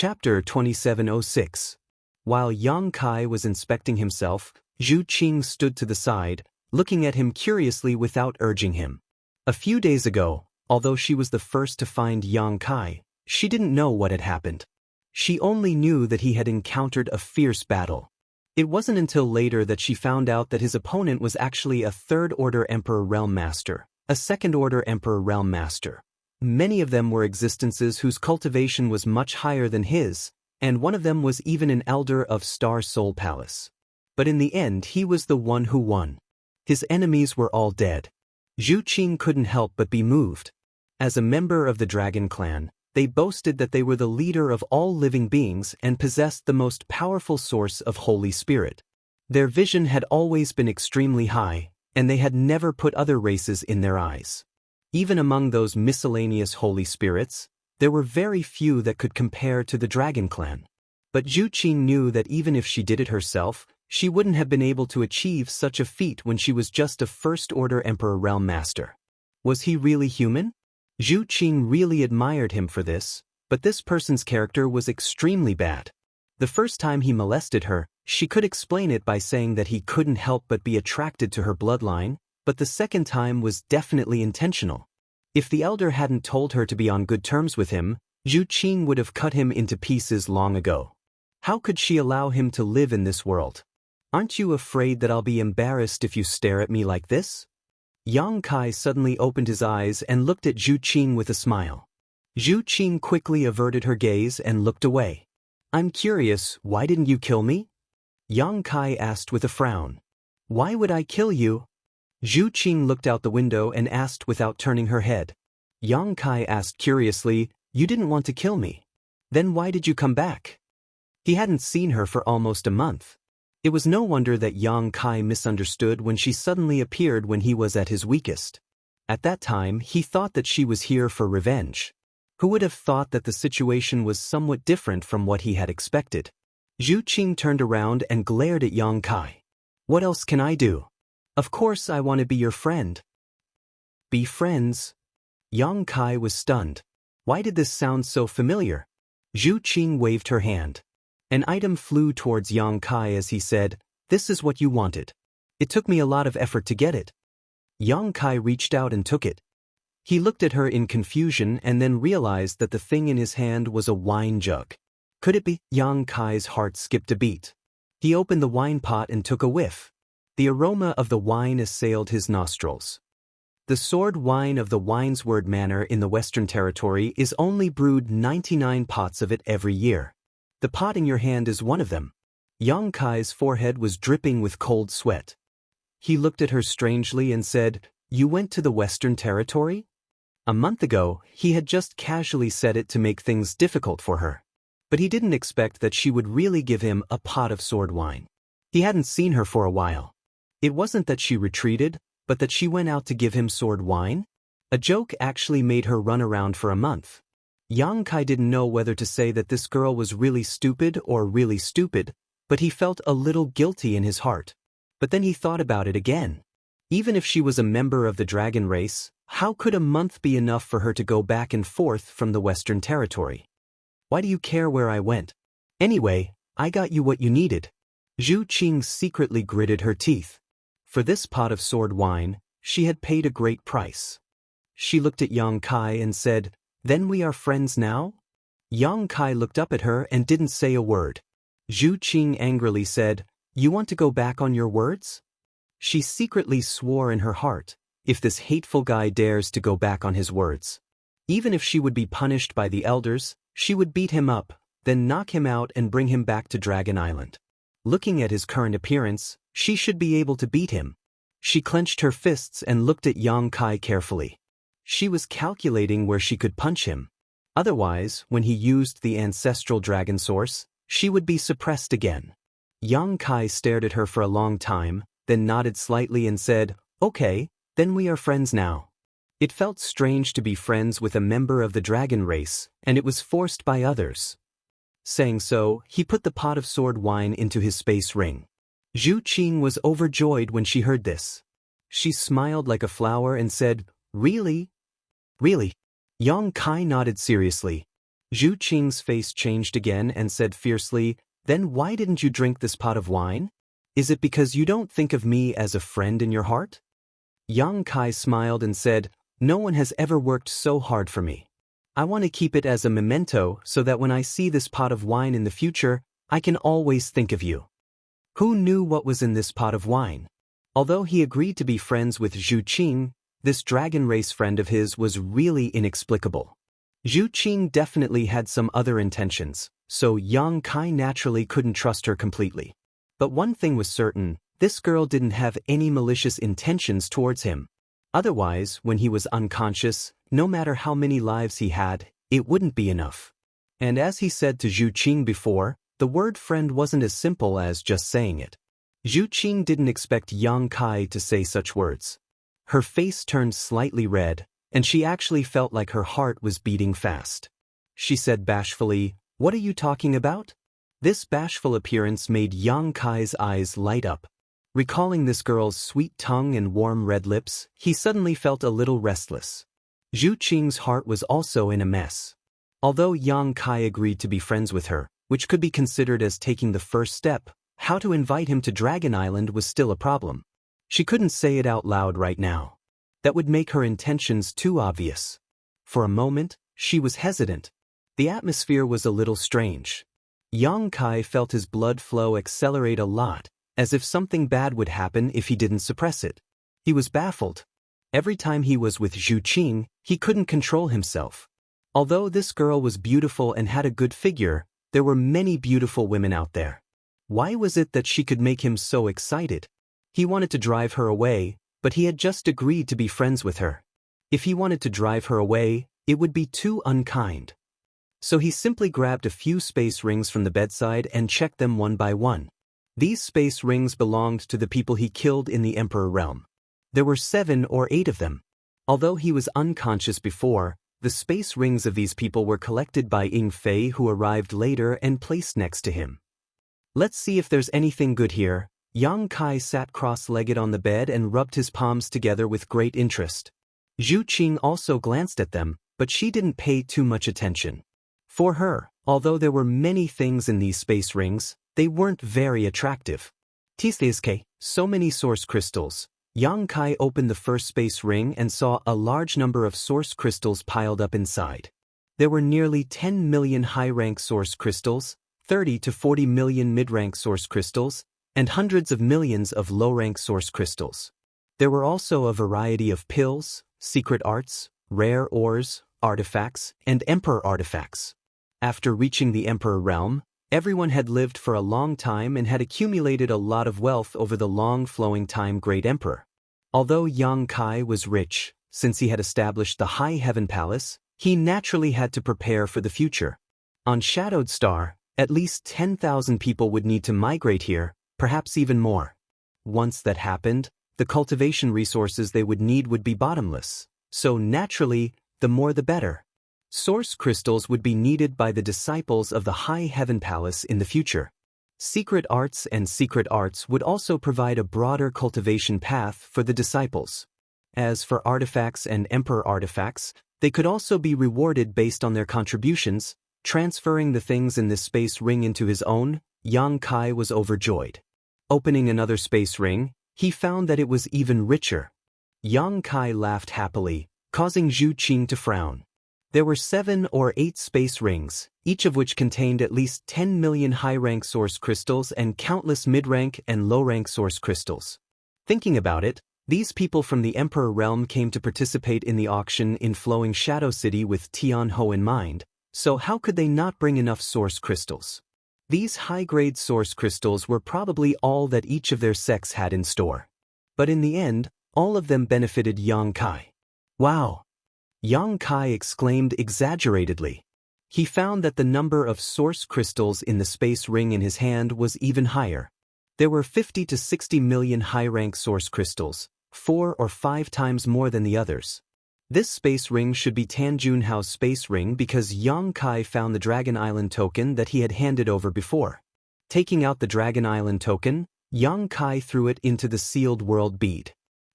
Chapter 2706. While Yang Kai was inspecting himself, Zhu Qing stood to the side, looking at him curiously without urging him. A few days ago, although she was the first to find Yang Kai, she didn't know what had happened. She only knew that he had encountered a fierce battle. It wasn't until later that she found out that his opponent was actually a third-order Emperor Realm Master, a second-order Emperor Realm Master. Many of them were existences whose cultivation was much higher than his, and one of them was even an elder of Star Soul Palace. But in the end he was the one who won. His enemies were all dead. Zhu Qing couldn't help but be moved. As a member of the Dragon Clan, they boasted that they were the leader of all living beings and possessed the most powerful source of Holy Spirit. Their vision had always been extremely high, and they had never put other races in their eyes. Even among those miscellaneous Holy Spirits, there were very few that could compare to the Dragon Clan. But Zhu Qing knew that even if she did it herself, she wouldn't have been able to achieve such a feat when she was just a First-Order Emperor Realm Master. Was he really human? Zhu Qing really admired him for this, but this person's character was extremely bad. The first time he molested her, she could explain it by saying that he couldn't help but be attracted to her bloodline, but the second time was definitely intentional. If the elder hadn't told her to be on good terms with him, Zhu Qing would have cut him into pieces long ago. How could she allow him to live in this world? Aren't you afraid that I'll be embarrassed if you stare at me like this? Yang Kai suddenly opened his eyes and looked at Zhu Qing with a smile. Zhu Qing quickly averted her gaze and looked away. I'm curious, why didn't you kill me? Yang Kai asked with a frown. Why would I kill you? Zhu Qing looked out the window and asked without turning her head. Yang Kai asked curiously, you didn't want to kill me. Then why did you come back? He hadn't seen her for almost a month. It was no wonder that Yang Kai misunderstood when she suddenly appeared when he was at his weakest. At that time, he thought that she was here for revenge. Who would have thought that the situation was somewhat different from what he had expected? Zhu Qing turned around and glared at Yang Kai. What else can I do? Of course I want to be your friend. Be friends? Yang Kai was stunned. Why did this sound so familiar? Zhu Qing waved her hand. An item flew towards Yang Kai as he said, this is what you wanted. It took me a lot of effort to get it. Yang Kai reached out and took it. He looked at her in confusion and then realized that the thing in his hand was a wine jug. Could it be? Yang Kai's heart skipped a beat. He opened the wine pot and took a whiff. The aroma of the wine assailed his nostrils. The sword wine of the Winesword Manor in the Western Territory is only brewed 99 pots of it every year. The pot in your hand is one of them. Yang Kai's forehead was dripping with cold sweat. He looked at her strangely and said, you went to the Western Territory? A month ago, he had just casually said it to make things difficult for her. But he didn't expect that she would really give him a pot of sword wine. He hadn't seen her for a while. It wasn't that she retreated, but that she went out to give him sword wine? A joke actually made her run around for a month. Yang Kai didn't know whether to say that this girl was really stupid or really stupid, but he felt a little guilty in his heart. But then he thought about it again. Even if she was a member of the dragon race, how could a month be enough for her to go back and forth from the Western Territory? Why do you care where I went? Anyway, I got you what you needed. Zhu Qing secretly gritted her teeth. For this pot of sword wine, she had paid a great price. She looked at Yang Kai and said, then we are friends now? Yang Kai looked up at her and didn't say a word. Zhu Qing angrily said, you want to go back on your words? She secretly swore in her heart, if this hateful guy dares to go back on his words. Even if she would be punished by the elders, she would beat him up, then knock him out and bring him back to Dragon Island. Looking at his current appearance, she should be able to beat him. She clenched her fists and looked at Yang Kai carefully. She was calculating where she could punch him. Otherwise, when he used the ancestral dragon source, she would be suppressed again. Yang Kai stared at her for a long time, then nodded slightly and said, okay, then we are friends now. It felt strange to be friends with a member of the dragon race, and it was forced by others. Saying so, he put the pot of sword wine into his space ring. Zhu Qing was overjoyed when she heard this. She smiled like a flower and said, really? Really? Yang Kai nodded seriously. Zhu Qing's face changed again and said fiercely, "Then why didn't you drink this pot of wine? Is it because you don't think of me as a friend in your heart?" Yang Kai smiled and said, "No one has ever worked so hard for me. I want to keep it as a memento so that when I see this pot of wine in the future, I can always think of you." Who knew what was in this pot of wine? Although he agreed to be friends with Zhu Qing, this dragon race friend of his was really inexplicable. Zhu Qing definitely had some other intentions, so Yang Kai naturally couldn't trust her completely. But one thing was certain, this girl didn't have any malicious intentions towards him. Otherwise, when he was unconscious, no matter how many lives he had, it wouldn't be enough. And as he said to Zhu Qing before, the word friend wasn't as simple as just saying it. Zhu Qing didn't expect Yang Kai to say such words. Her face turned slightly red, and she actually felt like her heart was beating fast. She said bashfully, "What are you talking about?" This bashful appearance made Yang Kai's eyes light up. Recalling this girl's sweet tongue and warm red lips, he suddenly felt a little restless. Zhu Qing's heart was also in a mess. Although Yang Kai agreed to be friends with her, which could be considered as taking the first step, how to invite him to Dragon Island was still a problem. She couldn't say it out loud right now. That would make her intentions too obvious. For a moment, she was hesitant. The atmosphere was a little strange. Yang Kai felt his blood flow accelerate a lot, as if something bad would happen if he didn't suppress it. He was baffled. Every time he was with Zhu Qing, he couldn't control himself. Although this girl was beautiful and had a good figure, there were many beautiful women out there. Why was it that she could make him so excited? He wanted to drive her away, but he had just agreed to be friends with her. If he wanted to drive her away, it would be too unkind. So he simply grabbed a few space rings from the bedside and checked them one by one. These space rings belonged to the people he killed in the Emperor realm. There were 7 or 8 of them. Although he was unconscious before, the space rings of these people were collected by Ying Fei, who arrived later and placed next to him. Let's see if there's anything good here. Yang Kai sat cross-legged on the bed and rubbed his palms together with great interest. Zhu Qing also glanced at them, but she didn't pay too much attention. For her, although there were many things in these space rings, they weren't very attractive. Tiske, so many source crystals. Yang Kai opened the first space ring and saw a large number of source crystals piled up inside. There were nearly 10 million high-rank source crystals, 30 to 40 million mid-rank source crystals, and hundreds of millions of low-rank source crystals. There were also a variety of pills, secret arts, rare ores, artifacts, and emperor artifacts. After reaching the Emperor realm, everyone had lived for a long time and had accumulated a lot of wealth over the long flowing time Great Emperor. Although Yang Kai was rich, since he had established the High Heaven Palace, he naturally had to prepare for the future. On Shadowed Star, at least 10,000 people would need to migrate here, perhaps even more. Once that happened, the cultivation resources they would need would be bottomless, so naturally, the more the better. Source crystals would be needed by the disciples of the High Heaven Palace in the future. Secret arts and secret arts would also provide a broader cultivation path for the disciples. As for artifacts and emperor artifacts, they could also be rewarded based on their contributions. Transferring the things in this space ring into his own, Yang Kai was overjoyed. Opening another space ring, he found that it was even richer. Yang Kai laughed happily, causing Zhu Qing to frown. There were 7 or 8 space rings, each of which contained at least 10 million high-rank source crystals and countless mid-rank and low-rank source crystals. Thinking about it, these people from the Emperor realm came to participate in the auction in Flowing Shadow City with Tianho in mind, so how could they not bring enough source crystals? These high-grade source crystals were probably all that each of their sects had in store. But in the end, all of them benefited Yang Kai. Wow! Yang Kai exclaimed exaggeratedly. He found that the number of source crystals in the space ring in his hand was even higher. There were 50 to 60 million high-rank source crystals, 4 or 5 times more than the others. This space ring should be Tan Junhao's space ring because Yang Kai found the Dragon Island token that he had handed over before. Taking out the Dragon Island token, Yang Kai threw it into the sealed world bead.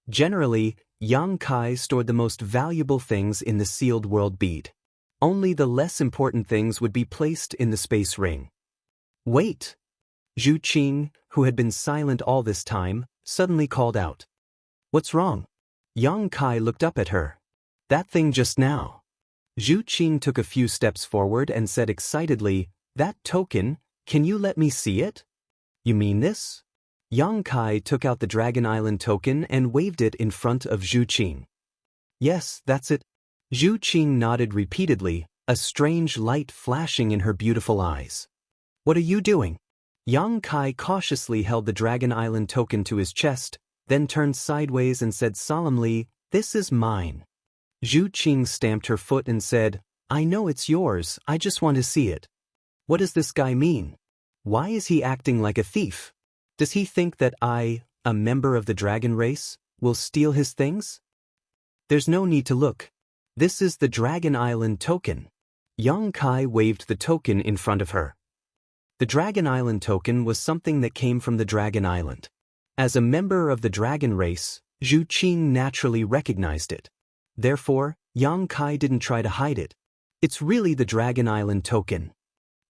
Generally, Yang Kai stored the most valuable things in the sealed world bead. Only the less important things would be placed in the space ring. Wait! Zhu Qing, who had been silent all this time, suddenly called out. What's wrong? Yang Kai looked up at her. That thing just now. Zhu Qing took a few steps forward and said excitedly, That token, can you let me see it? You mean this? Yang Kai took out the Dragon Island token and waved it in front of Zhu Qing. Yes, that's it. Zhu Qing nodded repeatedly, a strange light flashing in her beautiful eyes. What are you doing? Yang Kai cautiously held the Dragon Island token to his chest, then turned sideways and said solemnly, This is mine. Zhu Qing stamped her foot and said, I know it's yours, I just want to see it. What does this guy mean? Why is he acting like a thief? Does he think that I, a member of the dragon race, will steal his things? There's no need to look. This is the Dragon Island token. Yang Kai waved the token in front of her. The Dragon Island token was something that came from the Dragon Island. As a member of the dragon race, Zhu Qing naturally recognized it. Therefore, Yang Kai didn't try to hide it. It's really the Dragon Island token.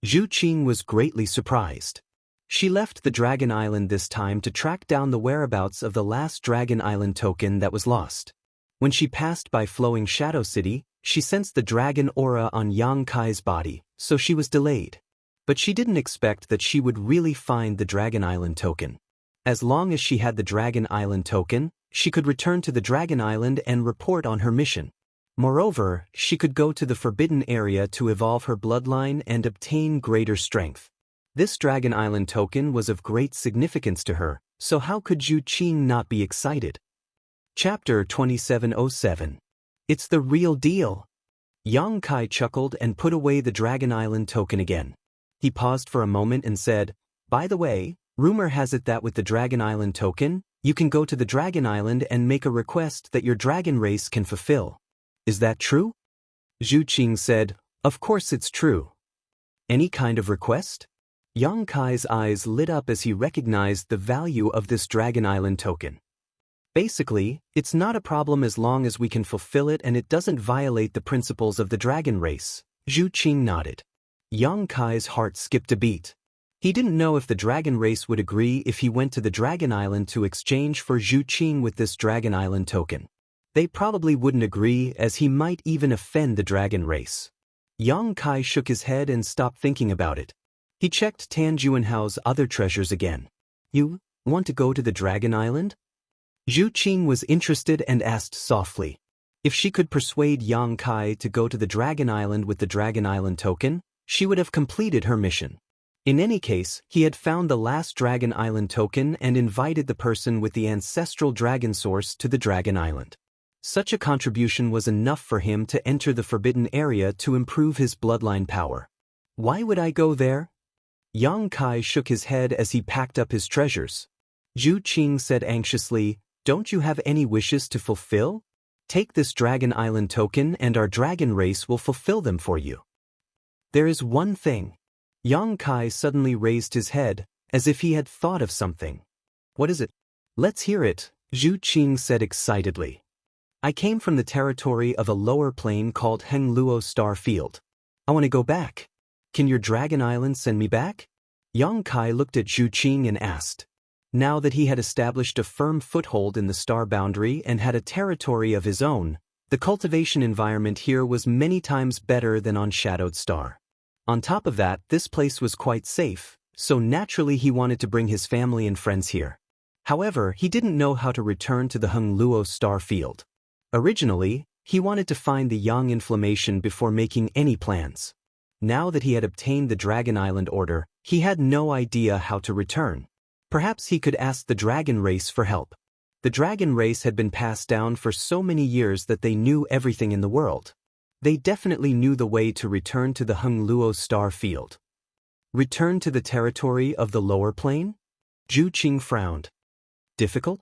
Zhu Qing was greatly surprised. She left the Dragon Island this time to track down the whereabouts of the last Dragon Island token that was lost. When she passed by Flowing Shadow City, she sensed the dragon aura on Yang Kai's body, so she was delayed. But she didn't expect that she would really find the Dragon Island token. As long as she had the Dragon Island token, she could return to the Dragon Island and report on her mission. Moreover, she could go to the Forbidden Area to evolve her bloodline and obtain greater strength. This Dragon Island token was of great significance to her, so how could Zhu Qing not be excited? Chapter 2707. It's the real deal. Yang Kai chuckled and put away the Dragon Island token again. He paused for a moment and said, By the way, rumor has it that with the Dragon Island token, you can go to the Dragon Island and make a request that your dragon race can fulfill. Is that true? Zhu Qing said, Of course it's true. Any kind of request? Yang Kai's eyes lit up as he recognized the value of this Dragon Island token. Basically, it's not a problem as long as we can fulfill it and it doesn't violate the principles of the dragon race. Zhu Qing nodded. Yang Kai's heart skipped a beat. He didn't know if the dragon race would agree if he went to the Dragon Island to exchange for Zhu Qing with this Dragon Island token. They probably wouldn't agree, as he might even offend the dragon race. Yang Kai shook his head and stopped thinking about it. He checked Tan Juanhao's other treasures again. You want to go to the Dragon Island? Zhu Qing was interested and asked softly. If she could persuade Yang Kai to go to the Dragon Island with the Dragon Island token, she would have completed her mission. In any case, he had found the last Dragon Island token and invited the person with the ancestral dragon source to the Dragon Island. Such a contribution was enough for him to enter the Forbidden Area to improve his bloodline power. Why would I go there? Yang Kai shook his head as he packed up his treasures. Zhu Qing said anxiously, Don't you have any wishes to fulfill? Take this Dragon Island token and our dragon race will fulfill them for you. There is one thing. Yang Kai suddenly raised his head, as if he had thought of something. What is it? Let's hear it, Zhu Qing said excitedly. I came from the territory of a lower plane called Hengluo Star Field. I want to go back. Can your Dragon Island send me back? Yang Kai looked at Zhu Qing and asked. Now that he had established a firm foothold in the star boundary and had a territory of his own, the cultivation environment here was many times better than on Shadowed Star. On top of that, this place was quite safe, so naturally he wanted to bring his family and friends here. However, he didn't know how to return to the Hengluo Star Field. Originally, he wanted to find the Yang Inflammation before making any plans. Now that he had obtained the Dragon Island order, he had no idea how to return. Perhaps he could ask the dragon race for help. The dragon race had been passed down for so many years that they knew everything in the world. They definitely knew the way to return to the Hengluo Star Field. Return to the territory of the lower plane? Zhu Qing frowned. Difficult?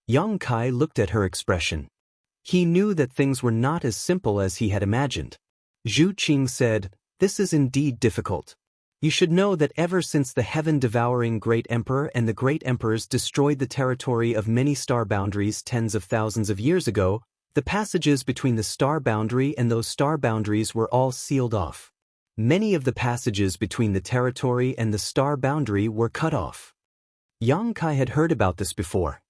Yang Kai looked at her expression. He knew that things were not as simple as he had imagined. Zhu Qing said, This is indeed difficult. You should know that ever since the heaven-devouring Great Emperor and the Great Emperors destroyed the territory of many star boundaries tens of thousands of years ago, The passages between the star boundary and those star boundaries were all sealed off. Many of the passages between the territory and the star boundary were cut off. Yang Kai had heard about this before.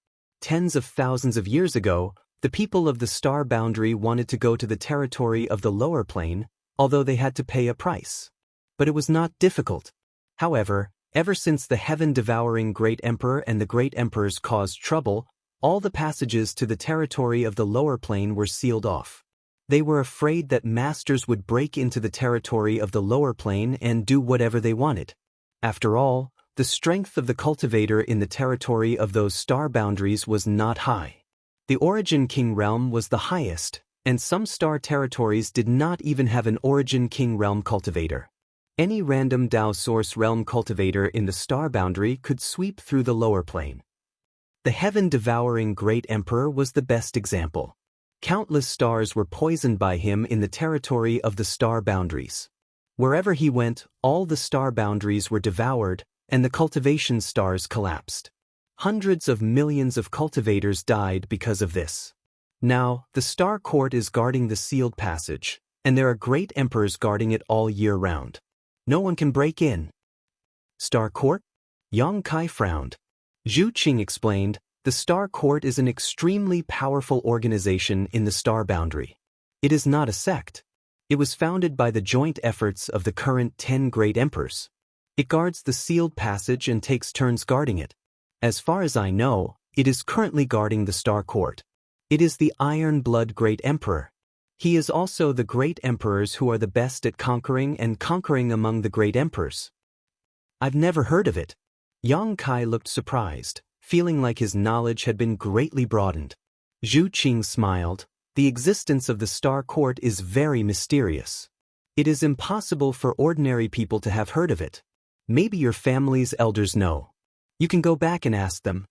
Tens of thousands of years ago, the people of the star boundary wanted to go to the territory of the lower plane, although they had to pay a price. But it was not difficult. However, ever since the heaven-devouring Great Emperor and the Great Emperors caused trouble, all the passages to the territory of the lower plane were sealed off. They were afraid that masters would break into the territory of the lower plane and do whatever they wanted. After all, the strength of the cultivator in the territory of those star boundaries was not high. The Origin King realm was the highest, and some star territories did not even have an Origin King realm cultivator. Any random Dao Source realm cultivator in the star boundary could sweep through the lower plane. The heaven-devouring Great Emperor was the best example. Countless stars were poisoned by him in the territory of the star boundaries. Wherever he went, all the star boundaries were devoured, and the cultivation stars collapsed. Hundreds of millions of cultivators died because of this. Now, the Star Court is guarding the sealed passage, and there are great emperors guarding it all year round. No one can break in. Star Court? Yang Kai frowned. Zhu Qing explained, the Star Court is an extremely powerful organization in the star boundary. It is not a sect. It was founded by the joint efforts of the current 10 great emperors. It guards the sealed passage and takes turns guarding it. As far as I know, it is currently guarding the Star Court. It is the Iron Blood Great Emperor. He is also the great emperors who are the best at conquering and conquering among the great emperors. I've never heard of it. Yang Kai looked surprised, feeling like his knowledge had been greatly broadened. Zhu Qing smiled. The existence of the Star Court is very mysterious. It is impossible for ordinary people to have heard of it. Maybe your family's elders know. You can go back and ask them.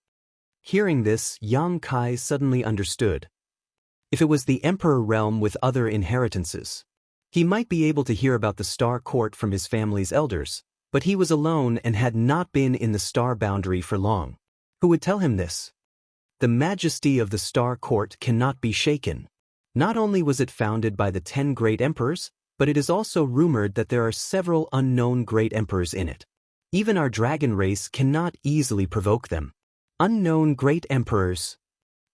Hearing this, Yang Kai suddenly understood. If it was the Emperor realm with other inheritances, he might be able to hear about the Star Court from his family's elders, but he was alone and had not been in the star boundary for long. Who would tell him this? The majesty of the Star Court cannot be shaken. Not only was it founded by the 10 great emperors, but it is also rumored that there are several unknown great emperors in it. Even our dragon race cannot easily provoke them. Unknown great emperors.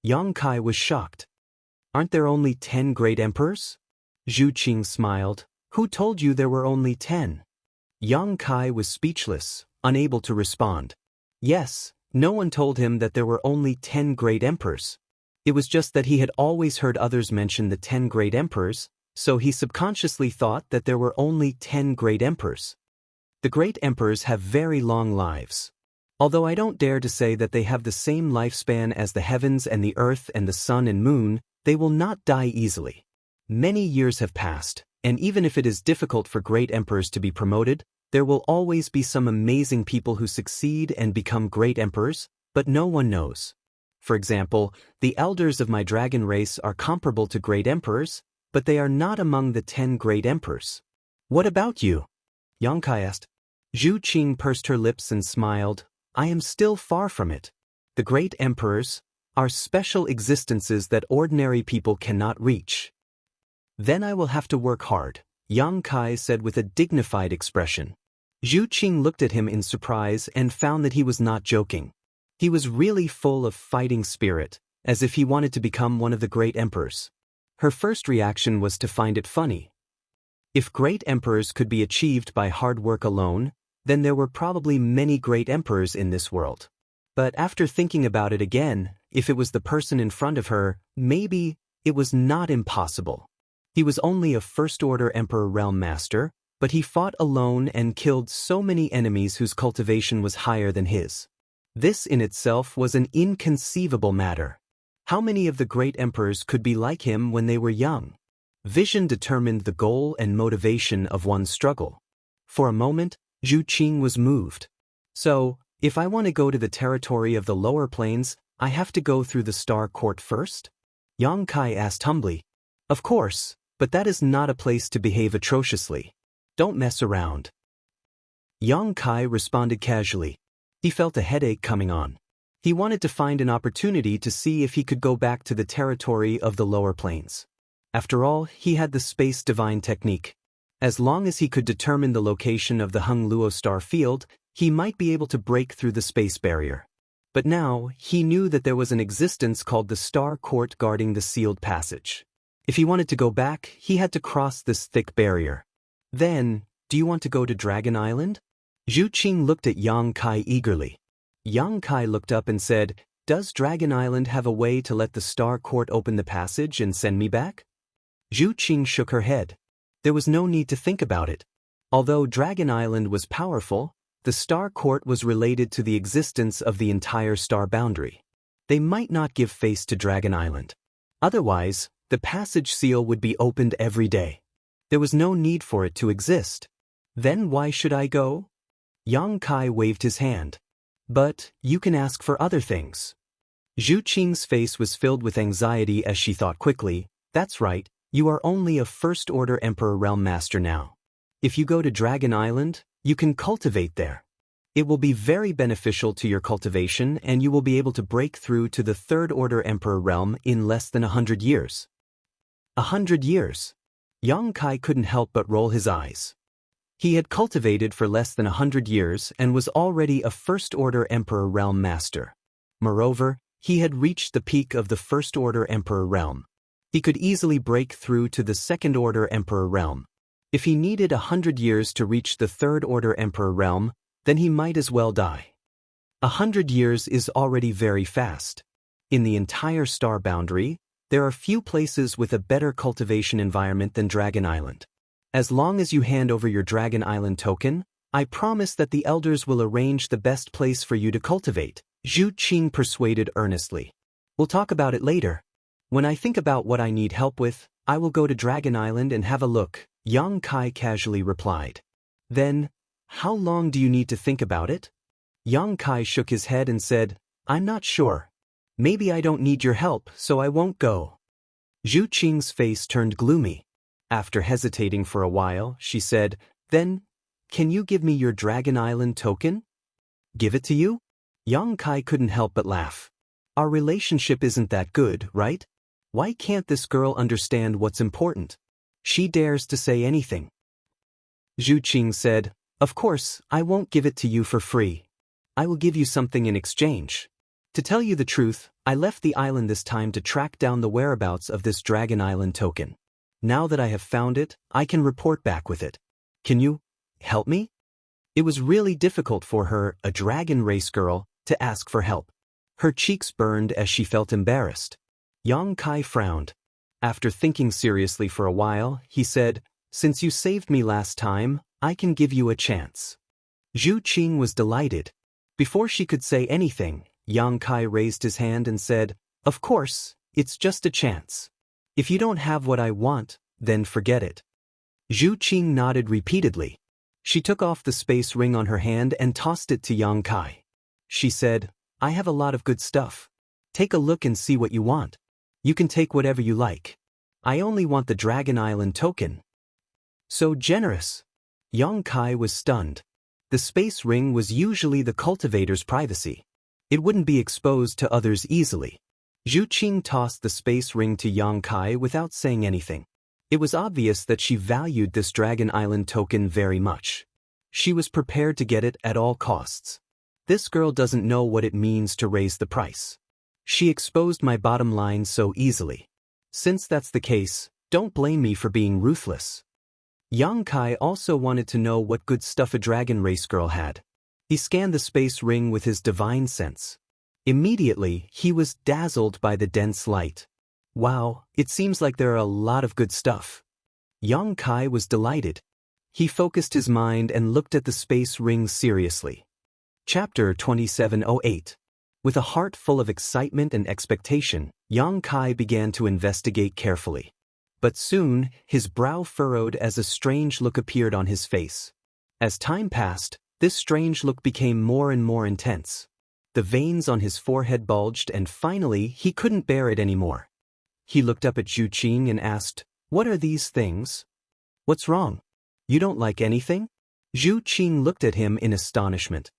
Yang Kai was shocked. Aren't there only 10 great emperors? Zhu Qing smiled. Who told you there were only 10? Yang Kai was speechless, unable to respond. Yes, no one told him that there were only 10 great emperors. It was just that he had always heard others mention the 10 great emperors, so he subconsciously thought that there were only 10 great emperors. The great emperors have very long lives. Although I don't dare to say that they have the same lifespan as the heavens and the earth and the sun and moon, they will not die easily. Many years have passed, and even if it is difficult for great emperors to be promoted, there will always be some amazing people who succeed and become great emperors, but no one knows. For example, the elders of my dragon race are comparable to great emperors, but they are not among the 10 great emperors. What about you? Yang Kai asked. Zhu Qing pursed her lips and smiled. I am still far from it. The great emperors are special existences that ordinary people cannot reach. Then I will have to work hard, Yang Kai said with a dignified expression. Zhu Qing looked at him in surprise and found that he was not joking. He was really full of fighting spirit, as if he wanted to become one of the great emperors. Her first reaction was to find it funny. If great emperors could be achieved by hard work alone, then there were probably many great emperors in this world. But after thinking about it again, if it was the person in front of her, maybe it was not impossible. He was only a first-order Emperor Realm Master, but he fought alone and killed so many enemies whose cultivation was higher than his. This in itself was an inconceivable matter. How many of the great emperors could be like him when they were young? Vision determined the goal and motivation of one's struggle. For a moment, Zhu Qing was moved. So, if I want to go to the territory of the lower planes, I have to go through the Star Court first? Yang Kai asked humbly. Of course, but that is not a place to behave atrociously. Don't mess around. Yang Kai responded casually. He felt a headache coming on. He wanted to find an opportunity to see if he could go back to the territory of the lower planes. After all, he had the space divine technique. As long as he could determine the location of the Hung Luo star field, he might be able to break through the space barrier. But now, he knew that there was an existence called the Star Court guarding the sealed passage. If he wanted to go back, he had to cross this thick barrier. Then, do you want to go to Dragon Island? Zhu Qing looked at Yang Kai eagerly. Yang Kai looked up and said, "Does Dragon Island have a way to let the Star Court open the passage and send me back?" Zhu Qing shook her head. There was no need to think about it. Although Dragon Island was powerful, the Star Court was related to the existence of the entire star boundary. They might not give face to Dragon Island. Otherwise, the passage seal would be opened every day. There was no need for it to exist. Then why should I go? Yang Kai waved his hand. But you can ask for other things. Zhu Qing's face was filled with anxiety as she thought quickly, "That's right, you are only a First-Order Emperor Realm Master now. If you go to Dragon Island, you can cultivate there. It will be very beneficial to your cultivation and you will be able to break through to the Third-Order Emperor Realm in less than 100 years. 100 years? Yang Kai couldn't help but roll his eyes. He had cultivated for less than 100 years and was already a First-Order Emperor Realm Master. Moreover, he had reached the peak of the First-Order Emperor Realm. He could easily break through to the Second-Order Emperor Realm. If he needed 100 years to reach the Third-Order Emperor Realm, then he might as well die. 100 years is already very fast. In the entire star boundary, there are few places with a better cultivation environment than Dragon Island. As long as you hand over your Dragon Island token, I promise that the elders will arrange the best place for you to cultivate, Zhu Qing persuaded earnestly. We'll talk about it later. When I think about what I need help with, I will go to Dragon Island and have a look, Yang Kai casually replied. Then, how long do you need to think about it? Yang Kai shook his head and said, I'm not sure. Maybe I don't need your help, so I won't go. Zhu Qing's face turned gloomy. After hesitating for a while, she said, Then, can you give me your Dragon Island token? Give it to you? Yang Kai couldn't help but laugh. Our relationship isn't that good, right? Why can't this girl understand what's important? She dares to say anything. Zhu Qing said, Of course, I won't give it to you for free. I will give you something in exchange. To tell you the truth, I left the island this time to track down the whereabouts of this Dragon Island token. Now that I have found it, I can report back with it. Can you help me? It was really difficult for her, a dragon race girl, to ask for help. Her cheeks burned as she felt embarrassed. Yang Kai frowned. After thinking seriously for a while, he said, Since you saved me last time, I can give you a chance. Zhu Qing was delighted. Before she could say anything, Yang Kai raised his hand and said, Of course, it's just a chance. If you don't have what I want, then forget it. Zhu Qing nodded repeatedly. She took off the space ring on her hand and tossed it to Yang Kai. She said, I have a lot of good stuff. Take a look and see what you want. You can take whatever you like. I only want the Dragon Island token. So generous. Yang Kai was stunned. The space ring was usually the cultivator's privacy. It wouldn't be exposed to others easily. Zhu Qing tossed the space ring to Yang Kai without saying anything. It was obvious that she valued this Dragon Island token very much. She was prepared to get it at all costs. This girl doesn't know what it means to raise the price. She exposed my bottom line so easily. Since that's the case, don't blame me for being ruthless. Yang Kai also wanted to know what good stuff a dragon race girl had. He scanned the space ring with his divine sense. Immediately, he was dazzled by the dense light. Wow, it seems like there are a lot of good stuff. Yang Kai was delighted. He focused his mind and looked at the space ring seriously. Chapter 2708. With a heart full of excitement and expectation, Yang Kai began to investigate carefully. But soon, his brow furrowed as a strange look appeared on his face. As time passed, this strange look became more and more intense. The veins on his forehead bulged and finally he couldn't bear it anymore. He looked up at Zhu Qing and asked, What are these things? What's wrong? You don't like anything? Zhu Qing looked at him in astonishment.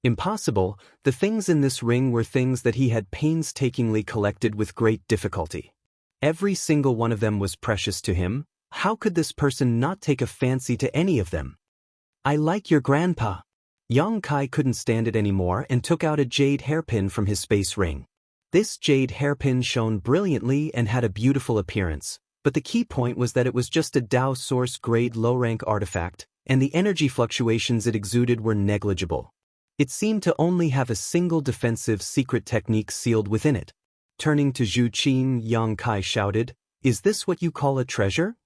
Impossible, the things in this ring were things that he had painstakingly collected with great difficulty. Every single one of them was precious to him. How could this person not take a fancy to any of them? I like your grandpa. Yang Kai couldn't stand it anymore and took out a jade hairpin from his space ring. This jade hairpin shone brilliantly and had a beautiful appearance, but the key point was that it was just a Dao Source grade low-rank artifact, and the energy fluctuations it exuded were negligible. It seemed to only have a single defensive secret technique sealed within it. Turning to Zhu Qing, Yang Kai shouted, "Is this what you call a treasure?"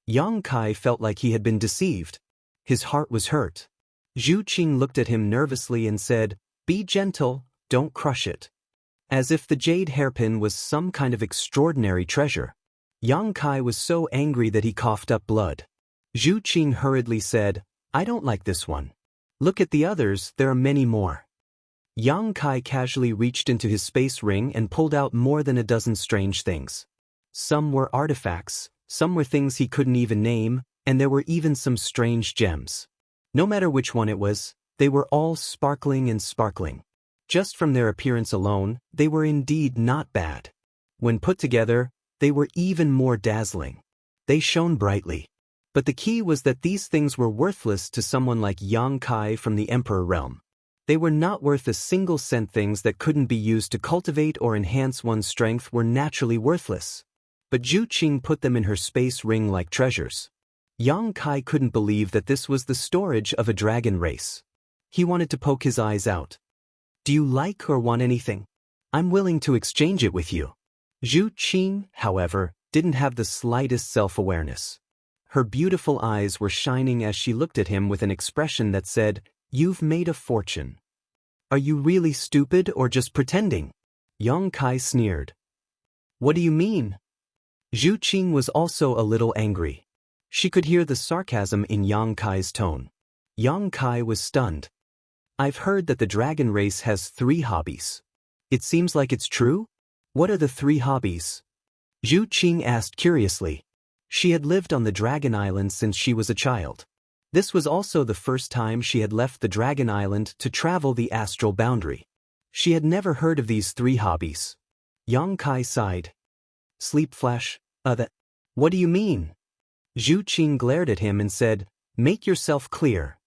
Yang Kai felt like he had been deceived. His heart was hurt. Zhu Qing looked at him nervously and said, "Be gentle, don't crush it." As if the jade hairpin was some kind of extraordinary treasure. Yang Kai was so angry that he coughed up blood. Zhu Qing hurriedly said, "I don't like this one. Look at the others, there are many more." Yang Kai casually reached into his space ring and pulled out more than a dozen strange things. Some were artifacts, some were things he couldn't even name, and there were even some strange gems. No matter which one it was, they were all sparkling and sparkling. Just from their appearance alone, they were indeed not bad. When put together, they were even more dazzling. They shone brightly. But the key was that these things were worthless to someone like Yang Kai from the Emperor realm. They were not worth a single cent. Things that couldn't be used to cultivate or enhance one's strength were naturally worthless. But Zhu Qing put them in her space ring like treasures. Yang Kai couldn't believe that this was the storage of a dragon race. He wanted to poke his eyes out. "Do you like or want anything? I'm willing to exchange it with you." Zhu Qing, however, didn't have the slightest self-awareness. Her beautiful eyes were shining as she looked at him with an expression that said, "You've made a fortune. Are you really stupid or just pretending?" Yang Kai sneered. "What do you mean?" Zhu Qing was also a little angry. She could hear the sarcasm in Yang Kai's tone. Yang Kai was stunned. "I've heard that the dragon race has 3 hobbies. It seems like it's true? What are the 3 hobbies?" Zhu Qing asked curiously. She had lived on the Dragon Island since she was a child. This was also the first time she had left the Dragon Island to travel the astral boundary. She had never heard of these 3 hobbies. Yang Kai sighed. "Sleep flash, that. What do you mean?" Zhu Qing glared at him and said, "Make yourself clear."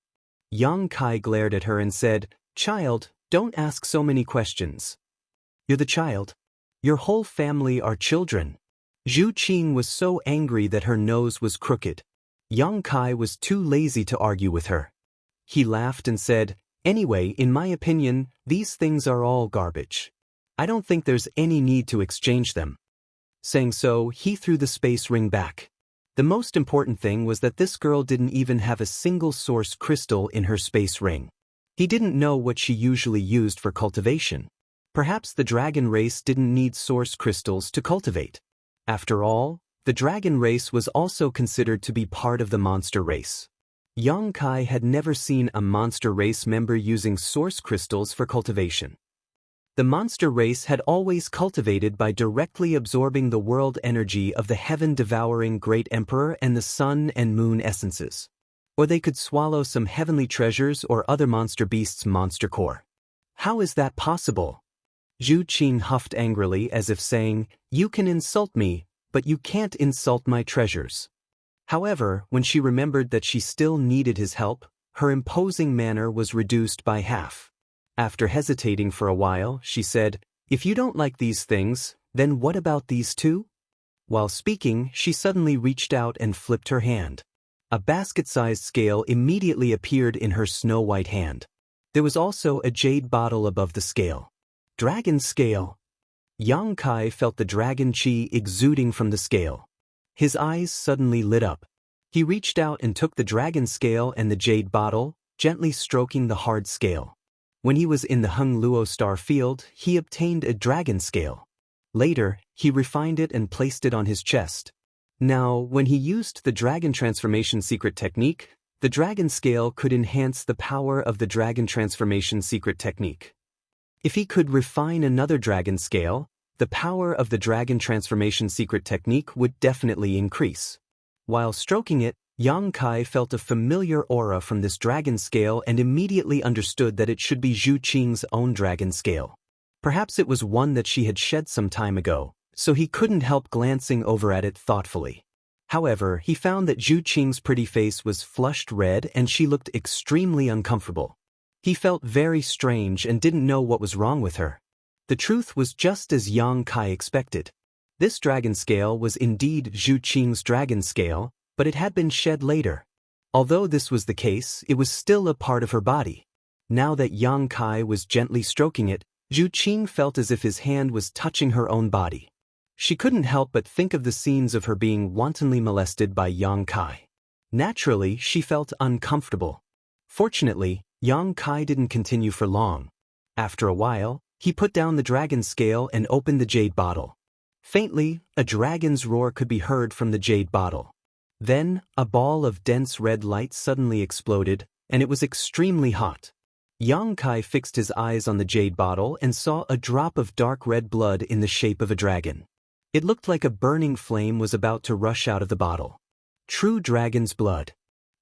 Yang Kai glared at her and said, "Child, don't ask so many questions. You're the child. Your whole family are children." Zhu Qing was so angry that her nose was crooked. Yang Kai was too lazy to argue with her. He laughed and said, "Anyway, in my opinion, these things are all garbage. I don't think there's any need to exchange them." Saying so, he threw the space ring back. The most important thing was that this girl didn't even have a single source crystal in her space ring. He didn't know what she usually used for cultivation. Perhaps the dragon race didn't need source crystals to cultivate. After all, the dragon race was also considered to be part of the monster race. Yang Kai had never seen a monster race member using source crystals for cultivation. The monster race had always cultivated by directly absorbing the world energy of the heaven-devouring Great Emperor and the sun and moon essences. Or they could swallow some heavenly treasures or other monster beasts' monster core. How is that possible? Zhu Qing huffed angrily as if saying, "You can insult me, but you can't insult my treasures." However, when she remembered that she still needed his help, her imposing manner was reduced by half. After hesitating for a while, she said, "If you don't like these things, then what about these 2? While speaking, she suddenly reached out and flipped her hand. A basket-sized scale immediately appeared in her snow-white hand. There was also a jade bottle above the scale. Dragon scale. Yang Kai felt the dragon chi exuding from the scale. His eyes suddenly lit up. He reached out and took the dragon scale and the jade bottle, gently stroking the hard scale. When he was in the Hung Luo star field, he obtained a dragon scale. Later, he refined it and placed it on his chest. Now, when he used the dragon transformation secret technique, the dragon scale could enhance the power of the dragon transformation secret technique. If he could refine another dragon scale, the power of the dragon transformation secret technique would definitely increase. While stroking it, Yang Kai felt a familiar aura from this dragon scale and immediately understood that it should be Zhu Qing's own dragon scale. Perhaps it was one that she had shed some time ago, so he couldn't help glancing over at it thoughtfully. However, he found that Zhu Qing's pretty face was flushed red and she looked extremely uncomfortable. He felt very strange and didn't know what was wrong with her. The truth was just as Yang Kai expected. This dragon scale was indeed Zhu Qing's dragon scale, but it had been shed later. Although this was the case, it was still a part of her body. Now that Yang Kai was gently stroking it, Zhu Qing felt as if his hand was touching her own body. She couldn't help but think of the scenes of her being wantonly molested by Yang Kai. Naturally, she felt uncomfortable. Fortunately, Yang Kai didn't continue for long. After a while, he put down the dragon scale and opened the jade bottle. Faintly, a dragon's roar could be heard from the jade bottle. Then, a ball of dense red light suddenly exploded, and it was extremely hot. Yang Kai fixed his eyes on the jade bottle and saw a drop of dark red blood in the shape of a dragon. It looked like a burning flame was about to rush out of the bottle. True dragon's blood.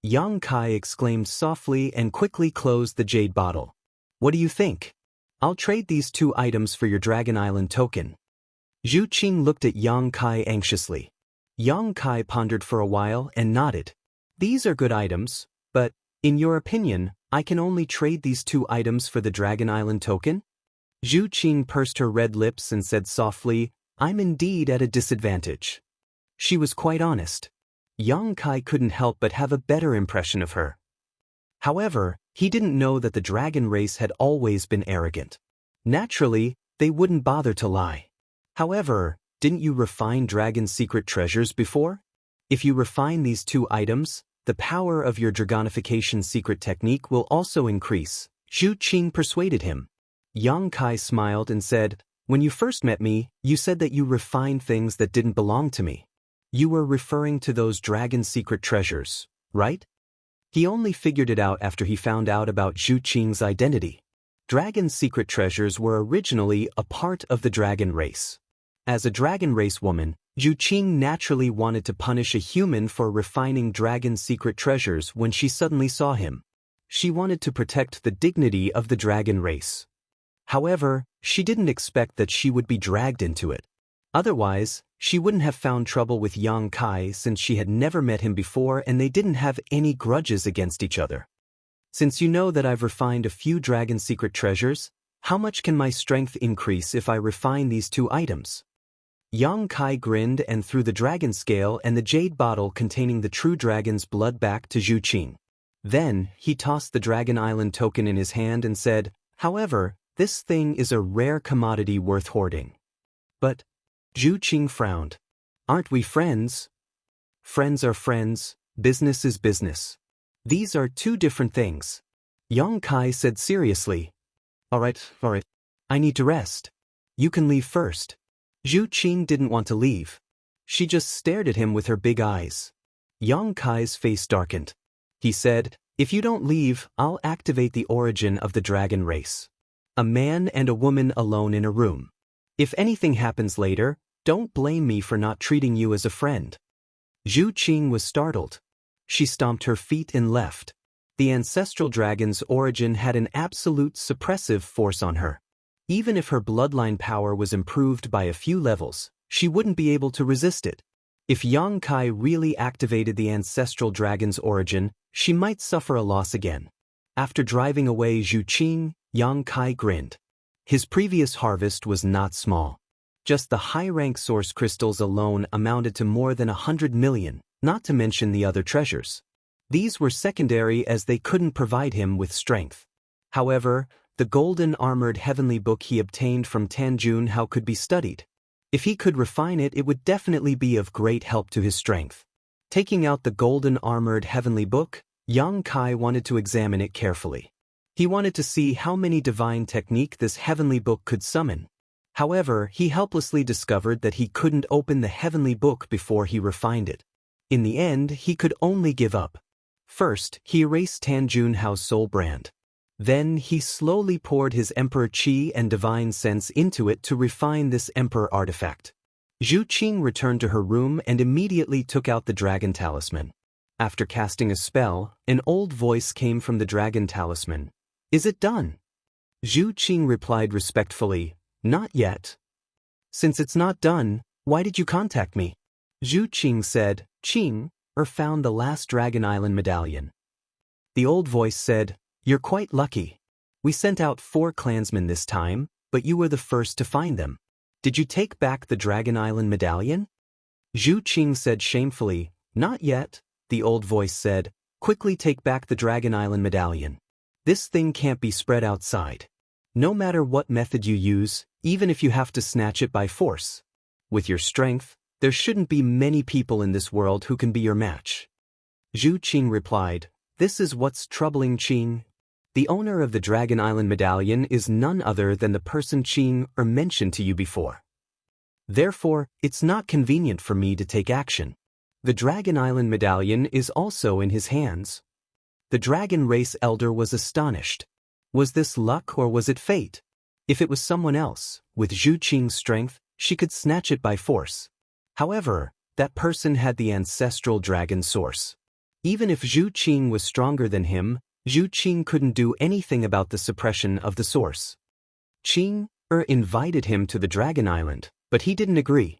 Yang Kai exclaimed softly and quickly closed the jade bottle. What do you think? I'll trade these 2 items for your Dragon Island token. Zhu Qing looked at Yang Kai anxiously. Yang Kai pondered for a while and nodded. These are good items, but, in your opinion, I can only trade these 2 items for the Dragon Island token? Zhu Qing pursed her red lips and said softly, I'm indeed at a disadvantage. She was quite honest. Yang Kai couldn't help but have a better impression of her. However, he didn't know that the dragon race had always been arrogant. Naturally, they wouldn't bother to lie. However, didn't you refine dragon's secret treasures before? If you refine these 2 items, the power of your dragonification secret technique will also increase, Zhu Qing persuaded him. Yang Kai smiled and said, when you first met me, you said that you refined things that didn't belong to me. You were referring to those dragon secret treasures, right? He only figured it out after he found out about Zhu Qing's identity. Dragon secret treasures were originally a part of the dragon race. As a dragon race woman, Zhu Qing naturally wanted to punish a human for refining dragon secret treasures when she suddenly saw him. She wanted to protect the dignity of the dragon race. However, she didn't expect that she would be dragged into it. Otherwise, she wouldn't have found trouble with Yang Kai since she had never met him before and they didn't have any grudges against each other. Since you know that I've refined a few dragon secret treasures, how much can my strength increase if I refine these 2 items? Yang Kai grinned and threw the dragon scale and the jade bottle containing the true dragon's blood back to Zhu Qing. Then, he tossed the Dragon Island token in his hand and said, however, this thing is a rare commodity worth hoarding. But, Zhu Qing frowned. Aren't we friends? Friends are friends, business is business. These are 2 different things. Yang Kai said seriously. All right. I need to rest. You can leave first. Zhu Qing didn't want to leave. She just stared at him with her big eyes. Yang Kai's face darkened. He said, if you don't leave, I'll activate the origin of the dragon race. A man and a woman alone in a room. If anything happens later, don't blame me for not treating you as a friend. Zhu Qing was startled. She stomped her feet and left. The ancestral dragon's origin had an absolute suppressive force on her. Even if her bloodline power was improved by a few levels, she wouldn't be able to resist it. If Yang Kai really activated the ancestral dragon's origin, she might suffer a loss again. After driving away Zhu Qing, Yang Kai grinned. His previous harvest was not small. Just the high-rank source crystals alone amounted to more than 100 million, not to mention the other treasures. These were secondary as they couldn't provide him with strength. However, the golden armored heavenly book he obtained from Jianghu could be studied. If he could refine it, it would definitely be of great help to his strength. Taking out the golden armored heavenly book, Yang Kai wanted to examine it carefully. He wanted to see how many divine technique this heavenly book could summon. However, he helplessly discovered that he couldn't open the heavenly book before he refined it. In the end, he could only give up. First, he erased Jianghu's soul brand. Then, he slowly poured his Emperor Qi and Divine Sense into it to refine this Emperor artifact. Zhu Qing returned to her room and immediately took out the dragon talisman. After casting a spell, an old voice came from the dragon talisman. Is it done? Zhu Qing replied respectfully, Not yet. Since it's not done, why did you contact me? Zhu Qing said, Qing, found the last Dragon Island medallion. The old voice said, You're quite lucky. We sent out 4 clansmen this time, but you were the first to find them. Did you take back the Dragon Island medallion? Zhu Qing said shamefully, Not yet. The old voice said, Quickly take back the Dragon Island medallion. This thing can't be spread outside. No matter what method you use, even if you have to snatch it by force. With your strength, there shouldn't be many people in this world who can be your match. Zhu Qing replied, This is what's troubling Qing. The owner of the Dragon Island medallion is none other than the person Qing mentioned to you before. Therefore, it's not convenient for me to take action. The Dragon Island medallion is also in his hands. The dragon race elder was astonished. Was this luck or was it fate? If it was someone else, with Zhu Qing's strength, she could snatch it by force. However, that person had the ancestral dragon source. Even if Zhu Qing was stronger than him, Zhu Qing couldn't do anything about the suppression of the source. Qing invited him to the Dragon Island, but he didn't agree.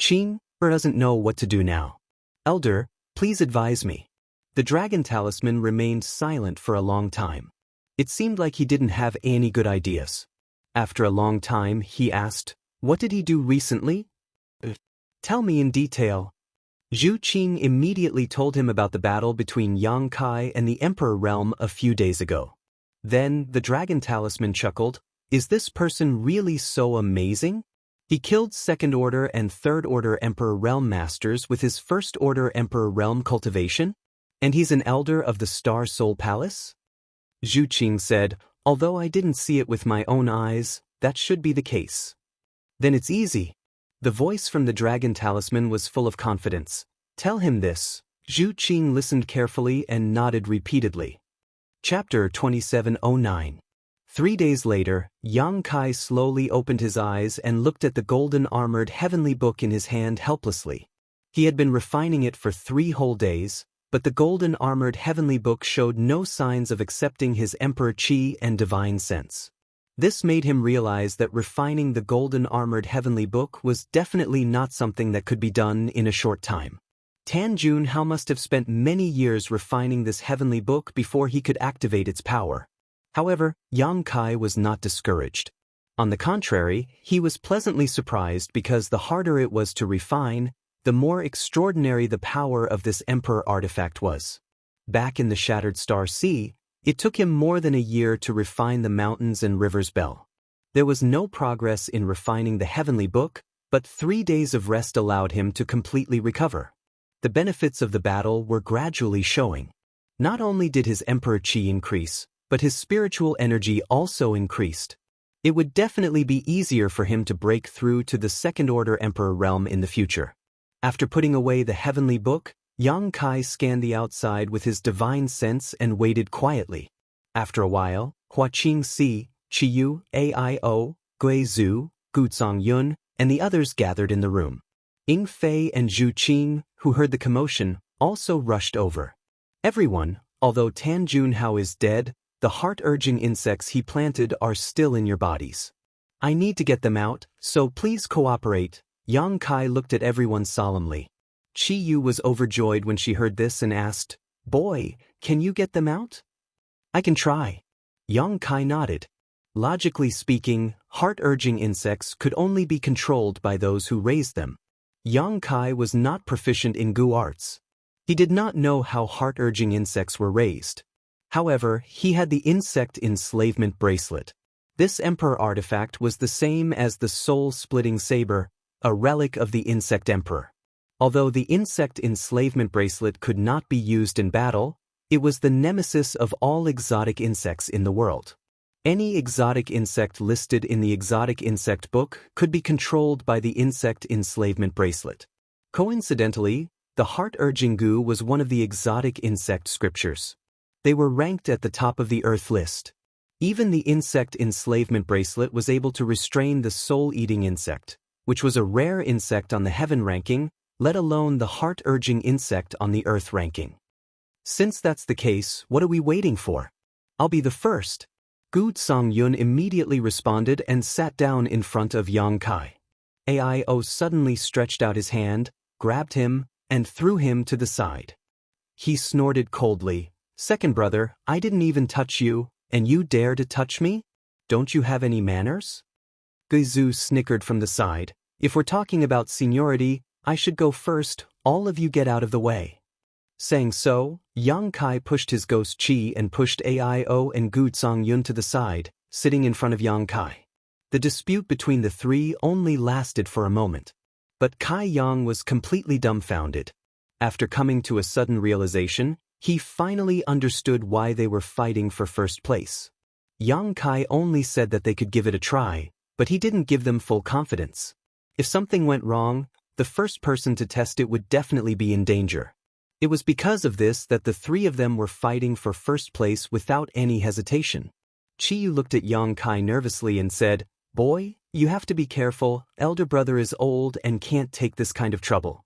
Qing doesn't know what to do now. Elder, please advise me. The dragon talisman remained silent for a long time. It seemed like he didn't have any good ideas. After a long time, he asked, What did he do recently? Tell me in detail. Zhu Qing immediately told him about the battle between Yang Kai and the Emperor Realm a few days ago. Then the dragon talisman chuckled, Is this person really so amazing? He killed Second Order and Third Order Emperor Realm Masters with his First Order Emperor Realm Cultivation? And he's an elder of the Star Soul Palace? Zhu Qing said, Although I didn't see it with my own eyes, that should be the case. Then it's easy. The voice from the dragon talisman was full of confidence. Tell him this. Zhu Qing listened carefully and nodded repeatedly. Chapter 2709. 3 days later, Yang Kai slowly opened his eyes and looked at the golden-armored heavenly book in his hand helplessly. He had been refining it for 3 whole days, but the golden-armored heavenly book showed no signs of accepting his emperor qi and divine sense. This made him realize that refining the golden-armored heavenly book was definitely not something that could be done in a short time. Tan Junhao must have spent many years refining this heavenly book before he could activate its power. However, Yang Kai was not discouraged. On the contrary, he was pleasantly surprised because the harder it was to refine, the more extraordinary the power of this Emperor artifact was. Back in the Shattered Star Sea, it took him more than a year to refine the mountains and rivers bell. There was no progress in refining the heavenly book, but 3 days of rest allowed him to completely recover. The benefits of the battle were gradually showing. Not only did his Emperor Qi increase, but his spiritual energy also increased. It would definitely be easier for him to break through to the Second Order Emperor realm in the future. After putting away the heavenly book, Yang Kai scanned the outside with his divine sense and waited quietly. After a while, Hua Qing Si, Qiyu, Aio, Gui Zhu, Guzong Yun, and the others gathered in the room. Ying Fei and Zhu Qing, who heard the commotion, also rushed over. Everyone, although Tan Junhao is dead, the heart-urging insects he planted are still in your bodies. I need to get them out, so please cooperate. Yang Kai looked at everyone solemnly. Qiyu was overjoyed when she heard this and asked, Boy, can you get them out? I can try. Yang Kai nodded. Logically speaking, heart-urging insects could only be controlled by those who raised them. Yang Kai was not proficient in Gu arts. He did not know how heart-urging insects were raised. However, he had the insect enslavement bracelet. This emperor artifact was the same as the soul-splitting saber, a relic of the insect emperor. Although the insect enslavement bracelet could not be used in battle, it was the nemesis of all exotic insects in the world. Any exotic insect listed in the exotic insect book could be controlled by the insect enslavement bracelet. Coincidentally, the heart-urging Gu was one of the exotic insect scriptures. They were ranked at the top of the Earth list. Even the insect enslavement bracelet was able to restrain the soul-eating insect, which was a rare insect on the heaven ranking, let alone the heart-urging insect on the Earth ranking. Since that's the case, what are we waiting for? I'll be the first. Gu Songyun immediately responded and sat down in front of Yang Kai. AIO suddenly stretched out his hand, grabbed him, and threw him to the side. He snorted coldly, "Second brother, I didn't even touch you, and you dare to touch me? Don't you have any manners?" Guizhu snickered from the side, "If we're talking about seniority, I should go first, all of you get out of the way." Saying so, Yang Kai pushed his ghost Qi and pushed AIO and Gu Songyun to the side, sitting in front of Yang Kai. The dispute between the three only lasted for a moment. But Kai Yang was completely dumbfounded. After coming to a sudden realization, he finally understood why they were fighting for first place. Yang Kai only said that they could give it a try, but he didn't give them full confidence. If something went wrong, the first person to test it would definitely be in danger. It was because of this that the three of them were fighting for first place without any hesitation. Chiyu looked at Yang Kai nervously and said, "Boy, you have to be careful, elder brother is old and can't take this kind of trouble."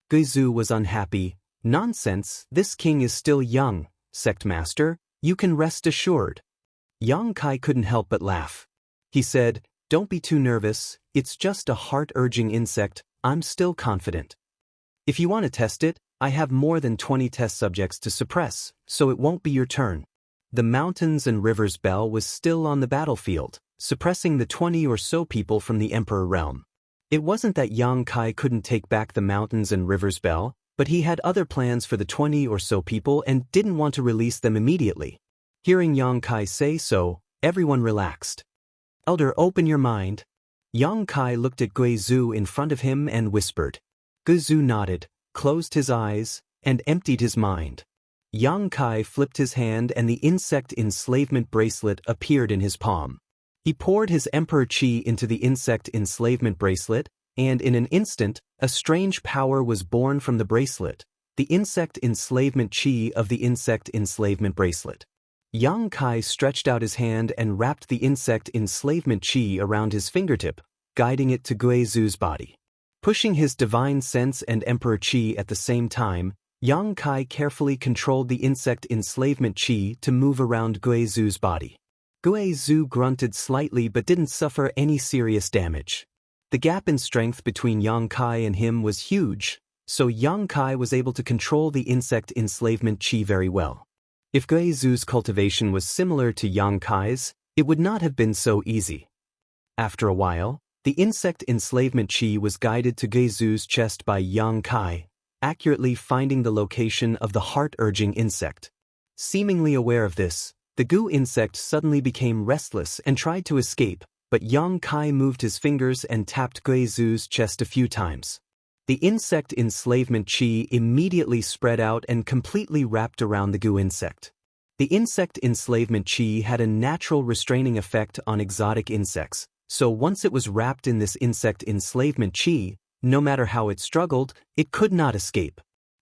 Guizhu was unhappy. "Nonsense, this king is still young, sect master, you can rest assured." Yang Kai couldn't help but laugh. He said, "Don't be too nervous, it's just a heart-urging insect, I'm still confident. If you want to test it, I have more than 20 test subjects to suppress, so it won't be your turn." The Mountains and Rivers Bell was still on the battlefield, suppressing the 20 or so people from the Emperor realm. It wasn't that Yang Kai couldn't take back the Mountains and Rivers Bell, but he had other plans for the 20 or so people and didn't want to release them immediately. Hearing Yang Kai say so, everyone relaxed. "Elder, open your mind." Yang Kai looked at Guizhu in front of him and whispered. Guizhu nodded, closed his eyes, and emptied his mind. Yang Kai flipped his hand and the insect enslavement bracelet appeared in his palm. He poured his Emperor Qi into the insect enslavement bracelet, and in an instant, a strange power was born from the bracelet, the insect enslavement Qi of the insect enslavement bracelet. Yang Kai stretched out his hand and wrapped the insect enslavement Qi around his fingertip, guiding it to Guizhu's body. Pushing his divine sense and Emperor Qi at the same time, Yang Kai carefully controlled the insect enslavement Qi to move around Guizhu's body. Guizhu grunted slightly but didn't suffer any serious damage. The gap in strength between Yang Kai and him was huge, so Yang Kai was able to control the insect enslavement Qi very well. If Guizhu's cultivation was similar to Yang Kai's, it would not have been so easy. After a while, the insect enslavement Qi was guided to Guizhu's chest by Yang Kai, accurately finding the location of the heart-urging insect. Seemingly aware of this, the Gu insect suddenly became restless and tried to escape, but Yang Kai moved his fingers and tapped Guizhu's chest a few times. The insect enslavement Qi immediately spread out and completely wrapped around the Gu insect. The insect enslavement Qi had a natural restraining effect on exotic insects, so once it was wrapped in this insect enslavement Qi, no matter how it struggled, it could not escape.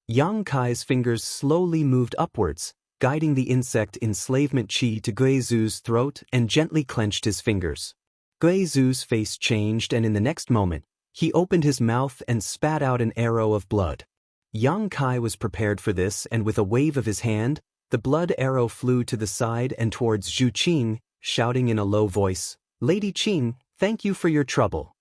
Yang Kai's fingers slowly moved upwards, guiding the insect enslavement Qi to Guizhu's throat and gently clenched his fingers. Guizhu's face changed and in the next moment, he opened his mouth and spat out an arrow of blood. Yang Kai was prepared for this and with a wave of his hand, the blood arrow flew to the side and towards Zhu Qing, shouting in a low voice, "Lady Qing, thank you for your trouble."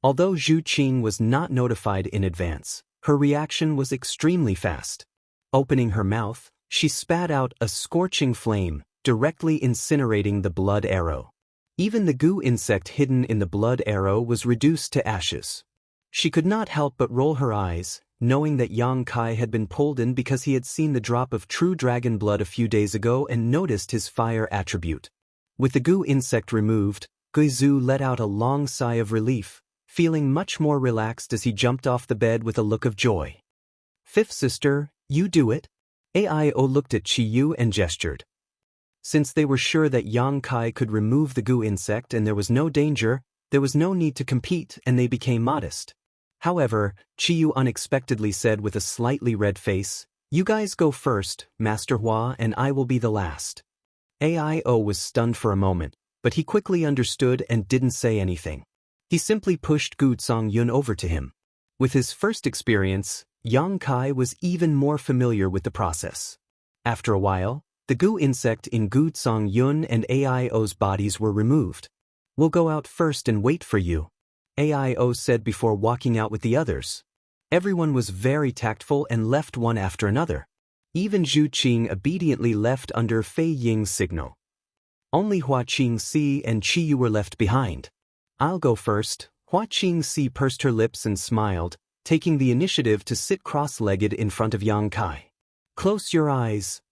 Although Zhu Qing was not notified in advance, her reaction was extremely fast. Opening her mouth, she spat out a scorching flame, directly incinerating the blood arrow. Even the Gu insect hidden in the blood arrow was reduced to ashes. She could not help but roll her eyes, knowing that Yang Kai had been pulled in because he had seen the drop of true dragon blood a few days ago and noticed his fire attribute. With the Gu insect removed, Guizhu let out a long sigh of relief, feeling much more relaxed as he jumped off the bed with a look of joy. "Fifth sister, you do it?" AIO looked at Chiyu and gestured. Since they were sure that Yang Kai could remove the Gu insect and there was no danger, there was no need to compete and they became modest. However, Chiyu unexpectedly said with a slightly red face, "You guys go first, Master Hua, and I will be the last." AIO was stunned for a moment, but he quickly understood and didn't say anything. He simply pushed Gu Songyun over to him. With his first experience, Yang Kai was even more familiar with the process. After a while, the goo insect in Gu Tsang Yun and Aio's bodies were removed. "We'll go out first and wait for you," Aio said before walking out with the others. Everyone was very tactful and left one after another. Even Zhu Qing obediently left under Fei Ying's signal. Only Hua Qingxi and Qi Yu were left behind. "I'll go first." Hua Qingxi pursed her lips and smiled, taking the initiative to sit cross-legged in front of Yang Kai. "Close your eyes,"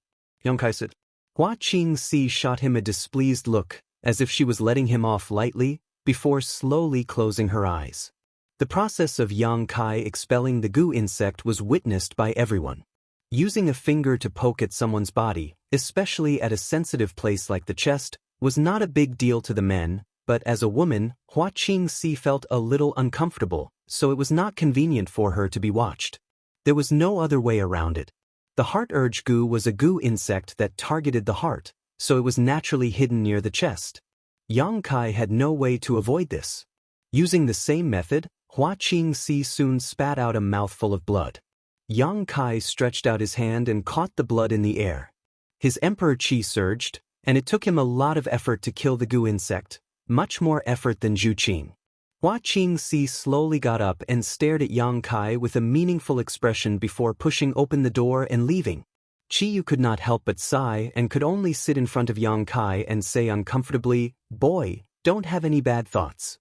Yang Kai said. Hua Qingxi shot him a displeased look, as if she was letting him off lightly, before slowly closing her eyes. The process of Yang Kai expelling the goo insect was witnessed by everyone. Using a finger to poke at someone's body, especially at a sensitive place like the chest, was not a big deal to the men, but as a woman, Hua Qingxi felt a little uncomfortable, so it was not convenient for her to be watched. There was no other way around it. The heart urge goo was a goo insect that targeted the heart, so it was naturally hidden near the chest. Yang Kai had no way to avoid this. Using the same method, Hua Qingxi soon spat out a mouthful of blood. Yang Kai stretched out his hand and caught the blood in the air. His emperor qi surged, and it took him a lot of effort to kill the goo insect, much more effort than Zhu Qing. Hua Qingxi slowly got up and stared at Yang Kai with a meaningful expression before pushing open the door and leaving. Qi Yu could not help but sigh and could only sit in front of Yang Kai and say uncomfortably, "Boy, don't have any bad thoughts."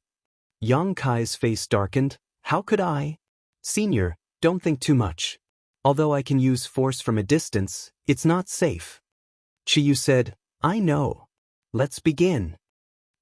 Yang Kai's face darkened. "How could I?" "Senior, don't think too much. Although I can use force from a distance, it's not safe." Qi Yu said, "I know. Let's begin."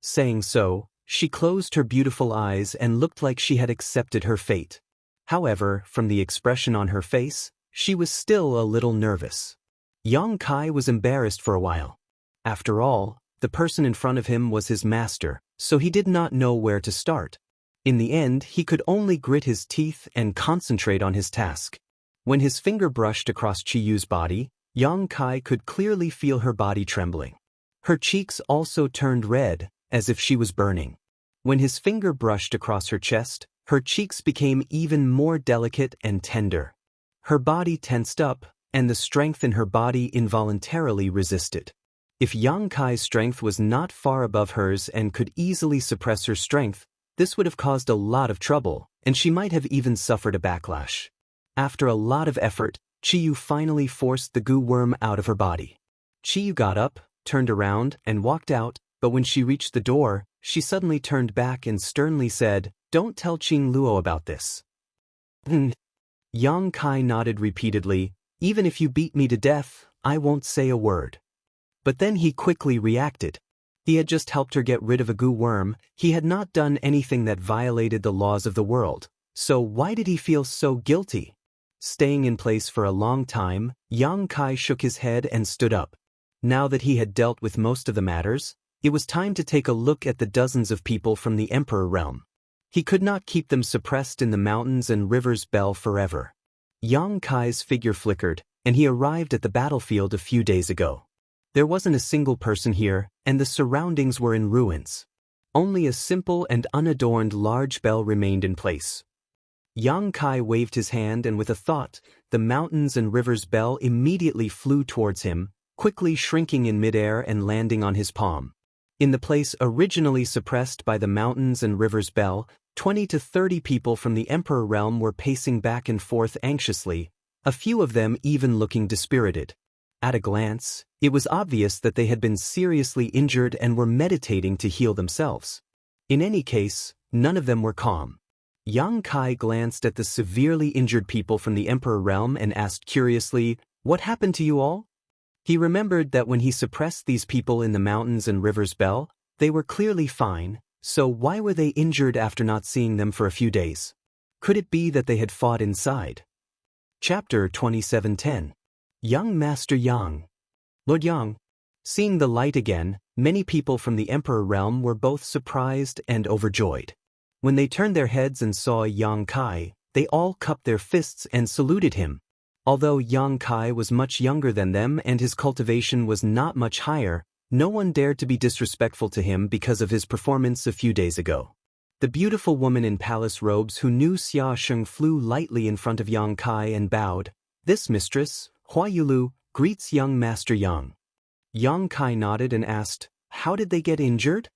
Saying so, she closed her beautiful eyes and looked like she had accepted her fate. However, from the expression on her face, she was still a little nervous. Yang Kai was embarrassed for a while. After all, the person in front of him was his master, so he did not know where to start. In the end, he could only grit his teeth and concentrate on his task. When his finger brushed across Qi Yu's body, Yang Kai could clearly feel her body trembling. Her cheeks also turned red, as if she was burning. When his finger brushed across her chest, her cheeks became even more delicate and tender. Her body tensed up, and the strength in her body involuntarily resisted. If Yang Kai's strength was not far above hers and could easily suppress her strength, this would have caused a lot of trouble, and she might have even suffered a backlash. After a lot of effort, Qi Yu finally forced the goo worm out of her body. Qi Yu got up, turned around, and walked out, but when she reached the door, she suddenly turned back and sternly said, "Don't tell Qing Luo about this." Yang Kai nodded repeatedly. "Even if you beat me to death, I won't say a word." But then he quickly reacted. He had just helped her get rid of a goo worm. He had not done anything that violated the laws of the world, so why did he feel so guilty? Staying in place for a long time, Yang Kai shook his head and stood up. Now that he had dealt with most of the matters, it was time to take a look at the dozens of people from the Emperor realm. He could not keep them suppressed in the mountains and rivers Bell forever. Yang Kai's figure flickered, and he arrived at the battlefield a few days ago. There wasn't a single person here, and the surroundings were in ruins. Only a simple and unadorned large bell remained in place. Yang Kai waved his hand, and with a thought, the mountains and rivers bell immediately flew towards him, quickly shrinking in midair and landing on his palm. In the place originally suppressed by the mountains and rivers bell, 20 to 30 people from the Emperor realm were pacing back and forth anxiously, a few of them even looking dispirited. At a glance, it was obvious that they had been seriously injured and were meditating to heal themselves. In any case, none of them were calm. Yang Kai glanced at the severely injured people from the Emperor realm and asked curiously, "What happened to you all?" He remembered that when he suppressed these people in the mountains and rivers Bell, they were clearly fine, so why were they injured after not seeing them for a few days? Could it be that they had fought inside? Chapter 27:10. Young Master Yang. Lord Yang. Seeing the light again, many people from the Emperor realm were both surprised and overjoyed. When they turned their heads and saw Yang Kai, they all cupped their fists and saluted him. Although Yang Kai was much younger than them and his cultivation was not much higher, no one dared to be disrespectful to him because of his performance a few days ago. The beautiful woman in palace robes who knew Xia Sheng flew lightly in front of Yang Kai and bowed. "This mistress, Hua Yulu, greets young Master Yang. Yang Kai nodded and asked, "How did they get injured?"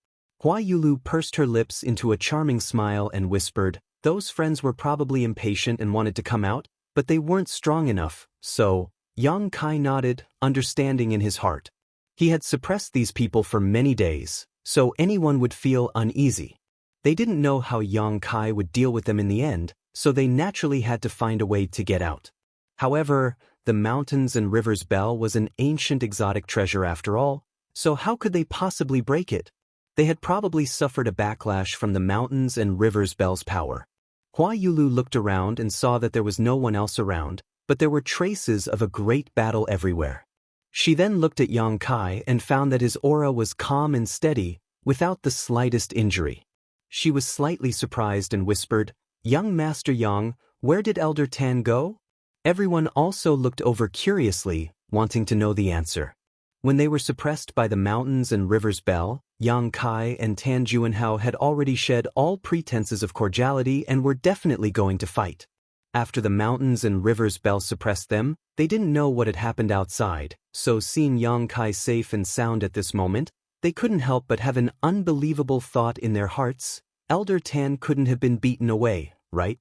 Hua Yulu pursed her lips into a charming smile and whispered, "Those friends were probably impatient and wanted to come out, but they weren't strong enough, so..." Yang Kai nodded, understanding in his heart. He had suppressed these people for many days, so anyone would feel uneasy. They didn't know how Yang Kai would deal with them in the end, so they naturally had to find a way to get out. However, the Mountains and Rivers Bell was an ancient exotic treasure after all, so how could they possibly break it? They had probably suffered a backlash from the Mountains and Rivers Bell's power. Hua Yulu looked around and saw that there was no one else around, but there were traces of a great battle everywhere. She then looked at Yang Kai and found that his aura was calm and steady, without the slightest injury. She was slightly surprised and whispered, "Young Master Yang, where did Elder Tan go?" Everyone also looked over curiously, wanting to know the answer. When they were suppressed by the Mountains and Rivers Bell, Yang Kai and Tan Juanhao had already shed all pretenses of cordiality and were definitely going to fight. After the Mountains and Rivers Bell suppressed them, they didn't know what had happened outside, so seeing Yang Kai safe and sound at this moment, they couldn't help but have an unbelievable thought in their hearts: Elder Tan couldn't have been beaten away, right?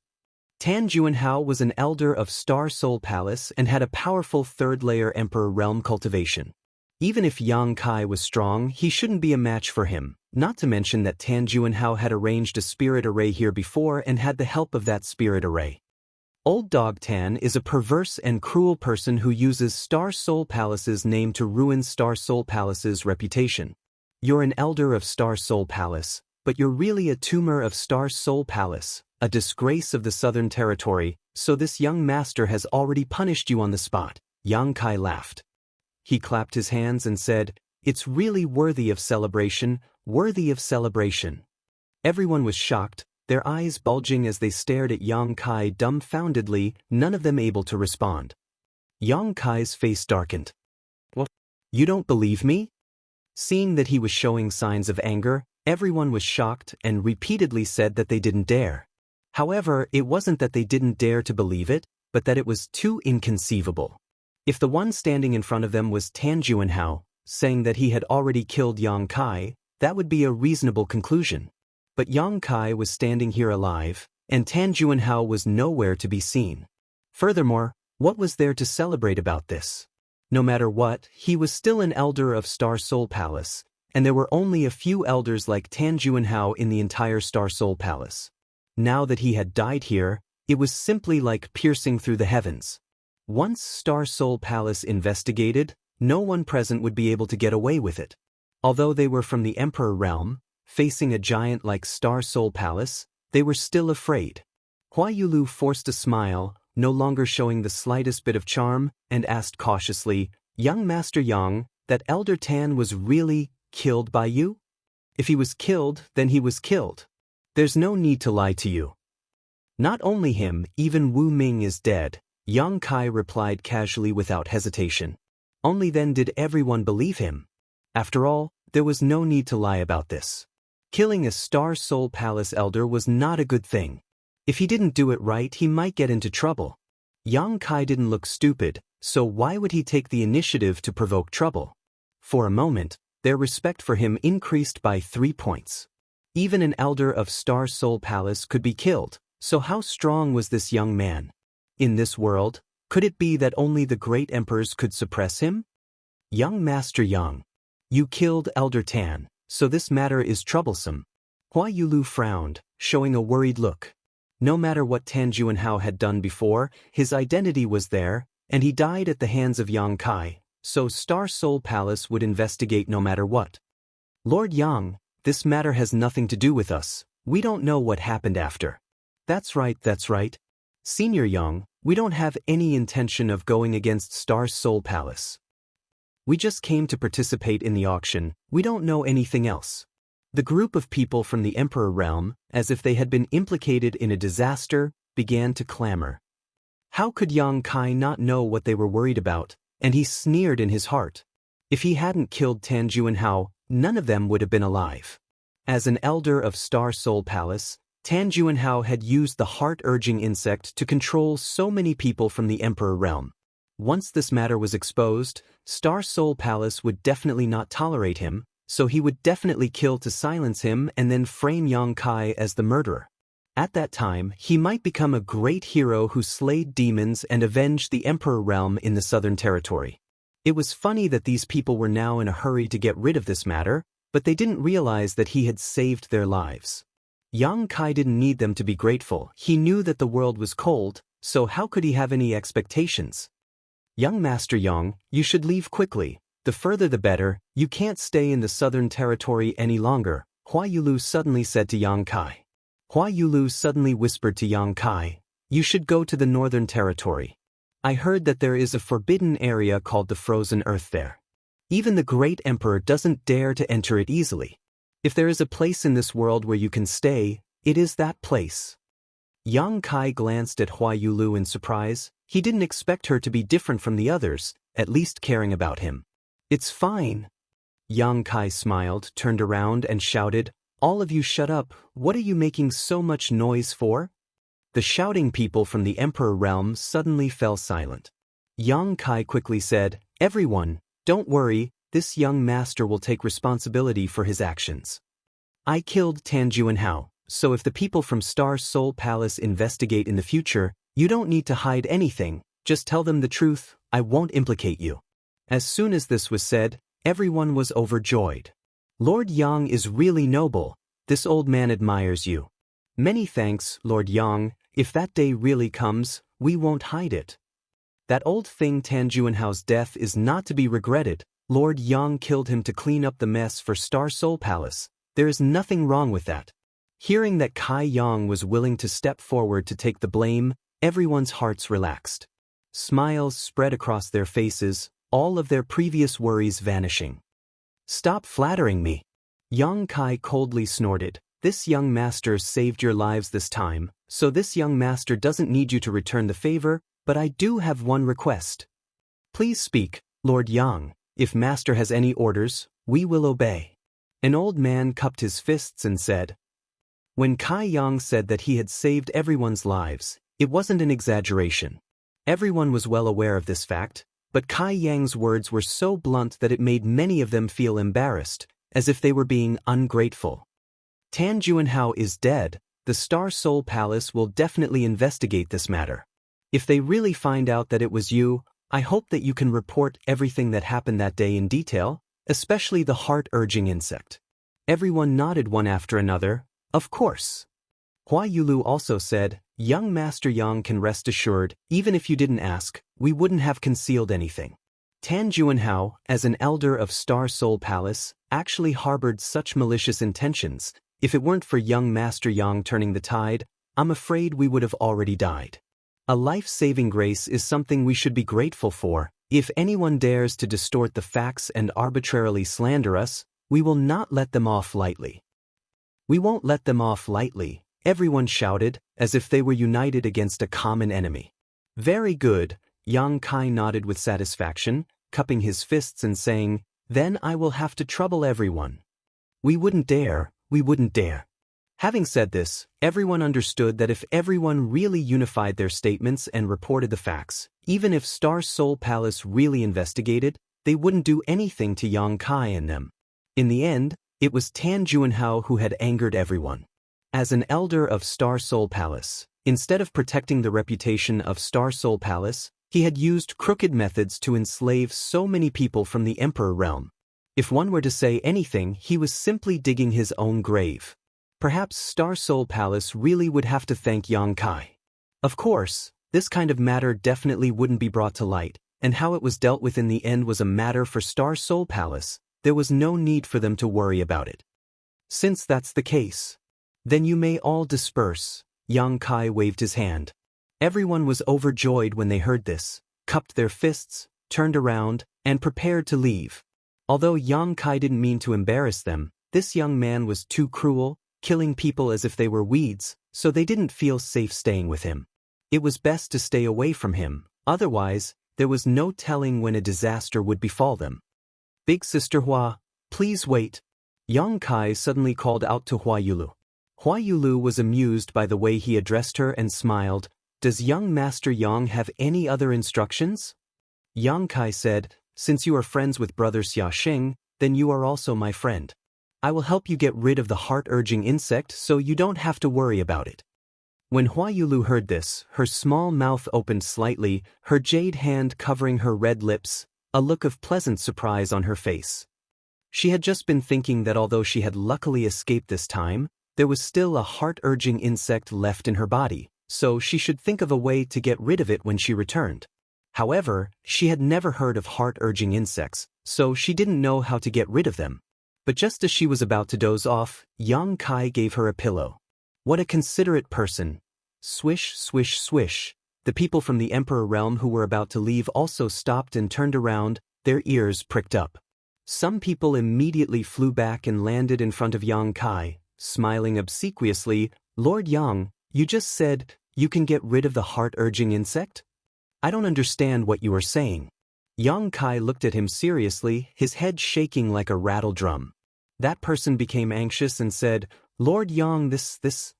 Tan Juanhao was an elder of Star Soul Palace and had a powerful third-layer Emperor Realm cultivation. Even if Yang Kai was strong, he shouldn't be a match for him, not to mention that Tan Juanhao had arranged a spirit array here before and had the help of that spirit array. Old Dog Tan is a perverse and cruel person who uses Star Soul Palace's name to ruin Star Soul Palace's reputation. You're an elder of Star Soul Palace, but you're really a tumor of Star Soul Palace, a disgrace of the Southern Territory, so this young master has already punished you on the spot. Yang Kai laughed. He clapped his hands and said, "It's really worthy of celebration, worthy of celebration." Everyone was shocked, their eyes bulging as they stared at Yang Kai dumbfoundedly, none of them able to respond. Yang Kai's face darkened. "What? You don't believe me?" Seeing that he was showing signs of anger, everyone was shocked and repeatedly said that they didn't dare. However, it wasn't that they didn't dare to believe it, but that it was too inconceivable. If the one standing in front of them was Tan Juanhao, saying that he had already killed Yang Kai, that would be a reasonable conclusion. But Yang Kai was standing here alive, and Tan Juanhao was nowhere to be seen. Furthermore, what was there to celebrate about this? No matter what, he was still an elder of Star Soul Palace, and there were only a few elders like Tan Juanhao in the entire Star Soul Palace. Now that he had died here, it was simply like piercing through the heavens. Once Star Soul Palace investigated, no one present would be able to get away with it. Although they were from the Emperor Realm, facing a giant like Star Soul Palace, they were still afraid. Hua Yulu forced a smile, no longer showing the slightest bit of charm, and asked cautiously, "Young Master Yang, that Elder Tan was really killed by you?" "If he was killed, then he was killed. There's no need to lie to you." "Not only him, even Wu Ming is dead," Yang Kai replied casually without hesitation. Only then did everyone believe him. After all, there was no need to lie about this. Killing a Star Soul Palace elder was not a good thing. If he didn't do it right, he might get into trouble. Yang Kai didn't look stupid, so why would he take the initiative to provoke trouble? For a moment, their respect for him increased by 3 points. Even an elder of Star Soul Palace could be killed, so how strong was this young man? In this world, could it be that only the great emperors could suppress him? "Young Master Yang, you killed Elder Tan, so this matter is troublesome." Hua Yulu frowned, showing a worried look. No matter what Tan Juanhao had done before, his identity was there, and he died at the hands of Yang Kai, so Star Soul Palace would investigate no matter what. "Lord Yang, this matter has nothing to do with us. We don't know what happened after." That's right. Senior Yang, we don't have any intention of going against Star Soul Palace. We just came to participate in the auction, we don't know anything else. The group of people from the Emperor Realm, as if they had been implicated in a disaster, began to clamor. How could Yang Kai not know what they were worried about? And he sneered in his heart. If he hadn't killed Tan Juanhao, none of them would have been alive. As an elder of Star Soul Palace, Tan Juanhao had used the heart-urging insect to control so many people from the Emperor Realm. Once this matter was exposed, Star Soul Palace would definitely not tolerate him, so he would definitely kill to silence him and then frame Yang Kai as the murderer. At that time, he might become a great hero who slayed demons and avenged the Emperor realm in the Southern Territory. It was funny that these people were now in a hurry to get rid of this matter, but they didn't realize that he had saved their lives. Yang Kai didn't need them to be grateful. He knew that the world was cold, so how could he have any expectations? Young Master Yang, you should leave quickly. The further the better. You can't stay in the Southern Territory any longer, Hua Yulu suddenly said to Yang Kai. Hua Yulu suddenly whispered to Yang Kai, you should go to the Northern Territory. I heard that there is a forbidden area called the Frozen Earth there. Even the great emperor doesn't dare to enter it easily. If there is a place in this world where you can stay, it is that place. Yang Kai glanced at Hua Yulu in surprise. He didn't expect her to be different from the others, at least caring about him. It's fine. Yang Kai smiled, turned around and shouted, all of you shut up, what are you making so much noise for? The shouting people from the Emperor realm suddenly fell silent. Yang Kai quickly said, everyone, don't worry, this young master will take responsibility for his actions. I killed Tan Juanhao, so if the people from Star Soul Palace investigate in the future, you don't need to hide anything, just tell them the truth, I won't implicate you. As soon as this was said, everyone was overjoyed. Lord Yang is really noble, this old man admires you. Many thanks, Lord Yang, if that day really comes, we won't hide it. That old thing Tan Juanhao's death is not to be regretted, Lord Yang killed him to clean up the mess for Star Soul Palace, there is nothing wrong with that. Hearing that Kai Yang was willing to step forward to take the blame, everyone's hearts relaxed. Smiles spread across their faces, all of their previous worries vanishing. Stop flattering me. Yang Kai coldly snorted, this young master saved your lives this time, so this young master doesn't need you to return the favor, but I do have one request. Please speak, Lord Yang, if master has any orders, we will obey. An old man cupped his fists and said. When Kai Yang said that he had saved everyone's lives, it wasn't an exaggeration. Everyone was well aware of this fact, but Kai Yang's words were so blunt that it made many of them feel embarrassed, as if they were being ungrateful. Tan Juanhao is dead, the Star Soul Palace will definitely investigate this matter. If they really find out that it was you, I hope that you can report everything that happened that day in detail, especially the heart-urging insect. Everyone nodded one after another, of course. Hua Yulu also said, young Master Yang can rest assured, even if you didn't ask, we wouldn't have concealed anything. Tan Juanhao, as an elder of Star Soul Palace, actually harbored such malicious intentions. If it weren't for young Master Yang turning the tide, I'm afraid we would have already died. A life-saving grace is something we should be grateful for. If anyone dares to distort the facts and arbitrarily slander us, we will not let them off lightly. We won't let them off lightly, everyone shouted, as if they were united against a common enemy. Very good, Yang Kai nodded with satisfaction, cupping his fists and saying, then I will have to trouble everyone. We wouldn't dare. We wouldn't dare. Having said this, everyone understood that if everyone really unified their statements and reported the facts, even if Star Soul Palace really investigated, they wouldn't do anything to Yang Kai and them. In the end, it was Tan Juanhao who had angered everyone. As an elder of Star Soul Palace, instead of protecting the reputation of Star Soul Palace, he had used crooked methods to enslave so many people from the Emperor realm. If one were to say anything, he was simply digging his own grave. Perhaps Star Soul Palace really would have to thank Yang Kai. Of course, this kind of matter definitely wouldn't be brought to light, and how it was dealt with in the end was a matter for Star Soul Palace. There was no need for them to worry about it. Since that's the case, then you may all disperse. Yang Kai waved his hand. Everyone was overjoyed when they heard this, cupped their fists, turned around, and prepared to leave. Although Yang Kai didn't mean to embarrass them, this young man was too cruel, killing people as if they were weeds, so they didn't feel safe staying with him. It was best to stay away from him, otherwise, there was no telling when a disaster would befall them. Big Sister Hua, please wait. Yang Kai suddenly called out to Hua Yulu. Hua Yulu was amused by the way he addressed her and smiled. Does young Master Yang have any other instructions? Yang Kai said, "Since you are friends with brother Xiaxing, then you are also my friend. I will help you get rid of the heart-urging insect so you don't have to worry about it." When Hua Yulu heard this, her small mouth opened slightly, her jade hand covering her red lips, a look of pleasant surprise on her face. She had just been thinking that although she had luckily escaped this time, there was still a heart-urging insect left in her body, so she should think of a way to get rid of it when she returned. However, she had never heard of heart-urging insects, so she didn't know how to get rid of them. But just as she was about to doze off, Yang Kai gave her a pillow. What a considerate person. Swish, swish, swish. The people from the Emperor realm who were about to leave also stopped and turned around, their ears pricked up. Some people immediately flew back and landed in front of Yang Kai, smiling obsequiously. "Lord Yang, you just said you can get rid of the heart-urging insect? I don't understand what you are saying." Yang Kai looked at him seriously, his head shaking like a rattle drum. That person became anxious and said, "Lord Yang, this.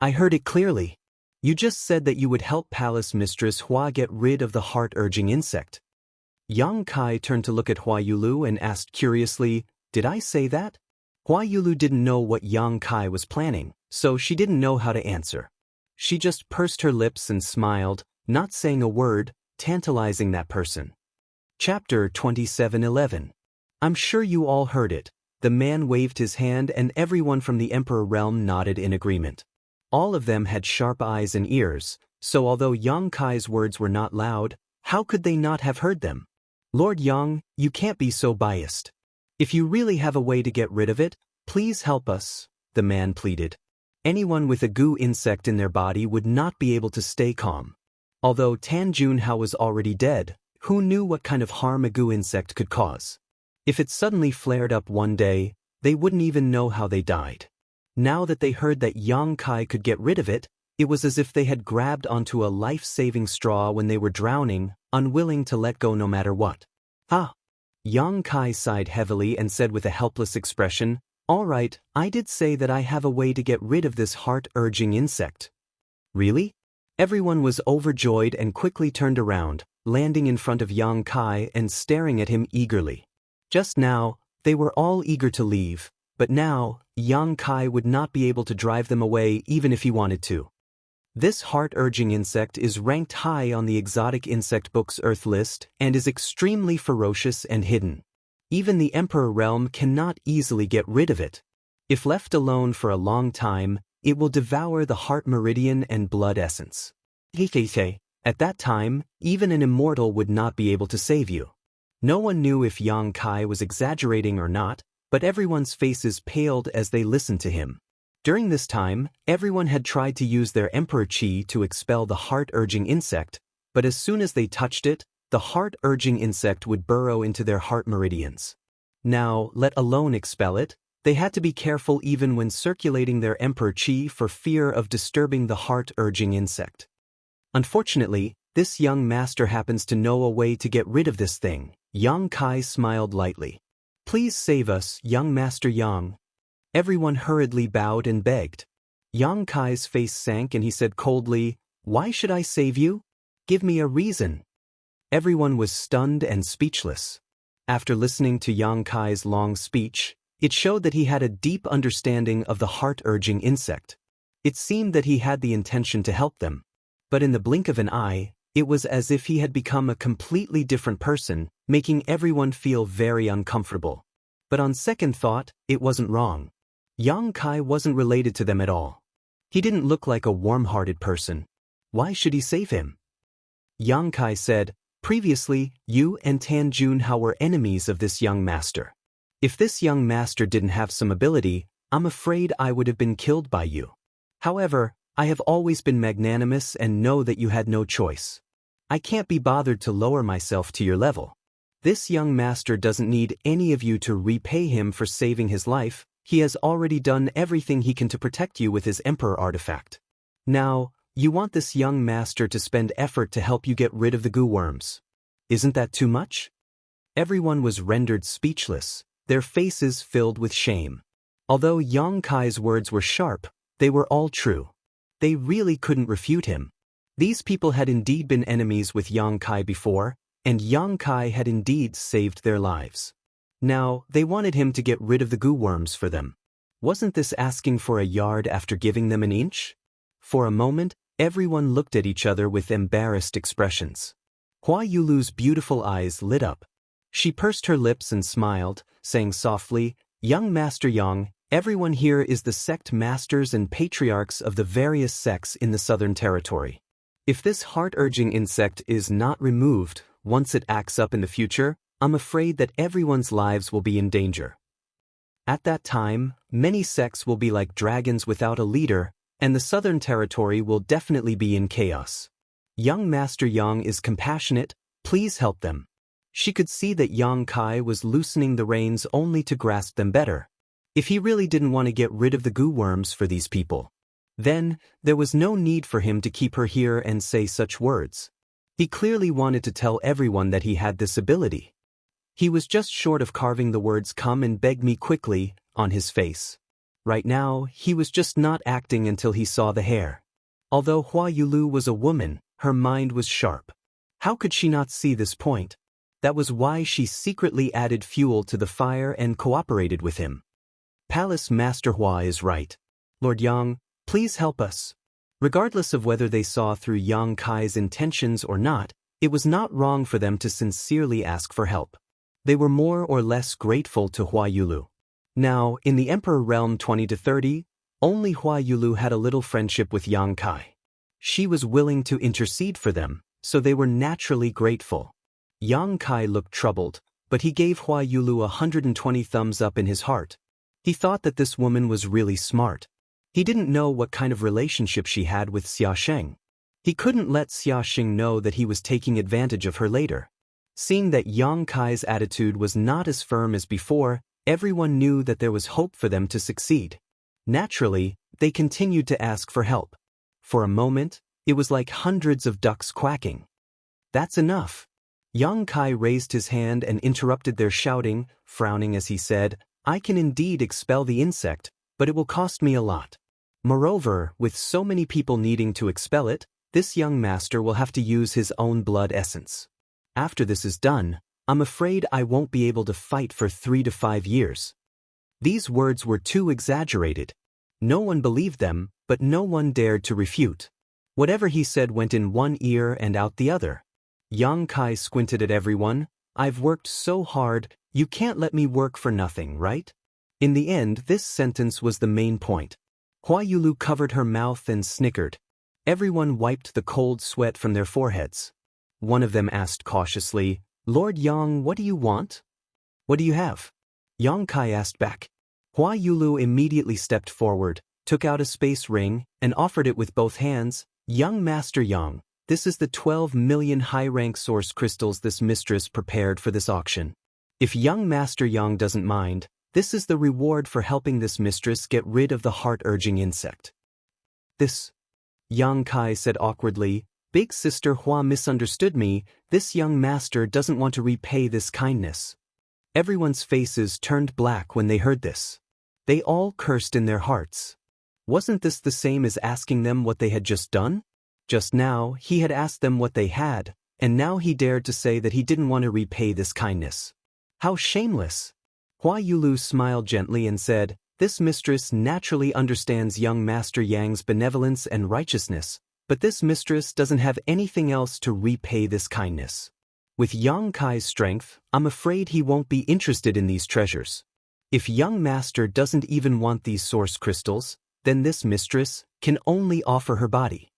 I heard it clearly. You just said that you would help Palace Mistress Hua get rid of the heart-urging insect." Yang Kai turned to look at Hua Yulu and asked curiously, "Did I say that?" Hua Yulu didn't know what Yang Kai was planning, so she didn't know how to answer. She just pursed her lips and smiled, not saying a word, tantalizing that person. Chapter 27:11. I'm sure you all heard it. The man waved his hand and everyone from the Emperor realm nodded in agreement. All of them had sharp eyes and ears, so although Yang Kai's words were not loud, how could they not have heard them? "Lord Yang, you can't be so biased. If you really have a way to get rid of it, please help us," the man pleaded. Anyone with a goo insect in their body would not be able to stay calm. Although Tan Junhao was already dead, who knew what kind of harm a goo insect could cause? If it suddenly flared up one day, they wouldn't even know how they died. Now that they heard that Yang Kai could get rid of it, it was as if they had grabbed onto a life-saving straw when they were drowning, unwilling to let go no matter what. "Ah!" Yang Kai sighed heavily and said with a helpless expression, "All right, I did say that I have a way to get rid of this heart-urging insect." "Really?" Everyone was overjoyed and quickly turned around, landing in front of Yang Kai and staring at him eagerly. Just now, they were all eager to leave, but now, Yang Kai would not be able to drive them away even if he wanted to. This heart-urging insect is ranked high on the exotic insect book's Earth list and is extremely ferocious and hidden. Even the Emperor realm cannot easily get rid of it. If left alone for a long time, it will devour the heart meridian and blood essence. At that time, even an immortal would not be able to save you. No one knew if Yang Kai was exaggerating or not, but everyone's faces paled as they listened to him. During this time, everyone had tried to use their Emperor Qi to expel the heart-urging insect, but as soon as they touched it, the heart-urging insect would burrow into their heart meridians. Now, let alone expel it, they had to be careful even when circulating their Emperor Qi for fear of disturbing the heart-urging insect. Unfortunately, this young master happens to know a way to get rid of this thing. Yang Kai smiled lightly. "Please save us, young Master Yang." Everyone hurriedly bowed and begged. Yang Kai's face sank and he said coldly, "Why should I save you? Give me a reason." Everyone was stunned and speechless. After listening to Yang Kai's long speech, it showed that he had a deep understanding of the heart-urging insect. It seemed that he had the intention to help them. But in the blink of an eye, it was as if he had become a completely different person, making everyone feel very uncomfortable. But on second thought, it wasn't wrong. Yang Kai wasn't related to them at all. He didn't look like a warm-hearted person. Why should he save him? Yang Kai said, "Previously, you and Tan Junhao were enemies of this young master. If this young master didn't have some ability, I'm afraid I would have been killed by you. However, I have always been magnanimous and know that you had no choice. I can't be bothered to lower myself to your level. This young master doesn't need any of you to repay him for saving his life. He has already done everything he can to protect you with his Emperor artifact. Now, you want this young master to spend effort to help you get rid of the goo worms. Isn't that too much?" Everyone was rendered speechless, their faces filled with shame. Although Yang Kai's words were sharp, they were all true. They really couldn't refute him. These people had indeed been enemies with Yang Kai before, and Yang Kai had indeed saved their lives. Now, they wanted him to get rid of the goo worms for them. Wasn't this asking for a yard after giving them an inch? For a moment, everyone looked at each other with embarrassed expressions. Hua Yulu's beautiful eyes lit up. She pursed her lips and smiled, saying softly, "Young Master Yang, everyone here is the sect masters and patriarchs of the various sects in the Southern Territory. If this heart-urging insect is not removed, once it acts up in the future, I'm afraid that everyone's lives will be in danger. At that time, many sects will be like dragons without a leader, and the Southern Territory will definitely be in chaos. Young Master Yang is compassionate, please help them." She could see that Yang Kai was loosening the reins only to grasp them better. If he really didn't want to get rid of the goo worms for these people, then there was no need for him to keep her here and say such words. He clearly wanted to tell everyone that he had this ability. He was just short of carving the words "come and beg me quickly" on his face. Right now, he was just not acting until he saw the hair. Although Hua Yulu was a woman, her mind was sharp. How could she not see this point? That was why she secretly added fuel to the fire and cooperated with him. Palace Master Hua is right. Lord Yang, please help us. Regardless of whether they saw through Yang Kai's intentions or not, it was not wrong for them to sincerely ask for help. They were more or less grateful to Hua Yulu. Now, in the Emperor Realm 20 to 30, only Hua Yulu had a little friendship with Yang Kai. She was willing to intercede for them, so they were naturally grateful. Yang Kai looked troubled, but he gave Hua Yulu 120 thumbs up in his heart. He thought that this woman was really smart. He didn't know what kind of relationship she had with Xia Sheng. He couldn't let Xia Sheng know that he was taking advantage of her later. Seeing that Yang Kai's attitude was not as firm as before, everyone knew that there was hope for them to succeed. Naturally, they continued to ask for help. For a moment, it was like hundreds of ducks quacking. That's enough. Yang Kai raised his hand and interrupted their shouting, frowning as he said, "I can indeed expel the insect, but it will cost me a lot. Moreover, with so many people needing to expel it, this young master will have to use his own blood essence. After this is done, I'm afraid I won't be able to fight for 3 to 5 years." These words were too exaggerated. No one believed them, but no one dared to refute. Whatever he said went in one ear and out the other. Yang Kai squinted at everyone. "I've worked so hard, you can't let me work for nothing, right?" In the end, this sentence was the main point. Hua Yulu covered her mouth and snickered. Everyone wiped the cold sweat from their foreheads. One of them asked cautiously, "Lord Yang, what do you want?" "What do you have?" Yang Kai asked back. Hua Yulu immediately stepped forward, took out a space ring, and offered it with both hands. "Young Master Yang, this is the 12 million high-rank source crystals this mistress prepared for this auction. If young Master Yang doesn't mind, this is the reward for helping this mistress get rid of the heart-urging insect." "This," Yang Kai said awkwardly, "Big Sister Hua misunderstood me. This young master doesn't want to repay this kindness." Everyone's faces turned black when they heard this. They all cursed in their hearts. Wasn't this the same as asking them what they had just done? Just now, he had asked them what they had, and now he dared to say that he didn't want to repay this kindness. How shameless! Hua Yulu smiled gently and said, "This mistress naturally understands young Master Yang's benevolence and righteousness, but this mistress doesn't have anything else to repay this kindness. With Yang Kai's strength, I'm afraid he won't be interested in these treasures. If young master doesn't even want these source crystals, then this mistress can only offer her body."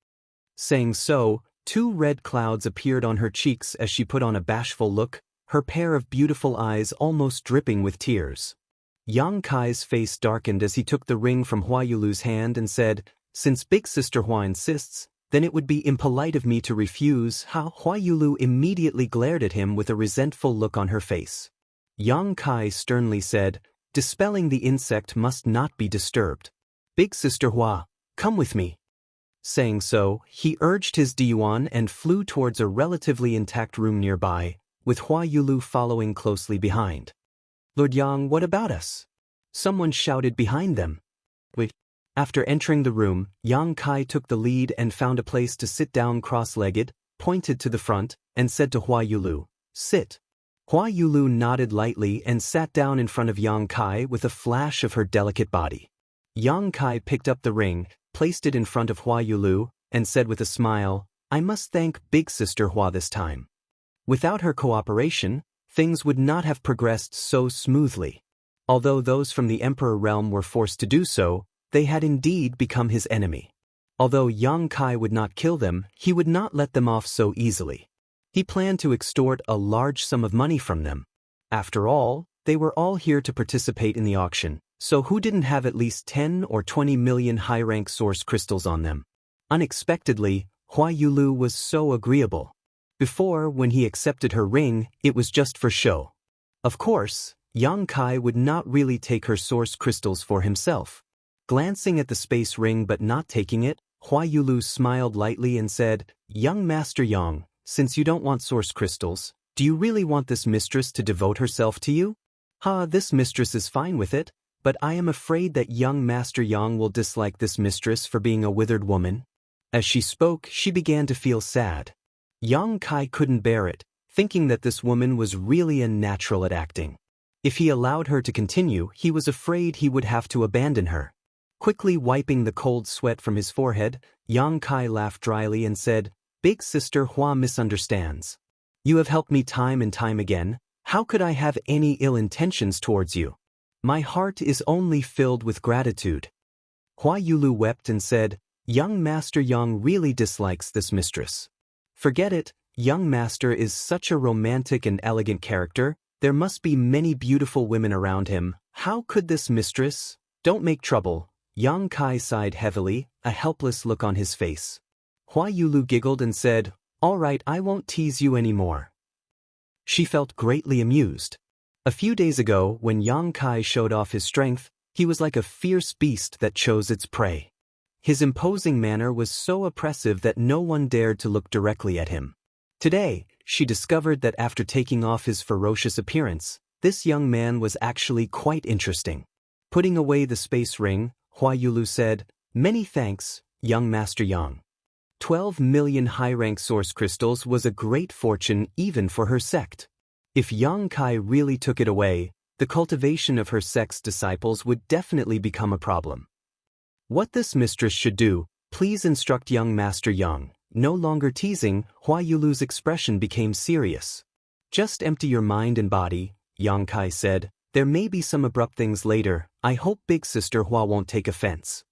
Saying so, 2 red clouds appeared on her cheeks as she put on a bashful look, her pair of beautiful eyes almost dripping with tears. Yang Kai's face darkened as he took the ring from Hua Yulu's hand and said, "Since Big Sister Hua insists, then it would be impolite of me to refuse." Hua Yulu immediately glared at him with a resentful look on her face. Yang Kai sternly said, "Dispelling the insect must not be disturbed. Big Sister Hua, come with me." Saying so, he urged his Diyuan and flew towards a relatively intact room nearby, with Hua Yulu following closely behind. "Lord Yang, what about us?" Someone shouted behind them. "Wait." After entering the room, Yang Kai took the lead and found a place to sit down cross-legged, pointed to the front, and said to Hua Yulu, sit. Hua Yulu nodded lightly and sat down in front of Yang Kai with a flash of her delicate body. Yang Kai picked up the ring, placed it in front of Hua Yulu, and said with a smile, "I must thank Big Sister Hua this time. Without her cooperation, things would not have progressed so smoothly. Although those from the Emperor realm were forced to do so, they had indeed become his enemy. Although Yang Kai would not kill them, he would not let them off so easily. He planned to extort a large sum of money from them. After all, they were all here to participate in the auction, so who didn't have at least 10 or 20 million high-rank source crystals on them? Unexpectedly, Hua Yulu was so agreeable. Before, when he accepted her ring, it was just for show. Of course, Yang Kai would not really take her source crystals for himself. Glancing at the space ring but not taking it, Hua Yulu smiled lightly and said, "Young Master Yang, since you don't want source crystals, do you really want this mistress to devote herself to you?" This mistress is fine with it, but I am afraid that young Master Yang will dislike this mistress for being a withered woman." As she spoke, she began to feel sad. Yang Kai couldn't bear it, thinking that this woman was really a natural at acting. If he allowed her to continue, he was afraid he would have to abandon her. Quickly wiping the cold sweat from his forehead, Yang Kai laughed dryly and said, "Big Sister Hua misunderstands. You have helped me time and time again. How could I have any ill intentions towards you? My heart is only filled with gratitude." Hua Yulu wept and said, "Young Master Yang really dislikes this mistress. Forget it, young master is such a romantic and elegant character, there must be many beautiful women around him. How could this mistress? Don't make trouble." Yang Kai sighed heavily, a helpless look on his face. Hua Yulu giggled and said, "All right, I won't tease you anymore." She felt greatly amused. A few days ago, when Yang Kai showed off his strength, he was like a fierce beast that chose its prey. His imposing manner was so oppressive that no one dared to look directly at him. Today, she discovered that after taking off his ferocious appearance, this young man was actually quite interesting. Putting away the space ring, Hua Yulu said, "Many thanks, young Master Yang." 12 million high-rank source crystals was a great fortune even for her sect. If Yang Kai really took it away, the cultivation of her sect's disciples would definitely become a problem. What this mistress should do, please instruct young Master Yang. No longer teasing, Hua Yulu's expression became serious. "Just empty your mind and body," Yang Kai said. "There may be some abrupt things later. I hope Big Sister Hua won't take offense."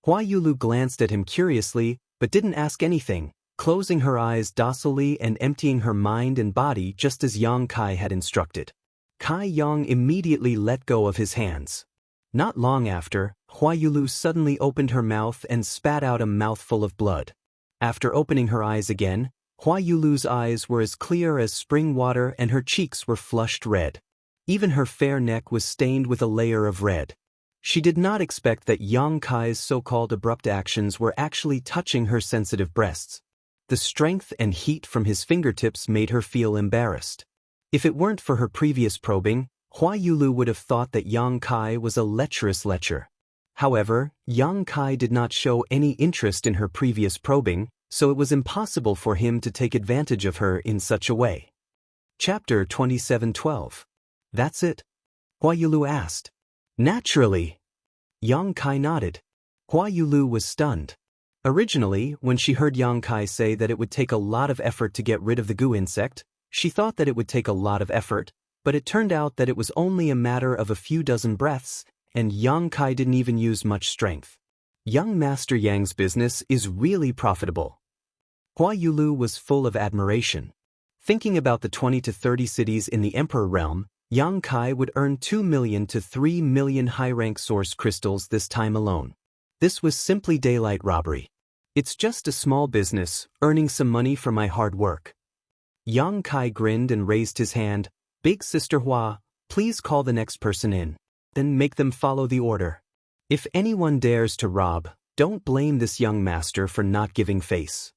Hua Yulu glanced at him curiously, but didn't ask anything, closing her eyes docilely and emptying her mind and body just as Yang Kai had instructed. Kai Yang immediately let go of his hands. Not long after, Hua Yulu suddenly opened her mouth and spat out a mouthful of blood. After opening her eyes again, Hua Yulu's eyes were as clear as spring water and her cheeks were flushed red. Even her fair neck was stained with a layer of red. She did not expect that Yang Kai's so-called abrupt actions were actually touching her sensitive breasts. The strength and heat from his fingertips made her feel embarrassed. If it weren't for her previous probing, Hua Yulu would have thought that Yang Kai was a lecherous lecher. However, Yang Kai did not show any interest in her previous probing, so it was impossible for him to take advantage of her in such a way. Chapter 27:12. "That's it?" Hua Yulu asked. "Naturally." Yang Kai nodded. Hua Yulu was stunned. Originally, when she heard Yang Kai say that it would take a lot of effort to get rid of the goo insect, she thought that it would take a lot of effort, but it turned out that it was only a matter of a few dozen breaths, and Yang Kai didn't even use much strength. Young Master Yang's business is really profitable. Hua Yulu was full of admiration. Thinking about the 20 to 30 cities in the Emperor realm, Yang Kai would earn 2 million to 3 million high-rank source crystals this time alone. This was simply daylight robbery. It's just a small business, earning some money for my hard work. Yang Kai grinned and raised his hand. "Big Sister Hua, please call the next person in. Then make them follow the order. If anyone dares to rob, don't blame this young master for not giving face."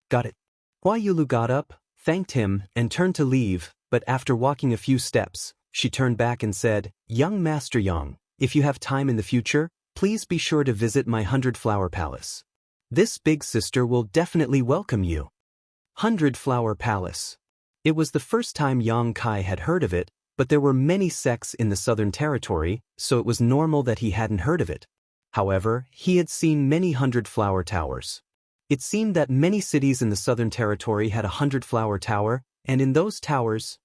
"Got it." Hua Yulu got up, thanked him, and turned to leave, but after walking a few steps, she turned back and said, "Young Master Yang, if you have time in the future, please be sure to visit my 100-flower palace. This big sister will definitely welcome you." 100-flower palace. It was the first time Yang Kai had heard of it, but there were many sects in the Southern Territory, so it was normal that he hadn't heard of it. However, he had seen many 100-flower towers. It seemed that many cities in the Southern Territory had a 100-flower tower, and in those towers,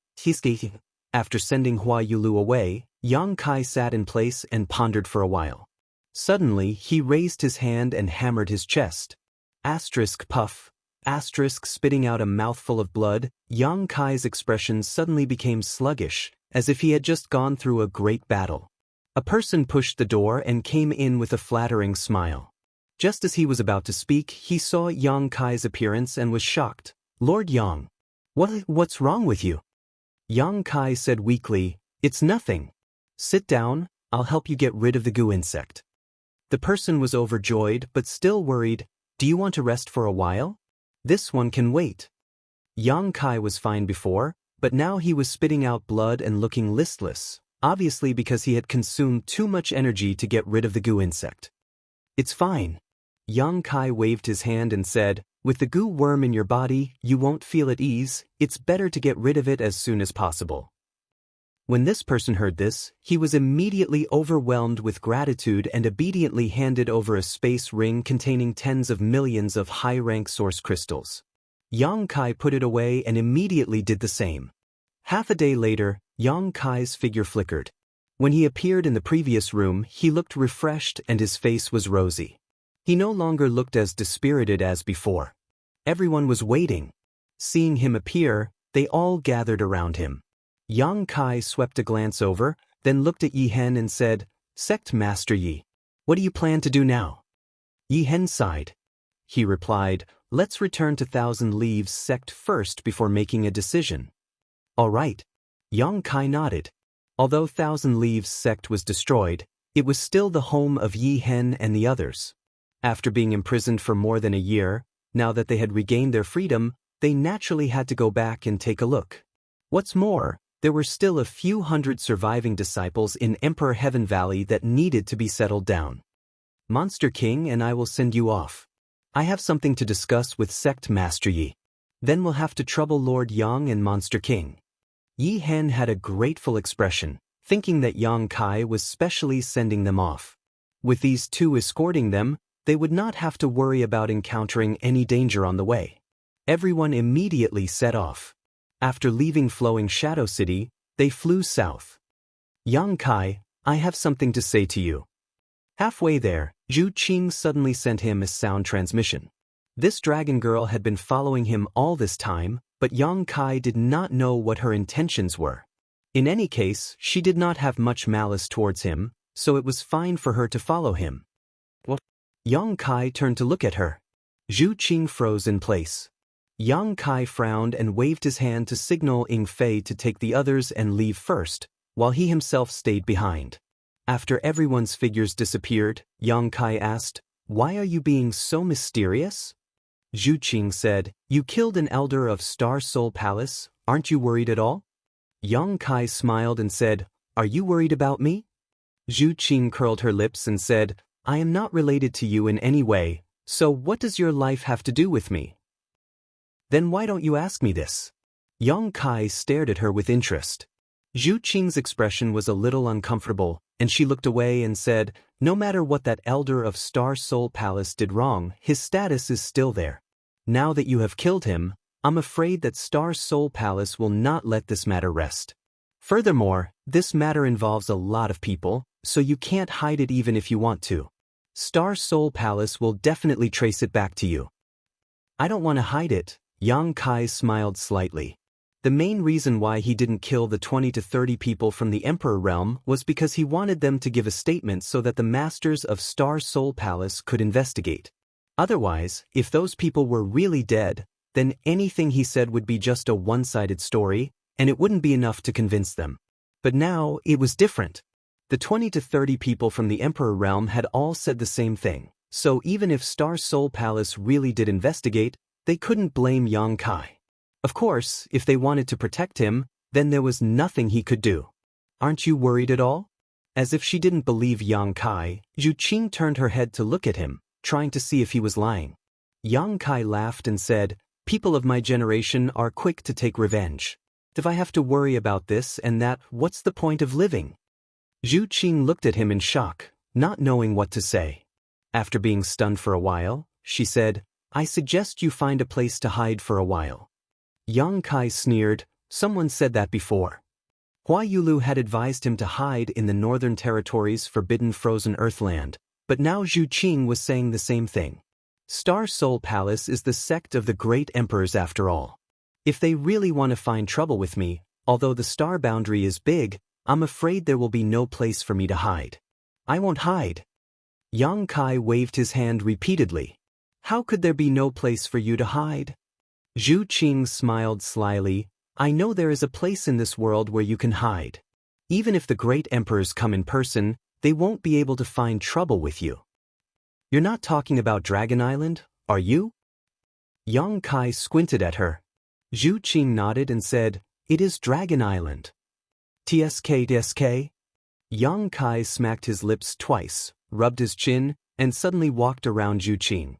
after sending Hua Yulu away, Yang Kai sat in place and pondered for a while. Suddenly, he raised his hand and hammered his chest. Asterisk puff. Asterisk spitting out a mouthful of blood, Yang Kai's expression suddenly became sluggish, as if he had just gone through a great battle. A person pushed the door and came in with a flattering smile. Just as he was about to speak, he saw Yang Kai's appearance and was shocked. "Lord Yang. What's wrong with you?" Yang Kai said weakly, "It's nothing. Sit down, I'll help you get rid of the goo insect." The person was overjoyed but still worried. "Do you want to rest for a while? This one can wait." Yang Kai was fine before, but now he was spitting out blood and looking listless, obviously because he had consumed too much energy to get rid of the goo insect. "It's fine." Yang Kai waved his hand and said, "With the goo worm in your body, you won't feel at ease. It's better to get rid of it as soon as possible." When this person heard this, he was immediately overwhelmed with gratitude and obediently handed over a space ring containing tens of millions of high-rank source crystals. Yang Kai put it away and immediately did the same. Half a day later, Yang Kai's figure flickered. When he appeared in the previous room, he looked refreshed and his face was rosy. He no longer looked as dispirited as before. Everyone was waiting. Seeing him appear, they all gathered around him. Yang Kai swept a glance over, then looked at Yi Hen and said, "Sect Master Yi, what do you plan to do now?" Yi Hen sighed. He replied, "Let's return to Thousand Leaves sect first before making a decision." "All right." Yang Kai nodded. Although Thousand Leaves sect was destroyed, it was still the home of Yi Hen and the others. After being imprisoned for more than a year, now that they had regained their freedom, they naturally had to go back and take a look. What's more, there were still a few hundred surviving disciples in Emperor Heaven Valley that needed to be settled down. "Monster King and I will send you off. I have something to discuss with Sect Master Yi. Then we'll have to trouble Lord Yang and Monster King." Yi Hen had a grateful expression, thinking that Yang Kai was specially sending them off. With these two escorting them, they would not have to worry about encountering any danger on the way. Everyone immediately set off. After leaving Flowing Shadow City, they flew south. "Yang Kai, I have something to say to you." Halfway there, Zhu Qing suddenly sent him a sound transmission. This dragon girl had been following him all this time, but Yang Kai did not know what her intentions were. In any case, she did not have much malice towards him, so it was fine for her to follow him. "What?" Yang Kai turned to look at her. Zhu Qing froze in place. Yang Kai frowned and waved his hand to signal Ying Fei to take the others and leave first, while he himself stayed behind. After everyone's figures disappeared, Yang Kai asked, "Why are you being so mysterious?" Zhu Qing said, "You killed an elder of Star Soul Palace, aren't you worried at all?" Yang Kai smiled and said, "Are you worried about me?" Zhu Qing curled her lips and said, "I am not related to you in any way, so what does your life have to do with me?" "Then why don't you ask me this?" Yang Kai stared at her with interest. Zhu Qing's expression was a little uncomfortable, and she looked away and said, "No matter what that elder of Star Soul Palace did wrong, his status is still there. Now that you have killed him, I'm afraid that Star Soul Palace will not let this matter rest. Furthermore, this matter involves a lot of people, so you can't hide it even if you want to. Star Soul Palace will definitely trace it back to you." "I don't want to hide it." Yang Kai smiled slightly. The main reason why he didn't kill the 20 to 30 people from the Emperor realm was because he wanted them to give a statement so that the masters of Star Soul Palace could investigate. Otherwise, if those people were really dead, then anything he said would be just a one-sided story, and it wouldn't be enough to convince them. But now, it was different. The 20 to 30 people from the Emperor realm had all said the same thing, so even if Star Soul Palace really did investigate, they couldn't blame Yang Kai. Of course, if they wanted to protect him, then there was nothing he could do. "Aren't you worried at all?" As if she didn't believe Yang Kai, Zhu Qing turned her head to look at him, trying to see if he was lying. Yang Kai laughed and said, People of my generation are quick to take revenge. If I have to worry about this and that, what's the point of living? Zhu Qing looked at him in shock, not knowing what to say. After being stunned for a while, she said, I suggest you find a place to hide for a while. Yang Kai sneered, someone said that before. Hua Yulu had advised him to hide in the Northern Territories' forbidden frozen earthland, but now Zhu Qing was saying the same thing. Star Soul Palace is the sect of the great emperors after all. If they really want to find trouble with me, although the star boundary is big, I'm afraid there will be no place for me to hide. I won't hide. Yang Kai waved his hand repeatedly. How could there be no place for you to hide? Zhu Qing smiled slyly. I know there is a place in this world where you can hide. Even if the great emperors come in person, they won't be able to find trouble with you. You're not talking about Dragon Island, are you? Yang Kai squinted at her. Zhu Qing nodded and said, It is Dragon Island. TSK. Yang Kai smacked his lips twice, rubbed his chin, and suddenly walked around Zhu Qing.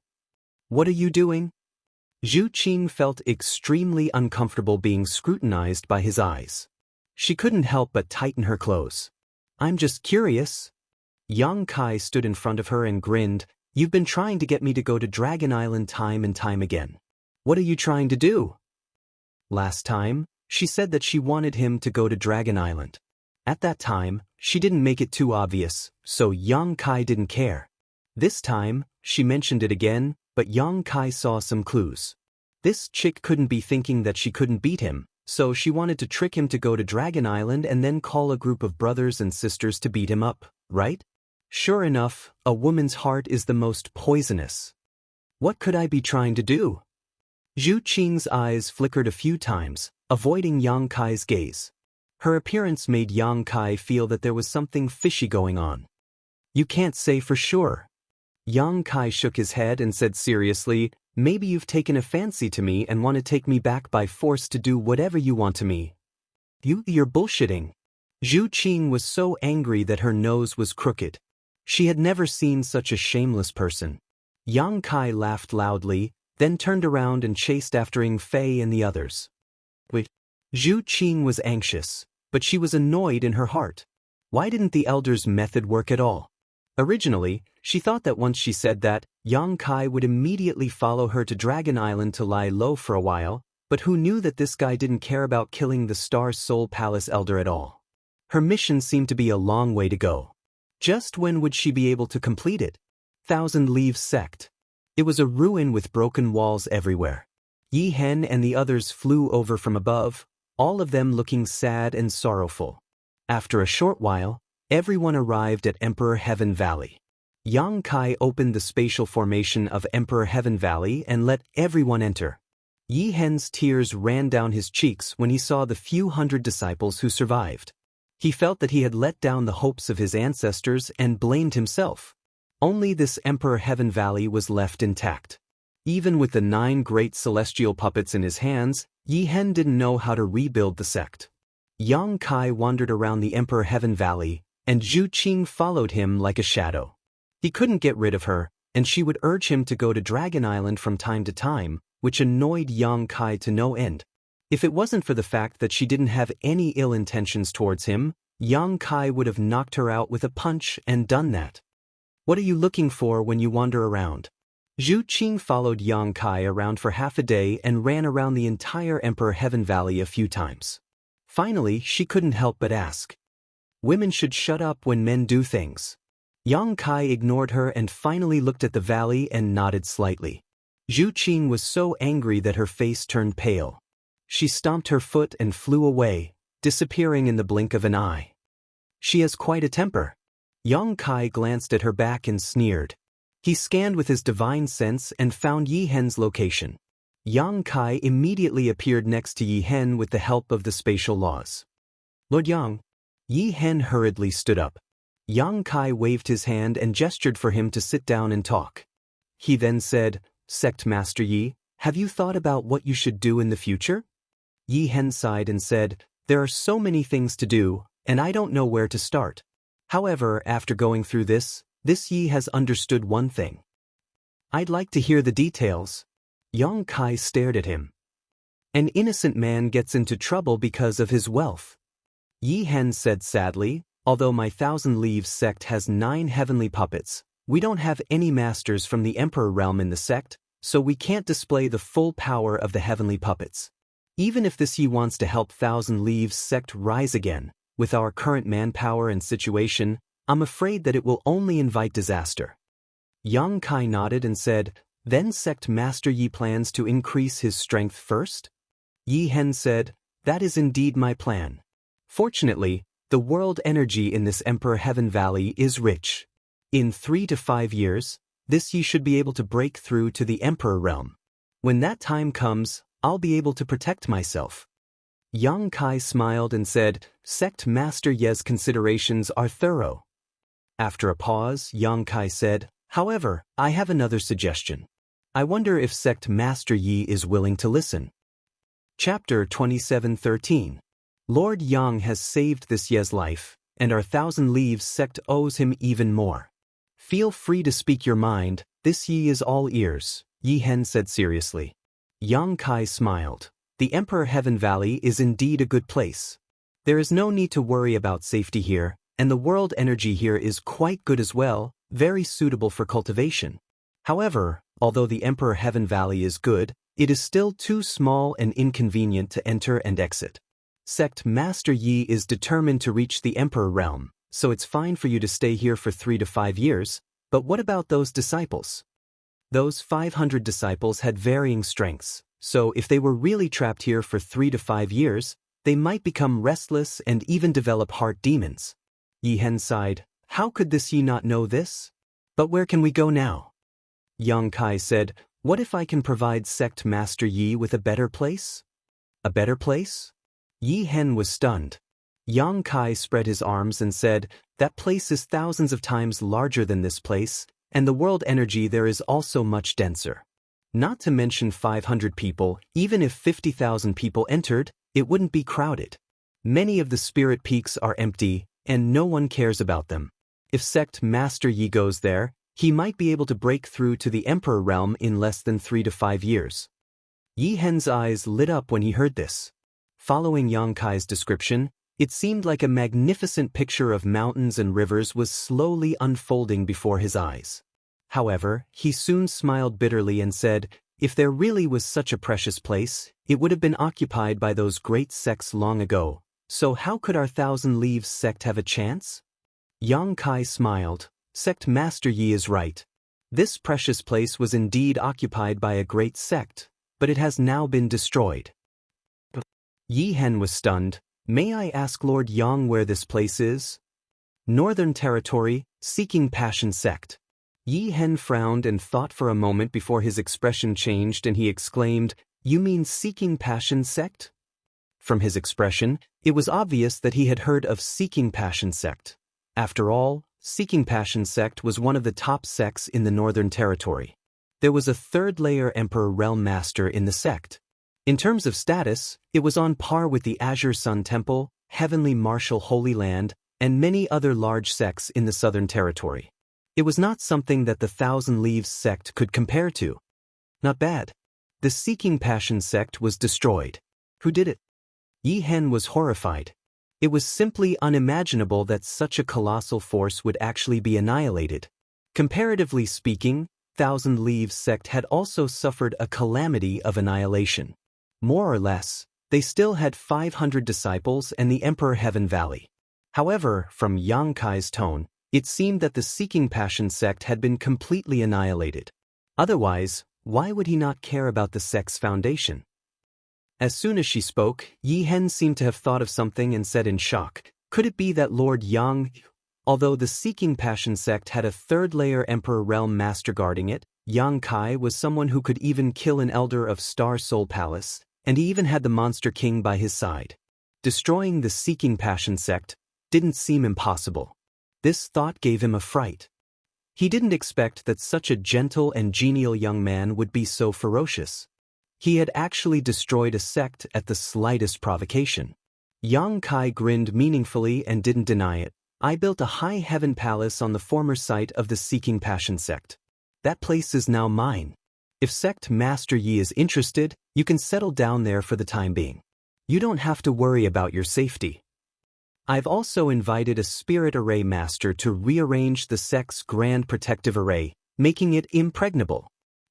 What are you doing? Zhu Qing felt extremely uncomfortable being scrutinized by his eyes. She couldn't help but tighten her clothes. I'm just curious. Yang Kai stood in front of her and grinned. You've been trying to get me to go to Dragon Island time and time again. What are you trying to do? Last time, she said that she wanted him to go to Dragon Island. At that time, she didn't make it too obvious, so Yang Kai didn't care. This time, she mentioned it again, but Yang Kai saw some clues. This chick couldn't be thinking that she couldn't beat him, so she wanted to trick him to go to Dragon Island and then call a group of brothers and sisters to beat him up, right? Sure enough, a woman's heart is the most poisonous. What could I be trying to do? Zhu Qing's eyes flickered a few times, avoiding Yang Kai's gaze. Her appearance made Yang Kai feel that there was something fishy going on. You can't say for sure. Yang Kai shook his head and said seriously, maybe you've taken a fancy to me and want to take me back by force to do whatever you want to me. You're bullshitting. Zhu Qing was so angry that her nose was crooked. She had never seen such a shameless person. Yang Kai laughed loudly, then turned around and chased after Ying Fei and the others. Wait. Zhu Qing was anxious, but she was annoyed in her heart. Why didn't the elder's method work at all? Originally, she thought that once she said that, Yang Kai would immediately follow her to Dragon Island to lie low for a while, but who knew that this guy didn't care about killing the Star Soul Palace elder at all? Her mission seemed to be a long way to go. Just when would she be able to complete it? Thousand Leaves Sect. It was a ruin with broken walls everywhere. Yi Hen and the others flew over from above, all of them looking sad and sorrowful. After a short while, everyone arrived at Emperor Heaven Valley. Yang Kai opened the spatial formation of Emperor Heaven Valley and let everyone enter. Yi Hen's tears ran down his cheeks when he saw the few hundred disciples who survived. He felt that he had let down the hopes of his ancestors and blamed himself. Only this Emperor Heaven Valley was left intact. Even with the 9 great celestial puppets in his hands, Yi Hen didn't know how to rebuild the sect. Yang Kai wandered around the Emperor Heaven Valley, and Zhu Qing followed him like a shadow. He couldn't get rid of her, and she would urge him to go to Dragon Island from time to time, which annoyed Yang Kai to no end. If it wasn't for the fact that she didn't have any ill intentions towards him, Yang Kai would have knocked her out with a punch and done that. What are you looking for when you wander around? Zhu Qing followed Yang Kai around for half a day and ran around the entire Emperor Heaven Valley a few times. Finally, she couldn't help but ask. Women should shut up when men do things. Yang Kai ignored her and finally looked at the valley and nodded slightly. Zhu Qing was so angry that her face turned pale. She stomped her foot and flew away, disappearing in the blink of an eye. She has quite a temper. Yang Kai glanced at her back and sneered. He scanned with his divine sense and found Yi Hen's location. Yang Kai immediately appeared next to Yi Hen with the help of the spatial laws. Lord Yang. Yi Hen hurriedly stood up. Yang Kai waved his hand and gestured for him to sit down and talk. He then said, Sect Master Yi, have you thought about what you should do in the future? Yi Hen sighed and said, There are so many things to do, and I don't know where to start. However, after going through this Yi has understood one thing. I'd like to hear the details. Yang Kai stared at him. An innocent man gets into trouble because of his wealth. Yi Hen said sadly, although my Thousand Leaves sect has 9 heavenly puppets, we don't have any masters from the Emperor realm in the sect, so we can't display the full power of the heavenly puppets. Even if this Yi wants to help Thousand Leaves sect rise again, with our current manpower and situation, I'm afraid that it will only invite disaster. Yang Kai nodded and said, then sect master Yi plans to increase his strength first? Yi Hen said, that is indeed my plan. Fortunately, the world energy in this Emperor Heaven Valley is rich. In 3 to 5 years, this Yi should be able to break through to the Emperor realm. When that time comes, I'll be able to protect myself. Yang Kai smiled and said, Sect Master Ye's considerations are thorough. After a pause, Yang Kai said, however, I have another suggestion. I wonder if Sect Master Yi is willing to listen. Chapter 27:13. Lord Yang has saved this Ye's life, and our Thousand Leaves sect owes him even more. Feel free to speak your mind, this Yi is all ears, Yi Hen said seriously. Yang Kai smiled. The Emperor Heaven Valley is indeed a good place. There is no need to worry about safety here, and the world energy here is quite good as well, very suitable for cultivation. However, although the Emperor Heaven Valley is good, it is still too small and inconvenient to enter and exit. Sect Master Yi is determined to reach the Emperor realm, so it's fine for you to stay here for 3 to 5 years, but what about those disciples? Those 500 disciples had varying strengths, so if they were really trapped here for 3 to 5 years, they might become restless and even develop heart demons. Yi Hen sighed, how could this Yi not know this? But where can we go now? Yang Kai said, what if I can provide Sect Master Yi with a better place? A better place? Yi Hen was stunned. Yang Kai spread his arms and said, that place is thousands of times larger than this place, and the world energy there is also much denser. Not to mention 500 people, even if 50,000 people entered, it wouldn't be crowded. Many of the spirit peaks are empty, and no one cares about them. If Sect Master Yi goes there, he might be able to break through to the Emperor realm in less than 3 to 5 years. Yi Hen's eyes lit up when he heard this. Following Yang Kai's description, it seemed like a magnificent picture of mountains and rivers was slowly unfolding before his eyes. However, he soon smiled bitterly and said, if there really was such a precious place, it would have been occupied by those great sects long ago, so how could our Thousand Leaves sect have a chance? Yang Kai smiled. Sect Master Yi is right. This precious place was indeed occupied by a great sect, but it has now been destroyed. Yi Hen was stunned. May I ask Lord Yang where this place is? Northern Territory, Seeking Passion Sect. Yi Hen frowned and thought for a moment before his expression changed and he exclaimed, you mean Seeking Passion Sect? From his expression, it was obvious that he had heard of Seeking Passion Sect. After all, Seeking Passion Sect was one of the top sects in the Northern Territory. There was a third-layer Emperor Realm Master in the sect. In terms of status, it was on par with the Azure Sun Temple, Heavenly Martial Holy Land, and many other large sects in the Southern Territory. It was not something that the Thousand Leaves sect could compare to. Not bad. The Seeking Passion Sect was destroyed. Who did it? Yi Hen was horrified. It was simply unimaginable that such a colossal force would actually be annihilated. Comparatively speaking, Thousand Leaves sect had also suffered a calamity of annihilation. More or less, they still had 500 disciples and the Emperor Heaven Valley. However, from Yang Kai's tone, it seemed that the Seeking Passion sect had been completely annihilated. Otherwise, why would he not care about the sect's foundation? As soon as she spoke, Yi Hen seemed to have thought of something and said in shock, could it be that Lord Yang, although the Seeking Passion sect had a third-layer Emperor Realm Master guarding it, Yang Kai was someone who could even kill an elder of Star Soul Palace, and he even had the Monster King by his side. Destroying the Seeking Passion sect didn't seem impossible. This thought gave him a fright. He didn't expect that such a gentle and genial young man would be so ferocious. He had actually destroyed a sect at the slightest provocation. Yang Kai grinned meaningfully and didn't deny it. I built a high heaven palace on the former site of the Seeking Passion sect. That place is now mine. If Sect Master Yi is interested, you can settle down there for the time being. You don't have to worry about your safety. I've also invited a spirit array master to rearrange the sect's grand protective array, making it impregnable.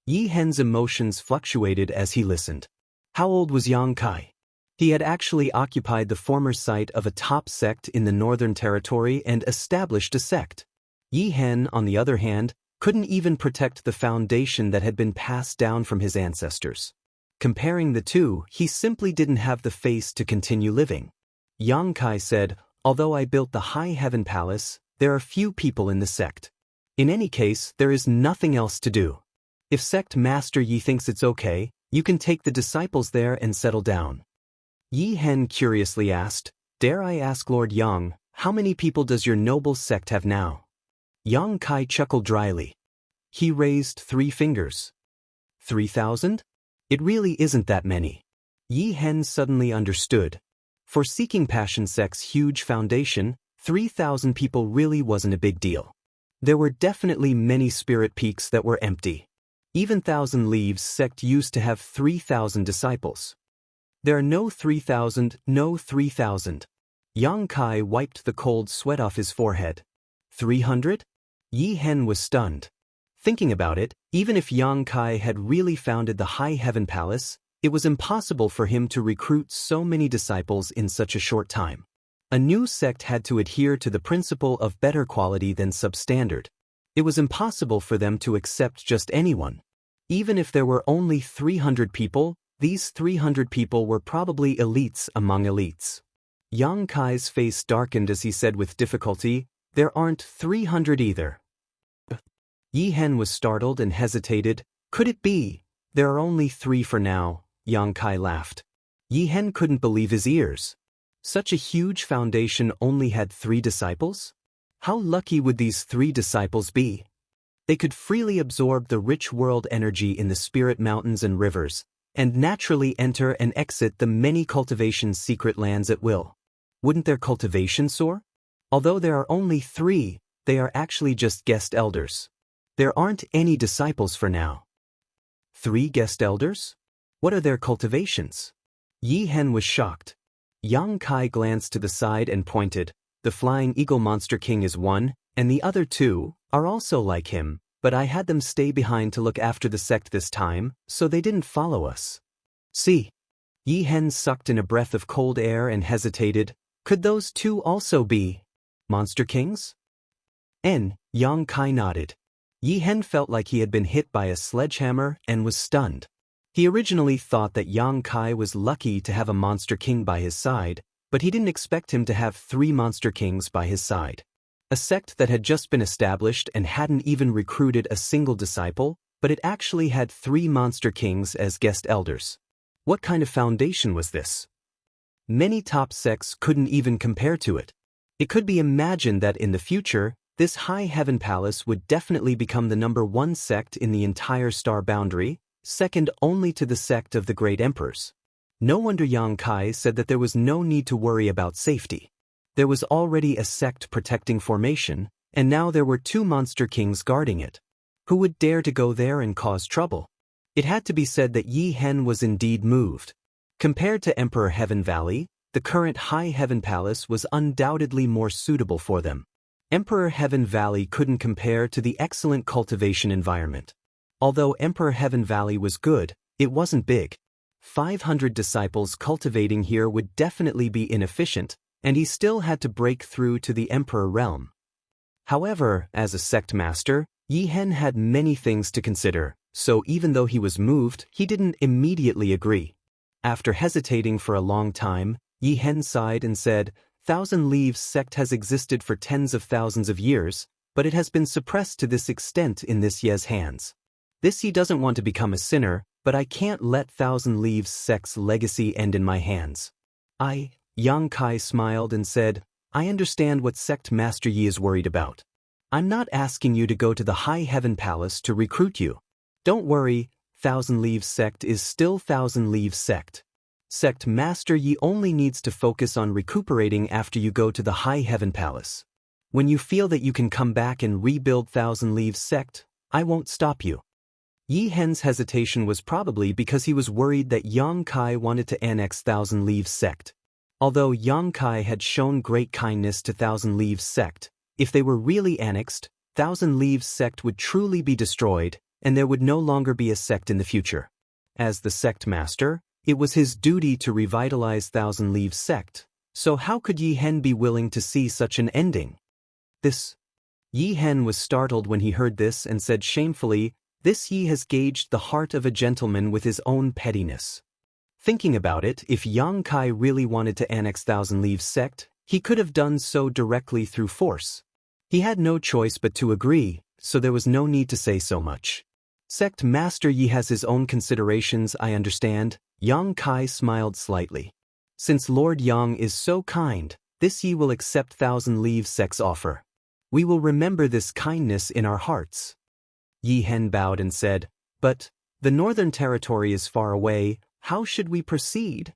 Yi Hen's emotions fluctuated as he listened. How old was Yang Kai? He had actually occupied the former site of a top sect in the Northern Territory and established a sect. Yi Hen, on the other hand, couldn't even protect the foundation that had been passed down from his ancestors. Comparing the two, he simply didn't have the face to continue living. Yang Kai said, although I built the High Heaven Palace, there are few people in the sect. In any case, there is nothing else to do. If Sect Master Yi thinks it's okay, you can take the disciples there and settle down. Yi Hen curiously asked, dare I ask Lord Yang, how many people does your noble sect have now? Yang Kai chuckled dryly. He raised 3 fingers. 3,000? It really isn't that many. Yi Hen suddenly understood. For Seeking Passion Sect's huge foundation, 3,000 people really wasn't a big deal. There were definitely many spirit peaks that were empty. Even Thousand Leaves sect used to have 3,000 disciples. There are no 3,000, no 3,000. Yang Kai wiped the cold sweat off his forehead. 300? Yi Hen was stunned. Thinking about it, even if Yang Kai had really founded the High Heaven Palace, it was impossible for him to recruit so many disciples in such a short time. A new sect had to adhere to the principle of better quality than substandard. It was impossible for them to accept just anyone. Even if there were only 300 people, these 300 people were probably elites among elites. Yang Kai's face darkened as he said with difficulty, there aren't 300 either. Yi Hen was startled and hesitated. Could it be? There are only 3 for now, Yang Kai laughed. Yi Hen couldn't believe his ears. Such a huge foundation only had 3 disciples? How lucky would these 3 disciples be? They could freely absorb the rich world energy in the spirit mountains and rivers, and naturally enter and exit the many cultivation secret lands at will. Wouldn't their cultivation soar? Although there are only 3, they are actually just guest elders. There aren't any disciples for now. 3 guest elders? What are their cultivations? Yi Hen was shocked. Yang Kai glanced to the side and pointed, the Flying Eagle Monster King is 1, and the other 2 are also like him, but I had them stay behind to look after the sect this time, so they didn't follow us. See? Yi Hen sucked in a breath of cold air and hesitated. Could those 2 also be Monster Kings? Yang Kai nodded. Yi Hen felt like he had been hit by a sledgehammer and was stunned. He originally thought that Yang Kai was lucky to have a Monster King by his side, but he didn't expect him to have 3 Monster Kings by his side. A sect that had just been established and hadn't even recruited a single disciple, but it actually had 3 Monster Kings as guest elders. What kind of foundation was this? Many top sects couldn't even compare to it. It could be imagined that in the future, this High Heaven Palace would definitely become the #1 sect in the entire star boundary, second only to the sect of the Great Emperors. No wonder Yang Kai said that there was no need to worry about safety. There was already a sect protecting formation, and now there were 2 Monster Kings guarding it. Who would dare to go there and cause trouble? It had to be said that Yi Hen was indeed moved. Compared to Emperor Heaven Valley, the current High Heaven Palace was undoubtedly more suitable for them. Emperor Heaven Valley couldn't compare to the excellent cultivation environment. Although Emperor Heaven Valley was good, it wasn't big. 500 disciples cultivating here would definitely be inefficient, and he still had to break through to the Emperor realm. However, as a sect master, Yi Hen had many things to consider, so even though he was moved, he didn't immediately agree. After hesitating for a long time, Yi Hen sighed and said, Thousand Leaves sect has existed for tens of thousands of years, but it has been suppressed to this extent in this Ye's hands. This he doesn't want to become a sinner, but I can't let Thousand Leaves sect's legacy end in my hands. Yang Kai smiled and said, I understand what Sect Master Yi is worried about. I'm not asking you to go to the High Heaven Palace to recruit you. Don't worry, Thousand Leaves sect is still Thousand Leaves sect. Sect Master Yi only needs to focus on recuperating after you go to the High Heaven Palace. When you feel that you can come back and rebuild Thousand Leaves sect, I won't stop you. Yi Hen's hesitation was probably because he was worried that Yang Kai wanted to annex Thousand Leaves sect. Although Yang Kai had shown great kindness to Thousand Leaves sect, if they were really annexed, Thousand Leaves sect would truly be destroyed, and there would no longer be a sect in the future. As the sect master, it was his duty to revitalize Thousand Leaves sect, so how could Yi Hen be willing to see such an ending? Yi Hen was startled when he heard this and said shamefully, "This Yi has gauged the heart of a gentleman with his own pettiness." Thinking about it, if Yang Kai really wanted to annex Thousand Leaves sect, he could have done so directly through force. He had no choice but to agree, so there was no need to say so much. "Sect Master Yi has his own considerations, I understand." Yang Kai smiled slightly. "Since Lord Yang is so kind, this Yi will accept Thousand Leaves sect's offer. We will remember this kindness in our hearts." Yi Hen bowed and said, "But the Northern Territory is far away. How should we proceed?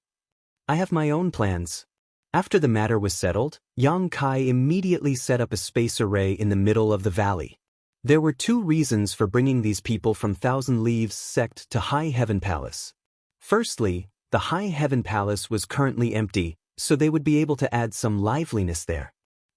I have my own plans." After the matter was settled, Yang Kai immediately set up a space array in the middle of the valley. There were two reasons for bringing these people from Thousand Leaves sect to High Heaven Palace. Firstly, the High Heaven Palace was currently empty, so they would be able to add some liveliness there.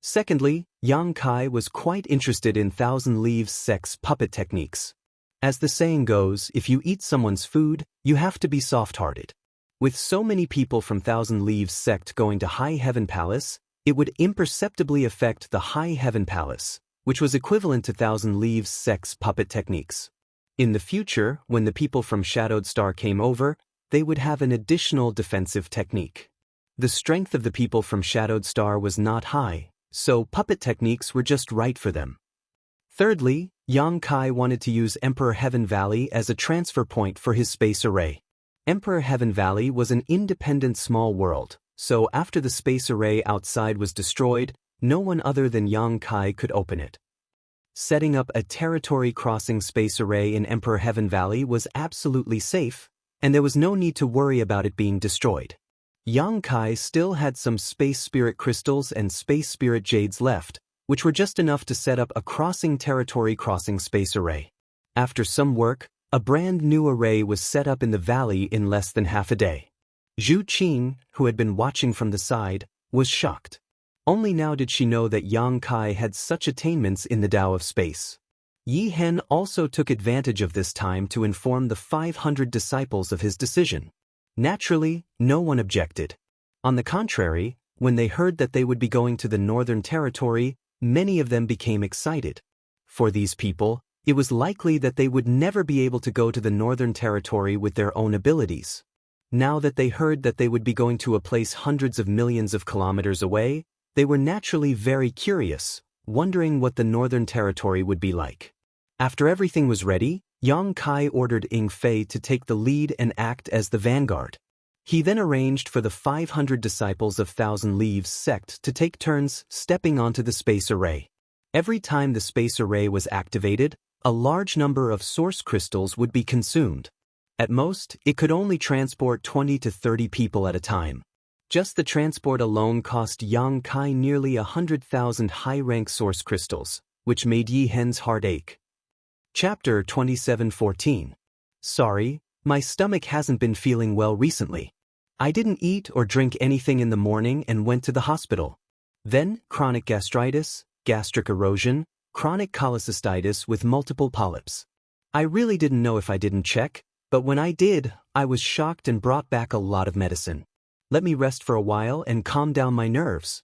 Secondly, Yang Kai was quite interested in Thousand Leaves sect's puppet techniques. As the saying goes, if you eat someone's food, you have to be soft-hearted. With so many people from Thousand Leaves sect going to High Heaven Palace, it would imperceptibly affect the High Heaven Palace, which was equivalent to Thousand Leaves sect's puppet techniques. In the future, when the people from Shadowed Star came over, they would have an additional defensive technique. The strength of the people from Shadowed Star was not high, so puppet techniques were just right for them. Thirdly, Yang Kai wanted to use Emperor Heaven Valley as a transfer point for his space array. Emperor Heaven Valley was an independent small world, so after the space array outside was destroyed, no one other than Yang Kai could open it. Setting up a territory-crossing space array in Emperor Heaven Valley was absolutely safe, and there was no need to worry about it being destroyed. Yang Kai still had some Space Spirit Crystals and Space Spirit Jades left, which were just enough to set up a territory-crossing space array. After some work, a brand new array was set up in the valley in less than half a day. Zhu Qing, who had been watching from the side, was shocked. Only now did she know that Yang Kai had such attainments in the Tao of space. Yi Hen also took advantage of this time to inform the 500 disciples of his decision. Naturally, no one objected. On the contrary, when they heard that they would be going to the Northern Territory, many of them became excited. For these people, it was likely that they would never be able to go to the Northern Territory with their own abilities. Now that they heard that they would be going to a place hundreds of millions of kilometers away, they were naturally very curious, wondering what the Northern Territory would be like. After everything was ready, Yang Kai ordered Ying Fei to take the lead and act as the vanguard. He then arranged for the 500 disciples of Thousand Leaves sect to take turns stepping onto the space array. Every time the space array was activated, a large number of source crystals would be consumed. At most, it could only transport 20 to 30 people at a time. Just the transport alone cost Yang Kai nearly 100,000 high-rank source crystals, which made Yi Hen's heart ache. Chapter 27:14. Sorry, my stomach hasn't been feeling well recently. I didn't eat or drink anything in the morning and went to the hospital. Then, chronic gastritis, gastric erosion, chronic cholecystitis with multiple polyps. I really didn't know if I didn't check, but when I did, I was shocked and brought back a lot of medicine. Let me rest for a while and calm down my nerves.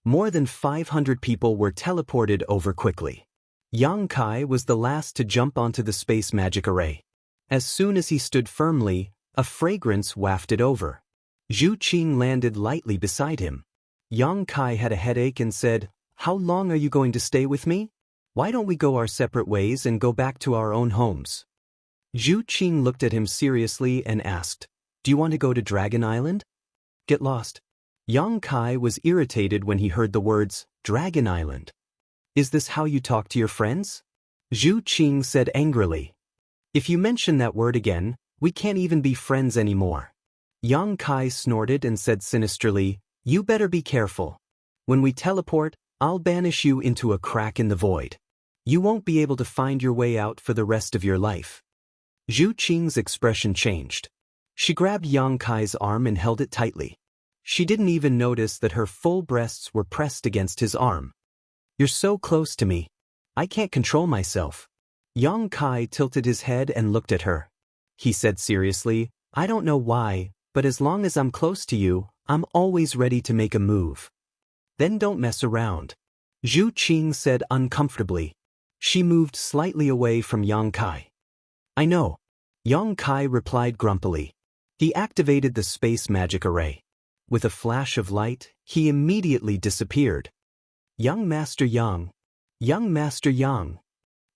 More than 500 people were teleported over quickly. Yang Kai was the last to jump onto the space magic array. As soon as he stood firmly, a fragrance wafted over. Zhu Qing landed lightly beside him. Yang Kai had a headache and said, "How long are you going to stay with me? Why don't we go our separate ways and go back to our own homes?" Zhu Qing looked at him seriously and asked, "Do you want to go to Dragon Island?" "Get lost." Yang Kai was irritated when he heard the words, Dragon Island. "Is this how you talk to your friends?" Zhu Qing said angrily. "If you mention that word again, we can't even be friends anymore." Yang Kai snorted and said sinisterly, "You better be careful. When we teleport, I'll banish you into a crack in the void. You won't be able to find your way out for the rest of your life." Zhu Qing's expression changed. She grabbed Yang Kai's arm and held it tightly. She didn't even notice that her full breasts were pressed against his arm. "You're so close to me. I can't control myself." Yang Kai tilted his head and looked at her. He said seriously, "I don't know why, but as long as I'm close to you, I'm always ready to make a move." "Then don't mess around," Zhu Qing said uncomfortably. She moved slightly away from Yang Kai. "I know," Yang Kai replied grumpily. He activated the space magic array. With a flash of light, he immediately disappeared. "Young Master Yang. Young Master Yang."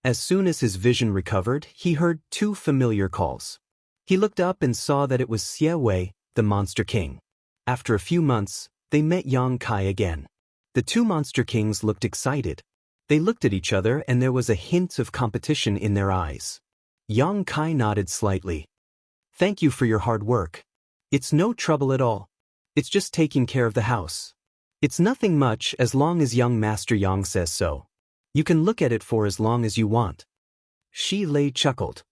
As soon as his vision recovered, he heard two familiar calls. He looked up and saw that it was Xie Wei, the Monster King. After a few months, they met Yang Kai again. The two Monster Kings looked excited. They looked at each other and there was a hint of competition in their eyes. Yang Kai nodded slightly. "Thank you for your hard work. It's no trouble at all. It's just taking care of the house. It's nothing much as long as young Master Yang says so. You can look at it for as long as you want." Shi Lei chuckled.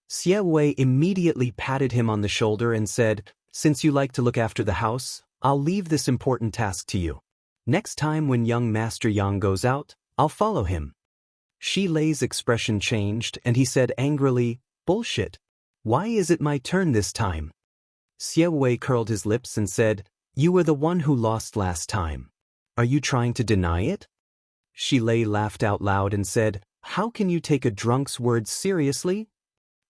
Xie Wei immediately patted him on the shoulder and said, "Since you like to look after the house, I'll leave this important task to you. Next time when young Master Yang goes out, I'll follow him." Shi Lei's expression changed and he said angrily, "Bullshit. Why is it my turn this time?" Xie Wei curled his lips and said, "You were the one who lost last time. Are you trying to deny it?" Shi Lei laughed out loud and said, "How can you take a drunk's words seriously?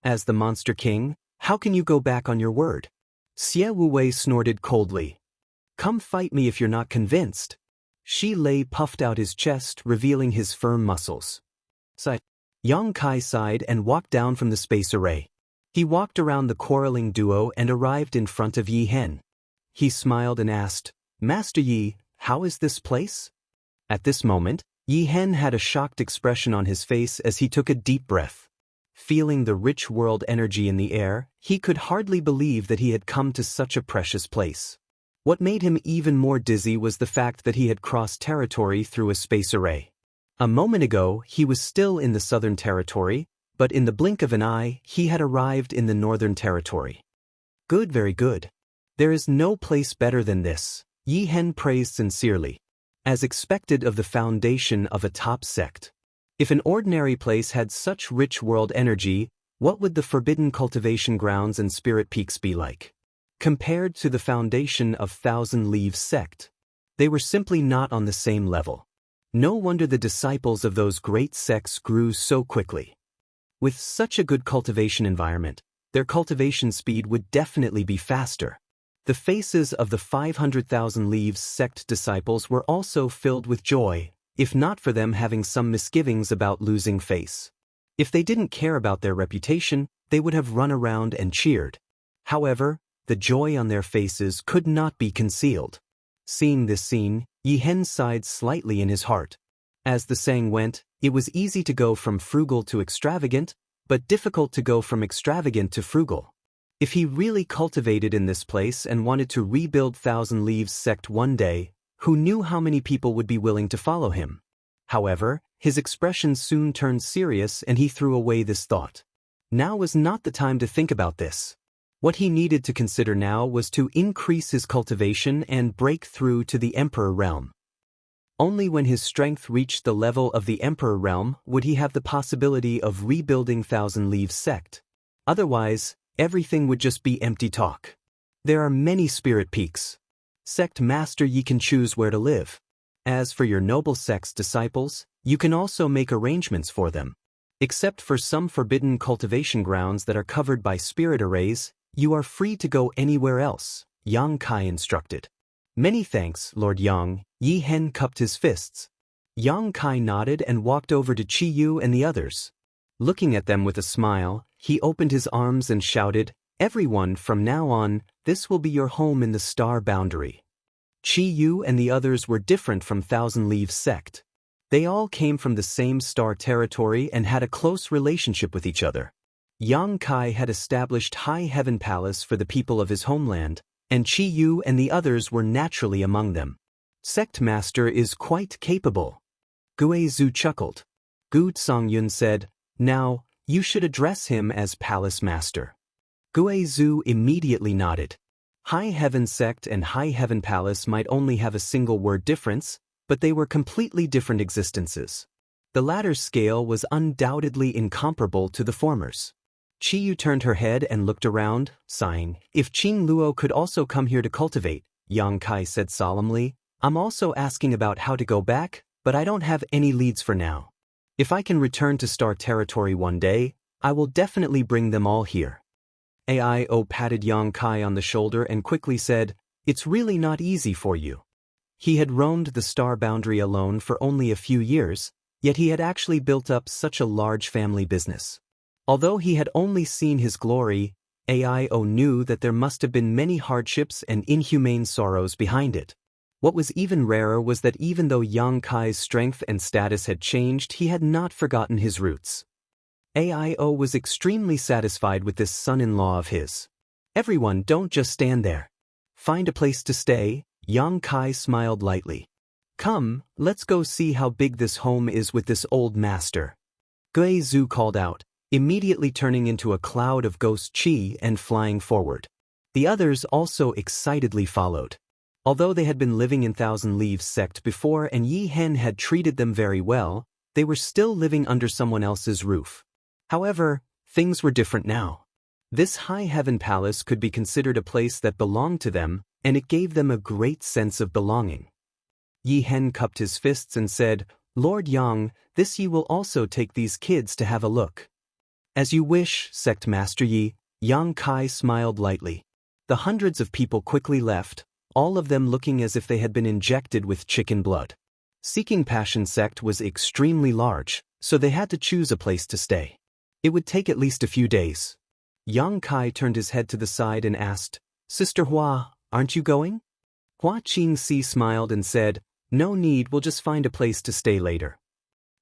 As the Monster King, how can you go back on your word?" Xie Wei snorted coldly. "Come fight me if you're not convinced." Shi Lei puffed out his chest, revealing his firm muscles. Yang Kai sighed and walked down from the space array. He walked around the quarreling duo and arrived in front of Yi Hen. He smiled and asked, "Master Yi, how is this place?" At this moment, Yi Hen had a shocked expression on his face as he took a deep breath. Feeling the rich world energy in the air, he could hardly believe that he had come to such a precious place. What made him even more dizzy was the fact that he had crossed territory through a space array. A moment ago, he was still in the southern territory, but in the blink of an eye, he had arrived in the northern territory. "Good, very good. There is no place better than this," Yi Hen praised sincerely. As expected of the foundation of a top sect. If an ordinary place had such rich world energy, what would the forbidden cultivation grounds and spirit peaks be like? Compared to the foundation of Thousand Leaves sect, they were simply not on the same level. No wonder the disciples of those great sects grew so quickly. With such a good cultivation environment, their cultivation speed would definitely be faster. The faces of the 500,000 Leaves sect disciples were also filled with joy, if not for them having some misgivings about losing face. If they didn't care about their reputation, they would have run around and cheered. However, the joy on their faces could not be concealed. Seeing this scene, Yi Hen sighed slightly in his heart. As the saying went, it was easy to go from frugal to extravagant, but difficult to go from extravagant to frugal. If he really cultivated in this place and wanted to rebuild Thousand Leaves sect one day, who knew how many people would be willing to follow him? However, his expression soon turned serious and he threw away this thought. Now was not the time to think about this. What he needed to consider now was to increase his cultivation and break through to the Emperor realm. Only when his strength reached the level of the Emperor realm would he have the possibility of rebuilding Thousand Leaves sect. Otherwise, everything would just be empty talk. There are many spirit peaks. Sect Master Yi can choose where to live. As for your noble sect's disciples, you can also make arrangements for them. Except for some forbidden cultivation grounds that are covered by spirit arrays, you are free to go anywhere else, Yang Kai instructed. "Many thanks, Lord Yang," Yi Hen cupped his fists. Yang Kai nodded and walked over to Qi Yu and the others. Looking at them with a smile, he opened his arms and shouted, "Everyone, from now on, this will be your home in the star boundary." Qi Yu and the others were different from Thousand Leaves sect. They all came from the same star territory and had a close relationship with each other. Yang Kai had established High Heaven Palace for the people of his homeland, and Qi Yu and the others were naturally among them. "Sect Master is quite capable." Gue Zhu chuckled. Gu Songyun said, "Now, You should address him as Palace Master. Guizhu immediately nodded. High Heaven Sect and High Heaven Palace might only have a single word difference, but they were completely different existences. The latter's scale was undoubtedly incomparable to the former's. Qiyu turned her head and looked around, sighing. If Qing Luo could also come here to cultivate, Yang Kai said solemnly, I'm also asking about how to go back, but I don't have any leads for now. If I can return to Star Territory one day, I will definitely bring them all here. Aio patted Yang Kai on the shoulder and quickly said, It's really not easy for you. He had roamed the star boundary alone for only a few years, yet he had actually built up such a large family business. Although he had only seen his glory, Aio knew that there must have been many hardships and inhumane sorrows behind it. What was even rarer was that even though Yang Kai's strength and status had changed, he had not forgotten his roots. Aio was extremely satisfied with this son-in-law of his. Everyone, don't just stand there. Find a place to stay, Yang Kai smiled lightly. Come, let's go see how big this home is with this old master. Guizhu called out, immediately turning into a cloud of ghost chi and flying forward. The others also excitedly followed. Although they had been living in Thousand Leaves Sect before and Yi Hen had treated them very well, they were still living under someone else's roof. However, things were different now. This High Heaven Palace could be considered a place that belonged to them, and it gave them a great sense of belonging. Yi Hen cupped his fists and said, Lord Yang, this Yi will also take these kids to have a look. As you wish, Sect Master Yi, Yang Kai smiled lightly. The hundreds of people quickly left, all of them looking as if they had been injected with chicken blood. Seeking Passion Sect was extremely large, so they had to choose a place to stay. It would take at least a few days. Yang Kai turned his head to the side and asked, Sister Hua, aren't you going? Hua Qingxi smiled and said, No need, we'll just find a place to stay later.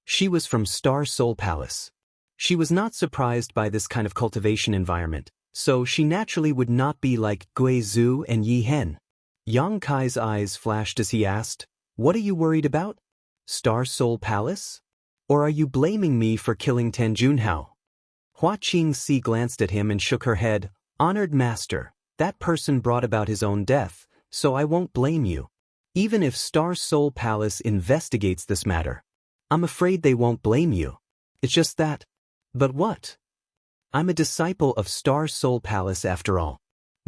She was from Star Soul Palace. She was not surprised by this kind of cultivation environment, so she naturally would not be like Guizhu and Yi Hen. Yang Kai's eyes flashed as he asked, What are you worried about? Star Soul Palace? Or are you blaming me for killing Tan Junhao? Hua Qingxi glanced at him and shook her head, Honored Master, that person brought about his own death, so I won't blame you. Even if Star Soul Palace investigates this matter, I'm afraid they won't blame you. It's just that. But what? I'm a disciple of Star Soul Palace after all.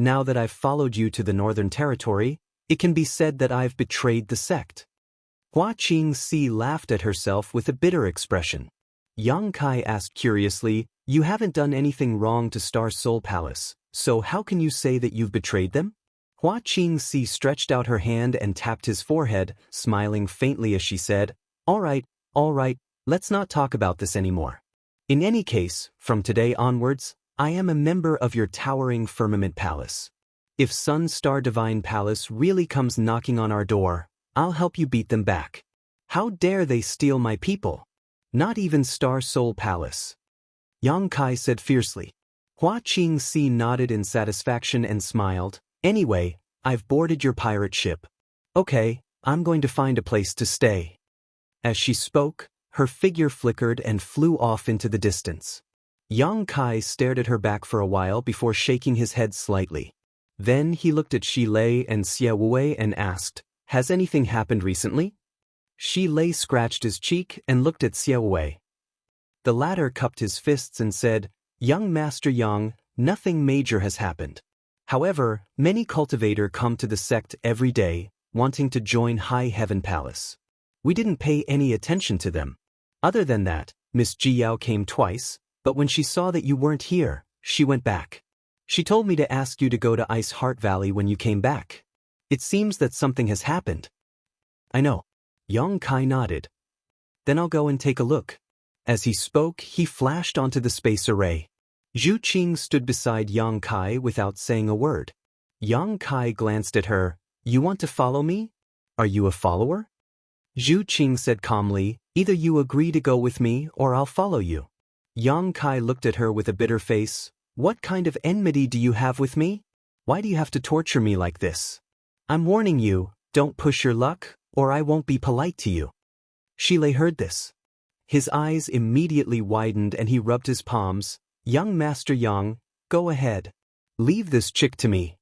Now that I've followed you to the Northern Territory, it can be said that I've betrayed the sect. Hua Qingxi laughed at herself with a bitter expression. Yang Kai asked curiously, You haven't done anything wrong to Star Soul Palace, so how can you say that you've betrayed them? Hua Qingxi stretched out her hand and tapped his forehead, smiling faintly as she said, All right, let's not talk about this anymore. In any case, from today onwards, I am a member of your towering Firmament Palace. If Sun Star Divine Palace really comes knocking on our door, I'll help you beat them back. How dare they steal my people? Not even Star Soul Palace. Yang Kai said fiercely. Hua Qingxi nodded in satisfaction and smiled. Anyway, I've boarded your pirate ship. Okay, I'm going to find a place to stay. As she spoke, her figure flickered and flew off into the distance. Yang Kai stared at her back for a while before shaking his head slightly. Then he looked at Shi Lei and Xie Wei and asked, Has anything happened recently? Shi Lei scratched his cheek and looked at Xie Wei. The latter cupped his fists and said, Young Master Yang, nothing major has happened. However, many cultivators come to the sect every day, wanting to join High Heaven Palace. We didn't pay any attention to them. Other than that, Miss Jiyao came twice, but when she saw that you weren't here, she went back. She told me to ask you to go to Ice Heart Valley when you came back. It seems that something has happened. I know. Yang Kai nodded. Then I'll go and take a look. As he spoke, he flashed onto the space array. Zhu Qing stood beside Yang Kai without saying a word. Yang Kai glanced at her. You want to follow me? Are you a follower? Zhu Qing said calmly, Either you agree to go with me or I'll follow you. Yang Kai looked at her with a bitter face. What kind of enmity do you have with me? Why do you have to torture me like this? I'm warning you, don't push your luck, or I won't be polite to you. Shi Lei heard this. His eyes immediately widened and he rubbed his palms. Young Master Yang, go ahead. Leave this chick to me.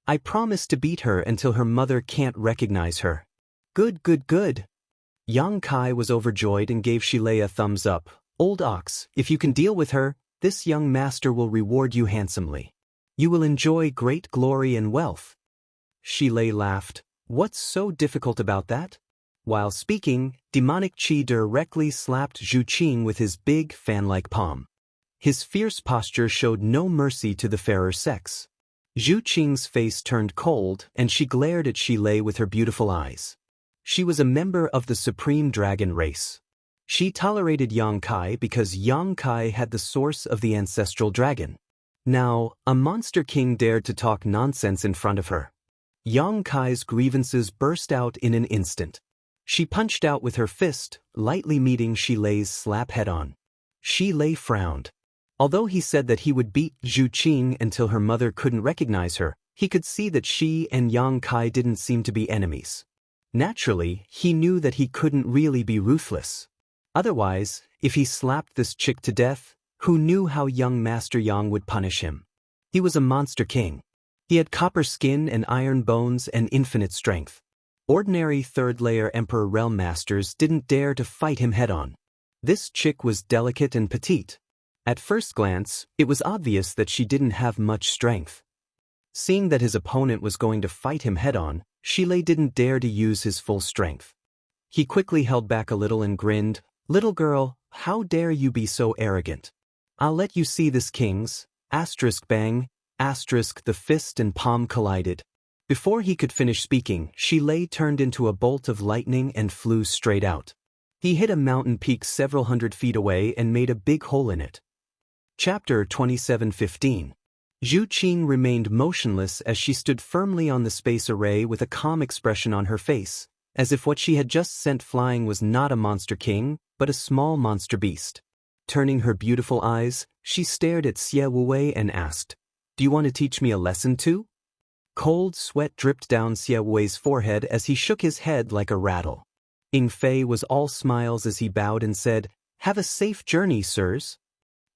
I promise to beat her until her mother can't recognize her. Good, good, good. Yang Kai was overjoyed and gave Shilei a thumbs up. Old ox, if you can deal with her, this young master will reward you handsomely. You will enjoy great glory and wealth. Shilei laughed. What's so difficult about that? While speaking, demonic Qi directly slapped Zhu Qing with his big fan-like palm. His fierce posture showed no mercy to the fairer sex. Zhu Qing's face turned cold and she glared at Shilei with her beautiful eyes. She was a member of the Supreme Dragon race. She tolerated Yang Kai because Yang Kai had the source of the ancestral dragon. Now, a monster king dared to talk nonsense in front of her. Yang Kai's grievances burst out in an instant. She punched out with her fist, lightly meeting Shilei's slap head-on. Shilei frowned. Although he said that he would beat Zhu Qing until her mother couldn't recognize her, he could see that she and Yang Kai didn't seem to be enemies. Naturally, he knew that he couldn't really be ruthless. Otherwise, if he slapped this chick to death, who knew how young Master Yang would punish him? He was a monster king. He had copper skin and iron bones and infinite strength. Ordinary third-layer Emperor Realm Masters didn't dare to fight him head-on. This chick was delicate and petite. At first glance, it was obvious that she didn't have much strength. Seeing that his opponent was going to fight him head-on, Shilei didn't dare to use his full strength. He quickly held back a little and grinned. Little girl, how dare you be so arrogant? I'll let you see this king's, bang, the fist and palm collided. Before he could finish speaking, Shilei turned into a bolt of lightning and flew straight out. He hit a mountain peak several hundred feet away and made a big hole in it. Chapter 27:15. Zhu Qing remained motionless as she stood firmly on the space array with a calm expression on her face, as if what she had just sent flying was not a monster king, but a small monster beast. Turning her beautiful eyes, she stared at Xie Wuwei and asked, "Do you want to teach me a lesson too?" Cold sweat dripped down Xie Wuwei's forehead as he shook his head like a rattle. Ying Fei was all smiles as he bowed and said, "Have a safe journey, sirs."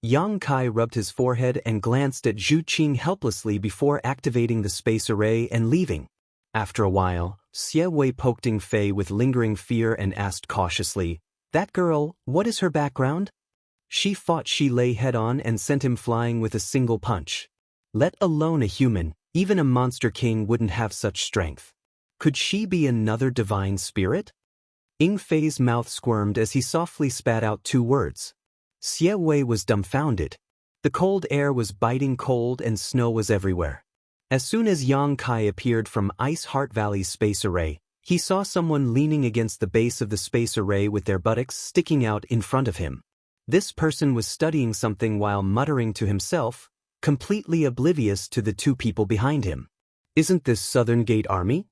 Yang Kai rubbed his forehead and glanced at Zhu Qing helplessly before activating the space array and leaving. After a while, Xie Wei poked Ying Fei with lingering fear and asked cautiously, "That girl, what is her background?" She fought Shilei head-on and sent him flying with a single punch. Let alone a human, even a monster king wouldn't have such strength. Could she be another divine spirit? Ying Fei's mouth squirmed as he softly spat out two words. Xie Wei was dumbfounded. The cold air was biting cold and snow was everywhere. As soon as Yang Kai appeared from Ice Heart Valley's space array, he saw someone leaning against the base of the space array with their buttocks sticking out in front of him. This person was studying something while muttering to himself, completely oblivious to the two people behind him. Isn't this Southern Gate Army?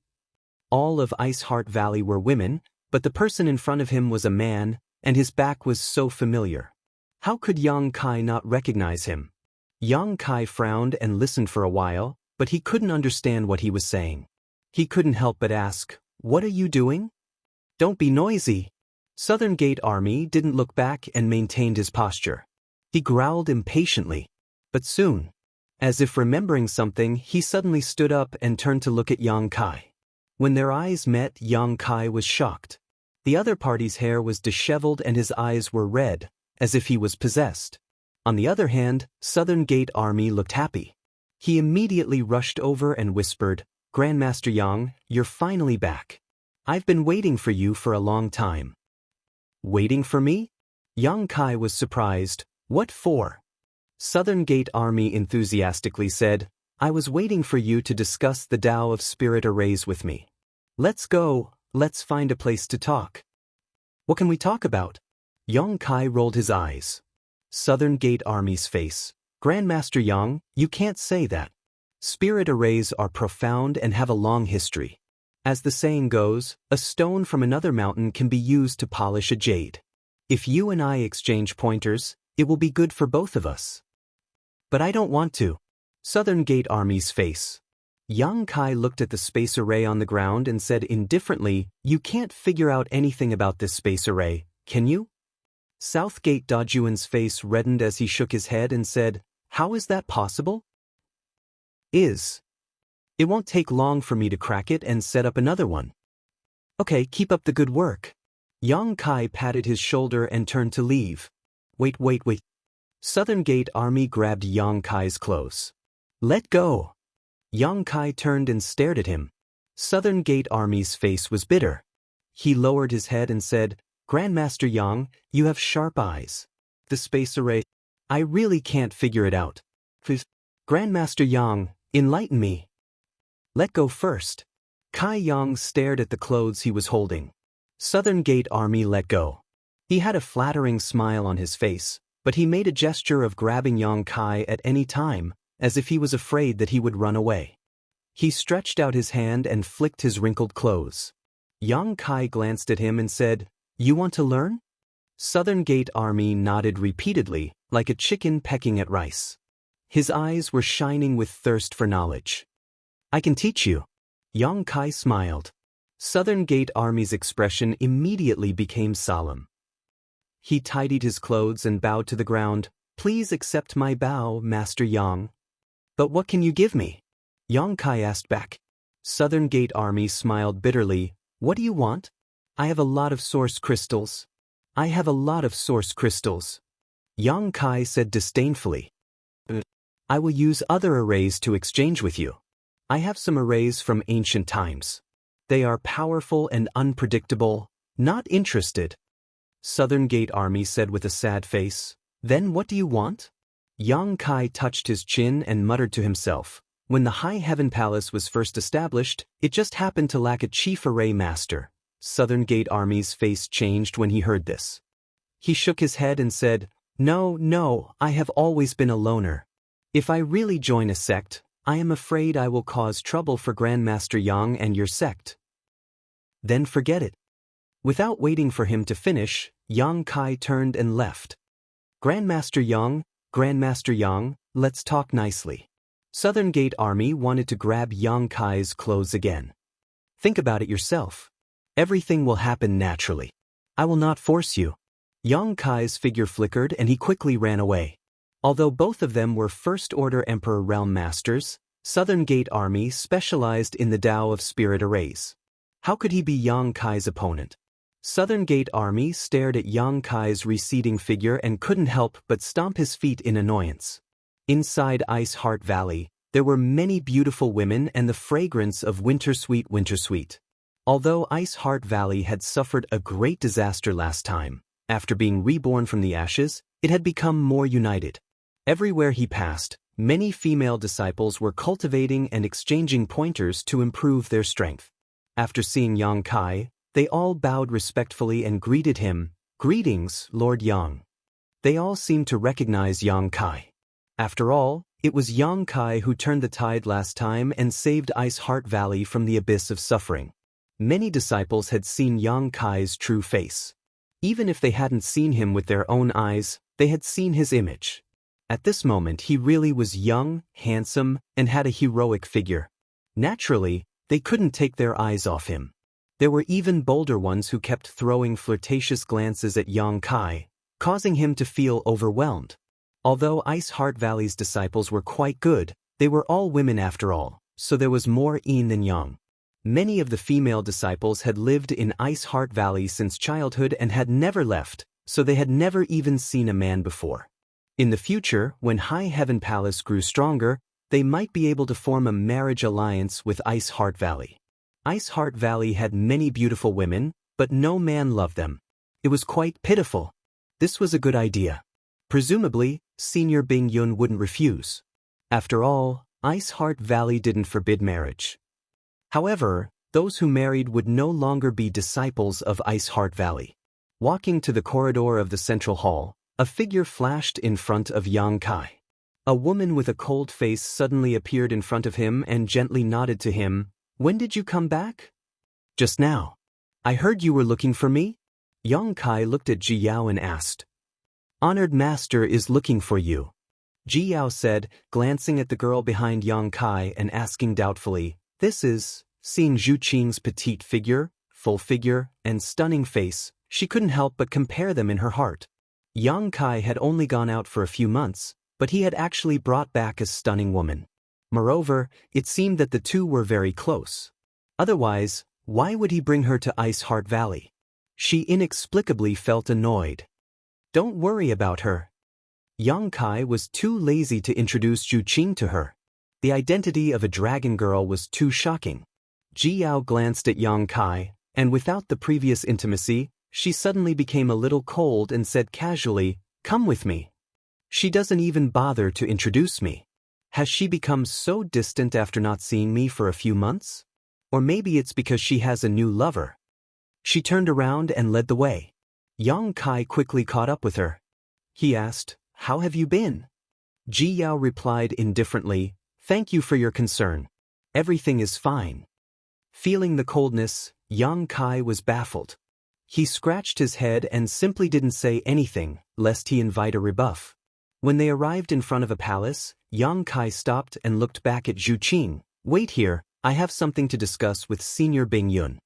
All of Ice Heart Valley were women, but the person in front of him was a man, and his back was so familiar. How could Yang Kai not recognize him? Yang Kai frowned and listened for a while, but he couldn't understand what he was saying. He couldn't help but ask, "What are you doing?" "Don't be noisy." Southern Gate Army didn't look back and maintained his posture. He growled impatiently. But soon, as if remembering something, he suddenly stood up and turned to look at Yang Kai. When their eyes met, Yang Kai was shocked. The other party's hair was disheveled and his eyes were red, as if he was possessed. On the other hand, Southern Gate Army looked happy. He immediately rushed over and whispered, "Grandmaster Yang, you're finally back. I've been waiting for you for a long time." "Waiting for me?" Yang Kai was surprised. "What for?" Southern Gate Army enthusiastically said, "I was waiting for you to discuss the Tao of Spirit Arrays with me. Let's go, let's find a place to talk." "What can we talk about?" Yang Kai rolled his eyes. Southern Gate Army's face. "Grandmaster Yang, you can't say that. Spirit arrays are profound and have a long history. As the saying goes, a stone from another mountain can be used to polish a jade. If you and I exchange pointers, it will be good for both of us." "But I don't want to." Southern Gate Army's face. Yang Kai looked at the space array on the ground and said indifferently, "You can't figure out anything about this space array, can you?" Southgate Dajuan's face reddened as he shook his head and said, "How is that possible?" It won't take long for me to crack it and set up another one. Okay, keep up the good work. Yang Kai patted his shoulder and turned to leave. Wait. Southern Gate Army grabbed Yang Kai's clothes. Let go. Yang Kai turned and stared at him. Southern Gate Army's face was bitter. He lowered his head and said, "Grandmaster Yang, you have sharp eyes. The space array, I really can't figure it out. Grandmaster Yang, enlighten me." Let go first. Kai Yang stared at the clothes he was holding. Southern Gate Army let go. He had a flattering smile on his face, but he made a gesture of grabbing Yang Kai at any time, as if he was afraid that he would run away. He stretched out his hand and flicked his wrinkled clothes. Yang Kai glanced at him and said, "You want to learn?" Southern Gate Army nodded repeatedly, like a chicken pecking at rice. His eyes were shining with thirst for knowledge. "I can teach you." Yang Kai smiled. Southern Gate Army's expression immediately became solemn. He tidied his clothes and bowed to the ground. "Please accept my bow, Master Yang." "But what can you give me?" Yang Kai asked back. Southern Gate Army smiled bitterly. "What do you want?" "I have a lot of source crystals." "I have a lot of source crystals." Yang Kai said disdainfully. "I will use other arrays to exchange with you. I have some arrays from ancient times. They are powerful and unpredictable. Not interested." Southern Gate Army said with a sad face. "Then what do you want?" Yang Kai touched his chin and muttered to himself. When the High Heaven Palace was first established, it just happened to lack a chief array master. Southern Gate Army's face changed when he heard this. He shook his head and said, No, I have always been a loner. If I really join a sect, I am afraid I will cause trouble for Grandmaster Yang and your sect." "Then forget it." Without waiting for him to finish, Yang Kai turned and left. Grandmaster Yang, let's talk nicely." Southern Gate Army wanted to grab Yang Kai's clothes again. "Think about it yourself. Everything will happen naturally. I will not force you." Yang Kai's figure flickered and he quickly ran away. Although both of them were First-Order Emperor Realm Masters, Southern Gate Army specialized in the Tao of Spirit Arrays. How could he be Yang Kai's opponent? Southern Gate Army stared at Yang Kai's receding figure and couldn't help but stomp his feet in annoyance. Inside Ice Heart Valley, there were many beautiful women and the fragrance of Wintersweet. Although Ice Heart Valley had suffered a great disaster last time, after being reborn from the ashes, it had become more united. Everywhere he passed, many female disciples were cultivating and exchanging pointers to improve their strength. After seeing Yang Kai, they all bowed respectfully and greeted him. "Greetings, Lord Yang." They all seemed to recognize Yang Kai. After all, it was Yang Kai who turned the tide last time and saved Ice Heart Valley from the abyss of suffering. Many disciples had seen Yang Kai's true face. Even if they hadn't seen him with their own eyes, they had seen his image. At this moment he really was young, handsome, and had a heroic figure. Naturally, they couldn't take their eyes off him. There were even bolder ones who kept throwing flirtatious glances at Yang Kai, causing him to feel overwhelmed. Although Ice Heart Valley's disciples were quite good, they were all women after all, so there was more yin than yang. Many of the female disciples had lived in Ice Heart Valley since childhood and had never left, so they had never even seen a man before. In the future, when High Heaven Palace grew stronger, they might be able to form a marriage alliance with Ice Heart Valley. Ice Heart Valley had many beautiful women, but no man loved them. It was quite pitiful. This was a good idea. Presumably, Senior Bing Yun wouldn't refuse. After all, Ice Heart Valley didn't forbid marriage. However, those who married would no longer be disciples of Ice Heart Valley. Walking to the corridor of the central hall, a figure flashed in front of Yang Kai. A woman with a cold face suddenly appeared in front of him and gently nodded to him. "When did you come back?" "Just now." "I heard you were looking for me?" Yang Kai looked at Ji Yao and asked. "Honored Master is looking for you," Ji Yao said, glancing at the girl behind Yang Kai and asking doubtfully, "This is..." Seeing Zhu Qing's petite figure, full figure, and stunning face, she couldn't help but compare them in her heart. Yang Kai had only gone out for a few months, but he had actually brought back a stunning woman. Moreover, it seemed that the two were very close. Otherwise, why would he bring her to Ice Heart Valley? She inexplicably felt annoyed. Don't worry about her. Yang Kai was too lazy to introduce Zhu Qing to her. The identity of a dragon girl was too shocking. Ji Yao glanced at Yang Kai, and without the previous intimacy, she suddenly became a little cold and said casually, "Come with me." She doesn't even bother to introduce me. Has she become so distant after not seeing me for a few months? Or maybe it's because she has a new lover. She turned around and led the way. Yang Kai quickly caught up with her. He asked, "How have you been?" Ji Yao replied indifferently, "Thank you for your concern. Everything is fine." Feeling the coldness, Yang Kai was baffled. He scratched his head and simply didn't say anything, lest he invite a rebuff. When they arrived in front of a palace, Yang Kai stopped and looked back at Zhu Qing. "Wait here, I have something to discuss with Senior Bing Yun."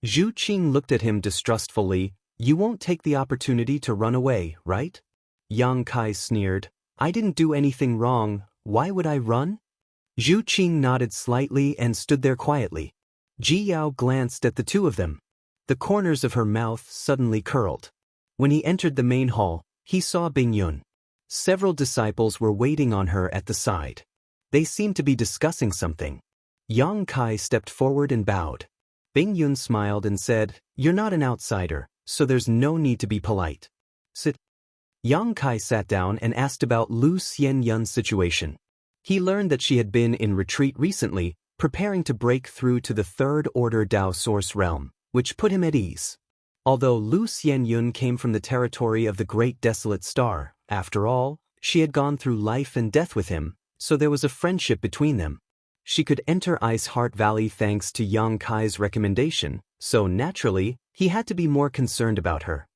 Zhu Qing looked at him distrustfully. "You won't take the opportunity to run away, right?" Yang Kai sneered. "I didn't do anything wrong, why would I run?" Zhu Qing nodded slightly and stood there quietly. Ji Yao glanced at the two of them. The corners of her mouth suddenly curled. When he entered the main hall, he saw Bing Yun. Several disciples were waiting on her at the side. They seemed to be discussing something. Yang Kai stepped forward and bowed. Bing Yun smiled and said, "You're not an outsider, so there's no need to be polite. Sit." Yang Kai sat down and asked about Lu Xianyun's situation. He learned that she had been in retreat recently, preparing to break through to the Third Order Dao Source realm, which put him at ease. Although Lu Xianyun came from the territory of the Great Desolate Star, after all, she had gone through life and death with him, so there was a friendship between them. She could enter Ice Heart Valley thanks to Yang Kai's recommendation, so naturally, he had to be more concerned about her.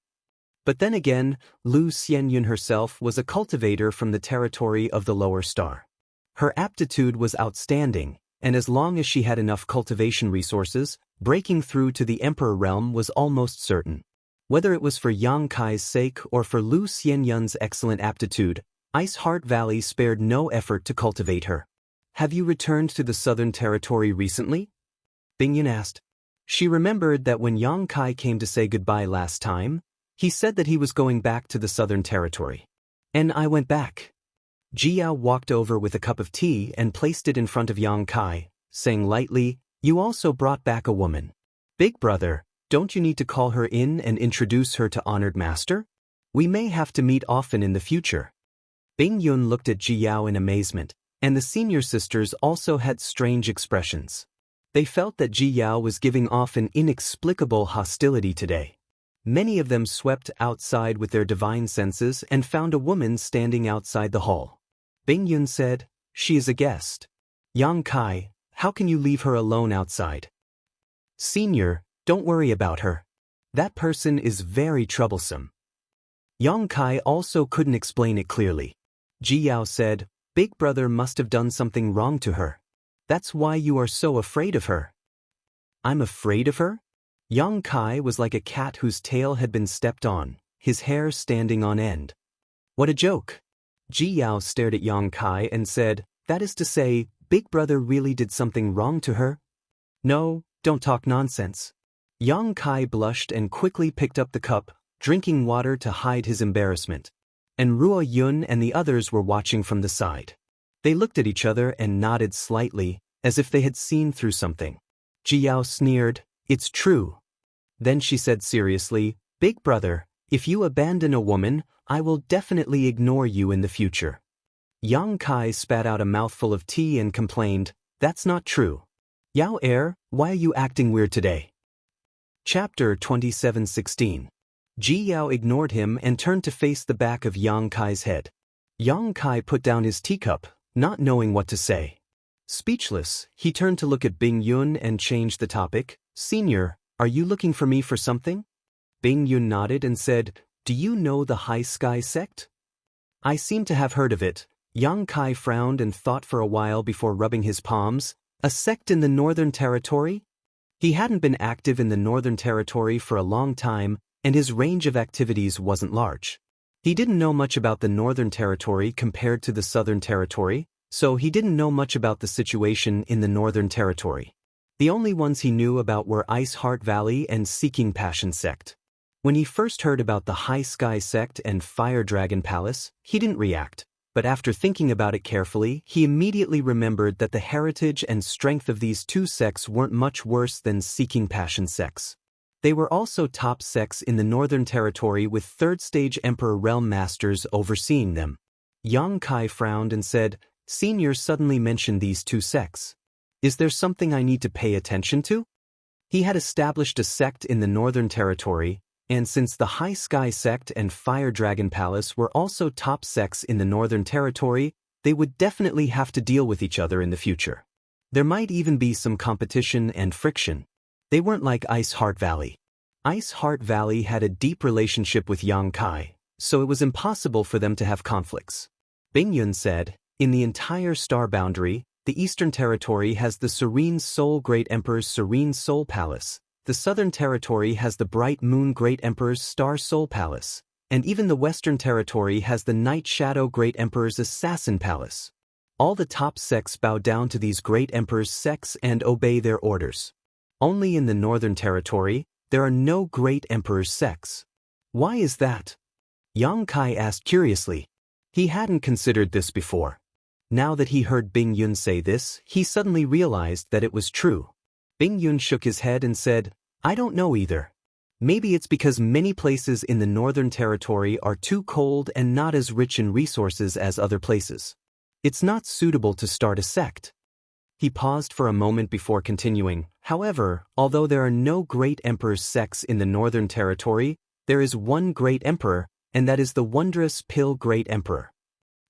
But then again, Lu Xianyun herself was a cultivator from the territory of the Lower Star. Her aptitude was outstanding, and as long as she had enough cultivation resources, breaking through to the Emperor realm was almost certain. Whether it was for Yang Kai's sake or for Lu Xianyun's excellent aptitude, Ice Heart Valley spared no effort to cultivate her. "Have you returned to the Southern Territory recently?" Bing Yun asked. She remembered that when Yang Kai came to say goodbye last time, he said that he was going back to the Southern Territory. "And I went back." Ji Yao walked over with a cup of tea and placed it in front of Yang Kai, saying lightly, "You also brought back a woman. Big brother, don't you need to call her in and introduce her to Honored Master? We may have to meet often in the future." Bing Yun looked at Ji Yao in amazement, and the senior sisters also had strange expressions. They felt that Ji Yao was giving off an inexplicable hostility today. Many of them swept outside with their divine senses and found a woman standing outside the hall. Bing Yun said, "She is a guest. Yang Kai, how can you leave her alone outside?" "Senior, don't worry about her. That person is very troublesome." Yang Kai also couldn't explain it clearly. Ji Yao said, "Big brother must have done something wrong to her. That's why you are so afraid of her." "I'm afraid of her?" Yang Kai was like a cat whose tail had been stepped on, his hair standing on end. "What a joke." Ji Yao stared at Yang Kai and said, "That is to say, Big brother really did something wrong to her?" "No, don't talk nonsense." Yang Kai blushed and quickly picked up the cup, drinking water to hide his embarrassment. And Ruo Yun and the others were watching from the side. They looked at each other and nodded slightly, as if they had seen through something. Ji Yao sneered, "It's true." Then she said seriously, "Big brother, if you abandon a woman, I will definitely ignore you in the future." Yang Kai spat out a mouthful of tea and complained, "That's not true. Yao why are you acting weird today?" Chapter 27:16. Ji Yao ignored him and turned to face the back of Yang Kai's head. Yang Kai put down his teacup, not knowing what to say. Speechless, he turned to look at Bing Yun and changed the topic. "Senior, are you looking for me for something?" Bing Yun nodded and said, "Do you know the High Sky sect?" "I seem to have heard of it." Yang Kai frowned and thought for a while before rubbing his palms. "A sect in the Northern Territory?" He hadn't been active in the Northern Territory for a long time, and his range of activities wasn't large. He didn't know much about the Northern Territory compared to the Southern Territory, so he didn't know much about the situation in the Northern Territory. The only ones he knew about were Ice Heart Valley and Seeking Passion Sect. When he first heard about the High Sky Sect and Fire Dragon Palace, he didn't react, but after thinking about it carefully, he immediately remembered that the heritage and strength of these two sects weren't much worse than Seeking Passion sects. They were also top sects in the Northern Territory with third-stage Emperor Realm Masters overseeing them. Yang Kai frowned and said, "Senior suddenly mentioned these two sects. Is there something I need to pay attention to?" He had established a sect in the Northern Territory, and since the High Sky Sect and Fire Dragon Palace were also top sects in the Northern Territory, they would definitely have to deal with each other in the future. There might even be some competition and friction. They weren't like Ice Heart Valley. Ice Heart Valley had a deep relationship with Yang Kai, so it was impossible for them to have conflicts. Bing Yun said, "In the entire star boundary, the Eastern Territory has the Serene Soul Great Emperor's Serene Soul Palace, the Southern Territory has the Bright Moon Great Emperor's Star Soul Palace, and even the Western Territory has the Night Shadow Great Emperor's Assassin Palace. All the top sects bow down to these Great Emperor's sects and obey their orders. Only in the Northern Territory, there are no Great Emperor's sects. Why is that?" Yang Kai asked curiously. He hadn't considered this before. Now that he heard Bing Yun say this, he suddenly realized that it was true. Bing Yun shook his head and said, "I don't know either. Maybe it's because many places in the Northern Territory are too cold and not as rich in resources as other places. It's not suitable to start a sect." He paused for a moment before continuing, "However, although there are no Great Emperor's sects in the Northern Territory, there is one Great Emperor, and that is the Wondrous Pill Great Emperor."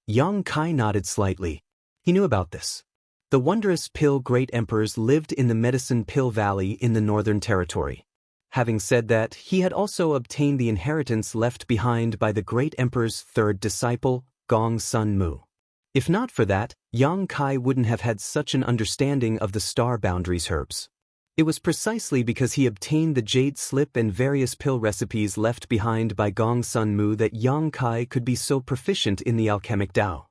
Yang Kai nodded slightly. He knew about this. The Wondrous Pill Great Emperors lived in the Medicine Pill Valley in the Northern Territory. Having said that, he had also obtained the inheritance left behind by the Great Emperor's third disciple, Gong Sun Mu. If not for that, Yang Kai wouldn't have had such an understanding of the star boundaries herbs. It was precisely because he obtained the jade slip and various pill recipes left behind by Gong Sun Mu that Yang Kai could be so proficient in the alchemic Tao.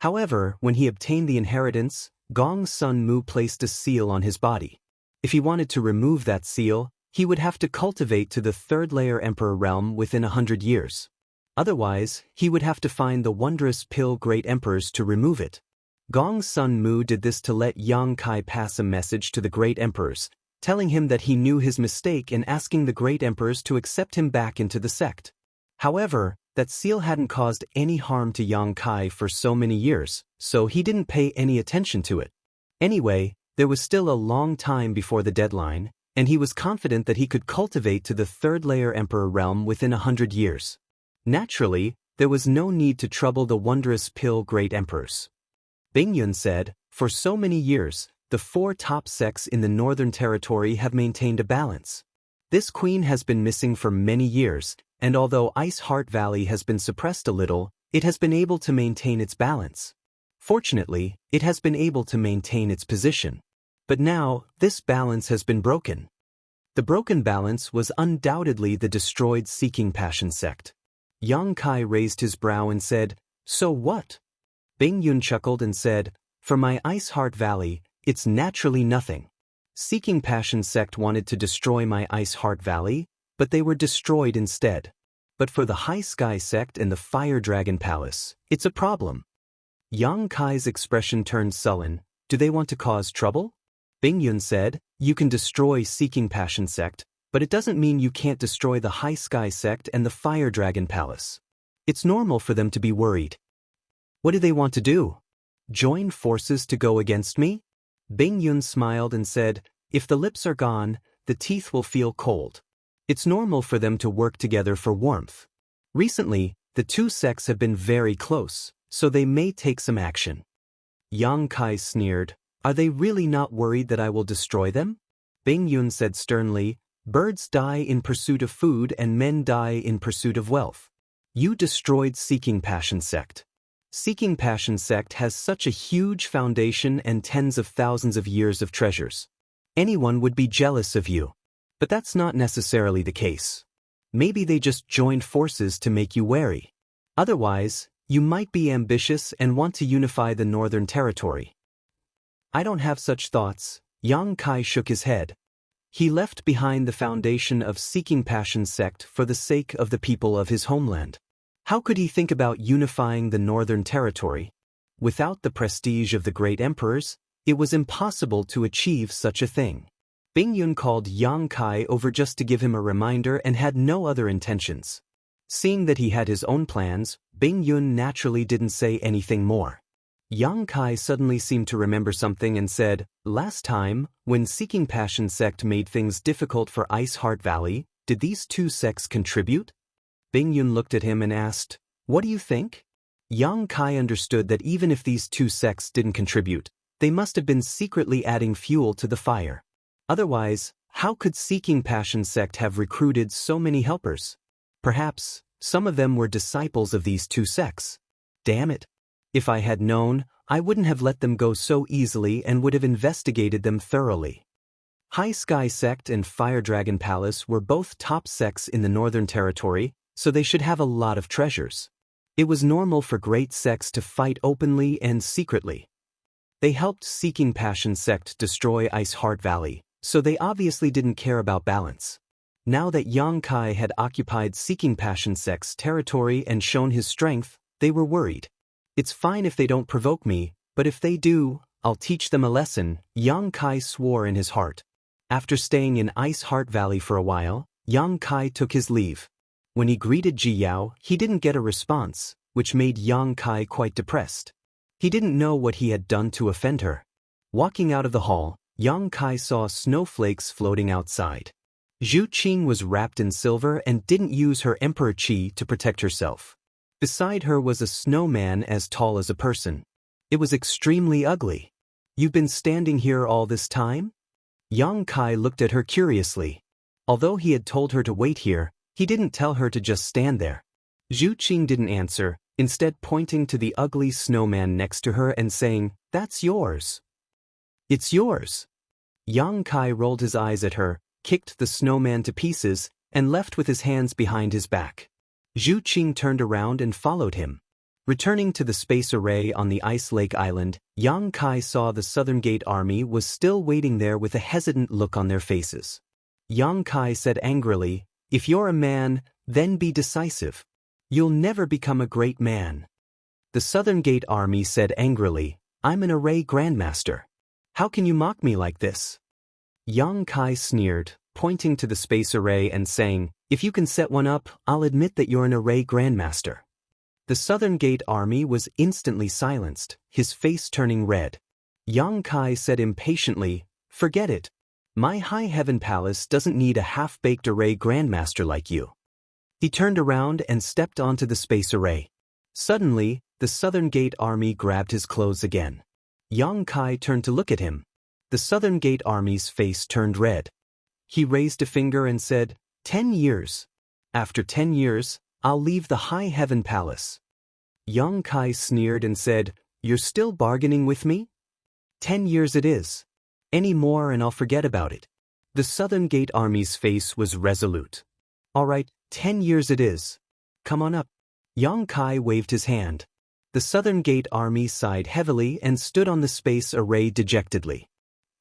However, when he obtained the inheritance, Gong Sun Mu placed a seal on his body. If he wanted to remove that seal, he would have to cultivate to the third layer Emperor realm within 100 years. Otherwise, he would have to find the Wondrous Pill Great Emperors to remove it. Gong Sun Mu did this to let Yang Kai pass a message to the Great Emperors, telling him that he knew his mistake and asking the Great Emperors to accept him back into the sect. However, that seal hadn't caused any harm to Yang Kai for so many years, so he didn't pay any attention to it. Anyway, there was still a long time before the deadline, and he was confident that he could cultivate to the third layer Emperor realm within 100 years. Naturally, there was no need to trouble the Wondrous Pill Great Emperors. Bing Yun said, "For so many years, the four top sects in the Northern Territory have maintained a balance. This queen has been missing for many years, and although Ice Heart Valley has been suppressed a little, it has been able to maintain its balance. Fortunately, it has been able to maintain its position. But now, this balance has been broken." The broken balance was undoubtedly the destroyed Seeking Passion sect. Yang Kai raised his brow and said, "So what?" Bing Yun chuckled and said, "For my Ice Heart Valley, it's naturally nothing. Seeking Passion sect wanted to destroy my Ice Heart Valley, but they were destroyed instead. But for the High Sky sect and the Fire Dragon Palace, it's a problem." Yang Kai's expression turned sullen. "Do they want to cause trouble?" Bing Yun said, "You can destroy Seeking Passion sect, but it doesn't mean you can't destroy the High Sky sect and the Fire Dragon Palace. It's normal for them to be worried." "What do they want to do? Join forces to go against me?" Bing Yun smiled and said, "If the lips are gone, the teeth will feel cold. It's normal for them to work together for warmth. Recently, the two sects have been very close, so they may take some action." Yang Kai sneered, "Are they really not worried that I will destroy them?" Bing Yun said sternly, "Birds die in pursuit of food and men die in pursuit of wealth. You destroyed Seeking Passion sect. Seeking Passion sect has such a huge foundation and tens of thousands of years of treasures. Anyone would be jealous of you. But that's not necessarily the case. Maybe they just joined forces to make you wary. Otherwise, you might be ambitious and want to unify the Northern Territory. I don't have such thoughts. Yang Kai shook his head. He left behind the foundation of Seeking Passion sect for the sake of the people of his homeland. How could he think about unifying the Northern Territory? Without the prestige of the great emperors, it was impossible to achieve such a thing. Bing Yun called Yang Kai over just to give him a reminder and had no other intentions. Seeing that he had his own plans, Bing Yun naturally didn't say anything more. Yang Kai suddenly seemed to remember something and said, "Last time, when Seeking Passion sect made things difficult for Ice Heart Valley, did these two sects contribute?" Bing Yun looked at him and asked, "What do you think?" Yang Kai understood that even if these two sects didn't contribute, they must have been secretly adding fuel to the fire. Otherwise, how could Seeking Passion sect have recruited so many helpers? Perhaps, some of them were disciples of these two sects. Damn it. If I had known, I wouldn't have let them go so easily and would have investigated them thoroughly. High Sky Sect and Fire Dragon Palace were both top sects in the Northern Territory, so they should have a lot of treasures. It was normal for great sects to fight openly and secretly. They helped Seeking Passion sect destroy Ice Heart Valley, so they obviously didn't care about balance. Now that Yang Kai had occupied Seeking Passion sect's territory and shown his strength, they were worried. It's fine if they don't provoke me, but if they do, I'll teach them a lesson, Yang Kai swore in his heart. After staying in Ice Heart Valley for a while, Yang Kai took his leave. When he greeted Ji Yao, he didn't get a response, which made Yang Kai quite depressed. He didn't know what he had done to offend her. Walking out of the hall, Yang Kai saw snowflakes floating outside. Zhu Qing was wrapped in silver and didn't use her Emperor Qi to protect herself. Beside her was a snowman as tall as a person. It was extremely ugly. "You've been standing here all this time?" Yang Kai looked at her curiously. Although he had told her to wait here, he didn't tell her to just stand there. Zhu Qing didn't answer, instead pointing to the ugly snowman next to her and saying, "That's yours." "It's yours." Yang Kai rolled his eyes at her, kicked the snowman to pieces, and left with his hands behind his back. Zhu Qing turned around and followed him. Returning to the space array on the Ice Lake Island, Yang Kai saw the Southern Gate Army was still waiting there with a hesitant look on their faces. Yang Kai said angrily, "If you're a man, then be decisive. You'll never become a great man." The Southern Gate Army said angrily, "I'm an array grandmaster. How can you mock me like this?" Yang Kai sneered, pointing to the space array and saying, "If you can set one up, I'll admit that you're an array grandmaster." The Southern Gate Army was instantly silenced, his face turning red. Yang Kai said impatiently, "Forget it. My High Heaven Palace doesn't need a half-baked array grandmaster like you." He turned around and stepped onto the space array. Suddenly, the Southern Gate Army grabbed his clothes again. Yang Kai turned to look at him. The Southern Gate Army's face turned red. He raised a finger and said, 10 years. After 10 years, I'll leave the High Heaven Palace." Yang Kai sneered and said, "You're still bargaining with me? 10 years it is. Any more and I'll forget about it." The Southern Gate Army's face was resolute. "All right, 10 years it is. Come on up." Yang Kai waved his hand. The Southern Gate Army sighed heavily and stood on the space array dejectedly.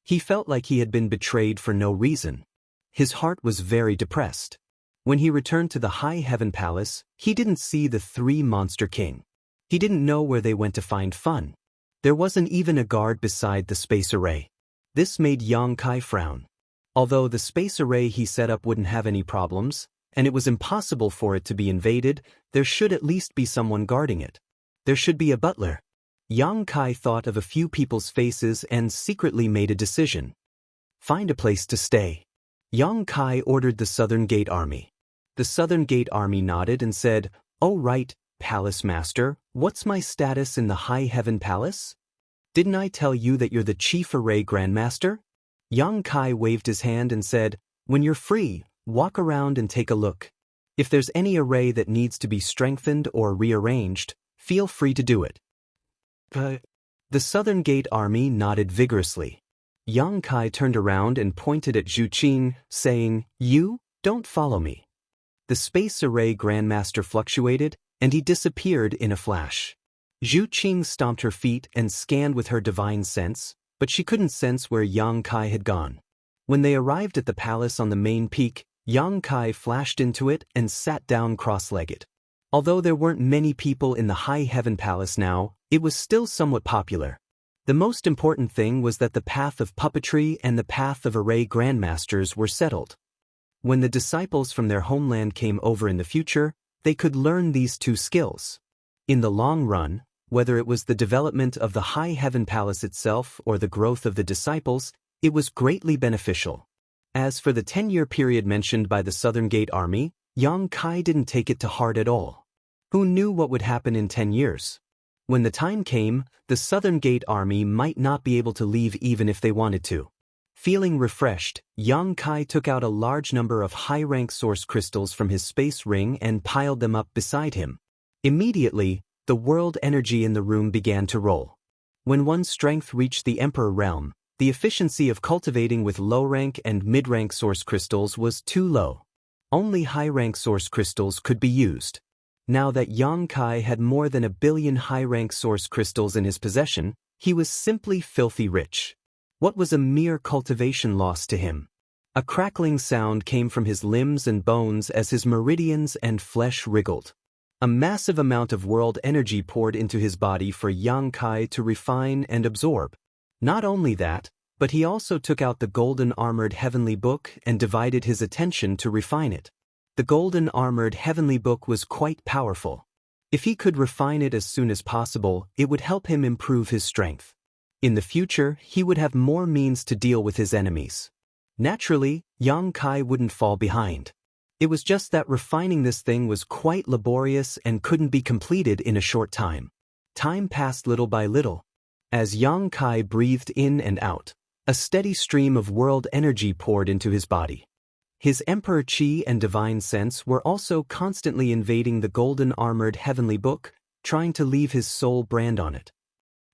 He felt like he had been betrayed for no reason. His heart was very depressed. When he returned to the High Heaven Palace, he didn't see the three Monster King. He didn't know where they went to find fun. There wasn't even a guard beside the space array. This made Yang Kai frown. Although the space array he set up wouldn't have any problems, and it was impossible for it to be invaded, there should at least be someone guarding it. There should be a butler. Yang Kai thought of a few people's faces and secretly made a decision. Find a place to stay. Yang Kai ordered the Southern Gate Army. The Southern Gate Army nodded and said, "Oh right, Palace Master, what's my status in the High Heaven Palace? Didn't I tell you that you're the Chief Array Grandmaster?" Yang Kai waved his hand and said, "When you're free, walk around and take a look. If there's any array that needs to be strengthened or rearranged, feel free to do it." The Southern Gate Army nodded vigorously. Yang Kai turned around and pointed at Zhu Qing, saying, "You, don't follow me." The Space Array Grandmaster fluctuated, and he disappeared in a flash. Zhu Qing stomped her feet and scanned with her divine sense, but she couldn't sense where Yang Kai had gone. When they arrived at the palace on the main peak, Yang Kai flashed into it and sat down cross-legged. Although there weren't many people in the High Heaven Palace now, it was still somewhat popular. The most important thing was that the path of puppetry and the path of array grandmasters were settled. When the disciples from their homeland came over in the future, they could learn these two skills. In the long run, whether it was the development of the High Heaven Palace itself or the growth of the disciples, it was greatly beneficial. As for the 10-year period mentioned by the Southern Gate Army, Yang Kai didn't take it to heart at all. Who knew what would happen in 10 years? When the time came, the Southern Gate Army might not be able to leave even if they wanted to. Feeling refreshed, Yang Kai took out a large number of high-rank source crystals from his space ring and piled them up beside him. Immediately, the world energy in the room began to roll. When one's strength reached the Emperor realm, the efficiency of cultivating with low-rank and mid-rank source crystals was too low. Only high-rank source crystals could be used. Now that Yang Kai had more than 1 billion high-rank source crystals in his possession, he was simply filthy rich. What was a mere cultivation loss to him? A crackling sound came from his limbs and bones as his meridians and flesh wriggled. A massive amount of world energy poured into his body for Yang Kai to refine and absorb. Not only that, but he also took out the golden armored heavenly book and divided his attention to refine it. The golden armored heavenly book was quite powerful. If he could refine it as soon as possible, it would help him improve his strength. In the future, he would have more means to deal with his enemies. Naturally, Yang Kai wouldn't fall behind. It was just that refining this thing was quite laborious and couldn't be completed in a short time. Time passed little by little. As Yang Kai breathed in and out, a steady stream of world energy poured into his body. His Emperor Qi and Divine Sense were also constantly invading the golden armored heavenly book, trying to leave his soul brand on it.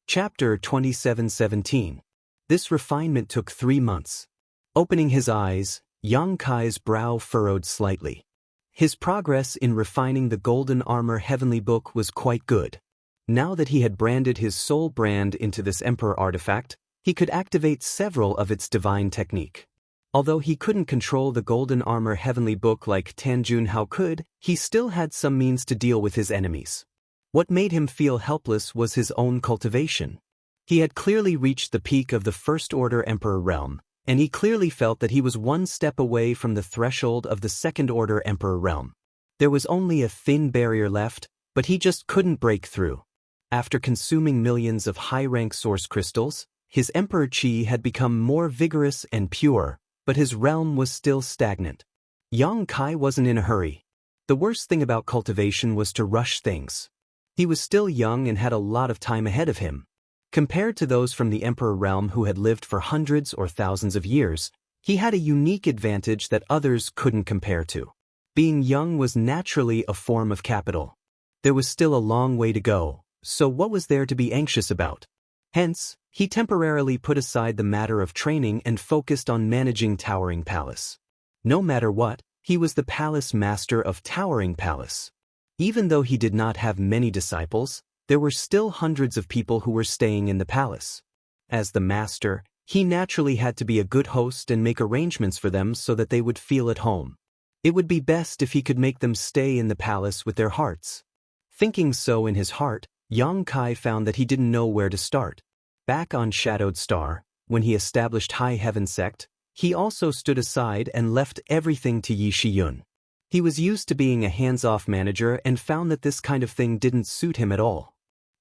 Chapter 27:17. This refinement took 3 months. Opening his eyes, Yang Kai's brow furrowed slightly. His progress in refining the golden armor heavenly book was quite good. Now that he had branded his soul brand into this Emperor artifact, he could activate several of its divine technique. Although he couldn't control the golden armor heavenly book like Tan Junhao could, he still had some means to deal with his enemies. What made him feel helpless was his own cultivation. He had clearly reached the peak of the First Order Emperor realm, and he clearly felt that he was one step away from the threshold of the Second Order Emperor realm. There was only a thin barrier left, but he just couldn't break through. After consuming millions of high-rank source crystals, his Emperor Qi had become more vigorous and pure, but his realm was still stagnant. Yang Kai wasn't in a hurry. The worst thing about cultivation was to rush things. He was still young and had a lot of time ahead of him. Compared to those from the Emperor realm who had lived for hundreds or thousands of years, he had a unique advantage that others couldn't compare to. Being young was naturally a form of capital. There was still a long way to go, so what was there to be anxious about? Hence, he temporarily put aside the matter of training and focused on managing Towering Palace. No matter what, he was the palace master of Towering Palace. Even though he did not have many disciples, there were still hundreds of people who were staying in the palace. As the master, he naturally had to be a good host and make arrangements for them so that they would feel at home. It would be best if he could make them stay in the palace with their hearts. Thinking so in his heart, Yang Kai found that he didn't know where to start. Back on Shadowed Star, when he established High Heaven Sect, he also stood aside and left everything to Yi Shiyun. He was used to being a hands-off manager and found that this kind of thing didn't suit him at all.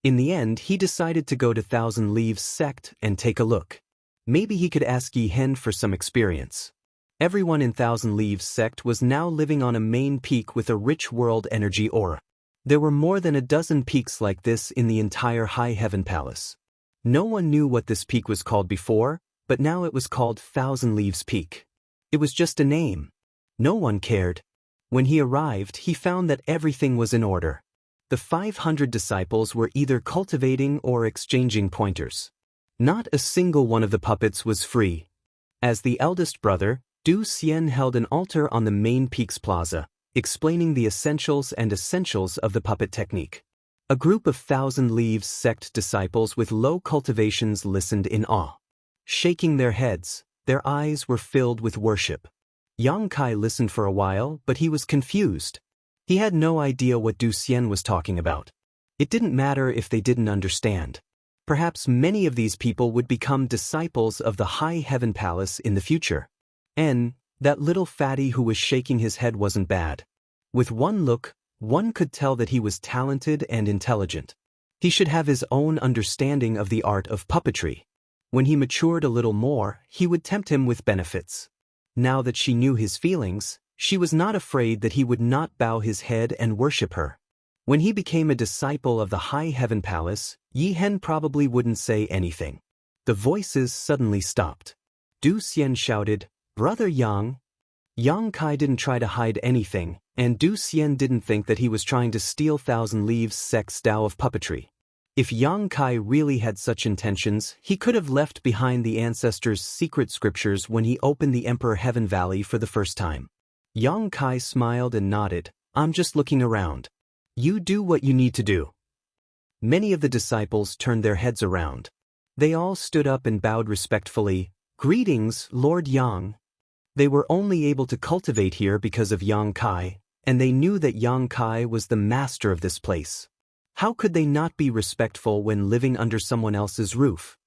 In the end, he decided to go to Thousand Leaves Sect and take a look. Maybe he could ask Yi Hen for some experience. Everyone in Thousand Leaves Sect was now living on a main peak with a rich world energy aura. There were more than a dozen peaks like this in the entire High Heaven Palace. No one knew what this peak was called before, but now it was called Thousand Leaves Peak. It was just a name. No one cared. When he arrived, he found that everything was in order. The 500 disciples were either cultivating or exchanging pointers. Not a single one of the puppets was free. As the eldest brother, Du Xian held an altar on the main peak's plaza, explaining the essentials of the puppet technique. A group of Thousand Leaves sect disciples with low cultivations listened in awe. Shaking their heads, their eyes were filled with worship. Yang Kai listened for a while, but he was confused. He had no idea what Du Xian was talking about. It didn't matter if they didn't understand. Perhaps many of these people would become disciples of the High Heaven Palace in the future. And that little fatty who was shaking his head wasn't bad. With one look, one could tell that he was talented and intelligent. He should have his own understanding of the art of puppetry. When he matured a little more, he would tempt him with benefits. Now that she knew his feelings, she was not afraid that he would not bow his head and worship her. When he became a disciple of the High Heaven Palace, Yi Hen probably wouldn't say anything. The voices suddenly stopped. Du Xian shouted, "Brother Yang." Yang Kai didn't try to hide anything, and Du Xian didn't think that he was trying to steal Thousand Leaves sect's Tao of puppetry. If Yang Kai really had such intentions, he could have left behind the ancestors' secret scriptures when he opened the Emperor Heaven Valley for the first time. Yang Kai smiled and nodded, "I'm just looking around. You do what you need to do." Many of the disciples turned their heads around. They all stood up and bowed respectfully. "Greetings, Lord Yang." They were only able to cultivate here because of Yang Kai, and they knew that Yang Kai was the master of this place. How could they not be respectful when living under someone else's roof?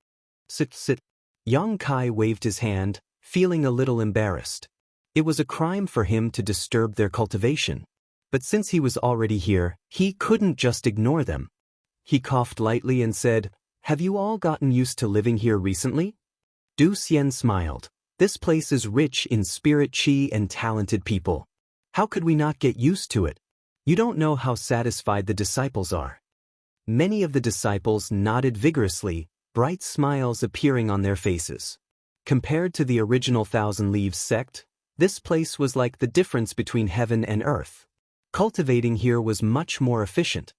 Sit. Yang Kai waved his hand, feeling a little embarrassed. It was a crime for him to disturb their cultivation. But since he was already here, he couldn't just ignore them. He coughed lightly and said, "Have you all gotten used to living here recently?" Du Xian smiled. "This place is rich in spirit qi and talented people. How could we not get used to it? You don't know how satisfied the disciples are." Many of the disciples nodded vigorously, bright smiles appearing on their faces. Compared to the original Thousand Leaves sect, this place was like the difference between heaven and earth. Cultivating here was much more efficient.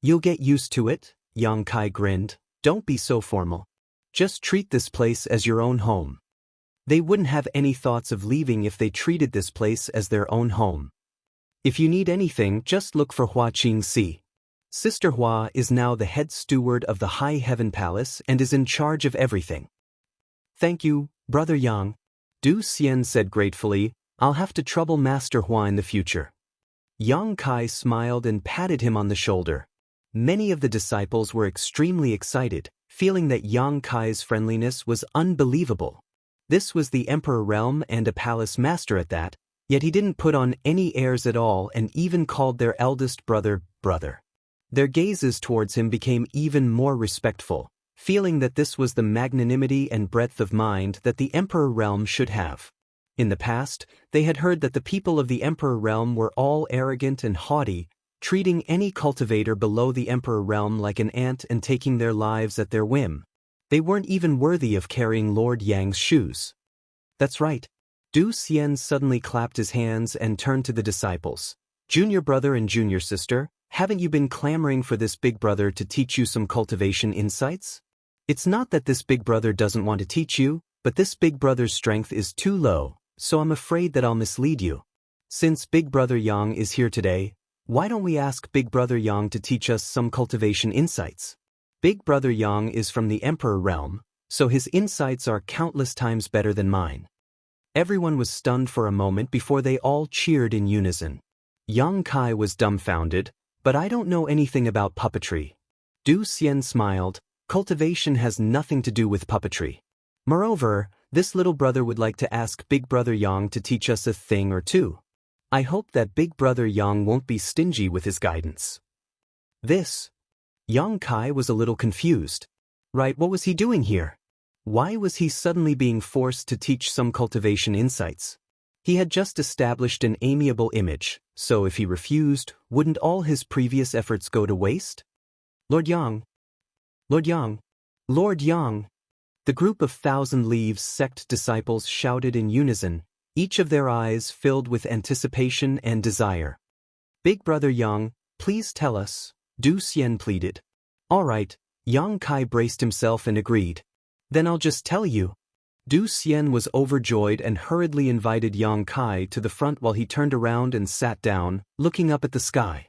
"You'll get used to it," Yang Kai grinned. "Don't be so formal. Just treat this place as your own home." They wouldn't have any thoughts of leaving if they treated this place as their own home. "If you need anything, just look for Hua Qingxi. Sister Hua is now the head steward of the High Heaven Palace and is in charge of everything." "Thank you, Brother Yang," Du Xian said gratefully. "I'll have to trouble Master Hua in the future." Yang Kai smiled and patted him on the shoulder. Many of the disciples were extremely excited, feeling that Yang Kai's friendliness was unbelievable. This was the Emperor Realm and a palace master at that, yet he didn't put on any airs at all and even called their eldest brother, brother. Their gazes towards him became even more respectful, feeling that this was the magnanimity and breadth of mind that the Emperor Realm should have. In the past, they had heard that the people of the Emperor Realm were all arrogant and haughty, treating any cultivator below the Emperor Realm like an ant and taking their lives at their whim. They weren't even worthy of carrying Lord Yang's shoes. "That's right." Du Xian suddenly clapped his hands and turned to the disciples. "Junior brother and junior sister, haven't you been clamoring for this big brother to teach you some cultivation insights? It's not that this big brother doesn't want to teach you, but this big brother's strength is too low, so I'm afraid that I'll mislead you. Since Big Brother Yang is here today, why don't we ask Big Brother Yang to teach us some cultivation insights? Big Brother Yang is from the Emperor Realm, so his insights are countless times better than mine." Everyone was stunned for a moment before they all cheered in unison. Yang Kai was dumbfounded, "But I don't know anything about puppetry." Du Xian smiled. "Cultivation has nothing to do with puppetry. Moreover, this little brother would like to ask Big Brother Yang to teach us a thing or two. I hope that Big Brother Yang won't be stingy with his guidance." Yang Kai was a little confused. Right, what was he doing here? Why was he suddenly being forced to teach some cultivation insights? He had just established an amiable image, so if he refused, wouldn't all his previous efforts go to waste? "Lord Yang! Lord Yang! Lord Yang!" The group of Thousand Leaves sect disciples shouted in unison, each of their eyes filled with anticipation and desire. "Big Brother Yang, please tell us," Du Xian pleaded. "All right," Yang Kai braced himself and agreed. "Then I'll just tell you." Du Xian was overjoyed and hurriedly invited Yang Kai to the front while he turned around and sat down, looking up at the sky.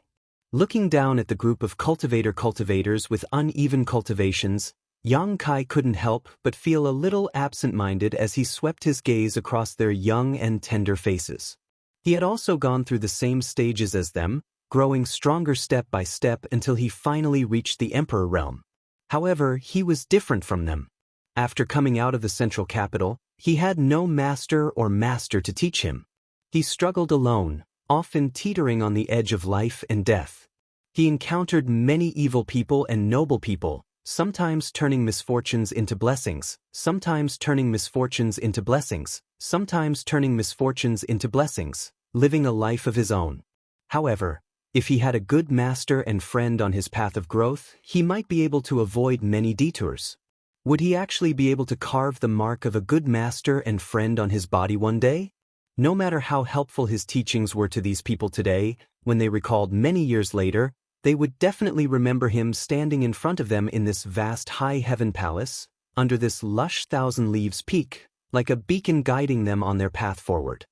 Looking down at the group of cultivators with uneven cultivations, Yang Kai couldn't help but feel a little absent-minded as he swept his gaze across their young and tender faces. He had also gone through the same stages as them, growing stronger step by step until he finally reached the Emperor realm. However, he was different from them. After coming out of the central capital, he had no master to teach him. He struggled alone, often teetering on the edge of life and death. He encountered many evil people and noble people, sometimes turning misfortunes into blessings, sometimes turning misfortunes into blessings, sometimes turning misfortunes into blessings, living a life of his own. However, if he had a good master and friend on his path of growth, he might be able to avoid many detours. Would he actually be able to carve the mark of a good master and friend on his body one day? No matter how helpful his teachings were to these people today, when they recalled many years later, they would definitely remember him standing in front of them in this vast high heaven palace, under this lush thousand leaves peak, like a beacon guiding them on their path forward.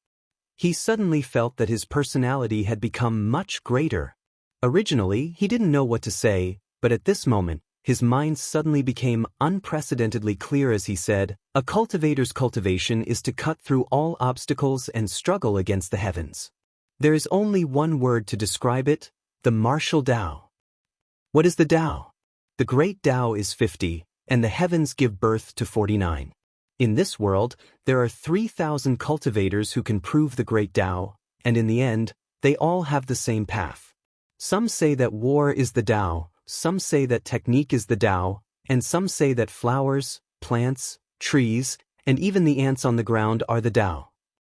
He suddenly felt that his personality had become much greater. Originally, he didn't know what to say, but at this moment, his mind suddenly became unprecedentedly clear as he said, "A cultivator's cultivation is to cut through all obstacles and struggle against the heavens. There is only one word to describe it, the martial Tao." What is the Tao? The great Tao is 50, and the heavens give birth to 49. In this world, there are 3,000 cultivators who can prove the great Tao, and in the end, they all have the same path. Some say that war is the Tao, some say that technique is the Tao, and some say that flowers, plants, trees, and even the ants on the ground are the Tao.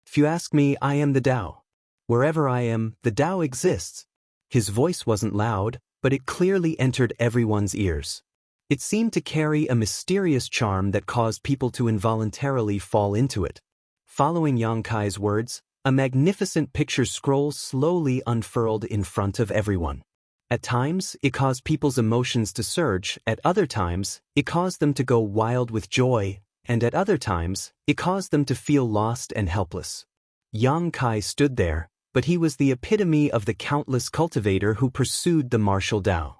If you ask me, I am the Tao. Wherever I am, the Tao exists. His voice wasn't loud, but it clearly entered everyone's ears. It seemed to carry a mysterious charm that caused people to involuntarily fall into it. Following Yang Kai's words, a magnificent picture scroll slowly unfurled in front of everyone. At times, it caused people's emotions to surge, at other times, it caused them to go wild with joy, and at other times, it caused them to feel lost and helpless. Yang Kai stood there, but he was the epitome of the countless cultivator who pursued the martial Tao.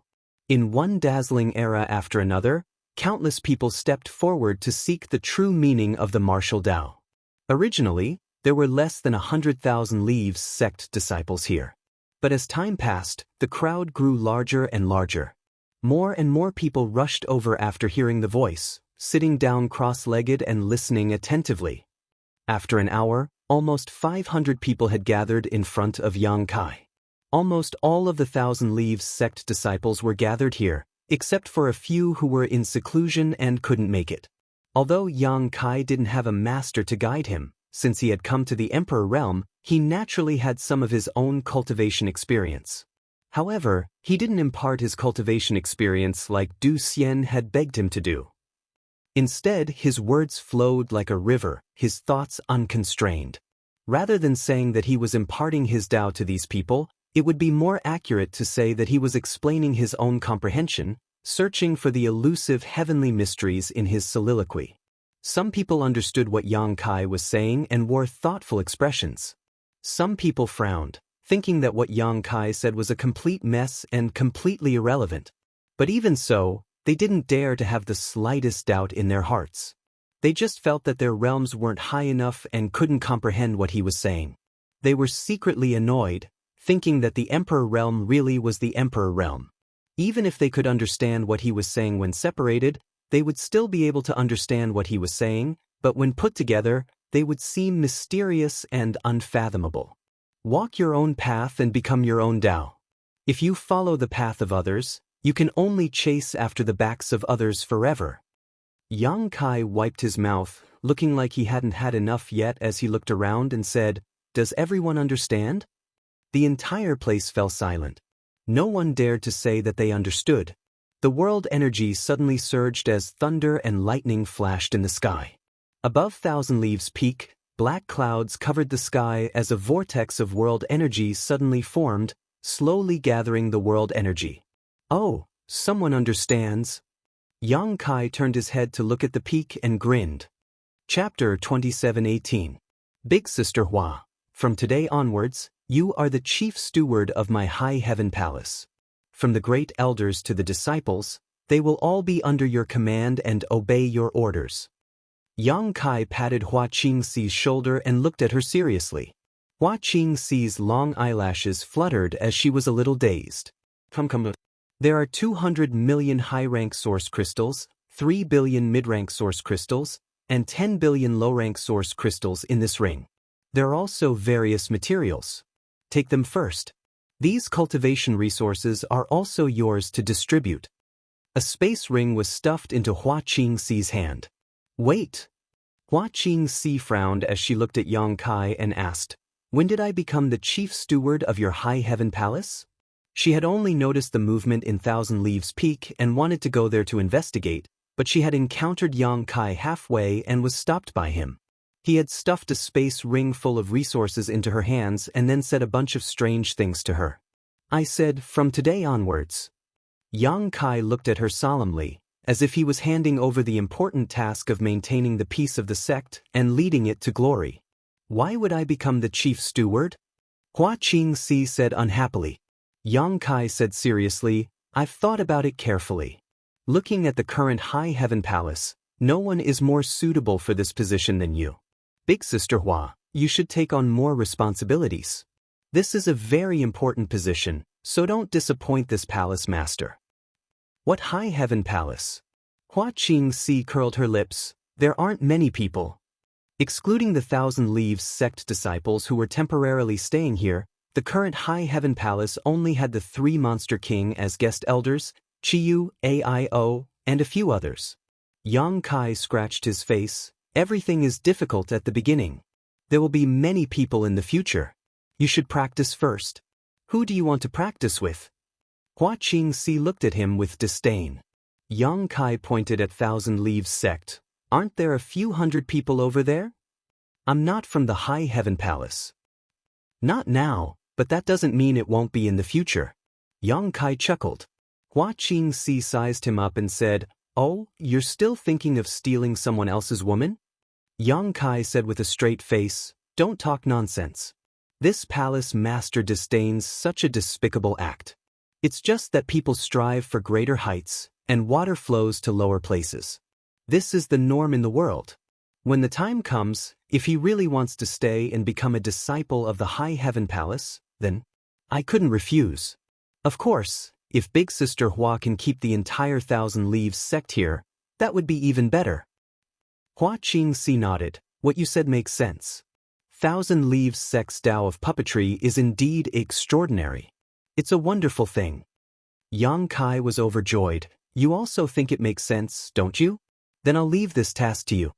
In one dazzling era after another, countless people stepped forward to seek the true meaning of the martial Tao. Originally, there were less than 100,000 Leaves sect disciples here. But as time passed, the crowd grew larger and larger. More and more people rushed over after hearing the voice, sitting down cross-legged and listening attentively. After an hour, almost 500 people had gathered in front of Yang Kai. Almost all of the 1,000 Leaves sect disciples were gathered here, except for a few who were in seclusion and couldn't make it. Although Yang Kai didn't have a master to guide him, since he had come to the Emperor realm, he naturally had some of his own cultivation experience. However, he didn't impart his cultivation experience like Du Xian had begged him to do. Instead, his words flowed like a river, his thoughts unconstrained. Rather than saying that he was imparting his Tao to these people, it would be more accurate to say that he was explaining his own comprehension, searching for the elusive heavenly mysteries in his soliloquy. Some people understood what Yang Kai was saying and wore thoughtful expressions. Some people frowned, thinking that what Yang Kai said was a complete mess and completely irrelevant. But even so, they didn't dare to have the slightest doubt in their hearts. They just felt that their realms weren't high enough and couldn't comprehend what he was saying. They were secretly annoyed, thinking that the Emperor realm really was the Emperor realm. Even if they could understand what he was saying when separated, they would still be able to understand what he was saying, but when put together, they would seem mysterious and unfathomable. Walk your own path and become your own Tao. If you follow the path of others, you can only chase after the backs of others forever. Yang Kai wiped his mouth, looking like he hadn't had enough yet as he looked around and said, "Does everyone understand?" The entire place fell silent. No one dared to say that they understood. The world energy suddenly surged as thunder and lightning flashed in the sky. Above Thousand Leaves Peak, black clouds covered the sky as a vortex of world energy suddenly formed, slowly gathering the world energy. "Oh, someone understands." Yang Kai turned his head to look at the peak and grinned. Chapter 27:18. Big Sister Hua, from today onwards, you are the chief steward of my high heaven palace. From the great elders to the disciples, they will all be under your command and obey your orders. Yang Kai patted Hua Qingxi's shoulder and looked at her seriously. Hua Qingxi's long eyelashes fluttered as she was a little dazed. Come. There are 200 million high-rank source crystals, 3 billion mid-rank source crystals, and 10 billion low-rank source crystals in this ring. There are also various materials. Take them first. These cultivation resources are also yours to distribute. A space ring was stuffed into Hua Qingxi's hand. Wait. Hua Qingxi frowned as she looked at Yang Kai and asked, when did I become the chief steward of your high heaven palace? She had only noticed the movement in Thousand Leaves Peak and wanted to go there to investigate, but she had encountered Yang Kai halfway and was stopped by him. He had stuffed a space ring full of resources into her hands and then said a bunch of strange things to her. I said, from today onwards. Yang Kai looked at her solemnly, as if he was handing over the important task of maintaining the peace of the sect and leading it to glory. Why would I become the chief steward? Hua Qingxi said unhappily. Yang Kai said seriously, I've thought about it carefully. Looking at the current high heaven palace, no one is more suitable for this position than you. Big Sister Hua, you should take on more responsibilities. This is a very important position, so don't disappoint this palace master. What high heaven palace? Hua Qingxi curled her lips. There aren't many people. Excluding the Thousand Leaves sect disciples who were temporarily staying here, the current high heaven palace only had the 3 Monster King as guest elders, Chiyu, Aio, and a few others. Yang Kai scratched his face. Everything is difficult at the beginning. There will be many people in the future. You should practice first. Who do you want to practice with? Hua Qingxi looked at him with disdain. Yang Kai pointed at Thousand Leaves sect. Aren't there a few hundred people over there? I'm not from the high heaven palace. Not now, but that doesn't mean it won't be in the future. Yang Kai chuckled. Hua Qingxi sized him up and said, oh, you're still thinking of stealing someone else's woman? Yang Kai said with a straight face, don't talk nonsense. This palace master disdains such a despicable act. It's just that people strive for greater heights, and water flows to lower places. This is the norm in the world. When the time comes, if he really wants to stay and become a disciple of the high heaven palace, then I couldn't refuse. Of course, if Big Sister Hua can keep the entire Thousand Leaves sect here, that would be even better. Hua Qingxi nodded. What you said makes sense. Thousand Leaves sect's Tao of puppetry is indeed extraordinary. It's a wonderful thing. Yang Kai was overjoyed. You also think it makes sense, don't you? Then I'll leave this task to you.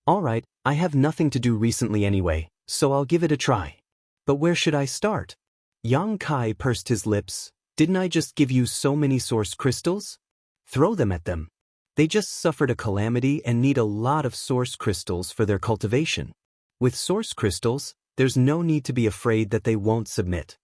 All right, I have nothing to do recently anyway, so I'll give it a try. But where should I start? Yang Kai pursed his lips. Didn't I just give you so many source crystals? Throw them at them. They just suffered a calamity and need a lot of source crystals for their cultivation. With source crystals, there's no need to be afraid that they won't submit.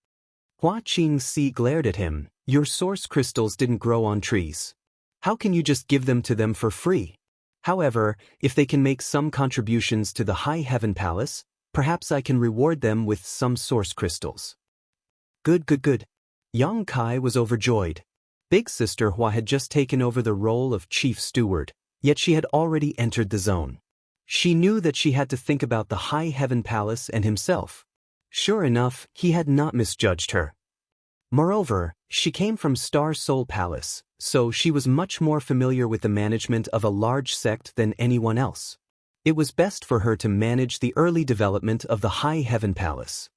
Hua Qingxi glared at him. Your source crystals didn't grow on trees. How can you just give them to them for free? However, if they can make some contributions to the high heaven palace, perhaps I can reward them with some source crystals. Good. Yang Kai was overjoyed. Big Sister Hua had just taken over the role of chief steward, yet she had already entered the zone. She knew that she had to think about the high heaven palace and himself. Sure enough, he had not misjudged her. Moreover, she came from Star Soul Palace, so she was much more familiar with the management of a large sect than anyone else. It was best for her to manage the early development of the High Heaven Palace.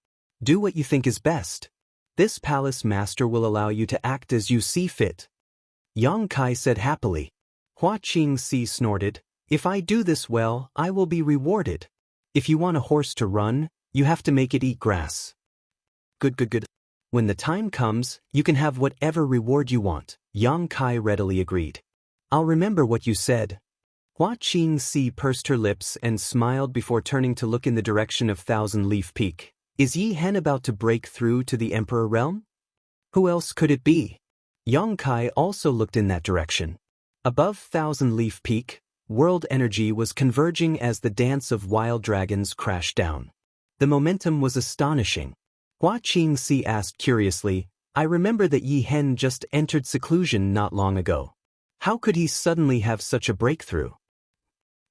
Do what you think is best. This palace master will allow you to act as you see fit. Yang Kai said happily. Hua Qingxi snorted. If I do this well, I will be rewarded. If you want a horse to run, you have to make it eat grass. Good. When the time comes, you can have whatever reward you want, Yang Kai readily agreed. I'll remember what you said. Hua Qingxi pursed her lips and smiled before turning to look in the direction of Thousand Leaf Peak. Is Yi Hen about to break through to the Emperor Realm? Who else could it be? Yang Kai also looked in that direction. Above Thousand Leaf Peak, world energy was converging as the dance of wild dragons crashed down. The momentum was astonishing. Hua Qingxi asked curiously, I remember that Yi Hen just entered seclusion not long ago. How could he suddenly have such a breakthrough?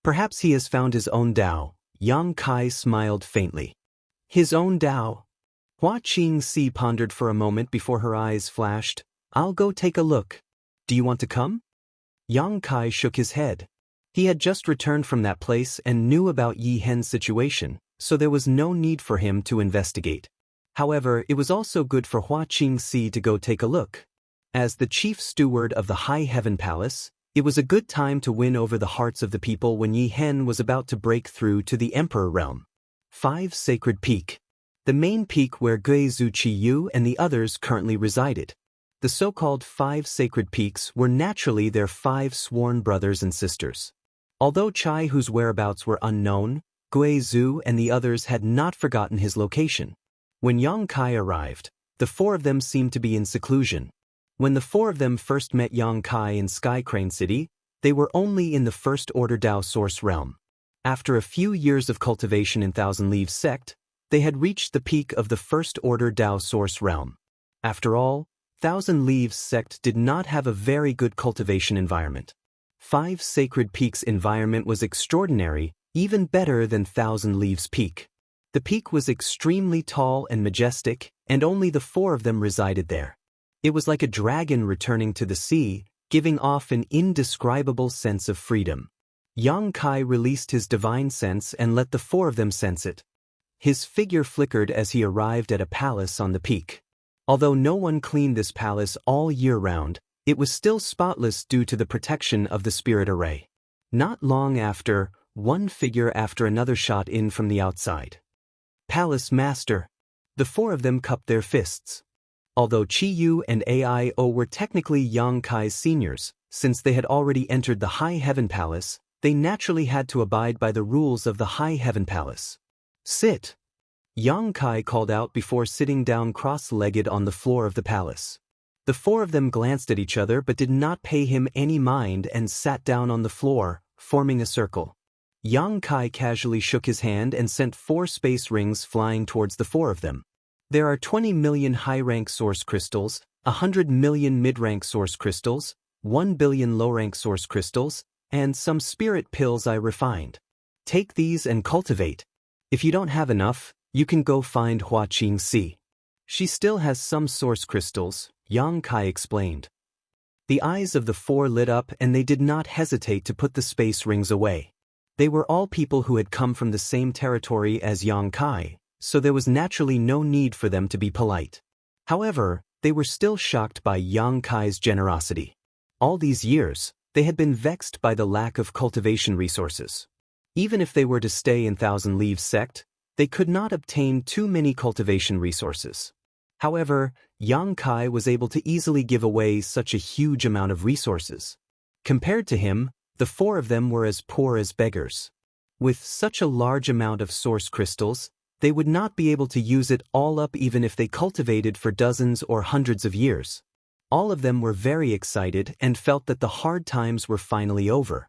Perhaps he has found his own Tao. Yang Kai smiled faintly. His own Tao? Hua Qingxi pondered for a moment before her eyes flashed. I'll go take a look. Do you want to come? Yang Kai shook his head. He had just returned from that place and knew about Yi Hen's situation, so there was no need for him to investigate. However, it was also good for Hua Qingxi to go take a look. As the chief steward of the High Heaven Palace, it was a good time to win over the hearts of the people when Yi Hen was about to break through to the Emperor realm. 5 Sacred Peak. The main peak where Guizhu Qiyu and the others currently resided. The so-called 5 Sacred Peaks were naturally their 5 sworn brothers and sisters. Although Chai, whose whereabouts were unknown, Guizhu and the others had not forgotten his location. When Yang Kai arrived, the 4 of them seemed to be in seclusion. When the 4 of them first met Yang Kai in Sky Crane City, they were only in the First Order Tao Source realm. After a few years of cultivation in Thousand Leaves Sect, they had reached the peak of the First Order Tao Source realm. After all, Thousand Leaves Sect did not have a very good cultivation environment. 5 Sacred Peaks' environment was extraordinary, even better than Thousand Leaves Peak. The peak was extremely tall and majestic, and only the 4 of them resided there. It was like a dragon returning to the sea, giving off an indescribable sense of freedom. Yang Kai released his divine sense and let the 4 of them sense it. His figure flickered as he arrived at a palace on the peak. Although no one cleaned this palace all year round, it was still spotless due to the protection of the spirit array. Not long after, one figure after another shot in from the outside. Palace Master. The 4 of them cupped their fists. Although Qiyu and Aio were technically Yang Kai's seniors, since they had already entered the High Heaven Palace, they naturally had to abide by the rules of the High Heaven Palace. Sit. Yang Kai called out before sitting down cross-legged on the floor of the palace. The 4 of them glanced at each other but did not pay him any mind and sat down on the floor, forming a circle. Yang Kai casually shook his hand and sent 4 space rings flying towards the 4 of them. There are 20 million high-rank source crystals, 100 million mid-rank source crystals, 1 billion low-rank source crystals, and some spirit pills I refined. Take these and cultivate. If you don't have enough, you can go find Hua Qingxi. She still has some source crystals, Yang Kai explained. The eyes of the 4 lit up and they did not hesitate to put the space rings away. They were all people who had come from the same territory as Yang Kai, so there was naturally no need for them to be polite. However, they were still shocked by Yang Kai's generosity. All these years, they had been vexed by the lack of cultivation resources. Even if they were to stay in Thousand Leaves Sect, they could not obtain too many cultivation resources. However, Yang Kai was able to easily give away such a huge amount of resources. Compared to him, the 4 of them were as poor as beggars. With such a large amount of source crystals, they would not be able to use it all up even if they cultivated for dozens or hundreds of years. All of them were very excited and felt that the hard times were finally over.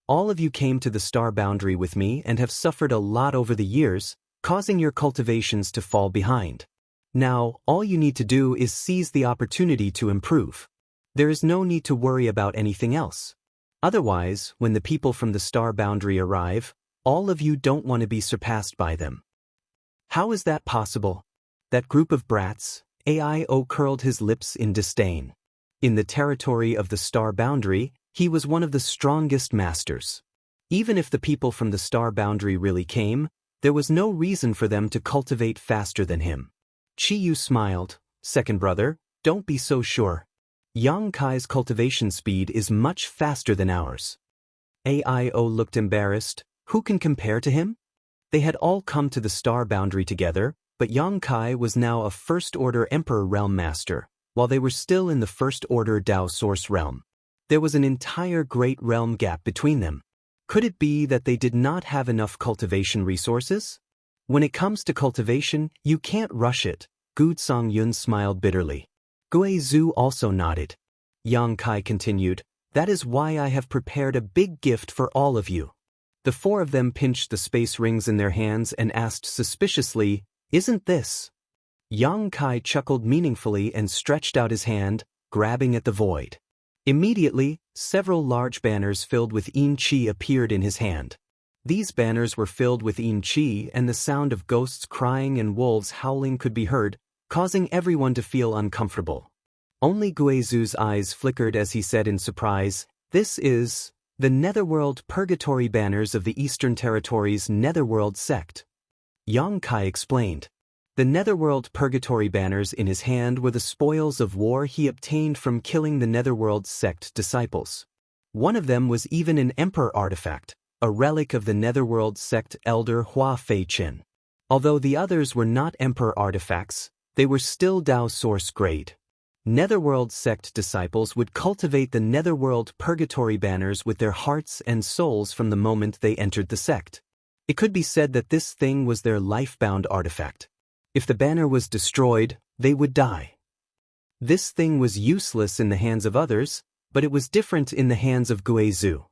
All of you came to the star boundary with me and have suffered a lot over the years, causing your cultivations to fall behind. Now, all you need to do is seize the opportunity to improve. There is no need to worry about anything else. Otherwise, when the people from the star boundary arrive, all of you don't want to be surpassed by them. How is that possible? That group of brats, Aio curled his lips in disdain. In the territory of the star boundary, he was one of the strongest masters. Even if the people from the star boundary really came, there was no reason for them to cultivate faster than him. Qiyu smiled. Second brother, don't be so sure. Yang Kai's cultivation speed is much faster than ours. Aio looked embarrassed. Who can compare to him? They had all come to the star boundary together, but Yang Kai was now a First Order Emperor Realm Master, while they were still in the First Order Tao Source Realm. There was an entire great realm gap between them. Could it be that they did not have enough cultivation resources? When it comes to cultivation, you can't rush it, Gu Songyun smiled bitterly. Guizhu also nodded. Yang Kai continued, That is why I have prepared a big gift for all of you." The four of them pinched the space rings in their hands and asked suspiciously, "Isn't this?" Yang Kai chuckled meaningfully and stretched out his hand, grabbing at the void. Immediately, several large banners filled with yin qi appeared in his hand. These banners were filled with yin qi, and the sound of ghosts crying and wolves howling could be heard, causing everyone to feel uncomfortable. Only Guizu's eyes flickered as he said in surprise, "This is the Netherworld Purgatory banners of the Eastern Territories Netherworld sect." Yang Kai explained. The Netherworld Purgatory banners in his hand were the spoils of war he obtained from killing the Netherworld sect disciples. One of them was even an Emperor artifact, a relic of the Netherworld sect elder Hua Fei-Chin. Although the others were not Emperor artifacts, they were still Dao source grade. Netherworld sect disciples would cultivate the Netherworld Purgatory banners with their hearts and souls from the moment they entered the sect. It could be said that this thing was their life-bound artifact. If the banner was destroyed, they would die. This thing was useless in the hands of others, but it was different in the hands of Guizu.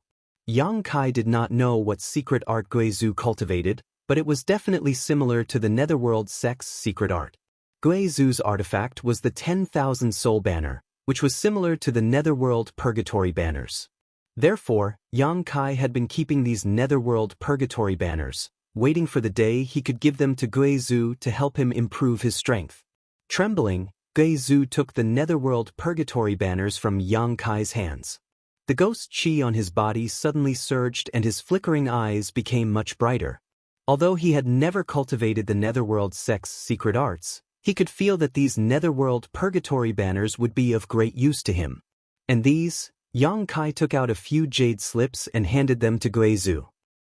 Yang Kai did not know what secret art Guizu cultivated, but it was definitely similar to the Netherworld sect's secret art. Guizu's artifact was the 10,000 soul banner, which was similar to the Netherworld Purgatory banners. Therefore, Yang Kai had been keeping these Netherworld Purgatory banners, waiting for the day he could give them to Guizu to help him improve his strength. Trembling, Guizu took the Netherworld Purgatory banners from Yang Kai's hands. The ghost chi on his body suddenly surged and his flickering eyes became much brighter. Although he had never cultivated the Netherworld sect's secret arts, he could feel that these Netherworld Purgatory banners would be of great use to him. And these, Yang Kai took out a few jade slips and handed them to Guizu.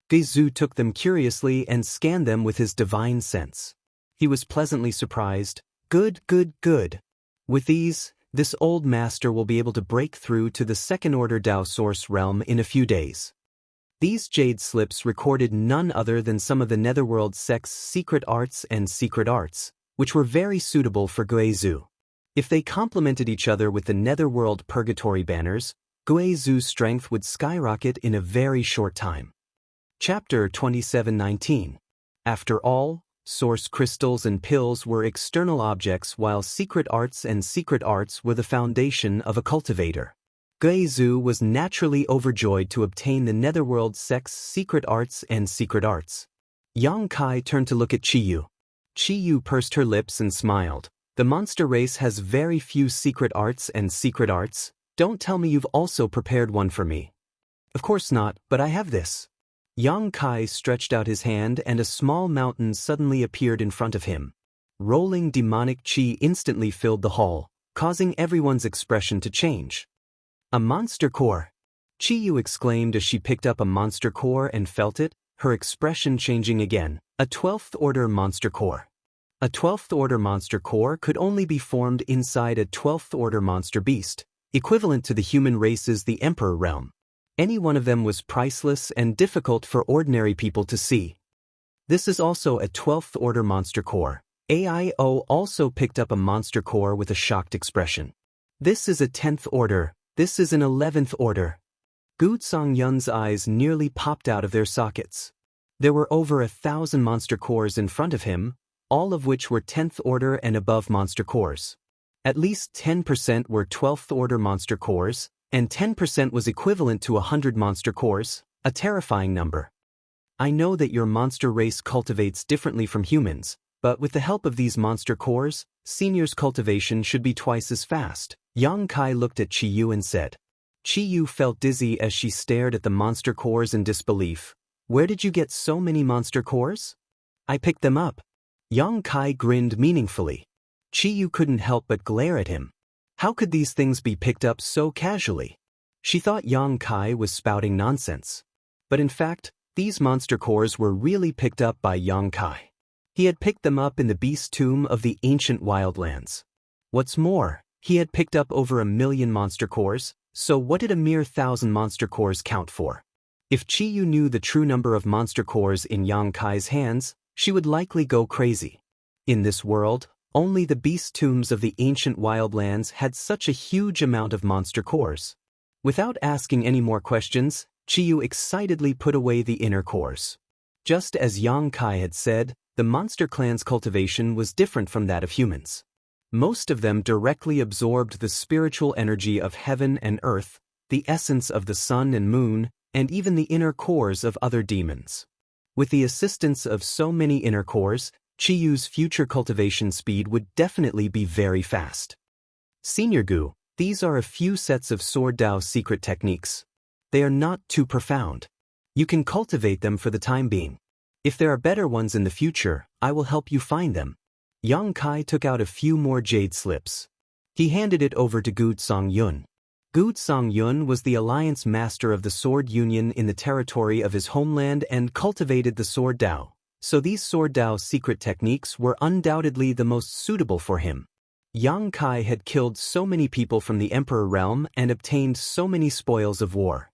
Guizu took them curiously and scanned them with his divine sense. He was pleasantly surprised. Good, good, good. With these, this old master will be able to break through to the second-order Dao source realm in a few days. These jade slips recorded none other than some of the Netherworld sect's secret arts, which were very suitable for Guizu. If they complemented each other with the Netherworld Purgatory banners, Guizu's strength would skyrocket in a very short time. Chapter 27:19. After all, source crystals and pills were external objects while secret arts were the foundation of a cultivator. Guizu was naturally overjoyed to obtain the Netherworld sect's secret arts. Yang Kai turned to look at Chiyu. Chiyu pursed her lips and smiled. The monster race has very few secret arts. Don't tell me you've also prepared one for me. Of course not, but I have this. Yang Kai stretched out his hand and a small mountain suddenly appeared in front of him. Rolling demonic chi instantly filled the hall, causing everyone's expression to change. A monster core! Chiyu exclaimed as she picked up a monster core and felt it, her expression changing again. A 12th order monster core. A 12th order monster core could only be formed inside a 12th order monster beast, equivalent to the human race's the Emperor realm. Any one of them was priceless and difficult for ordinary people to see. This is also a 12th order monster core. AIO also picked up a monster core with a shocked expression. This is a 10th order, this is an 11th order. Gu Songyun's eyes nearly popped out of their sockets. There were over 1,000 monster cores in front of him, all of which were 10th order and above monster cores. At least 10% were 12th order monster cores, and 10% was equivalent to 100 monster cores, a terrifying number. I know that your monster race cultivates differently from humans, but with the help of these monster cores, senior's cultivation should be twice as fast. Yang Kai looked at Chiyu and said. Chiyu felt dizzy as she stared at the monster cores in disbelief. Where did you get so many monster cores? I picked them up. Yang Kai grinned meaningfully. Chiyu couldn't help but glare at him. How could these things be picked up so casually? She thought Yang Kai was spouting nonsense. But in fact, these monster cores were really picked up by Yang Kai. He had picked them up in the beast tomb of the ancient wildlands. What's more, he had picked up over 1 million monster cores, so what did a mere 1,000 monster cores count for? If Chiyu knew the true number of monster cores in Yang Kai's hands, she would likely go crazy. In this world, only the beast tombs of the ancient wildlands had such a huge amount of monster cores. Without asking any more questions, Qiyu excitedly put away the inner cores. Just as Yang Kai had said, the monster clan's cultivation was different from that of humans. Most of them directly absorbed the spiritual energy of heaven and earth, the essence of the sun and moon, and even the inner cores of other demons. With the assistance of so many inner cores, Qiyu's future cultivation speed would definitely be very fast. Senior Gu, these are a few sets of Sword Dao secret techniques. They are not too profound. You can cultivate them for the time being. If there are better ones in the future, I will help you find them. Yang Kai took out a few more jade slips. He handed it over to Gu Songyun. Gu Songyun was the alliance master of the Sword Union in the territory of his homeland and cultivated the Sword Dao, so these Sword Dao secret techniques were undoubtedly the most suitable for him. Yang Kai had killed so many people from the Emperor realm and obtained so many spoils of war.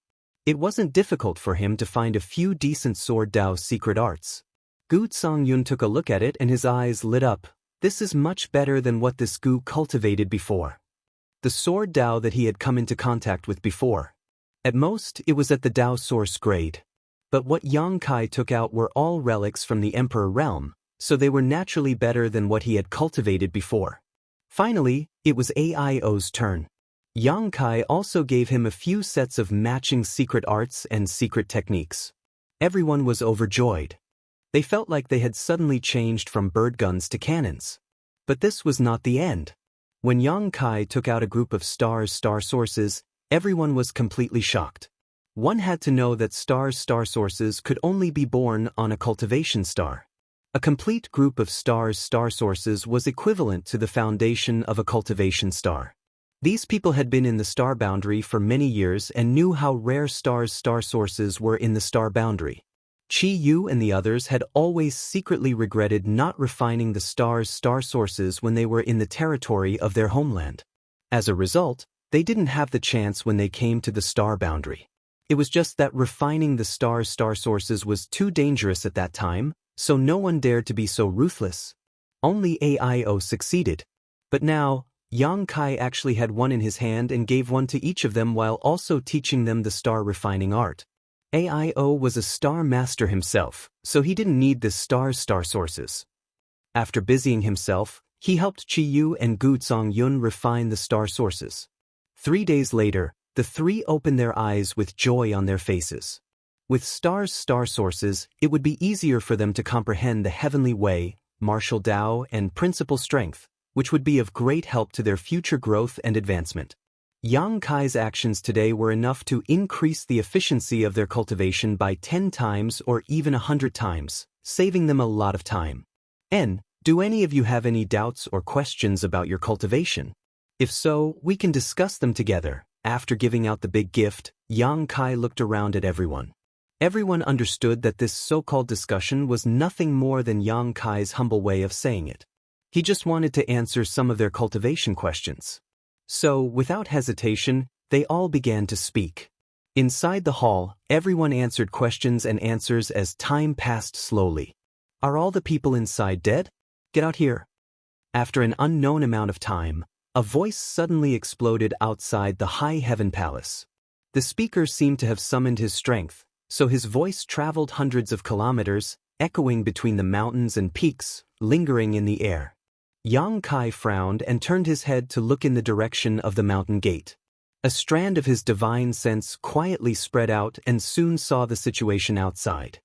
It wasn't difficult for him to find a few decent Sword Dao secret arts. Gu Songyun took a look at it and his eyes lit up. This is much better than what this Gu cultivated before. The Sword Dao that he had come into contact with before. At most, it was at the Dao source grade. But what Yang Kai took out were all relics from the Emperor realm, so they were naturally better than what he had cultivated before. Finally, it was Aio's turn. Yang Kai also gave him a few sets of matching secret arts and secret techniques. Everyone was overjoyed. They felt like they had suddenly changed from bird guns to cannons. But this was not the end. When Yang Kai took out a group of star sources, everyone was completely shocked. One had to know that star sources could only be born on a cultivation star. A complete group of star sources was equivalent to the foundation of a cultivation star. These people had been in the star boundary for many years and knew how rare star sources were in the star boundary. Qiyu and the others had always secretly regretted not refining the star sources when they were in the territory of their homeland. As a result, they didn't have the chance when they came to the star boundary. It was just that refining the star sources was too dangerous at that time, so no one dared to be so ruthless. Only Aio succeeded. But now, Yang Kai actually had one in his hand and gave one to each of them while also teaching them the star refining art. Aio was a star master himself, so he didn't need the star sources. After busying himself, he helped Qiyu and Gu Songyun refine the star sources. 3 days later, the three opened their eyes with joy on their faces. With star sources, it would be easier for them to comprehend the heavenly way, martial Dao, and principal strength, which would be of great help to their future growth and advancement. Yang Kai's actions today were enough to increase the efficiency of their cultivation by 10 times or even 100 times, saving them a lot of time. Do any of you have any doubts or questions about your cultivation? If so, we can discuss them together. After giving out the big gift, Yang Kai looked around at everyone. Everyone understood that this so-called discussion was nothing more than Yang Kai's humble way of saying it. He just wanted to answer some of their cultivation questions. So, without hesitation, they all began to speak. Inside the hall, everyone answered questions and answers as time passed slowly. Are all the people inside dead? Get out here. After an unknown amount of time, a voice suddenly exploded outside the High Heaven Palace. The speaker seemed to have summoned his strength, so his voice traveled hundreds of kilometers, echoing between the mountains and peaks, lingering in the air. Yang Kai frowned and turned his head to look in the direction of the mountain gate. A strand of his divine sense quietly spread out and soon saw the situation outside.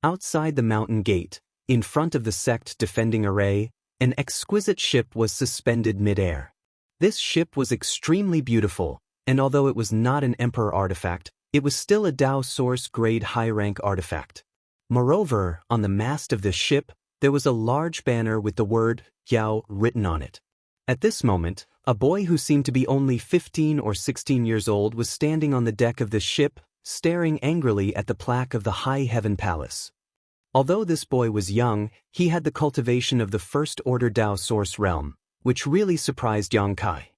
Outside the mountain gate, in front of the sect defending array, an exquisite ship was suspended mid-air. This ship was extremely beautiful, and although it was not an Emperor artifact, it was still a Dao Source grade high-rank artifact. Moreover, on the mast of this ship, there was a large banner with the word Yao written on it. At this moment, a boy who seemed to be only 15 or 16 years old was standing on the deck of this ship, staring angrily at the plaque of the High Heaven Palace. Although this boy was young, he had the cultivation of the First Order Dao Source realm, which really surprised Yang Kai.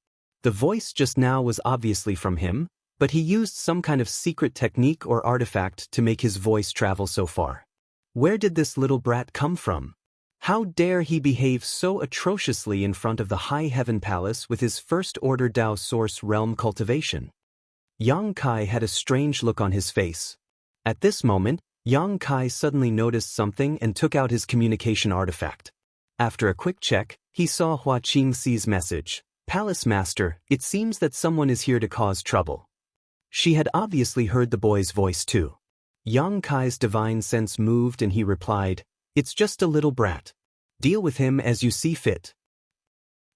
The voice just now was obviously from him, but he used some kind of secret technique or artifact to make his voice travel so far. Where did this little brat come from? How dare he behave so atrociously in front of the High Heaven Palace with his First Order Dao Source realm cultivation? Yang Kai had a strange look on his face. At this moment, Yang Kai suddenly noticed something and took out his communication artifact. After a quick check, he saw Hua Qingxi's message. Palace Master, it seems that someone is here to cause trouble. She had obviously heard the boy's voice too. Yang Kai's divine sense moved and he replied, "It's just a little brat. Deal with him as you see fit."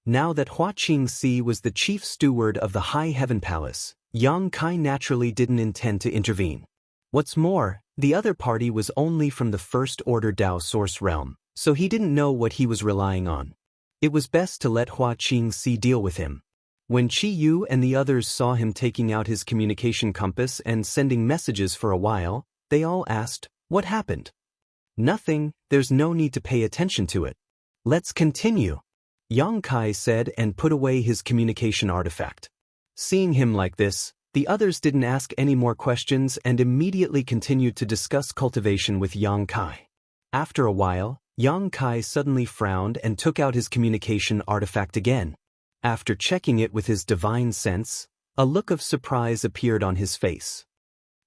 Now that Hua Qingxi was the chief steward of the High Heaven Palace, Yang Kai naturally didn't intend to intervene. What's more, the other party was only from the First Order Dao Source realm, so he didn't know what he was relying on. It was best to let Hua Qingxi deal with him. When Qi Yu and the others saw him taking out his communication compass and sending messages for a while, they all asked, "What happened?" "Nothing, there's no need to pay attention to it. Let's continue," Yang Kai said and put away his communication artifact. Seeing him like this, the others didn't ask any more questions and immediately continued to discuss cultivation with Yang Kai. After a while, Yang Kai suddenly frowned and took out his communication artifact again. After checking it with his divine sense, a look of surprise appeared on his face.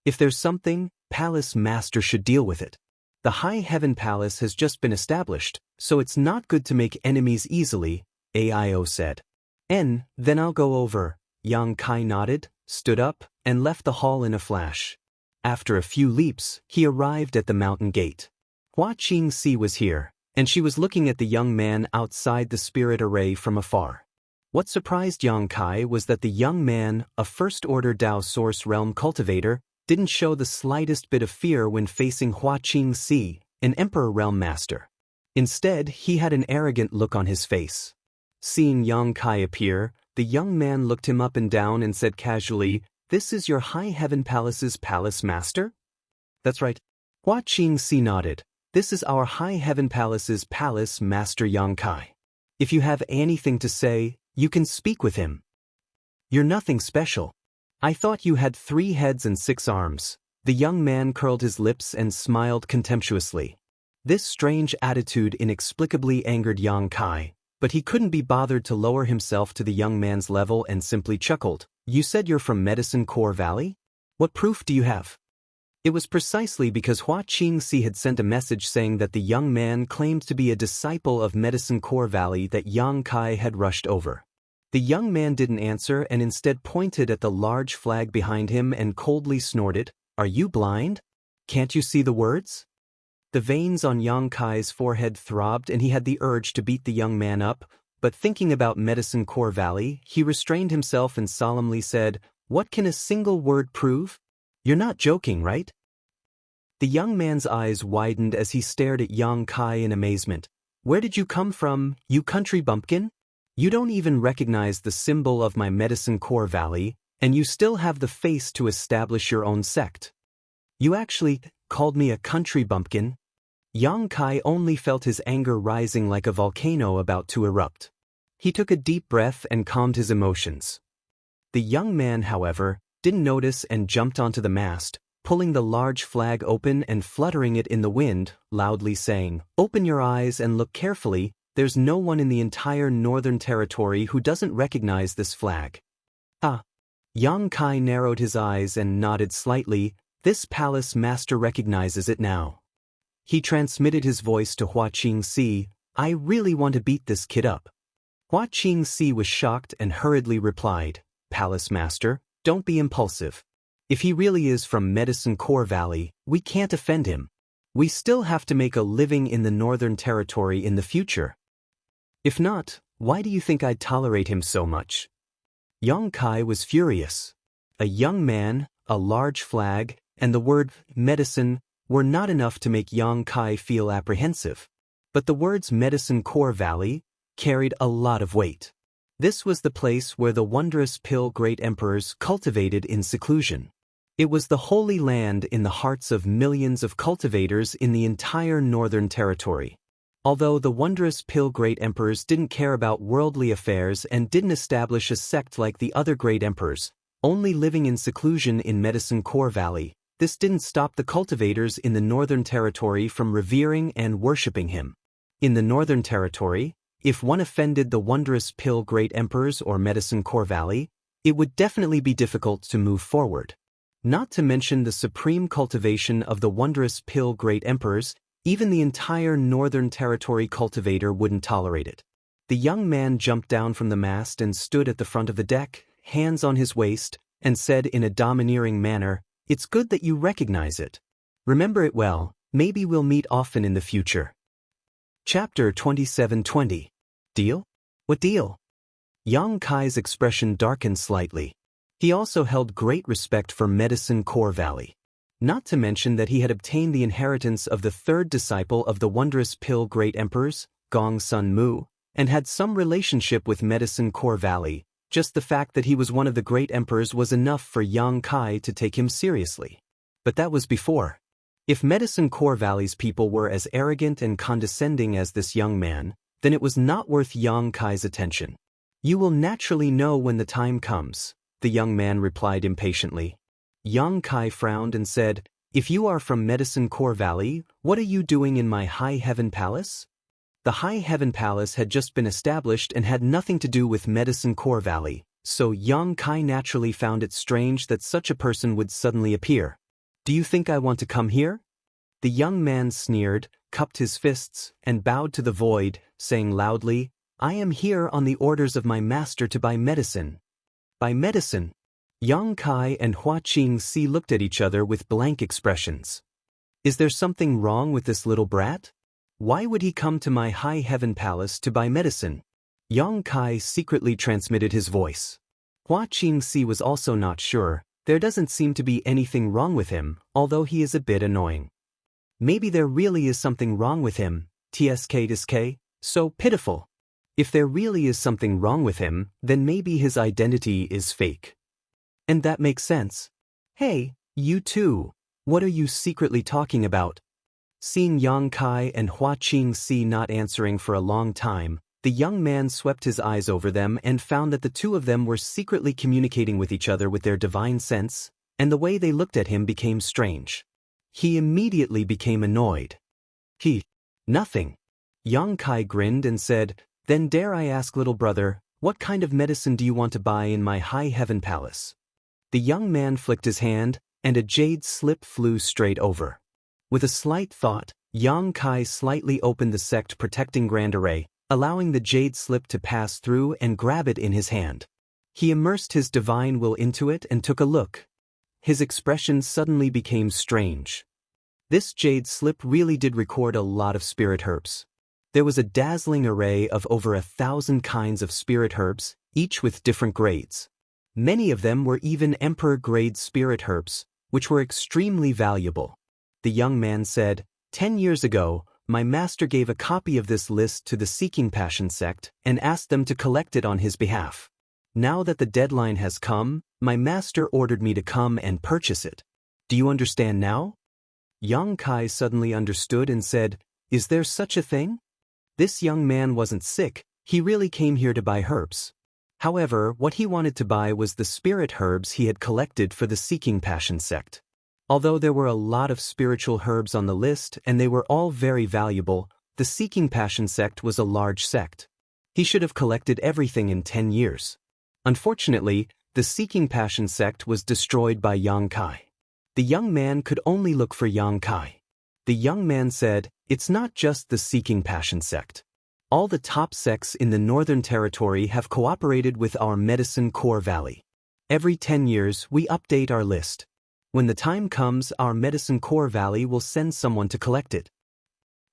If there's something, Palace Master should deal with it. The High Heaven Palace has just been established, so it's not good to make enemies easily, AIO said. Then I'll go over. Yang Kai nodded, stood up, and left the hall in a flash. After a few leaps, he arrived at the mountain gate. Hua Qingxi was here, and she was looking at the young man outside the spirit array from afar. What surprised Yang Kai was that the young man, a First-Order Dao Source Realm cultivator, didn't show the slightest bit of fear when facing Hua Qingxi, an Emperor Realm Master. Instead, he had an arrogant look on his face. Seeing Yang Kai appear, the young man looked him up and down and said casually, "This is your High Heaven Palace's Palace Master?" "That's right." Hua Qingxi nodded. "This is our High Heaven Palace's Palace Master Yang Kai. If you have anything to say, you can speak with him. You're nothing special. I thought you had 3 heads and 6 arms." The young man curled his lips and smiled contemptuously. This strange attitude inexplicably angered Yang Kai, but he couldn't be bothered to lower himself to the young man's level and simply chuckled. "You said you're from Medicine Core Valley? What proof do you have?" It was precisely because Hua Qingxi had sent a message saying that the young man claimed to be a disciple of Medicine Core Valley that Yang Kai had rushed over. The young man didn't answer and instead pointed at the large flag behind him and coldly snorted, "Are you blind? Can't you see the words?" The veins on Yang Kai's forehead throbbed and he had the urge to beat the young man up, but thinking about Medicine Core Valley, he restrained himself and solemnly said, "What can a single word prove? You're not joking, right?" The young man's eyes widened as he stared at Yang Kai in amazement. "Where did you come from, you country bumpkin? You don't even recognize the symbol of my Medicine Core Valley, and you still have the face to establish your own sect. You actually called me a country bumpkin?" Yang Kai only felt his anger rising like a volcano about to erupt. He took a deep breath and calmed his emotions. The young man, however, didn't notice and jumped onto the mast, pulling the large flag open and fluttering it in the wind, loudly saying, "Open your eyes and look carefully, there's no one in the entire Northern Territory who doesn't recognize this flag." "Ah." Yang Kai narrowed his eyes and nodded slightly. "This Palace Master recognizes it now." He transmitted his voice to Hua Qingxi, "I really want to beat this kid up." Hua Qingxi was shocked and hurriedly replied, "Palace Master, don't be impulsive. If he really is from Medicine Core Valley, we can't offend him. We still have to make a living in the Northern Territory in the future. If not, why do you think I'd tolerate him so much?" Yang Kai was furious. A young man, a large flag, and the word medicine were not enough to make Yang Kai feel apprehensive. But the words Medicine Core Valley carried a lot of weight. This was the place where the wondrous pill great emperors cultivated in seclusion. It was the holy land in the hearts of millions of cultivators in the entire Northern Territory. Although the wondrous pill great emperors didn't care about worldly affairs and didn't establish a sect like the other great emperors, only living in seclusion in Medicine Core Valley, this didn't stop the cultivators in the Northern Territory from revering and worshipping him. In the Northern Territory, if one offended the wondrous pill great emperors or Medicine Core Valley, it would definitely be difficult to move forward. Not to mention the supreme cultivation of the wondrous pill great emperors, even the entire Northern Territory cultivator wouldn't tolerate it. The young man jumped down from the mast and stood at the front of the deck, hands on his waist, and said in a domineering manner, "It's good that you recognize it. Remember it well, maybe we'll meet often in the future." Chapter 27:20. Deal? What deal? Yang Kai's expression darkened slightly. He also held great respect for Medicine Core Valley. Not to mention that he had obtained the inheritance of the third disciple of the wondrous pill great emperors, Gong Sun Mu, and had some relationship with Medicine Core Valley. Just the fact that he was one of the great emperors was enough for Yang Kai to take him seriously. But that was before. If Medicine Core Valley's people were as arrogant and condescending as this young man, then it was not worth Yang Kai's attention. "You will naturally know when the time comes," the young man replied impatiently. Yang Kai frowned and said, "If you are from Medicine Core Valley, what are you doing in my High Heaven Palace?" The High Heaven Palace had just been established and had nothing to do with Medicine Core Valley, so Yang Kai naturally found it strange that such a person would suddenly appear. "Do you think I want to come here?" The young man sneered, cupped his fists, and bowed to the void, saying loudly, "I am here on the orders of my master to buy medicine." "Buy medicine?" Yang Kai and Hua Qingxi looked at each other with blank expressions. "Is there something wrong with this little brat? Why would he come to my High Heaven Palace to buy medicine?" Yang Kai secretly transmitted his voice. Hua Qingxi was also not sure. There doesn't seem to be anything wrong with him, although he is a bit annoying. Maybe there really is something wrong with him, tsk, so pitiful. If there really is something wrong with him, then maybe his identity is fake. And that makes sense. "Hey, you two, what are you secretly talking about?" Seeing Yang Kai and Hua Qingxi not answering for a long time, the young man swept his eyes over them and found that the two of them were secretly communicating with each other with their divine sense, and the way they looked at him became strange. He immediately became annoyed. Nothing. Yang Kai grinned and said, "Then dare I ask, little brother, what kind of medicine do you want to buy in my High Heaven Palace?" The young man flicked his hand, and a jade slip flew straight over. With a slight thought, Yang Kai slightly opened the sect protecting grand array, allowing the jade slip to pass through and grab it in his hand. He immersed his divine will into it and took a look. His expression suddenly became strange. This jade slip really did record a lot of spirit herbs. There was a dazzling array of over 1,000 kinds of spirit herbs, each with different grades. Many of them were even emperor-grade spirit herbs, which were extremely valuable. The young man said, 10 years ago, my master gave a copy of this list to the Seeking Passion sect and asked them to collect it on his behalf. Now that the deadline has come, my master ordered me to come and purchase it. Do you understand now?" Yang Kai suddenly understood and said, "Is there such a thing?" This young man wasn't sick, he really came here to buy herbs. However, what he wanted to buy was the spirit herbs he had collected for the Seeking Passion sect. Although there were a lot of spiritual herbs on the list and they were all very valuable, the Seeking Passion sect was a large sect. He should have collected everything in 10 years. Unfortunately, the Seeking Passion sect was destroyed by Yang Kai. The young man could only look for Yang Kai. The young man said, "It's not just the Seeking Passion sect. All the top sects in the Northern Territory have cooperated with our Medicine Core Valley. Every 10 years, we update our list. When the time comes, our Medicine Core Valley will send someone to collect it."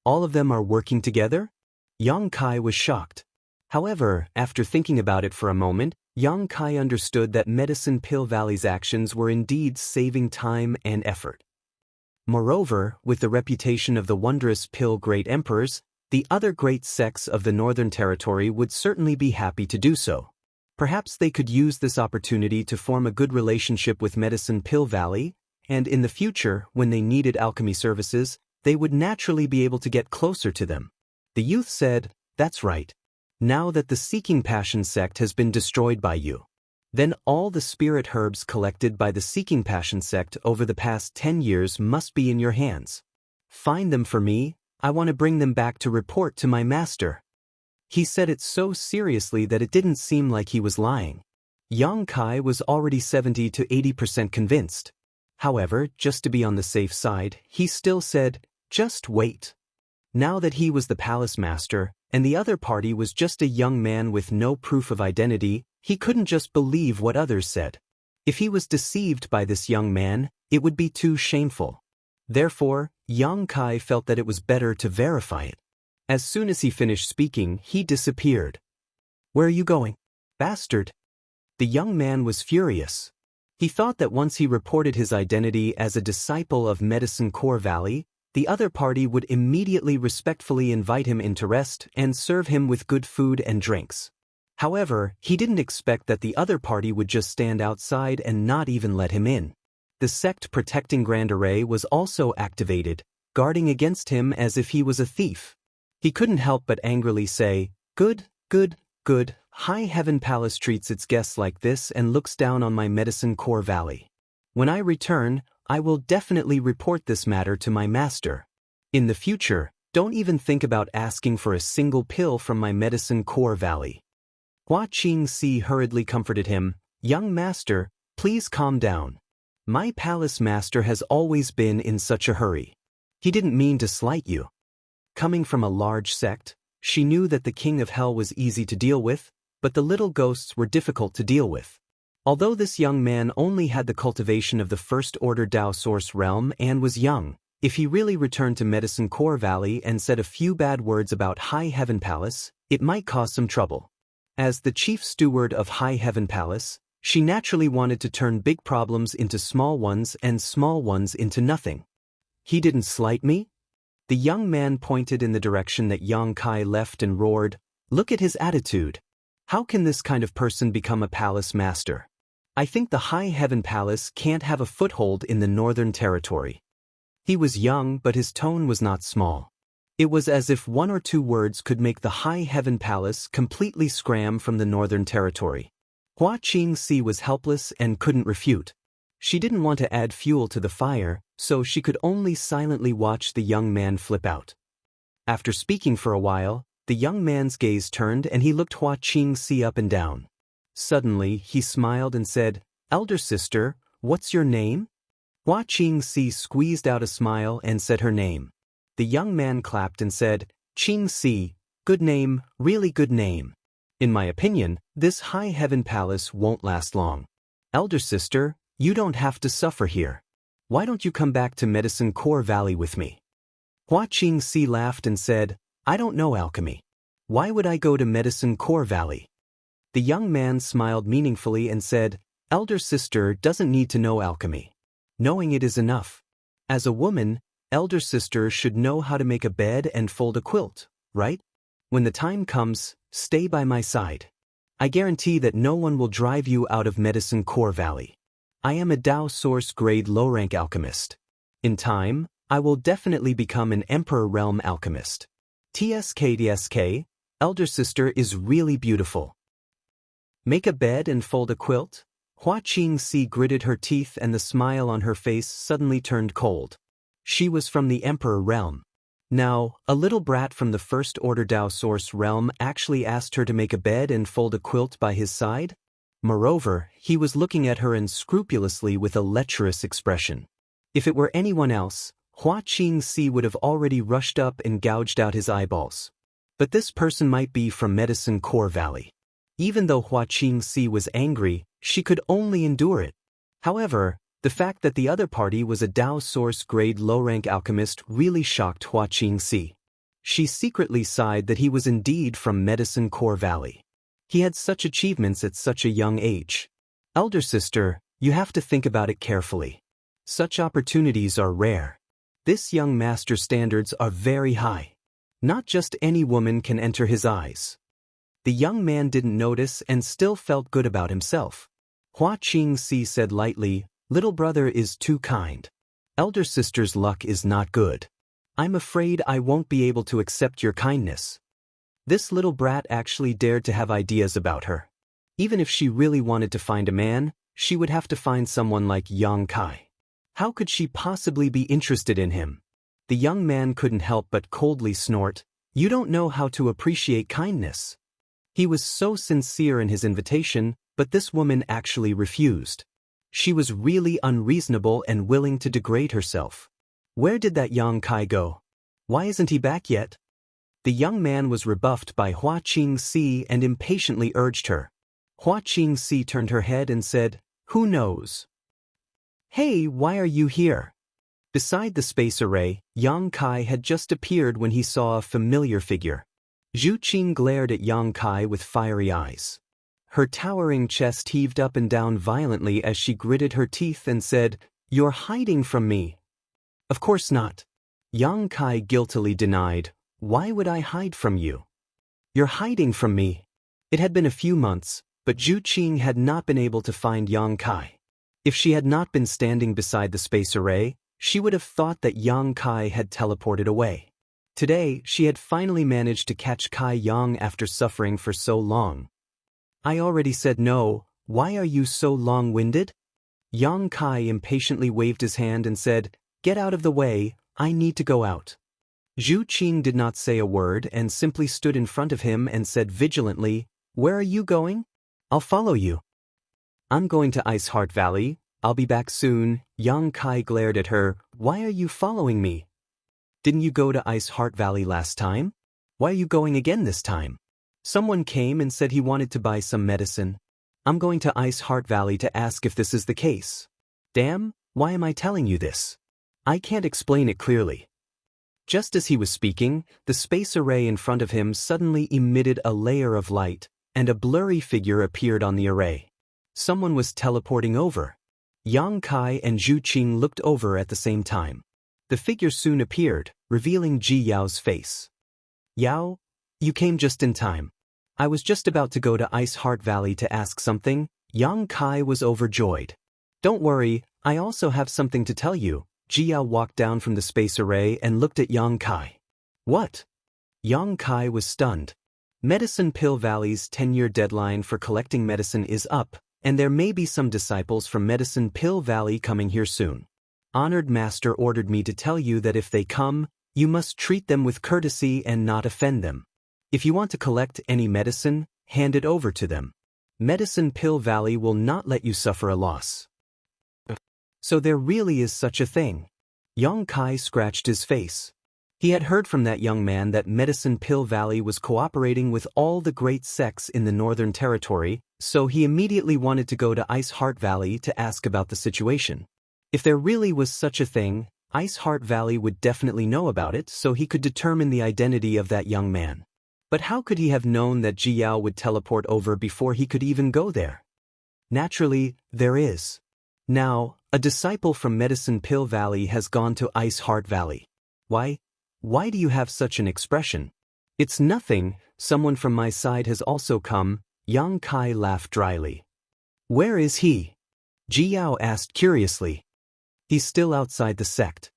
All of them are working together? Yang Kai was shocked. However, after thinking about it for a moment, Yang Kai understood that Medicine Pill Valley's actions were indeed saving time and effort. Moreover, with the reputation of the wondrous pill great emperors, the other great sects of the Northern Territory would certainly be happy to do so. Perhaps they could use this opportunity to form a good relationship with Medicine Pill Valley, and in the future, when they needed alchemy services, they would naturally be able to get closer to them. The youth said, "That's right. Now that the Seeking Passion sect has been destroyed by you, then all the spirit herbs collected by the Seeking Passion sect over the past 10 years must be in your hands. Find them for me, I want to bring them back to report to my master." He said it so seriously that it didn't seem like he was lying. Yang Kai was already 70 to 80% convinced. However, just to be on the safe side, he still said, "Just wait." Now that he was the palace master, and the other party was just a young man with no proof of identity, he couldn't just believe what others said. If he was deceived by this young man, it would be too shameful. Therefore, Yang Kai felt that it was better to verify it. As soon as he finished speaking, he disappeared. "Where are you going, bastard?" The young man was furious. He thought that once he reported his identity as a disciple of Medicine Core Valley, the other party would immediately respectfully invite him into rest and serve him with good food and drinks. However, he didn't expect that the other party would just stand outside and not even let him in. The sect protecting Grand Array was also activated, guarding against him as if he was a thief. He couldn't help but angrily say, "Good, good, good. High Heaven Palace treats its guests like this and looks down on my Medicine Core Valley. When I return, I will definitely report this matter to my master. In the future, don't even think about asking for a single pill from my Medicine Core Valley." Hua Qingxi hurriedly comforted him, "Young master, please calm down. My palace master has always been in such a hurry. He didn't mean to slight you." Coming from a large sect, she knew that the King of Hell was easy to deal with, but the little ghosts were difficult to deal with. Although this young man only had the cultivation of the First Order Dao Source realm and was young, if he really returned to Medicine Core Valley and said a few bad words about High Heaven Palace, it might cause some trouble. As the chief steward of High Heaven Palace, she naturally wanted to turn big problems into small ones and small ones into nothing. "He didn't slight me?" The young man pointed in the direction that Yang Kai left and roared, "Look at his attitude. How can this kind of person become a palace master? I think the High Heaven Palace can't have a foothold in the Northern Territory." He was young, but his tone was not small. It was as if one or two words could make the High Heaven Palace completely scram from the Northern Territory. Hua Qingxi was helpless and couldn't refute. She didn't want to add fuel to the fire, so she could only silently watch the young man flip out. After speaking for a while, the young man's gaze turned and he looked Hua Qingxi up and down. Suddenly, he smiled and said, "Elder sister, what's your name?" Hua Qingxi squeezed out a smile and said her name. The young man clapped and said, "Qingxi, good name, really good name. In my opinion, this High Heaven Palace won't last long. Elder sister, you don't have to suffer here. Why don't you come back to Medicine Core Valley with me?" Hua Qingxi laughed and said, "I don't know alchemy. Why would I go to Medicine Core Valley?" The young man smiled meaningfully and said, "Elder sister doesn't need to know alchemy. Knowing it is enough. As a woman, elder sister should know how to make a bed and fold a quilt, right? When the time comes, stay by my side. I guarantee that no one will drive you out of Medicine Core Valley. I am a Dao Source grade low-rank alchemist. In time, I will definitely become an Emperor Realm alchemist. TSK, elder sister is really beautiful. Make a bed and fold a quilt?" Hua Qingxi gritted her teeth and the smile on her face suddenly turned cold. She was from the Emperor Realm. Now, a little brat from the First Order Dao Source realm actually asked her to make a bed and fold a quilt by his side? Moreover, he was looking at her unscrupulously with a lecherous expression. If it were anyone else, Hua Qingxi would have already rushed up and gouged out his eyeballs. But this person might be from Medicine Core Valley. Even though Hua Qingxi was angry, she could only endure it. However, the fact that the other party was a Dao Source grade low-rank alchemist really shocked Hua Qingxi. She secretly sighed that he was indeed from Medicine Core Valley. He had such achievements at such a young age. Elder sister, you have to think about it carefully. Such opportunities are rare. This young master's standards are very high. Not just any woman can enter his eyes. The young man didn't notice and still felt good about himself. Hua Qingxi said lightly, "Little brother is too kind. Elder sister's luck is not good. I'm afraid I won't be able to accept your kindness." This little brat actually dared to have ideas about her. Even if she really wanted to find a man, she would have to find someone like Yang Kai. How could she possibly be interested in him? The young man couldn't help but coldly snort, "You don't know how to appreciate kindness." He was so sincere in his invitation, But this woman actually refused. She was really unreasonable and willing to degrade herself. Where did that Yang Kai go? Why isn't he back yet? The young man was rebuffed by Hua Qingxi and impatiently urged her. Hua Qingxi turned her head and said, "Who knows? Hey, why are you here?" Beside the space array, Yang Kai had just appeared when he saw a familiar figure. Zhu Qing glared at Yang Kai with fiery eyes. Her towering chest heaved up and down violently as she gritted her teeth and said, "You're hiding from me." "Of course not." Yang Kai guiltily denied. "Why would I hide from you?" "You're hiding from me." It had been a few months, but Zhu Qing had not been able to find Yang Kai. If she had not been standing beside the space array, she would have thought that Yang Kai had teleported away. Today, she had finally managed to catch Kai Yang after suffering for so long. "I already said no, why are you so long-winded?" Yang Kai impatiently waved his hand and said, "Get out of the way, I need to go out." Zhu Qing did not say a word and simply stood in front of him and said vigilantly, "Where are you going?" "I'll follow you." "I'm going to Ice Heart Valley, I'll be back soon." Yang Kai glared at her. "Why are you following me? Didn't you go to Ice Heart Valley last time? Why are you going again this time?" "Someone came and said he wanted to buy some medicine. I'm going to Ice Heart Valley to ask if this is the case." "Damn, why am I telling you this? I can't explain it clearly." Just as he was speaking, the space array in front of him suddenly emitted a layer of light, and a blurry figure appeared on the array. Someone was teleporting over. Yang Kai and Zhu Qing looked over at the same time. The figure soon appeared, revealing Ji Yao's face. "Yao, you came just in time. I was just about to go to Ice Heart Valley to ask something." Yang Kai was overjoyed. "Don't worry, I also have something to tell you." Ji Yao walked down from the space array and looked at Yang Kai. "What?" Yang Kai was stunned. Medicine Pill Valley's 10-year deadline for collecting medicine is up, and there may be some disciples from Medicine Pill Valley coming here soon. Honored Master ordered me to tell you that if they come, you must treat them with courtesy and not offend them. If you want to collect any medicine, hand it over to them. Medicine Pill Valley will not let you suffer a loss. So there really is such a thing. Yang Kai scratched his face. He had heard from that young man that Medicine Pill Valley was cooperating with all the great sects in the Northern Territory, so he immediately wanted to go to Ice Heart Valley to ask about the situation. If there really was such a thing, Ice Heart Valley would definitely know about it so he could determine the identity of that young man. But how could he have known that Ji Yao would teleport over before he could even go there? Naturally, there is. Now, a disciple from Medicine Pill Valley has gone to Ice Heart Valley. Why? Why do you have such an expression? It's nothing, someone from my side has also come. Yang Kai laughed dryly. Where is he? Ji Yao asked curiously. He's still outside the sect.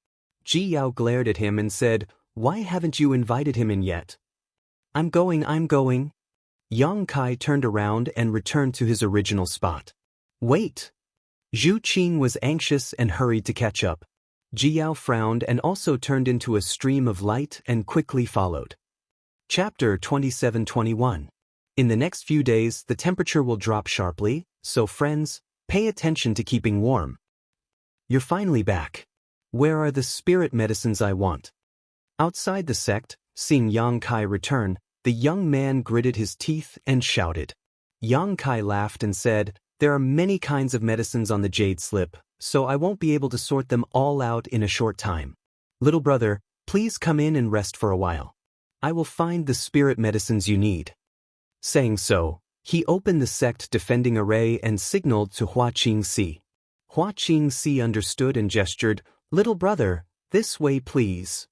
Ji Yao glared at him and said, "Why haven't you invited him in yet?" I'm going. Yang Kai turned around and returned to his original spot. Wait. Zhu Qing was anxious and hurried to catch up. Ji Yao frowned and also turned into a stream of light and quickly followed. Chapter 27-21. In the next few days, the temperature will drop sharply, so friends, pay attention to keeping warm. You're finally back. Where are the spirit medicines I want? Outside the sect, seeing Yang Kai return, the young man gritted his teeth and shouted. Yang Kai laughed and said, "There are many kinds of medicines on the jade slip, so I won't be able to sort them all out in a short time. Little brother, please come in and rest for a while. I will find the spirit medicines you need." Saying so, he opened the sect defending array and signaled to Hua Qingxi. Hua Qingxi understood and gestured, "Little brother, this way please."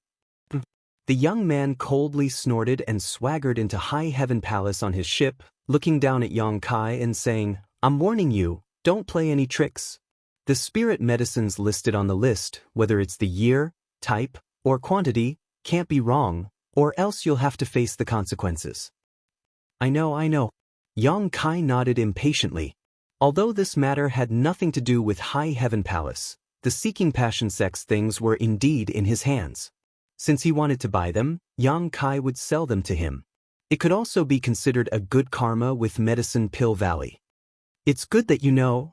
The young man coldly snorted and swaggered into High Heaven Palace on his ship, looking down at Yang Kai and saying, "I'm warning you, don't play any tricks. The spirit medicines listed on the list, whether it's the year, type, or quantity, can't be wrong, or else you'll have to face the consequences." I know. Yang Kai nodded impatiently. Although this matter had nothing to do with High Heaven Palace, the Seeking Passion Sect's things were indeed in his hands. Since he wanted to buy them, Yang Kai would sell them to him. It could also be considered a good karma with Medicine Pill Valley. It's good that you know.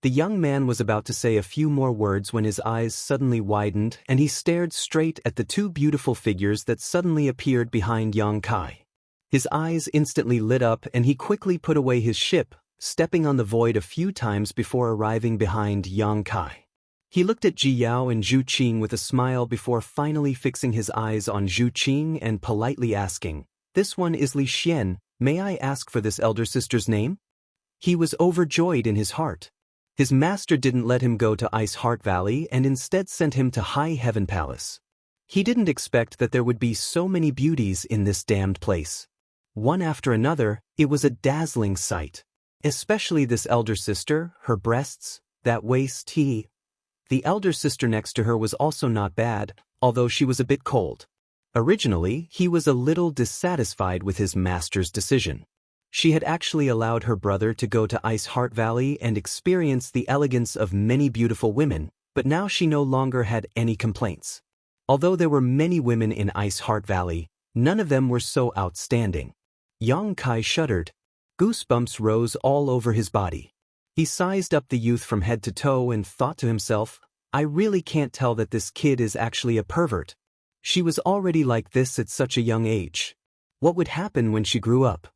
The young man was about to say a few more words when his eyes suddenly widened and he stared straight at the two beautiful figures that suddenly appeared behind Yang Kai. His eyes instantly lit up and he quickly put away his ship, stepping on the void a few times before arriving behind Yang Kai. He looked at Ji Yao and Zhu Qing with a smile before finally fixing his eyes on Zhu Qing and politely asking, "This one is Li Xian, may I ask for this elder sister's name?" He was overjoyed in his heart. His master didn't let him go to Ice Heart Valley and instead sent him to High Heaven Palace. He didn't expect that there would be so many beauties in this damned place. One after another, it was a dazzling sight. Especially this elder sister, her breasts, that waist. The elder sister next to her was also not bad, although she was a bit cold. Originally, he was a little dissatisfied with his master's decision. She had actually allowed her brother to go to Ice Heart Valley and experience the elegance of many beautiful women, but now she no longer had any complaints. Although there were many women in Ice Heart Valley, none of them were so outstanding. Yang Kai shuddered. Goosebumps rose all over his body. He sized up the youth from head to toe and thought to himself, I really can't tell that this kid is actually a pervert. She was already like this at such a young age. What would happen when she grew up?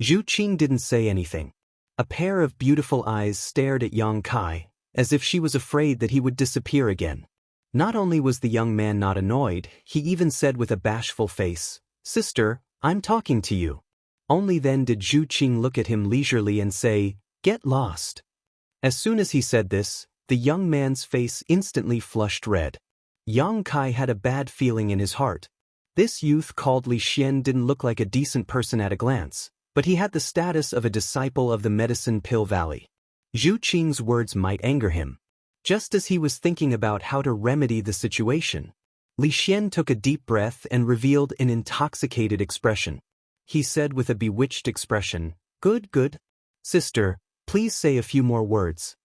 Zhu Qing didn't say anything. A pair of beautiful eyes stared at Yang Kai, as if she was afraid that he would disappear again. Not only was the young man not annoyed, he even said with a bashful face, "Sister, I'm talking to you." Only then did Zhu Qing look at him leisurely and say, "Get lost." As soon as he said this, the young man's face instantly flushed red. Yang Kai had a bad feeling in his heart. This youth called Li Xian didn't look like a decent person at a glance, but he had the status of a disciple of the Medicine Pill Valley. Zhu Qing's words might anger him. Just as he was thinking about how to remedy the situation, Li Xian took a deep breath and revealed an intoxicated expression. He said with a bewitched expression, "Good, good. Sister, please say a few more words."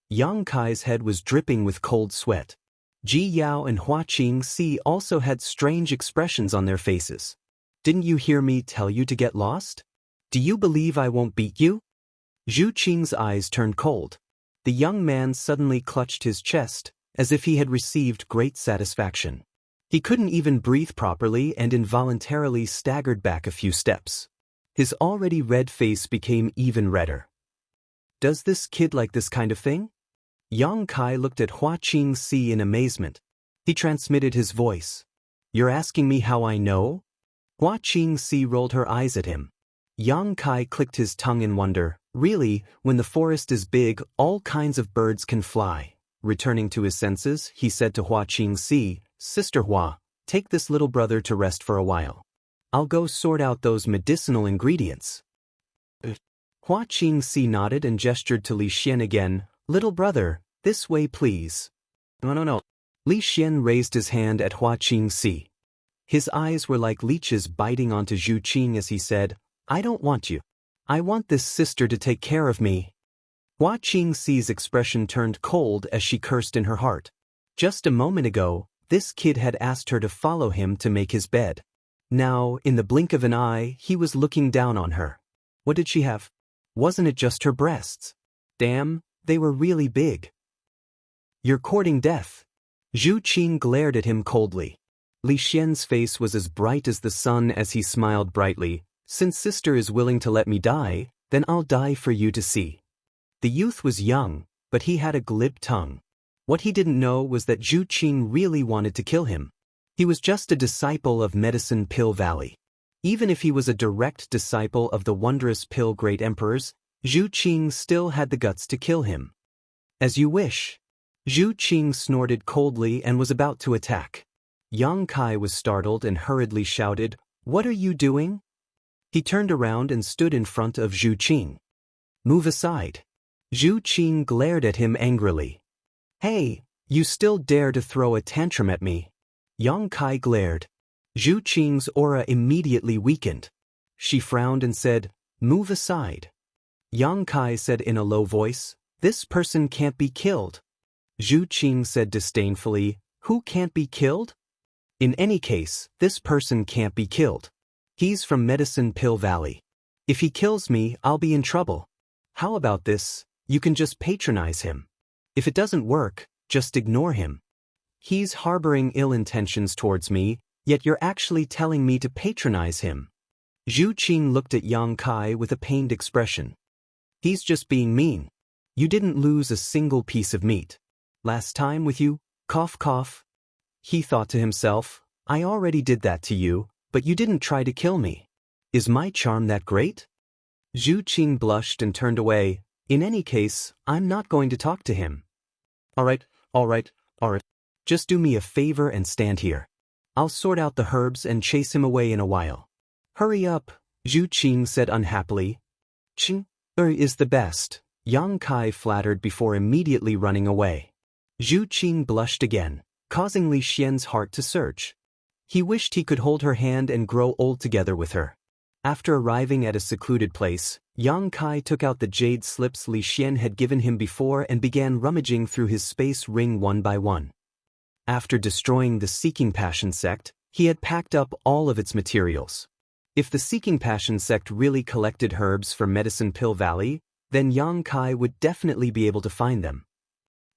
Yang Kai's head was dripping with cold sweat. Ji Yao and Hua Qingxi also had strange expressions on their faces. "Didn't you hear me tell you to get lost? Do you believe I won't beat you?" Zhu Qing's eyes turned cold. The young man suddenly clutched his chest, as if he had received great satisfaction. He couldn't even breathe properly and involuntarily staggered back a few steps. His already red face became even redder. Does this kid like this kind of thing? Yang Kai looked at Hua Qingxi in amazement. He transmitted his voice. "You're asking me how I know?" Hua Qingxi rolled her eyes at him. Yang Kai clicked his tongue in wonder. Really, when the forest is big, all kinds of birds can fly. Returning to his senses, he said to Hua Qingxi, "Sister Hua, take this little brother to rest for a while. I'll go sort out those medicinal ingredients." Hua Qingxi nodded and gestured to Li Xian again. "Little brother, this way please." No. Li Xian raised his hand at Hua Qingxi. His eyes were like leeches biting onto Zhu Qing as he said, "I don't want you. I want this sister to take care of me." Hua Qingxi's expression turned cold as she cursed in her heart. Just a moment ago, this kid had asked her to follow him to make his bed. Now, in the blink of an eye, he was looking down on her. What did she have? Wasn't it just her breasts? Damn, they were really big. "You're courting death." Zhu Qing glared at him coldly. Li Xian's face was as bright as the sun as he smiled brightly. "Since sister is willing to let me die, then I'll die for you to see." The youth was young, but he had a glib tongue. What he didn't know was that Zhu Qing really wanted to kill him. He was just a disciple of Medicine Pill Valley. Even if he was a direct disciple of the wondrous pill great emperors, Zhu Qing still had the guts to kill him. "As you wish." Zhu Qing snorted coldly and was about to attack. Yang Kai was startled and hurriedly shouted, "What are you doing?" He turned around and stood in front of Zhu Qing. "Move aside." Zhu Qing glared at him angrily. "Hey, you still dare to throw a tantrum at me?" Yang Kai glared. Zhu Qing's aura immediately weakened. She frowned and said, "Move aside." Yang Kai said in a low voice, "This person can't be killed." Zhu Qing said disdainfully, "Who can't be killed?" "In any case, this person can't be killed. He's from Medicine Pill Valley. If he kills me, I'll be in trouble." How about this? You can just patronize him. If it doesn't work, just ignore him. He's harboring ill intentions towards me, yet you're actually telling me to patronize him. Zhu Qing looked at Yang Kai with a pained expression. He's just being mean. You didn't lose a single piece of meat. Last time with you, cough cough. He thought to himself, I already did that to you, but you didn't try to kill me. Is my charm that great? Zhu Qing blushed and turned away. In any case, I'm not going to talk to him. Alright. Just do me a favor and stand here. I'll sort out the herbs and chase him away in a while. Hurry up, Zhu Qing said unhappily. Qing is the best, Yang Kai flattered before immediately running away. Zhu Qing blushed again, causing Li Xian's heart to surge. He wished he could hold her hand and grow old together with her. After arriving at a secluded place, Yang Kai took out the jade slips Li Xian had given him before and began rummaging through his space ring one by one. After destroying the Seeking Passion sect, he had packed up all of its materials. If the Seeking Passion sect really collected herbs for Medicine Pill Valley, then Yang Kai would definitely be able to find them.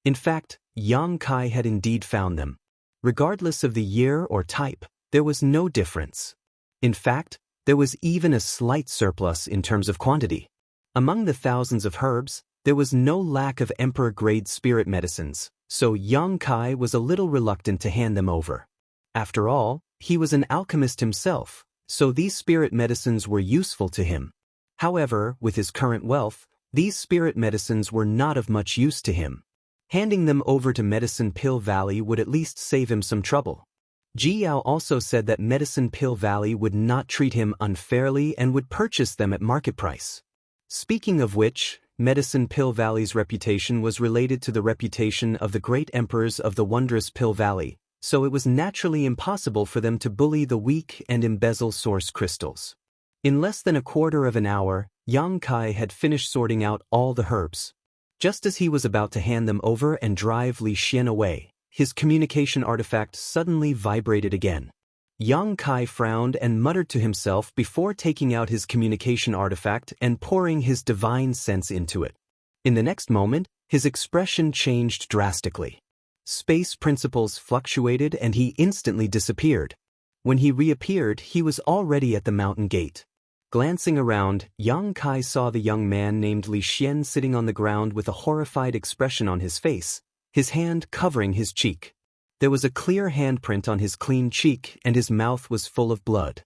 In fact, Yang Kai had indeed found them. Regardless of the year or type, there was no difference. In fact, there was even a slight surplus in terms of quantity. Among the thousands of herbs, there was no lack of emperor-grade spirit medicines, so Yang Kai was a little reluctant to hand them over. After all, he was an alchemist himself, so these spirit medicines were useful to him. However, with his current wealth, these spirit medicines were not of much use to him. Handing them over to Medicine Pill Valley would at least save him some trouble. Ji Yao also said that Medicine Pill Valley would not treat him unfairly and would purchase them at market price. Speaking of which, Medicine Pill Valley's reputation was related to the reputation of the great emperors of the wondrous Pill Valley, so it was naturally impossible for them to bully the weak and embezzle source crystals. In less than a quarter of an hour, Yang Kai had finished sorting out all the herbs. Just as he was about to hand them over and drive Li Xian away, his communication artifact suddenly vibrated again. Yang Kai frowned and muttered to himself before taking out his communication artifact and pouring his divine sense into it. In the next moment, his expression changed drastically. Space principles fluctuated and he instantly disappeared. When he reappeared, he was already at the mountain gate. Glancing around, Yang Kai saw the young man named Li Xian sitting on the ground with a horrified expression on his face, his hand covering his cheek. There was a clear handprint on his clean cheek and his mouth was full of blood.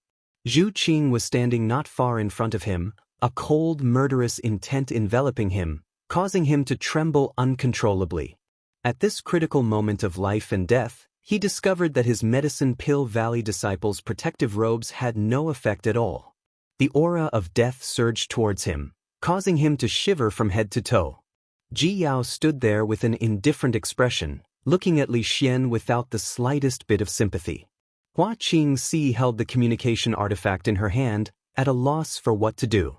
Zhu Qing was standing not far in front of him, a cold, murderous intent enveloping him, causing him to tremble uncontrollably. At this critical moment of life and death, he discovered that his Medicine Pill Valley disciples' protective robes had no effect at all. The aura of death surged towards him, causing him to shiver from head to toe. Ji Yao stood there with an indifferent expression, looking at Li Xian without the slightest bit of sympathy. Hua Qingxi held the communication artifact in her hand, at a loss for what to do.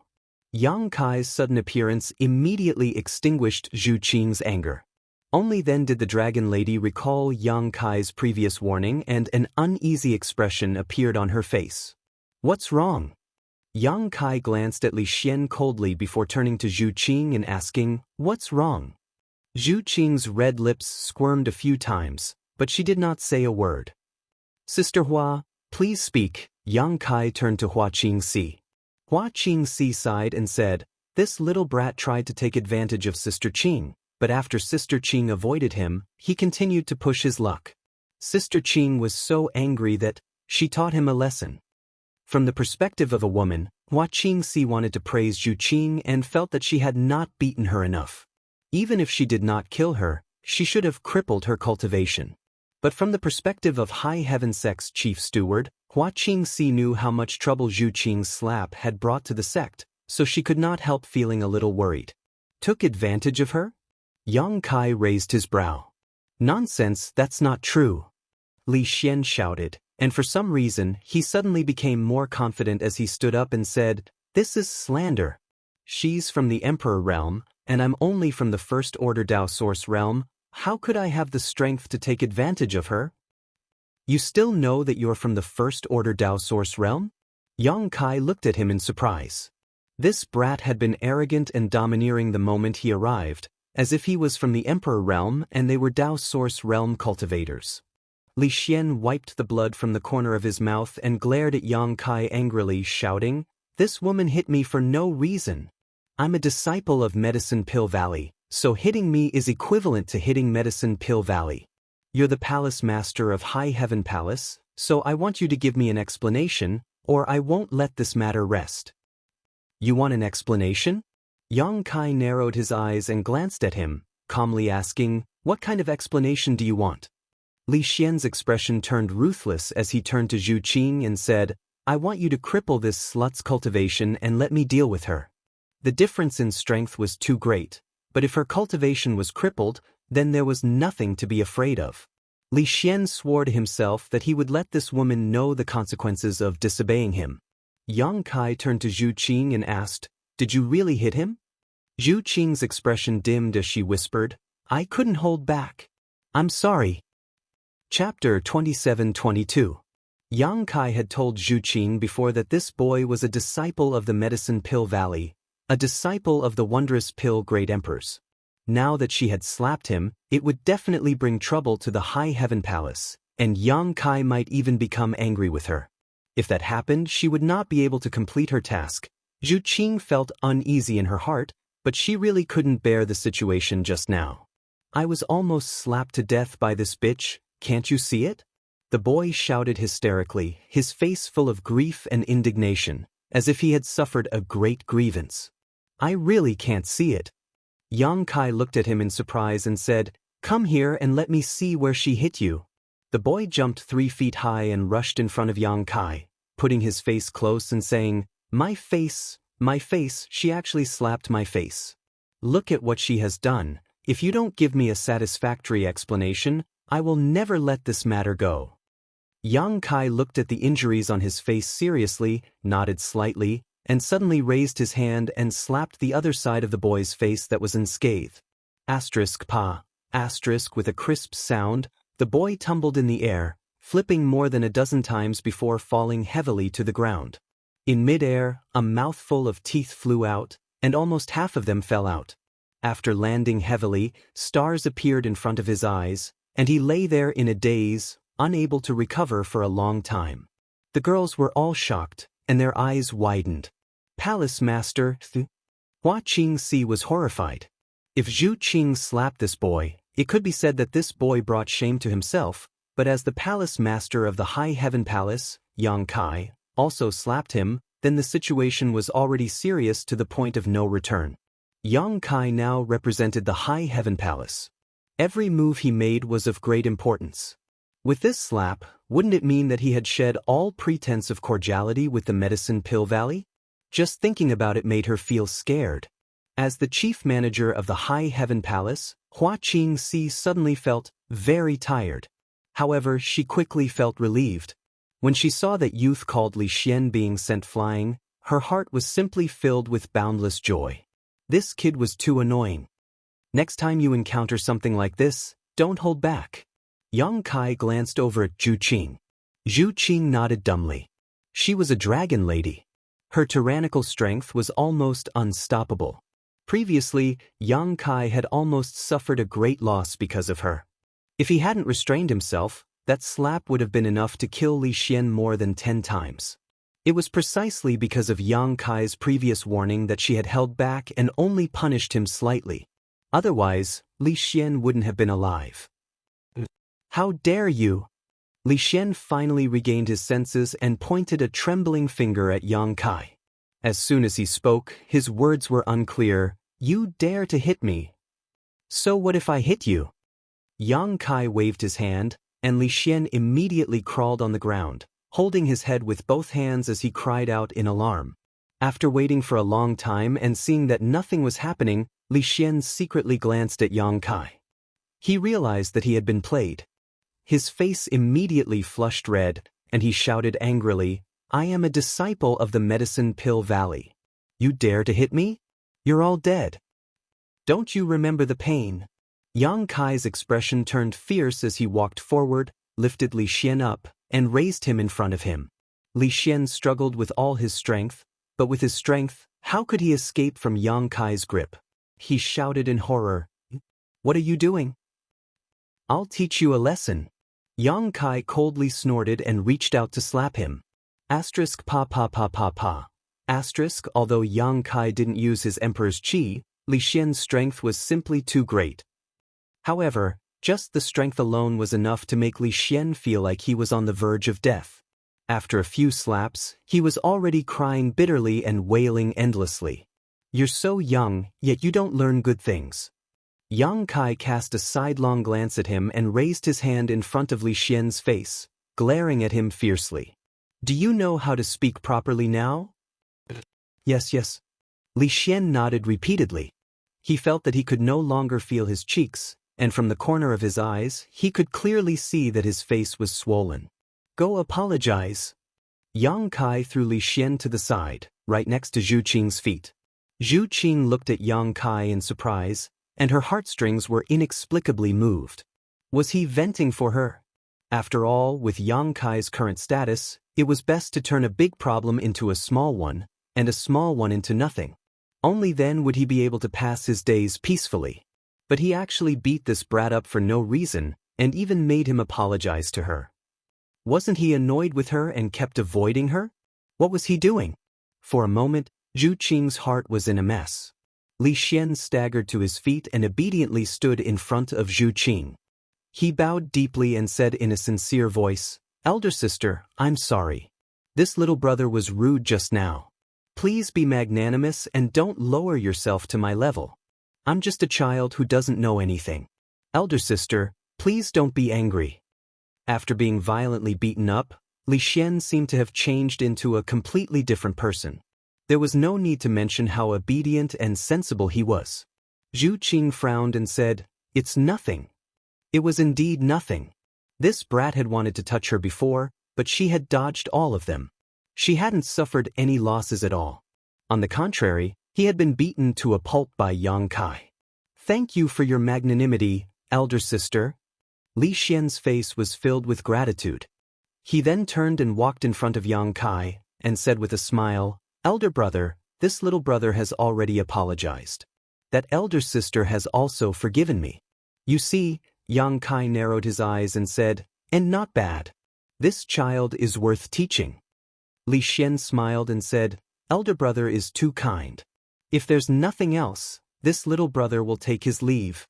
Yang Kai's sudden appearance immediately extinguished Zhu Qing's anger. Only then did the Dragon Lady recall Yang Kai's previous warning and an uneasy expression appeared on her face. What's wrong? Yang Kai glanced at Li Xian coldly before turning to Zhu Qing and asking, What's wrong? Zhu Qing's red lips squirmed a few times, but she did not say a word. Sister Hua, please speak, Yang Kai turned to Hua Qingxi. Hua Qingxi sighed and said, This little brat tried to take advantage of Sister Qing, but after Sister Qing avoided him, he continued to push his luck. Sister Qing was so angry that she taught him a lesson. From the perspective of a woman, Hua Qingxi wanted to praise Zhu Qing and felt that she had not beaten her enough. Even if she did not kill her, she should have crippled her cultivation. But from the perspective of High Heaven Sect's chief steward, Hua Qingxi knew how much trouble Zhu Qing's slap had brought to the sect, so she could not help feeling a little worried. Took advantage of her? Yang Kai raised his brow. Nonsense, that's not true. Li Xian shouted, and for some reason, he suddenly became more confident as he stood up and said, This is slander. She's from the Emperor realm, and I'm only from the First Order Dao Source realm. How could I have the strength to take advantage of her? You still know that you're from the First Order Dao Source realm? Yang Kai looked at him in surprise. This brat had been arrogant and domineering the moment he arrived, as if he was from the Emperor realm and they were Dao Source realm cultivators. Li Xian wiped the blood from the corner of his mouth and glared at Yang Kai angrily, shouting, "This woman hit me for no reason. I'm a disciple of Medicine Pill Valley, so hitting me is equivalent to hitting Medicine Pill Valley. You're the palace master of High Heaven Palace, so I want you to give me an explanation, or I won't let this matter rest." "You want an explanation?" Yang Kai narrowed his eyes and glanced at him, calmly asking, "What kind of explanation do you want?" Li Xian's expression turned ruthless as he turned to Zhu Qing and said, "I want you to cripple this slut's cultivation and let me deal with her." The difference in strength was too great, but if her cultivation was crippled, then there was nothing to be afraid of. Li Xian swore to himself that he would let this woman know the consequences of disobeying him. Yang Kai turned to Zhu Qing and asked, "Did you really hit him?" Zhu Qing's expression dimmed as she whispered, "I couldn't hold back. I'm sorry." Chapter 27-22. Yang Kai had told Zhu Qing before that this boy was a disciple of the Medicine Pill Valley, a disciple of the wondrous pill Great Emperors. Now that she had slapped him, it would definitely bring trouble to the High Heaven Palace, and Yang Kai might even become angry with her. If that happened, she would not be able to complete her task. Zhu Qing felt uneasy in her heart, but she really couldn't bear the situation just now. "I was almost slapped to death by this bitch, can't you see it?" The boy shouted hysterically, his face full of grief and indignation, as if he had suffered a great grievance. "I really can't see it." Yang Kai looked at him in surprise and said, "Come here and let me see where she hit you." The boy jumped 3 feet high and rushed in front of Yang Kai, putting his face close and saying, my face, she actually slapped my face. Look at what she has done. If you don't give me a satisfactory explanation, I will never let this matter go." Yang Kai looked at the injuries on his face seriously, nodded slightly, and suddenly raised his hand and slapped the other side of the boy's face that was unscathed. Pa. With a crisp sound, the boy tumbled in the air, flipping more than a dozen times before falling heavily to the ground. In midair, a mouthful of teeth flew out, and almost half of them fell out. After landing heavily, stars appeared in front of his eyes, and he lay there in a daze, unable to recover for a long time. The girls were all shocked, and their eyes widened. Palace Master Hua Qingxi was horrified. If Zhu Qing slapped this boy, it could be said that this boy brought shame to himself, but as the Palace Master of the High Heaven Palace, Yang Kai, also slapped him, then the situation was already serious to the point of no return. Yang Kai now represented the High Heaven Palace. Every move he made was of great importance. With this slap, wouldn't it mean that he had shed all pretense of cordiality with the Medicine Pill Valley? Just thinking about it made her feel scared. As the chief manager of the High Heaven Palace, Hua Qingxi suddenly felt very tired. However, she quickly felt relieved. When she saw that youth called Li Xian being sent flying, her heart was simply filled with boundless joy. This kid was too annoying. Next time you encounter something like this, don't hold back. Yang Kai glanced over at Zhu Qing. Zhu Qing nodded dumbly. She was a dragon lady. Her tyrannical strength was almost unstoppable. Previously, Yang Kai had almost suffered a great loss because of her. If he hadn't restrained himself, that slap would have been enough to kill Li Xian more than 10 times. It was precisely because of Yang Kai's previous warning that she had held back and only punished him slightly. Otherwise, Li Xian wouldn't have been alive. "How dare you?" Li Xian finally regained his senses and pointed a trembling finger at Yang Kai. As soon as he spoke, his words were unclear. "You dare to hit me? So what if I hit you?" Yang Kai waved his hand, and Li Xian immediately crawled on the ground, holding his head with both hands as he cried out in alarm. After waiting for a long time and seeing that nothing was happening, Li Xian secretly glanced at Yang Kai. He realized that he had been played. His face immediately flushed red, and he shouted angrily, "I am a disciple of the Medicine Pill Valley. You dare to hit me? You're all dead. Don't you remember the pain?" Yang Kai's expression turned fierce as he walked forward, lifted Li Xian up, and raised him in front of him. Li Xian struggled with all his strength, but with his strength, How could he escape from Yang Kai's grip? He shouted in horror. What are you doing? I'll teach you a lesson. Yang Kai coldly snorted and reached out to slap him. Asterisk pa pa pa pa pa. Asterisk, although Yang Kai didn't use his emperor's qi, Li Xian's strength was simply too great. However, just the strength alone was enough to make Li Xian feel like he was on the verge of death. After a few slaps, he was already crying bitterly and wailing endlessly. You're so young, yet you don't learn good things. Yang Kai cast a sidelong glance at him and raised his hand in front of Li Xian's face, glaring at him fiercely. Do you know how to speak properly now? Yes, yes. Li Xian nodded repeatedly. He felt that he could no longer feel his cheeks, and from the corner of his eyes, he could clearly see that his face was swollen. Go apologize. Yang Kai threw Li Xian to the side, right next to Zhu Qing's feet. Zhu Qing looked at Yang Kai in surprise, and her heartstrings were inexplicably moved. Was he venting for her? After all, with Yang Kai's current status, it was best to turn a big problem into a small one, and a small one into nothing. Only then would he be able to pass his days peacefully. But he actually beat this brat up for no reason, and even made him apologize to her. Wasn't he annoyed with her and kept avoiding her? What was he doing? For a moment, Zhu Qing's heart was in a mess. Li Xian staggered to his feet and obediently stood in front of Zhu Qing. He bowed deeply and said in a sincere voice, Elder sister, I'm sorry. This little brother was rude just now. Please be magnanimous and don't lower yourself to my level. I'm just a child who doesn't know anything. Elder sister, please don't be angry. After being violently beaten up, Li Xian seemed to have changed into a completely different person. There was no need to mention how obedient and sensible he was. Zhu Qing frowned and said, It's nothing. It was indeed nothing. This brat had wanted to touch her before, but she had dodged all of them. She hadn't suffered any losses at all. On the contrary, he had been beaten to a pulp by Yang Kai. Thank you for your magnanimity, elder sister. Li Xian's face was filled with gratitude. He then turned and walked in front of Yang Kai, and said with a smile, Elder brother, this little brother has already apologized. That elder sister has also forgiven me. You see, Yang Kai narrowed his eyes and said, and not bad. This child is worth teaching. Li Xian smiled and said, Elder brother is too kind. If there's nothing else, this little brother will take his leave.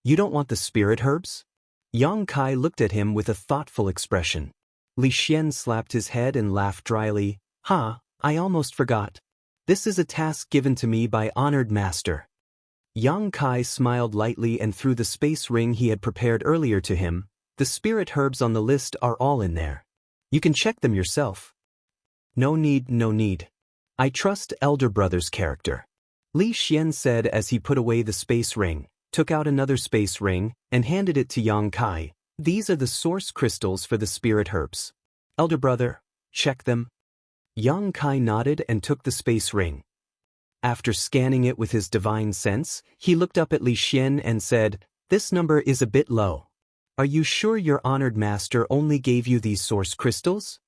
You don't want the spirit herbs? Yang Kai looked at him with a thoughtful expression. Li Xian slapped his head and laughed dryly, I almost forgot. This is a task given to me by honored master. Yang Kai smiled lightly and threw the space ring he had prepared earlier to him. The spirit herbs on the list are all in there. You can check them yourself. No need, no need. I trust elder brother's character. Li Xian said as he put away the space ring, took out another space ring, and handed it to Yang Kai. These are the source crystals for the spirit herbs. Elder brother, check them. Yang Kai nodded and took the space ring. After scanning it with his divine sense, he looked up at Li Xian and said, This number is a bit low. Are you sure your honored master only gave you these source crystals?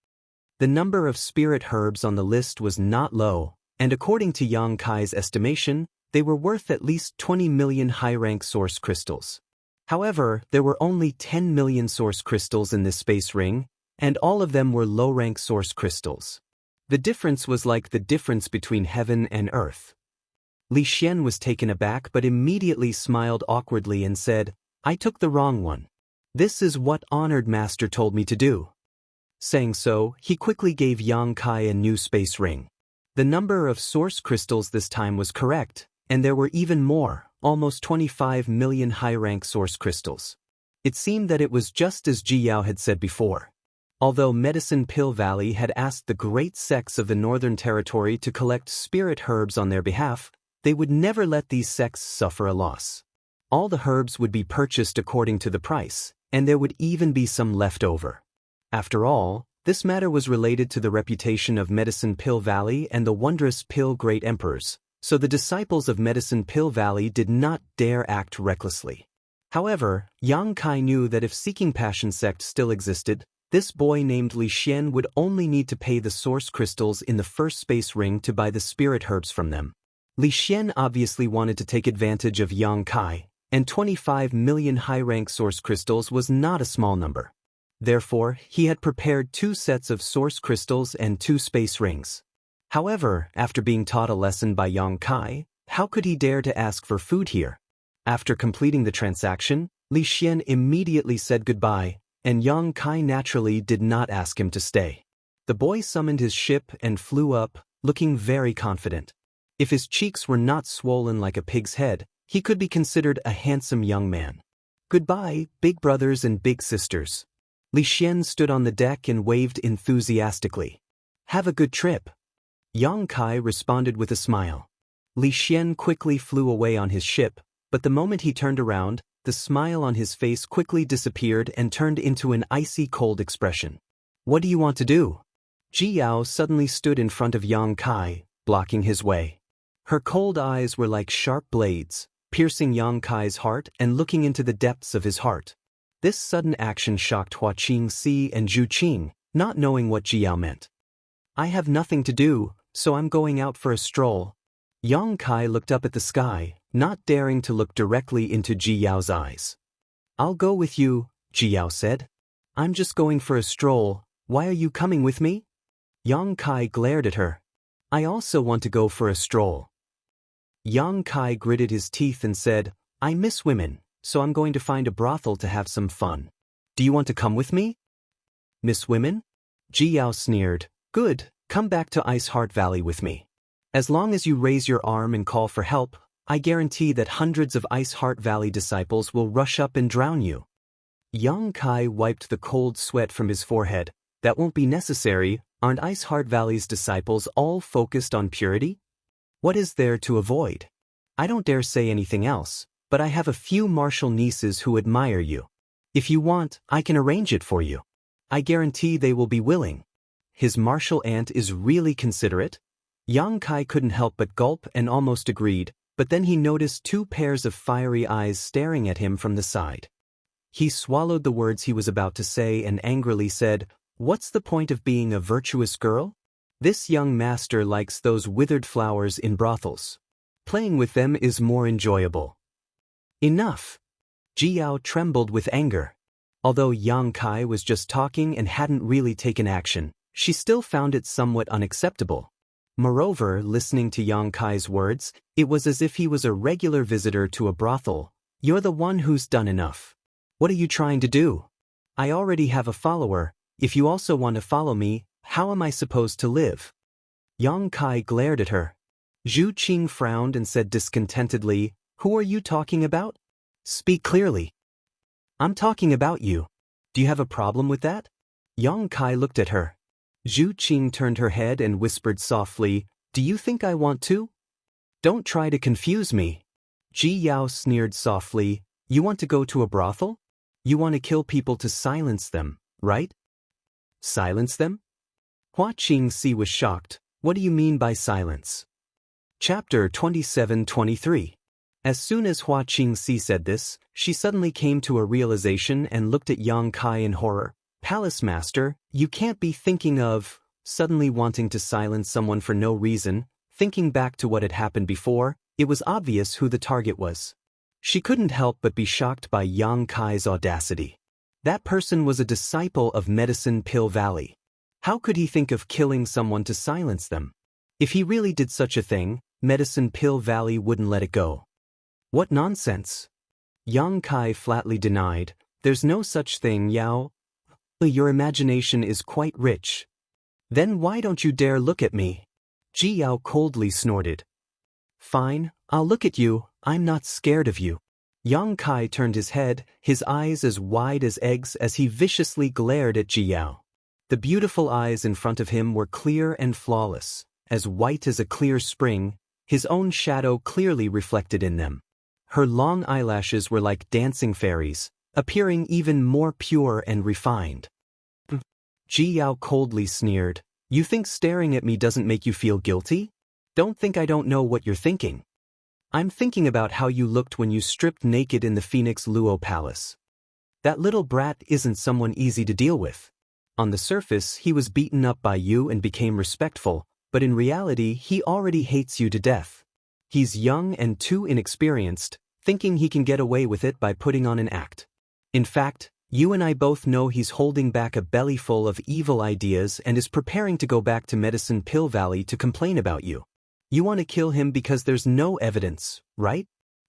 The number of spirit herbs on the list was not low, and according to Yang Kai's estimation, they were worth at least 20 million high-rank source crystals. However, there were only 10 million source crystals in this space ring, and all of them were low-rank source crystals. The difference was like the difference between heaven and earth. Li Xian was taken aback but immediately smiled awkwardly and said, I took the wrong one. This is what honored master told me to do. Saying so, he quickly gave Yang Kai a new space ring. The number of source crystals this time was correct, and there were even more, almost 25 million high-rank source crystals. It seemed that it was just as Ji Yao had said before. Although Medicine Pill Valley had asked the great sects of the Northern Territory to collect spirit herbs on their behalf, they would never let these sects suffer a loss. All the herbs would be purchased according to the price, and there would even be some left over. After all, this matter was related to the reputation of Medicine Pill Valley and the wondrous Pill Great Emperors, so the disciples of Medicine Pill Valley did not dare act recklessly. However, Yang Kai knew that if Seeking Passion sect still existed, This boy named Li Xian would only need to pay the source crystals in the first space ring to buy the spirit herbs from them. Li Xian obviously wanted to take advantage of Yang Kai, and 25 million high-rank source crystals was not a small number. Therefore, he had prepared 2 sets of source crystals and 2 space rings. However, after being taught a lesson by Yang Kai, how could he dare to ask for food here? After completing the transaction, Li Xian immediately said goodbye, and Yang Kai naturally did not ask him to stay. The boy summoned his ship and flew up, looking very confident. If his cheeks were not swollen like a pig's head, he could be considered a handsome young man. Goodbye, big brothers and big sisters. Li Xian stood on the deck and waved enthusiastically. Have a good trip. Yang Kai responded with a smile. Li Xian quickly flew away on his ship, but the moment he turned around, the smile on his face quickly disappeared and turned into an icy cold expression. What do you want to do? Ji Yao suddenly stood in front of Yang Kai, blocking his way. Her cold eyes were like sharp blades, piercing Yang Kai's heart and looking into the depths of his heart. This sudden action shocked Hua Qingxi and Zhu Qing, not knowing what Ji Yao meant. I have nothing to do, so I'm going out for a stroll. Yang Kai looked up at the sky, not daring to look directly into Ji Yao's eyes. I'll go with you, Ji Yao said. I'm just going for a stroll, why are you coming with me? Yang Kai glared at her. I also want to go for a stroll. Yang Kai gritted his teeth and said, I miss women, so I'm going to find a brothel to have some fun. Do you want to come with me? Miss women? Ji Yao sneered. Good, come back to Ice Heart Valley with me. As long as you raise your arm and call for help, I guarantee that hundreds of Ice Heart Valley disciples will rush up and drown you. Yang Kai wiped the cold sweat from his forehead. That won't be necessary, aren't Ice Heart Valley's disciples all focused on purity? What is there to avoid? I don't dare say anything else, but I have a few martial nieces who admire you. If you want, I can arrange it for you. I guarantee they will be willing. His martial aunt is really considerate? Yang Kai couldn't help but gulp and almost agreed, but then he noticed 2 pairs of fiery eyes staring at him from the side. He swallowed the words he was about to say and angrily said, What's the point of being a virtuous girl? This young master likes those withered flowers in brothels. Playing with them is more enjoyable. Enough! Ji Yao trembled with anger. Although Yang Kai was just talking and hadn't really taken action, she still found it somewhat unacceptable. Moreover, listening to Yang Kai's words, it was as if he was a regular visitor to a brothel. You're the one who's done enough. What are you trying to do? I already have a follower. If you also want to follow me, how am I supposed to live? Yang Kai glared at her. Zhu Qing frowned and said discontentedly, Who are you talking about? Speak clearly. I'm talking about you. Do you have a problem with that? Yang Kai looked at her. Zhu Qing turned her head and whispered softly, Do you think I want to? Don't try to confuse me. Ji Yao sneered softly, You want to go to a brothel? You want to kill people to silence them, right? Silence them? Hua Qingxi was shocked. What do you mean by silence? Chapter 27-23. As soon as Hua Qingxi said this, she suddenly came to a realization and looked at Yang Kai in horror. Palace Master, you can't be thinking of, suddenly wanting to silence someone for no reason. Thinking back to what had happened before, it was obvious who the target was. She couldn't help but be shocked by Yang Kai's audacity. That person was a disciple of Medicine Pill Valley. How could he think of killing someone to silence them? If he really did such a thing, Medicine Pill Valley wouldn't let it go. What nonsense! Yang Kai flatly denied, There's no such thing, Yao. Your imagination is quite rich. Then why don't you dare look at me? Ji Yao coldly snorted. Fine, I'll look at you, I'm not scared of you. Yang Kai turned his head, his eyes as wide as eggs as he viciously glared at Ji Yao. The beautiful eyes in front of him were clear and flawless, as white as a clear spring, his own shadow clearly reflected in them. Her long eyelashes were like dancing fairies, appearing even more pure and refined. Ji Yao coldly sneered, You think staring at me doesn't make you feel guilty? Don't think I don't know what you're thinking. I'm thinking about how you looked when you stripped naked in the Phoenix Luo Palace. That little brat isn't someone easy to deal with. On the surface, he was beaten up by you and became respectful, but in reality, he already hates you to death. He's young and too inexperienced, thinking he can get away with it by putting on an act. In fact, you and I both know he's holding back a bellyful of evil ideas and is preparing to go back to Medicine Pill Valley to complain about you. You want to kill him because there's no evidence, right?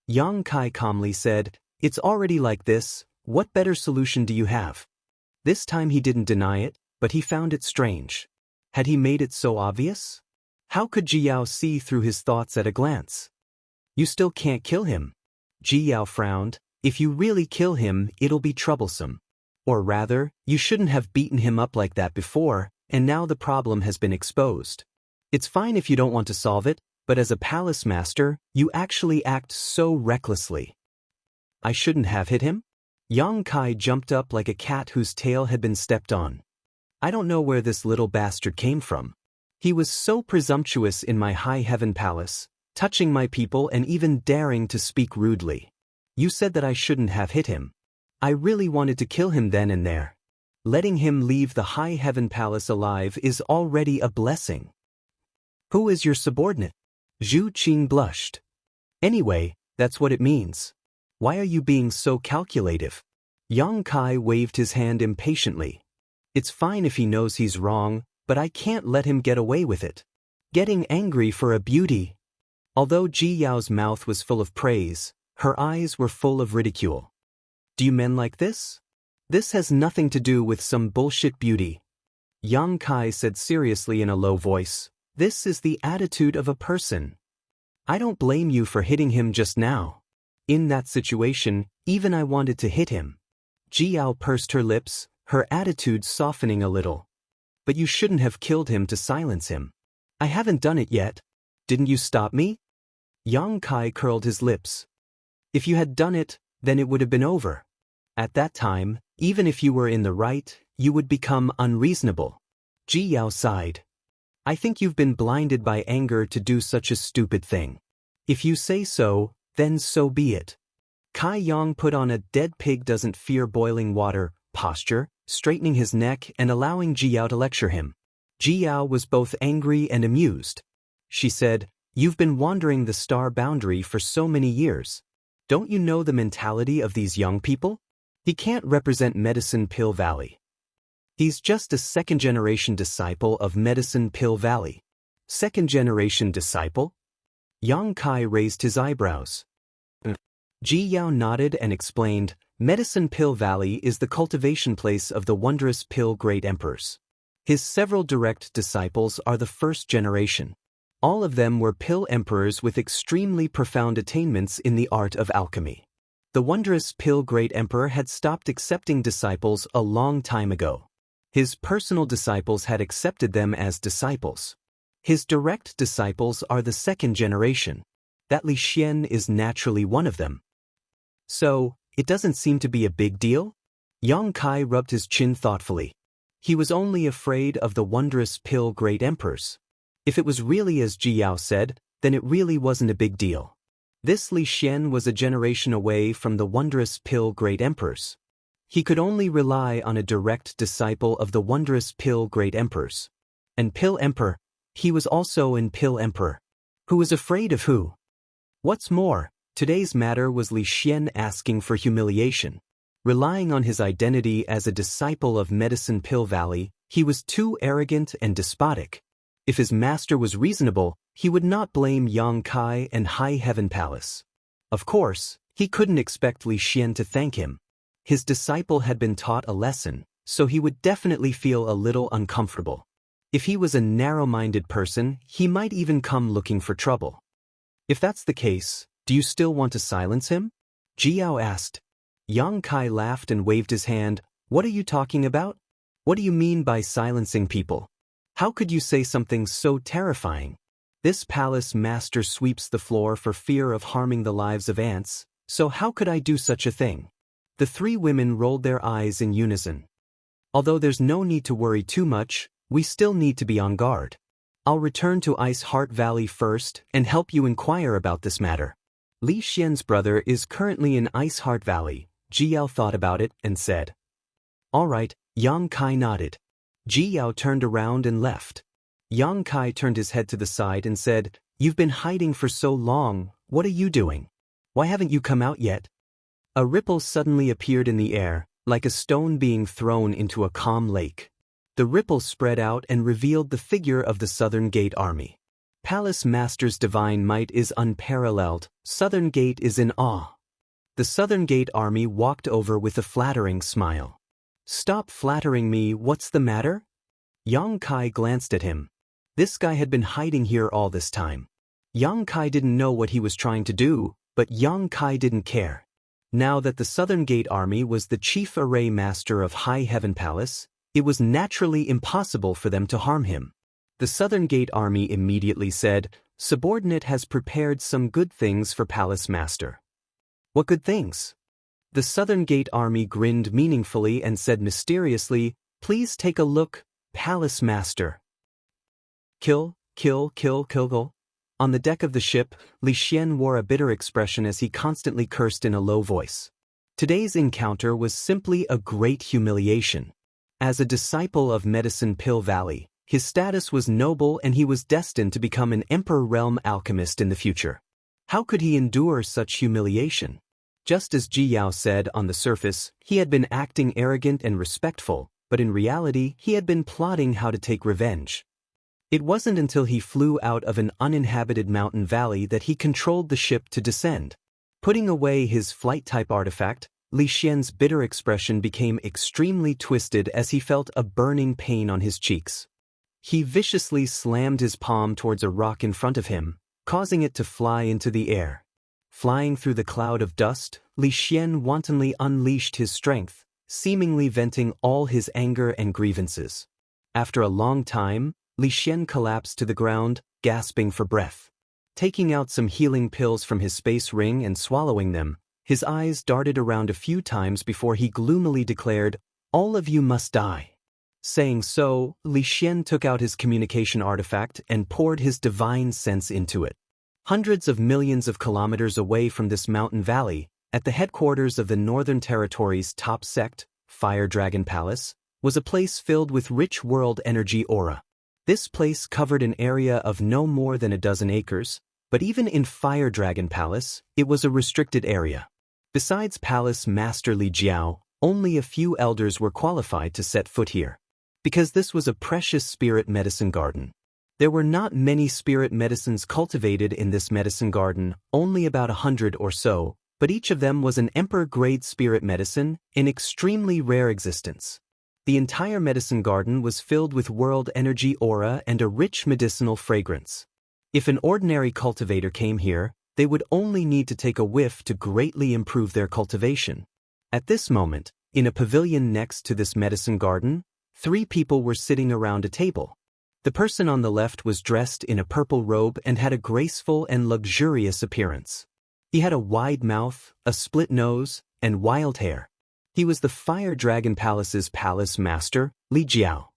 Yang Kai calmly said, "It's already like this, what better solution do you have?" This time he didn't deny it, but he found it strange. Had he made it so obvious? How could Ji Yao see through his thoughts at a glance? You still can't kill him. Ji Yao frowned. If you really kill him, it'll be troublesome. Or rather, you shouldn't have beaten him up like that before, and now the problem has been exposed. It's fine if you don't want to solve it, but as a palace master, you actually act so recklessly. I shouldn't have hit him? Yang Kai jumped up like a cat whose tail had been stepped on. I don't know where this little bastard came from. He was so presumptuous in my high heaven palace, touching my people and even daring to speak rudely. You said that I shouldn't have hit him. I really wanted to kill him then and there. Letting him leave the high heaven palace alive is already a blessing. Who is your subordinate? Zhu Qing blushed. Anyway, that's what it means. Why are you being so calculative? Yang Kai waved his hand impatiently. It's fine if he knows he's wrong, but I can't let him get away with it. Getting angry for a beauty. Although Ji Yao's mouth was full of praise, her eyes were full of ridicule. Do you men like this? This has nothing to do with some bullshit beauty. Yang Kai said seriously in a low voice, this is the attitude of a person. I don't blame you for hitting him just now. In that situation, even I wanted to hit him. Ji Yao pursed her lips, her attitude softening a little. But you shouldn't have killed him to silence him. I haven't done it yet. Didn't you stop me? Yang Kai curled his lips. If you had done it, then it would have been over. At that time, even if you were in the right, you would become unreasonable. Ji Yao sighed. I think you've been blinded by anger to do such a stupid thing. If you say so, then so be it. Kai Yang put on a dead pig doesn't fear boiling water posture, straightening his neck and allowing Ji Yao to lecture him. Ji Yao was both angry and amused. She said, You've been wandering the star boundary for so many years. Don't you know the mentality of these young people? He can't represent Medicine Pill Valley. He's just a second-generation disciple of Medicine Pill Valley. Second-generation disciple? Yang Kai raised his eyebrows. Ji Yao nodded and explained, Medicine Pill Valley is the cultivation place of the wondrous Pill Great Emperors. His several direct disciples are the first generation. All of them were Pill Emperors with extremely profound attainments in the art of alchemy. The wondrous Pill Great Emperor had stopped accepting disciples a long time ago. His personal disciples had accepted them as disciples. His direct disciples are the second generation. That Li Xian is naturally one of them. So, it doesn't seem to be a big deal? Yang Kai rubbed his chin thoughtfully. He was only afraid of the wondrous Pill Great Emperors. If it was really as Ji Yao said, then it really wasn't a big deal. This Li Xian was a generation away from the wondrous Pill Great Emperors. He could only rely on a direct disciple of the wondrous Pill Great Emperors. And Pill Emperor, he was also an Pill Emperor. Who was afraid of who? What's more, today's matter was Li Xian asking for humiliation. Relying on his identity as a disciple of Medicine Pill Valley, he was too arrogant and despotic. If his master was reasonable, he would not blame Yang Kai and High Heaven Palace. Of course, he couldn't expect Li Xian to thank him. His disciple had been taught a lesson, so he would definitely feel a little uncomfortable. If he was a narrow-minded person, he might even come looking for trouble. If that's the case, do you still want to silence him? Ji Yao asked. Yang Kai laughed and waved his hand. What are you talking about? What do you mean by silencing people? How could you say something so terrifying? This palace master sweeps the floor for fear of harming the lives of ants, so how could I do such a thing? The three women rolled their eyes in unison. Although there's no need to worry too much, we still need to be on guard. I'll return to Ice Heart Valley first and help you inquire about this matter. Li Xian's brother is currently in Ice Heart Valley. Ji Yao thought about it and said. All right, Yang Kai nodded. Ji Yao turned around and left. Yang Kai turned his head to the side and said, "You've been hiding for so long, what are you doing? Why haven't you come out yet?" A ripple suddenly appeared in the air, like a stone being thrown into a calm lake. The ripple spread out and revealed the figure of the Southern Gate Army. Palace Master's divine might is unparalleled, Southern Gate is in awe. The Southern Gate Army walked over with a flattering smile. "Stop flattering me, what's the matter?" Yang Kai glanced at him. This guy had been hiding here all this time. Yang Kai didn't know what he was trying to do, but Yang Kai didn't care. Now that the Southern Gate Army was the chief array master of High Heaven Palace, it was naturally impossible for them to harm him. The Southern Gate Army immediately said, "Subordinate has prepared some good things for Palace Master." "What good things?" The Southern Gate Army grinned meaningfully and said mysteriously, "Please take a look, Palace Master." Kill. On the deck of the ship, Li Xian wore a bitter expression as he constantly cursed in a low voice. Today's encounter was simply a great humiliation. As a disciple of Medicine Pill Valley, his status was noble and he was destined to become an Emperor Realm alchemist in the future. How could he endure such humiliation? Just as Ji Yao said, on the surface, he had been acting arrogant and respectful, but in reality he had been plotting how to take revenge. It wasn't until he flew out of an uninhabited mountain valley that he controlled the ship to descend. Putting away his flight-type artifact, Li Xian's bitter expression became extremely twisted as he felt a burning pain on his cheeks. He viciously slammed his palm towards a rock in front of him, causing it to fly into the air. Flying through the cloud of dust, Li Xian wantonly unleashed his strength, seemingly venting all his anger and grievances. After a long time, Li Xian collapsed to the ground, gasping for breath. Taking out some healing pills from his space ring and swallowing them, his eyes darted around a few times before he gloomily declared, "All of you must die." Saying so, Li Xian took out his communication artifact and poured his divine sense into it. Hundreds of millions of kilometers away from this mountain valley, at the headquarters of the Northern Territory's top sect, Fire Dragon Palace, was a place filled with rich world energy aura. This place covered an area of no more than a dozen acres, but even in Fire Dragon Palace, it was a restricted area. Besides Palace Master Li Jiao, only a few elders were qualified to set foot here. Because this was a precious spirit medicine garden. There were not many spirit medicines cultivated in this medicine garden, only about 100 or so, but each of them was an emperor-grade spirit medicine, an extremely rare existence. The entire medicine garden was filled with world energy aura and a rich medicinal fragrance. If an ordinary cultivator came here, they would only need to take a whiff to greatly improve their cultivation. At this moment, in a pavilion next to this medicine garden, 3 people were sitting around a table. The person on the left was dressed in a purple robe and had a graceful and luxurious appearance. He had a wide mouth, a split nose, and wild hair. He was the Fire Dragon Palace's palace master, Li Jiao.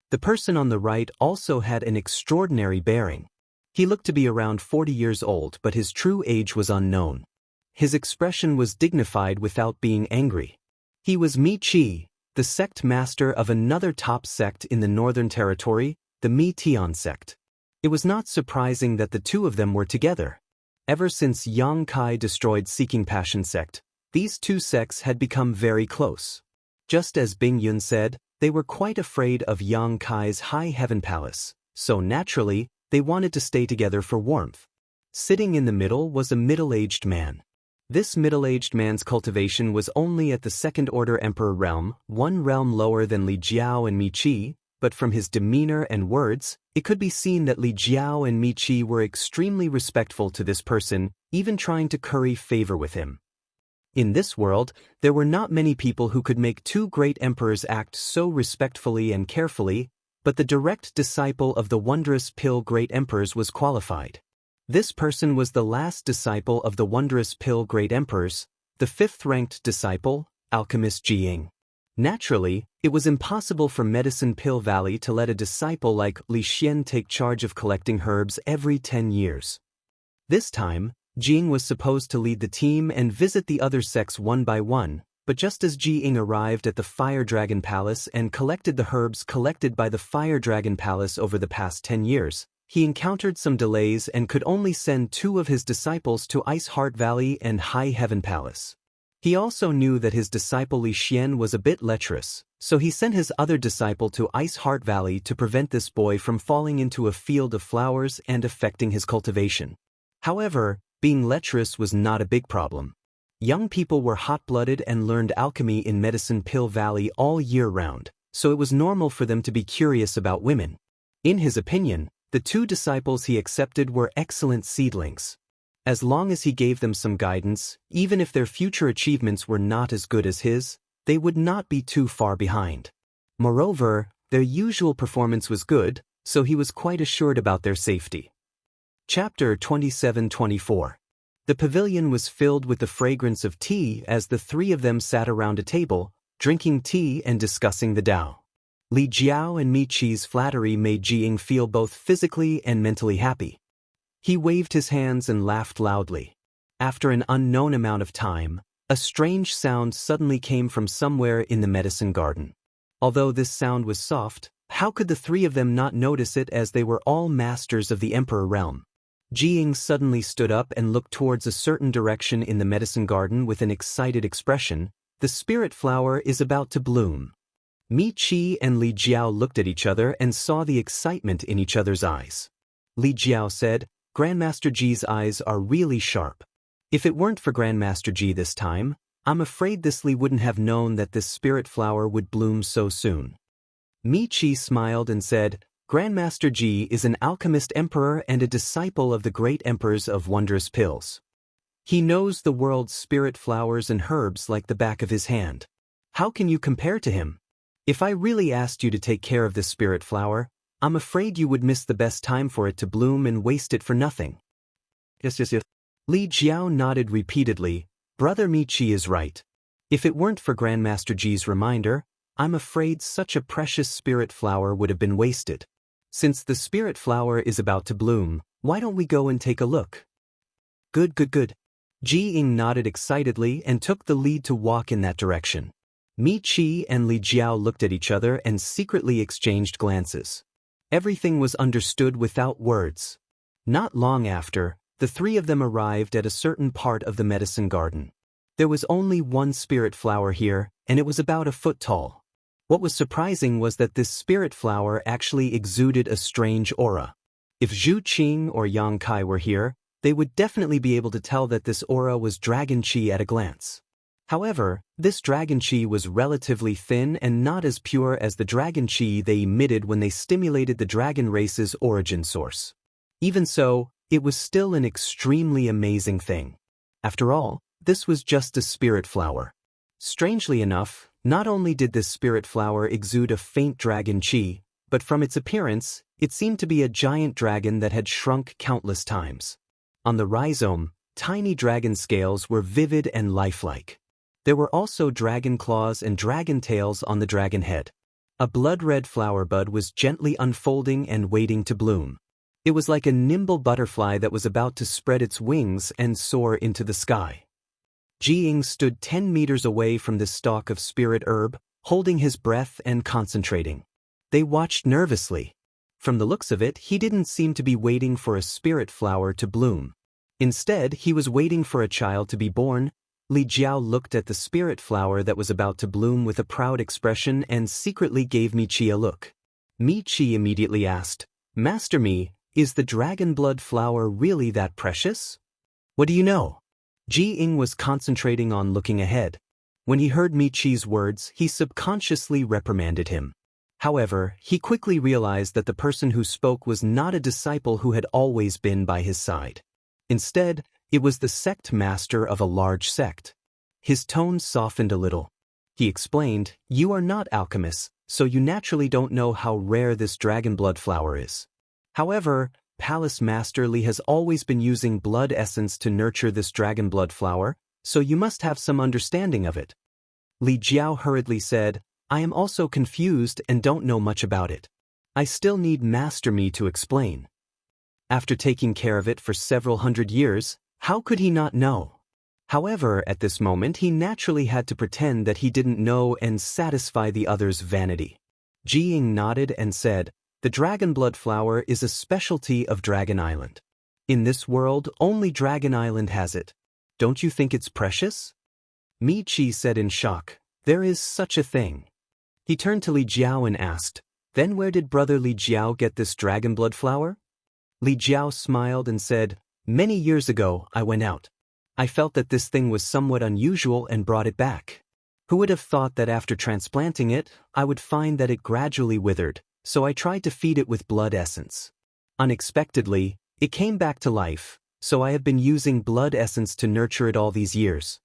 The person on the right also had an extraordinary bearing. He looked to be around 40 years old, but his true age was unknown. His expression was dignified without being angry. He was Mi Chi, the sect master of another top sect in the Northern Territory, the Mi Tian sect. It was not surprising that the two of them were together. Ever since Yang Kai destroyed Seeking Passion sect, these two sects had become very close. Just as Bing Yun said, they were quite afraid of Yang Kai's High Heaven Palace, so naturally, they wanted to stay together for warmth. Sitting in the middle was a middle-aged man. This middle-aged man's cultivation was only at the second-order Emperor realm, one realm lower than Li Jiao and Mi Chi, but from his demeanor and words, it could be seen that Li Jiao and Mi Chi were extremely respectful to this person, even trying to curry favor with him. In this world, there were not many people who could make 2 great emperors act so respectfully and carefully, but the direct disciple of the wondrous Pill Great Emperors was qualified. This person was the last disciple of the wondrous Pill Great Emperors, the 5th-ranked disciple, Alchemist Jianghu. Naturally, it was impossible for Medicine Pill Valley to let a disciple like Li Xian take charge of collecting herbs every 10 years. This time, Jianghu was supposed to lead the team and visit the other sects one by one, but just as Ji Ying arrived at the Fire Dragon Palace and collected the herbs collected by the Fire Dragon Palace over the past 10 years, he encountered some delays and could only send 2 of his disciples to Ice Heart Valley and High Heaven Palace. He also knew that his disciple Li Xian was a bit lecherous, so he sent his other disciple to Ice Heart Valley to prevent this boy from falling into a field of flowers and affecting his cultivation. However, being lecherous was not a big problem. Young people were hot-blooded and learned alchemy in Medicine Pill Valley all year round, so it was normal for them to be curious about women. In his opinion, the 2 disciples he accepted were excellent seedlings. As long as he gave them some guidance, even if their future achievements were not as good as his, they would not be too far behind. Moreover, their usual performance was good, so he was quite assured about their safety. Chapter 27-24. The pavilion was filled with the fragrance of tea as the 3 of them sat around a table, drinking tea and discussing the Tao. Li Jiao and Mi Qi's flattery made Ji Ying feel both physically and mentally happy. He waved his hands and laughed loudly. After an unknown amount of time, a strange sound suddenly came from somewhere in the medicine garden. Although this sound was soft, how could the 3 of them not notice it as they were all masters of the Emperor realm? Ji Ying suddenly stood up and looked towards a certain direction in the medicine garden with an excited expression. The spirit flower is about to bloom. Mi Qi and Li Jiao looked at each other and saw the excitement in each other's eyes. Li Jiao said, "Grandmaster Ji's eyes are really sharp. If it weren't for Grandmaster Ji this time, I'm afraid this Li wouldn't have known that this spirit flower would bloom so soon." Mi Qi smiled and said, "Grandmaster Ji is an alchemist emperor and a disciple of the great emperors of wondrous pills. He knows the world's spirit flowers and herbs like the back of his hand. How can you compare to him? If I really asked you to take care of this spirit flower, I'm afraid you would miss the best time for it to bloom and waste it for nothing." Yes. Li Jiao nodded repeatedly. Brother Mi Qi is right. If it weren't for Grandmaster Ji's reminder, I'm afraid such a precious spirit flower would have been wasted. Since the spirit flower is about to bloom, why don't we go and take a look? Good. Ji Ying nodded excitedly and took the lead to walk in that direction. Mi Qi and Li Jiao looked at each other and secretly exchanged glances. Everything was understood without words. Not long after, the 3 of them arrived at a certain part of the medicine garden. There was only one spirit flower here, and it was about a foot tall. What was surprising was that this spirit flower actually exuded a strange aura. If Zhu Qing or Yang Kai were here, they would definitely be able to tell that this aura was dragon qi at a glance. However, this dragon qi was relatively thin and not as pure as the dragon qi they emitted when they stimulated the dragon race's origin source. Even so, it was still an extremely amazing thing. After all, this was just a spirit flower. Strangely enough, not only did this spirit flower exude a faint dragon qi, but from its appearance, it seemed to be a giant dragon that had shrunk countless times. On the rhizome, tiny dragon scales were vivid and lifelike. There were also dragon claws and dragon tails on the dragon head. A blood-red flower bud was gently unfolding and waiting to bloom. It was like a nimble butterfly that was about to spread its wings and soar into the sky. Ji Ying stood 10 meters away from this stalk of spirit herb, holding his breath and concentrating. They watched nervously. From the looks of it, he didn't seem to be waiting for a spirit flower to bloom. Instead, he was waiting for a child to be born. Li Jiao looked at the spirit flower that was about to bloom with a proud expression and secretly gave Mi Qi a look. Mi Qi immediately asked, "Master Mi, is the dragon blood flower really that precious?" "What do you know?" Ji Ying was concentrating on looking ahead. When he heard Mi Qi's words, he subconsciously reprimanded him. However, he quickly realized that the person who spoke was not a disciple who had always been by his side. Instead, it was the sect master of a large sect. His tone softened a little. He explained, "You are not alchemists, so you naturally don't know how rare this dragon blood flower is. However, Palace Master Li has always been using blood essence to nurture this dragon blood flower, so you must have some understanding of it." Li Jiao hurriedly said, "I am also confused and don't know much about it. I still need Master Mi to explain." After taking care of it for several hundred years, how could he not know? However, at this moment he naturally had to pretend that he didn't know and satisfy the other's vanity. Jiying nodded and said, "The dragon blood flower is a specialty of Dragon Island. In this world, only Dragon Island has it. Don't you think it's precious?" Mi Chi said in shock, "There is such a thing." He turned to Li Jiao and asked, "Then where did brother Li Jiao get this dragon blood flower?" Li Jiao smiled and said, "Many years ago, I went out. I felt that this thing was somewhat unusual and brought it back. Who would have thought that after transplanting it, I would find that it gradually withered, so I tried to feed it with blood essence. Unexpectedly, it came back to life, so I have been using blood essence to nurture it all these years."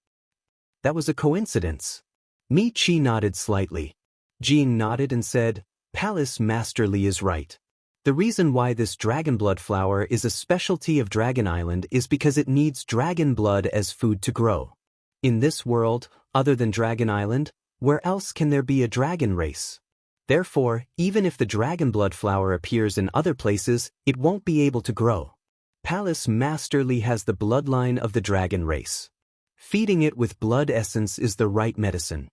"That was a coincidence." Mi Chi nodded slightly. Jing nodded and said, "Palace Master Li is right. The reason why this dragon blood flower is a specialty of Dragon Island is because it needs dragon blood as food to grow. In this world, other than Dragon Island, where else can there be a dragon race? Therefore, even if the dragon blood flower appears in other places, it won't be able to grow. Palace Master Li has the bloodline of the dragon race. Feeding it with blood essence is the right medicine."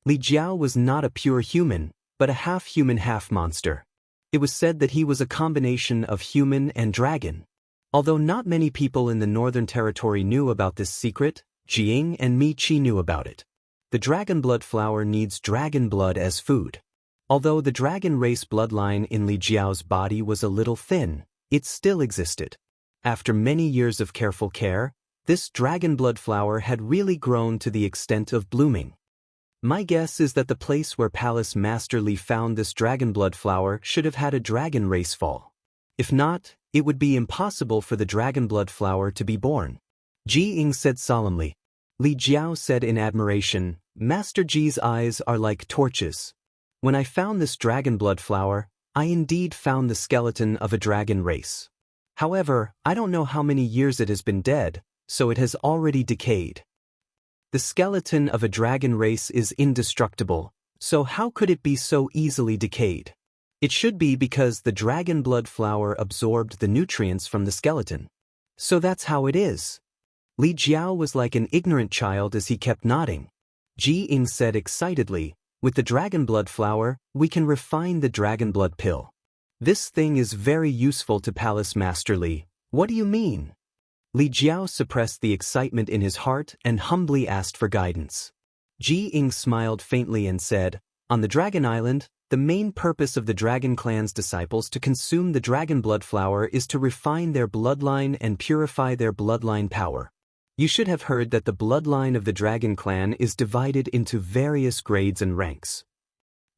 Li Jiao was not a pure human, but a half-human half-monster. It was said that he was a combination of human and dragon. Although not many people in the Northern Territory knew about this secret, Jing and Mi Chi knew about it. The dragon blood flower needs dragon blood as food. Although the dragon race bloodline in Li Jiao's body was a little thin, it still existed. After many years of careful care, this dragon blood flower had really grown to the extent of blooming. My guess is that the place where Palace Master Li found this dragon blood flower should have had a dragon race fall. If not, it would be impossible for the dragon blood flower to be born. Ji Ying said solemnly. Li Jiao said in admiration, "Master Ji's eyes are like torches. When I found this dragon blood flower, I indeed found the skeleton of a dragon race. However, I don't know how many years it has been dead, so it has already decayed. The skeleton of a dragon race is indestructible, so how could it be so easily decayed? It should be because the dragon blood flower absorbed the nutrients from the skeleton. So that's how it is." Li Jiao was like an ignorant child as he kept nodding. Ji Ying said excitedly, "With the dragon blood flower, we can refine the dragon blood pill. This thing is very useful to Palace Master Li. What do you mean?" Li Jiao suppressed the excitement in his heart and humbly asked for guidance. Ji Ying smiled faintly and said, "On the Dragon Island, the main purpose of the Dragon Clan's disciples to consume the dragon blood flower is to refine their bloodline and purify their bloodline power. You should have heard that the bloodline of the Dragon Clan is divided into various grades and ranks.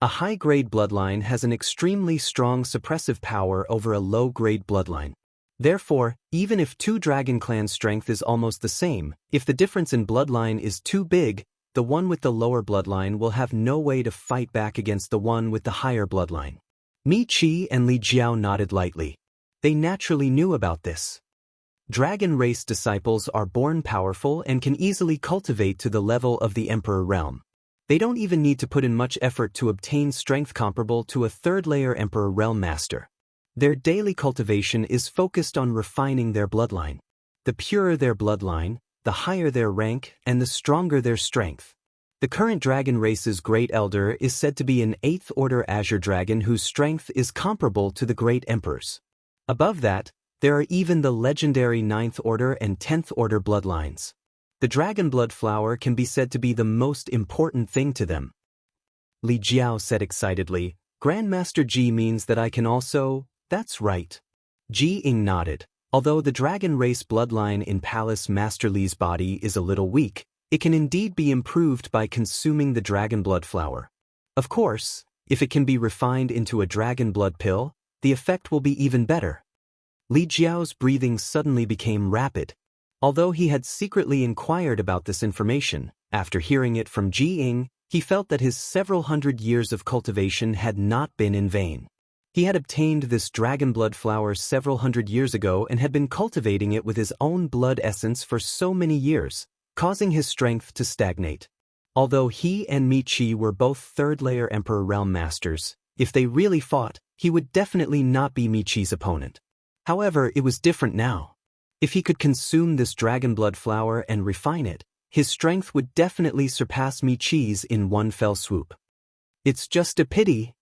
A high-grade bloodline has an extremely strong suppressive power over a low-grade bloodline. Therefore, even if two Dragon Clan strength is almost the same, if the difference in bloodline is too big, the one with the lower bloodline will have no way to fight back against the one with the higher bloodline." Mi Chi and Li Jiao nodded lightly. They naturally knew about this. Dragon race disciples are born powerful and can easily cultivate to the level of the Emperor realm. They don't even need to put in much effort to obtain strength comparable to a third-layer Emperor realm master. Their daily cultivation is focused on refining their bloodline. The purer their bloodline, the higher their rank, and the stronger their strength. The current dragon race's great elder is said to be an 8th order azure dragon whose strength is comparable to the great emperor's. Above that, there are even the legendary 9th order and 10th order bloodlines. The dragon blood flower can be said to be the most important thing to them. Li Jiao said excitedly, "Grandmaster Ji means that I can also—" "That's right." Ji Ying nodded. Although the dragon race bloodline in Palace Master Li's body is a little weak, it can indeed be improved by consuming the dragon blood flower. Of course, if it can be refined into a dragon blood pill, the effect will be even better. Li Jiao's breathing suddenly became rapid. Although he had secretly inquired about this information, after hearing it from Ji Ying, he felt that his several hundred years of cultivation had not been in vain. He had obtained this dragon blood flower several hundred years ago and had been cultivating it with his own blood essence for so many years, causing his strength to stagnate. Although he and Mi Chi were both third-layer Emperor Realm Masters, if they really fought, he would definitely not be Mi Chi's opponent. However, it was different now. If he could consume this dragon blood flower and refine it, his strength would definitely surpass Mi Chi's in one fell swoop. It's just a pity.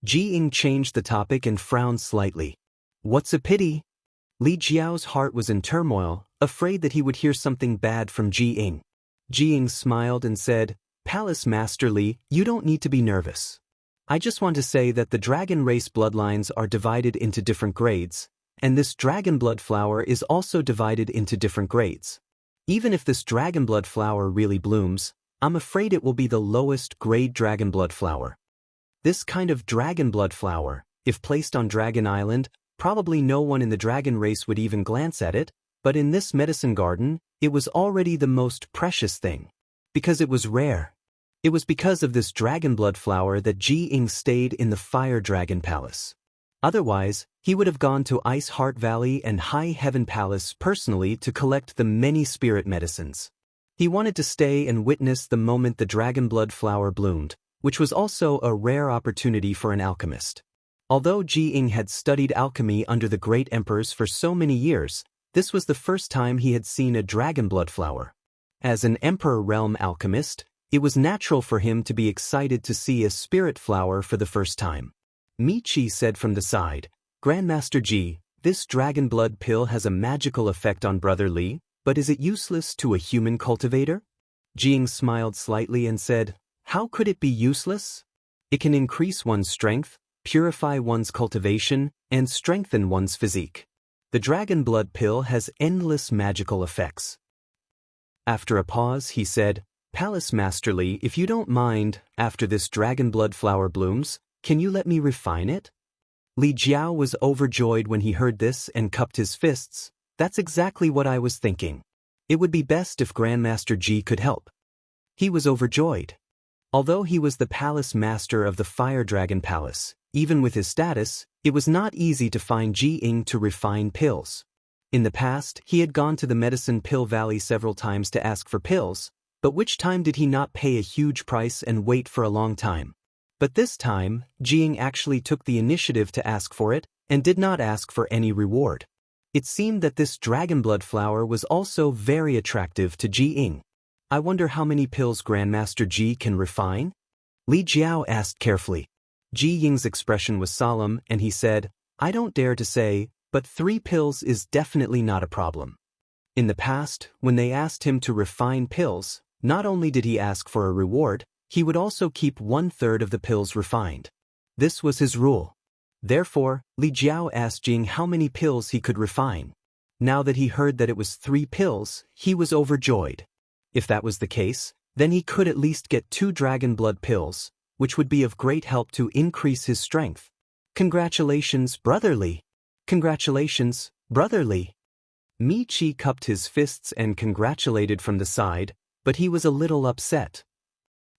Ji Ying changed the topic and frowned slightly. What's a pity? Li Jiao's heart was in turmoil, afraid that he would hear something bad from Ji Ying. Ji Ying smiled and said, Palace Master Li, you don't need to be nervous. I just want to say that the dragon race bloodlines are divided into different grades, and this dragon blood flower is also divided into different grades. Even if this dragon blood flower really blooms, I'm afraid it will be the lowest grade dragon blood flower. This kind of dragon blood flower, if placed on Dragon Island, probably no one in the dragon race would even glance at it, but in this medicine garden, it was already the most precious thing. Because it was rare. It was because of this dragon blood flower that Ji Ying stayed in the Fire Dragon Palace. Otherwise, he would have gone to Ice Heart Valley and High Heaven Palace personally to collect the many spirit medicines. He wanted to stay and witness the moment the dragon blood flower bloomed, which was also a rare opportunity for an alchemist. Although Ji Ying had studied alchemy under the great emperors for so many years, this was the first time he had seen a dragon blood flower. As an Emperor Realm alchemist, it was natural for him to be excited to see a spirit flower for the first time. Mi Chi said from the side, Grandmaster Ji, this dragon blood pill has a magical effect on Brother Li, but is it useless to a human cultivator? Ji Ying smiled slightly and said, How could it be useless? It can increase one's strength, purify one's cultivation, and strengthen one's physique. The dragon blood pill has endless magical effects. After a pause, he said, Palace Master Li, if you don't mind, after this dragon blood flower blooms, can you let me refine it? Li Jiao was overjoyed when he heard this and cupped his fists. That's exactly what I was thinking. It would be best if Grandmaster Ji could help. He was overjoyed. Although he was the palace master of the Fire Dragon Palace, even with his status, it was not easy to find Ji Ying to refine pills. In the past, he had gone to the Medicine Pill Valley several times to ask for pills, but which time did he not pay a huge price and wait for a long time? But this time, Ji Ying actually took the initiative to ask for it, and did not ask for any reward. It seemed that this dragon blood flower was also very attractive to Ji Ying. I wonder how many pills Grandmaster Ji can refine? Li Jiao asked carefully. Ji Ying's expression was solemn, and he said, I don't dare to say, but 3 pills is definitely not a problem. In the past, when they asked him to refine pills, not only did he ask for a reward, he would also keep 1/3 of the pills refined. This was his rule. Therefore, Li Jiao asked Ji Ying how many pills he could refine. Now that he heard that it was 3 pills, he was overjoyed. If that was the case, then he could at least get 2 dragon blood pills, which would be of great help to increase his strength. Congratulations, Brother Li. Congratulations, Brother Li. Mi Chi cupped his fists and congratulated from the side, but he was a little upset.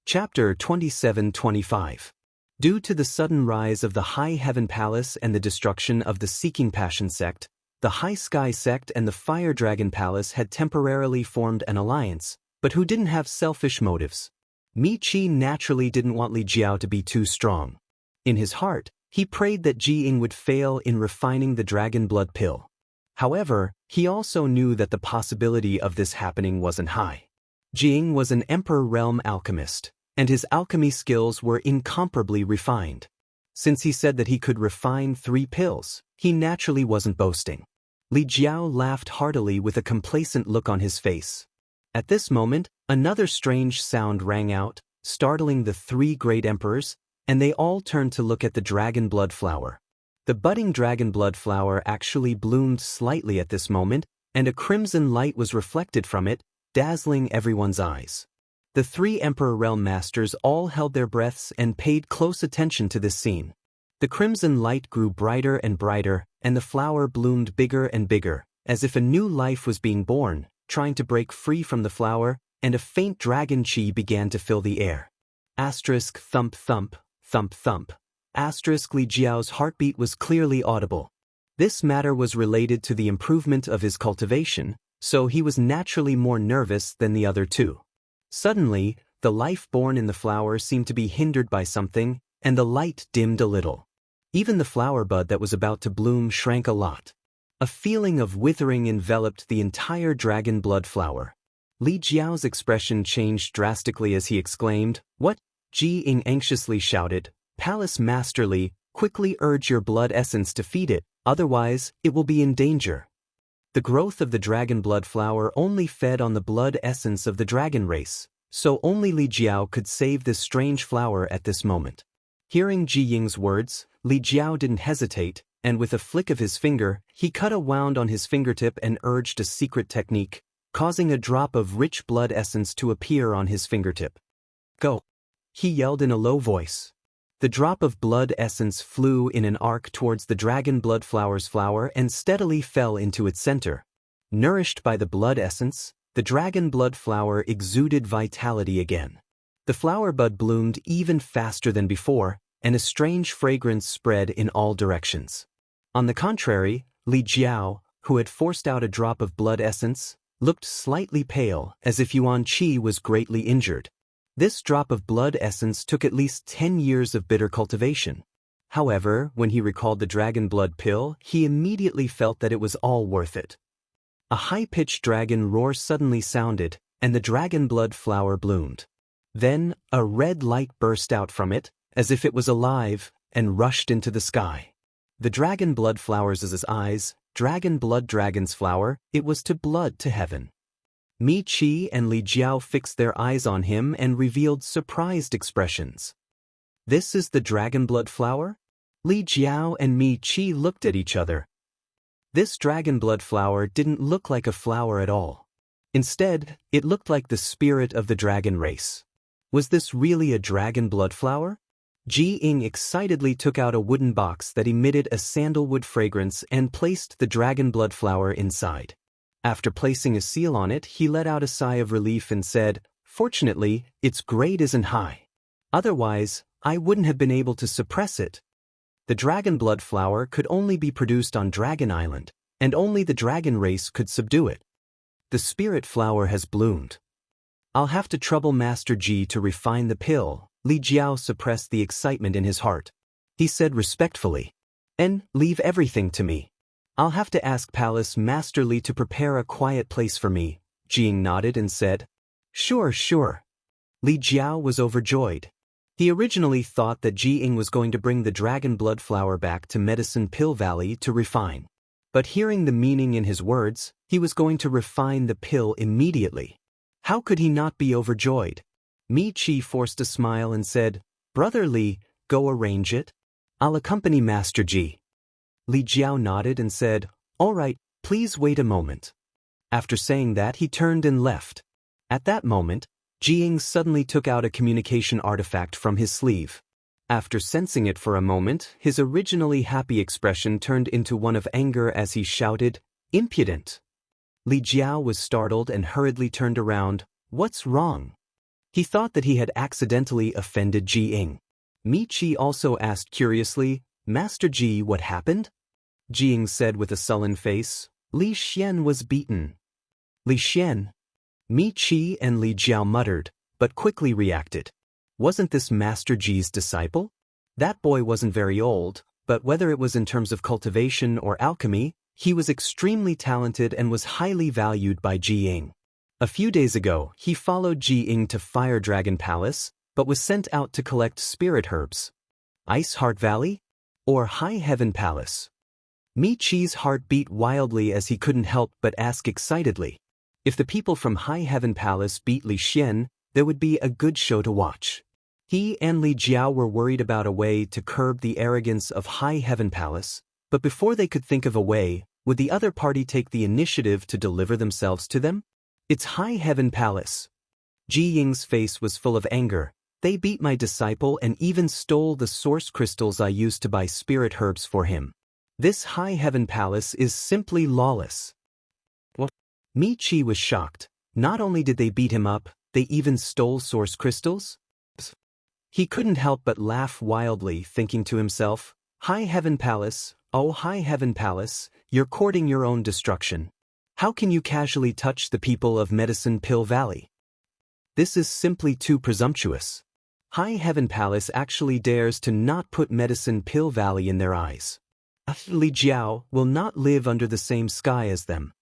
Chapter 27-25. Due to the sudden rise of the High Heaven Palace and the destruction of the Seeking Passion sect, the High Sky sect and the Fire Dragon Palace had temporarily formed an alliance, but who didn't have selfish motives. Mi Chi naturally didn't want Li Jiao to be too strong. In his heart, he prayed that Ji Ying would fail in refining the dragon blood pill. However, he also knew that the possibility of this happening wasn't high. Ji Ying was an Emperor Realm alchemist, and his alchemy skills were incomparably refined. Since he said that he could refine 3 pills, he naturally wasn't boasting. Li Jiao laughed heartily with a complacent look on his face. At this moment, another strange sound rang out, startling the 3 great emperors, and they all turned to look at the dragon blood flower. The budding dragon blood flower actually bloomed slightly at this moment, and a crimson light was reflected from it, dazzling everyone's eyes. The 3 Emperor Realm Masters all held their breaths and paid close attention to this scene. The crimson light grew brighter and brighter, and the flower bloomed bigger and bigger, as if a new life was being born, trying to break free from the flower, and a faint dragon chi began to fill the air. Asterisk thump thump, thump thump. Asterisk Li Jiao's heartbeat was clearly audible. This matter was related to the improvement of his cultivation, so he was naturally more nervous than the other 2. Suddenly, the life born in the flower seemed to be hindered by something, and the light dimmed a little. Even the flower bud that was about to bloom shrank a lot. A feeling of withering enveloped the entire dragon blood flower. Li Jiao's expression changed drastically as he exclaimed, "What?" Ji Ying anxiously shouted, "Palace Master Li, quickly urge your blood essence to feed it, otherwise, it will be in danger." The growth of the dragon blood flower only fed on the blood essence of the dragon race, so only Li Jiao could save this strange flower at this moment. Hearing Ji Ying's words, Li Jiao didn't hesitate, and with a flick of his finger, he cut a wound on his fingertip and urged a secret technique, causing a drop of rich blood essence to appear on his fingertip. "Go!" he yelled in a low voice. The drop of blood essence flew in an arc towards the dragon blood flower's flower and steadily fell into its center. Nourished by the blood essence, the dragon blood flower exuded vitality again. The flower bud bloomed even faster than before, and a strange fragrance spread in all directions. On the contrary, Li Jiao, who had forced out a drop of blood essence, looked slightly pale, as if Yuan Qi was greatly injured. This drop of blood essence took at least 10 years of bitter cultivation. However, when he recalled the dragon blood pill, he immediately felt that it was all worth it. A high-pitched dragon roar suddenly sounded, and the dragon blood flower bloomed. Then, a red light burst out from it, as if it was alive, and rushed into the sky. The dragon blood flowers as his eyes, dragon blood dragon's flower, it was to blood to heaven. Mi Qi and Li Jiao fixed their eyes on him and revealed surprised expressions. "This is the dragon blood flower?" Li Jiao and Mi Qi looked at each other. This dragon blood flower didn't look like a flower at all. Instead, it looked like the spirit of the dragon race. Was this really a dragon blood flower? Ji Ying excitedly took out a wooden box that emitted a sandalwood fragrance and placed the dragon blood flower inside. After placing a seal on it, he let out a sigh of relief and said, "Fortunately, its grade isn't high. Otherwise, I wouldn't have been able to suppress it." The dragon blood flower could only be produced on Dragon Island, and only the dragon race could subdue it. The spirit flower has bloomed. "I'll have to trouble Master Ji to refine the pill." Li Jiao suppressed the excitement in his heart. He said respectfully, "And leave everything to me. I'll have to ask Palace Master Li to prepare a quiet place for me." Ji Ying nodded and said, "Sure, sure." Li Jiao was overjoyed. He originally thought that Ji Ying was going to bring the dragon blood flower back to Medicine Pill Valley to refine. But hearing the meaning in his words, he was going to refine the pill immediately. How could he not be overjoyed? Mi Qi forced a smile and said, "Brother Li, go arrange it. I'll accompany Master Ji." Li Jiao nodded and said, "All right, please wait a moment." After saying that, he turned and left. At that moment, Ji Ying suddenly took out a communication artifact from his sleeve. After sensing it for a moment, his originally happy expression turned into one of anger as he shouted, "Impudent!" Li Jiao was startled and hurriedly turned around. "What's wrong?" He thought that he had accidentally offended Ji Ying. Mi Qi also asked curiously, "Master Ji, what happened?" Ji Ying said with a sullen face, "Li Xian was beaten." "Li Xian?" Mi Qi and Li Jiao muttered, but quickly reacted. Wasn't this Master Ji's disciple? That boy wasn't very old, but whether it was in terms of cultivation or alchemy, he was extremely talented and was highly valued by Ji Ying. A few days ago, he followed Ji Ying to Fire Dragon Palace, but was sent out to collect spirit herbs. Ice Heart Valley? Or High Heaven Palace? Mi Qi's heart beat wildly as he couldn't help but ask excitedly. If the people from High Heaven Palace beat Li Xian, there would be a good show to watch. He and Li Jiao were worried about a way to curb the arrogance of High Heaven Palace, but before they could think of a way, would the other party take the initiative to deliver themselves to them? "It's High Heaven Palace." Ji Ying's face was full of anger. "They beat my disciple and even stole the source crystals I used to buy spirit herbs for him. This High Heaven Palace is simply lawless." What? Mi Qi was shocked. Not only did they beat him up, they even stole source crystals? He couldn't help but laugh wildly, thinking to himself, "High Heaven Palace, oh High Heaven Palace, you're courting your own destruction. How can you casually touch the people of Medicine Pill Valley? This is simply too presumptuous. High Heaven Palace actually dares to not put Medicine Pill Valley in their eyes. Li Jiao will not live under the same sky as them.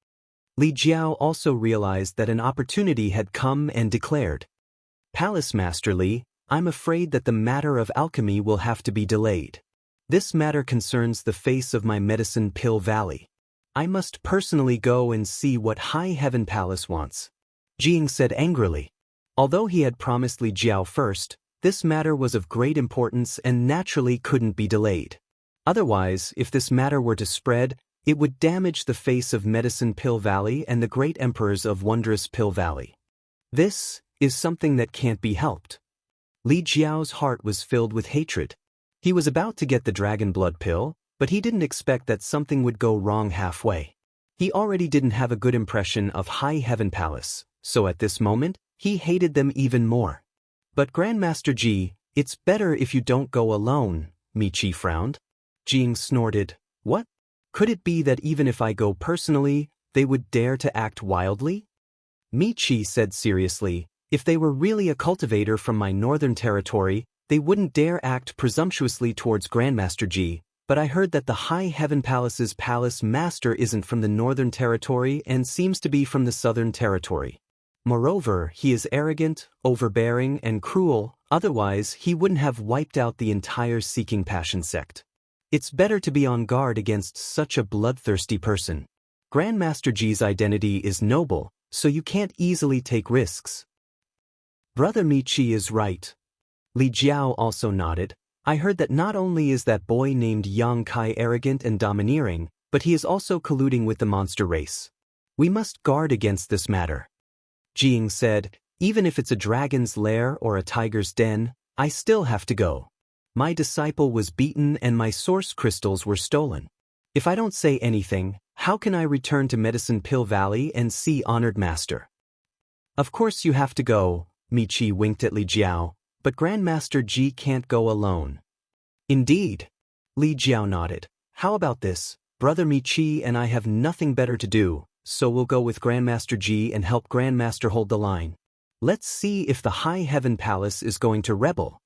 Li Jiao also realized that an opportunity had come and declared, Palace Master Li, I'm afraid that the matter of alchemy will have to be delayed. This matter concerns the face of my medicine pill valley. I must personally go and see what High Heaven Palace wants. Jiang said angrily. Although he had promised Li Jiao first, this matter was of great importance and naturally couldn't be delayed. Otherwise, if this matter were to spread, it would damage the face of Medicine Pill Valley and the great emperors of Wondrous Pill Valley. This is something that can't be helped. Li Jiao's heart was filled with hatred. He was about to get the dragon blood pill, but he didn't expect that something would go wrong halfway. He already didn't have a good impression of High Heaven Palace, so at this moment, he hated them even more. But Grandmaster Ji, it's better if you don't go alone, Michi frowned. Jiang snorted, what? Could it be that even if I go personally, they would dare to act wildly? Michi said seriously, if they were really a cultivator from my northern territory, they wouldn't dare act presumptuously towards Grandmaster Ji, but I heard that the High Heaven Palace's palace master isn't from the northern territory and seems to be from the southern territory. Moreover, he is arrogant, overbearing, and cruel, otherwise he wouldn't have wiped out the entire Seeking Passion sect. It's better to be on guard against such a bloodthirsty person. Grandmaster Ji's identity is noble, so you can't easily take risks. Brother Michi is right. Li Jiao also nodded. I heard that not only is that boy named Yang Kai arrogant and domineering, but he is also colluding with the monster race. We must guard against this matter. Jiang said, even if it's a dragon's lair or a tiger's den, I still have to go. My disciple was beaten and my source crystals were stolen. If I don't say anything, how can I return to Medicine Pill Valley and see Honored Master? Of course you have to go, Michi winked at Li Jiao, but Grandmaster Ji can't go alone. Indeed. Li Jiao nodded. How about this? Brother Michi and I have nothing better to do, so we'll go with Grandmaster Ji and help Grandmaster hold the line. Let's see if the High Heaven Palace is going to rebel.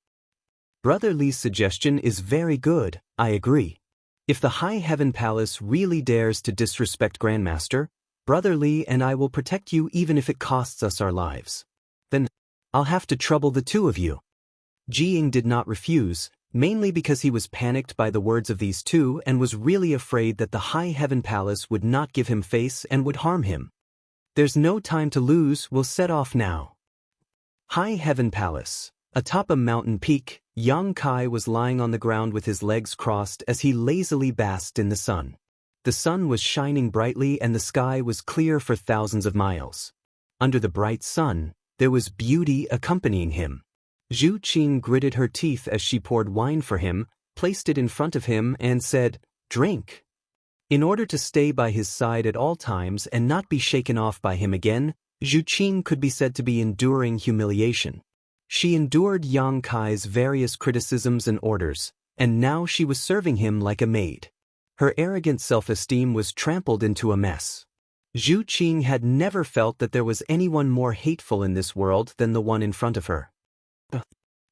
Brother Li's suggestion is very good, I agree. If the High Heaven Palace really dares to disrespect Grandmaster, Brother Li and I will protect you even if it costs us our lives. Then, I'll have to trouble the two of you. Jiang did not refuse, mainly because he was panicked by the words of these two and was really afraid that the High Heaven Palace would not give him face and would harm him. There's no time to lose, we'll set off now. High Heaven Palace. Atop a mountain peak, Yang Kai was lying on the ground with his legs crossed as he lazily basked in the sun. The sun was shining brightly and the sky was clear for thousands of miles. Under the bright sun, there was beauty accompanying him. Zhu Qing gritted her teeth as she poured wine for him, placed it in front of him and said, drink. In order to stay by his side at all times and not be shaken off by him again, Zhu Qing could be said to be enduring humiliation. She endured Yang Kai's various criticisms and orders, and now she was serving him like a maid. Her arrogant self-esteem was trampled into a mess. Zhu Qing had never felt that there was anyone more hateful in this world than the one in front of her.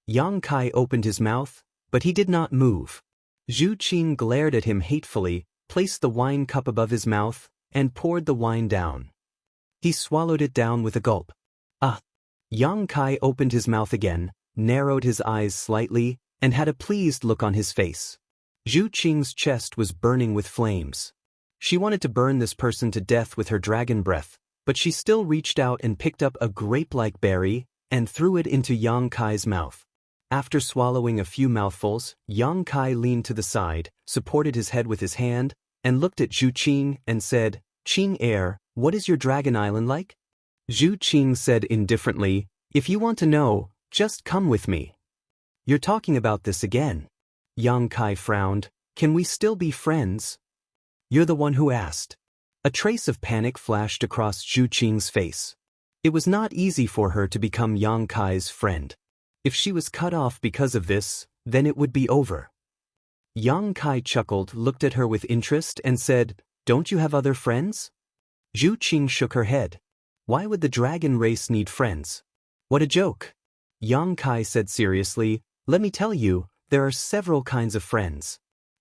Yang Kai opened his mouth, but he did not move. Zhu Qing glared at him hatefully, placed the wine cup above his mouth, and poured the wine down. He swallowed it down with a gulp. Yang Kai opened his mouth again, narrowed his eyes slightly, and had a pleased look on his face. Zhu Qing's chest was burning with flames. She wanted to burn this person to death with her dragon breath, but she still reached out and picked up a grape-like berry and threw it into Yang Kai's mouth. After swallowing a few mouthfuls, Yang Kai leaned to the side, supported his head with his hand, and looked at Zhu Qing and said, Qing heir, what is your dragon island like? Zhu Qing said indifferently, if you want to know, just come with me. You're talking about this again. Yang Kai frowned, can we still be friends? You're the one who asked. A trace of panic flashed across Zhu Qing's face. It was not easy for her to become Yang Kai's friend. If she was cut off because of this, then it would be over. Yang Kai chuckled, looked at her with interest, and said, don't you have other friends? Zhu Qing shook her head. Why would the dragon race need friends? What a joke. Yang Kai said seriously, let me tell you, there are several kinds of friends.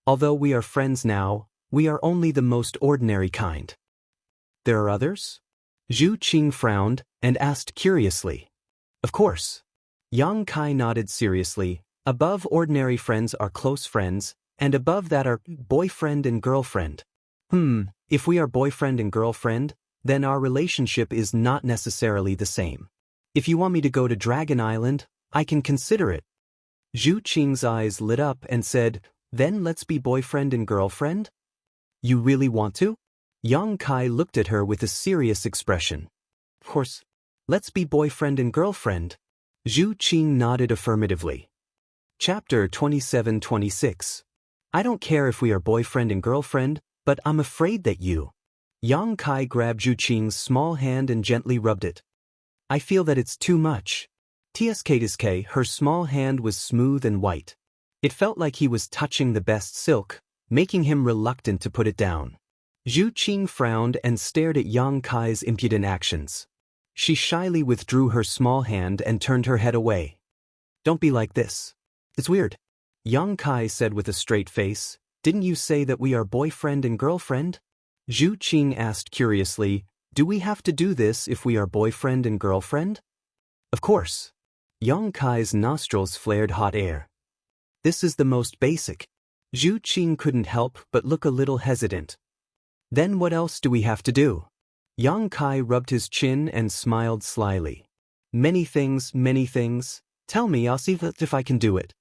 Although we are friends now, we are only the most ordinary kind. There are others? Zhu Qing frowned and asked curiously. Of course. Yang Kai nodded seriously. Above ordinary friends are close friends, and above that are boyfriend and girlfriend. If we are boyfriend and girlfriend, then our relationship is not necessarily the same. If you want me to go to Dragon Island, I can consider it. Zhu Qing's eyes lit up and said, then let's be boyfriend and girlfriend? You really want to? Yang Kai looked at her with a serious expression. Of course. Let's be boyfriend and girlfriend. Zhu Qing nodded affirmatively. Chapter 27-26. I don't care if we are boyfriend and girlfriend, but I'm afraid that you. Yang Kai grabbed Zhu Qing's small hand and gently rubbed it. I feel that it's too much. Tsk, her small hand was smooth and white. It felt like he was touching the best silk, making him reluctant to put it down. Zhu Qing frowned and stared at Yang Kai's impudent actions. She shyly withdrew her small hand and turned her head away. Don't be like this. It's weird. Yang Kai said with a straight face, didn't you say that we are boyfriend and girlfriend? Zhu Qing asked curiously, do we have to do this if we are boyfriend and girlfriend? Of course. Yang Kai's nostrils flared hot air. This is the most basic. Zhu Qing couldn't help but look a little hesitant. Then what else do we have to do? Yang Kai rubbed his chin and smiled slyly. Many things, many things. Tell me, I'll see if I can do it.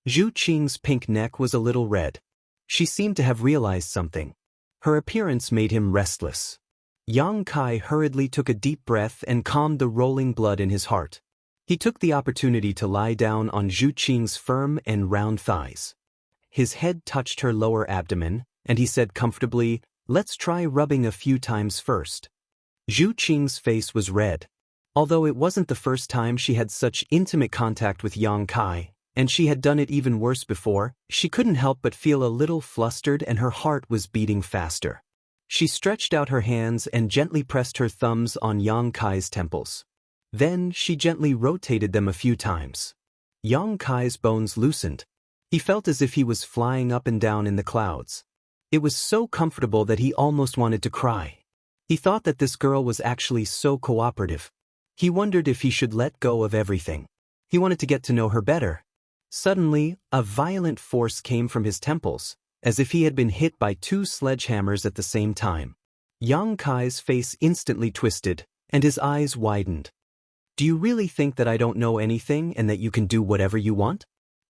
Zhu Qing's pink neck was a little red. She seemed to have realized something. Her appearance made him restless. Yang Kai hurriedly took a deep breath and calmed the rolling blood in his heart. He took the opportunity to lie down on Zhu Qing's firm and round thighs. His head touched her lower abdomen, and he said comfortably, let's try rubbing a few times first. Zhu Qing's face was red. Although it wasn't the first time she had such intimate contact with Yang Kai, and she had done it even worse before, she couldn't help but feel a little flustered and her heart was beating faster. She stretched out her hands and gently pressed her thumbs on Yang Kai's temples. Then she gently rotated them a few times. Yang Kai's bones loosened. He felt as if he was flying up and down in the clouds. It was so comfortable that he almost wanted to cry. He thought that this girl was actually so cooperative. He wondered if he should let go of everything. He wanted to get to know her better. Suddenly, a violent force came from his temples, as if he had been hit by two sledgehammers at the same time. Yang Kai's face instantly twisted, and his eyes widened. Do you really think that I don't know anything and that you can do whatever you want?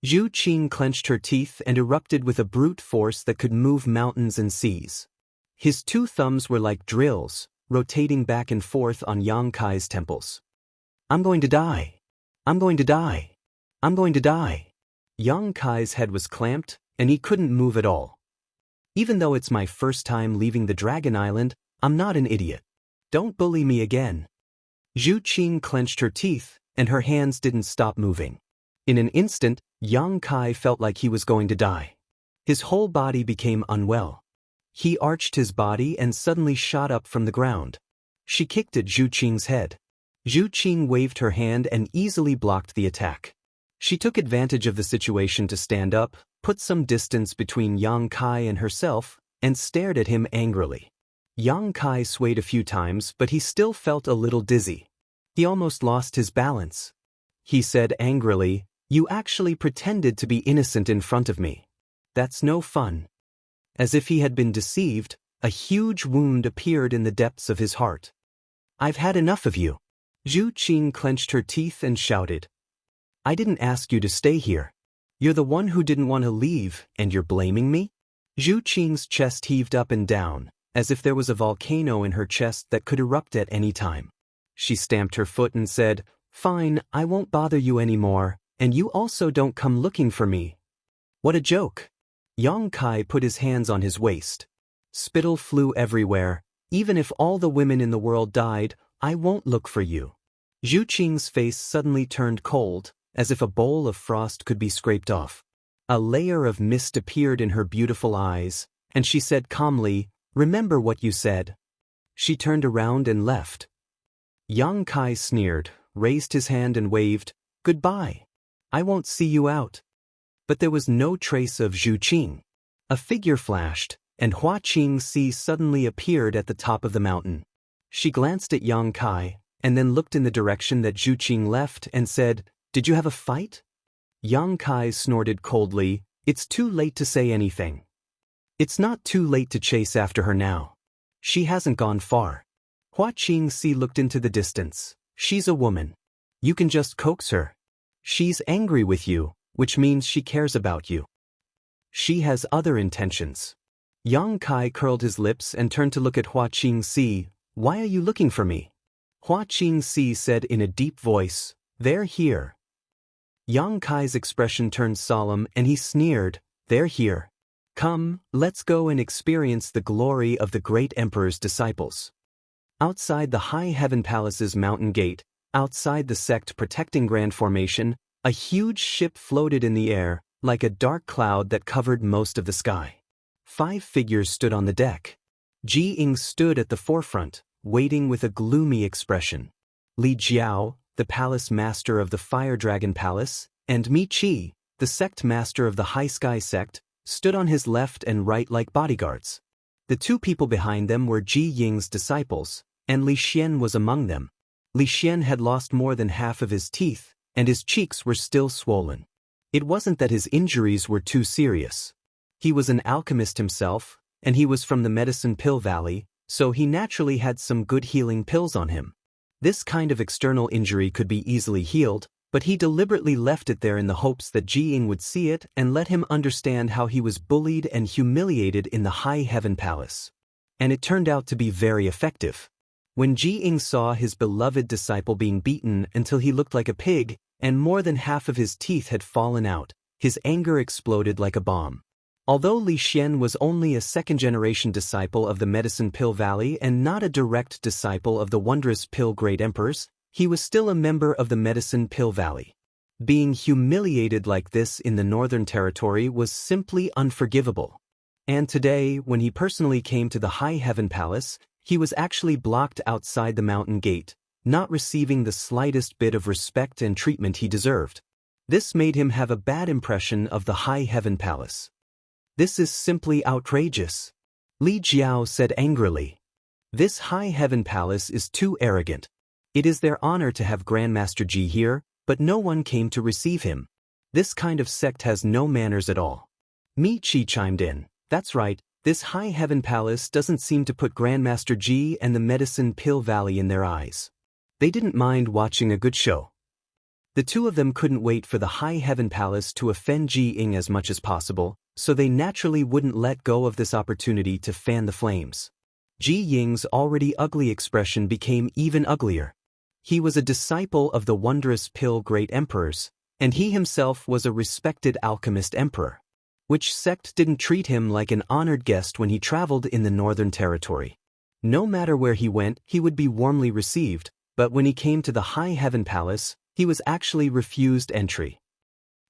Zhu Qing clenched her teeth and erupted with a brute force that could move mountains and seas. His two thumbs were like drills, rotating back and forth on Yang Kai's temples. I'm going to die. I'm going to die. I'm going to die. Yang Kai's head was clamped, and he couldn't move at all. Even though it's my first time leaving the Dragon Island, I'm not an idiot. Don't bully me again. Zhu Qing clenched her teeth, and her hands didn't stop moving. In an instant, Yang Kai felt like he was going to die. His whole body became unwell. He arched his body and suddenly shot up from the ground. She kicked at Zhu Qing's head. Zhu Qing waved her hand and easily blocked the attack. She took advantage of the situation to stand up, put some distance between Yang Kai and herself, and stared at him angrily. Yang Kai swayed a few times, but he still felt a little dizzy. He almost lost his balance. He said angrily, "You actually pretended to be innocent in front of me. That's no fun." As if he had been deceived, a huge wound appeared in the depths of his heart. "I've had enough of you." Zhu Qing clenched her teeth and shouted. "I didn't ask you to stay here. You're the one who didn't want to leave, and you're blaming me?" Zhu Qing's chest heaved up and down, as if there was a volcano in her chest that could erupt at any time. She stamped her foot and said, "Fine, I won't bother you anymore, and you also don't come looking for me." What a joke. Yang Kai put his hands on his waist. Spittle flew everywhere. "Even if all the women in the world died, I won't look for you." Zhu Qing's face suddenly turned cold, as if a bowl of frost could be scraped off. A layer of mist appeared in her beautiful eyes, and she said calmly, "Remember what you said." She turned around and left. Yang Kai sneered, raised his hand and waved, "Goodbye. I won't see you out." But there was no trace of Zhu Qing. A figure flashed, and Hua Qingxi suddenly appeared at the top of the mountain. She glanced at Yang Kai, and then looked in the direction that Zhu Qing left and said, "Did you have a fight?" Yang Kai snorted coldly, "It's too late to say anything." "It's not too late to chase after her now. She hasn't gone far." Hua Qingxi looked into the distance. "She's a woman. You can just coax her. She's angry with you, which means she cares about you. She has other intentions." Yang Kai curled his lips and turned to look at Hua Qingxi. "Why are you looking for me?" Hua Qingxi said in a deep voice, "They're here." Yang Kai's expression turned solemn and he sneered, "They're here. Come, let's go and experience the glory of the great emperor's disciples." Outside the High Heaven Palace's mountain gate, outside the sect protecting Grand Formation, a huge ship floated in the air, like a dark cloud that covered most of the sky. 5 figures stood on the deck. Ji Ying stood at the forefront, waiting with a gloomy expression. Li Jiao, the palace master of the Fire Dragon Palace, and Mi Qi, the sect master of the High Sky sect, stood on his left and right like bodyguards. The 2 people behind them were Ji Ying's disciples, and Li Xian was among them. Li Xian had lost more than half of his teeth, and his cheeks were still swollen. It wasn't that his injuries were too serious. He was an alchemist himself, and he was from the Medicine Pill Valley, so he naturally had some good healing pills on him. This kind of external injury could be easily healed, but he deliberately left it there in the hopes that Ji Ying would see it and let him understand how he was bullied and humiliated in the High Heaven Palace. And it turned out to be very effective. When Ji Ying saw his beloved disciple being beaten until he looked like a pig, and more than half of his teeth had fallen out, his anger exploded like a bomb. Although Li Xian was only a second-generation disciple of the Medicine Pill Valley and not a direct disciple of the Wondrous Pill Great Emperors, he was still a member of the Medicine Pill Valley. Being humiliated like this in the Northern Territory was simply unforgivable. And today, when he personally came to the High Heaven Palace, he was actually blocked outside the mountain gate, not receiving the slightest bit of respect and treatment he deserved. This made him have a bad impression of the High Heaven Palace. "This is simply outrageous," Li Jiao said angrily. "This High Heaven Palace is too arrogant. It is their honor to have Grandmaster Ji here, but no one came to receive him. This kind of sect has no manners at all." Mi Qi chimed in, "That's right, this High Heaven Palace doesn't seem to put Grandmaster Ji and the Medicine Pill Valley in their eyes. They didn't mind watching a good show." The 2 of them couldn't wait for the High Heaven Palace to offend Ji Ying as much as possible, so they naturally wouldn't let go of this opportunity to fan the flames. Ji Ying's already ugly expression became even uglier. He was a disciple of the Wondrous Pill Great Emperors, and he himself was a respected alchemist emperor. Which sect didn't treat him like an honored guest when he traveled in the Northern Territory? No matter where he went, he would be warmly received, but when he came to the High Heaven Palace, he was actually refused entry.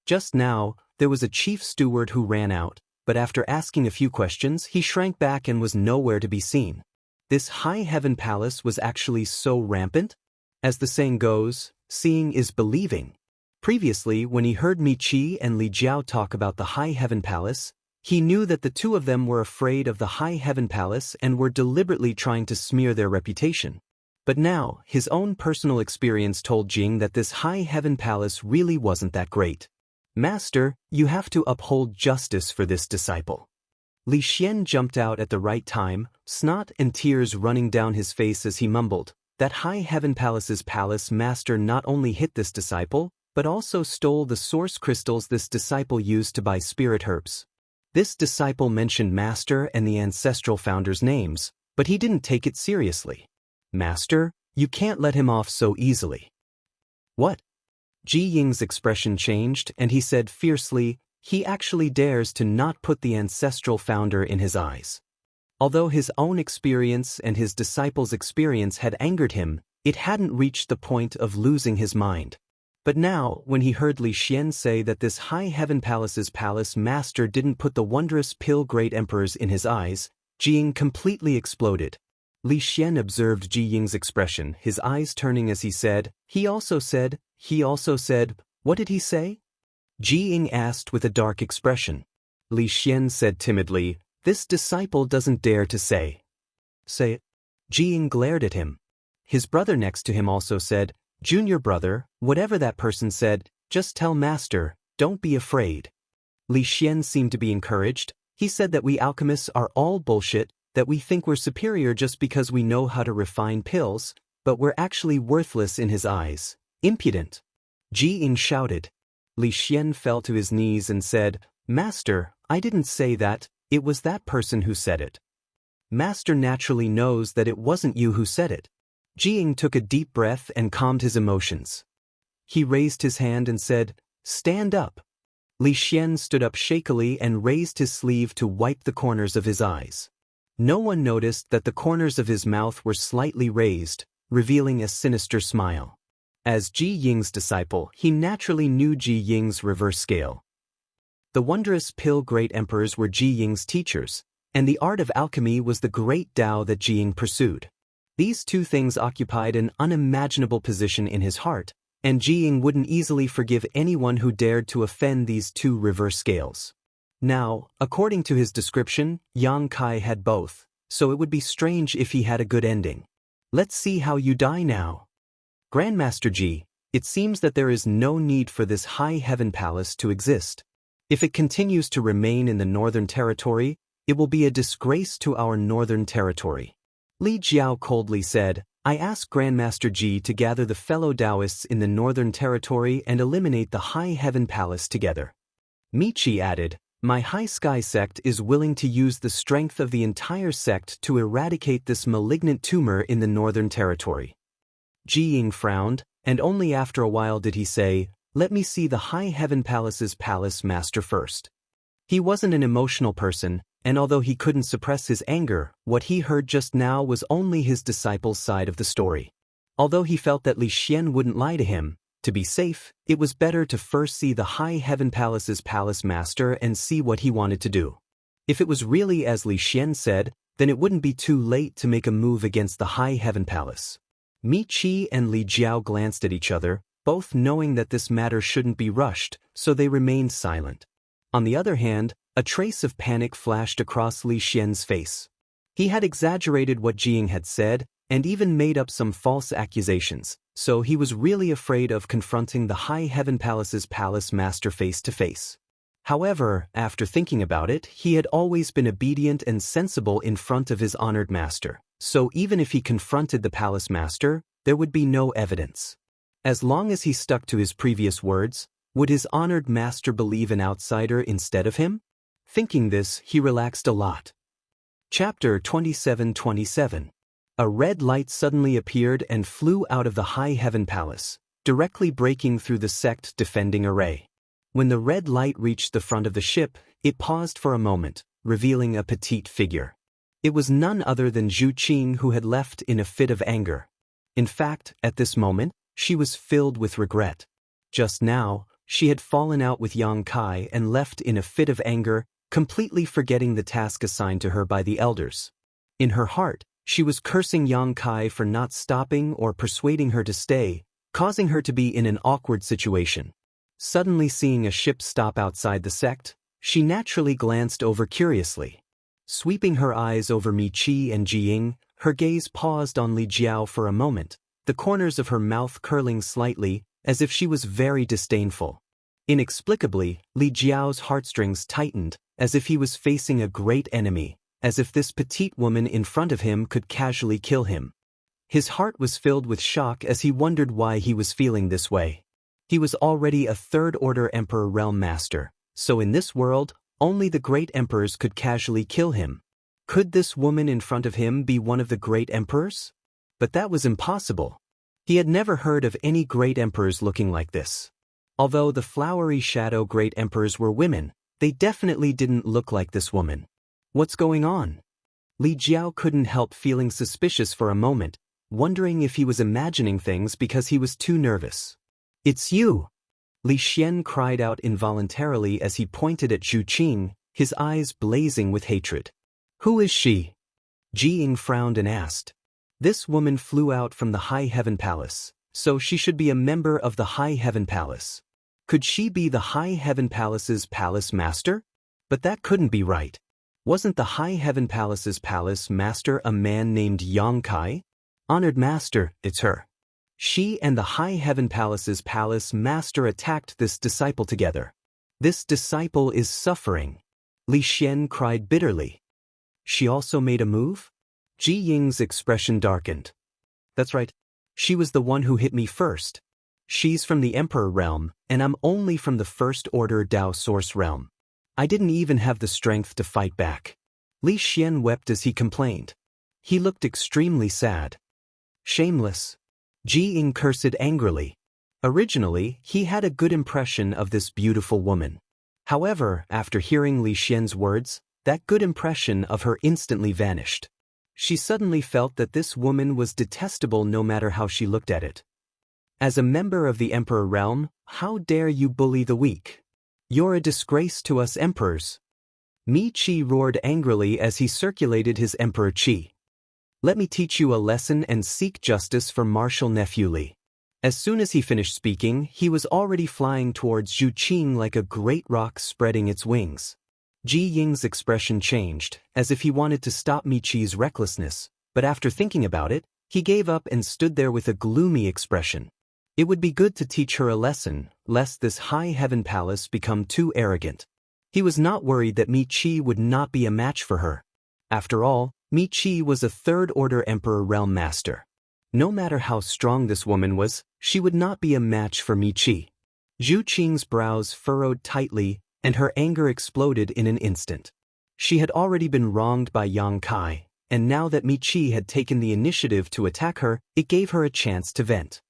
Just now, there was a chief steward who ran out, but after asking a few questions, he shrank back and was nowhere to be seen. This High Heaven Palace was actually so rampant? As the saying goes, seeing is believing. Previously, when he heard Mi Qi and Li Jiao talk about the High Heaven Palace, he knew that the 2 of them were afraid of the High Heaven Palace and were deliberately trying to smear their reputation. But now, his own personal experience told Jing that this High Heaven Palace really wasn't that great. "Master, you have to uphold justice for this disciple." Li Xian jumped out at the right time, snot and tears running down his face as he mumbled, "That High Heaven Palace's palace master not only hit this disciple, but also stole the source crystals this disciple used to buy spirit herbs. This disciple mentioned Master and the ancestral founder's names, but he didn't take it seriously. Master, you can't let him off so easily." "What?" Ji Ying's expression changed and he said fiercely, "He actually dares to not put the ancestral founder in his eyes." Although his own experience and his disciples' experience had angered him, it hadn't reached the point of losing his mind. But now, when he heard Li Xian say that this High Heaven Palace's palace master didn't put the Wondrous Pill Great Emperors in his eyes, Ji Ying completely exploded. Li Xian observed Ji Ying's expression, his eyes turning as he said, he also said, what did he say? Ji Ying asked with a dark expression. Li Xian said timidly. This disciple doesn't dare to say. Say it. Jiying glared at him. His brother next to him also said, Junior brother, whatever that person said, just tell master, don't be afraid. Li Xian seemed to be encouraged. He said that we alchemists are all bullshit, that we think we're superior just because we know how to refine pills, but we're actually worthless in his eyes. Impudent. Jiying shouted. Li Xian fell to his knees and said, Master, I didn't say that, it was that person who said it. Master naturally knows that it wasn't you who said it. Jiying took a deep breath and calmed his emotions. He raised his hand and said, Stand up. Li Xian stood up shakily and raised his sleeve to wipe the corners of his eyes. No one noticed that the corners of his mouth were slightly raised, revealing a sinister smile. As Ji Ying's disciple, he naturally knew Ji Ying's reverse scale. The wondrous pill great emperors were Ji Ying's teachers, and the art of alchemy was the great Tao that Ji Ying pursued. These two things occupied an unimaginable position in his heart, and Ji Ying wouldn't easily forgive anyone who dared to offend these two reverse scales. Now, according to his description, Yang Kai had both, so it would be strange if he had a good ending. Let's see how you die now. Grandmaster Ji, it seems that there is no need for this high heaven palace to exist. If it continues to remain in the Northern Territory, it will be a disgrace to our Northern Territory. Li Jiao coldly said, I ask Grandmaster Ji to gather the fellow Taoists in the Northern Territory and eliminate the High Heaven Palace together. Michi added, My High Sky sect is willing to use the strength of the entire sect to eradicate this malignant tumor in the Northern Territory. Jiying frowned, and only after a while did he say, Let me see the High Heaven Palace's palace master first. He wasn't an emotional person, and although he couldn't suppress his anger, what he heard just now was only his disciple's side of the story. Although he felt that Li Xian wouldn't lie to him, to be safe, it was better to first see the High Heaven Palace's palace master and see what he wanted to do. If it was really as Li Xian said, then it wouldn't be too late to make a move against the High Heaven Palace. Mi Qi and Li Jiao glanced at each other, both knowing that this matter shouldn't be rushed, so they remained silent. On the other hand, a trace of panic flashed across Li Xian's face. He had exaggerated what Jiying had said, and even made up some false accusations, so he was really afraid of confronting the High Heaven Palace's palace master face to face. However, after thinking about it, he had always been obedient and sensible in front of his honored master, so even if he confronted the palace master, there would be no evidence. As long as he stuck to his previous words, would his honored master believe an outsider instead of him? Thinking this, he relaxed a lot. Chapter 27:27. A red light suddenly appeared and flew out of the High Heaven Palace, directly breaking through the sect defending array. When the red light reached the front of the ship, it paused for a moment, revealing a petite figure. It was none other than Zhu Qing, who had left in a fit of anger. In fact, at this moment, she was filled with regret. Just now, she had fallen out with Yang Kai and left in a fit of anger, completely forgetting the task assigned to her by the elders. In her heart, she was cursing Yang Kai for not stopping or persuading her to stay, causing her to be in an awkward situation. Suddenly seeing a ship stop outside the sect, she naturally glanced over curiously. Sweeping her eyes over Mi Qi and Jiying, her gaze paused on Li Jiao for a moment, the corners of her mouth curling slightly, as if she was very disdainful. Inexplicably, Li Jiao's heartstrings tightened, as if he was facing a great enemy, as if this petite woman in front of him could casually kill him. His heart was filled with shock as he wondered why he was feeling this way. He was already a third-order Emperor Realm Master, so in this world, only the great emperors could casually kill him. Could this woman in front of him be one of the great emperors? But that was impossible. He had never heard of any great emperors looking like this. Although the flowery shadow great emperors were women, they definitely didn't look like this woman. What's going on? Li Jiao couldn't help feeling suspicious for a moment, wondering if he was imagining things because he was too nervous. It's you! Li Xian cried out involuntarily as he pointed at Zhu Qing, his eyes blazing with hatred. Who is she? Jiying frowned and asked. This woman flew out from the High Heaven Palace, so she should be a member of the High Heaven Palace. Could she be the High Heaven Palace's palace master? But that couldn't be right. Wasn't the High Heaven Palace's palace master a man named Yang Kai? Honored master, it's her. She and the High Heaven Palace's palace master attacked this disciple together. This disciple is suffering. Li Xian cried bitterly. She also made a move? Ji Ying's expression darkened. That's right. She was the one who hit me first. She's from the Emperor realm, and I'm only from the First Order Dao Source realm. I didn't even have the strength to fight back. Li Xian wept as he complained. He looked extremely sad. Shameless. Ji Ying cursed angrily. Originally, he had a good impression of this beautiful woman. However, after hearing Li Xian's words, that good impression of her instantly vanished. She suddenly felt that this woman was detestable no matter how she looked at it. As a member of the Emperor realm, how dare you bully the weak? You're a disgrace to us emperors. Mi Qi roared angrily as he circulated his emperor qi. Let me teach you a lesson and seek justice for martial nephew Li. As soon as he finished speaking, he was already flying towards Zhu Qing like a great rock spreading its wings. Ji Ying's expression changed, as if he wanted to stop Mi Qi's recklessness, but after thinking about it, he gave up and stood there with a gloomy expression. It would be good to teach her a lesson, lest this High Heaven Palace become too arrogant. He was not worried that Mi Qi would not be a match for her. After all, Mi Qi was a Third Order Emperor Realm Master. No matter how strong this woman was, she would not be a match for Mi Qi. Zhu Qing's brows furrowed tightly, and her anger exploded in an instant. She had already been wronged by Yang Kai, and now that Mi Qi had taken the initiative to attack her, it gave her a chance to vent.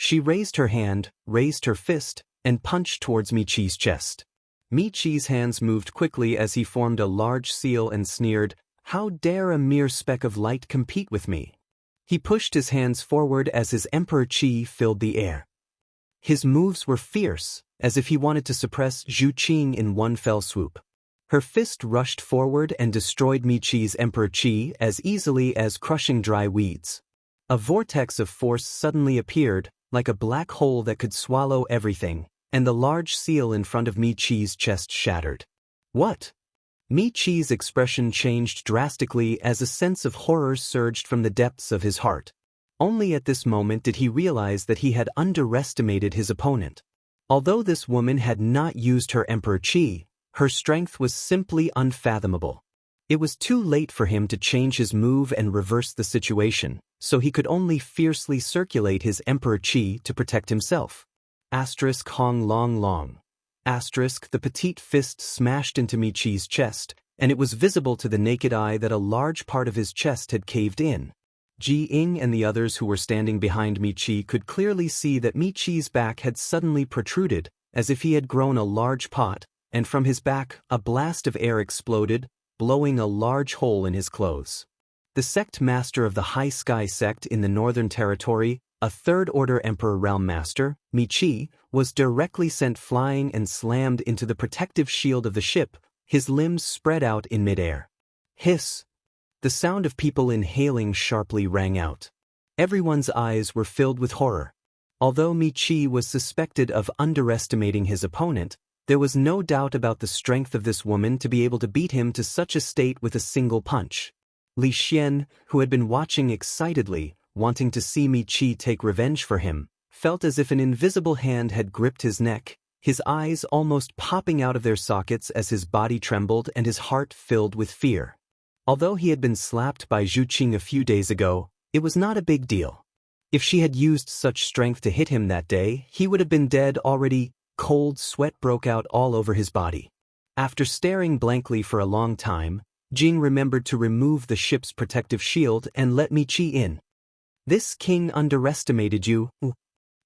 She raised her hand, raised her fist, and punched towards Mi Qi's chest. Mi Qi's hands moved quickly as he formed a large seal and sneered, "How dare a mere speck of light compete with me?" He pushed his hands forward as his emperor qi filled the air. His moves were fierce, as if he wanted to suppress Zhu Qing in one fell swoop. Her fist rushed forward and destroyed Mi Qi's emperor qi as easily as crushing dry weeds. A vortex of force suddenly appeared, like a black hole that could swallow everything, and the large seal in front of Mi Qi's chest shattered. What? Mi Qi's expression changed drastically as a sense of horror surged from the depths of his heart. Only at this moment did he realize that he had underestimated his opponent. Although this woman had not used her emperor qi, her strength was simply unfathomable. It was too late for him to change his move and reverse the situation, so he could only fiercely circulate his emperor qi to protect himself. Hong long long. The petite fist smashed into Mi Qi's chest, and it was visible to the naked eye that a large part of his chest had caved in. Ji Ying and the others who were standing behind Mi Qi could clearly see that Mi Qi's back had suddenly protruded, as if he had grown a large pot, and from his back a blast of air exploded, blowing a large hole in his clothes. The sect master of the High Sky sect in the Northern Territory, a Third Order Emperor Realm Master, Mi Qi, was directly sent flying and slammed into the protective shield of the ship, his limbs spread out in midair. Hiss! The sound of people inhaling sharply rang out. Everyone's eyes were filled with horror. Although Mi Qi was suspected of underestimating his opponent, there was no doubt about the strength of this woman to be able to beat him to such a state with a single punch. Li Xian, who had been watching excitedly, wanting to see Mi Qi take revenge for him, felt as if an invisible hand had gripped his neck, his eyes almost popping out of their sockets as his body trembled and his heart filled with fear. Although he had been slapped by Zhu Qing a few days ago, it was not a big deal. If she had used such strength to hit him that day, he would have been dead already. Cold sweat broke out all over his body. After staring blankly for a long time, Jing remembered to remove the ship's protective shield and let Mi Qi in. This king underestimated you.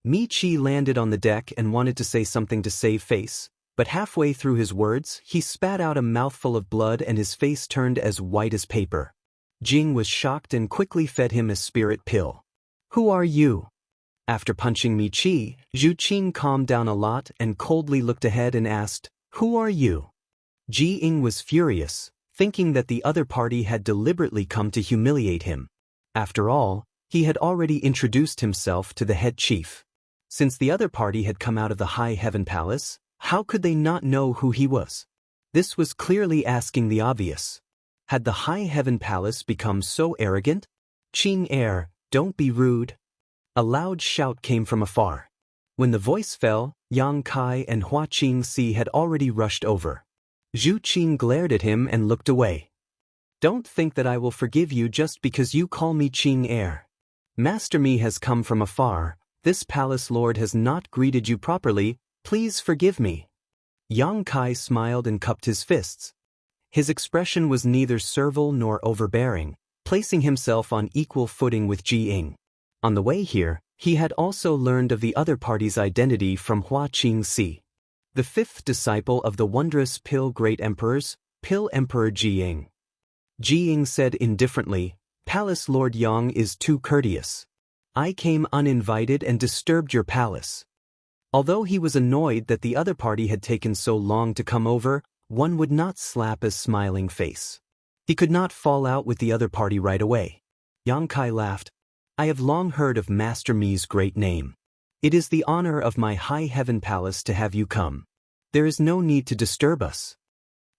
Mi Qi landed on the deck and wanted to say something to save face, but halfway through his words, he spat out a mouthful of blood and his face turned as white as paper. Jing was shocked and quickly fed him a spirit pill. Who are you? After punching Mi Qi, Zhu Qing calmed down a lot and coldly looked ahead and asked, Who are you? Ji Ying was furious, thinking that the other party had deliberately come to humiliate him. After all, he had already introduced himself to the head chief. Since the other party had come out of the High Heaven Palace, how could they not know who he was? This was clearly asking the obvious. Had the High Heaven Palace become so arrogant? Qing Air, don't be rude. A loud shout came from afar. When the voice fell, Yang Kai and Hua Qingxi had already rushed over. Zhu Qing glared at him and looked away. Don't think that I will forgive you just because you call me Qing Air. Master Mi has come from afar. This palace lord has not greeted you properly. Please forgive me. Yang Kai smiled and cupped his fists. His expression was neither servile nor overbearing, placing himself on equal footing with Ji Ying. On the way here, he had also learned of the other party's identity from Hua Qingxi, the fifth disciple of the wondrous Pill Great Emperors, Pill Emperor Ji Ying. Ji Ying said indifferently, Palace Lord Yang is too courteous. I came uninvited and disturbed your palace. Although he was annoyed that the other party had taken so long to come over, one would not slap a smiling face. He could not fall out with the other party right away. Yang Kai laughed. I have long heard of Master Mi's great name. It is the honor of my High Heaven Palace to have you come. There is no need to disturb us.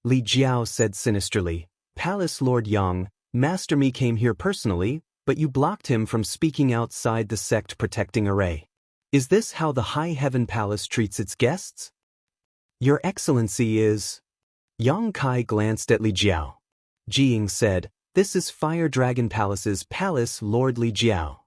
Li Jiao said sinisterly, Palace Lord Yang, Master Mi came here personally, but you blocked him from speaking outside the sect protecting array. Is this how the High Heaven Palace treats its guests? Your Excellency is... Yang Kai glanced at Li Jiao. Ji Ying said, This is Fire Dragon Palace's Palace Lord Li Jiao.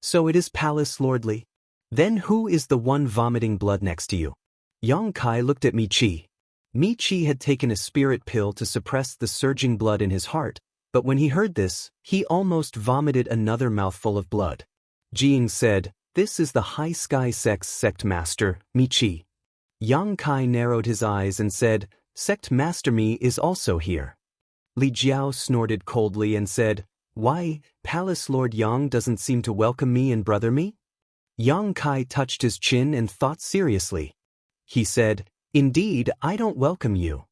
So it is Palace Lord Li? Then who is the one vomiting blood next to you? Yang Kai looked at Mi Qi. Mi Qi had taken a spirit pill to suppress the surging blood in his heart, but when he heard this, he almost vomited another mouthful of blood. Ji Ying said, This is the High Sky Sect Master, Mi Qi. Yang Kai narrowed his eyes and said, Sect Master Mi is also here. Li Jiao snorted coldly and said, Why, Palace Lord Yang doesn't seem to welcome me and brother Mi? Yang Kai touched his chin and thought seriously. He said, Indeed, I don't welcome you.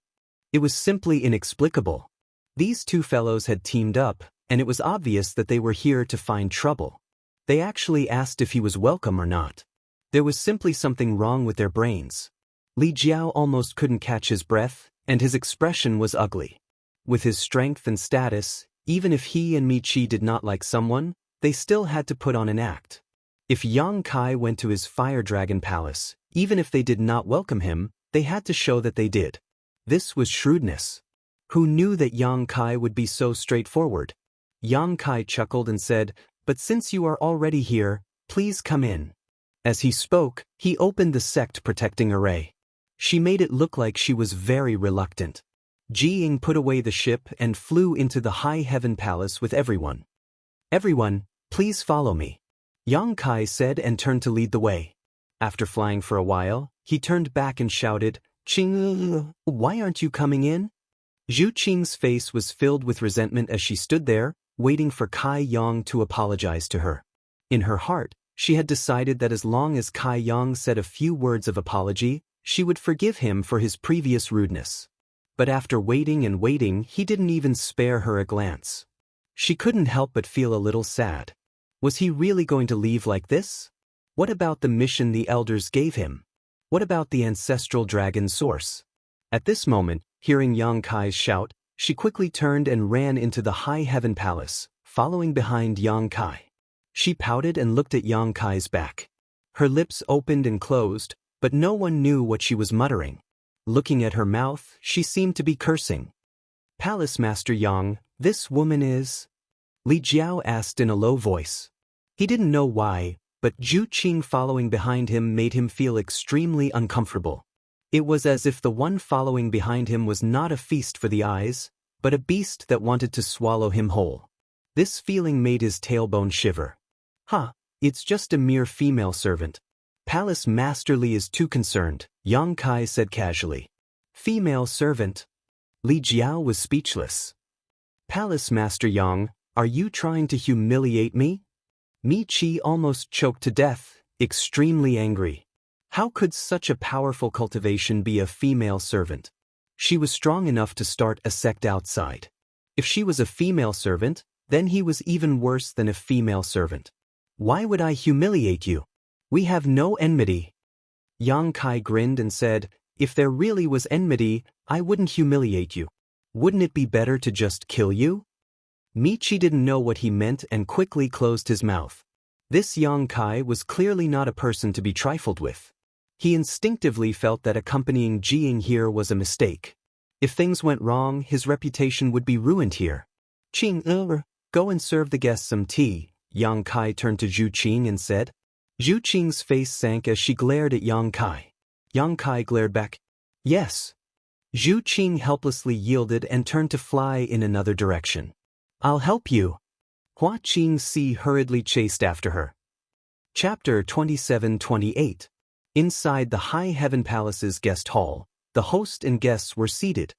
It was simply inexplicable. These two fellows had teamed up, and it was obvious that they were here to find trouble. They actually asked if he was welcome or not. There was simply something wrong with their brains. Li Jiao almost couldn't catch his breath, and his expression was ugly. With his strength and status, even if he and Mi Qi did not like someone, they still had to put on an act. If Yang Kai went to his Fire Dragon Palace, even if they did not welcome him, they had to show that they did. This was shrewdness. Who knew that Yang Kai would be so straightforward? Yang Kai chuckled and said, But since you are already here, please come in. As he spoke, he opened the sect protecting array. She made it look like she was very reluctant. Ji Ying put away the ship and flew into the High Heaven Palace with everyone. Everyone, please follow me. Yang Kai said and turned to lead the way. After flying for a while, he turned back and shouted, Qing, why aren't you coming in? Zhu Qing's face was filled with resentment as she stood there, waiting for Kai Yang to apologize to her. In her heart, she had decided that as long as Kai Yang said a few words of apology, she would forgive him for his previous rudeness. But after waiting and waiting, he didn't even spare her a glance. She couldn't help but feel a little sad. Was he really going to leave like this? What about the mission the elders gave him? What about the ancestral dragon source? At this moment, hearing Yang Kai's shout, she quickly turned and ran into the High Heaven Palace, following behind Yang Kai. She pouted and looked at Yang Kai's back. Her lips opened and closed, but no one knew what she was muttering. Looking at her mouth, she seemed to be cursing. Palace Master Yang, this woman is... Li Jiao asked in a low voice. He didn't know why, but Zhu Qing following behind him made him feel extremely uncomfortable. It was as if the one following behind him was not a feast for the eyes, but a beast that wanted to swallow him whole. This feeling made his tailbone shiver. It's just a mere female servant. Palace Master Li is too concerned, Yang Kai said casually. Female servant? Li Jiao was speechless. Palace Master Yang, are you trying to humiliate me? Mi Qi almost choked to death, extremely angry. How could such a powerful cultivation be a female servant? She was strong enough to start a sect outside. If she was a female servant, then he was even worse than a female servant. Why would I humiliate you? We have no enmity. Yang Kai grinned and said, If there really was enmity, I wouldn't humiliate you. Wouldn't it be better to just kill you? Michi didn't know what he meant and quickly closed his mouth. This Yang Kai was clearly not a person to be trifled with. He instinctively felt that accompanying Jiying here was a mistake. If things went wrong, his reputation would be ruined here. Qing, go and serve the guests some tea, Yang Kai turned to Zhu Qing and said. Zhu Qing's face sank as she glared at Yang Kai. Yang Kai glared back. Yes. Zhu Qing helplessly yielded and turned to fly in another direction. I'll help you. Hua Qingxi hurriedly chased after her. Chapter 27-28. Inside the High Heaven Palace's guest hall, the host and guests were seated.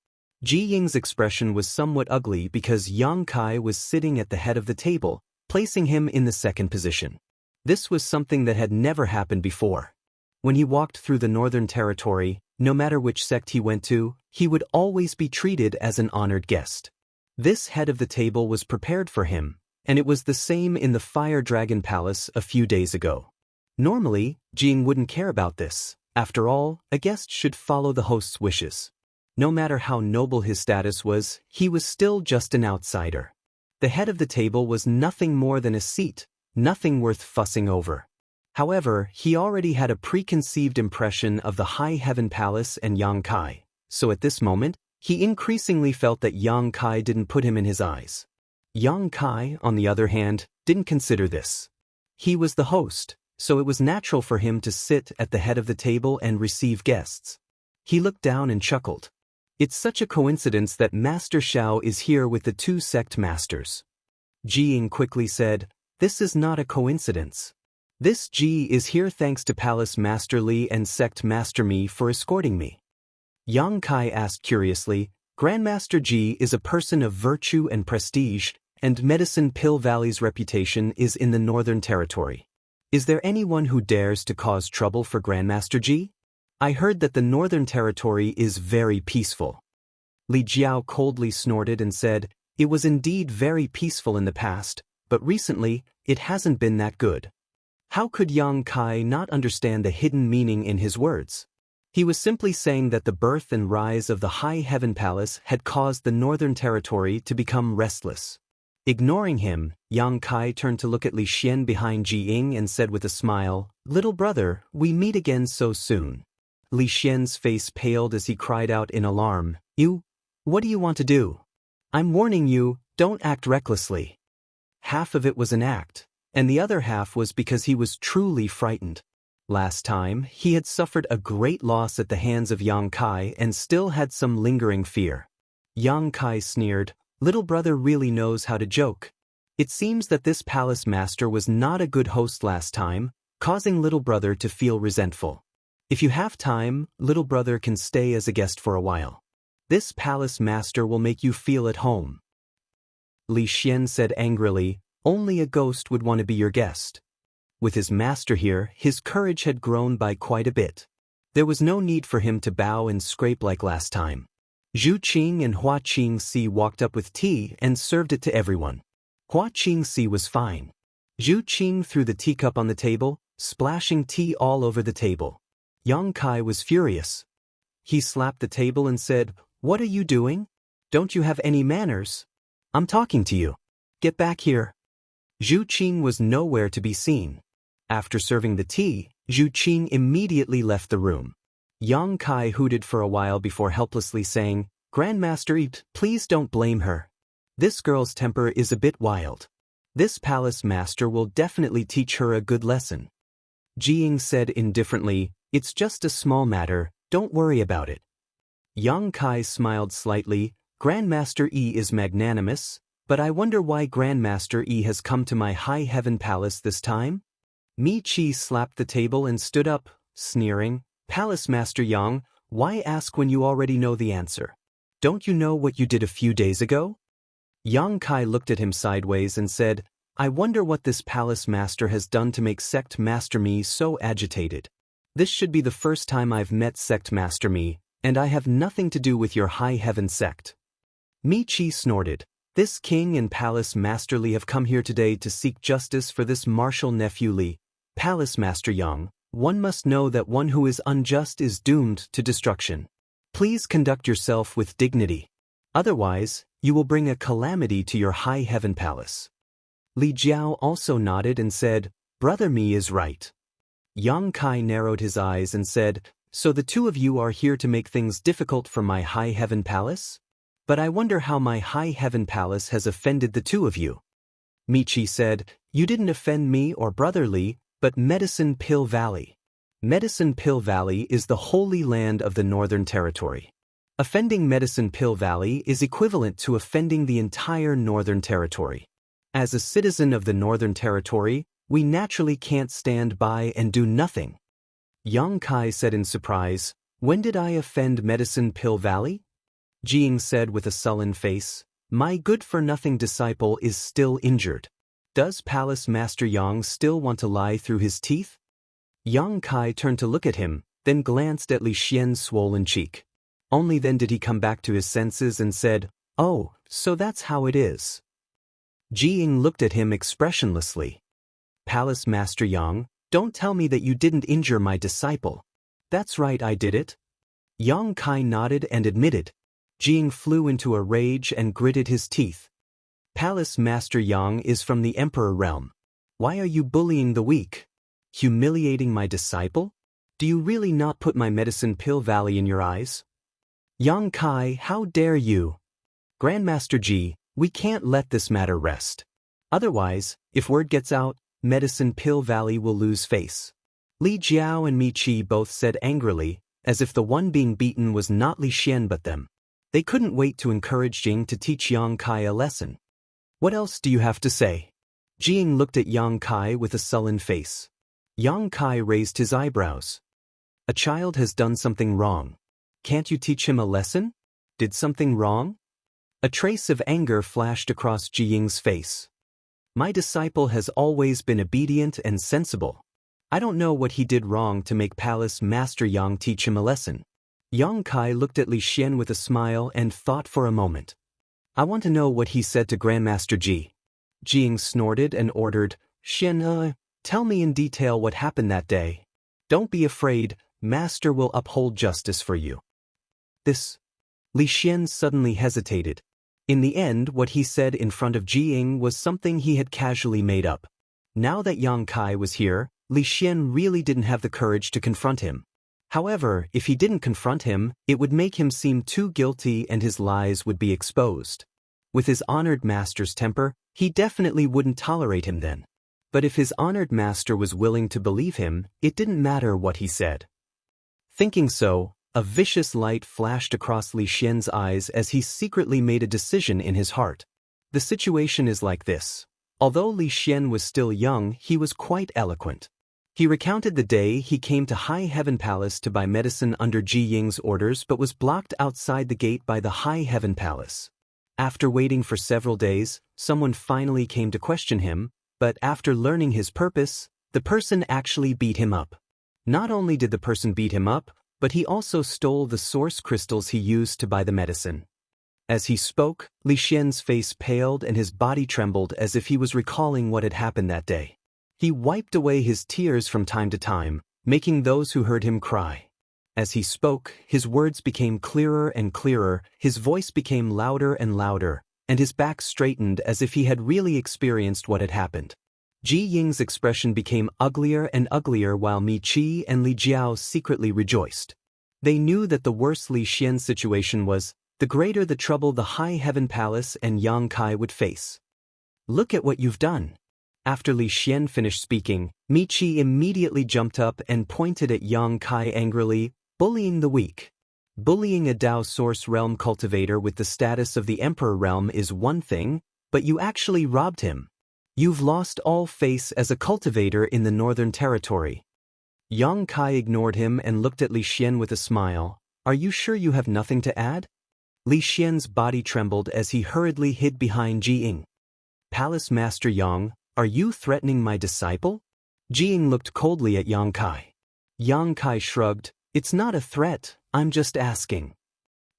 Ji Ying's expression was somewhat ugly because Yang Kai was sitting at the head of the table, placing him in the second position. This was something that had never happened before. When he walked through the Northern Territory, no matter which sect he went to, he would always be treated as an honored guest. This head of the table was prepared for him, and it was the same in the Fire Dragon Palace a few days ago. Normally, Jing wouldn't care about this. After all, a guest should follow the host's wishes. No matter how noble his status was, he was still just an outsider. The head of the table was nothing more than a seat, nothing worth fussing over. However, he already had a preconceived impression of the High Heaven Palace and Yang Kai, so at this moment, he increasingly felt that Yang Kai didn't put him in his eyes. Yang Kai, on the other hand, didn't consider this. He was the host, so it was natural for him to sit at the head of the table and receive guests. He looked down and chuckled. It's such a coincidence that Master Xiao is here with the two sect masters. Jiying quickly said, This is not a coincidence. This Ji is here thanks to Palace Master Li and Sect Master Mi for escorting me. Yang Kai asked curiously, Grandmaster Ji is a person of virtue and prestige, and Medicine Pill Valley's reputation is in the Northern Territory. Is there anyone who dares to cause trouble for Grandmaster Ji? I heard that the Northern Territory is very peaceful. Li Jiao coldly snorted and said, It was indeed very peaceful in the past, but recently, it hasn't been that good. How could Yang Kai not understand the hidden meaning in his words? He was simply saying that the birth and rise of the High Heaven Palace had caused the Northern Territory to become restless. Ignoring him, Yang Kai turned to look at Li Xian behind Jiying and said with a smile, Little brother, we meet again so soon. Li Xian's face paled as he cried out in alarm, You? What do you want to do? I'm warning you, don't act recklessly. Half of it was an act, and the other half was because he was truly frightened. Last time, he had suffered a great loss at the hands of Yang Kai and still had some lingering fear. Yang Kai sneered, Little brother really knows how to joke. It seems that this palace master was not a good host last time, causing little brother to feel resentful. If you have time, little brother can stay as a guest for a while. This palace master will make you feel at home. Li Xian said angrily, Only a ghost would want to be your guest. With his master here, his courage had grown by quite a bit. There was no need for him to bow and scrape like last time. Zhu Qing and Hua Qingxi walked up with tea and served it to everyone. Hua Qingxi was fine. Zhu Qing threw the teacup on the table, splashing tea all over the table. Yang Kai was furious. He slapped the table and said, What are you doing? Don't you have any manners? I'm talking to you. Get back here. Zhu Qing was nowhere to be seen. After serving the tea, Zhu Qing immediately left the room. Yang Kai hooted for a while before helplessly saying, Grandmaster, please don't blame her. This girl's temper is a bit wild. This palace master will definitely teach her a good lesson. Jiying said indifferently, It's just a small matter, don't worry about it. Yang Kai smiled slightly, Grandmaster Yi is magnanimous, but I wonder why Grandmaster Yi has come to my High Heaven Palace this time? Mi Chi slapped the table and stood up, sneering, Palace Master Yang, why ask when you already know the answer? Don't you know what you did a few days ago? Yang Kai looked at him sideways and said, I wonder what this Palace Master has done to make Sect Master Mi so agitated. This should be the first time I've met Sect Master Mi, and I have nothing to do with your High Heaven sect. Mi Chi snorted, This king and Palace Master Li have come here today to seek justice for this martial nephew Li. Palace Master Yang, One must know that one who is unjust is doomed to destruction. Please conduct yourself with dignity. Otherwise, you will bring a calamity to your high heaven palace. Li Jiao also nodded and said, Brother Mi is right. Yang Kai narrowed his eyes and said, So the two of you are here to make things difficult for my high heaven palace? But I wonder how my high heaven palace has offended the two of you. Michi said, You didn't offend me or Brother Li, but Medicine Pill Valley. Medicine Pill Valley is the holy land of the Northern Territory. Offending Medicine Pill Valley is equivalent to offending the entire Northern Territory. As a citizen of the Northern Territory, we naturally can't stand by and do nothing. Yang Kai said in surprise, When did I offend Medicine Pill Valley? Jing said with a sullen face, My good-for-nothing disciple is still injured. Does Palace Master Yang still want to lie through his teeth? Yang Kai turned to look at him, then glanced at Li Xian's swollen cheek. Only then did he come back to his senses and said, Oh, so that's how it is. Jing looked at him expressionlessly. Palace Master Yang, don't tell me that you didn't injure my disciple. That's right, I did it. Yang Kai nodded and admitted. Jing flew into a rage and gritted his teeth. Palace Master Yang is from the Emperor realm. Why are you bullying the weak? Humiliating my disciple? Do you really not put my Medicine Pill Valley in your eyes? Yang Kai, how dare you? Grandmaster Ji, we can't let this matter rest. Otherwise, if word gets out, Medicine Pill Valley will lose face. Li Jiao and Mi Chi both said angrily, as if the one being beaten was not Li Xian but them. They couldn't wait to encourage Jing to teach Yang Kai a lesson. What else do you have to say? Jing looked at Yang Kai with a sullen face. Yang Kai raised his eyebrows. A child has done something wrong. Can't you teach him a lesson? Did something wrong? A trace of anger flashed across Jing's face. My disciple has always been obedient and sensible. I don't know what he did wrong to make Palace Master Yang teach him a lesson. Yang Kai looked at Li Xian with a smile and thought for a moment. I want to know what he said to Grandmaster Ji. Jing snorted and ordered, Xian, tell me in detail what happened that day. Don't be afraid, Master will uphold justice for you. This. Li Xian suddenly hesitated. In the end, what he said in front of Jing was something he had casually made up. Now that Yang Kai was here, Li Xian really didn't have the courage to confront him. However, if he didn't confront him, it would make him seem too guilty and his lies would be exposed. With his honored master's temper, he definitely wouldn't tolerate him then. But if his honored master was willing to believe him, it didn't matter what he said. Thinking so, a vicious light flashed across Li Xian's eyes as he secretly made a decision in his heart. The situation is like this. Although Li Xian was still young, he was quite eloquent. He recounted the day he came to High Heaven Palace to buy medicine under Ji Ying's orders but was blocked outside the gate by the High Heaven Palace. After waiting for several days, someone finally came to question him, but after learning his purpose, the person actually beat him up. Not only did the person beat him up, but he also stole the source crystals he used to buy the medicine. As he spoke, Li Xian's face paled and his body trembled as if he was recalling what had happened that day. He wiped away his tears from time to time, making those who heard him cry. As he spoke, his words became clearer and clearer, his voice became louder and louder, and his back straightened as if he had really experienced what had happened. Ji Ying's expression became uglier and uglier while Mi Chi and Li Jiao secretly rejoiced. They knew that the worse Li Xian's situation was, the greater the trouble the High Heaven Palace and Yang Kai would face. Look at what you've done. After Li Xian finished speaking, Mi Chi immediately jumped up and pointed at Yang Kai angrily, bullying the weak. Bullying a Dao Source Realm cultivator with the status of the Emperor Realm is one thing, but you actually robbed him. You've lost all face as a cultivator in the Northern Territory. Yang Kai ignored him and looked at Li Xian with a smile. Are you sure you have nothing to add? Li Xian's body trembled as he hurriedly hid behind Ji Ying. Palace Master Yang, are you threatening my disciple? Ji Ying looked coldly at Yang Kai. Yang Kai shrugged. It's not a threat, I'm just asking.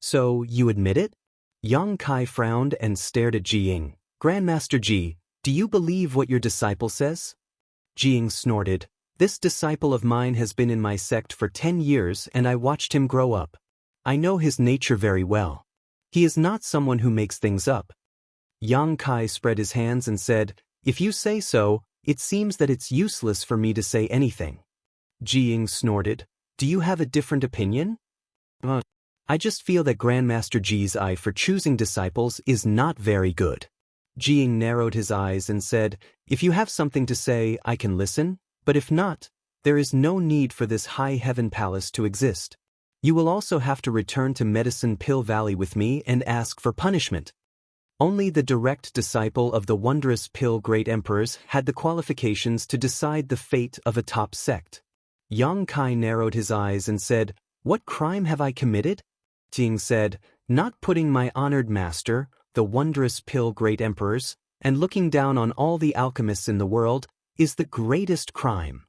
So, you admit it? Yang Kai frowned and stared at Ji Ying. Grandmaster Ji, do you believe what your disciple says? Ji Ying snorted. This disciple of mine has been in my sect for 10 years and I watched him grow up. I know his nature very well. He is not someone who makes things up. Yang Kai spread his hands and said, "If you say so, it seems that it's useless for me to say anything." Jiying snorted, "Do you have a different opinion?" I just feel that Grandmaster Ji's eye for choosing disciples is not very good." Jiying narrowed his eyes and said, "If you have something to say, I can listen, but if not, there is no need for this high heaven palace to exist. You will also have to return to Medicine Pill Valley with me and ask for punishment." Only the direct disciple of the wondrous Pill Great Emperors had the qualifications to decide the fate of a top sect. Yang Kai narrowed his eyes and said, "What crime have I committed?" Jing said, "Not putting my honored master, the wondrous Pill Great Emperors, and looking down on all the alchemists in the world, is the greatest crime."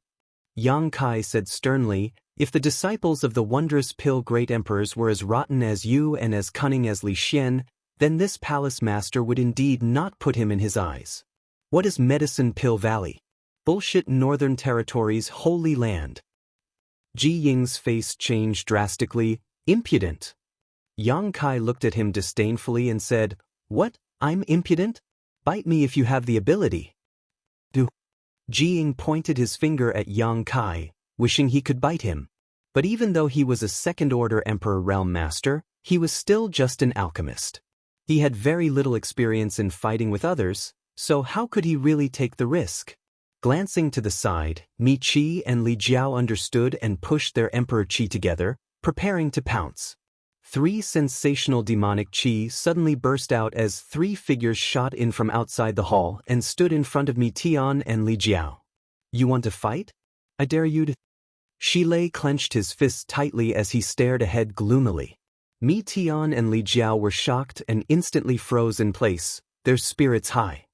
Yang Kai said sternly, "If the disciples of the wondrous Pill Great Emperors were as rotten as you and as cunning as Li Xian, then this palace master would indeed not put him in his eyes. What is Medicine Pill Valley? Bullshit Northern Territory's holy land." Ji Ying's face changed drastically. "Impudent." Yang Kai looked at him disdainfully and said, "What, I'm impudent? Bite me if you have the ability." Ji Ying pointed his finger at Yang Kai, wishing he could bite him. But even though he was a second-order Emperor Realm Master, he was still just an alchemist. He had very little experience in fighting with others, so how could he really take the risk? Glancing to the side, Mi Qi and Li Jiao understood and pushed their Emperor Qi together, preparing to pounce. 3 sensational demonic Qi suddenly burst out as 3 figures shot in from outside the hall and stood in front of Mi Tian and Li Jiao. "You want to fight? I dare you to..." Shi Lei clenched his fists tightly as he stared ahead gloomily. Mi Tian and Li Jiao were shocked and instantly froze in place, their spirits high.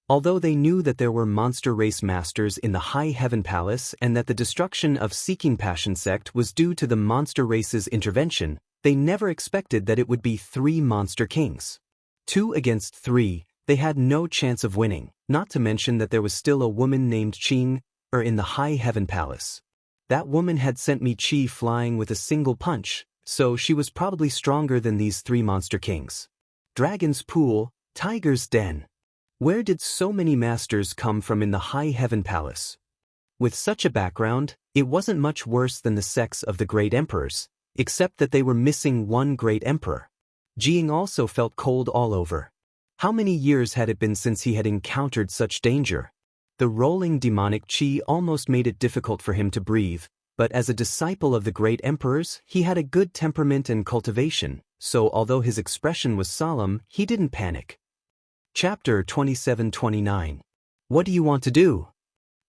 Although they knew that there were monster race masters in the High Heaven Palace and that the destruction of Seeking Passion sect was due to the monster race's intervention, they never expected that it would be 3 monster kings. 2 against 3, they had no chance of winning, not to mention that there was still a woman named Qing in the High Heaven Palace. That woman had sent Mi Qi flying with a single punch, so she was probably stronger than these 3 monster kings. Dragon's Pool, Tiger's Den. Where did so many masters come from in the High Heaven Palace? With such a background, it wasn't much worse than the sects of the Great Emperors, except that they were missing one Great Emperor. Jiying also felt cold all over. How many years had it been since he had encountered such danger? The rolling demonic Qi almost made it difficult for him to breathe, but as a disciple of the Great Emperors, he had a good temperament and cultivation, so although his expression was solemn, he didn't panic. Chapter 27-29. What do you want to do?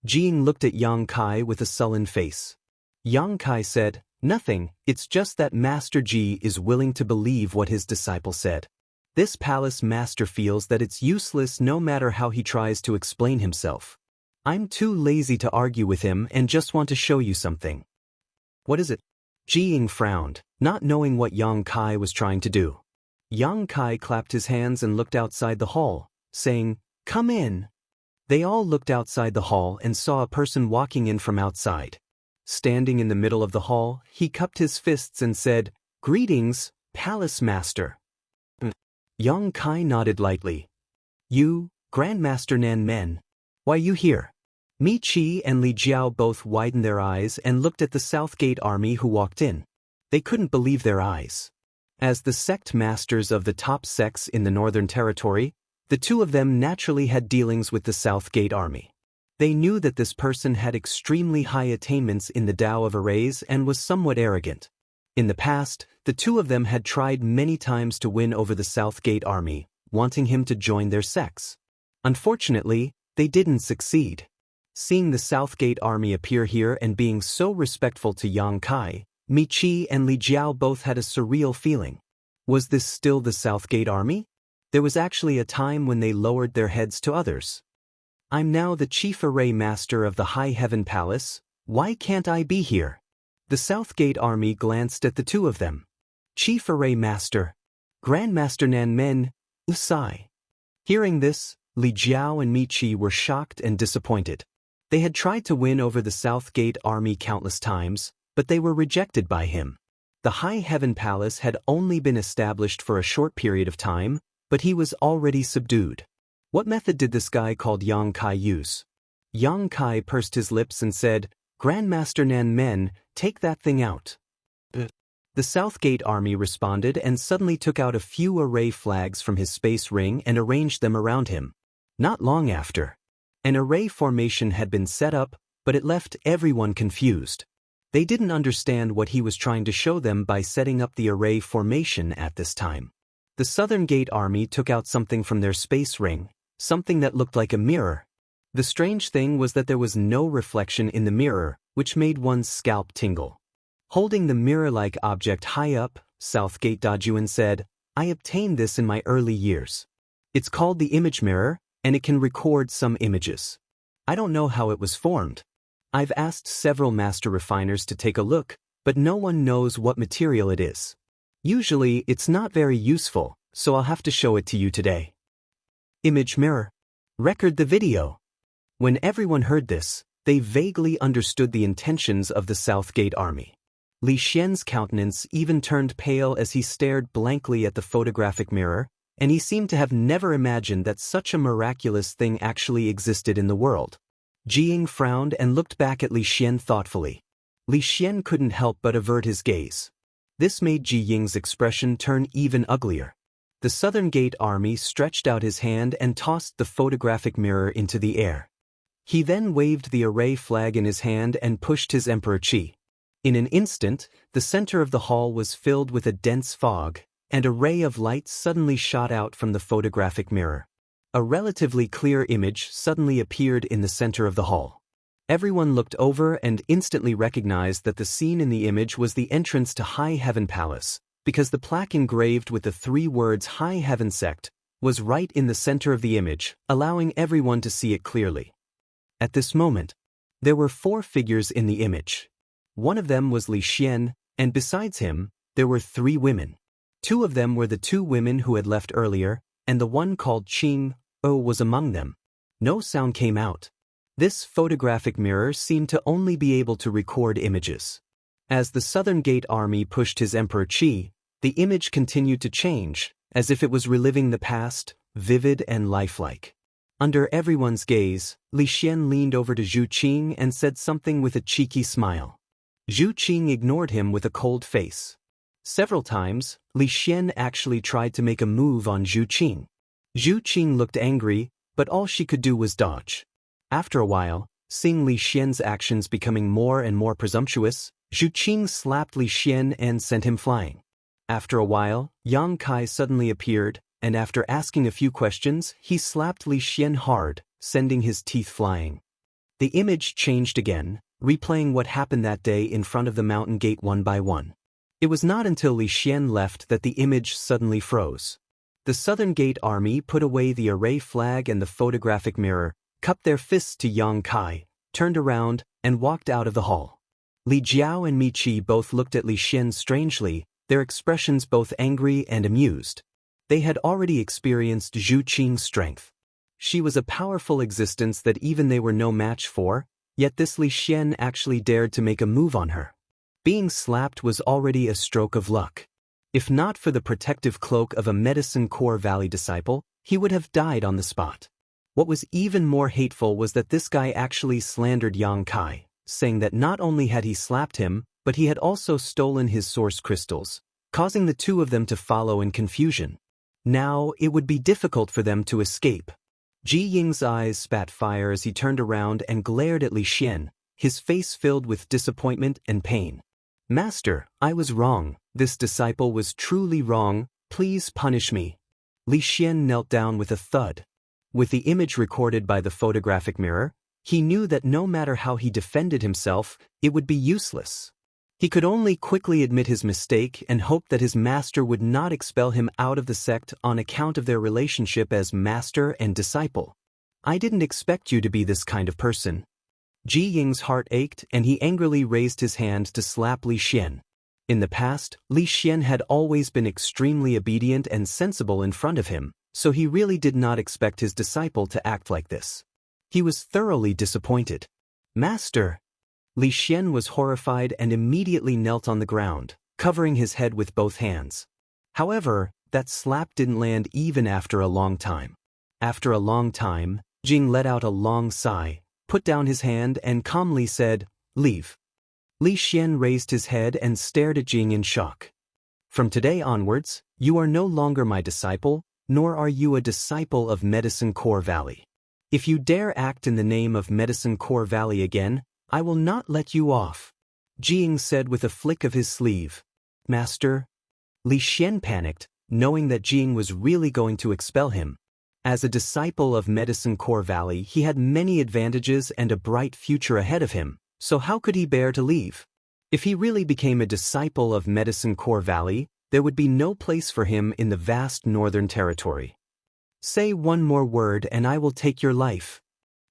Jiying looked at Yang Kai with a sullen face. Yang Kai said, "Nothing, it's just that Master Ji is willing to believe what his disciple said. This palace master feels that it's useless no matter how he tries to explain himself. I'm too lazy to argue with him and just want to show you something." "What is it?" Jiying frowned, not knowing what Yang Kai was trying to do. Yang Kai clapped his hands and looked outside the hall, saying, "Come in." They all looked outside the hall and saw a person walking in from outside. Standing in the middle of the hall, he cupped his fists and said, "Greetings, Palace Master." Yang Kai nodded lightly. "You, Grandmaster Nan Men. Why you here?" Mi Qi and Li Jiao both widened their eyes and looked at the South Gate army who walked in. They couldn't believe their eyes. As the sect masters of the top sects in the Northern Territory, the 2 of them naturally had dealings with the South Gate army. They knew that this person had extremely high attainments in the Tao of Arrays and was somewhat arrogant. In the past, the 2 of them had tried many times to win over the South Gate army, wanting him to join their sects. Unfortunately, they didn't succeed. Seeing the South Gate army appear here and being so respectful to Yang Kai, Mi Qi and Li Jiao both had a surreal feeling. Was this still the South Gate army? There was actually a time when they lowered their heads to others. "I'm now the Chief Array Master of the High Heaven Palace. Why can't I be here?" The South Gate army glanced at the 2 of them. "Chief Array Master. Grandmaster Nan Men, sigh." Hearing this, Li Jiao and Mi Qi were shocked and disappointed. They had tried to win over the South Gate army countless times, but they were rejected by him. The High Heaven Palace had only been established for a short period of time, but he was already subdued. What method did this guy called Yang Kai use? Yang Kai pursed his lips and said, "Grandmaster Nan Men, take that thing out." The South Gate army responded and suddenly took out a few array flags from his space ring and arranged them around him. Not long after, an array formation had been set up, but it left everyone confused. They didn't understand what he was trying to show them by setting up the array formation at this time. The Southern Gate army took out something from their space ring, something that looked like a mirror. The strange thing was that there was no reflection in the mirror, which made one's scalp tingle. Holding the mirror-like object high up, South Gate Dajuan said, "I obtained this in my early years. It's called the image mirror, and it can record some images. I don't know how it was formed. I've asked several master refiners to take a look, but no one knows what material it is. Usually, it's not very useful, so I'll have to show it to you today." Image mirror. Record the video. When everyone heard this, they vaguely understood the intentions of the South Gate army. Li Xian's countenance even turned pale as he stared blankly at the photographic mirror, and he seemed to have never imagined that such a miraculous thing actually existed in the world. Jiying frowned and looked back at Li Xian thoughtfully. Li Xian couldn't help but avert his gaze. This made Jiying's expression turn even uglier. The Southern Gate army stretched out his hand and tossed the photographic mirror into the air. He then waved the array flag in his hand and pushed his Emperor Qi. In an instant, the center of the hall was filled with a dense fog, and a ray of light suddenly shot out from the photographic mirror. A relatively clear image suddenly appeared in the center of the hall. Everyone looked over and instantly recognized that the scene in the image was the entrance to High Heaven Palace, because the plaque engraved with the 3 words High Heaven Sect was right in the center of the image, allowing everyone to see it clearly. At this moment, there were 4 figures in the image. One of them was Li Xian, and besides him, there were 3 women. 2 of them were the 2 women who had left earlier, and the one called Qing was among them. No sound came out. This photographic mirror seemed to only be able to record images. As the Southern Gate army pushed his Emperor Qi, the image continued to change, as if it was reliving the past, vivid and lifelike. Under everyone's gaze, Li Xian leaned over to Zhu Qing and said something with a cheeky smile. Zhu Qing ignored him with a cold face. Several times, Li Xian actually tried to make a move on Zhu Qing. Zhu Qing looked angry, but all she could do was dodge. After a while, seeing Li Xian's actions becoming more and more presumptuous, Zhu Qing slapped Li Xian and sent him flying. After a while, Yang Kai suddenly appeared, and after asking a few questions, he slapped Li Xian hard, sending his teeth flying. The image changed again, replaying what happened that day in front of the mountain gate one by one. It was not until Li Xian left that the image suddenly froze. The Southern Gate army put away the array flag and the photographic mirror, cupped their fists to Yang Kai, turned around, and walked out of the hall. Li Jiao and Mi Qi both looked at Li Xian strangely, their expressions both angry and amused. They had already experienced Zhu Qing's strength. She was a powerful existence that even they were no match for, yet this Li Xian actually dared to make a move on her. Being slapped was already a stroke of luck. If not for the protective cloak of a Medicine Core Valley disciple, he would have died on the spot. What was even more hateful was that this guy actually slandered Yang Kai, saying that not only had he slapped him, but he had also stolen his source crystals, causing the 2 of them to follow in confusion. Now, it would be difficult for them to escape. Ji Ying's eyes spat fire as he turned around and glared at Li Xian, his face filled with disappointment and pain. "Master, I was wrong. This disciple was truly wrong. Please punish me." Li Xian knelt down with a thud. With the image recorded by the photographic mirror, he knew that no matter how he defended himself, it would be useless. He could only quickly admit his mistake and hope that his master would not expel him out of the sect on account of their relationship as master and disciple. "I didn't expect you to be this kind of person." Ji Ying's heart ached and he angrily raised his hand to slap Li Xian. In the past, Li Xian had always been extremely obedient and sensible in front of him, so he really did not expect his disciple to act like this. He was thoroughly disappointed. Master! Li Xian was horrified and immediately knelt on the ground, covering his head with both hands. However, that slap didn't land even after a long time. After a long time, Jing let out a long sigh, put down his hand and calmly said, "Leave." Li Xian raised his head and stared at Jing in shock. "From today onwards, you are no longer my disciple, nor are you a disciple of Medicine Core Valley. If you dare act in the name of Medicine Core Valley again, I will not let you off," Jing said with a flick of his sleeve. "Master?" Li Xian panicked, knowing that Jing was really going to expel him. As a disciple of Medicine Core Valley, he had many advantages and a bright future ahead of him, so how could he bear to leave? If he really became a disciple of Medicine Core Valley, there would be no place for him in the vast northern territory. "Say one more word and I will take your life."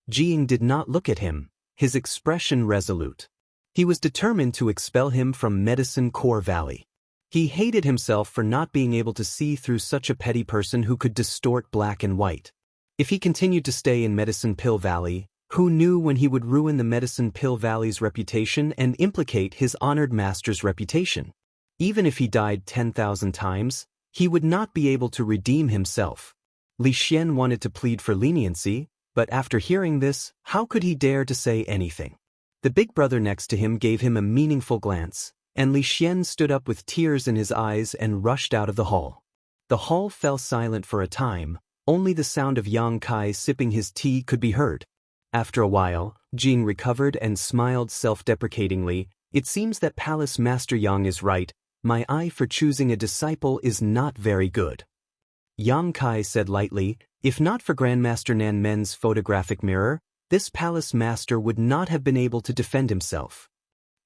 Jing did not look at him, his expression resolute. He was determined to expel him from Medicine Core Valley. He hated himself for not being able to see through such a petty person who could distort black and white. If he continued to stay in Medicine Pill Valley, who knew when he would ruin the Medicine Pill Valley's reputation and implicate his honored master's reputation? Even if he died 10,000 times, he would not be able to redeem himself. Li Xian wanted to plead for leniency, but after hearing this, how could he dare to say anything? The big brother next to him gave him a meaningful glance, and Li Xian stood up with tears in his eyes and rushed out of the hall. The hall fell silent for a time, only the sound of Yang Kai sipping his tea could be heard. After a while, Jing recovered and smiled self-deprecatingly. "It seems that Palace Master Yang is right. My eye for choosing a disciple is not very good." Yang Kai said lightly, "If not for Grandmaster Nan Men's photographic mirror, this palace master would not have been able to defend himself.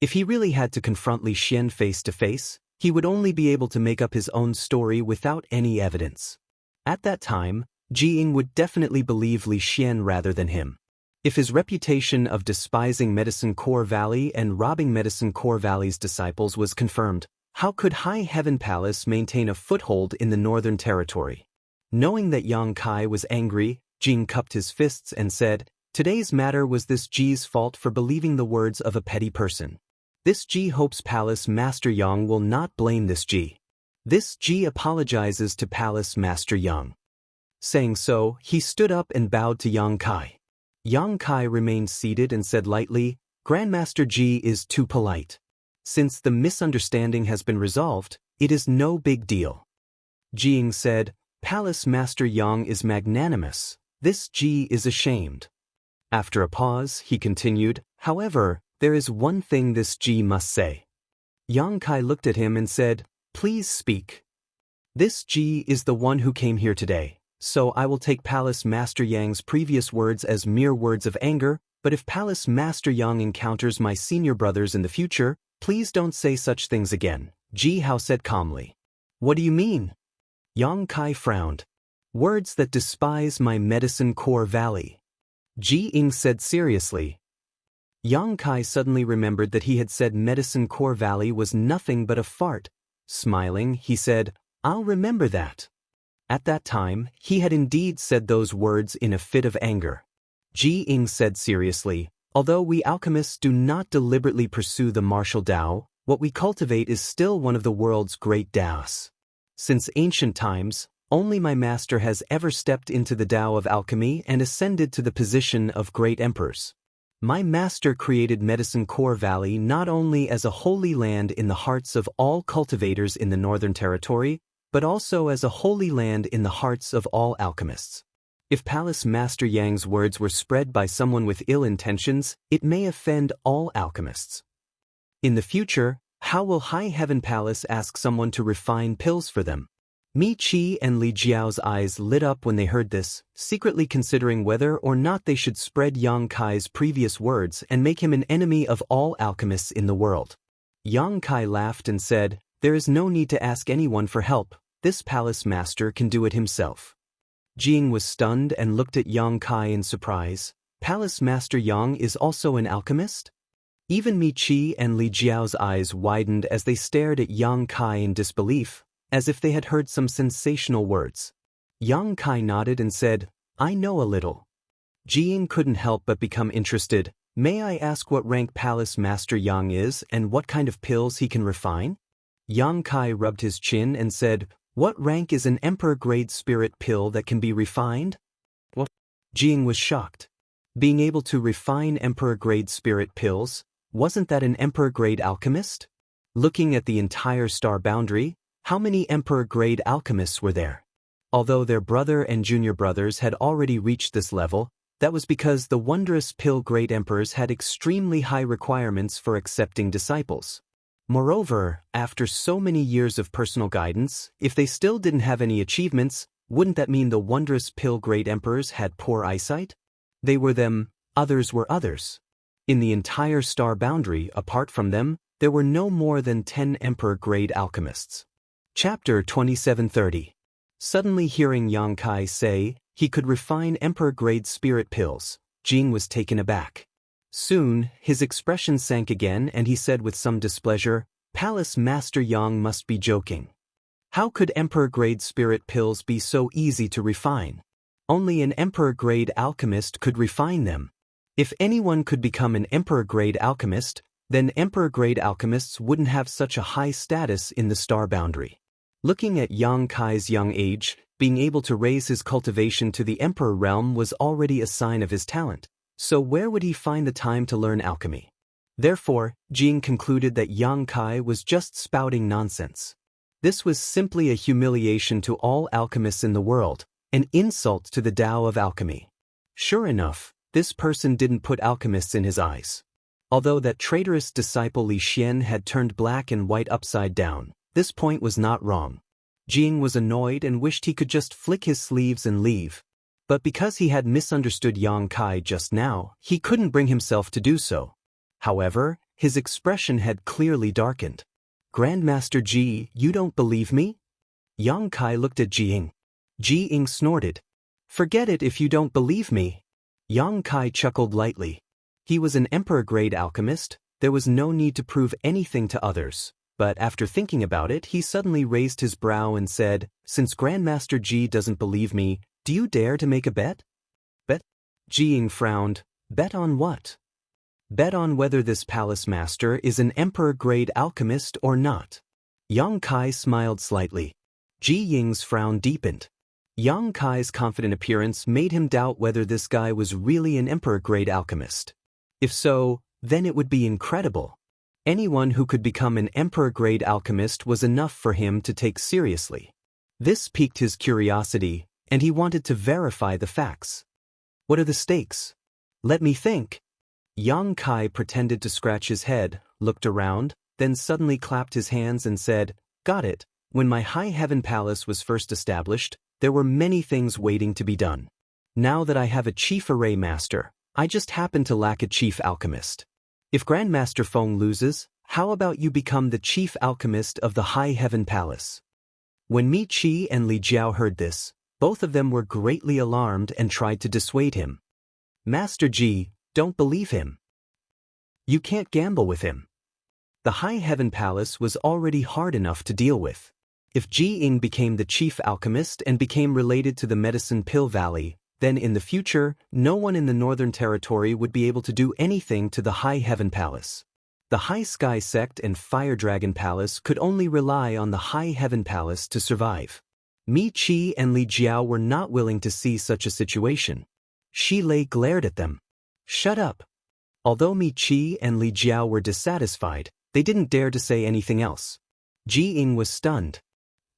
If he really had to confront Li Xian face to face, he would only be able to make up his own story without any evidence. At that time, Jing would definitely believe Li Xian rather than him. If his reputation of despising Medicine Core Valley and robbing Medicine Core Valley's disciples was confirmed, how could High Heaven Palace maintain a foothold in the Northern Territory? Knowing that Yang Kai was angry, Jing cupped his fists and said, "Today's matter was this Ji's fault for believing the words of a petty person. This Ji hopes Palace Master Yang will not blame this Ji. This Ji apologizes to Palace Master Yang." Saying so, he stood up and bowed to Yang Kai. Yang Kai remained seated and said lightly, "Grandmaster Ji is too polite. Since the misunderstanding has been resolved, it is no big deal." Jing said, "Palace Master Yang is magnanimous. This Ji is ashamed." After a pause, he continued, "However, there is one thing this Ji must say." Yang Kai looked at him and said, "Please speak." "This Ji is the one who came here today, so I will take Palace Master Yang's previous words as mere words of anger, but if Palace Master Yang encounters my senior brothers in the future, please don't say such things again," Ji Hao said calmly. "What do you mean?" Yang Kai frowned. "Words that despise my Medicine Core Valley," Ji Ying said seriously. Yang Kai suddenly remembered that he had said Medicine Core Valley was nothing but a fart. Smiling, he said, "I'll remember that." At that time, he had indeed said those words in a fit of anger. Ji Ying said seriously, "Although we alchemists do not deliberately pursue the martial Tao, what we cultivate is still one of the world's great Taos. Since ancient times, only my master has ever stepped into the Tao of alchemy and ascended to the position of great emperors. My master created Medicine Core Valley not only as a holy land in the hearts of all cultivators in the Northern Territory, but also as a holy land in the hearts of all alchemists. If Palace Master Yang's words were spread by someone with ill intentions, it may offend all alchemists. In the future, how will High Heaven Palace ask someone to refine pills for them?" Mi Qi and Li Jiao's eyes lit up when they heard this, secretly considering whether or not they should spread Yang Kai's previous words and make him an enemy of all alchemists in the world. Yang Kai laughed and said, "There is no need to ask anyone for help. This palace master can do it himself." Jing was stunned and looked at Yang Kai in surprise. Palace Master Yang is also an alchemist? Even Mi Qi and Li Jiao's eyes widened as they stared at Yang Kai in disbelief, as if they had heard some sensational words. Yang Kai nodded and said, "I know a little." Jing couldn't help but become interested. May I ask what rank Palace Master Yang is and what kind of pills he can refine? Yang Kai rubbed his chin and said, What rank is an Emperor-grade spirit pill that can be refined? What? Jiang was shocked. Being able to refine Emperor-grade spirit pills, wasn't that an Emperor-grade alchemist? Looking at the entire star boundary, how many Emperor-grade alchemists were there? Although their brother and junior brothers had already reached this level, that was because the wondrous pill-grade emperors had extremely high requirements for accepting disciples. Moreover, after so many years of personal guidance, if they still didn't have any achievements, wouldn't that mean the wondrous pill-grade emperors had poor eyesight? They were them, others were others. In the entire star boundary, apart from them, there were no more than 10 Emperor-grade alchemists. Chapter 2730. Suddenly hearing Yang Kai say he could refine Emperor-grade spirit pills, Jiang was taken aback. Soon, his expression sank again and he said with some displeasure, Palace Master Yang must be joking. How could Emperor-grade spirit pills be so easy to refine? Only an Emperor-grade alchemist could refine them. If anyone could become an Emperor-grade alchemist, then Emperor-grade alchemists wouldn't have such a high status in the star boundary. Looking at Yang Kai's young age, being able to raise his cultivation to the Emperor realm was already a sign of his talent. So where would he find the time to learn alchemy? Therefore, Jiang concluded that Yang Kai was just spouting nonsense. This was simply a humiliation to all alchemists in the world, an insult to the Tao of alchemy. Sure enough, this person didn't put alchemists in his eyes. Although that traitorous disciple Li Xian had turned black and white upside down, this point was not wrong. Jiang was annoyed and wished he could just flick his sleeves and leave. But because he had misunderstood Yang Kai just now, he couldn't bring himself to do so. However, his expression had clearly darkened. Grandmaster Ji, you don't believe me? Yang Kai looked at Jiang. Jiang snorted. Forget it if you don't believe me. Yang Kai chuckled lightly. He was an Emperor-grade alchemist, there was no need to prove anything to others. But after thinking about it, he suddenly raised his brow and said, Since Grandmaster Ji doesn't believe me, do you dare to make a bet? Bet? Jiang frowned. Bet on what? Bet on whether this palace master is an Emperor-grade alchemist or not. Yang Kai smiled slightly. Jiang's frown deepened. Yang Kai's confident appearance made him doubt whether this guy was really an Emperor-grade alchemist. If so, then it would be incredible. Anyone who could become an Emperor-grade alchemist was enough for him to take seriously. This piqued his curiosity, and he wanted to verify the facts. What are the stakes? Let me think. Yang Kai pretended to scratch his head, looked around, then suddenly clapped his hands and said, Got it. When my High Heaven Palace was first established, there were many things waiting to be done. Now that I have a chief array master, I just happen to lack a chief alchemist. If Grandmaster Feng loses, how about you become the chief alchemist of the High Heaven Palace? When Mi Qi and Li Jiao heard this, both of them were greatly alarmed and tried to dissuade him. Master Ji, don't believe him. You can't gamble with him. The High Heaven Palace was already hard enough to deal with. If Ji Ying became the chief alchemist and became related to the Medicine Pill Valley, then in the future, no one in the Northern Territory would be able to do anything to the High Heaven Palace. The High Sky Sect and Fire Dragon Palace could only rely on the High Heaven Palace to survive. Mi Qi and Li Jiao were not willing to see such a situation. Shi Lei glared at them. Shut up. Although Mi Qi and Li Jiao were dissatisfied, they didn't dare to say anything else. Ji Ying was stunned.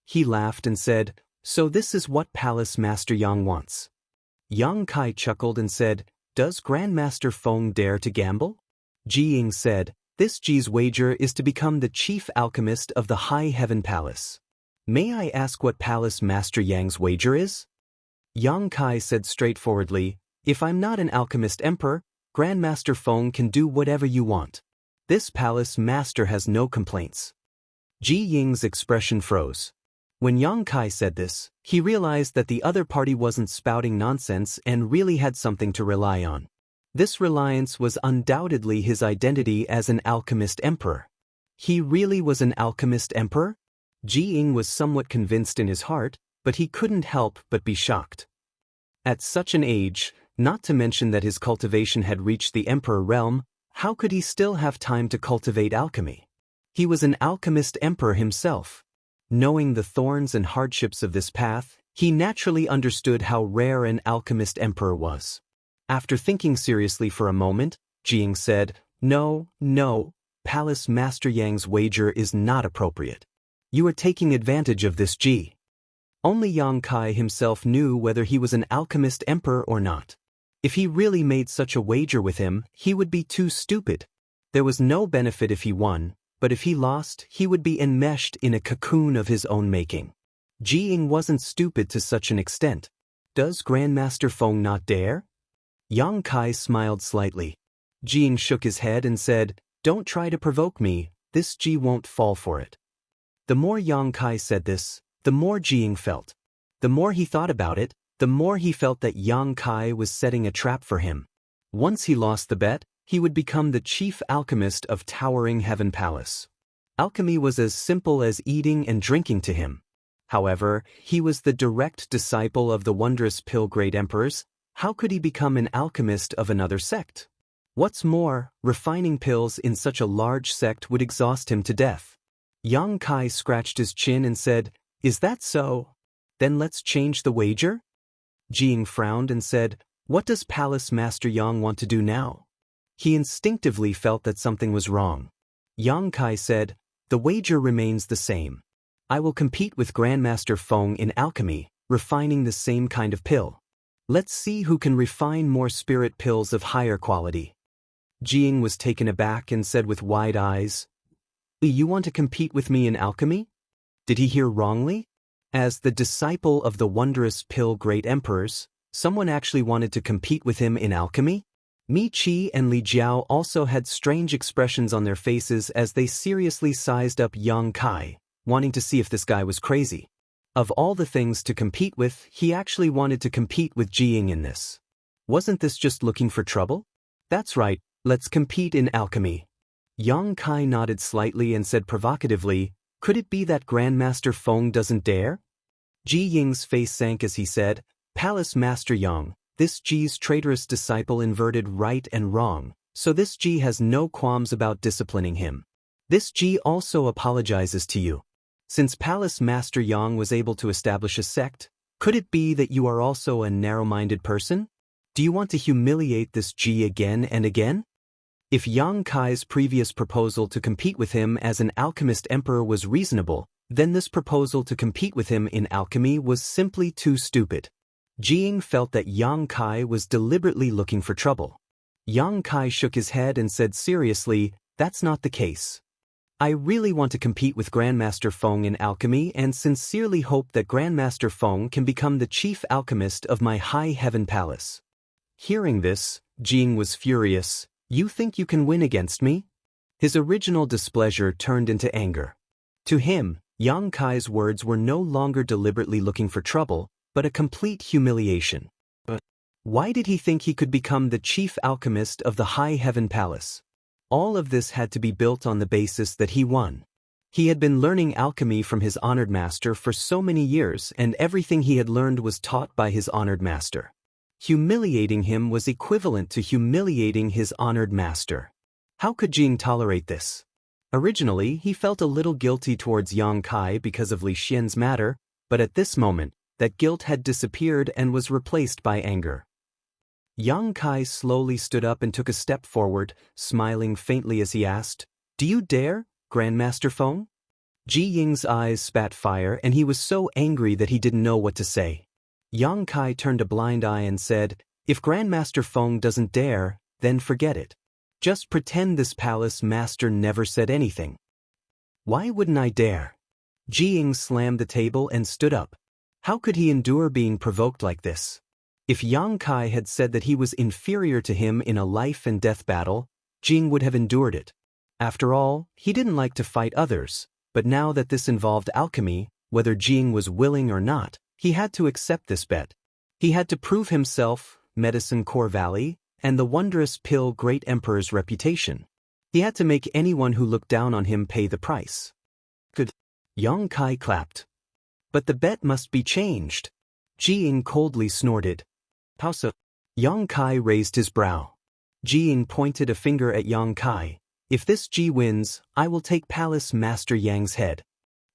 He laughed and said, So this is what Palace Master Yang wants. Yang Kai chuckled and said, Does Grandmaster Feng dare to gamble? Ji Ying said, This Ji's wager is to become the chief alchemist of the High Heaven Palace. May I ask what Palace Master Yang's wager is? Yang Kai said straightforwardly, If I'm not an alchemist emperor, Grandmaster Feng can do whatever you want. This palace master has no complaints. Ji Ying's expression froze. When Yang Kai said this, he realized that the other party wasn't spouting nonsense and really had something to rely on. This reliance was undoubtedly his identity as an alchemist emperor. He really was an alchemist emperor? Ji Ying was somewhat convinced in his heart, but he couldn't help but be shocked. At such an age, Not to mention that his cultivation had reached the emperor realm, how could he still have time to cultivate alchemy? He was an alchemist emperor himself. Knowing the thorns and hardships of this path, he naturally understood how rare an alchemist emperor was. After thinking seriously for a moment, Jiang said, No, Palace Master Yang's wager is not appropriate. You are taking advantage of this Ji. Only Yang Kai himself knew whether he was an alchemist emperor or not. If he really made such a wager with him, he would be too stupid. There was no benefit if he won, but if he lost, he would be enmeshed in a cocoon of his own making. Jiang wasn't stupid to such an extent. Does Grandmaster Feng not dare? Yang Kai smiled slightly. Jiang shook his head and said, Don't try to provoke me, this Ji won't fall for it. The more Yang Kai said this, the more Jiang felt. The more he thought about it, the more he felt that Yang Kai was setting a trap for him. Once he lost the bet, he would become the chief alchemist of Towering Heaven Palace. Alchemy was as simple as eating and drinking to him. However, he was the direct disciple of the wondrous pill great emperors. How could he become an alchemist of another sect? What's more, refining pills in such a large sect would exhaust him to death. Yang Kai scratched his chin and said, Is that so? Then let's change the wager? Jiang frowned and said, What does Palace Master Yang want to do now? He instinctively felt that something was wrong. Yang Kai said, The wager remains the same. I will compete with Grandmaster Feng in alchemy, refining the same kind of pill. Let's see who can refine more spirit pills of higher quality. Jiang was taken aback and said with wide eyes, You want to compete with me in alchemy? Did he hear wrongly? As the disciple of the wondrous pill great emperors, someone actually wanted to compete with him in alchemy? Mi Qi and Li Jiao also had strange expressions on their faces as they seriously sized up Yang Kai, wanting to see if this guy was crazy. Of all the things to compete with, he actually wanted to compete with Jiang in this. Wasn't this just looking for trouble? That's right, let's compete in alchemy. Yang Kai nodded slightly and said provocatively, Could it be that Grandmaster Feng doesn't dare? Ji Ying's face sank as he said, Palace Master Yang, this Ji's traitorous disciple inverted right and wrong, so this Ji has no qualms about disciplining him. This Ji also apologizes to you. Since Palace Master Yang was able to establish a sect, could it be that you are also a narrow-minded person? Do you want to humiliate this Ji again and again? If Yang Kai's previous proposal to compete with him as an alchemist emperor was reasonable, then this proposal to compete with him in alchemy was simply too stupid. Jiang felt that Yang Kai was deliberately looking for trouble. Yang Kai shook his head and said seriously, That's not the case. I really want to compete with Grandmaster Feng in alchemy and sincerely hope that Grandmaster Feng can become the chief alchemist of my High Heaven Palace. Hearing this, Jiang was furious. You think you can win against me? His original displeasure turned into anger. To him, Yang Kai's words were no longer deliberately looking for trouble, but a complete humiliation. But why did he think he could become the chief alchemist of the High Heaven Palace? All of this had to be built on the basis that he won. He had been learning alchemy from his honored master for so many years, and everything he had learned was taught by his honored master. Humiliating him was equivalent to humiliating his honored master. How could Jiang tolerate this? Originally, he felt a little guilty towards Yang Kai because of Li Xian's matter, but at this moment, that guilt had disappeared and was replaced by anger. Yang Kai slowly stood up and took a step forward, smiling faintly as he asked, Do you dare, Grandmaster Feng? Ji Ying's eyes spat fire and he was so angry that he didn't know what to say. Yang Kai turned a blind eye and said, If Grandmaster Feng doesn't dare, then forget it. Just pretend this palace master never said anything. Why wouldn't I dare? Ji Ying slammed the table and stood up. How could he endure being provoked like this? If Yang Kai had said that he was inferior to him in a life and death battle, Jiang would have endured it. After all, he didn't like to fight others, but now that this involved alchemy, whether Jiang was willing or not, he had to accept this bet. He had to prove himself, Medicine Core Valley, and the wondrous pill great emperor's reputation. He had to make anyone who looked down on him pay the price. Good. Yang Kai clapped. But the bet must be changed. Ji Ying coldly snorted. How so? Yang Kai raised his brow. Jiying pointed a finger at Yang Kai. If this Ji wins, I will take Palace Master Yang's head.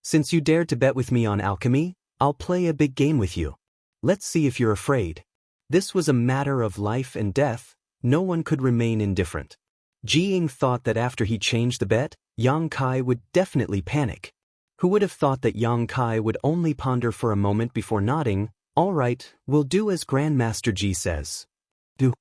Since you dared to bet with me on alchemy, I'll play a big game with you. Let's see if you're afraid. This was a matter of life and death. No one could remain indifferent. Jiying thought that after he changed the bet, Yang Kai would definitely panic. Who would have thought that Yang Kai would only ponder for a moment before nodding? All right, we'll do as Grandmaster Ji says. Do.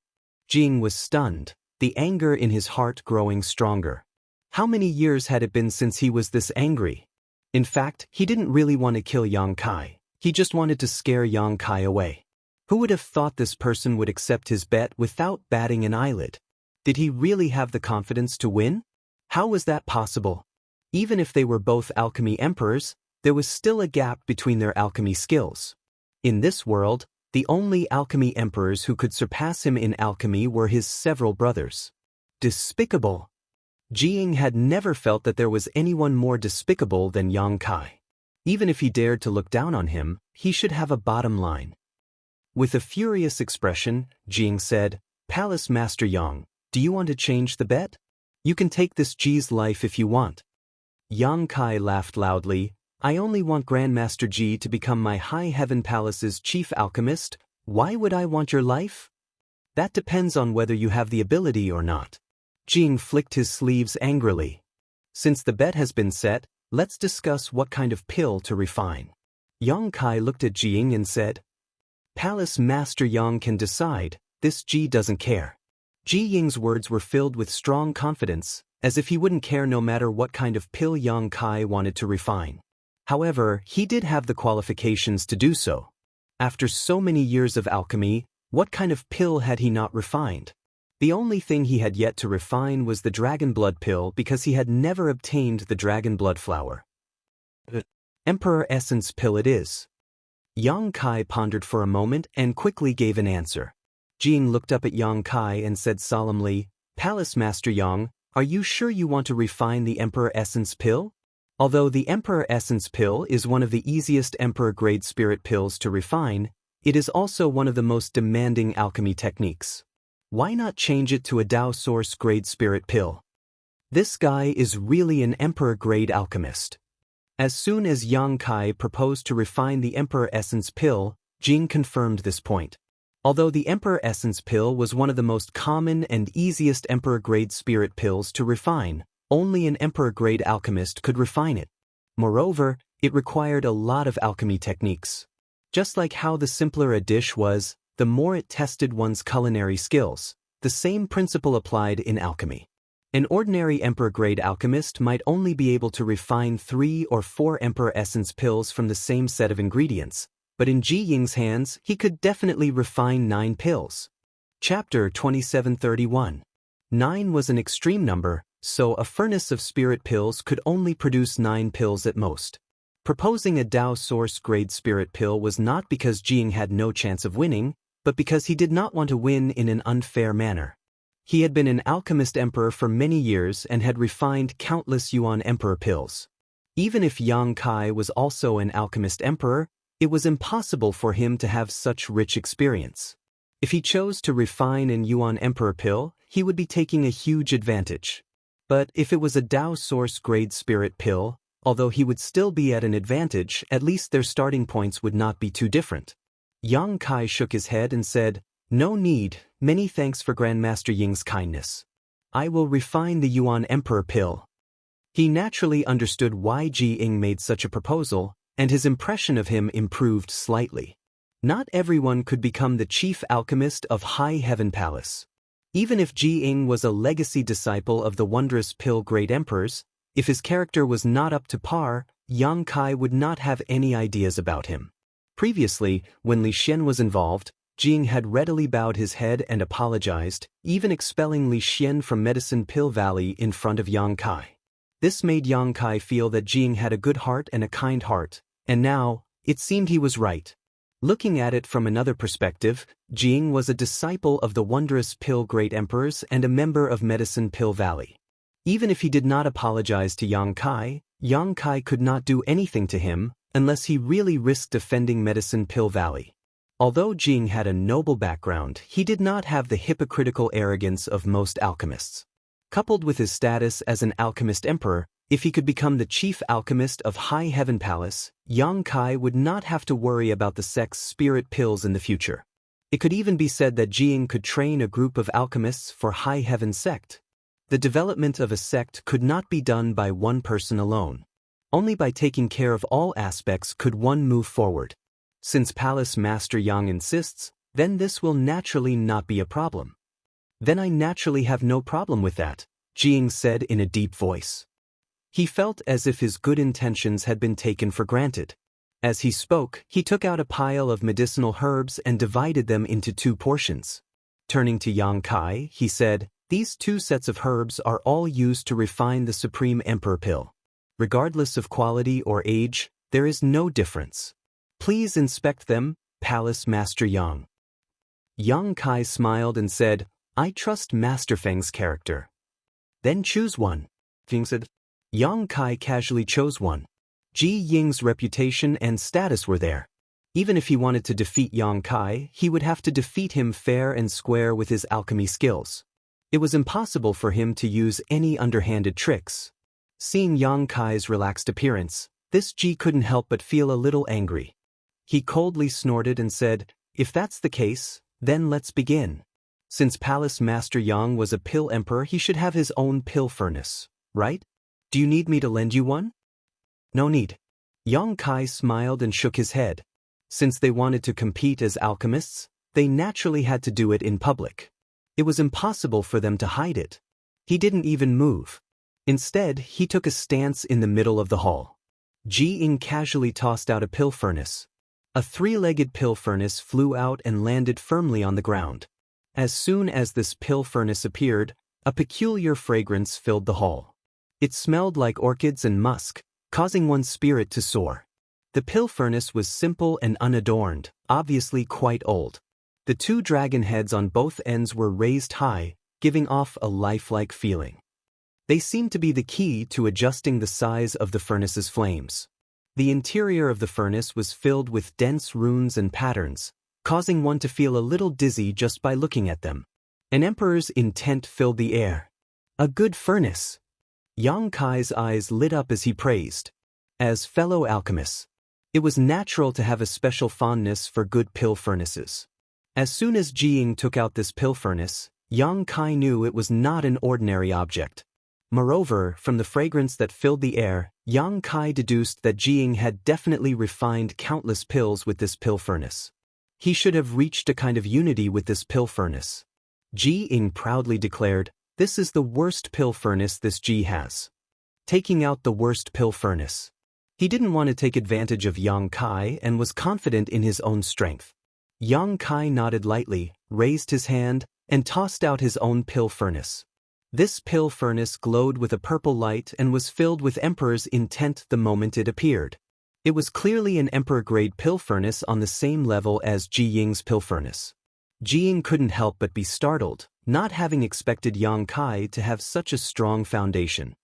Jiying was stunned, the anger in his heart growing stronger. How many years had it been since he was this angry? In fact, he didn't really want to kill Yang Kai. He just wanted to scare Yang Kai away. Who would have thought this person would accept his bet without batting an eyelid? Did he really have the confidence to win? How was that possible? Even if they were both alchemy emperors, there was still a gap between their alchemy skills. In this world, the only alchemy emperors who could surpass him in alchemy were his several brothers. Despicable. Jiying had never felt that there was anyone more despicable than Yang Kai. Even if he dared to look down on him, he should have a bottom line. With a furious expression, Jiying said, Palace Master Yang, do you want to change the bet? You can take this Ji's life if you want. Yang Kai laughed loudly. I only want Grandmaster Ji to become my High Heaven Palace's chief alchemist. Why would I want your life? That depends on whether you have the ability or not. Jiying flicked his sleeves angrily. Since the bet has been set, let's discuss what kind of pill to refine. Yang Kai looked at Jiying and said, Palace Master Yang can decide, this Ji doesn't care. Jiying's words were filled with strong confidence, as if he wouldn't care no matter what kind of pill Yang Kai wanted to refine. However, he did have the qualifications to do so. After so many years of alchemy, what kind of pill had he not refined? The only thing he had yet to refine was the dragon blood pill because he had never obtained the dragon blood flower. Emperor Essence pill it is. Yang Kai pondered for a moment and quickly gave an answer. Jiying looked up at Yang Kai and said solemnly, Palace Master Yang, are you sure you want to refine the Emperor Essence pill? Although the Emperor Essence pill is one of the easiest Emperor-grade spirit pills to refine, it is also one of the most demanding alchemy techniques. Why not change it to a Dao Source-grade spirit pill? This guy is really an Emperor-grade alchemist. As soon as Yang Kai proposed to refine the Emperor Essence pill, Jiying confirmed this point. Although the Emperor Essence pill was one of the most common and easiest Emperor-grade spirit pills to refine, only an Emperor-grade alchemist could refine it. Moreover, it required a lot of alchemy techniques. Just like how the simpler a dish was, the more it tested one's culinary skills, the same principle applied in alchemy. An ordinary Emperor-grade alchemist might only be able to refine 3 or 4 Emperor Essence pills from the same set of ingredients, but in Jiying's hands, he could definitely refine 9 pills. Chapter 2731. 9 was an extreme number, so a furnace of spirit pills could only produce 9 pills at most. Proposing a Dao Source-grade spirit pill was not because Jiying had no chance of winning, but because he did not want to win in an unfair manner. He had been an alchemist emperor for many years and had refined countless Yuan emperor pills. Even if Yang Kai was also an alchemist emperor, it was impossible for him to have such rich experience. If he chose to refine an Yuan emperor pill, he would be taking a huge advantage. But if it was a Dao Source-grade spirit pill, although he would still be at an advantage, at least their starting points would not be too different. Yang Kai shook his head and said, No need, many thanks for Grandmaster Ying's kindness. I will refine the Yuan Emperor pill. He naturally understood why Jiying made such a proposal, and his impression of him improved slightly. Not everyone could become the chief alchemist of High Heaven Palace. Even if Jiying was a legacy disciple of the wondrous pill great emperors, if his character was not up to par, Yang Kai would not have any ideas about him. Previously, when Li Xian was involved, Jiying had readily bowed his head and apologized, even expelling Li Xian from Medicine Pill Valley in front of Yang Kai. This made Yang Kai feel that Jiying had a good heart and a kind heart, and now, it seemed he was right. Looking at it from another perspective, Jiying was a disciple of the wondrous pill great emperors and a member of Medicine Pill Valley. Even if he did not apologize to Yang Kai could not do anything to him unless he really risked defending Medicine Pill Valley. Although Jing had a noble background, he did not have the hypocritical arrogance of most alchemists. Coupled with his status as an alchemist emperor, if he could become the chief alchemist of High Heaven Palace, Yang Kai would not have to worry about the sect's spirit pills in the future. It could even be said that Jing could train a group of alchemists for High Heaven sect. The development of a sect could not be done by one person alone. Only by taking care of all aspects could one move forward. Since Palace Master Yang insists, then this will naturally not be a problem. Then I naturally have no problem with that, Jing said in a deep voice. He felt as if his good intentions had been taken for granted. As he spoke, he took out a pile of medicinal herbs and divided them into 2 portions. Turning to Yang Kai, he said, "These 2 sets of herbs are all used to refine the Supreme Emperor pill. Regardless of quality or age, there is no difference. Please inspect them, Palace Master Yang." Yang Kai smiled and said, "I trust Master Feng's character." "Then choose one," Feng said. Yang Kai casually chose one. Ji Ying's reputation and status were there. Even if he wanted to defeat Yang Kai, he would have to defeat him fair and square with his alchemy skills. It was impossible for him to use any underhanded tricks. Seeing Yang Kai's relaxed appearance, this Ji couldn't help but feel a little angry. He coldly snorted and said, "If that's the case, then let's begin. Since Palace Master Yang was a pill emperor, he should have his own pill furnace, right? Do you need me to lend you one?" "No need." Yang Kai smiled and shook his head. Since they wanted to compete as alchemists, they naturally had to do it in public. It was impossible for them to hide it. He didn't even move. Instead, he took a stance in the middle of the hall. Ji Ying casually tossed out a pill furnace. A 3-legged pill furnace flew out and landed firmly on the ground. As soon as this pill furnace appeared, a peculiar fragrance filled the hall. It smelled like orchids and musk, causing one's spirit to soar. The pill furnace was simple and unadorned, obviously quite old. The 2 dragon heads on both ends were raised high, giving off a lifelike feeling. They seemed to be the key to adjusting the size of the furnace's flames. The interior of the furnace was filled with dense runes and patterns, causing one to feel a little dizzy just by looking at them. An emperor's intent filled the air. "A good furnace." Yang Kai's eyes lit up as he praised. As fellow alchemists, it was natural to have a special fondness for good pill furnaces. As soon as Ji Ying took out this pill furnace, Yang Kai knew it was not an ordinary object. Moreover, from the fragrance that filled the air, Yang Kai deduced that Ji Ying had definitely refined countless pills with this pill furnace. He should have reached a kind of unity with this pill furnace. Ji Ying proudly declared, "This is the worst pill furnace this Ji has." Taking out the worst pill furnace. He didn't want to take advantage of Yang Kai and was confident in his own strength. Yang Kai nodded lightly, raised his hand, and tossed out his own pill furnace. This pill furnace glowed with a purple light and was filled with Emperor's intent the moment it appeared. It was clearly an Emperor-grade pill furnace on the same level as Ji Ying's pill furnace. Ji Ying couldn't help but be startled, not having expected Yang Kai to have such a strong foundation.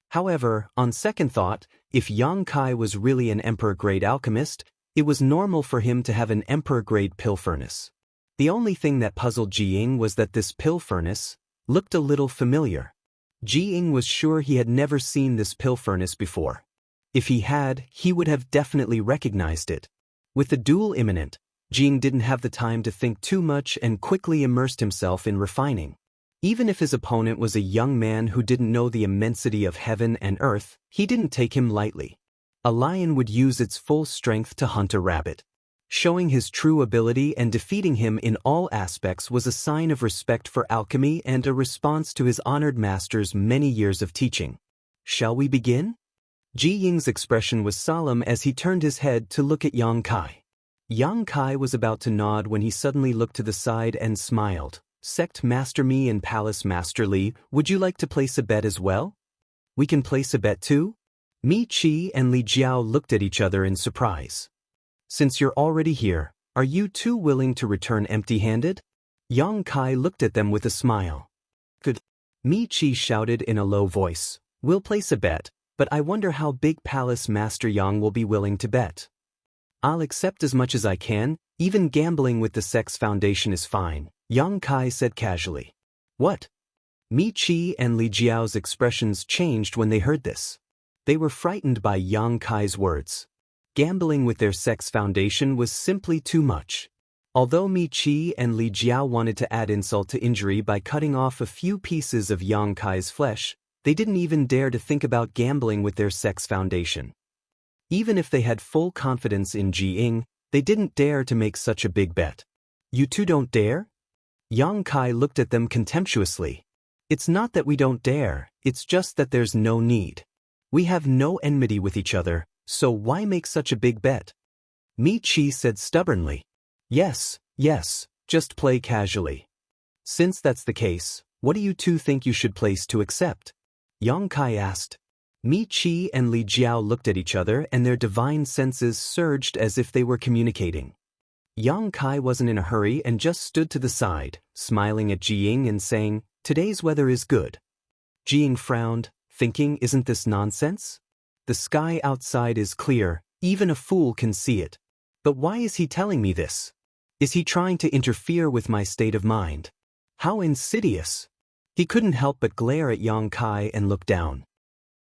However, on second thought, if Yang Kai was really an Emperor-grade alchemist, it was normal for him to have an Emperor-grade pill furnace. The only thing that puzzled Ji Ying was that this pill furnace looked a little familiar. Ji Ying was sure he had never seen this pill furnace before. If he had, he would have definitely recognized it. With the duel imminent, Ji Ying didn't have the time to think too much and quickly immersed himself in refining. Even if his opponent was a young man who didn't know the immensity of heaven and earth, he didn't take him lightly. A lion would use its full strength to hunt a rabbit. Showing his true ability and defeating him in all aspects was a sign of respect for alchemy and a response to his honored master's many years of teaching. "Shall we begin?" Ji Ying's expression was solemn as he turned his head to look at Yang Kai. Yang Kai was about to nod when he suddenly looked to the side and smiled. "Sect Master Mi and Palace Master Li, would you like to place a bet as well?" "We can place a bet too?" Mi Qi and Li Jiao looked at each other in surprise. "Since you're already here, are you two willing to return empty-handed?" Yang Kai looked at them with a smile. "Good." Mi Qi shouted in a low voice, "We'll place a bet, but I wonder how big Palace Master Yang will be willing to bet." I'll accept as much as I can, even gambling with the Sex Foundation is fine, Yang Kai said casually. What? Mi Chi and Li Jiao's expressions changed when they heard this. They were frightened by Yang Kai's words. Gambling with their Sex Foundation was simply too much. Although Mi Chi and Li Jiao wanted to add insult to injury by cutting off a few pieces of Yang Kai's flesh, they didn't even dare to think about gambling with their Sex Foundation. Even if they had full confidence in Ji Ying, they didn't dare to make such a big bet. You two don't dare? Yang Kai looked at them contemptuously. It's not that we don't dare, it's just that there's no need. We have no enmity with each other, so why make such a big bet? Mi Chi said stubbornly. Yes, just play casually. Since that's the case, what do you two think you should place to accept? Yang Kai asked. Mi Chi and Li Jiao looked at each other and their divine senses surged as if they were communicating. Yang Kai wasn't in a hurry and just stood to the side, smiling at Ji Ying and saying, "Today's weather is good." Ji Ying frowned, thinking, isn't this nonsense? The sky outside is clear, even a fool can see it. But why is he telling me this? Is he trying to interfere with my state of mind? How insidious! He couldn't help but glare at Yang Kai and look down.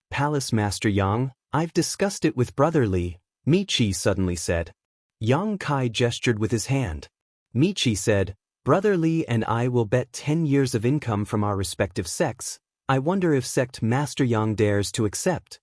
Palace Master Yang, I've discussed it with Brother Li, Mi Chi suddenly said. Yang Kai gestured with his hand. Mi Chi said, Brother Li and I will bet 10 years of income from our respective sects. I wonder if Sect Master Yang dares to accept.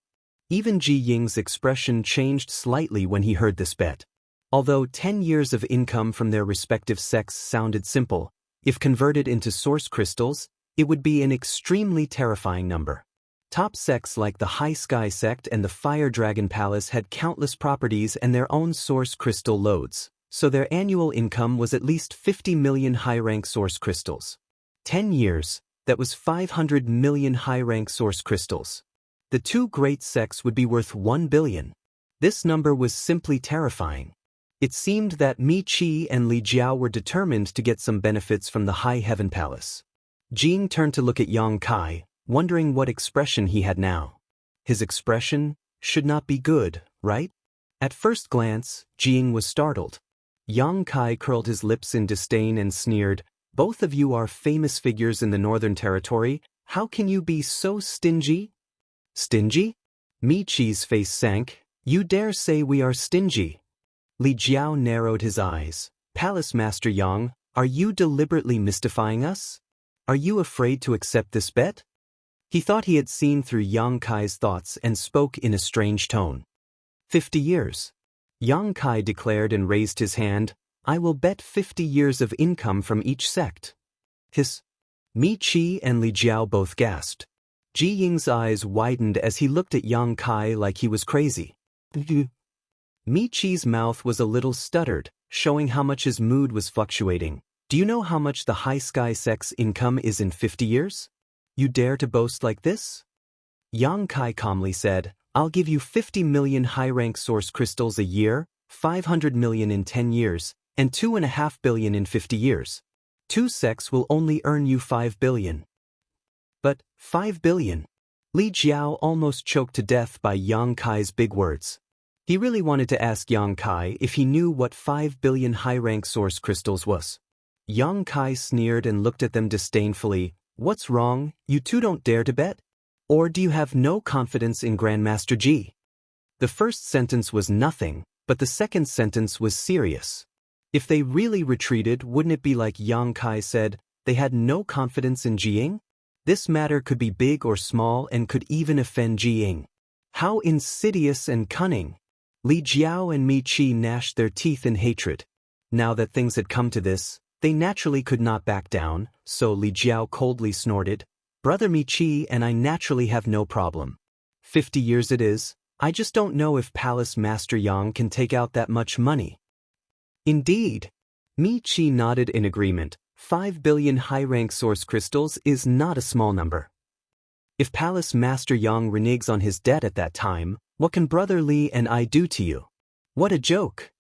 Even Ji Ying's expression changed slightly when he heard this bet. Although 10 years of income from their respective sects sounded simple, if converted into source crystals, it would be an extremely terrifying number. Top sects like the High Sky Sect and the Fire Dragon Palace had countless properties and their own source crystal loads, so their annual income was at least 50 million high-rank source crystals. 10 years, that was 500 million high-rank source crystals. The two great sects would be worth 1 billion. This number was simply terrifying. It seemed that Mi Chi and Li Jiao were determined to get some benefits from the High Heaven Palace. Jing turned to look at Yang Kai, wondering what expression he had now. His expression should not be good, right? At first glance, Jing was startled. Yang Kai curled his lips in disdain and sneered, Both of you are famous figures in the Northern Territory, how can you be so stingy? Stingy? Mi Chi's face sank, You dare say we are stingy? Li Jiao narrowed his eyes. Palace Master Yang, are you deliberately mystifying us? Are you afraid to accept this bet? He thought he had seen through Yang Kai's thoughts and spoke in a strange tone. 50 years. Yang Kai declared and raised his hand, I will bet 50 years of income from each sect. Hiss. Mi Chi and Li Jiao both gasped. Ji Ying's eyes widened as he looked at Yang Kai like he was crazy. Mi Chi's mouth was a little stuttered, showing how much his mood was fluctuating. Do you know how much the High Sky Sect's income is in 50 years? You dare to boast like this? Yang Kai calmly said, I'll give you 50 million high-rank source crystals a year, 500 million in 10 years, and 2.5 billion in 50 years. Two sects will only earn you 5 billion. But, 5 billion? Li Jiao almost choked to death by Yang Kai's big words. He really wanted to ask Yang Kai if he knew what 5 billion high-rank source crystals was. Yang Kai sneered and looked at them disdainfully. What's wrong, you two don't dare to bet? Or do you have no confidence in Grandmaster Ji? The first sentence was nothing, but the second sentence was serious. If they really retreated, wouldn't it be like Yang Kai said, they had no confidence in Ji Ying? This matter could be big or small and could even offend Ji Ying. How insidious and cunning! Li Jiao and Mi Chi gnashed their teeth in hatred. Now that things had come to this, they naturally could not back down, so Li Jiao coldly snorted, Brother Mi Chi and I naturally have no problem. 50 years it is, I just don't know if Palace Master Yang can take out that much money. Indeed. Mi Chi nodded in agreement. 5 billion high-rank source crystals is not a small number. If Palace Master Yang reneges on his debt at that time, what can Brother Li and I do to you? What a joke!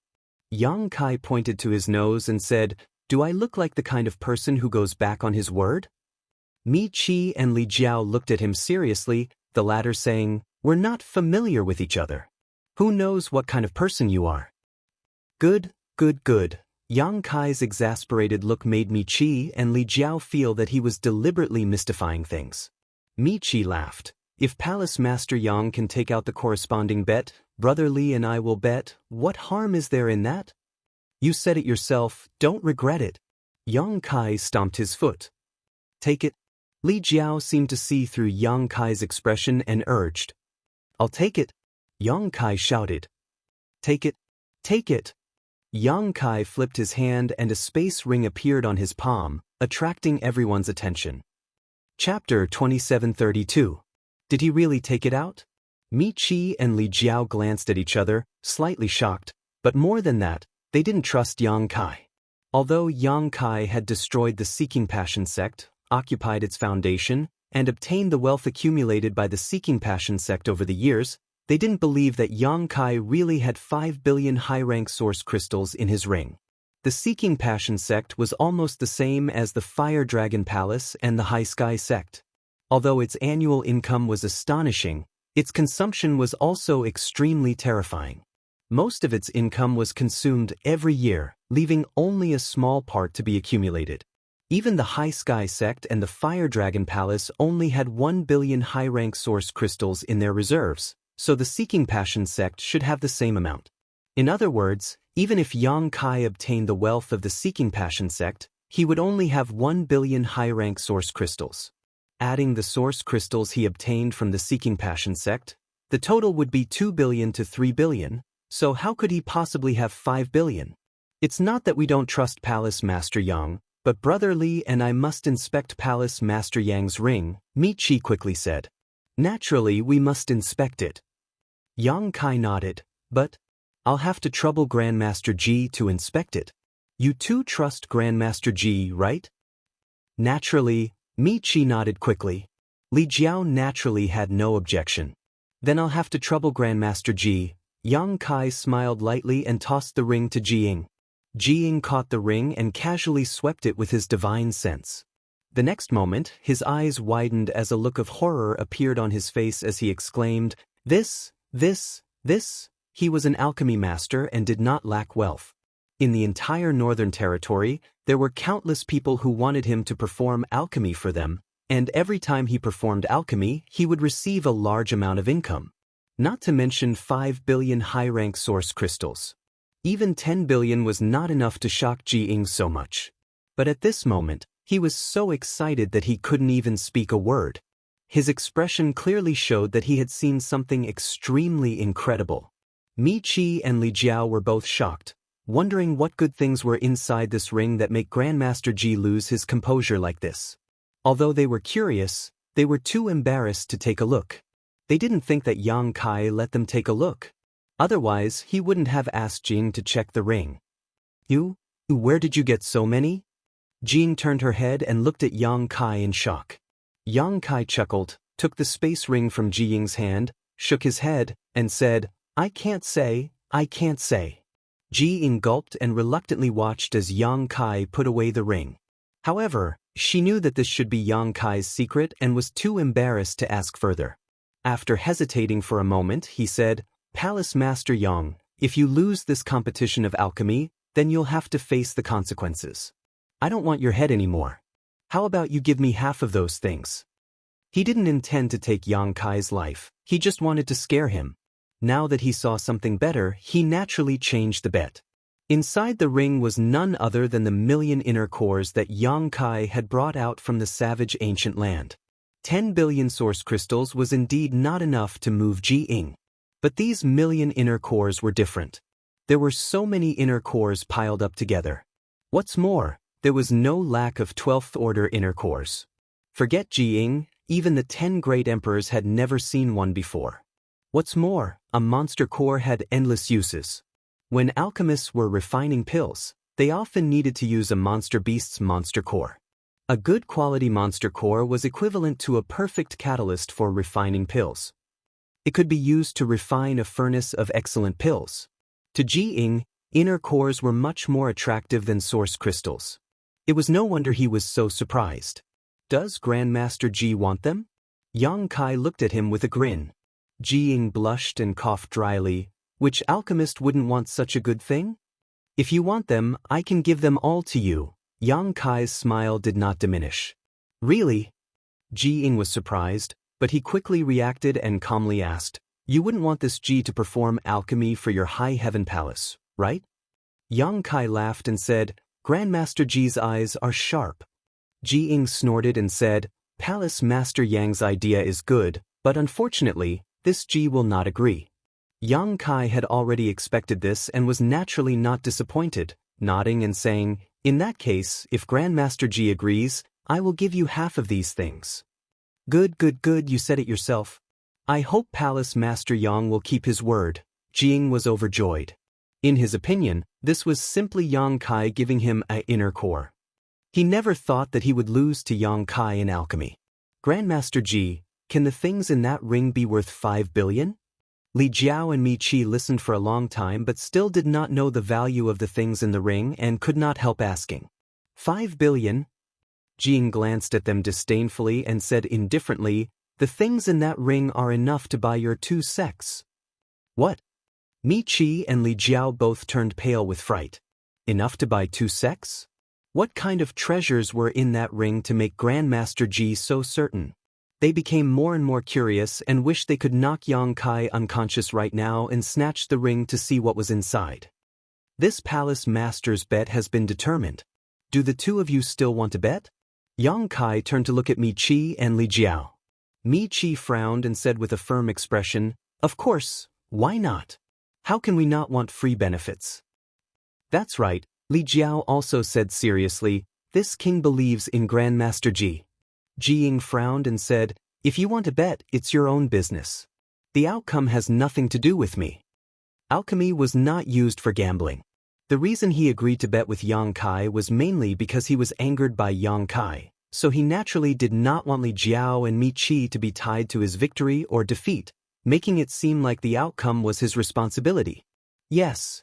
Yang Kai pointed to his nose and said, Do I look like the kind of person who goes back on his word? Mi Chi and Li Jiao looked at him seriously, the latter saying, We're not familiar with each other. Who knows what kind of person you are? Good, good, good. Yang Kai's exasperated look made Mi Qi and Li Jiao feel that he was deliberately mystifying things. Mi Qi laughed. If Palace Master Yang can take out the corresponding bet, Brother Li and I will bet. What harm is there in that? You said it yourself, don't regret it. Yang Kai stomped his foot. Take it. Li Jiao seemed to see through Yang Kai's expression and urged. I'll take it. Yang Kai shouted. Take it. Take it. Yang Kai flipped his hand and a space ring appeared on his palm, attracting everyone's attention. Chapter 2732. Did he really take it out? Mi Qi and Li Jiao glanced at each other, slightly shocked, but more than that, they didn't trust Yang Kai. Although Yang Kai had destroyed the Seeking Passion sect, occupied its foundation, and obtained the wealth accumulated by the Seeking Passion sect over the years, they didn't believe that Yang Kai really had 5 billion high-rank source crystals in his ring. The Seeking Passion sect was almost the same as the Fire Dragon Palace and the High Sky sect. Although its annual income was astonishing, its consumption was also extremely terrifying. Most of its income was consumed every year, leaving only a small part to be accumulated. Even the High Sky sect and the Fire Dragon Palace only had 1 billion high-rank source crystals in their reserves, so the Seeking Passion sect should have the same amount. In other words, even if Yang Kai obtained the wealth of the Seeking Passion sect, he would only have 1 billion high-rank source crystals. Adding the source crystals he obtained from the Seeking Passion sect, the total would be 2 billion to 3 billion, so how could he possibly have 5 billion? It's not that we don't trust Palace Master Yang, but Brother Li and I must inspect Palace Master Yang's ring, Mi Qi quickly said. Naturally, we must inspect it. Yang Kai nodded, but I'll have to trouble Grandmaster Ji to inspect it. You too trust Grandmaster Ji, right? Naturally, Mi Qi nodded quickly. Li Jiao naturally had no objection. Then I'll have to trouble Grandmaster Ji. Yang Kai smiled lightly and tossed the ring to Jiying. Jiying caught the ring and casually swept it with his divine sense. The next moment, his eyes widened as a look of horror appeared on his face as he exclaimed, This. He was an alchemy master and did not lack wealth. In the entire Northern Territory, there were countless people who wanted him to perform alchemy for them, and every time he performed alchemy, he would receive a large amount of income. Not to mention 5 billion high-rank source crystals. Even 10 billion was not enough to shock Jiying so much. But at this moment, he was so excited that he couldn't even speak a word. His expression clearly showed that he had seen something extremely incredible. Mi Qi and Li Jiao were both shocked, wondering what good things were inside this ring that make Grandmaster Ji lose his composure like this. Although they were curious, they were too embarrassed to take a look. They didn't think that Yang Kai let them take a look. Otherwise, he wouldn't have asked Jing to check the ring. Where did you get so many? Jing turned her head and looked at Yang Kai in shock. Yang Kai chuckled, took the space ring from Jiying's hand, shook his head, and said, I can't say. Jiying gulped and reluctantly watched as Yang Kai put away the ring. However, she knew that this should be Yang Kai's secret and was too embarrassed to ask further. After hesitating for a moment, he said, Palace Master Yang, if you lose this competition of alchemy, then you'll have to face the consequences. I don't want your head anymore. How about you give me half of those things? He didn't intend to take Yang Kai's life, he just wanted to scare him. Now that he saw something better, he naturally changed the bet. Inside the ring was none other than the 1,000,000 inner cores that Yang Kai had brought out from the savage ancient land. 10 billion source crystals was indeed not enough to move Jiying. But these 1,000,000 inner cores were different. There were so many inner cores piled up together. What's more, there was no lack of 12th order inner cores. Forget Jiying, even the 10 great emperors had never seen one before. What's more, a monster core had endless uses. When alchemists were refining pills, they often needed to use a monster beast's monster core. A good quality monster core was equivalent to a perfect catalyst for refining pills. It could be used to refine a furnace of excellent pills. To Jiying, inner cores were much more attractive than source crystals. It was no wonder he was so surprised. Does Grandmaster Ji want them? Yang Kai looked at him with a grin. Jiying blushed and coughed dryly. Which alchemist wouldn't want such a good thing? If you want them, I can give them all to you. Yang Kai's smile did not diminish. Really? Ji Ying was surprised, but he quickly reacted and calmly asked, you wouldn't want this Ji to perform alchemy for your high heaven palace, right? Yang Kai laughed and said, Grandmaster Ji's eyes are sharp. Ji Ying snorted and said, Palace Master Yang's idea is good, but unfortunately, this Ji will not agree. Yang Kai had already expected this and was naturally not disappointed, nodding and saying, in that case, if Grandmaster Ji agrees, I will give you half of these things. Good, you said it yourself. I hope Palace Master Yang will keep his word. Ji Ying was overjoyed. In his opinion, this was simply Yang Kai giving him an inner core. He never thought that he would lose to Yang Kai in alchemy. Grandmaster Ji, can the things in that ring be worth 5 billion? Li Jiao and Mi Qi listened for a long time but still did not know the value of the things in the ring and could not help asking. 5 billion? Ji Ying glanced at them disdainfully and said indifferently, the things in that ring are enough to buy your 2 sects. What? Mi Qi and Li Jiao both turned pale with fright. Enough to buy 2 sects? What kind of treasures were in that ring to make Grandmaster Ji so certain? They became more and more curious and wished they could knock Yang Kai unconscious right now and snatch the ring to see what was inside. This palace master's bet has been determined. Do the 2 of you still want to bet? Yang Kai turned to look at Mi Qi and Li Jiao. Mi Qi frowned and said with a firm expression, of course, why not? How can we not want free benefits? That's right, Li Jiao also said seriously, this king believes in Grandmaster Ji. Ji Ying frowned and said, if you want to bet, it's your own business. The outcome has nothing to do with me. Alchemy was not used for gambling. The reason he agreed to bet with Yang Kai was mainly because he was angered by Yang Kai, so he naturally did not want Li Jiao and Mi Qi to be tied to his victory or defeat, making it seem like the outcome was his responsibility. Yes,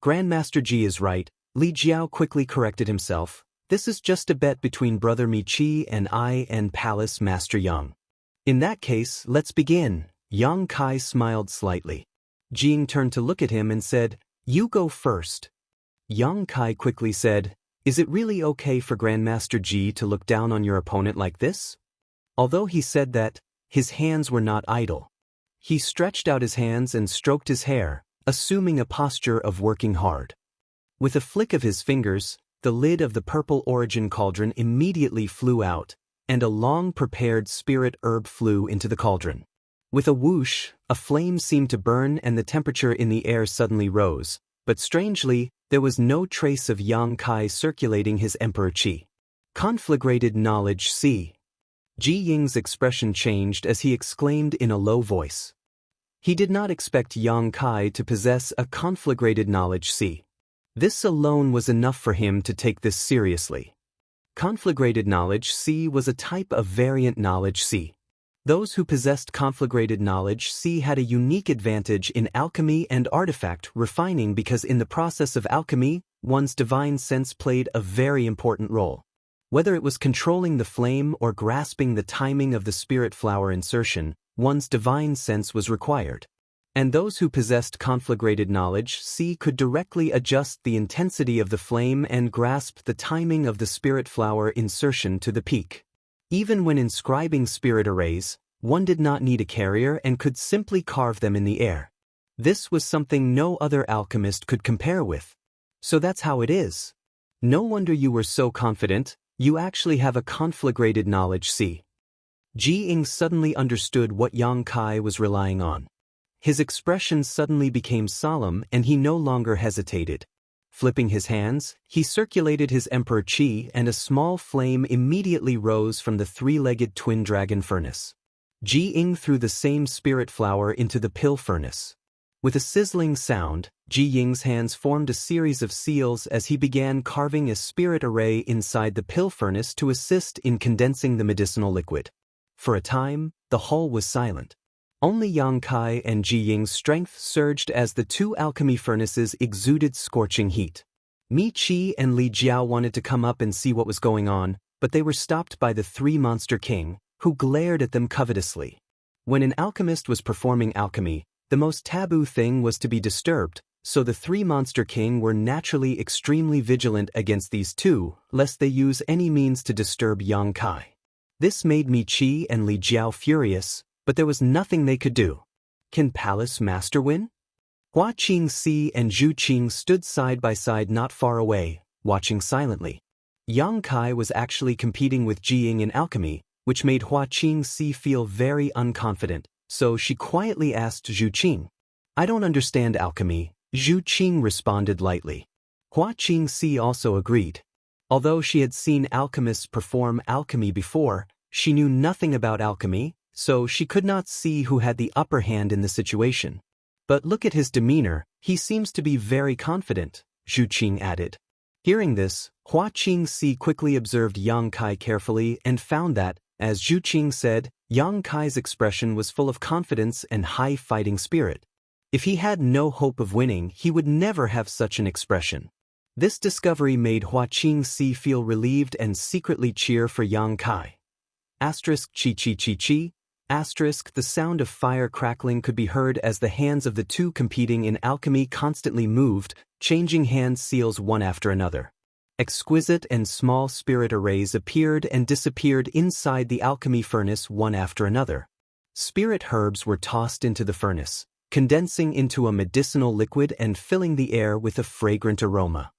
Grandmaster Ji is right, Li Jiao quickly corrected himself. This is just a bet between Brother Mi Qi and I and Palace Master Yang. In that case, let's begin. Yang Kai smiled slightly. Ji Ying turned to look at him and said, you go first. Yang Kai quickly said, is it really okay for Grandmaster Ji to look down on your opponent like this? Although he said that, his hands were not idle. He stretched out his hands and stroked his hair, assuming a posture of working hard. With a flick of his fingers, the lid of the purple origin cauldron immediately flew out, and a long-prepared spirit herb flew into the cauldron. With a whoosh, a flame seemed to burn and the temperature in the air suddenly rose, but strangely, there was no trace of Yang Kai circulating his emperor qi. Conflagrated knowledge C. Ji Ying's expression changed as he exclaimed in a low voice. He did not expect Yang Kai to possess a conflagrated knowledge C. This alone was enough for him to take this seriously. Conflagrated knowledge C was a type of variant knowledge C. Those who possessed conflagrated knowledge C had a unique advantage in alchemy and artifact refining because in the process of alchemy, one's divine sense played a very important role. Whether it was controlling the flame or grasping the timing of the spirit flower insertion, one's divine sense was required. And those who possessed conflagrated knowledge C could directly adjust the intensity of the flame and grasp the timing of the spirit flower insertion to the peak. Even when inscribing spirit arrays, one did not need a carrier and could simply carve them in the air. This was something no other alchemist could compare with. So that's how it is. No wonder you were so confident, you actually have a conflagrated knowledge C. Ji Ying suddenly understood what Yang Kai was relying on. His expression suddenly became solemn and he no longer hesitated. Flipping his hands, he circulated his emperor qi and a small flame immediately rose from the 3-legged twin dragon furnace. Ji Ying threw the same spirit flower into the pill furnace. With a sizzling sound, Ji Ying's hands formed a series of seals as he began carving a spirit array inside the pill furnace to assist in condensing the medicinal liquid. For a time, the hall was silent. Only Yang Kai and Ji Ying's strength surged as the 2 alchemy furnaces exuded scorching heat. Mi Qi and Li Jiao wanted to come up and see what was going on, but they were stopped by the 3-monster king, who glared at them covetously. When an alchemist was performing alchemy, the most taboo thing was to be disturbed, so the three Monster King were naturally extremely vigilant against these two, lest they use any means to disturb Yang Kai. This made Mi Qi and Li Jiao furious, but there was nothing they could do. Can Palace Master win? Hua Qingxi and Zhu Qing stood side by side not far away, watching silently. Yang Kai was actually competing with Jiying in alchemy, which made Hua Qingxi feel very unconfident, so she quietly asked Zhu Qing. I don't understand alchemy, Zhu Qing responded lightly. Hua Qingxi also agreed. Although she had seen alchemists perform alchemy before, she knew nothing about alchemy, so she could not see who had the upper hand in the situation. But look at his demeanor, he seems to be very confident, Zhu Qing added. Hearing this, Hua Qingxi quickly observed Yang Kai carefully and found that, as Zhu Qing said, Yang Kai's expression was full of confidence and high fighting spirit. If he had no hope of winning, he would never have such an expression. This discovery made Hua Qingxi feel relieved and secretly cheer for Yang Kai. Asterisk chi chi chi chi. Asterisk, the sound of fire crackling could be heard as the hands of the two competing in alchemy constantly moved, changing hand seals one after another. Exquisite and small spirit arrays appeared and disappeared inside the alchemy furnace one after another. Spirit herbs were tossed into the furnace, condensing into a medicinal liquid and filling the air with a fragrant aroma.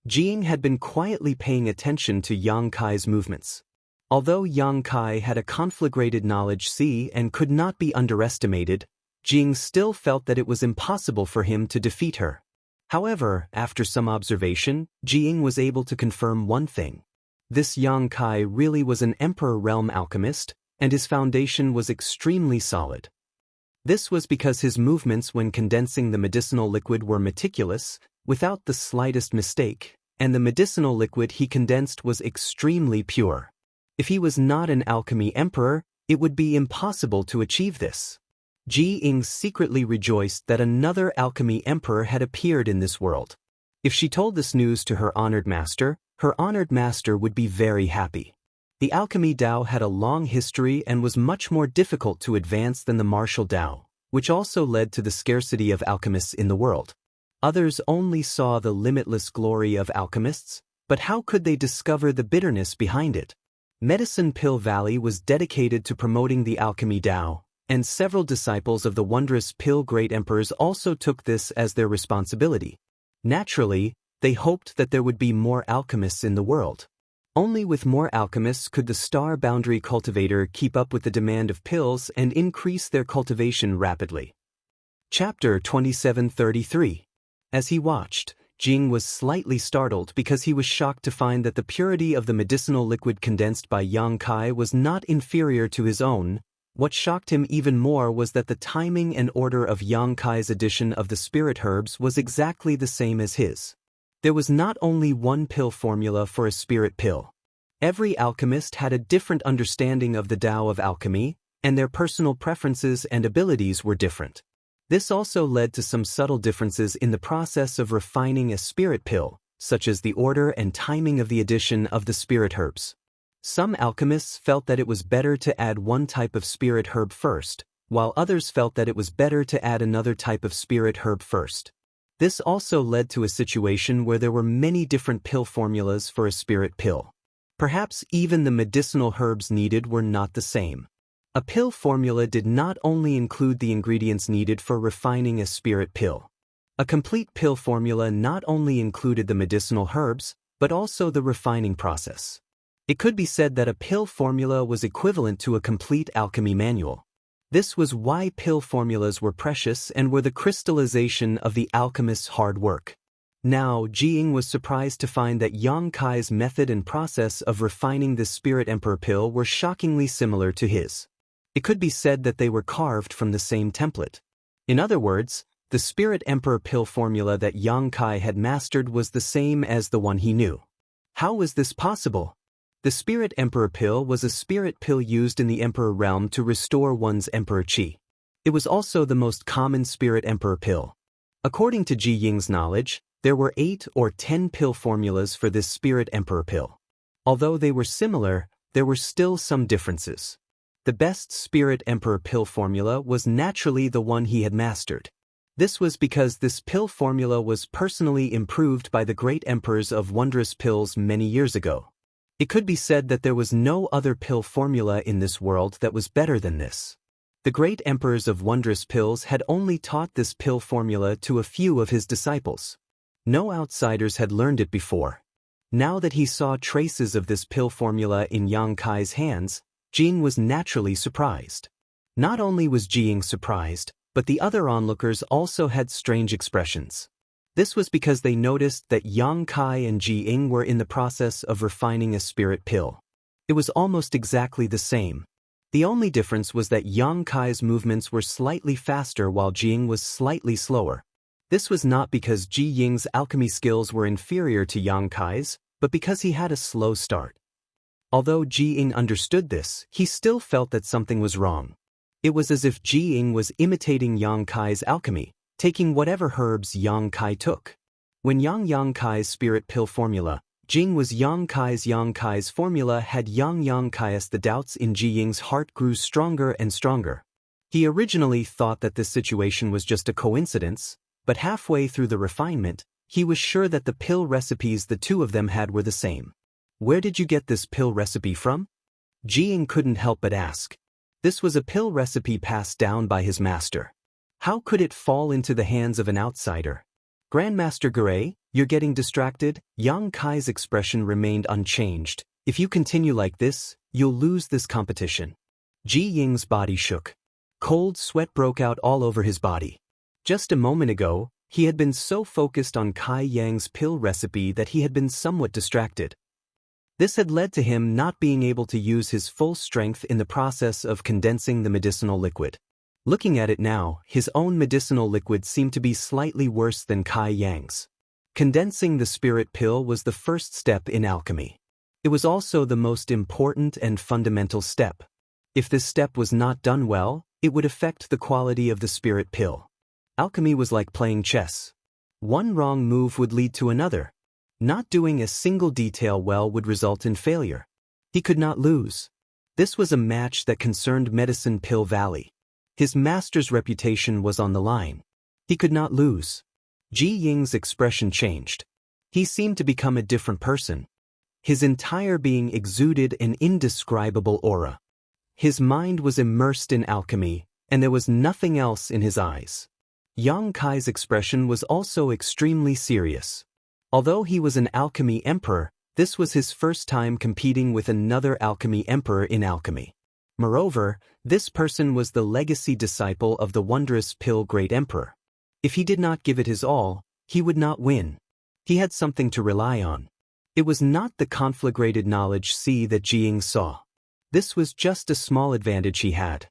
Jiying had been quietly paying attention to Yang Kai's movements. Although Yang Kai had a conflagrated knowledge and could not be underestimated, Jiying still felt that it was impossible for him to defeat her. However, after some observation, Jiying was able to confirm one thing. This Yang Kai really was an Emperor Realm alchemist, and his foundation was extremely solid. This was because his movements when condensing the medicinal liquid were meticulous, without the slightest mistake, and the medicinal liquid he condensed was extremely pure. If he was not an alchemy emperor, it would be impossible to achieve this. Jiying secretly rejoiced that another alchemy emperor had appeared in this world. If she told this news to her honored master would be very happy. The alchemy Dao had a long history and was much more difficult to advance than the martial Dao, which also led to the scarcity of alchemists in the world. Others only saw the limitless glory of alchemists, but how could they discover the bitterness behind it? Medicine Pill Valley was dedicated to promoting the alchemy Dao, and several disciples of the wondrous Pill Great Emperors also took this as their responsibility. Naturally, they hoped that there would be more alchemists in the world. Only with more alchemists could the Star Boundary Cultivator keep up with the demand of pills and increase their cultivation rapidly. Chapter 2733. As he watched, Jing was slightly startled because he was shocked to find that the purity of the medicinal liquid condensed by Yang Kai was not inferior to his own. What shocked him even more was that the timing and order of Yang Kai's addition of the spirit herbs was exactly the same as his. There was not only one pill formula for a spirit pill. Every alchemist had a different understanding of the Tao of alchemy, and their personal preferences and abilities were different. This also led to some subtle differences in the process of refining a spirit pill, such as the order and timing of the addition of the spirit herbs. Some alchemists felt that it was better to add one type of spirit herb first, while others felt that it was better to add another type of spirit herb first. This also led to a situation where there were many different pill formulas for a spirit pill. Perhaps even the medicinal herbs needed were not the same. A pill formula did not only include the ingredients needed for refining a spirit pill. A complete pill formula not only included the medicinal herbs, but also the refining process. It could be said that a pill formula was equivalent to a complete alchemy manual. This was why pill formulas were precious and were the crystallization of the alchemist's hard work. Now, Jiying was surprised to find that Yang Kai's method and process of refining the Spirit Emperor pill were shockingly similar to his. It could be said that they were carved from the same template. In other words, the Spirit Emperor pill formula that Yang Kai had mastered was the same as the one he knew. How was this possible? The Spirit Emperor pill was a spirit pill used in the Emperor realm to restore one's Emperor Qi. It was also the most common Spirit Emperor pill. According to Ji Ying's knowledge, there were 8 or 10 pill formulas for this Spirit Emperor pill. Although they were similar, there were still some differences. The best Spirit Emperor pill formula was naturally the one he had mastered. This was because this pill formula was personally improved by the great emperors of wondrous pills many years ago. It could be said that there was no other pill formula in this world that was better than this. The great emperors of wondrous pills had only taught this pill formula to a few of his disciples. No outsiders had learned it before. Now that he saw traces of this pill formula in Yang Kai's hands, Jing was naturally surprised. Not only was Jing surprised, but the other onlookers also had strange expressions. This was because they noticed that Yang Kai and Jing were in the process of refining a spirit pill. It was almost exactly the same. The only difference was that Yang Kai's movements were slightly faster while Jing was slightly slower. This was not because Ji Ying's alchemy skills were inferior to Yang Kai's, but because he had a slow start. Although Ji Ying understood this, he still felt that something was wrong. It was as if Ji Ying was imitating Yang Kai's alchemy, taking whatever herbs Yang Kai took. When Yang Kai's spirit pill formula, Jing was Yang Kai's formula had Yang Kai's, the doubts in Ji Ying's heart grew stronger and stronger. He originally thought that this situation was just a coincidence, but halfway through the refinement, he was sure that the pill recipes the two of them had were the same. Where did you get this pill recipe from? Ji Ying couldn't help but ask. This was a pill recipe passed down by his master. How could it fall into the hands of an outsider? Grandmaster Gurei, you're getting distracted. Yang Kai's expression remained unchanged. If you continue like this, you'll lose this competition. Ji Ying's body shook. Cold sweat broke out all over his body. Just a moment ago, he had been so focused on Kai Yang's pill recipe that he had been somewhat distracted. This had led to him not being able to use his full strength in the process of condensing the medicinal liquid. Looking at it now, his own medicinal liquid seemed to be slightly worse than Kai Yang's. Condensing the spirit pill was the first step in alchemy. It was also the most important and fundamental step. If this step was not done well, it would affect the quality of the spirit pill. Alchemy was like playing chess. One wrong move would lead to another. Not doing a single detail well would result in failure. He could not lose. This was a match that concerned Medicine Pill Valley. His master's reputation was on the line. He could not lose. Ji Ying's expression changed. He seemed to become a different person. His entire being exuded an indescribable aura. His mind was immersed in alchemy, and there was nothing else in his eyes. Yang Kai's expression was also extremely serious. Although he was an alchemy emperor, this was his first time competing with another alchemy emperor in alchemy. Moreover, this person was the legacy disciple of the wondrous pill great emperor. If he did not give it his all, he would not win. He had something to rely on. It was not the conflagrated knowledge that Ji Ying saw. This was just a small advantage he had.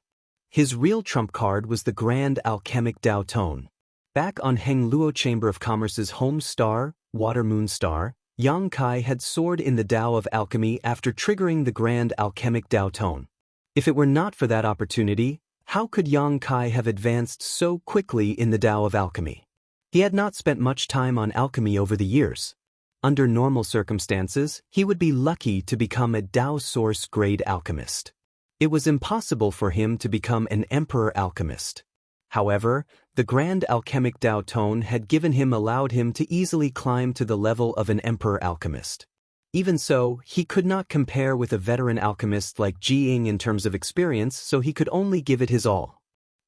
His real trump card was the grand alchemic Dao Tone. Back on Heng Luo Chamber of Commerce's home star, Water Moon Star, Yang Kai had soared in the Dao of alchemy after triggering the grand alchemic Dao Tone. If it were not for that opportunity, how could Yang Kai have advanced so quickly in the Dao of alchemy? He had not spent much time on alchemy over the years. Under normal circumstances, he would be lucky to become a Dao Source grade alchemist. It was impossible for him to become an emperor alchemist. However, the grand alchemic Dao Tone had allowed him to easily climb to the level of an emperor alchemist. Even so, he could not compare with a veteran alchemist like Ji Ying in terms of experience, so he could only give it his all.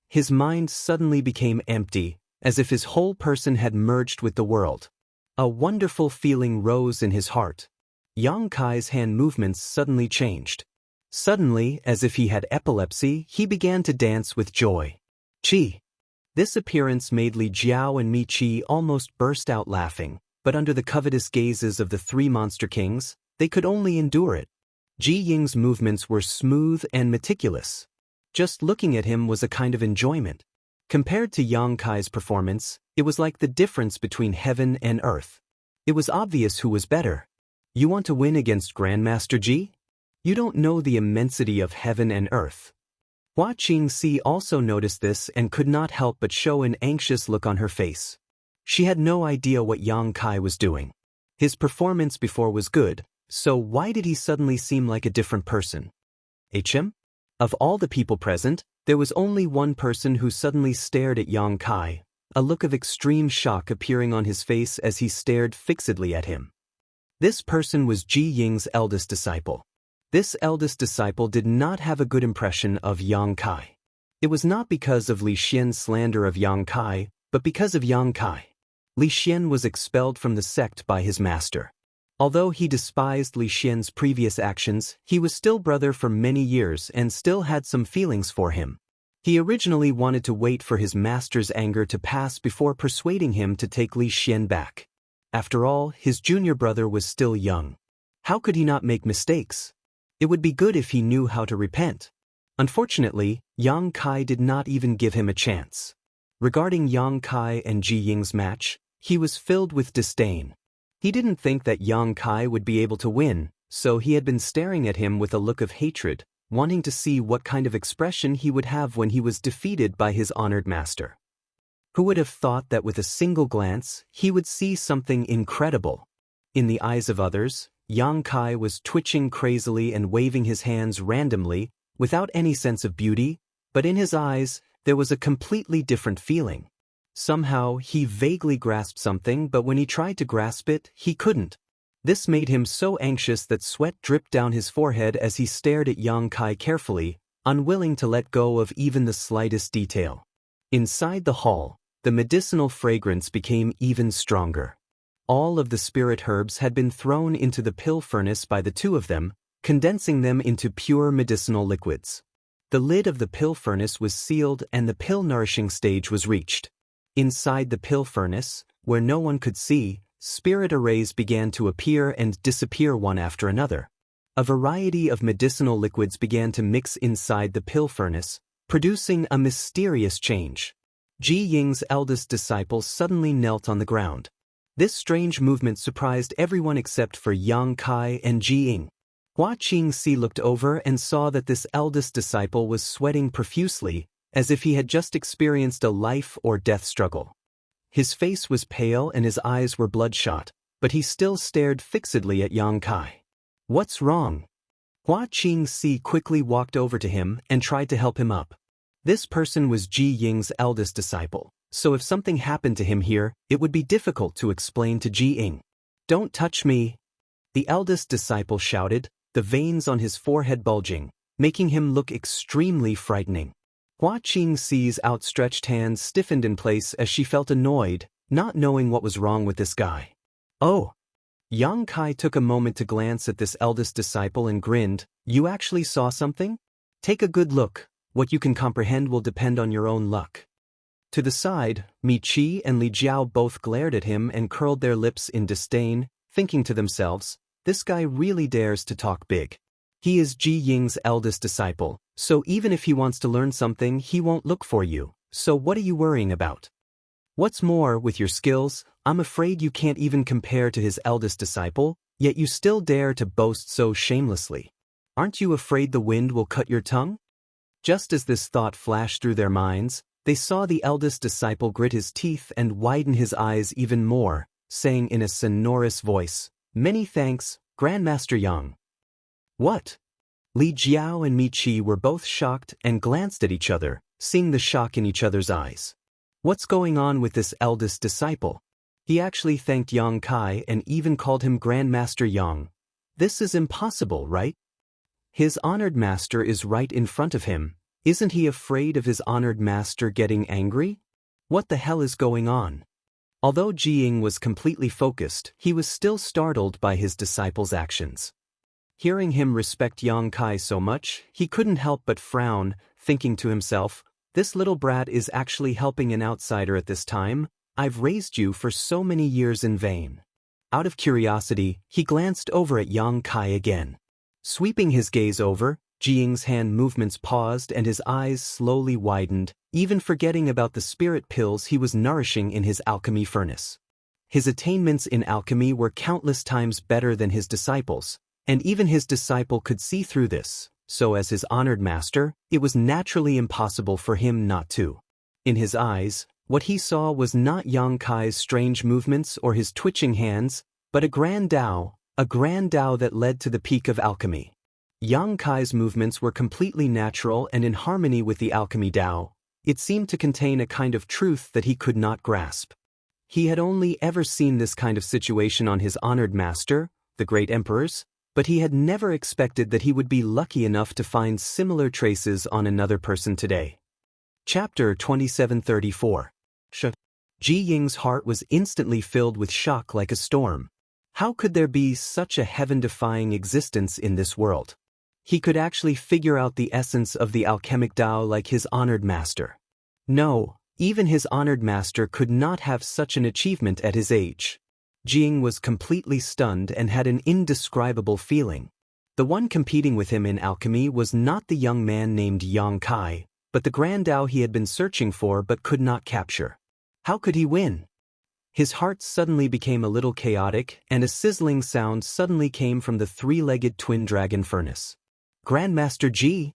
His mind suddenly became empty, as if his whole person had merged with the world. A wonderful feeling rose in his heart. Yang Kai's hand movements suddenly changed. Suddenly, as if he had epilepsy, he began to dance with joy. Qi. This appearance made Li Jiao and Mi Qi almost burst out laughing, but under the covetous gazes of the three monster kings, they could only endure it. Ji Ying's movements were smooth and meticulous. Just looking at him was a kind of enjoyment. Compared to Yang Kai's performance, it was like the difference between heaven and earth. It was obvious who was better. You want to win against Grandmaster Ji? You don't know the immensity of heaven and earth. Hua Qingxi also noticed this and could not help but show an anxious look on her face. She had no idea what Yang Kai was doing. His performance before was good, so why did he suddenly seem like a different person? HM? Of all the people present, there was only one person who suddenly stared at Yang Kai, a look of extreme shock appearing on his face as he stared fixedly at him. This person was Ji Ying's eldest disciple. This eldest disciple did not have a good impression of Yang Kai. It was not because of Li Xian's slander of Yang Kai, but because of Yang Kai. Li Xian was expelled from the sect by his master. Although he despised Li Xian's previous actions, he was still brother for many years and still had some feelings for him. He originally wanted to wait for his master's anger to pass before persuading him to take Li Xian back. After all, his junior brother was still young. How could he not make mistakes? It would be good if he knew how to repent. Unfortunately, Yang Kai did not even give him a chance. Regarding Yang Kai and Ji Ying's match, he was filled with disdain. He didn't think that Yang Kai would be able to win, so he had been staring at him with a look of hatred, wanting to see what kind of expression he would have when he was defeated by his honored master. Who would have thought that with a single glance, he would see something incredible? In the eyes of others, Yang Kai was twitching crazily and waving his hands randomly, without any sense of beauty, but in his eyes, there was a completely different feeling. Somehow, he vaguely grasped something, but when he tried to grasp it, he couldn't. This made him so anxious that sweat dripped down his forehead as he stared at Yang Kai carefully, unwilling to let go of even the slightest detail. Inside the hall, the medicinal fragrance became even stronger. All of the spirit herbs had been thrown into the pill furnace by the two of them, condensing them into pure medicinal liquids. The lid of the pill furnace was sealed and the pill-nourishing stage was reached. Inside the pill furnace, where no one could see, spirit arrays began to appear and disappear one after another. A variety of medicinal liquids began to mix inside the pill furnace, producing a mysterious change. Ji Ying's eldest disciple suddenly knelt on the ground. This strange movement surprised everyone except for Yang Kai and Ji Ying. Hua Qingxi looked over and saw that this eldest disciple was sweating profusely, as if he had just experienced a life or death struggle. His face was pale and his eyes were bloodshot, but he still stared fixedly at Yang Kai. "What's wrong?" Hua Qingxi quickly walked over to him and tried to help him up. This person was Ji Ying's eldest disciple, so if something happened to him here, it would be difficult to explain to Ji Ying. "Don't touch me!" The eldest disciple shouted, the veins on his forehead bulging, making him look extremely frightening. Hua Qingxi's outstretched hands stiffened in place as she felt annoyed, not knowing what was wrong with this guy. "Oh!" Yang Kai took a moment to glance at this eldest disciple and grinned. "You actually saw something? Take a good look. What you can comprehend will depend on your own luck." To the side, Mi Qi and Li Jiao both glared at him and curled their lips in disdain, thinking to themselves, "This guy really dares to talk big. He is Ji Ying's eldest disciple, so even if he wants to learn something, he won't look for you, so what are you worrying about? What's more, with your skills, I'm afraid you can't even compare to his eldest disciple, yet you still dare to boast so shamelessly. Aren't you afraid the wind will cut your tongue?" Just as this thought flashed through their minds, they saw the eldest disciple grit his teeth and widen his eyes even more, saying in a sonorous voice, "Many thanks, Grandmaster Yang." "What?" Li Jiao and Mi Qi were both shocked and glanced at each other, seeing the shock in each other's eyes. What's going on with this eldest disciple? He actually thanked Yang Kai and even called him Grandmaster Yang. This is impossible, right? His honored master is right in front of him. Isn't he afraid of his honored master getting angry? What the hell is going on? Although Ji Ying was completely focused, he was still startled by his disciple's actions. Hearing him respect Yang Kai so much, he couldn't help but frown, thinking to himself, "This little brat is actually helping an outsider at this time. I've raised you for so many years in vain." Out of curiosity, he glanced over at Yang Kai again. Sweeping his gaze over, Ji Ying's hand movements paused and his eyes slowly widened, even forgetting about the spirit pills he was nourishing in his alchemy furnace. His attainments in alchemy were countless times better than his disciples, and even his disciple could see through this, so as his honored master, it was naturally impossible for him not to. In his eyes, what he saw was not Yang Kai's strange movements or his twitching hands, but a grand Tao that led to the peak of alchemy. Yang Kai's movements were completely natural and in harmony with the alchemy Tao, It seemed to contain a kind of truth that he could not grasp. He had only ever seen this kind of situation on his honored master, the great emperors, but he had never expected that he would be lucky enough to find similar traces on another person today. Chapter 2734. Ji Ying's heart was instantly filled with shock like a storm. How could there be such a heaven-defying existence in this world? He could actually figure out the essence of the alchemic Tao like his honored master. No, even his honored master could not have such an achievement at his age. Jing was completely stunned and had an indescribable feeling. The one competing with him in alchemy was not the young man named Yang Kai, but the grand Tao he had been searching for but could not capture. How could he win? His heart suddenly became a little chaotic, and a sizzling sound suddenly came from the three-legged twin dragon furnace. Grandmaster Ji!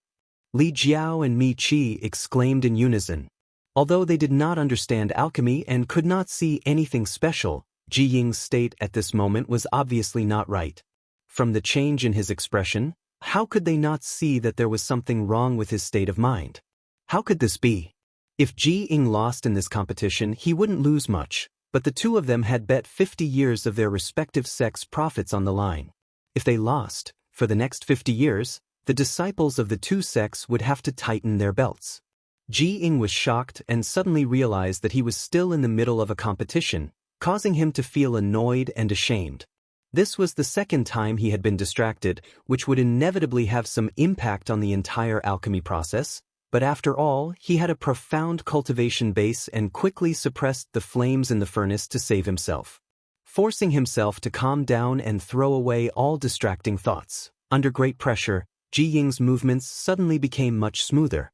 Li Jiao and Mi Qi exclaimed in unison. Although they did not understand alchemy and could not see anything special, Ji Ying's state at this moment was obviously not right. From the change in his expression, how could they not see that there was something wrong with his state of mind? How could this be? If Ji Ying lost in this competition, he wouldn't lose much, but the two of them had bet 50 years of their respective sects' profits on the line. If they lost, for the next 50 years, the disciples of the two sects would have to tighten their belts. Ji Ying was shocked and suddenly realized that he was still in the middle of a competition, causing him to feel annoyed and ashamed. This was the second time he had been distracted, which would inevitably have some impact on the entire alchemy process, but after all, he had a profound cultivation base and quickly suppressed the flames in the furnace to save himself. Forcing himself to calm down and throw away all distracting thoughts, under great pressure, Ji Ying's movements suddenly became much smoother.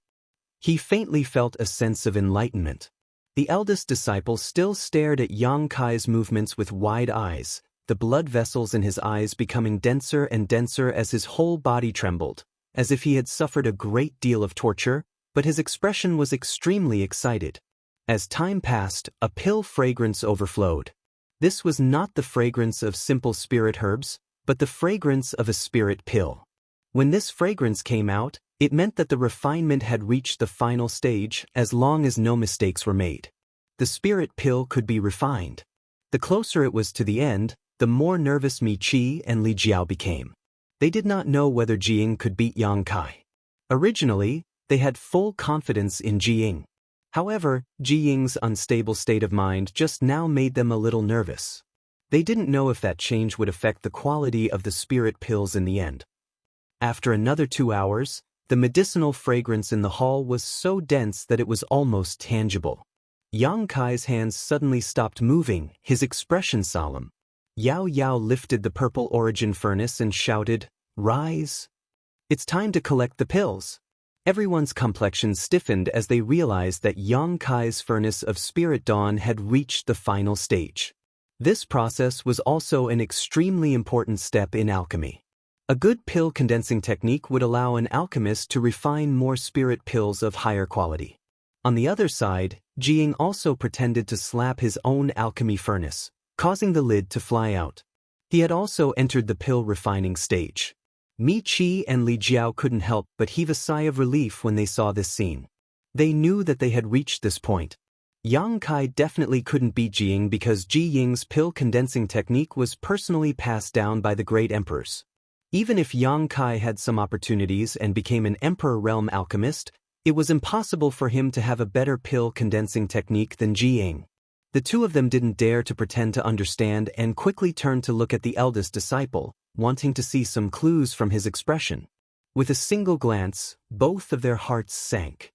He faintly felt a sense of enlightenment. The eldest disciple still stared at Yang Kai's movements with wide eyes, the blood vessels in his eyes becoming denser and denser as his whole body trembled, as if he had suffered a great deal of torture, but his expression was extremely excited. As time passed, a pill fragrance overflowed. This was not the fragrance of simple spirit herbs, but the fragrance of a spirit pill. When this fragrance came out, it meant that the refinement had reached the final stage as long as no mistakes were made. The spirit pill could be refined. The closer it was to the end, the more nervous Mi Qi and Li Jiao became. They did not know whether Ji Ying could beat Yang Kai. Originally, they had full confidence in Ji Ying. However, Ji Ying's unstable state of mind just now made them a little nervous. They didn't know if that change would affect the quality of the spirit pills in the end. After another 2 hours, the medicinal fragrance in the hall was so dense that it was almost tangible. Yang Kai's hands suddenly stopped moving, his expression solemn. Yao Yao lifted the purple origin furnace and shouted, "Rise! It's time to collect the pills." Everyone's complexion stiffened as they realized that Yang Kai's furnace of spirit dawn had reached the final stage. This process was also an extremely important step in alchemy. A good pill condensing technique would allow an alchemist to refine more spirit pills of higher quality. On the other side, Ji Ying also pretended to slap his own alchemy furnace, causing the lid to fly out. He had also entered the pill refining stage. Mi Qi and Li Jiao couldn't help but heave a sigh of relief when they saw this scene. They knew that they had reached this point. Yang Kai definitely couldn't beat Ji Ying because Ji Ying's pill condensing technique was personally passed down by the great emperors. Even if Yang Kai had some opportunities and became an Emperor Realm alchemist, it was impossible for him to have a better pill condensing technique than Ji Ying. The two of them didn't dare to pretend to understand and quickly turned to look at the eldest disciple, wanting to see some clues from his expression. With a single glance, both of their hearts sank.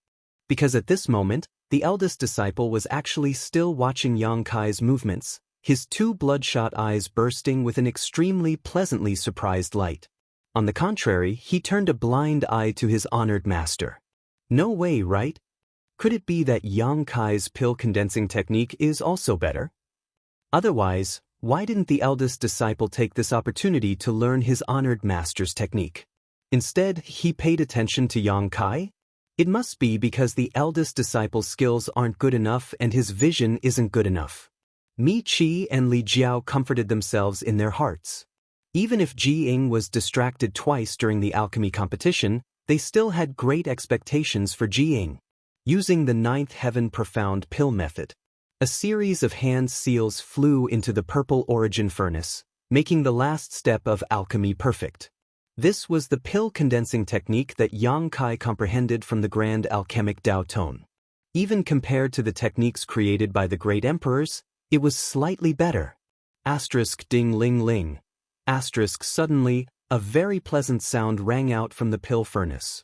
Because at this moment, the eldest disciple was actually still watching Yang Kai's movements, his two bloodshot eyes bursting with an extremely pleasantly surprised light. On the contrary, he turned a blind eye to his honored master. No way, right? Could it be that Yang Kai's pill condensing technique is also better? Otherwise, why didn't the eldest disciple take this opportunity to learn his honored master's technique? Instead, he paid attention to Yang Kai? It must be because the eldest disciple's skills aren't good enough and his vision isn't good enough. Mi Qi and Li Jiao comforted themselves in their hearts. Even if Ji Ying was distracted twice during the alchemy competition, they still had great expectations for Ji Ying. Using the ninth heaven profound pill method, a series of hand seals flew into the purple origin furnace, making the last step of alchemy perfect. This was the pill condensing technique that Yang Kai comprehended from the grand alchemic Dao Tone. Even compared to the techniques created by the great emperors, it was slightly better. Asterisk ding ling ling. Asterisk suddenly, a very pleasant sound rang out from the pill furnace.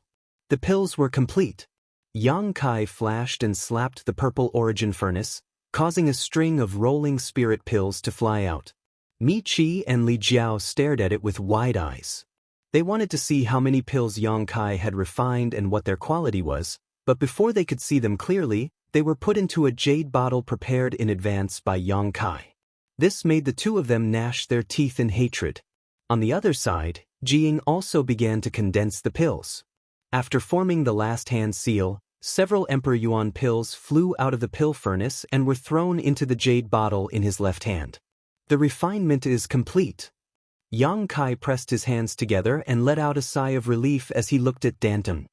The pills were complete. Yang Kai flashed and slapped the purple origin furnace, causing a string of rolling spirit pills to fly out. Mi Qi and Li Jiao stared at it with wide eyes. They wanted to see how many pills Yang Kai had refined and what their quality was, but before they could see them clearly, they were put into a jade bottle prepared in advance by Yang Kai. This made the two of them gnash their teeth in hatred. On the other side, Jiying also began to condense the pills. After forming the last hand seal, several Emperor Yuan pills flew out of the pill furnace and were thrown into the jade bottle in his left hand. The refinement is complete. Yang Kai pressed his hands together and let out a sigh of relief as he looked at Danton.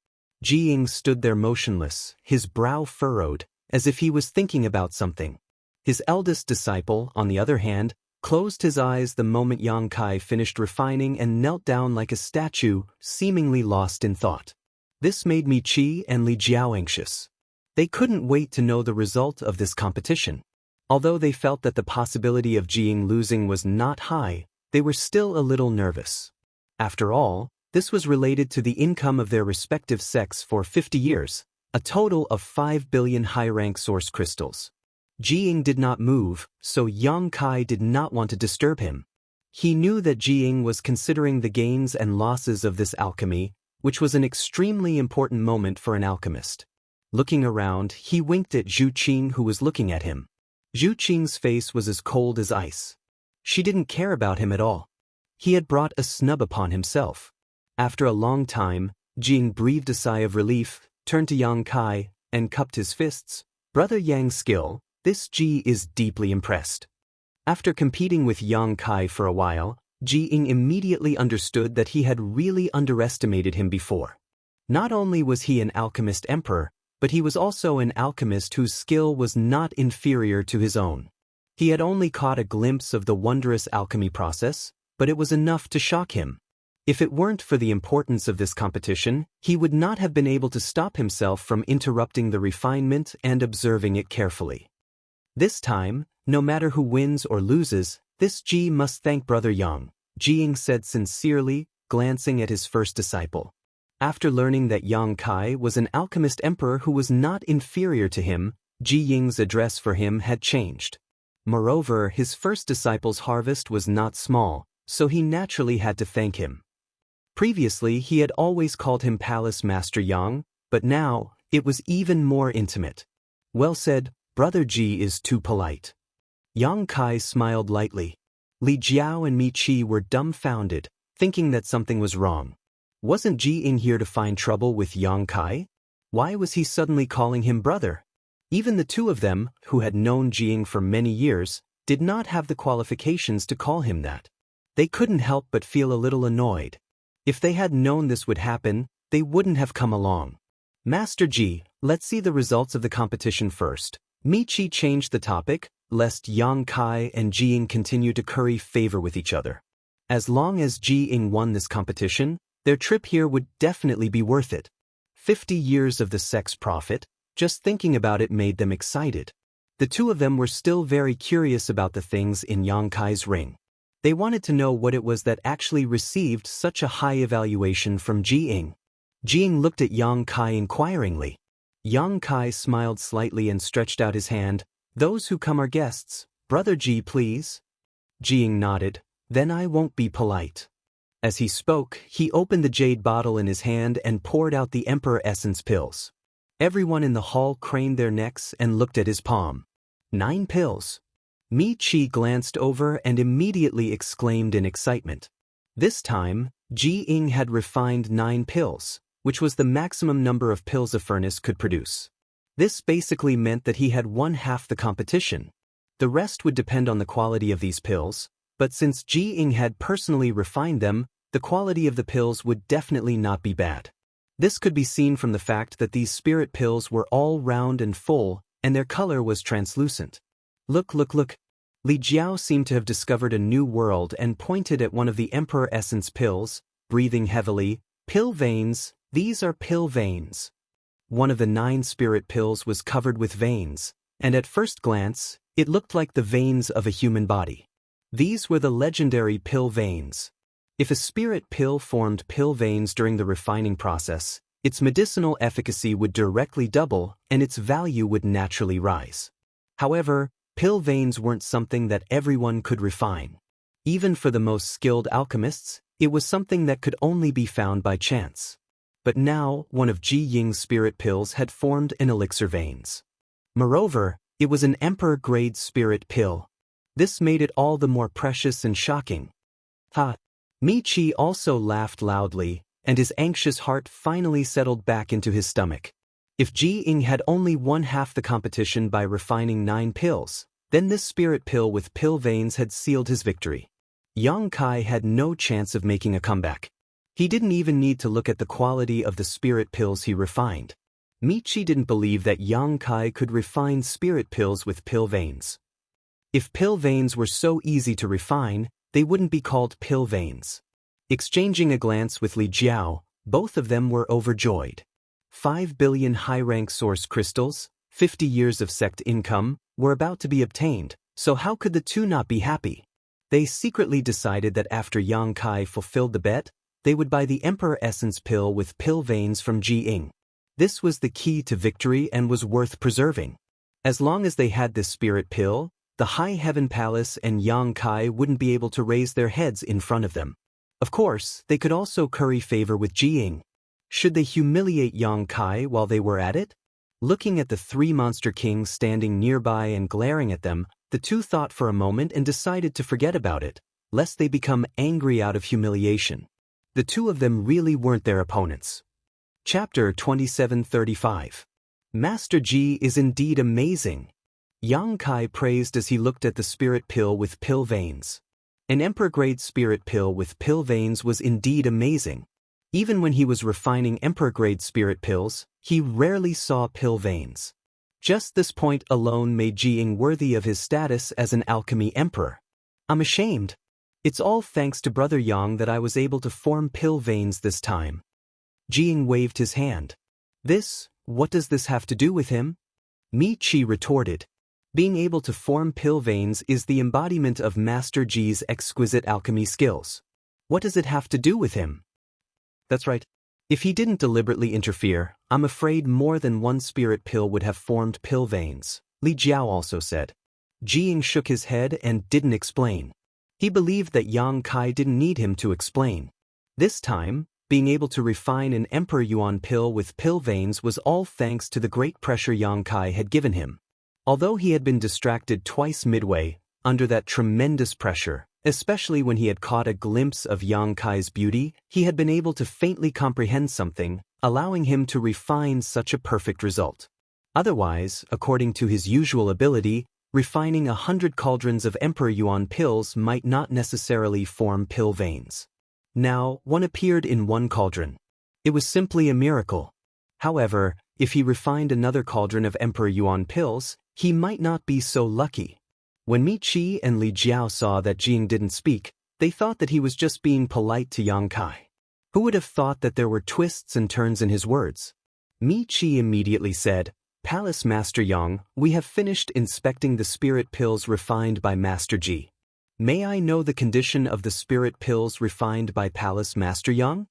Jiying stood there motionless, his brow furrowed, as if he was thinking about something. His eldest disciple, on the other hand, closed his eyes the moment Yang Kai finished refining and knelt down like a statue, seemingly lost in thought. This made Mi Qi and Li Jiao anxious. They couldn't wait to know the result of this competition. Although they felt that the possibility of Jiying losing was not high, they were still a little nervous. After all, this was related to the income of their respective sects for 50 years, a total of 5 billion high-rank source crystals. Jiying did not move, so Yang Kai did not want to disturb him. He knew that Jiying was considering the gains and losses of this alchemy, which was an extremely important moment for an alchemist. Looking around, he winked at Zhu Qing, who was looking at him. Zhu Qing's face was as cold as ice. She didn't care about him at all. He had brought a snub upon himself. After a long time, Jiying breathed a sigh of relief, turned to Yang Kai, and cupped his fists. Brother Yang's skill, this Ji is deeply impressed. After competing with Yang Kai for a while, Jiying immediately understood that he had really underestimated him before. Not only was he an alchemist emperor, but he was also an alchemist whose skill was not inferior to his own. He had only caught a glimpse of the wondrous alchemy process, but it was enough to shock him. If it weren't for the importance of this competition, he would not have been able to stop himself from interrupting the refinement and observing it carefully. This time, no matter who wins or loses, this Ji must thank Brother Yang, Jiying said sincerely, glancing at his first disciple. After learning that Yang Kai was an alchemist emperor who was not inferior to him, Jiying's address for him had changed. Moreover, his first disciple's harvest was not small, so he naturally had to thank him. Previously, he had always called him Palace Master Yang, but now, it was even more intimate. Well said, Brother Ji is too polite. Yang Kai smiled lightly. Li Jiao and Mi Qi were dumbfounded, thinking that something was wrong. Wasn't Jiying here to find trouble with Yang Kai? Why was he suddenly calling him brother? Even the two of them, who had known Jiying for many years, did not have the qualifications to call him that. They couldn't help but feel a little annoyed. If they had known this would happen, they wouldn't have come along. Master Ji, let's see the results of the competition first. Mi Qi changed the topic, lest Yang Kai and Jiying continue to curry favor with each other. As long as Jiying won this competition, their trip here would definitely be worth it. 50 years of the sect's profit, just thinking about it made them excited. The two of them were still very curious about the things in Yang Kai's ring. They wanted to know what it was that actually received such a high evaluation from Jiying. Jiying looked at Yang Kai inquiringly. Yang Kai smiled slightly and stretched out his hand. Those who come are guests. Brother Ji, please. Jiying nodded. Then I won't be polite. As he spoke, he opened the jade bottle in his hand and poured out the Emperor Essence pills. Everyone in the hall craned their necks and looked at his palm. 9 pills. Mi Qi glanced over and immediately exclaimed in excitement. This time, Jiying had refined 9 pills, which was the maximum number of pills a furnace could produce. This basically meant that he had won half the competition. The rest would depend on the quality of these pills, but since Jiying had personally refined them, the quality of the pills would definitely not be bad. This could be seen from the fact that these spirit pills were all round and full, and their color was translucent. Look, look, look. Li Jiao seemed to have discovered a new world and pointed at one of the Emperor Essence pills, breathing heavily. Pill veins, these are pill veins. One of the 9 spirit pills was covered with veins, and at first glance, it looked like the veins of a human body. These were the legendary pill veins. If a spirit pill formed pill veins during the refining process, its medicinal efficacy would directly double and its value would naturally rise. However, pill veins weren't something that everyone could refine. Even for the most skilled alchemists, it was something that could only be found by chance. But now, one of Ji Ying's spirit pills had formed an elixir veins. Moreover, it was an emperor-grade spirit pill. This made it all the more precious and shocking. Ha! Mi Qi also laughed loudly, and his anxious heart finally settled back into his stomach. If Ji Ying had only won half the competition by refining 9 pills, then this spirit pill with pill veins had sealed his victory. Yang Kai had no chance of making a comeback. He didn't even need to look at the quality of the spirit pills he refined. Mi Qi didn't believe that Yang Kai could refine spirit pills with pill veins. If pill veins were so easy to refine, they wouldn't be called pill veins. Exchanging a glance with Li Jiao, both of them were overjoyed. 5 billion high-rank source crystals, 50 years of sect income, were about to be obtained, so how could the two not be happy? They secretly decided that after Yang Kai fulfilled the bet, they would buy the Emperor Essence pill with pill veins from Ji Ying. This was the key to victory and was worth preserving. As long as they had this spirit pill, the High Heaven Palace and Yang Kai wouldn't be able to raise their heads in front of them. Of course, they could also curry favor with Ji Ying. Should they humiliate Yang Kai while they were at it? Looking at the 3 monster kings standing nearby and glaring at them, the two thought for a moment and decided to forget about it, lest they become angry out of humiliation. The two of them really weren't their opponents. Chapter 2735. Master Ji is indeed amazing. Yang Kai praised as he looked at the spirit pill with pill veins. An emperor-grade spirit pill with pill veins was indeed amazing. Even when he was refining emperor-grade spirit pills, he rarely saw pill veins. Just this point alone made Ji Ying worthy of his status as an alchemy emperor. I'm ashamed. It's all thanks to Brother Yang that I was able to form pill veins this time. Ji Ying waved his hand. What does this have to do with him? Mi Qi retorted. Being able to form pill veins is the embodiment of Master Ji's exquisite alchemy skills. What does it have to do with him? That's right. If he didn't deliberately interfere, I'm afraid more than one spirit pill would have formed pill veins, Li Jiao also said. Ji Ying shook his head and didn't explain. He believed that Yang Kai didn't need him to explain. This time, being able to refine an Emperor Yuan pill with pill veins was all thanks to the great pressure Yang Kai had given him. Although he had been distracted twice midway, under that tremendous pressure, especially when he had caught a glimpse of Yang Kai's beauty, he had been able to faintly comprehend something, allowing him to refine such a perfect result. Otherwise, according to his usual ability, refining 100 cauldrons of Emperor Yuan pills might not necessarily form pill veins. Now, one appeared in one cauldron. It was simply a miracle. However, if he refined another cauldron of Emperor Yuan pills, he might not be so lucky. When Mi Qi and Li Jiao saw that Ji Ying didn't speak, they thought that he was just being polite to Yang Kai. Who would have thought that there were twists and turns in his words? Mi Qi immediately said, Palace Master Yang, we have finished inspecting the spirit pills refined by Master Ji. May I know the condition of the spirit pills refined by Palace Master Yang?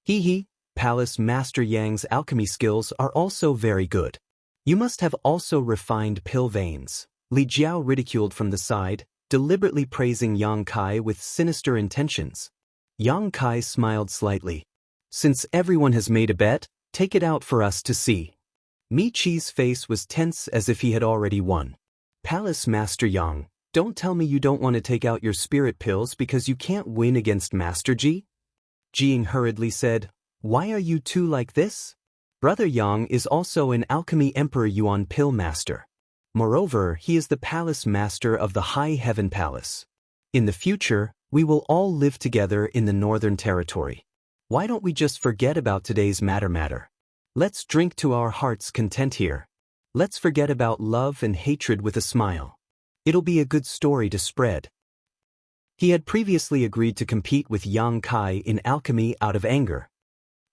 Hee, Palace Master Yang's alchemy skills are also very good. You must have also refined pill veins, Li Jiao ridiculed from the side, deliberately praising Yang Kai with sinister intentions. Yang Kai smiled slightly. Since everyone has made a bet, take it out for us to see. Mi Qi's face was tense as if he had already won. Palace Master Yang, don't tell me you don't want to take out your spirit pills because you can't win against Master Ji? Ji Ying hurriedly said, Why are you two like this? Brother Yang is also an alchemy Emperor Yuan pill master. Moreover, he is the palace master of the High Heaven Palace. In the future, we will all live together in the Northern Territory. Why don't we just forget about today's matter? Let's drink to our heart's content here. Let's forget about love and hatred with a smile. It'll be a good story to spread. He had previously agreed to compete with Yang Kai in alchemy out of anger.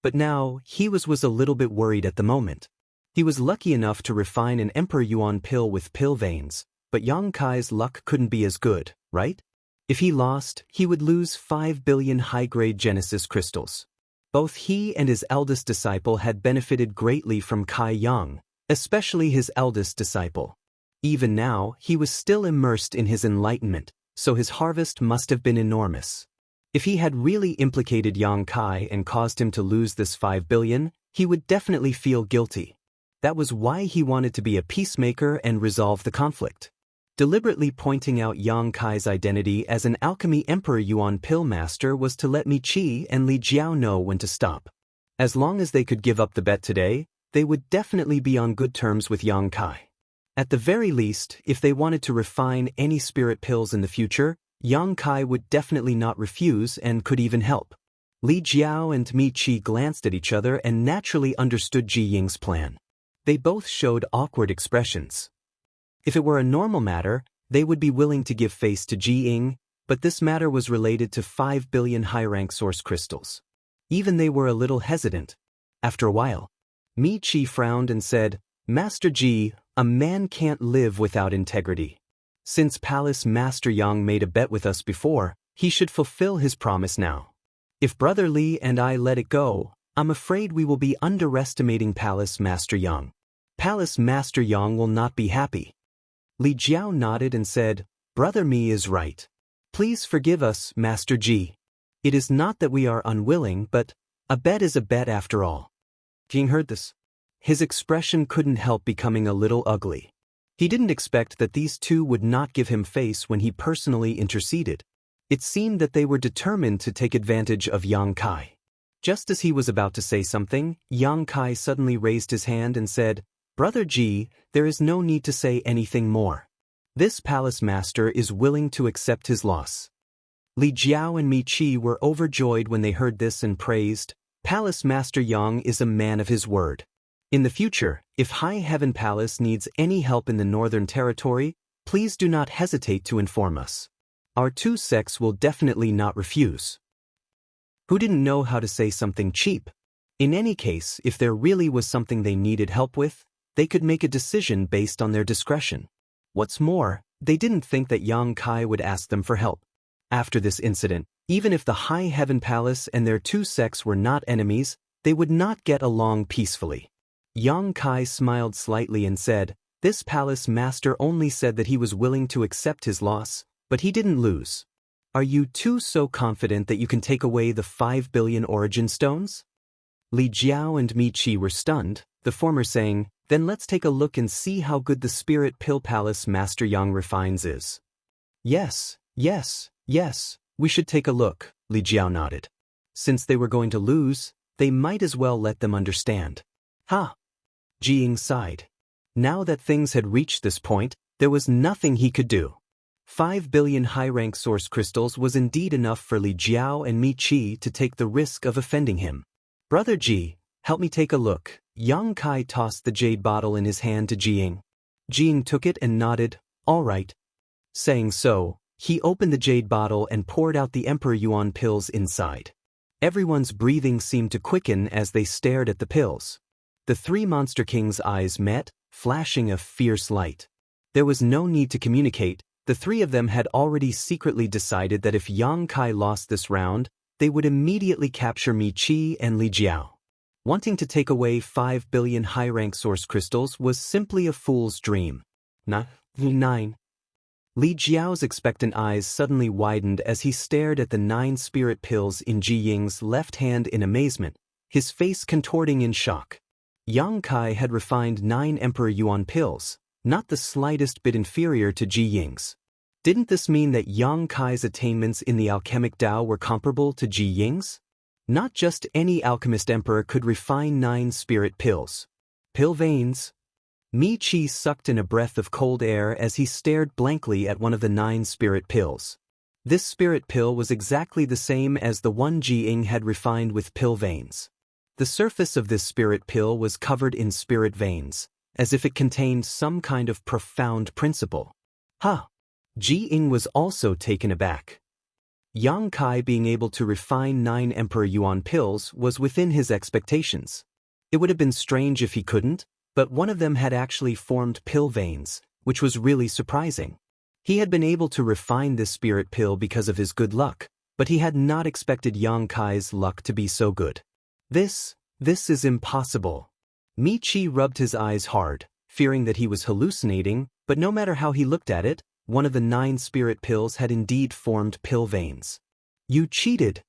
But now, he was a little bit worried at the moment. He was lucky enough to refine an Emperor Yuan pill with pill veins, but Yang Kai's luck couldn't be as good, right? If he lost, he would lose 5 billion high-grade Genesis crystals. Both he and his eldest disciple had benefited greatly from Kai Yang, especially his eldest disciple. Even now, he was still immersed in his enlightenment, so his harvest must have been enormous. If he had really implicated Yang Kai and caused him to lose this 5 billion, he would definitely feel guilty. That was why he wanted to be a peacemaker and resolve the conflict. Deliberately pointing out Yang Kai's identity as an alchemy Emperor Yuan pill master was to let Miqi and Li Jiao know when to stop. As long as they could give up the bet today, they would definitely be on good terms with Yang Kai. At the very least, if they wanted to refine any spirit pills in the future, Yang Kai would definitely not refuse and could even help. Li Jiao and Miqi glanced at each other and naturally understood Ji Ying's plan. They both showed awkward expressions. If it were a normal matter, they would be willing to give face to Ji Ying, but this matter was related to 5 billion high-rank source crystals. Even they were a little hesitant. After a while, Miqi frowned and said, "Master Ji, a man can't live without integrity. Since Palace Master Yang made a bet with us before, he should fulfill his promise now. If Brother Li and I let it go, I'm afraid we will be underestimating Palace Master Yang. Palace Master Yang will not be happy." Li Jiao nodded and said, "Brother Mi is right. Please forgive us, Master Ji. It is not that we are unwilling, but a bet is a bet after all." Jing heard this. His expression couldn't help becoming a little ugly. He didn't expect that these two would not give him face when he personally interceded. It seemed that they were determined to take advantage of Yang Kai. Just as he was about to say something, Yang Kai suddenly raised his hand and said, "Brother Ji, there is no need to say anything more. This palace master is willing to accept his loss." Li Jiao and Miqi were overjoyed when they heard this and praised, "Palace Master Yang is a man of his word. In the future, if High Heaven Palace needs any help in the Northern Territory, please do not hesitate to inform us. Our two sects will definitely not refuse." Who didn't know how to say something cheap? In any case, if there really was something they needed help with, they could make a decision based on their discretion. What's more, they didn't think that Yang Kai would ask them for help. After this incident, even if the High Heaven Palace and their two sects were not enemies, they would not get along peacefully. Yang Kai smiled slightly and said, "This palace master only said that he was willing to accept his loss, but he didn't lose. Are you two so confident that you can take away the 5 billion origin stones?" Li Jiao and Miqi were stunned, the former saying, "Then let's take a look and see how good the Spirit Pill Palace Master Yang refines is." Yes, we should take a look," Li Jiao nodded. Since they were going to lose, they might as well let them understand. "Ha!" Ji Ying sighed. Now that things had reached this point, there was nothing he could do. 5 billion high-rank source crystals was indeed enough for Li Jiao and Miqi to take the risk of offending him. "Brother Ji, help me take a look." Yang Kai tossed the jade bottle in his hand to Ji Ying. Ji Ying took it and nodded, "All right." Saying so, he opened the jade bottle and poured out the Emperor Yuan pills inside. Everyone's breathing seemed to quicken as they stared at the pills. The three Monster Kings' eyes met, flashing a fierce light. There was no need to communicate. The three of them had already secretly decided that if Yang Kai lost this round, they would immediately capture Miqi and Li Jiao. Wanting to take away 5 billion high-rank source crystals was simply a fool's dream. 9. Li Jiao's expectant eyes suddenly widened as he stared at the 9 spirit pills in Ji Ying's left hand in amazement, his face contorting in shock. Yang Kai had refined 9 Emperor Yuan pills, not the slightest bit inferior to Ji Ying's. Didn't this mean that Yang Kai's attainments in the alchemic Tao were comparable to Ji Ying's? Not just any alchemist emperor could refine 9 spirit pills. Pill veins. Miqi sucked in a breath of cold air as he stared blankly at one of the 9 spirit pills. This spirit pill was exactly the same as the one Jiying had refined with pill veins. The surface of this spirit pill was covered in spirit veins, as if it contained some kind of profound principle. Huh! Jiying was also taken aback. Yang Kai being able to refine 9 Emperor Yuan pills was within his expectations. It would have been strange if he couldn't, but one of them had actually formed pill veins, which was really surprising. He had been able to refine this spirit pill because of his good luck, but he had not expected Yang Kai's luck to be so good. This is impossible. Mi Chi rubbed his eyes hard, fearing that he was hallucinating, but no matter how he looked at it, one of the 9 spirit pills had indeed formed pill veins. You cheated!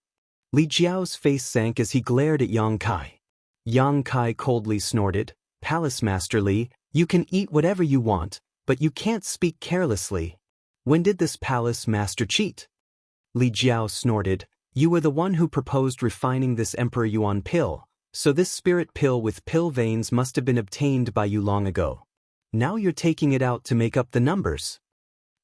Li Jiao's face sank as he glared at Yang Kai. Yang Kai coldly snorted, Palace Master Li, you can eat whatever you want, but you can't speak carelessly. When did this Palace Master cheat? Li Jiao snorted, you were the one who proposed refining this Emperor Yuan pill, so this spirit pill with pill veins must have been obtained by you long ago. Now you're taking it out to make up the numbers.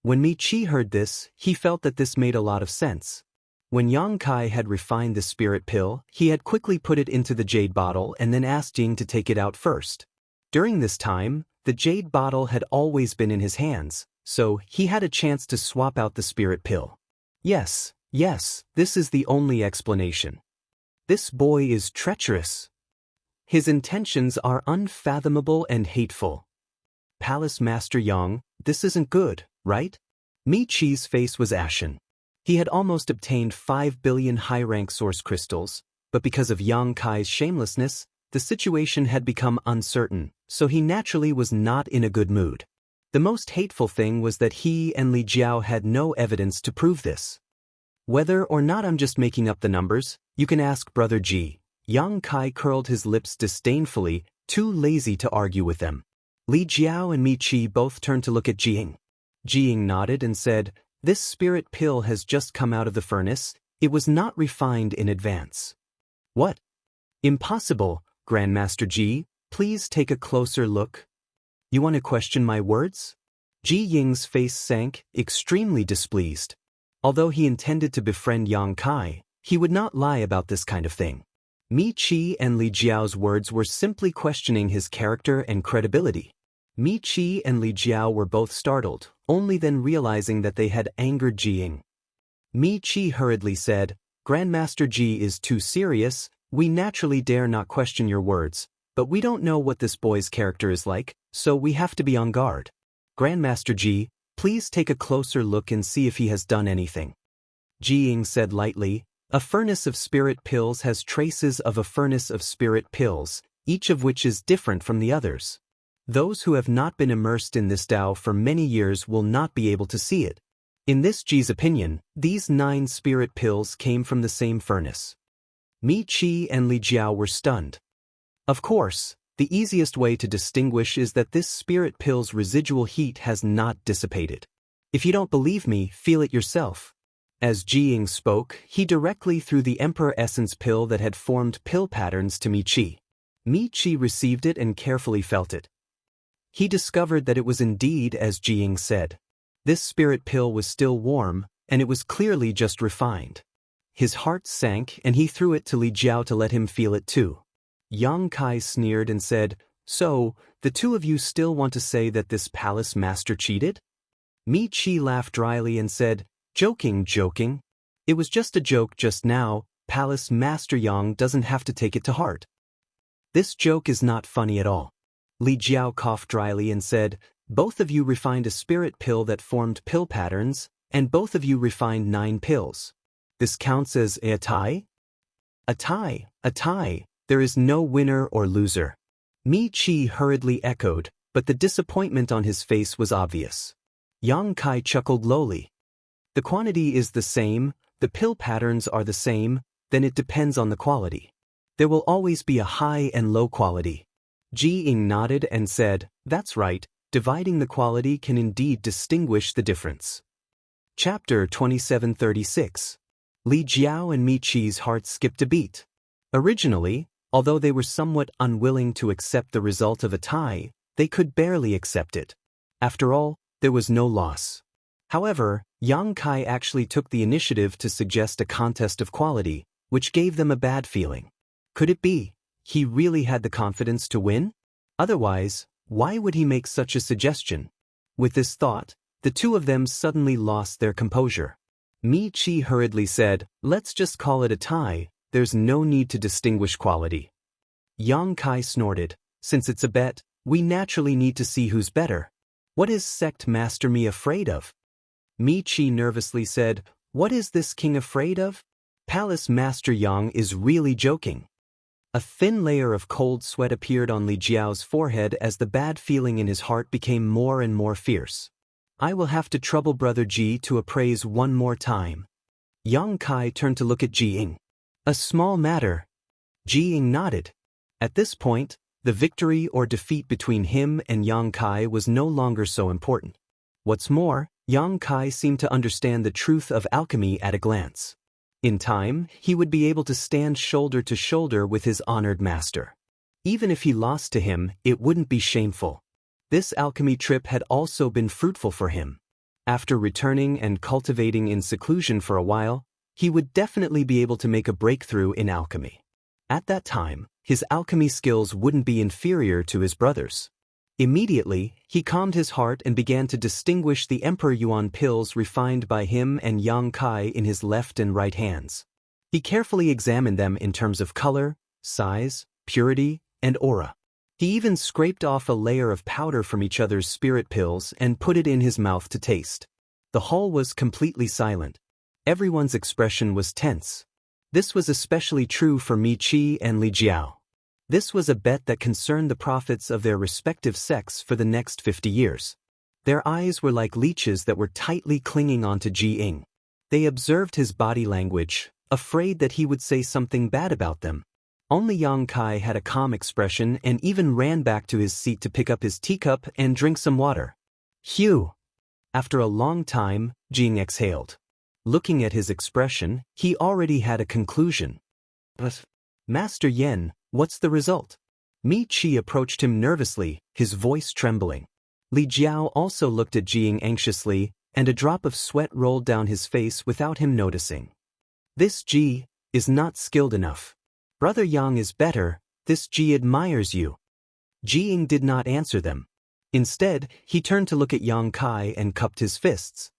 When Mi Chi heard this, he felt that this made a lot of sense. When Yang Kai had refined the spirit pill, he had quickly put it into the jade bottle and then asked Jing to take it out first. During this time, the jade bottle had always been in his hands, so he had a chance to swap out the spirit pill. Yes, this is the only explanation. This boy is treacherous. His intentions are unfathomable and hateful. Palace Master Yang, this isn't good, right? Mi Chi's face was ashen. He had almost obtained 5 billion high-rank source crystals, but because of Yang Kai's shamelessness, the situation had become uncertain, so he naturally was not in a good mood. The most hateful thing was that he and Li Jiao had no evidence to prove this. Whether or not I'm just making up the numbers, you can ask Brother Ji. Yang Kai curled his lips disdainfully, too lazy to argue with them. Li Jiao and Mi Chi both turned to look at Jiying. Jiying nodded and said, this spirit pill has just come out of the furnace, it was not refined in advance. What? Impossible, Grandmaster Ji, please take a closer look. You want to question my words? Jiying's face sank, extremely displeased. Although he intended to befriend Yang Kai, he would not lie about this kind of thing. Mi Chi and Li Jiao's words were simply questioning his character and credibility. Mi Chi and Li Jiao were both startled, only then realizing that they had angered Jiying. Mi Chi hurriedly said, Grandmaster Ji is too serious, we naturally dare not question your words, but we don't know what this boy's character is like, so we have to be on guard. Grandmaster Ji, please take a closer look and see if he has done anything. Jiying said lightly, a furnace of spirit pills has traces of a furnace of spirit pills, each of which is different from the others. Those who have not been immersed in this Tao for many years will not be able to see it. In this Ji's opinion, these 9 spirit pills came from the same furnace. Mi Chi and Li Jiao were stunned. Of course, the easiest way to distinguish is that this spirit pill's residual heat has not dissipated. If you don't believe me, feel it yourself. As Jiying spoke, he directly threw the Emperor Essence pill that had formed pill patterns to Mi Chi. Mi Chi received it and carefully felt it. He discovered that it was indeed as Jiying said. This spirit pill was still warm, and it was clearly just refined. His heart sank and he threw it to Li Jiao to let him feel it too. Yang Kai sneered and said, so, the two of you still want to say that this palace master cheated? Mi Chi laughed dryly and said, joking. It was just a joke just now, Palace Master Yang doesn't have to take it to heart. This joke is not funny at all. Li Jiao coughed dryly and said, both of you refined a spirit pill that formed pill patterns, and both of you refined 9 pills. This counts as a tie? A tie. There is no winner or loser. Mi Chi hurriedly echoed, but the disappointment on his face was obvious. Yang Kai chuckled lowly. The quantity is the same, the pill patterns are the same, then it depends on the quality. There will always be a high and low quality. Jiying nodded and said, that's right, dividing the quality can indeed distinguish the difference. Chapter 2736. Li Jiao and Mi Chi's hearts skipped a beat. Originally, although they were somewhat unwilling to accept the result of a tie, they could barely accept it. After all, there was no loss. However, Yang Kai actually took the initiative to suggest a contest of quality, which gave them a bad feeling. Could it be he really had the confidence to win? Otherwise, why would he make such a suggestion? With this thought, the two of them suddenly lost their composure. Mi Chi hurriedly said, "Let's just call it a tie, there's no need to distinguish quality." Yang Kai snorted, "Since it's a bet, we naturally need to see who's better. What is Sect Master Mi afraid of?" Mi Chi nervously said, "What is this king afraid of? Palace Master Yang is really joking." A thin layer of cold sweat appeared on Li Jiao's forehead as the bad feeling in his heart became more and more fierce. "I will have to trouble Brother Ji to appraise one more time." Yang Kai turned to look at Ji Ying. "A small matter." Ji Ying nodded. At this point, the victory or defeat between him and Yang Kai was no longer so important. What's more, Yang Kai seemed to understand the truth of alchemy at a glance. In time, he would be able to stand shoulder to shoulder with his honored master. Even if he lost to him, it wouldn't be shameful. This alchemy trip had also been fruitful for him. After returning and cultivating in seclusion for a while, he would definitely be able to make a breakthrough in alchemy. At that time, his alchemy skills wouldn't be inferior to his brother's. Immediately, he calmed his heart and began to distinguish the Emperor Yuan pills refined by him and Yang Kai in his left and right hands. He carefully examined them in terms of color, size, purity, and aura. He even scraped off a layer of powder from each other's spirit pills and put it in his mouth to taste. The hall was completely silent. Everyone's expression was tense. This was especially true for Mi Chi and Li Jiao. This was a bet that concerned the profits of their respective sects for the next 50 years. Their eyes were like leeches that were tightly clinging onto Ji Ying. They observed his body language, afraid that he would say something bad about them. Only Yang Kai had a calm expression and even ran back to his seat to pick up his teacup and drink some water. Phew! After a long time, Ji Ying exhaled. Looking at his expression, he already had a conclusion. "But, Master Yen, what's the result?" Mi Chi approached him nervously, his voice trembling. Li Jiao also looked at Ji Ying anxiously, and a drop of sweat rolled down his face without him noticing. "This Ji is not skilled enough. Brother Yang is better, this Ji admires you." Ji Ying did not answer them. Instead, he turned to look at Yang Kai and cupped his fists.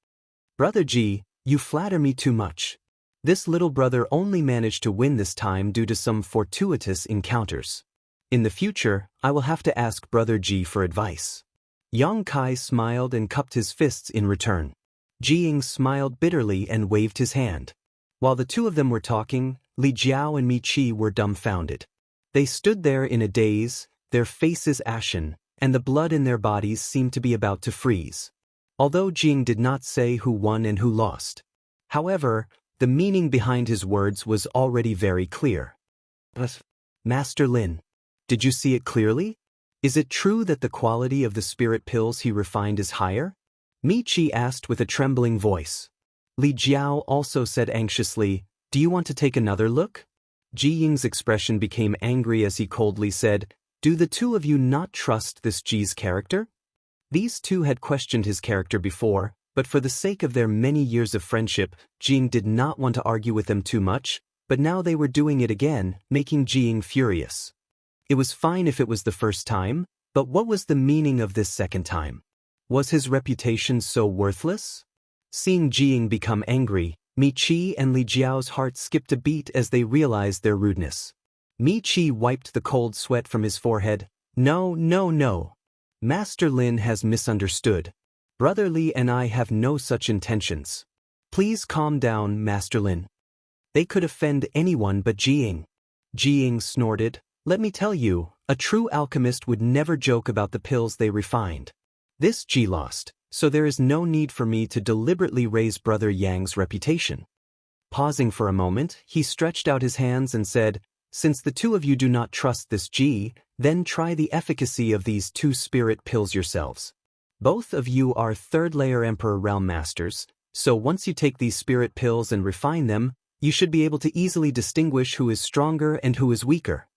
"Brother Ji, you flatter me too much. This little brother only managed to win this time due to some fortuitous encounters. In the future, I will have to ask Brother Ji for advice." Yang Kai smiled and cupped his fists in return. Ji Ying smiled bitterly and waved his hand. While the two of them were talking, Li Jiao and Mi Chi were dumbfounded. They stood there in a daze, their faces ashen, and the blood in their bodies seemed to be about to freeze. Although Ji Ying did not say who won and who lost. However, the meaning behind his words was already very clear. "But, Master Lin, did you see it clearly? Is it true that the quality of the spirit pills he refined is higher?" Mi Chi asked with a trembling voice. Li Jiao also said anxiously, "Do you want to take another look?" Ji Ying's expression became angry as he coldly said, "Do the two of you not trust this Ji's character?" These two had questioned his character before, but for the sake of their many years of friendship, Ji Ying did not want to argue with them too much, but now they were doing it again, making Ji Ying furious. It was fine if it was the first time, but what was the meaning of this second time? Was his reputation so worthless? Seeing Ji Ying become angry, Mi Chi and Li Jiao's hearts skipped a beat as they realized their rudeness. Mi Chi wiped the cold sweat from his forehead. "No, no, no. Master Lin has misunderstood. Brother Li and I have no such intentions. Please calm down, Master Lin." They could offend anyone but Ji Ying. Ji Ying snorted, "Let me tell you, a true alchemist would never joke about the pills they refined. This Ji lost, so there is no need for me to deliberately raise Brother Yang's reputation." Pausing for a moment, he stretched out his hands and said, "Since the two of you do not trust this Ji, then try the efficacy of these two spirit pills yourselves. Both of you are third-layer Emperor Realm Masters, so once you take these spirit pills and refine them, you should be able to easily distinguish who is stronger and who is weaker."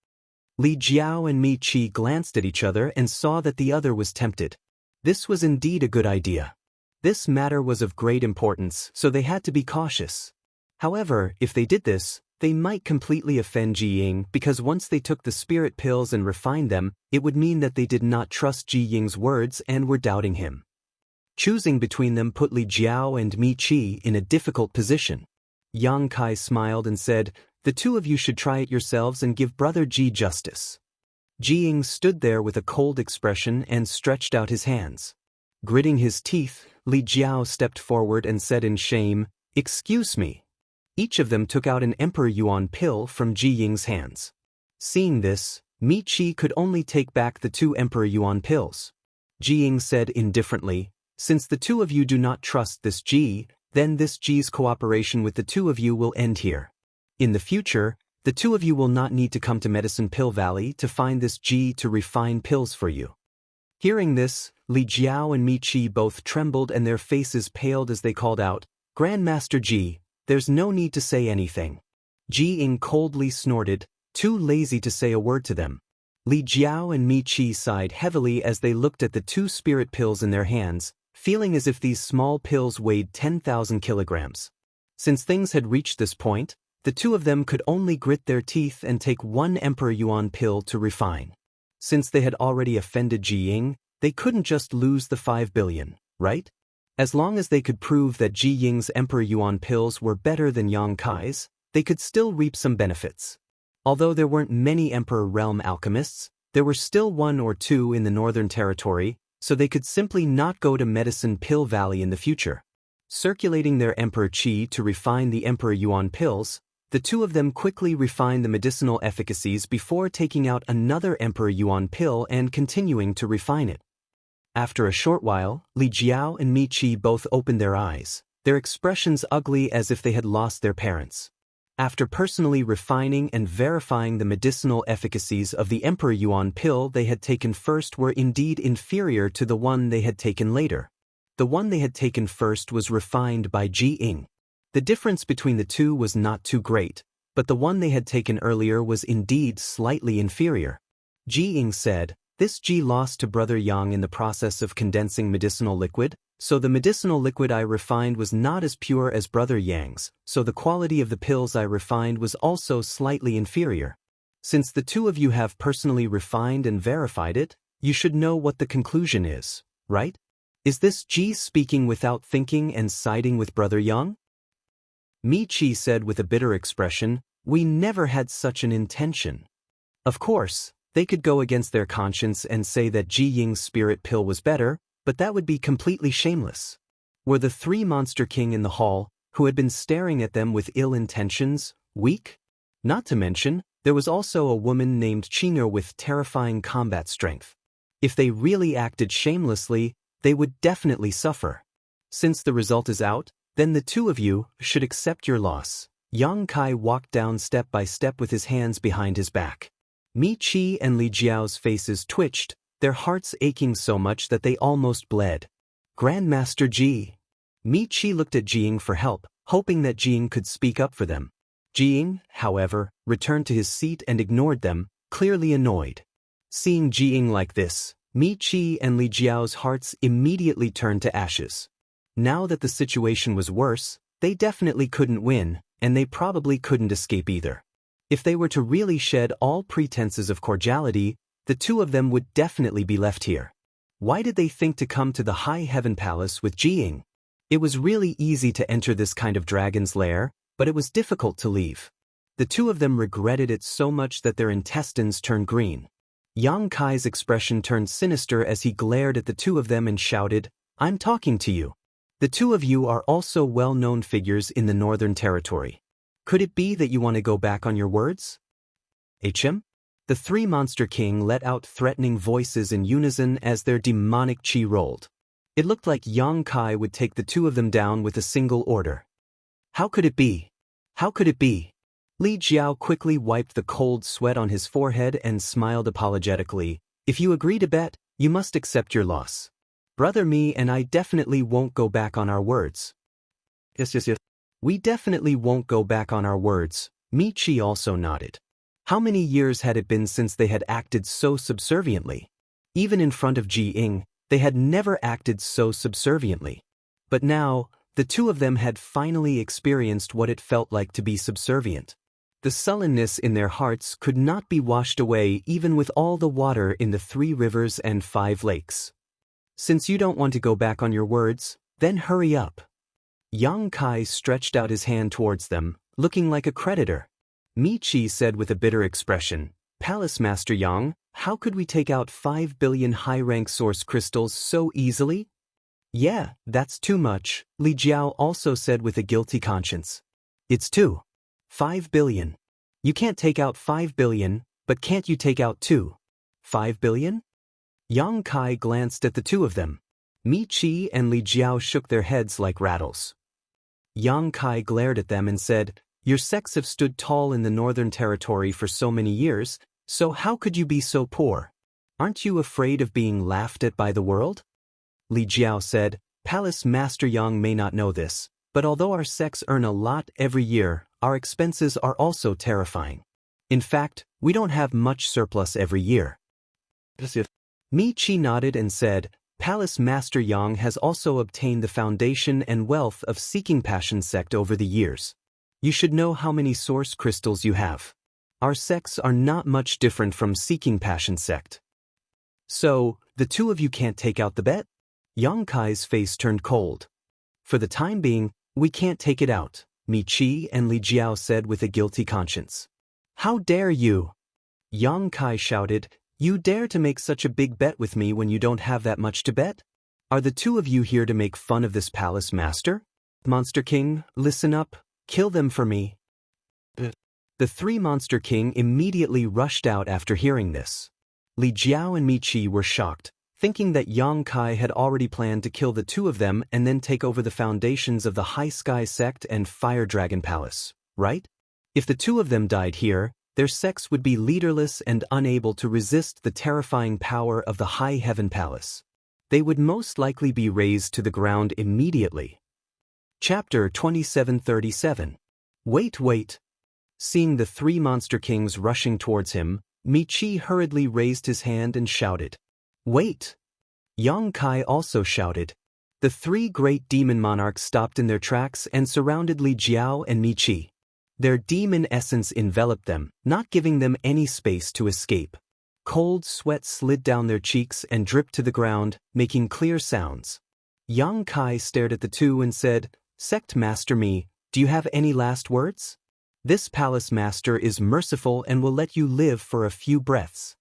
Li Jiao and Mi Chi glanced at each other and saw that the other was tempted. This was indeed a good idea. This matter was of great importance, so they had to be cautious. However, if they did this, they might completely offend Ji Ying because once they took the spirit pills and refined them, it would mean that they did not trust Ji Ying's words and were doubting him. Choosing between them put Li Jiao and Mi Qi in a difficult position. Yang Kai smiled and said, "The two of you should try it yourselves and give Brother Ji justice." Ji Ying stood there with a cold expression and stretched out his hands. Gritting his teeth, Li Jiao stepped forward and said in shame, "Excuse me." Each of them took out an Emperor Yuan pill from Ji Ying's hands. Seeing this, Mi Qi could only take back the 2 Emperor Yuan pills. Ji Ying said indifferently, "Since the two of you do not trust this Ji, then this Ji's cooperation with the two of you will end here. In the future, the two of you will not need to come to Medicine Pill Valley to find this Ji to refine pills for you." Hearing this, Li Jiao and Mi Qi both trembled and their faces paled as they called out, "Grandmaster Ji, there's no need to say anything." Ji Ying coldly snorted, too lazy to say a word to them. Li Jiao and Mi Qi sighed heavily as they looked at the 2 spirit pills in their hands, feeling as if these small pills weighed 10,000 kilograms. Since things had reached this point, the two of them could only grit their teeth and take 1 Emperor Yuan pill to refine. Since they had already offended Ji Ying, they couldn't just lose the 5 billion, right? As long as they could prove that Ji Ying's Emperor Yuan pills were better than Yang Kai's, they could still reap some benefits. Although there weren't many Emperor Realm alchemists, there were still 1 or 2 in the Northern Territory, so they could simply not go to Medicine Pill Valley in the future. Circulating their Emperor Qi to refine the Emperor Yuan pills, the two of them quickly refined the medicinal efficacies before taking out another Emperor Yuan pill and continuing to refine it. After a short while, Li Jiao and Mi Qi both opened their eyes, their expressions ugly as if they had lost their parents. After personally refining and verifying the medicinal efficacies of the Emperor Yuan pill they had taken first were indeed inferior to the one they had taken later. The one they had taken first was refined by Ji Ying. The difference between the two was not too great, but the one they had taken earlier was indeed slightly inferior. Ji Ying said, "This Ji lost to Brother Yang in the process of condensing medicinal liquid, so the medicinal liquid I refined was not as pure as Brother Yang's, so the quality of the pills I refined was also slightly inferior. Since the two of you have personally refined and verified it, you should know what the conclusion is, right? Is this Ji speaking without thinking and siding with Brother Yang?" Mi Qi said with a bitter expression, "We never had such an intention." Of course, they could go against their conscience and say that Ji Ying's spirit pill was better, but that would be completely shameless. Were the 3 Monster King in the hall, who had been staring at them with ill intentions, weak? Not to mention, there was also a woman named Qing'er with terrifying combat strength. If they really acted shamelessly, they would definitely suffer. Since the result is out, then the two of you should accept your loss. Yang Kai walked down step by step with his hands behind his back. Mi Qi and Li Jiao's faces twitched, their hearts aching so much that they almost bled. "Grandmaster Ji." Mi Qi looked at Ji Ying for help, hoping that Ji Ying could speak up for them. Ji Ying, however, returned to his seat and ignored them, clearly annoyed. Seeing Ji Ying like this, Mi Qi and Li Jiao's hearts immediately turned to ashes. Now that the situation was worse, they definitely couldn't win, and they probably couldn't escape either. If they were to really shed all pretenses of cordiality, the two of them would definitely be left here. Why did they think to come to the High Heaven Palace with Ji Ying? It was really easy to enter this kind of dragon's lair, but it was difficult to leave. The two of them regretted it so much that their intestines turned green. Yang Kai's expression turned sinister as he glared at the two of them and shouted, "I'm talking to you. The two of you are also well-known figures in the Northern Territory. Could it be that you want to go back on your words?" "HM?" The 3 Monster King let out threatening voices in unison as their demonic chi rolled. It looked like Yang Kai would take the two of them down with a single order. "How could it be? How could it be?" Li Jiao quickly wiped the cold sweat on his forehead and smiled apologetically. "If you agree to bet, you must accept your loss. Brother Me and I definitely won't go back on our words." Yes. "We definitely won't go back on our words." Mi Qi also nodded. How many years had it been since they had acted so subserviently? Even in front of Ji Ying, they had never acted so subserviently. But now, the two of them had finally experienced what it felt like to be subservient. The sullenness in their hearts could not be washed away even with all the water in the 3 rivers and 5 lakes. Since you don't want to go back on your words, then hurry up. Yang Kai stretched out his hand towards them, looking like a creditor. Mi Chi said with a bitter expression, "Palace Master Yang, how could we take out 5 billion high-rank source crystals so easily?" "Yeah, that's too much," Li Jiao also said with a guilty conscience. "It's 5 billion. You can't take out 5 billion, but can't you take out 5 billion? Yang Kai glanced at the two of them. Mi Chi and Li Jiao shook their heads like rattles. Yang Kai glared at them and said, "Your sects have stood tall in the Northern Territory for so many years, so how could you be so poor? Aren't you afraid of being laughed at by the world?" Li Jiao said, "Palace Master Yang may not know this, but although our sects earn a lot every year, our expenses are also terrifying. In fact, we don't have much surplus every year." Mi Chi nodded and said, "Palace Master Yang has also obtained the foundation and wealth of Seeking Passion sect over the years. You should know how many source crystals you have. Our sects are not much different from Seeking Passion sect. So, the two of you can't take out the bet?" Yang Kai's face turned cold. "For the time being, we can't take it out," Mi Chi and Li Jiao said with a guilty conscience. "How dare you?" Yang Kai shouted, "You dare to make such a big bet with me when you don't have that much to bet? Are the two of you here to make fun of this palace master? Monster King, listen up, kill them for me." The 3 Monster King immediately rushed out after hearing this. Li Jiao and Mi Chi were shocked, thinking that Yang Kai had already planned to kill the two of them and then take over the foundations of the High Sky Sect and Fire Dragon Palace, right? If the two of them died here, their sects would be leaderless and unable to resist the terrifying power of the High Heaven Palace. They would most likely be razed to the ground immediately. Chapter 2737. Wait. Seeing the 3 Monster Kings rushing towards him, Mi Chi hurriedly raised his hand and shouted, "Wait!" Yang Kai also shouted. The 3 great demon monarchs stopped in their tracks and surrounded Li Jiao and Mi Chi. Their demon essence enveloped them, not giving them any space to escape. Cold sweat slid down their cheeks and dripped to the ground, making clear sounds. Yang Kai stared at the two and said, "Sect Master Mi, do you have any last words? This palace master is merciful and will let you live for a few breaths.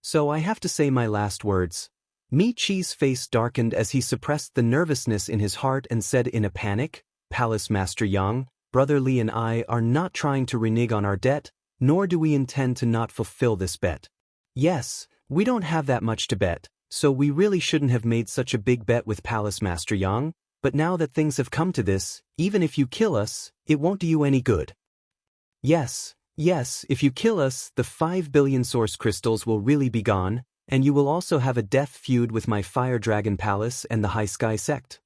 So I have to say my last words." Mi Chi's face darkened as he suppressed the nervousness in his heart and said in a panic, "Palace Master Yang, Brother Li and I are not trying to renege on our debt, nor do we intend to not fulfill this bet. Yes, we don't have that much to bet, so we really shouldn't have made such a big bet with Palace Master Yang, but now that things have come to this, even if you kill us, it won't do you any good. Yes, if you kill us, the 5 billion source crystals will really be gone, and you will also have a death feud with my Fire Dragon Palace and the High Sky Sect.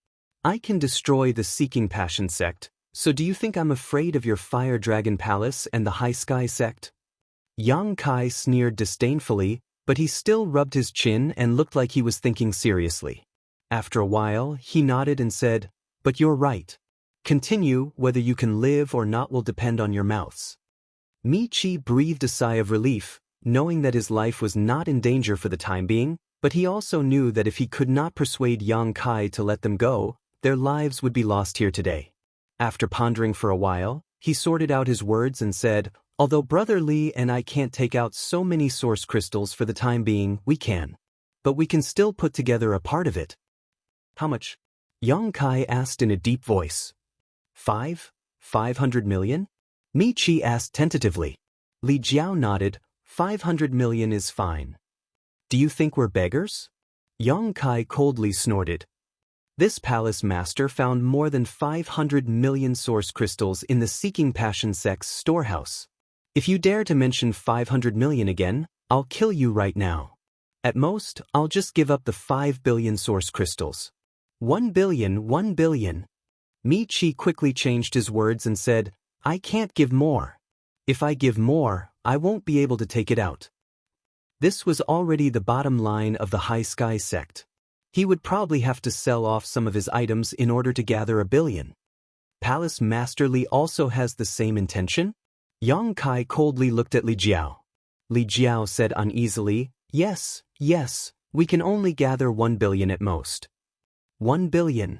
I can destroy the Seeking Passion sect, so do you think I'm afraid of your Fire Dragon Palace and the High Sky Sect?" Yang Kai sneered disdainfully, but he still rubbed his chin and looked like he was thinking seriously. After a while, he nodded and said, "But you're right. Continue, whether you can live or not will depend on your mouths." Mi Chi breathed a sigh of relief, knowing that his life was not in danger for the time being, but he also knew that if he could not persuade Yang Kai to let them go, their lives would be lost here today. After pondering for a while, he sorted out his words and said, "Although Brother Li and I can't take out so many source crystals for the time being, we can. But we can still put together a part of it." "How much?" Yang Kai asked in a deep voice. 500 million? Mi Chi asked tentatively. Li Jiao nodded. 500 million is fine. "Do you think we're beggars?" Yang Kai coldly snorted. This palace master found more than 500 million source crystals in the Seeking Passion sect's storehouse. If you dare to mention 500 million again, I'll kill you right now. At most, I'll just give up the 5 billion source crystals. 1 billion. Mi Chi quickly changed his words and said, "I can't give more. If I give more, I won't be able to take it out." This was already the bottom line of the High Sky sect. He would probably have to sell off some of his items in order to gather 1 billion. Palace Master Li also has the same intention? Yang Kai coldly looked at Li Jiao. Li Jiao said uneasily, yes, we can only gather 1 billion at most. 1 billion.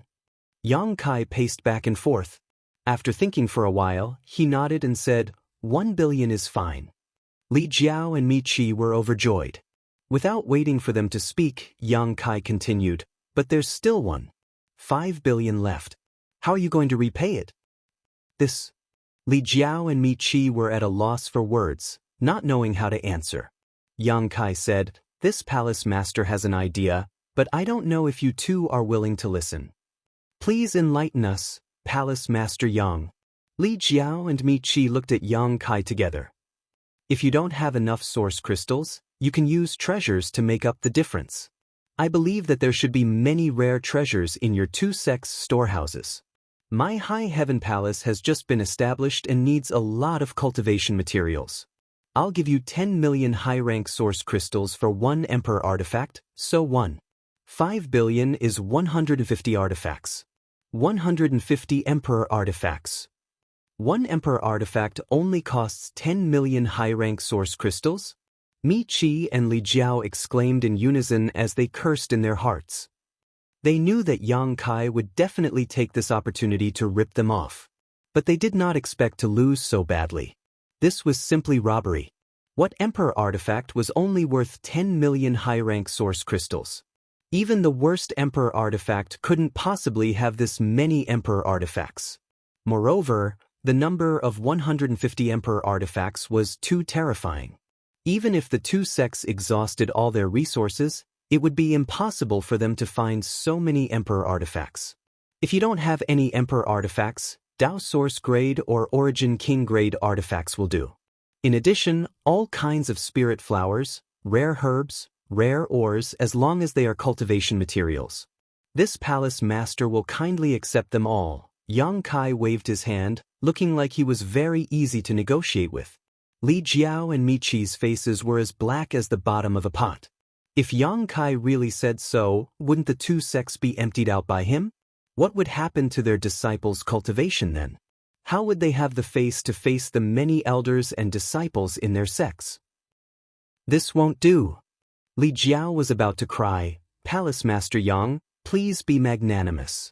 Yang Kai paced back and forth. After thinking for a while, he nodded and said, 1 billion is fine. Li Jiao and Mi Qi were overjoyed. Without waiting for them to speak, Yang Kai continued, but there's still 5 billion left. How are you going to repay it? This. Li Jiao and Mi Qi were at a loss for words, not knowing how to answer. Yang Kai said, this palace master has an idea, but I don't know if you two are willing to listen. Please enlighten us, Palace Master Yang. Li Jiao and Mi Qi looked at Yang Kai together. If you don't have enough source crystals, you can use treasures to make up the difference. I believe that there should be many rare treasures in your two sects' storehouses. My High Heaven Palace has just been established and needs a lot of cultivation materials. I'll give you 10 million high-rank source crystals for 1 Emperor artifact, so 5 billion is 150 artifacts. 150 Emperor artifacts. 1 Emperor artifact only costs 10 million high-rank source crystals? Mi Qi and Li Jiao exclaimed in unison as they cursed in their hearts. They knew that Yang Kai would definitely take this opportunity to rip them off. But they did not expect to lose so badly. This was simply robbery. What Emperor artifact was only worth 10 million high-rank source crystals? Even the worst Emperor artifact couldn't possibly have this many Emperor artifacts. Moreover, the number of 150 Emperor artifacts was too terrifying. Even if the two sects exhausted all their resources, it would be impossible for them to find so many Emperor artifacts. If you don't have any Emperor artifacts, Dao Source grade or Origin King grade artifacts will do. In addition, all kinds of spirit flowers, rare herbs, rare ores as long as they are cultivation materials. This palace master will kindly accept them all. Yang Kai waved his hand, looking like he was very easy to negotiate with. Li Jiao and Mi Qi's faces were as black as the bottom of a pot. If Yang Kai really said so, wouldn't the two sects be emptied out by him? What would happen to their disciples' cultivation then? How would they have the face to face the many elders and disciples in their sects? This won't do. Li Jiao was about to cry, Palace Master Yang, please be magnanimous.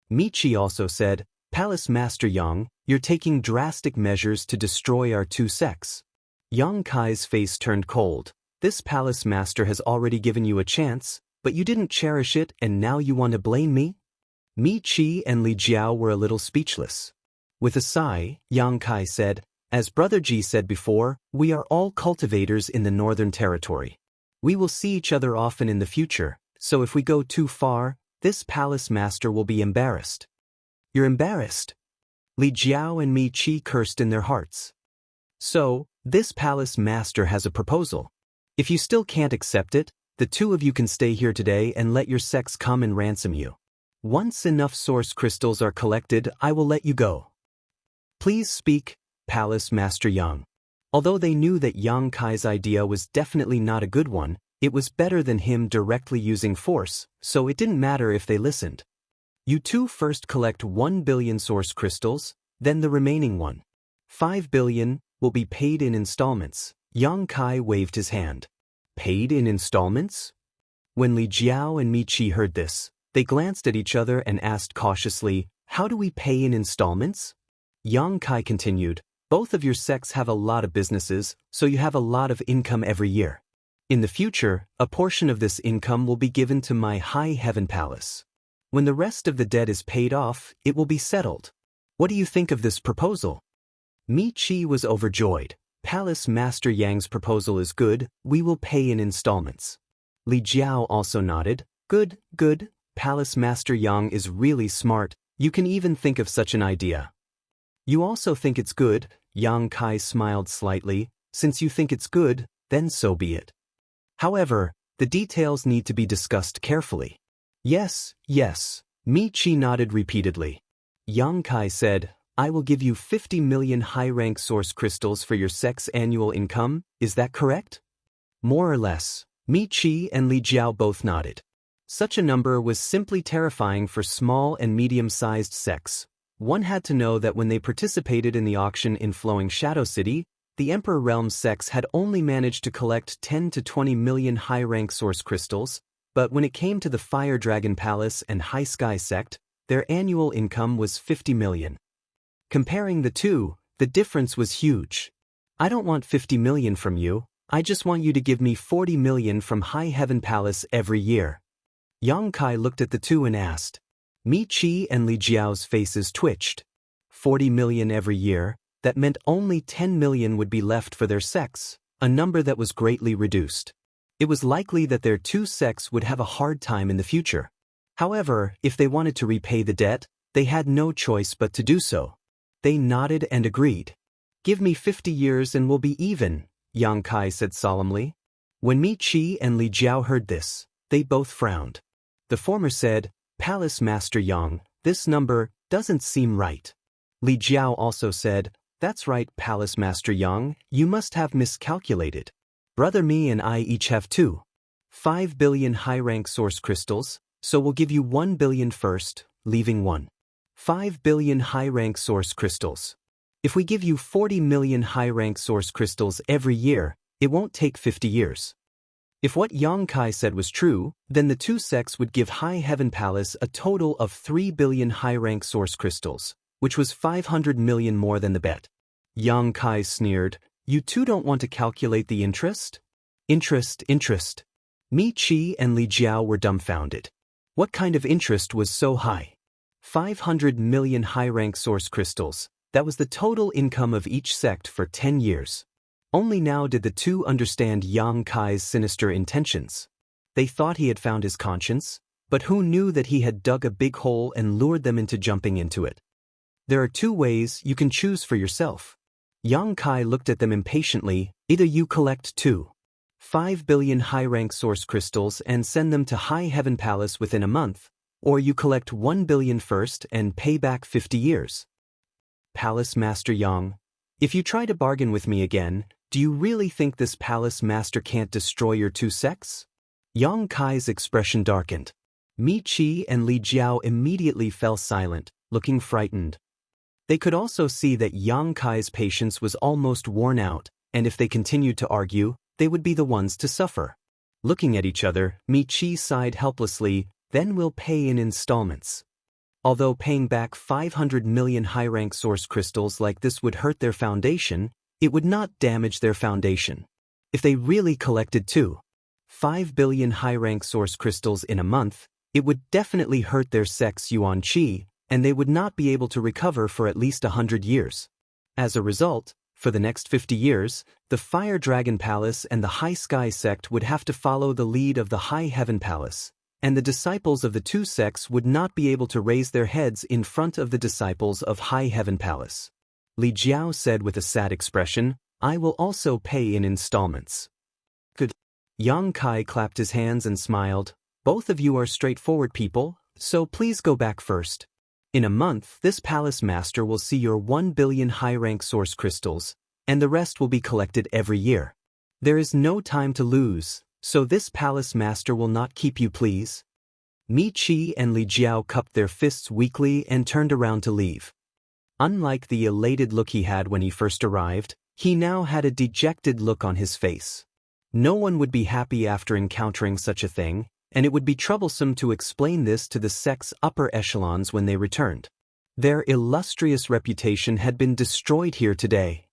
Mi Qi also said, Palace Master Yang, you're taking drastic measures to destroy our two sects. Yang Kai's face turned cold. This palace master has already given you a chance, but you didn't cherish it and now you want to blame me? Mi Qi and Li Jiao were a little speechless. With a sigh, Yang Kai said, as Brother Ji said before, we are all cultivators in the Northern Territory. We will see each other often in the future, so if we go too far, this palace master will be embarrassed. You're embarrassed? Li Jiao and Mi Qi cursed in their hearts. So, this palace master has a proposal. If you still can't accept it, the two of you can stay here today and let your sects come and ransom you. Once enough source crystals are collected, I will let you go. Please speak, Palace Master Yang. Although they knew that Yang Kai's idea was definitely not a good one, it was better than him directly using force, so it didn't matter if they listened. You two first collect 1 billion source crystals, then the remaining 5 billion, will be paid in installments. Yang Kai waved his hand. Paid in installments? When Li Jiao and Mi Qi heard this, they glanced at each other and asked cautiously, how do we pay in installments? Yang Kai continued, both of your sects have a lot of businesses, so you have a lot of income every year. In the future, a portion of this income will be given to my High Heaven Palace. When the rest of the debt is paid off, it will be settled. What do you think of this proposal? Mi Qi was overjoyed. Palace Master Yang's proposal is good, we will pay in installments. Li Jiao also nodded, good. Palace Master Yang is really smart, you can even think of such an idea. You also think it's good, Yang Kai smiled slightly, since you think it's good, then so be it. However, the details need to be discussed carefully. Yes, Mi Qi nodded repeatedly. Yang Kai said, I will give you 50 million high-rank source crystals for your sect's annual income, is that correct? More or less. Mi Qi and Li Jiao both nodded. Such a number was simply terrifying for small and medium-sized sects. One had to know that when they participated in the auction in Flowing Shadow City, the Emperor Realm sects had only managed to collect 10 to 20 million high-rank source crystals, but when it came to the Fire Dragon Palace and High Sky sect, their annual income was 50 million. Comparing the two, the difference was huge. I don't want 50 million from you, I just want you to give me 40 million from High Heaven Palace every year. Yang Kai looked at the two and asked. Mi Qi and Li Jiao's faces twitched. 40 million every year, that meant only 10 million would be left for their sects, a number that was greatly reduced. It was likely that their two sects would have a hard time in the future. However, if they wanted to repay the debt, they had no choice but to do so. They nodded and agreed. Give me 50 years and we'll be even, Yang Kai said solemnly. When Mi Qi and Li Jiao heard this, they both frowned. The former said, Palace Master Yang, this number doesn't seem right. Li Jiao also said, that's right, Palace Master Yang, you must have miscalculated. Brother Mi and I each have 5 billion high-rank source crystals, so we'll give you 1 billion first, leaving 5 billion high-rank source crystals. If we give you 40 million high-rank source crystals every year, it won't take 50 years. If what Yang Kai said was true, then the two sects would give High Heaven Palace a total of 3 billion high-rank source crystals, which was 500 million more than the bet. Yang Kai sneered, you two don't want to calculate the interest? Interest. Mi Qi and Li Jiao were dumbfounded. What kind of interest was so high? 500 million high-rank source crystals, that was the total income of each sect for 10 years. Only now did the two understand Yang Kai's sinister intentions. They thought he had found his conscience, but who knew that he had dug a big hole and lured them into jumping into it? There are two ways you can choose for yourself. Yang Kai looked at them impatiently. Either you collect 5 billion high-rank source crystals and send them to High Heaven Palace within a month, or you collect 1 billion first and pay back 50 years. Palace Master Yang, if you try to bargain with me again, do you really think this Palace Master can't destroy your two sects? Yang Kai's expression darkened. Mi Qi and Li Jiao immediately fell silent, looking frightened. They could also see that Yang Kai's patience was almost worn out, and if they continued to argue, they would be the ones to suffer. Looking at each other, Mi Qi sighed helplessly, then we'll pay in installments. Although paying back 500 million high-rank source crystals like this would hurt their foundation, it would not damage their foundation. If they really collected 5 billion high-rank source crystals in a month, it would definitely hurt their sect's yuan qi, and they would not be able to recover for at least 100 years. As a result, for the next 50 years, the Fire Dragon Palace and the High Sky sect would have to follow the lead of the High Heaven Palace, and the disciples of the two sects would not be able to raise their heads in front of the disciples of High Heaven Palace. Li Jiao said with a sad expression, I will also pay in installments. Good. Yang Kai clapped his hands and smiled. Both of you are straightforward people, so please go back first. In a month, this palace master will see your 1 billion high-rank source crystals, and the rest will be collected every year. There is no time to lose, so this palace master will not keep you, please. Mi Qi and Li Jiao cupped their fists weakly and turned around to leave. Unlike the elated look he had when he first arrived, he now had a dejected look on his face. No one would be happy after encountering such a thing, and it would be troublesome to explain this to the sect's upper echelons when they returned. Their illustrious reputation had been destroyed here today.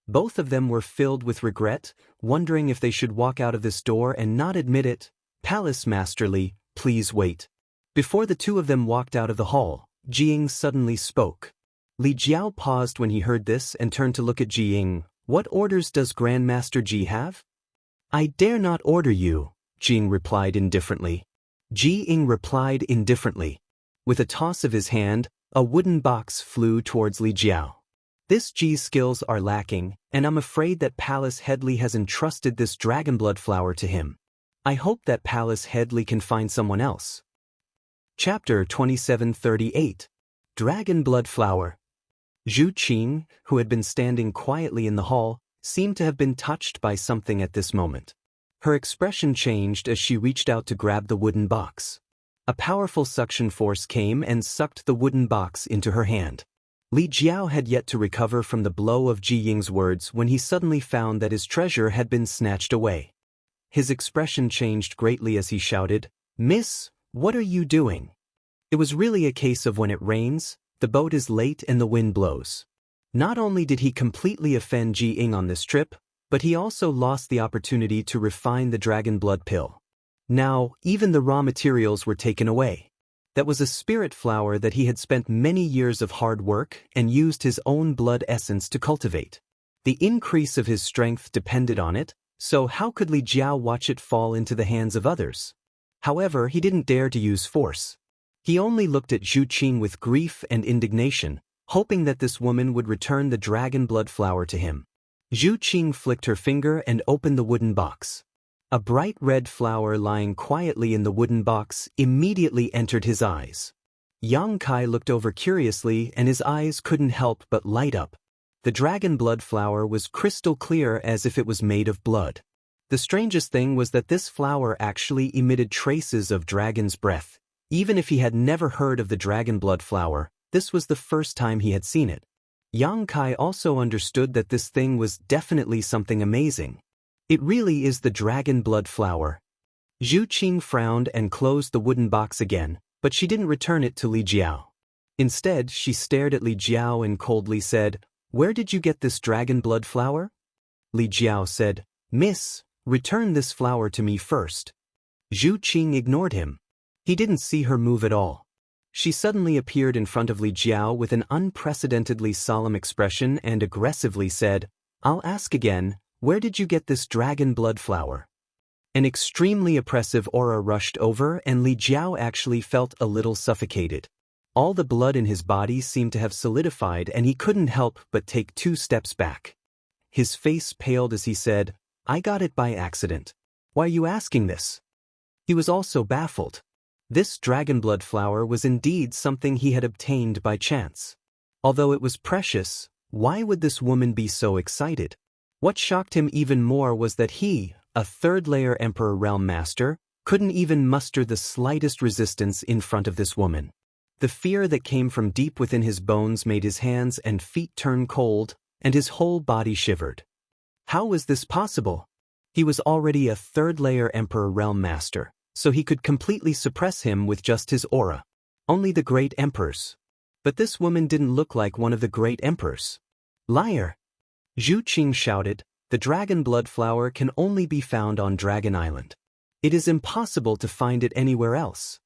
Both of them were filled with regret, wondering if they should walk out of this door and not admit it. Palace Master Li, please wait. Before the two of them walked out of the hall, Jiying suddenly spoke. Li Jiao paused when he heard this and turned to look at Jiying. What orders does Grandmaster Ji have? I dare not order you, Jiying replied indifferently. Jiying replied indifferently. With a toss of his hand, a wooden box flew towards Li Jiao. This Ji's skills are lacking, and I'm afraid that Palace Headley has entrusted this dragonblood flower to him. I hope that Palace Headley can find someone else. Chapter 2738. Dragonblood Flower. Zhu Qing, who had been standing quietly in the hall, seemed to have been touched by something at this moment. Her expression changed as she reached out to grab the wooden box. A powerful suction force came and sucked the wooden box into her hand. Li Jiao had yet to recover from the blow of Ji Ying's words when he suddenly found that his treasure had been snatched away. His expression changed greatly as he shouted, "Miss, what are you doing?" It was really a case of when it rains, the boat is late and the wind blows. Not only did he completely offend Ji Ying on this trip, but he also lost the opportunity to refine the dragon blood pill. Now, even the raw materials were taken away. That was a spirit flower that he had spent many years of hard work and used his own blood essence to cultivate. The increase of his strength depended on it, so how could Li Jiao watch it fall into the hands of others? However, he didn't dare to use force. He only looked at Zhu Qing with grief and indignation, hoping that this woman would return the dragon blood flower to him. Zhu Qing flicked her finger and opened the wooden box. A bright red flower lying quietly in the wooden box immediately entered his eyes. Yang Kai looked over curiously and his eyes couldn't help but light up. The dragon blood flower was crystal clear as if it was made of blood. The strangest thing was that this flower actually emitted traces of dragon's breath. Even if he had never heard of the dragon blood flower, this was the first time he had seen it. Yang Kai also understood that this thing was definitely something amazing. It really is the dragon blood flower. Zhu Qing frowned and closed the wooden box again, but she didn't return it to Li Jiao. Instead, she stared at Li Jiao and coldly said, "Where did you get this dragon blood flower?" Li Jiao said, "Miss, return this flower to me first." Zhu Qing ignored him. He didn't see her move at all. She suddenly appeared in front of Li Jiao with an unprecedentedly solemn expression and aggressively said, "I'll ask again, where did you get this dragon blood flower?" An extremely oppressive aura rushed over and Li Jiao actually felt a little suffocated. All the blood in his body seemed to have solidified and he couldn't help but take 2 steps back. His face paled as he said, "I got it by accident. Why are you asking this?" He was also baffled. This dragon blood flower was indeed something he had obtained by chance. Although it was precious, why would this woman be so excited? What shocked him even more was that he, a third-layer Emperor Realm Master, couldn't even muster the slightest resistance in front of this woman. The fear that came from deep within his bones made his hands and feet turn cold, and his whole body shivered. How was this possible? He was already a third-layer Emperor Realm Master, so he could completely suppress him with just his aura. Only the great emperors. But this woman didn't look like one of the great emperors. Liar! Zhu Qing shouted, "The dragon blood flower can only be found on Dragon Island. It is impossible to find it anywhere else."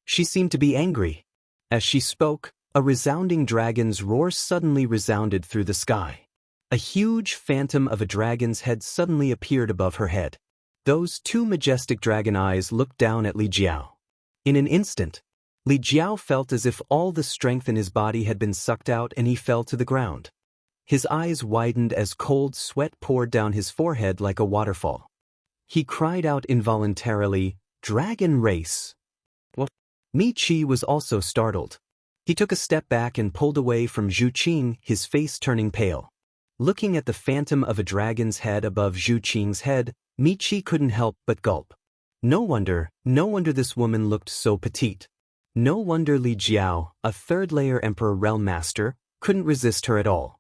She seemed to be angry. As she spoke, a resounding dragon's roar suddenly resounded through the sky. A huge phantom of a dragon's head suddenly appeared above her head. Those 2 majestic dragon eyes looked down at Li Jiao. In an instant, Li Jiao felt as if all the strength in his body had been sucked out and he fell to the ground. His eyes widened as cold sweat poured down his forehead like a waterfall. He cried out involuntarily, "Dragon race!" What? Mi Qi was also startled. He took a step back and pulled away from Zhu Qing, his face turning pale. Looking at the phantom of a dragon's head above Zhu Qing's head, Mi Qi couldn't help but gulp. No wonder this woman looked so petite. No wonder Li Jiao, a third-layer Emperor Realm Master, couldn't resist her at all.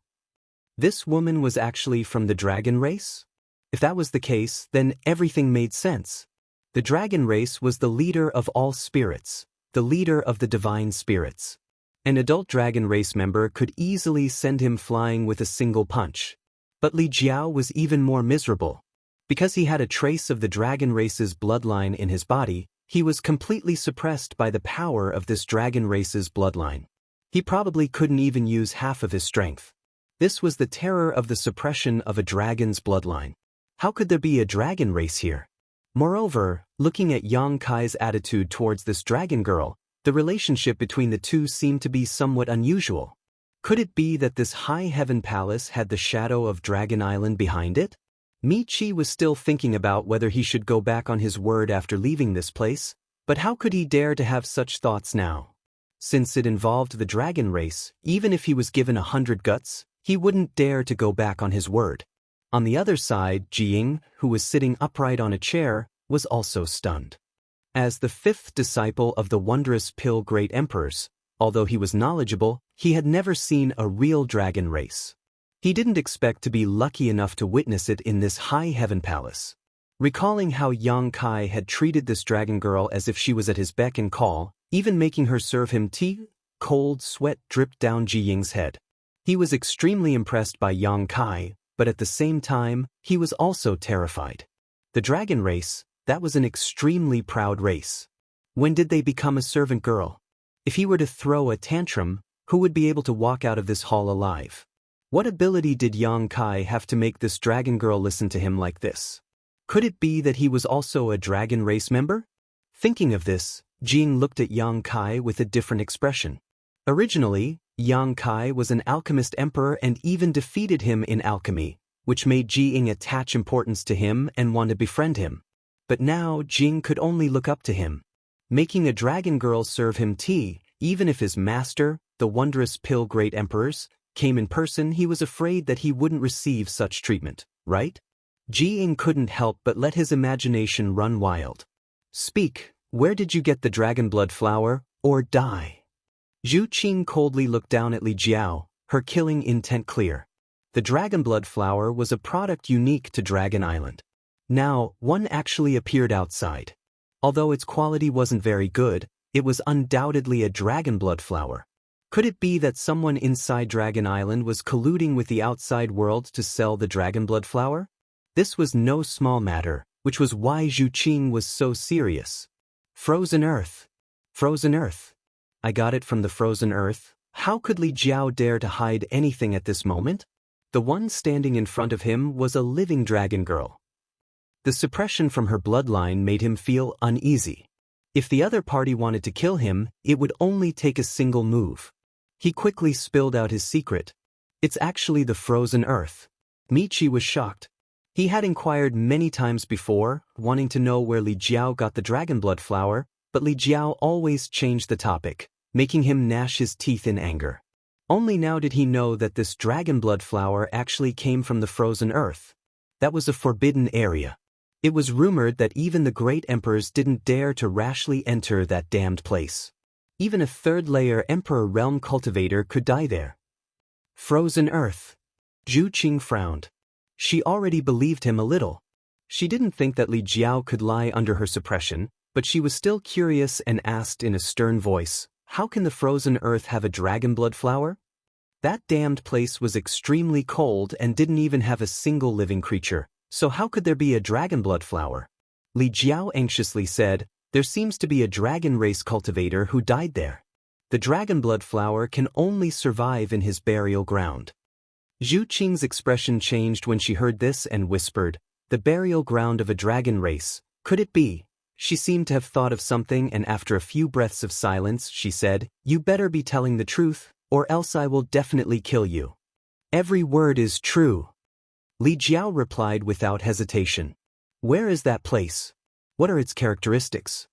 This woman was actually from the dragon race? If that was the case, then everything made sense. The dragon race was the leader of all spirits, the leader of the divine spirits. An adult dragon race member could easily send him flying with a single punch. But Li Jiao was even more miserable. Because he had a trace of the dragon race's bloodline in his body, he was completely suppressed by the power of this dragon race's bloodline. He probably couldn't even use half of his strength. This was the terror of the suppression of a dragon's bloodline. How could there be a dragon race here? Moreover, looking at Yang Kai's attitude towards this dragon girl, the relationship between the two seemed to be somewhat unusual. Could it be that this high heaven palace had the shadow of Dragon Island behind it? Mi Qi was still thinking about whether he should go back on his word after leaving this place, but how could he dare to have such thoughts now? Since it involved the dragon race, even if he was given 100 guts, he wouldn't dare to go back on his word. On the other side, Ji Ying, who was sitting upright on a chair, was also stunned. As the fifth disciple of the wondrous Pill Great Emperors, although he was knowledgeable, he had never seen a real dragon race. He didn't expect to be lucky enough to witness it in this high heaven palace. Recalling how Yang Kai had treated this dragon girl as if she was at his beck and call, even making her serve him tea, cold sweat dripped down Ji Ying's head. He was extremely impressed by Yang Kai, but at the same time, he was also terrified. The dragon race, that was an extremely proud race. When did they become a servant girl? If he were to throw a tantrum, who would be able to walk out of this hall alive? What ability did Yang Kai have to make this dragon girl listen to him like this? Could it be that he was also a dragon race member? Thinking of this, Jing looked at Yang Kai with a different expression. Originally, Yang Kai was an alchemist emperor and even defeated him in alchemy, which made Jing attach importance to him and want to befriend him. But now Jing could only look up to him. Making a dragon girl serve him tea, even if his master, the wondrous Pill Great Emperors, came in person, he was afraid that he wouldn't receive such treatment, right? Jing couldn't help but let his imagination run wild. Speak, where did you get the dragon blood flower, or die? Zhu Qing coldly looked down at Li Jiao, her killing intent clear. The dragon blood flower was a product unique to Dragon Island. Now, one actually appeared outside. Although its quality wasn't very good, it was undoubtedly a dragon blood flower. Could it be that someone inside Dragon Island was colluding with the outside world to sell the dragon blood flower? This was no small matter, which was why Zhu Qing was so serious. Frozen Earth. Frozen Earth. I got it from the frozen earth. How could Li Jiao dare to hide anything at this moment? The one standing in front of him was a living dragon girl. The suppression from her bloodline made him feel uneasy. If the other party wanted to kill him, it would only take a single move. He quickly spilled out his secret. It's actually the frozen earth. Michi was shocked. He had inquired many times before, wanting to know where Li Jiao got the dragon blood flower, but Li Jiao always changed the topic, making him gnash his teeth in anger. Only now did he know that this dragon blood flower actually came from the frozen earth. That was a forbidden area. It was rumored that even the great emperors didn't dare to rashly enter that damned place. Even a third-layer emperor realm cultivator could die there. Frozen earth. Zhu Qing frowned. She already believed him a little. She didn't think that Li Jiao could lie under her suppression, but she was still curious and asked in a stern voice, how can the frozen earth have a dragon blood flower? That damned place was extremely cold and didn't even have a single living creature, so how could there be a dragon blood flower? Li Jiao anxiously said, there seems to be a dragon race cultivator who died there. The dragon blood flower can only survive in his burial ground. Zhu Qing's expression changed when she heard this and whispered, the burial ground of a dragon race, could it be? She seemed to have thought of something, and after a few breaths of silence, she said, you better be telling the truth, or else I will definitely kill you. Every word is true. Li Jiao replied without hesitation. Where is that place? What are its characteristics?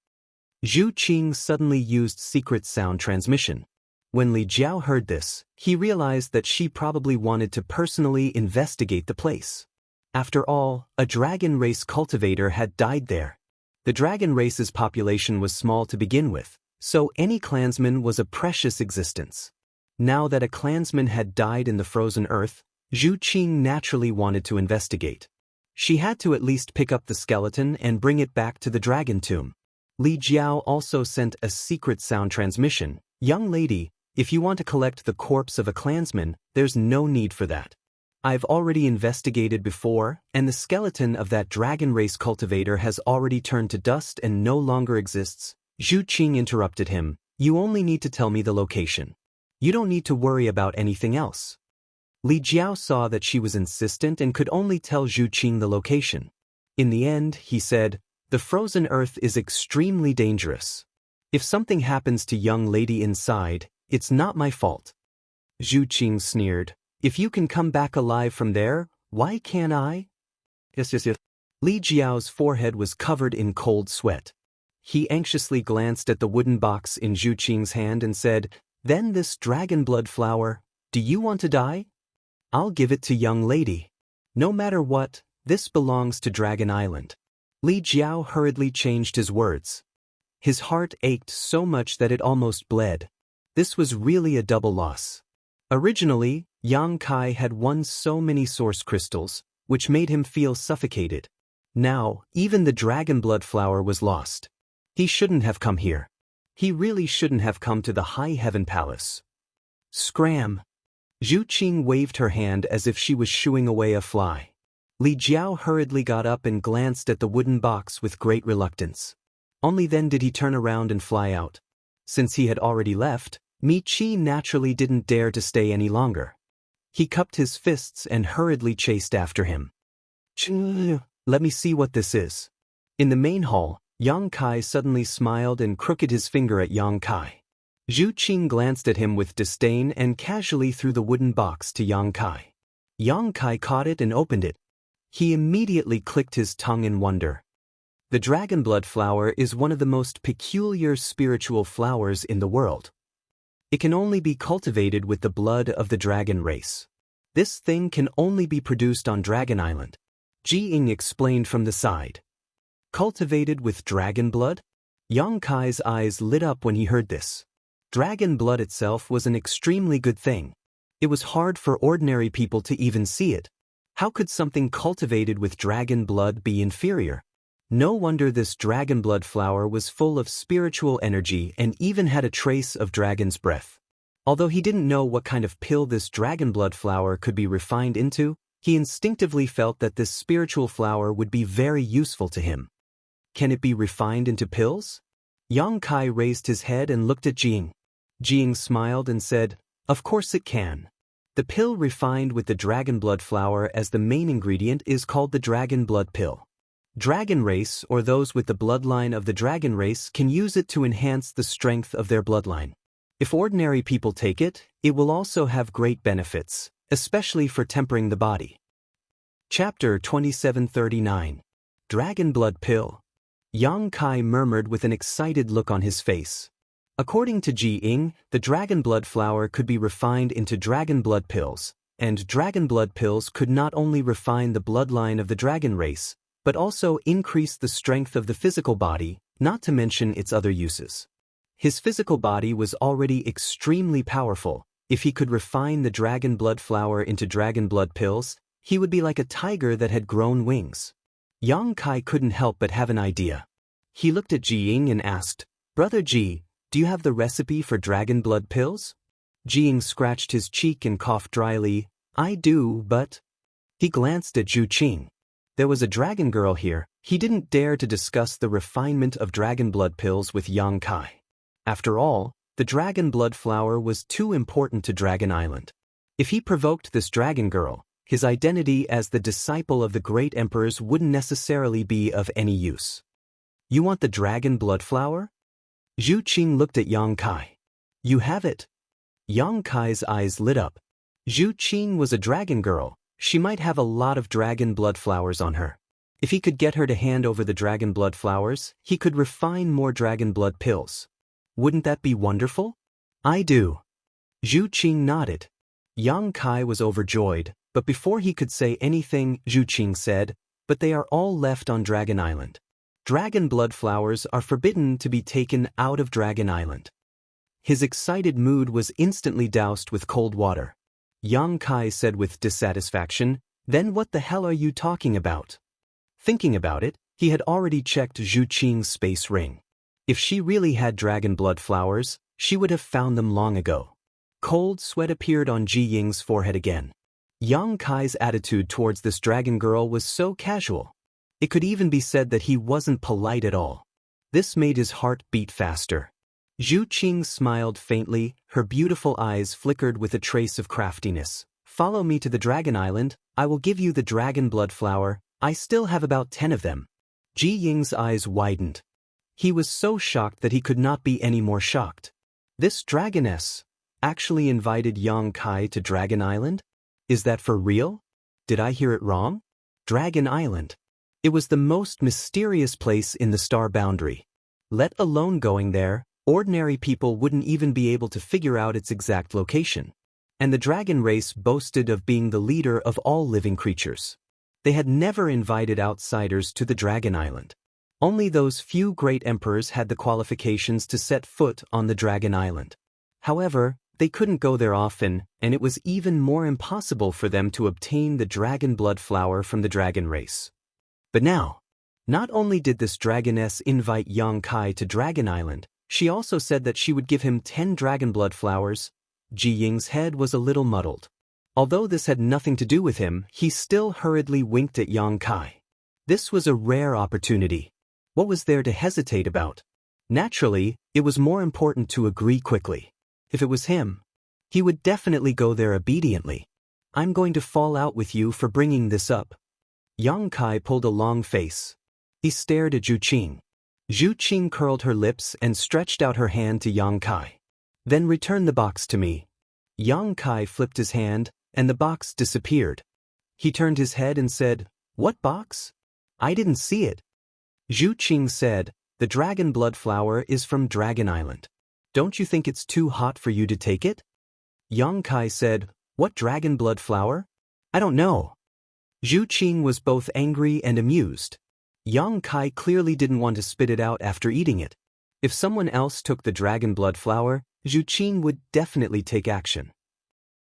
Zhu Qing suddenly used secret sound transmission. When Li Jiao heard this, he realized that she probably wanted to personally investigate the place. After all, a dragon race cultivator had died there. The dragon race's population was small to begin with, so any clansman was a precious existence. Now that a clansman had died in the frozen earth, Zhu Qing naturally wanted to investigate. She had to at least pick up the skeleton and bring it back to the dragon tomb. Li Jiao also sent a secret sound transmission. Young lady, if you want to collect the corpse of a clansman, there's no need for that. I've already investigated before, and the skeleton of that dragon race cultivator has already turned to dust and no longer exists. Zhu Qing interrupted him. You only need to tell me the location. You don't need to worry about anything else. Li Jiao saw that she was insistent and could only tell Zhu Qing the location. In the end, he said, the frozen earth is extremely dangerous. If something happens to young lady inside, it's not my fault. Zhu Qing sneered. If you can come back alive from there, why can't I? Yes. Li Jiao's forehead was covered in cold sweat. He anxiously glanced at the wooden box in Zhu Qing's hand and said, then this dragon blood flower, do you want to die? I'll give it to young lady. No matter what, this belongs to Dragon Island. Li Jiao hurriedly changed his words. His heart ached so much that it almost bled. This was really a double loss. Originally, Yang Kai had won so many source crystals, which made him feel suffocated. Now, even the dragon blood flower was lost. He shouldn't have come here. He really shouldn't have come to the High Heaven Palace. Scram! Zhu Qing waved her hand as if she was shooing away a fly. Li Jiao hurriedly got up and glanced at the wooden box with great reluctance. Only then did he turn around and fly out. Since he had already left, Mi Qi naturally didn't dare to stay any longer. He cupped his fists and hurriedly chased after him. Let me see what this is. In the main hall, Yang Kai suddenly smiled and crooked his finger at Yang Kai. Zhu Qing glanced at him with disdain and casually threw the wooden box to Yang Kai. Yang Kai caught it and opened it. He immediately clicked his tongue in wonder. The dragon blood flower is one of the most peculiar spiritual flowers in the world. It can only be cultivated with the blood of the dragon race. This thing can only be produced on Dragon Island. Ji Ying explained from the side. Cultivated with dragon blood? Yang Kai's eyes lit up when he heard this. Dragon blood itself was an extremely good thing. It was hard for ordinary people to even see it. How could something cultivated with dragon blood be inferior? No wonder this dragon blood flower was full of spiritual energy and even had a trace of dragon's breath. Although he didn't know what kind of pill this dragon blood flower could be refined into, he instinctively felt that this spiritual flower would be very useful to him. Can it be refined into pills? Yang Kai raised his head and looked at Jing. Jing smiled and said, "Of course it can. The pill refined with the dragon blood flower as the main ingredient is called the dragon blood pill. Dragon race or those with the bloodline of the dragon race can use it to enhance the strength of their bloodline. If ordinary people take it, it will also have great benefits, especially for tempering the body." Chapter 2739. Dragon Blood Pill. Yang Kai murmured with an excited look on his face. According to Ji Ying, the dragon blood flower could be refined into dragon blood pills, and dragon blood pills could not only refine the bloodline of the dragon race, but also increase the strength of the physical body, not to mention its other uses. His physical body was already extremely powerful. If he could refine the dragon blood flower into dragon blood pills, he would be like a tiger that had grown wings. Yang Kai couldn't help but have an idea. He looked at Ji Ying and asked, "Brother Ji, do you have the recipe for dragon blood pills?" Ji Ying scratched his cheek and coughed dryly. "I do, but..." He glanced at Zhu Qing. There was a dragon girl here. He didn't dare to discuss the refinement of dragon blood pills with Yang Kai. After all, the dragon blood flower was too important to Dragon Island. If he provoked this dragon girl, his identity as the disciple of the great emperors wouldn't necessarily be of any use. "You want the dragon blood flower?" Zhu Qing looked at Yang Kai. "You have it." Yang Kai's eyes lit up. Zhu Qing was a dragon girl. She might have a lot of dragon blood flowers on her. If he could get her to hand over the dragon blood flowers, he could refine more dragon blood pills. Wouldn't that be wonderful? "I do." Zhu Qing nodded. Yang Kai was overjoyed, but before he could say anything, Zhu Qing said, "But they are all left on Dragon Island. Dragon blood flowers are forbidden to be taken out of Dragon Island." His excited mood was instantly doused with cold water. Yang Kai said with dissatisfaction, "Then what the hell are you talking about?" Thinking about it, he had already checked Zhu Qing's space ring. If she really had dragon blood flowers, she would have found them long ago. Cold sweat appeared on Ji Ying's forehead again. Yang Kai's attitude towards this dragon girl was so casual. It could even be said that he wasn't polite at all. This made his heart beat faster. Zhu Qing smiled faintly, her beautiful eyes flickered with a trace of craftiness. "Follow me to the Dragon Island, I will give you the dragon blood flower, I still have about 10 of them." Ji Ying's eyes widened. He was so shocked that he could not be any more shocked. This dragoness actually invited Yang Kai to Dragon Island? Is that for real? Did I hear it wrong? Dragon Island. It was the most mysterious place in the star boundary. Let alone going there, ordinary people wouldn't even be able to figure out its exact location. And the dragon race boasted of being the leader of all living creatures. They had never invited outsiders to the Dragon Island. Only those few great emperors had the qualifications to set foot on the Dragon Island. However, they couldn't go there often, and it was even more impossible for them to obtain the dragon blood flower from the dragon race. But now, not only did this dragoness invite Yang Kai to Dragon Island, she also said that she would give him 10 dragon blood flowers. Ji Ying's head was a little muddled. Although this had nothing to do with him, he still hurriedly winked at Yang Kai. This was a rare opportunity. What was there to hesitate about? Naturally, it was more important to agree quickly. If it was him, he would definitely go there obediently. I'm going to fall out with you for bringing this up. Yang Kai pulled a long face. He stared at Zhu Qing. Zhu Qing curled her lips and stretched out her hand to Yang Kai. Then return the box to me. Yang Kai flipped his hand, and the box disappeared. He turned his head and said, "What box? I didn't see it." Zhu Qing said, "The dragon blood flower is from Dragon Island. Don't you think it's too hot for you to take it?" Yang Kai said, "What dragon blood flower? I don't know." Zhu Qing was both angry and amused. Yang Kai clearly didn't want to spit it out after eating it. If someone else took the dragon blood flower, Zhu Qing would definitely take action.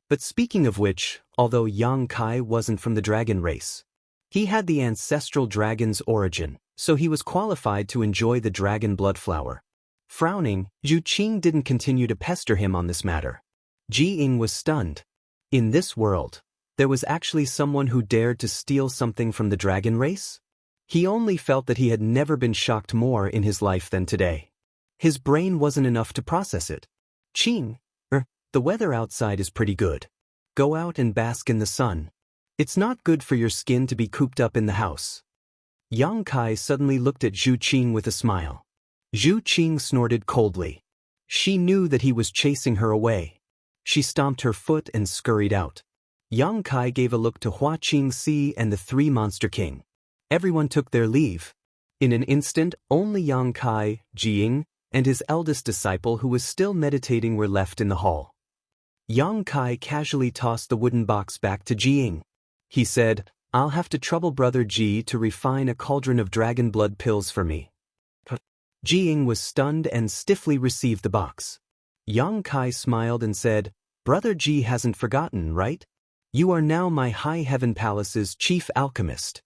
But speaking of which, although Yang Kai wasn't from the dragon race, he had the ancestral dragon's origin, so he was qualified to enjoy the dragon blood flower. Frowning, Zhu Qing didn't continue to pester him on this matter. Ji Ying was stunned. In this world, there was actually someone who dared to steal something from the dragon race? He only felt that he had never been shocked more in his life than today. His brain wasn't enough to process it. Qing, the weather outside is pretty good. Go out and bask in the sun. It's not good for your skin to be cooped up in the house. Yang Kai suddenly looked at Zhu Qing with a smile. Zhu Qing snorted coldly. She knew that he was chasing her away. She stomped her foot and scurried out. Yang Kai gave a look to Hua Qingxi and the 3 Monster King. Everyone took their leave. In an instant, only Yang Kai, Ji Ying, and his eldest disciple who was still meditating were left in the hall. Yang Kai casually tossed the wooden box back to Ji Ying. He said, "I'll have to trouble Brother Ji to refine a cauldron of dragon blood pills for me." Ji Ying was stunned and stiffly received the box. Yang Kai smiled and said, "Brother Ji hasn't forgotten, right? You are now my High Heaven Palace's chief alchemist."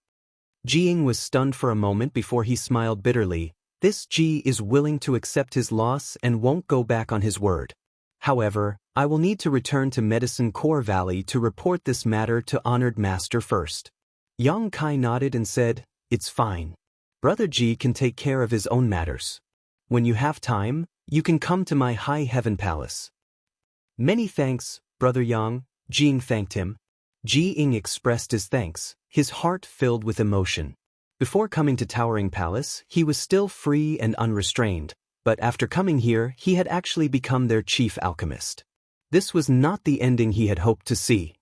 Ji Ying was stunned for a moment before he smiled bitterly. This Ji is willing to accept his loss and won't go back on his word. However, I will need to return to Medicine Core Valley to report this matter to Honored Master first. Yang Kai nodded and said, "It's fine. Brother Ji can take care of his own matters. When you have time, you can come to my High Heaven Palace." "Many thanks, Brother Yang," Ji Ying thanked him. Ji Ying expressed his thanks, his heart filled with emotion. Before coming to Towering Palace, he was still free and unrestrained, but after coming here, he had actually become their chief alchemist. This was not the ending he had hoped to see.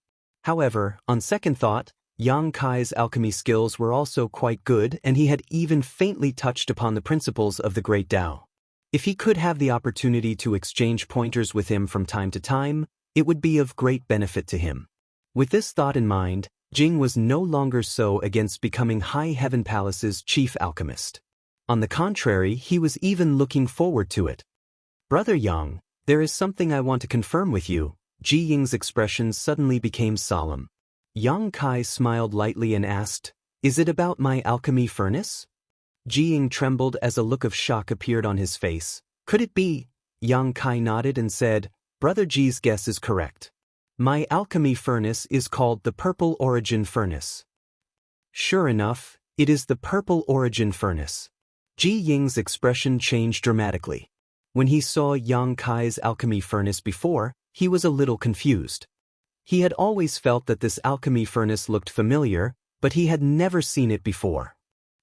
However, on second thought, Yang Kai's alchemy skills were also quite good, and he had even faintly touched upon the principles of the Great Tao. If he could have the opportunity to exchange pointers with him from time to time, it would be of great benefit to him. With this thought in mind, Jing was no longer so against becoming High Heaven Palace's chief alchemist. On the contrary, he was even looking forward to it. "Brother Yang, there is something I want to confirm with you." Ji Ying's expression suddenly became solemn. Yang Kai smiled lightly and asked, "Is it about my alchemy furnace?" Ji Ying trembled as a look of shock appeared on his face. "Could it be?" Yang Kai nodded and said, "Brother Ji's guess is correct. My alchemy furnace is called the Purple Origin Furnace." Sure enough, it is the Purple Origin Furnace. Ji Ying's expression changed dramatically. When he saw Yang Kai's alchemy furnace before, he was a little confused. He had always felt that this alchemy furnace looked familiar, but he had never seen it before.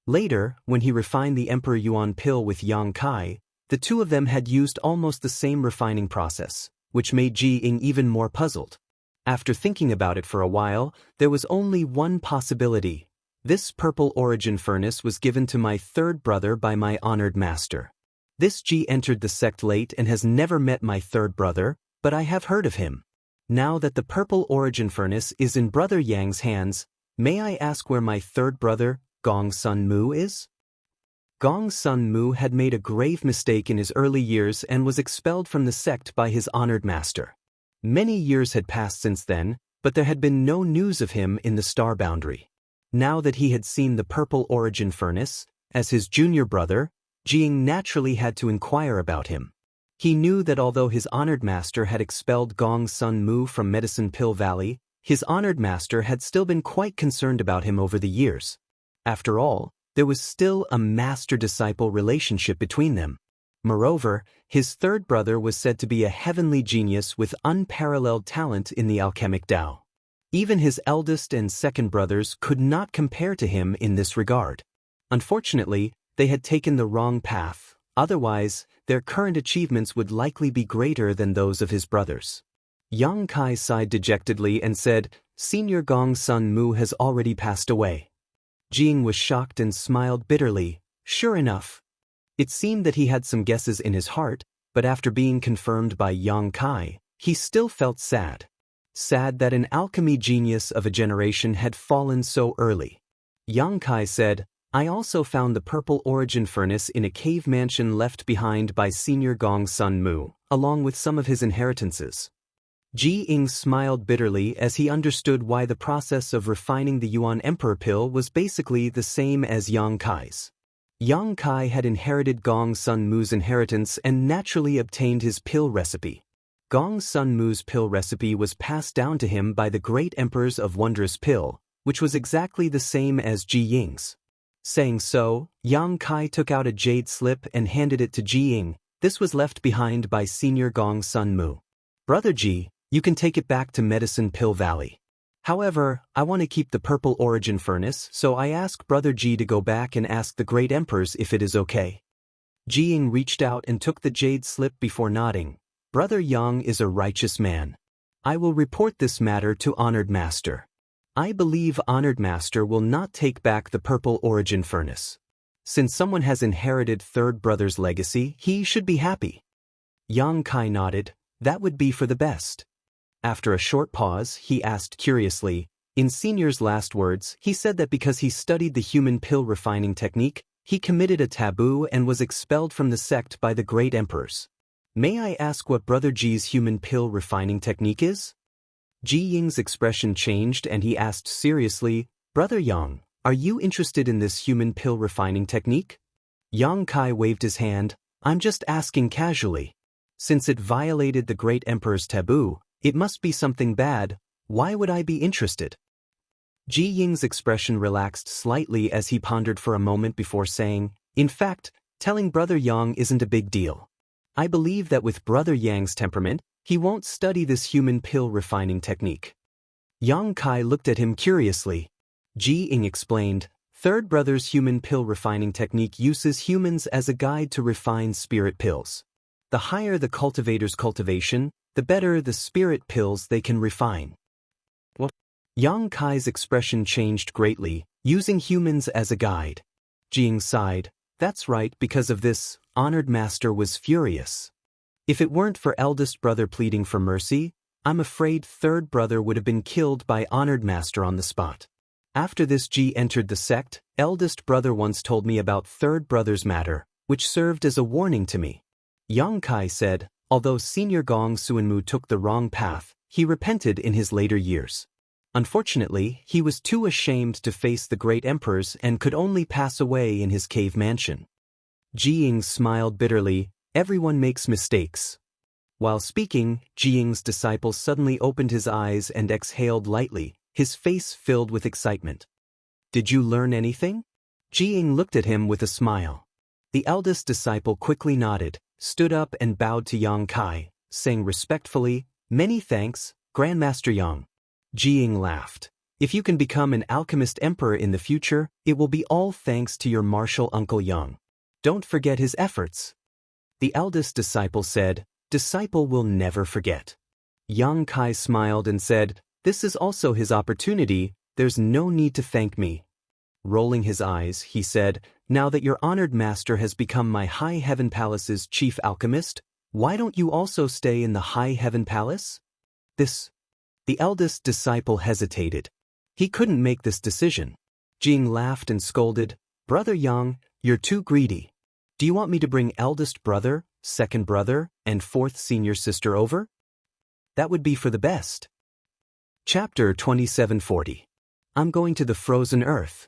Later, when he refined the Emperor Yuan pill with Yang Kai, the two of them had used almost the same refining process, which made Ji Ying even more puzzled. After thinking about it for a while, there was only one possibility. This Purple Origin Furnace was given to my third brother by my honored master. This Ji entered the sect late and has never met my third brother, but I have heard of him. Now that the Purple Origin Furnace is in Brother Yang's hands, may I ask where my third brother, Gong Sun Mu, is? Gong Sun Mu had made a grave mistake in his early years and was expelled from the sect by his honored master. Many years had passed since then, but there had been no news of him in the star boundary. Now that he had seen the Purple Origin Furnace, as his junior brother, Jiang naturally had to inquire about him. He knew that although his honored master had expelled Gong Sun Mu from Medicine Pill Valley, his honored master had still been quite concerned about him over the years. After all, there was still a master-disciple relationship between them. Moreover, his third brother was said to be a heavenly genius with unparalleled talent in the alchemic Tao. Even his eldest and second brothers could not compare to him in this regard. Unfortunately, they had taken the wrong path, otherwise, their current achievements would likely be greater than those of his brothers. Yang Kai sighed dejectedly and said, "Senior Gong Sun Mu has already passed away." Jiang was shocked and smiled bitterly. Sure enough. It seemed that he had some guesses in his heart, but after being confirmed by Yang Kai, he still felt sad. Sad that an alchemy genius of a generation had fallen so early. Yang Kai said, "I also found the Purple Origin Furnace in a cave mansion left behind by Senior Gong Sun Mu, along with some of his inheritances." Ji Ying smiled bitterly as he understood why the process of refining the Yuan Emperor pill was basically the same as Yang Kai's. Yang Kai had inherited Gong Sun Mu's inheritance and naturally obtained his pill recipe. Gong Sun Mu's pill recipe was passed down to him by the great emperors of Wondrous Pill, which was exactly the same as Ji Ying's. Saying so, Yang Kai took out a jade slip and handed it to Ji Ying. This was left behind by Senior Gong Sun Mu. "Brother Ji, you can take it back to Medicine Pill Valley. However, I want to keep the Purple Origin Furnace, so I ask Brother Ji to go back and ask the great emperors if it is okay." Ji Ying reached out and took the jade slip before nodding. "Brother Yang is a righteous man. I will report this matter to Honored Master. I believe Honored Master will not take back the Purple Origin Furnace. Since someone has inherited third brother's legacy, he should be happy." Yang Kai nodded. "That would be for the best." After a short pause, he asked curiously, in Senior's last words, he said that because he studied the human pill refining technique, he committed a taboo and was expelled from the sect by the great emperors. "May I ask what Brother Ji's human pill refining technique is?" Ji Ying's expression changed and he asked seriously, "Brother Yang, are you interested in this human pill refining technique?" Yang Kai waved his hand. "I'm just asking casually. Since it violated the great emperor's taboo, it must be something bad. Why would I be interested?" Ji Ying's expression relaxed slightly as he pondered for a moment before saying, "In fact, telling Brother Yang isn't a big deal. I believe that with Brother Yang's temperament, he won't study this human pill refining technique." Yang Kai looked at him curiously. Ji Ying explained, "Third brother's human pill refining technique uses humans as a guide to refine spirit pills. The higher the cultivator's cultivation, the better the spirit pills they can refine." What? Yang Kai's expression changed greatly, using humans as a guide. Jiang sighed. "That's right, because of this, Honored Master was furious. If it weren't for eldest brother pleading for mercy, I'm afraid third brother would have been killed by Honored Master on the spot. After this Ji entered the sect, eldest brother once told me about third brother's matter, which served as a warning to me." Yang Kai said, although Senior Gong Sun Mu took the wrong path, he repented in his later years. Unfortunately, he was too ashamed to face the great emperors and could only pass away in his cave mansion. Ji Ying smiled bitterly. "Everyone makes mistakes." While speaking, Ji Ying's disciple suddenly opened his eyes and exhaled lightly, his face filled with excitement. "Did you learn anything?" Ji Ying looked at him with a smile. The eldest disciple quickly nodded, stood up and bowed to Yang Kai, saying respectfully, "Many thanks, Grandmaster Yang." Ji Ying laughed. "If you can become an alchemist emperor in the future, it will be all thanks to your martial uncle Yang. Don't forget his efforts." The eldest disciple said, "Disciple will never forget." Yang Kai smiled and said, "This is also his opportunity, there's no need to thank me." Rolling his eyes, he said, "Now that your honored master has become my High Heaven Palace's chief alchemist, why don't you also stay in the High Heaven Palace?" The eldest disciple hesitated. He couldn't make this decision. Jing laughed and scolded, "Brother Yang, You're too greedy. Do you want me to bring eldest brother, second brother, and fourth senior sister over? That would be for the best. Chapter 2740. I'm going to the frozen earth.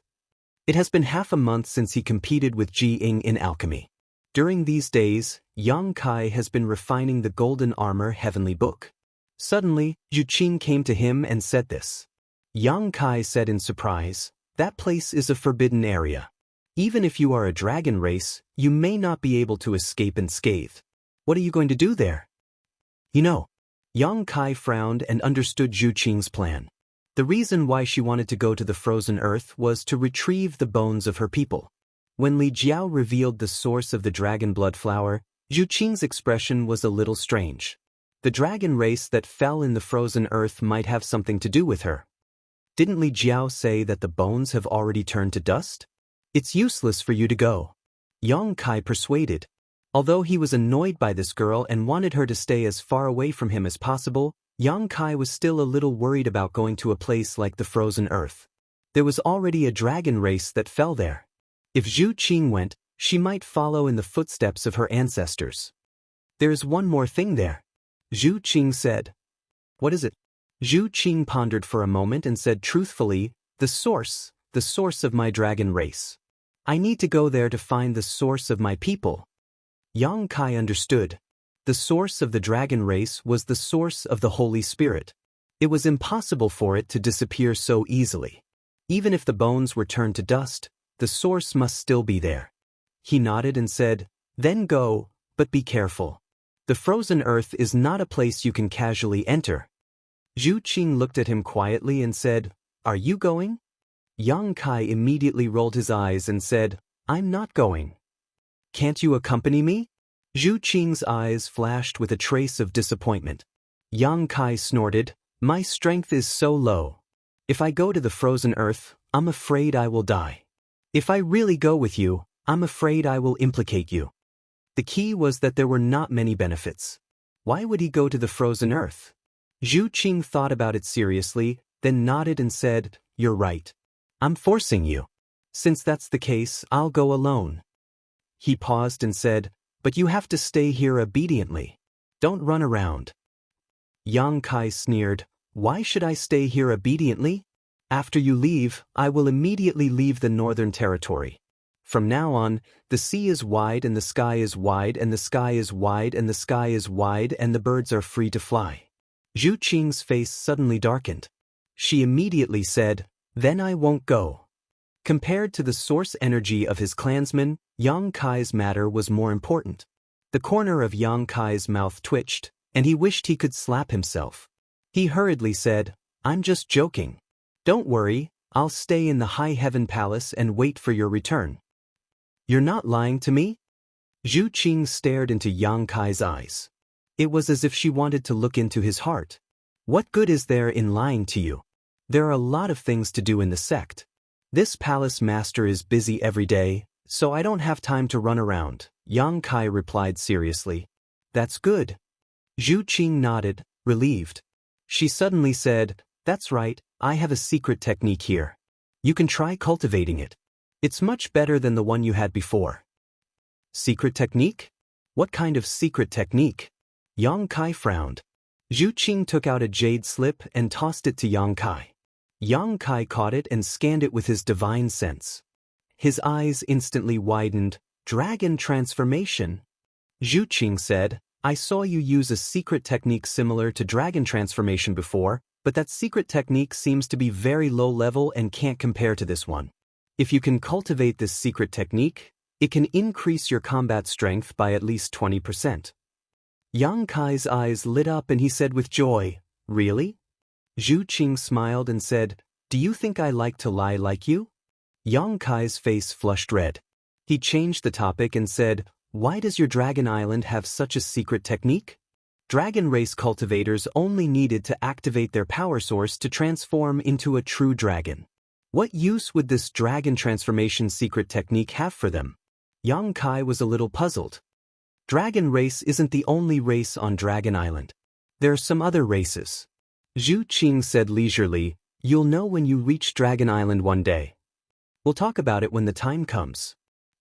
It has been half a month since he competed with Ji Ying in alchemy. During these days, Yang Kai has been refining the golden armor heavenly book. Suddenly, Zhu Qing came to him and said this. Yang Kai said in surprise, that place is a forbidden area. Even if you are a dragon race, you may not be able to escape unscathed. What are you going to do there? Yang Kai frowned and understood Zhu Qing's plan. The reason why she wanted to go to the frozen earth was to retrieve the bones of her people. When Li Jiao revealed the source of the dragon blood flower, Zhu Qing's expression was a little strange. The dragon race that fell in the frozen earth might have something to do with her. Didn't Li Jiao say that the bones have already turned to dust? It's useless for you to go. Yang Kai persuaded. Although he was annoyed by this girl and wanted her to stay as far away from him as possible, Yang Kai was still a little worried about going to a place like the frozen earth. There was already a dragon race that fell there. If Zhu Qing went, she might follow in the footsteps of her ancestors. There is one more thing there. Zhu Qing said. What is it? Zhu Qing pondered for a moment and said truthfully, the source of my dragon race. I need to go there to find the source of my people. Yang Kai understood. The source of the dragon race was the source of the Holy Spirit. It was impossible for it to disappear so easily. Even if the bones were turned to dust, the source must still be there. He nodded and said, then go, but be careful. The frozen earth is not a place you can casually enter. Zhu Qing looked at him quietly and said, are you going? Yang Kai immediately rolled his eyes and said, I'm not going. Can't you accompany me? Zhu Qing's eyes flashed with a trace of disappointment. Yang Kai snorted, my strength is so low. If I go to the frozen earth, I'm afraid I will die. If I really go with you, I'm afraid I will implicate you. The key was that there were not many benefits. Why would he go to the frozen earth? Zhu Qing thought about it seriously, then nodded and said, you're right. I'm forcing you. Since that's the case, I'll go alone. He paused and said, but you have to stay here obediently. Don't run around. Yang Kai sneered, why should I stay here obediently? After you leave, I will immediately leave the northern territory. From now on, the sea is wide and the sky is wide and the sky is wide and the sky is wide and the birds are free to fly. Zhu Qing's face suddenly darkened. She immediately said, then I won't go. Compared to the source energy of his clansmen, Yang Kai's matter was more important. The corner of Yang Kai's mouth twitched, and he wished he could slap himself. He hurriedly said, I'm just joking. Don't worry, I'll stay in the High Heaven Palace and wait for your return. You're not lying to me? Zhu Qing stared into Yang Kai's eyes. It was as if she wanted to look into his heart. What good is there in lying to you? There are a lot of things to do in the sect. This palace master is busy every day, so I don't have time to run around, Yang Kai replied seriously. That's good. Zhu Qing nodded, relieved. She suddenly said, that's right, I have a secret technique here. You can try cultivating it. It's much better than the one you had before. Secret technique? What kind of secret technique? Yang Kai frowned. Zhu Qing took out a jade slip and tossed it to Yang Kai. Yang Kai caught it and scanned it with his divine sense. His eyes instantly widened. Dragon transformation. Zhu Qing said, I saw you use a secret technique similar to dragon transformation before, but that secret technique seems to be very low level and can't compare to this one. If you can cultivate this secret technique, it can increase your combat strength by at least 20%. Yang Kai's eyes lit up and he said with joy, really? Zhu Qing smiled and said, do you think I like to lie like you? Yang Kai's face flushed red. He changed the topic and said, why does your dragon island have such a secret technique? Dragon race cultivators only needed to activate their power source to transform into a true dragon. What use would this dragon transformation secret technique have for them? Yang Kai was a little puzzled. Dragon race isn't the only race on Dragon Island. There are some other races. Zhu Qing said leisurely, you'll know when you reach Dragon Island one day. We'll talk about it when the time comes.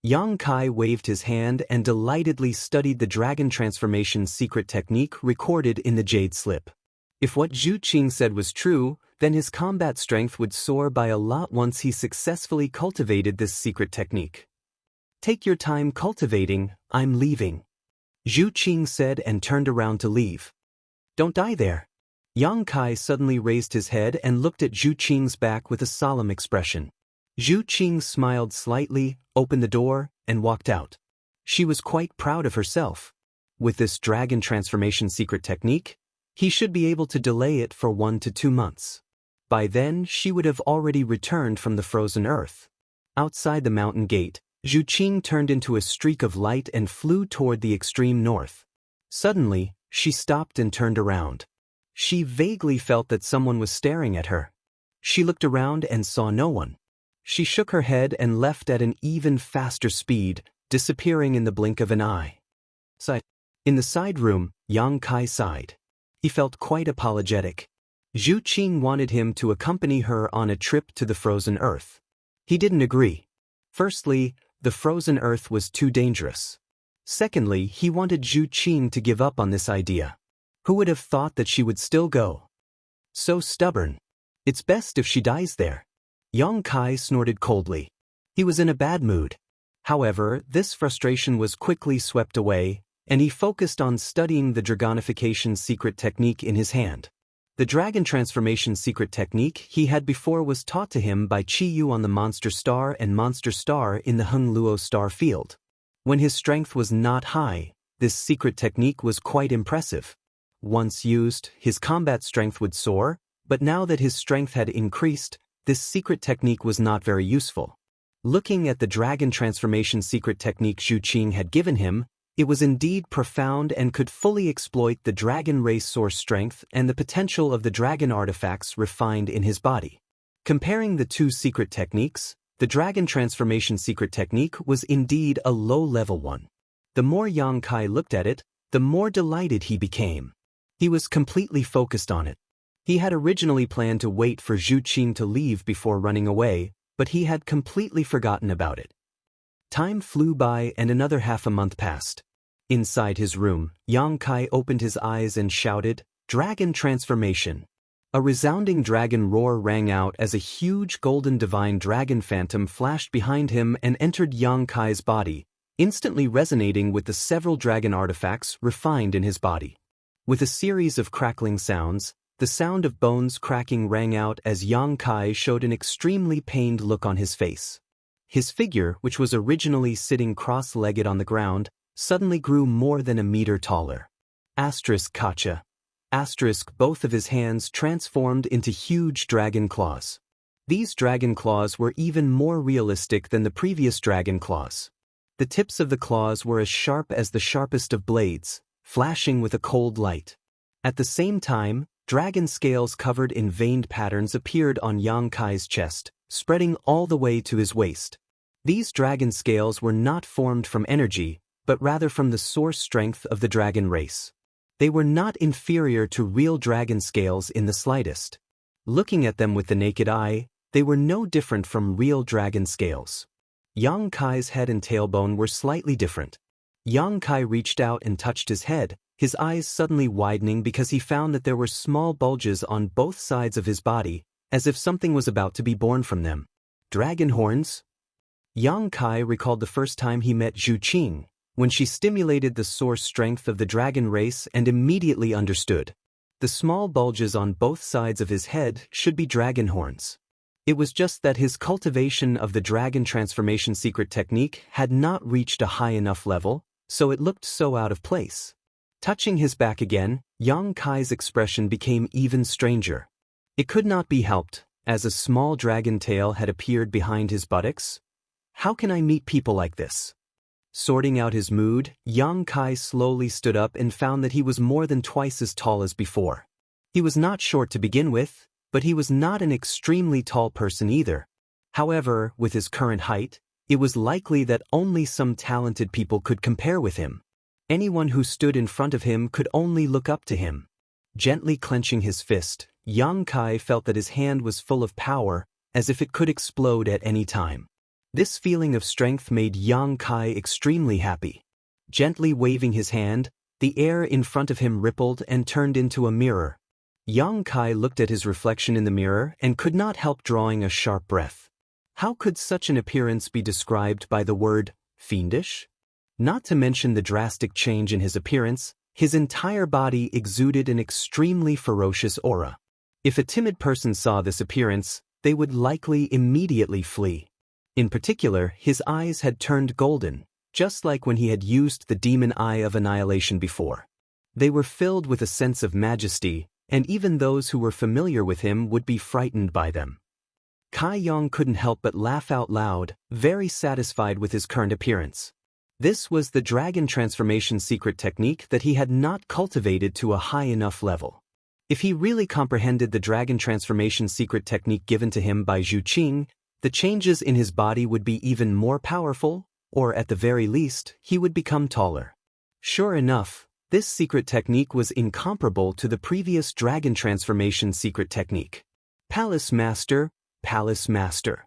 Yang Kai waved his hand and delightedly studied the dragon transformation secret technique recorded in the jade slip. If what Zhu Qing said was true, then his combat strength would soar by a lot once he successfully cultivated this secret technique. "Take your time cultivating, I'm leaving," Zhu Qing said and turned around to leave. "Don't die there." Yang Kai suddenly raised his head and looked at Zhu Qing's back with a solemn expression. Zhu Qing smiled slightly, opened the door, and walked out. She was quite proud of herself. With this dragon transformation secret technique, he should be able to delay it for 1 to 2 months. By then, she would have already returned from the frozen earth. Outside the mountain gate, Zhu Qing turned into a streak of light and flew toward the extreme north. Suddenly, she stopped and turned around. She vaguely felt that someone was staring at her. She looked around and saw no one. She shook her head and left at an even faster speed, disappearing in the blink of an eye. In the side room, Yang Kai sighed. He felt quite apologetic. Zhu Qing wanted him to accompany her on a trip to the frozen earth. He didn't agree. Firstly, the frozen earth was too dangerous. Secondly, he wanted Zhu Qing to give up on this idea. Who would have thought that she would still go? So stubborn. It's best if she dies there. Yang Kai snorted coldly. He was in a bad mood. However, this frustration was quickly swept away, and he focused on studying the dragonification secret technique in his hand. The dragon transformation secret technique he had before was taught to him by Qi Yu on the Monster Star and Monster Star in the Heng Luo star field. When his strength was not high, this secret technique was quite impressive. Once used, his combat strength would soar, but now that his strength had increased, this secret technique was not very useful. Looking at the dragon transformation secret technique Zhu Qing had given him, it was indeed profound and could fully exploit the dragon race source strength and the potential of the dragon artifacts refined in his body. Comparing the two secret techniques, the dragon transformation secret technique was indeed a low-level one. The more Yang Kai looked at it, the more delighted he became. He was completely focused on it. He had originally planned to wait for Zhu Qing to leave before running away, but he had completely forgotten about it. Time flew by and another half a month passed. Inside his room, Yang Kai opened his eyes and shouted, "Dragon transformation!" A resounding dragon roar rang out as a huge golden divine dragon phantom flashed behind him and entered Yang Kai's body, instantly resonating with the several dragon artifacts refined in his body. With a series of crackling sounds, the sound of bones cracking rang out as Yang Kai showed an extremely pained look on his face. His figure, which was originally sitting cross-legged on the ground, suddenly grew more than a meter taller. Kacha. Both of his hands transformed into huge dragon claws. These dragon claws were even more realistic than the previous dragon claws. The tips of the claws were as sharp as the sharpest of blades, flashing with a cold light. At the same time, dragon scales covered in veined patterns appeared on Yang Kai's chest, spreading all the way to his waist. These dragon scales were not formed from energy, but rather from the source strength of the dragon race. They were not inferior to real dragon scales in the slightest. Looking at them with the naked eye, they were no different from real dragon scales. Yang Kai's head and tailbone were slightly different. Yang Kai reached out and touched his head, his eyes suddenly widening because he found that there were small bulges on both sides of his body, as if something was about to be born from them. Dragon horns? Yang Kai recalled the first time he met Zhu Qing, when she stimulated the source strength of the dragon race and immediately understood. The small bulges on both sides of his head should be dragon horns. It was just that his cultivation of the dragon transformation secret technique had not reached a high enough level, so it looked so out of place. Touching his back again, Yang Kai's expression became even stranger. It could not be helped, as a small dragon tail had appeared behind his buttocks. How can I meet people like this? Sorting out his mood, Yang Kai slowly stood up and found that he was more than twice as tall as before. He was not short to begin with, but he was not an extremely tall person either. However, with his current height, it was likely that only some talented people could compare with him. Anyone who stood in front of him could only look up to him. Gently clenching his fist, Yang Kai felt that his hand was full of power, as if it could explode at any time. This feeling of strength made Yang Kai extremely happy. Gently waving his hand, the air in front of him rippled and turned into a mirror. Yang Kai looked at his reflection in the mirror and could not help drawing a sharp breath. How could such an appearance be described by the word fiendish? Not to mention the drastic change in his appearance, his entire body exuded an extremely ferocious aura. If a timid person saw this appearance, they would likely immediately flee. In particular, his eyes had turned golden, just like when he had used the demon eye of annihilation before. They were filled with a sense of majesty, and even those who were familiar with him would be frightened by them. Kai Yong couldn't help but laugh out loud, very satisfied with his current appearance. This was the dragon transformation secret technique that he had not cultivated to a high enough level. If he really comprehended the dragon transformation secret technique given to him by Zhu Qing, the changes in his body would be even more powerful, or at the very least, he would become taller. Sure enough, this secret technique was incomparable to the previous dragon transformation secret technique. Palace Master, Palace Master.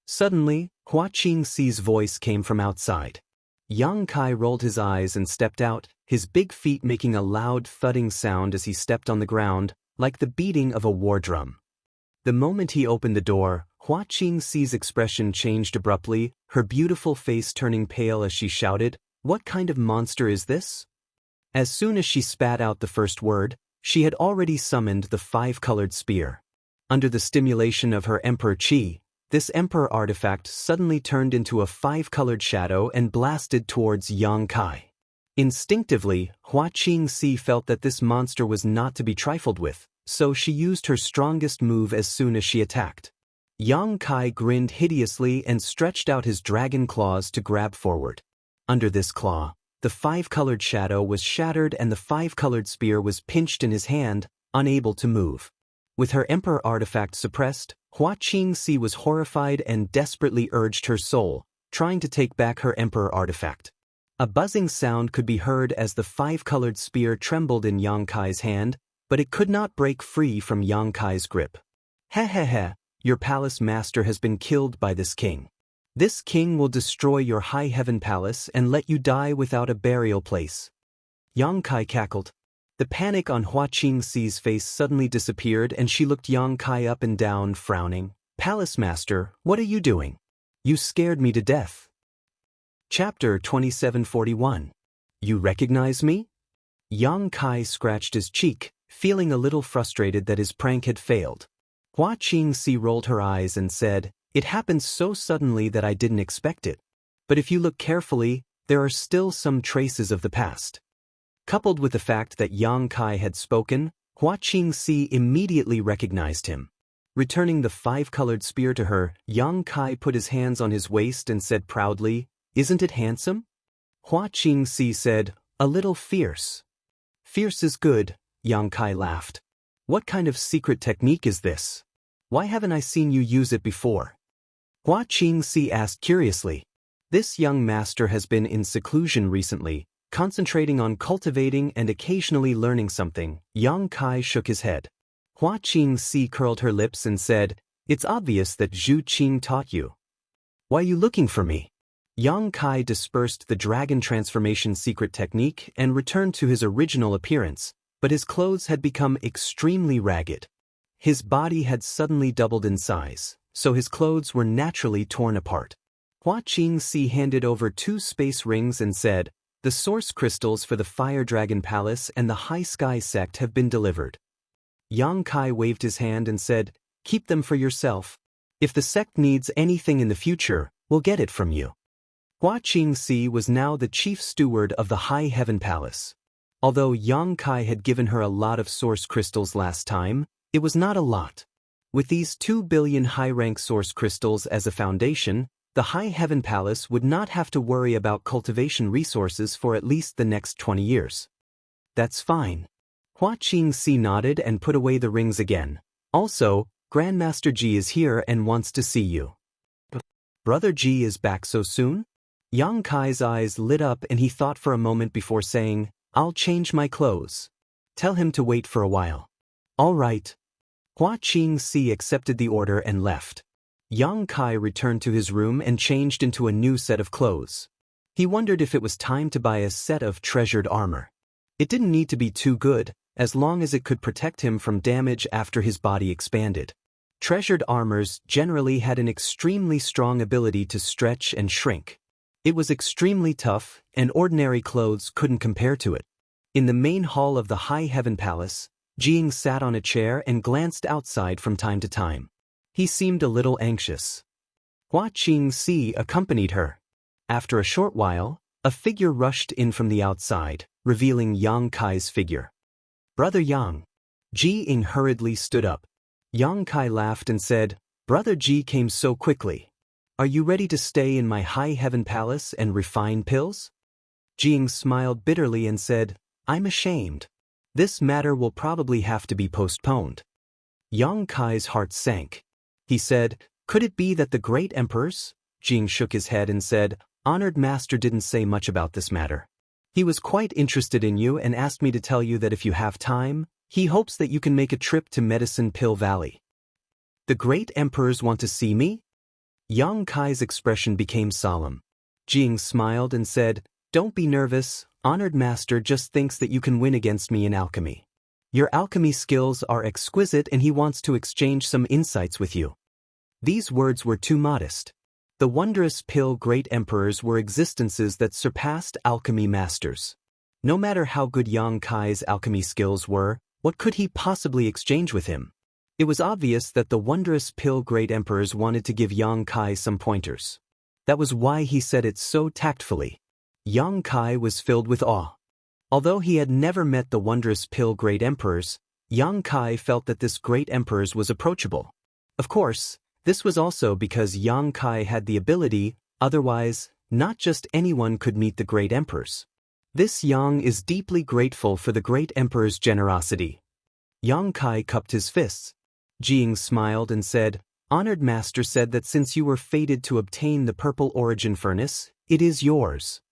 Suddenly, Hua Qingxi's voice came from outside. Yang Kai rolled his eyes and stepped out, his big feet making a loud thudding sound as he stepped on the ground, like the beating of a war drum. The moment he opened the door, Hua Qingxi's expression changed abruptly, her beautiful face turning pale as she shouted, "What kind of monster is this?" As soon as she spat out the first word, she had already summoned the five-colored spear. Under the stimulation of her Emperor Qi, this Emperor artifact suddenly turned into a five-colored shadow and blasted towards Yang Kai. Instinctively, Hua Qingxi felt that this monster was not to be trifled with, so she used her strongest move as soon as she attacked. Yang Kai grinned hideously and stretched out his dragon claws to grab forward. Under this claw, the five-colored shadow was shattered and the five-colored spear was pinched in his hand, unable to move. With her Emperor artifact suppressed, Hua Qingxi was horrified and desperately urged her soul, trying to take back her Emperor artifact. A buzzing sound could be heard as the five-colored spear trembled in Yang Kai's hand, but it could not break free from Yang Kai's grip. "Heh, your palace master has been killed by this king. This king will destroy your high heaven palace and let you die without a burial place." Yang Kai cackled. The panic on Hua Qingxi's face suddenly disappeared and she looked Yang Kai up and down, frowning. "Palace Master, what are you doing? You scared me to death." Chapter 2741. You recognize me? Yang Kai scratched his cheek, feeling a little frustrated that his prank had failed. Hua Qingxi rolled her eyes and said, "It happened so suddenly that I didn't expect it. But if you look carefully, there are still some traces of the past." Coupled with the fact that Yang Kai had spoken, Hua Qingxi immediately recognized him. Returning the five-colored spear to her, Yang Kai put his hands on his waist and said proudly, "Isn't it handsome?" Hua Qingxi said, "A little fierce." "Fierce is good," Yang Kai laughed. "What kind of secret technique is this? Why haven't I seen you use it before?" Hua Qingxi asked curiously. This young master has been in seclusion recently, concentrating on cultivating and occasionally learning something. Yang Kai shook his head. Hua Qingxi curled her lips and said, "It's obvious that Zhu Qing taught you. Why are you looking for me?" Yang Kai dispersed the dragon transformation secret technique and returned to his original appearance, but his clothes had become extremely ragged. His body had suddenly doubled in size, so his clothes were naturally torn apart. Hua Qingxi handed over 2 space rings and said, "The source crystals for the Fire Dragon Palace and the High Sky Sect have been delivered." Yang Kai waved his hand and said, "Keep them for yourself. If the sect needs anything in the future, we'll get it from you." Hua Qingxi was now the chief steward of the High Heaven Palace. Although Yang Kai had given her a lot of source crystals last time, it was not a lot. With these 2 billion high-rank source crystals as a foundation, the High Heaven Palace would not have to worry about cultivation resources for at least the next 20 years. "That's fine." Hua Qingxi nodded and put away the rings again. "Also, Grandmaster Ji is here and wants to see you." "Brother Ji is back so soon?" Yang Kai's eyes lit up and he thought for a moment before saying, "I'll change my clothes. Tell him to wait for a while." "All right." Hua Qingxi accepted the order and left. Yang Kai returned to his room and changed into a new set of clothes. He wondered if it was time to buy a set of treasured armor. It didn't need to be too good, as long as it could protect him from damage after his body expanded. Treasured armors generally had an extremely strong ability to stretch and shrink. It was extremely tough, and ordinary clothes couldn't compare to it. In the main hall of the High Heaven Palace, Jiang sat on a chair and glanced outside from time to time. He seemed a little anxious. Hua Qingxi accompanied her. After a short while, a figure rushed in from the outside, revealing Yang Kai's figure. "Brother Yang." Jiang hurriedly stood up. Yang Kai laughed and said, "Brother Ji came so quickly. Are you ready to stay in my High Heaven Palace and refine pills?" Jiang smiled bitterly and said, "I'm ashamed. This matter will probably have to be postponed." Yang Kai's heart sank. He said, "Could it be that the great emperors?" Jiang shook his head and said, "Honored master didn't say much about this matter. He was quite interested in you and asked me to tell you that if you have time, he hopes that you can make a trip to Medicine Pill Valley." "The great emperors want to see me?" Yang Kai's expression became solemn. Jiang smiled and said, "Don't be nervous, honored master just thinks that you can win against me in alchemy. Your alchemy skills are exquisite and he wants to exchange some insights with you." These words were too modest. The wondrous pill great emperors were existences that surpassed alchemy masters. No matter how good Yang Kai's alchemy skills were, what could he possibly exchange with him? It was obvious that the wondrous pill great emperors wanted to give Yang Kai some pointers. That was why he said it so tactfully. Yang Kai was filled with awe. Although he had never met the wondrous pill great emperors, Yang Kai felt that this great emperors was approachable. Of course, this was also because Yang Kai had the ability, otherwise, not just anyone could meet the great emperors. This Yang is deeply grateful for the great emperor's generosity. Yang Kai cupped his fists. Jiang smiled and said, "Honored master said that since you were fated to obtain the purple origin furnace, it is yours."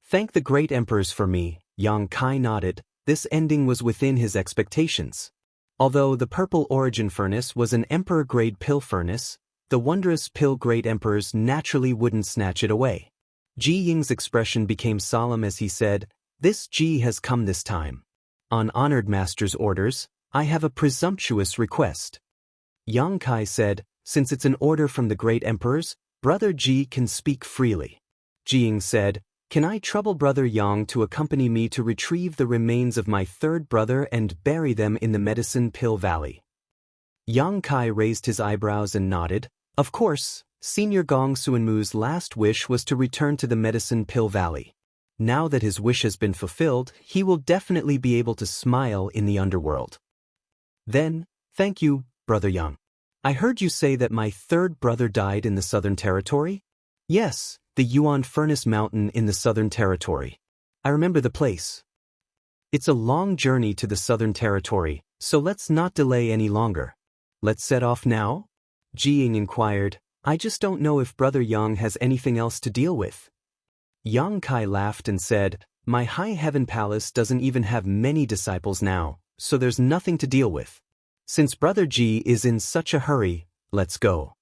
"Thank the great emperors for me," Yang Kai nodded. This ending was within his expectations. Although the purple origin furnace was an emperor-grade pill furnace, the wondrous pill great emperors naturally wouldn't snatch it away. Ji Ying's expression became solemn as he said, "This Ji has come this time. On honored master's orders, I have a presumptuous request." Yang Kai said, "Since it's an order from the great emperors, Brother Ji can speak freely." Ji Ying said, "Can I trouble Brother Yang to accompany me to retrieve the remains of my third brother and bury them in the Medicine Pill Valley?" Yang Kai raised his eyebrows and nodded. Of course, Senior Gong Suanmu's last wish was to return to the Medicine Pill Valley. Now that his wish has been fulfilled, he will definitely be able to smile in the underworld. Then, "Thank you, Brother Yang. I heard you say that my third brother died in the Southern Territory?" "Yes, the Yuan Furnace Mountain in the Southern Territory. I remember the place." "It's a long journey to the Southern Territory, so let's not delay any longer. Let's set off now?" Jiang inquired, "I just don't know if Brother Yang has anything else to deal with." Yang Kai laughed and said, "My High Heaven Palace doesn't even have many disciples now, so there's nothing to deal with. Since Brother Ji is in such a hurry, let's go."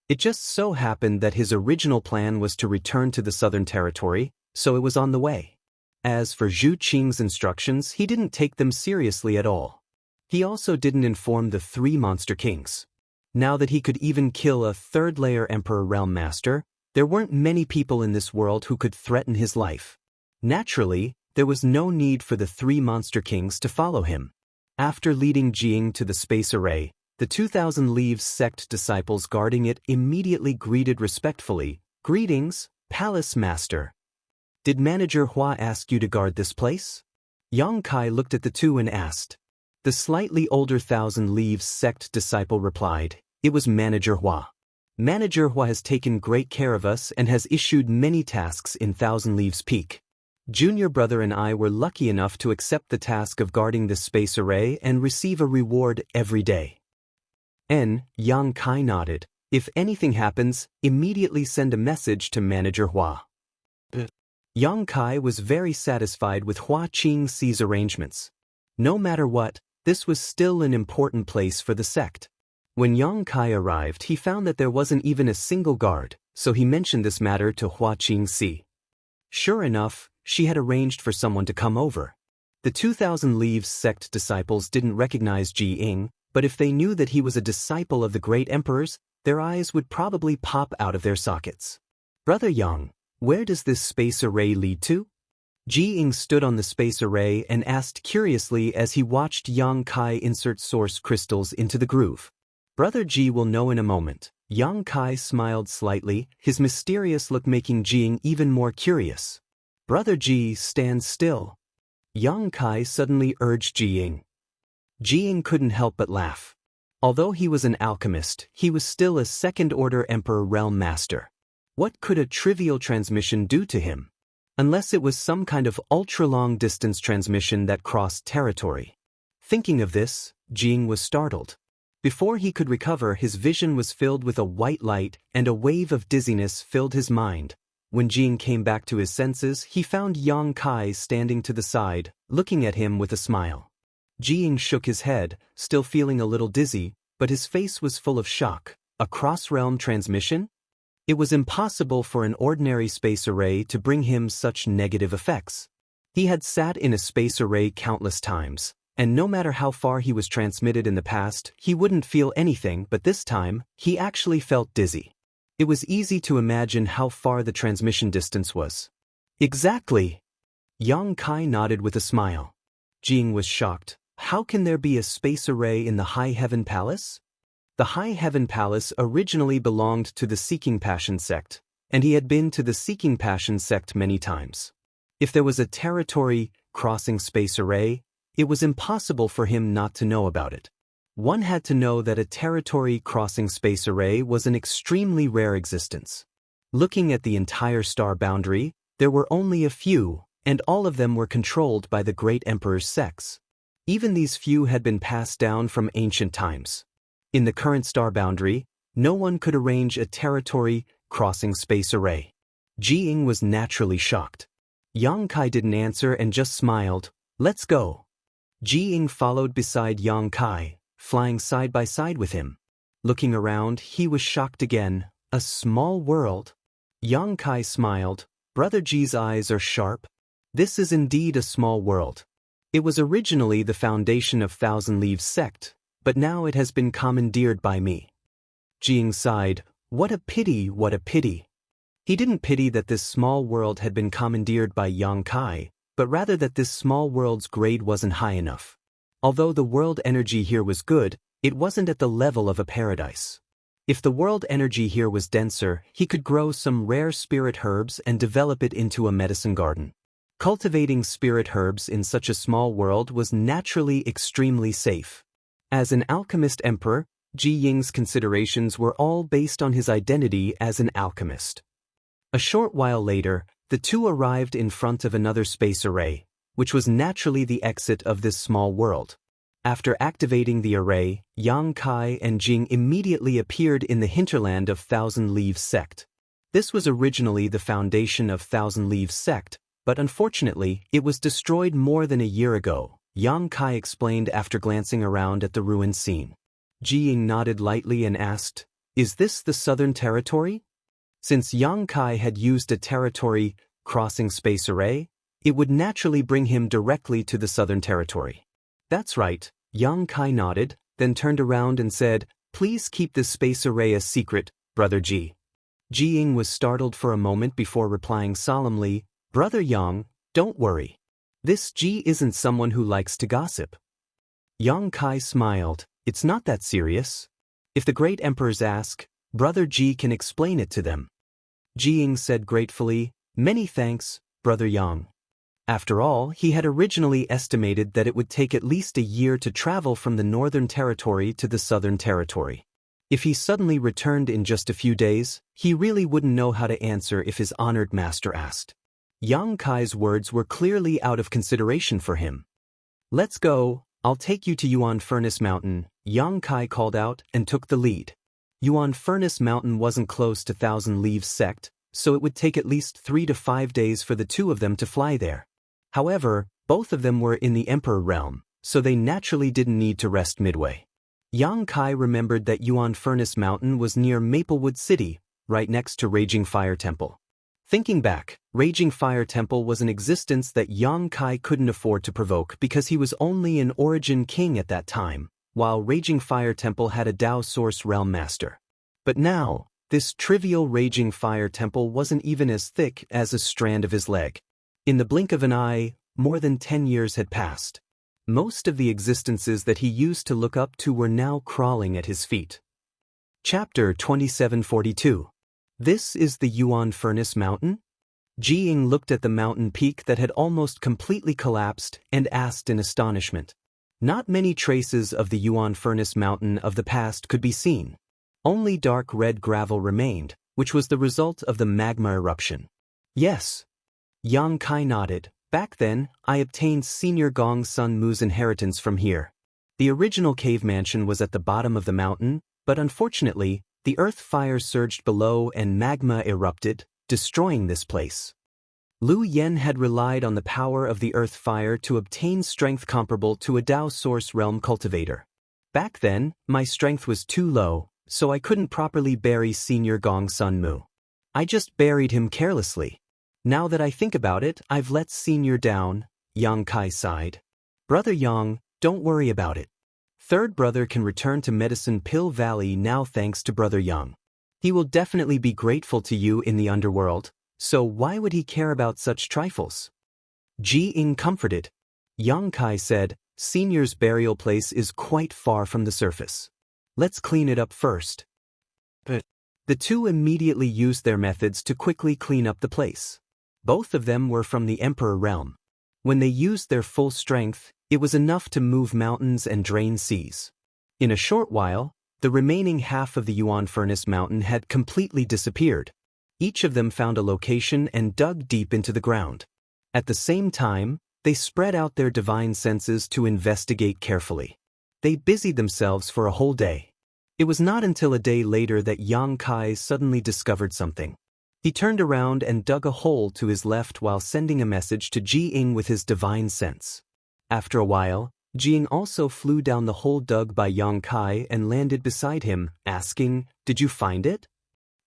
It just so happened that his original plan was to return to the Southern Territory, so it was on the way. As for Zhu Qing's instructions, he didn't take them seriously at all. He also didn't inform the three monster kings. Now that he could even kill a third-layer Emperor Realm Master, there weren't many people in this world who could threaten his life. Naturally, there was no need for the three monster kings to follow him. After leading Jiang to the space array, the 2,000 Leaves sect disciples guarding it immediately greeted respectfully, "Greetings, Palace Master. Did Manager Hua ask you to guard this place?" Yang Kai looked at the two and asked. The slightly older 1,000 Leaves sect disciple replied, "It was Manager Hua. Manager Hua has taken great care of us and has issued many tasks in 1,000 Leaves Peak. Junior brother and I were lucky enough to accept the task of guarding the space array and receive a reward every day." Yang Kai nodded. "If anything happens, immediately send a message to Manager Hua." Yang Kai was very satisfied with Hua Qingxi's arrangements. No matter what, this was still an important place for the sect. When Yang Kai arrived, he found that there wasn't even a single guard, so he mentioned this matter to Hua Qingxi. Sure enough, she had arranged for someone to come over. The 2,000 Leaves sect disciples didn't recognize Ji Ying, but if they knew that he was a disciple of the great emperors, their eyes would probably pop out of their sockets. Brother Yang, where does this space array lead to? Ji Ying stood on the space array and asked curiously as he watched Yang Kai insert source crystals into the groove. Brother Ji will know in a moment. Yang Kai smiled slightly, his mysterious look making Ji Ying even more curious. Brother Ji, stand still. Yang Kai suddenly urged Ji Ying. Ji Ying couldn't help but laugh. Although he was an alchemist, he was still a second-order Emperor Realm Master. What could a trivial transmission do to him? Unless it was some kind of ultra-long distance transmission that crossed territory. Thinking of this, Ji Ying was startled. Before he could recover, his vision was filled with a white light and a wave of dizziness filled his mind. When Ji Ying came back to his senses, he found Yang Kai standing to the side, looking at him with a smile. Ji Ying shook his head, still feeling a little dizzy, but his face was full of shock. A cross-realm transmission? It was impossible for an ordinary space array to bring him such negative effects. He had sat in a space array countless times, and no matter how far he was transmitted in the past, he wouldn't feel anything, but this time, he actually felt dizzy. It was easy to imagine how far the transmission distance was. Exactly. Yang Kai nodded with a smile. Ji Ying was shocked. How can there be a space array in the High Heaven Palace? The High Heaven Palace originally belonged to the Seeking Passion sect, and he had been to the Seeking Passion sect many times. If there was a territory crossing space array, it was impossible for him not to know about it. One had to know that a territory crossing space array was an extremely rare existence. Looking at the entire star boundary, there were only a few, and all of them were controlled by the great emperor's sects. Even these few had been passed down from ancient times. In the current star boundary, no one could arrange a territory crossing space array. Ji Ying was naturally shocked. Yang Kai didn't answer and just smiled. Let's go. Ji Ying followed beside Yang Kai, flying side by side with him. Looking around, he was shocked again. A small world? Yang Kai smiled. Brother Ji's eyes are sharp. This is indeed a small world. It was originally the foundation of Thousand Leaves sect, but now it has been commandeered by me. Ji Ying sighed. What a pity, what a pity. He didn't pity that this small world had been commandeered by Yang Kai, but rather that this small world's grade wasn't high enough. Although the world energy here was good, it wasn't at the level of a paradise. If the world energy here was denser, he could grow some rare spirit herbs and develop it into a medicine garden. Cultivating spirit herbs in such a small world was naturally extremely safe. As an alchemist emperor, Ji Ying's considerations were all based on his identity as an alchemist. A short while later, the two arrived in front of another space array, which was naturally the exit of this small world. After activating the array, Yang Kai and Jing immediately appeared in the hinterland of Thousand Leaves sect. This was originally the foundation of Thousand Leaves sect, but unfortunately, it was destroyed more than a year ago, Yang Kai explained after glancing around at the ruined scene. Ji Ying nodded lightly and asked, "Is this the Southern Territory?" Since Yang Kai had used a territory crossing space array, it would naturally bring him directly to the Southern Territory. That's right, Yang Kai nodded, then turned around and said, "Please keep this space array a secret, Brother Ji." Ji Ying was startled for a moment before replying solemnly, "Brother Yang, don't worry. This Ji isn't someone who likes to gossip." Yang Kai smiled. "It's not that serious. If the great emperors ask, Brother Ji can explain it to them." Ji Ying said gratefully, "Many thanks, Brother Yang." After all, he had originally estimated that it would take at least a year to travel from the Northern Territory to the Southern Territory. If he suddenly returned in just a few days, he really wouldn't know how to answer if his honored master asked. Yang Kai's words were clearly out of consideration for him. "Let's go, I'll take you to Yuan Furnace Mountain," Yang Kai called out and took the lead. Yuan Furnace Mountain wasn't close to Thousand Leaves sect, so it would take at least 3 to 5 days for the two of them to fly there. However, both of them were in the Emperor realm, so they naturally didn't need to rest midway. Yang Kai remembered that Yuan Furnace Mountain was near Maplewood City, right next to Raging Fire Temple. Thinking back, Raging Fire Temple was an existence that Yang Kai couldn't afford to provoke because he was only an Origin King at that time, while Raging Fire Temple had a Dao Source Realm Master. But now, this trivial Raging Fire Temple wasn't even as thick as a strand of his leg. In the blink of an eye, more than 10 years had passed. Most of the existences that he used to look up to were now crawling at his feet. Chapter 2742. This is the Yuan Furnace Mountain? Jiang looked at the mountain peak that had almost completely collapsed and asked in astonishment. Not many traces of the Yuan Furnace Mountain of the past could be seen. Only dark red gravel remained, which was the result of the magma eruption. Yes. Yang Kai nodded. Back then, I obtained Senior Gong Sun Mu's inheritance from here. The original cave mansion was at the bottom of the mountain, but unfortunately, the earth fire surged below and magma erupted, destroying this place. Lu Yen had relied on the power of the earth fire to obtain strength comparable to a Dao Source Realm cultivator. Back then, my strength was too low, so I couldn't properly bury Senior Gong Sun Mu. I just buried him carelessly. Now that I think about it, I've let Senior down, Yang Kai sighed. Brother Yang, don't worry about it. Third brother can return to Medicine Pill Valley now thanks to Brother Yang. He will definitely be grateful to you in the underworld, so why would he care about such trifles? Ji Ying comforted. Yang Kai said, Senior's burial place is quite far from the surface. Let's clean it up first. But the two immediately used their methods to quickly clean up the place. Both of them were from the Emperor realm. When they used their full strength, it was enough to move mountains and drain seas. In a short while, the remaining half of the Yuan Furnace Mountain had completely disappeared. Each of them found a location and dug deep into the ground. At the same time, they spread out their divine senses to investigate carefully. They busied themselves for a whole day. It was not until a day later that Yang Kai suddenly discovered something. He turned around and dug a hole to his left while sending a message to Ji Ying with his divine sense. After a while, Ji Ying also flew down the hole dug by Yang Kai and landed beside him, asking, Did you find it?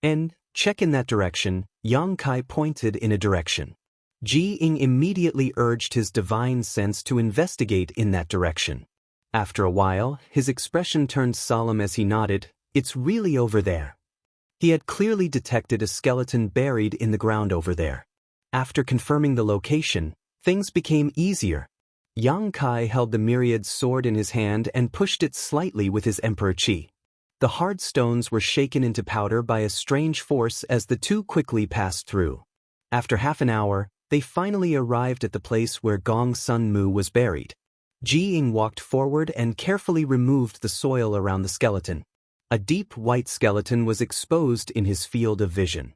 And, check in that direction. Yang Kai pointed in a direction. Ji Ying immediately urged his divine sense to investigate in that direction. After a while, his expression turned solemn as he nodded, It's really over there. He had clearly detected a skeleton buried in the ground over there. After confirming the location, things became easier. Yang Kai held the myriad sword in his hand and pushed it slightly with his Emperor Qi. The hard stones were shaken into powder by a strange force as the two quickly passed through. After half an hour, they finally arrived at the place where Gong Sun Mu was buried. Ji Ying walked forward and carefully removed the soil around the skeleton. A deep white skeleton was exposed in his field of vision.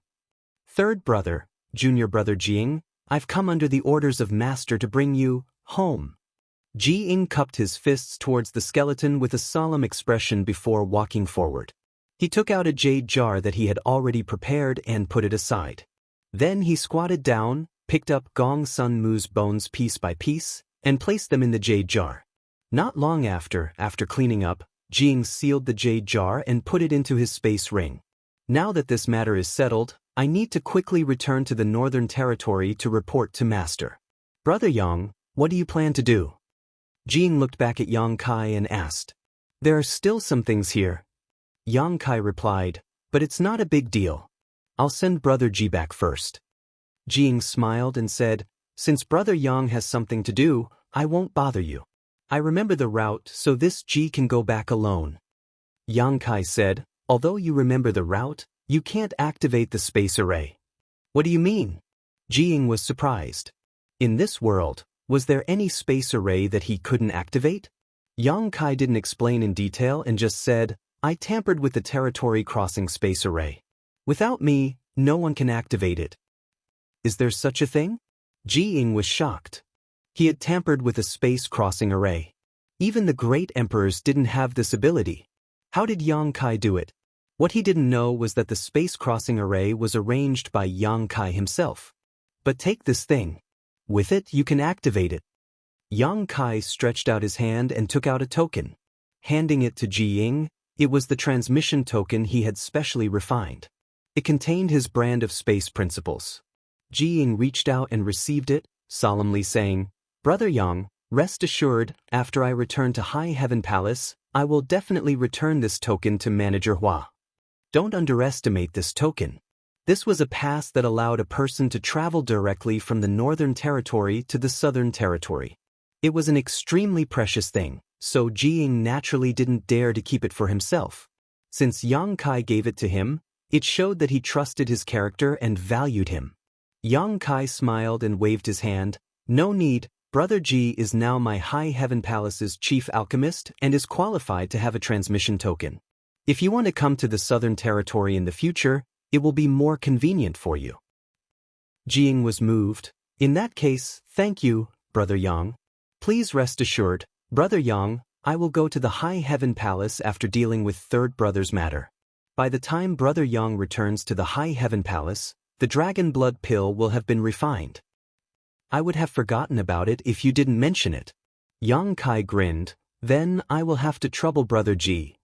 Third brother, junior brother Jiang, I've come under the orders of Master to bring you home. Ji Ying cupped his fists towards the skeleton with a solemn expression before walking forward. He took out a jade jar that he had already prepared and put it aside. Then he squatted down, picked up Gong Sun Mu's bones piece by piece, and placed them in the jade jar. Not long after cleaning up, Jiang sealed the jade jar and put it into his space ring. Now that this matter is settled, I need to quickly return to the Northern Territory to report to Master. Brother Yang, what do you plan to do? Jiang looked back at Yang Kai and asked. There are still some things here. Yang Kai replied, but it's not a big deal. I'll send Brother Ji back first. Jiang smiled and said, Since Brother Yang has something to do, I won't bother you. I remember the route, so this Ji can go back alone. Yang Kai said, Although you remember the route, you can't activate the space array. What do you mean? Jiang was surprised. In this world, was there any space array that he couldn't activate? Yang Kai didn't explain in detail and just said, I tampered with the territory crossing space array. Without me, no one can activate it. Is there such a thing? Jiang was shocked. He had tampered with a space-crossing array. Even the great emperors didn't have this ability. How did Yang Kai do it? What he didn't know was that the space-crossing array was arranged by Yang Kai himself. But take this thing. With it, you can activate it. Yang Kai stretched out his hand and took out a token. handing it to Ji Ying. It was the transmission token he had specially refined. It contained his brand of space principles. Ji Ying reached out and received it, solemnly saying, "Brother Yang, rest assured, after I return to High Heaven Palace, I will definitely return this token to Manager Hua. Don't underestimate this token." This was a pass that allowed a person to travel directly from the Northern Territory to the Southern Territory. It was an extremely precious thing, so Ji Ying naturally didn't dare to keep it for himself. Since Yang Kai gave it to him, it showed that he trusted his character and valued him. Yang Kai smiled and waved his hand. "No need, Brother Ji is now my High Heaven Palace's chief alchemist and is qualified to have a transmission token. If you want to come to the Southern Territory in the future, it will be more convenient for you." Ji Ying was moved. "In that case, thank you, Brother Yang. Please rest assured, Brother Yang, I will go to the High Heaven Palace after dealing with Third Brother's matter. By the time Brother Yang returns to the High Heaven Palace, the dragon blood pill will have been refined. I would have forgotten about it if you didn't mention it." Yang Kai grinned. "Then I will have to trouble Brother Ji."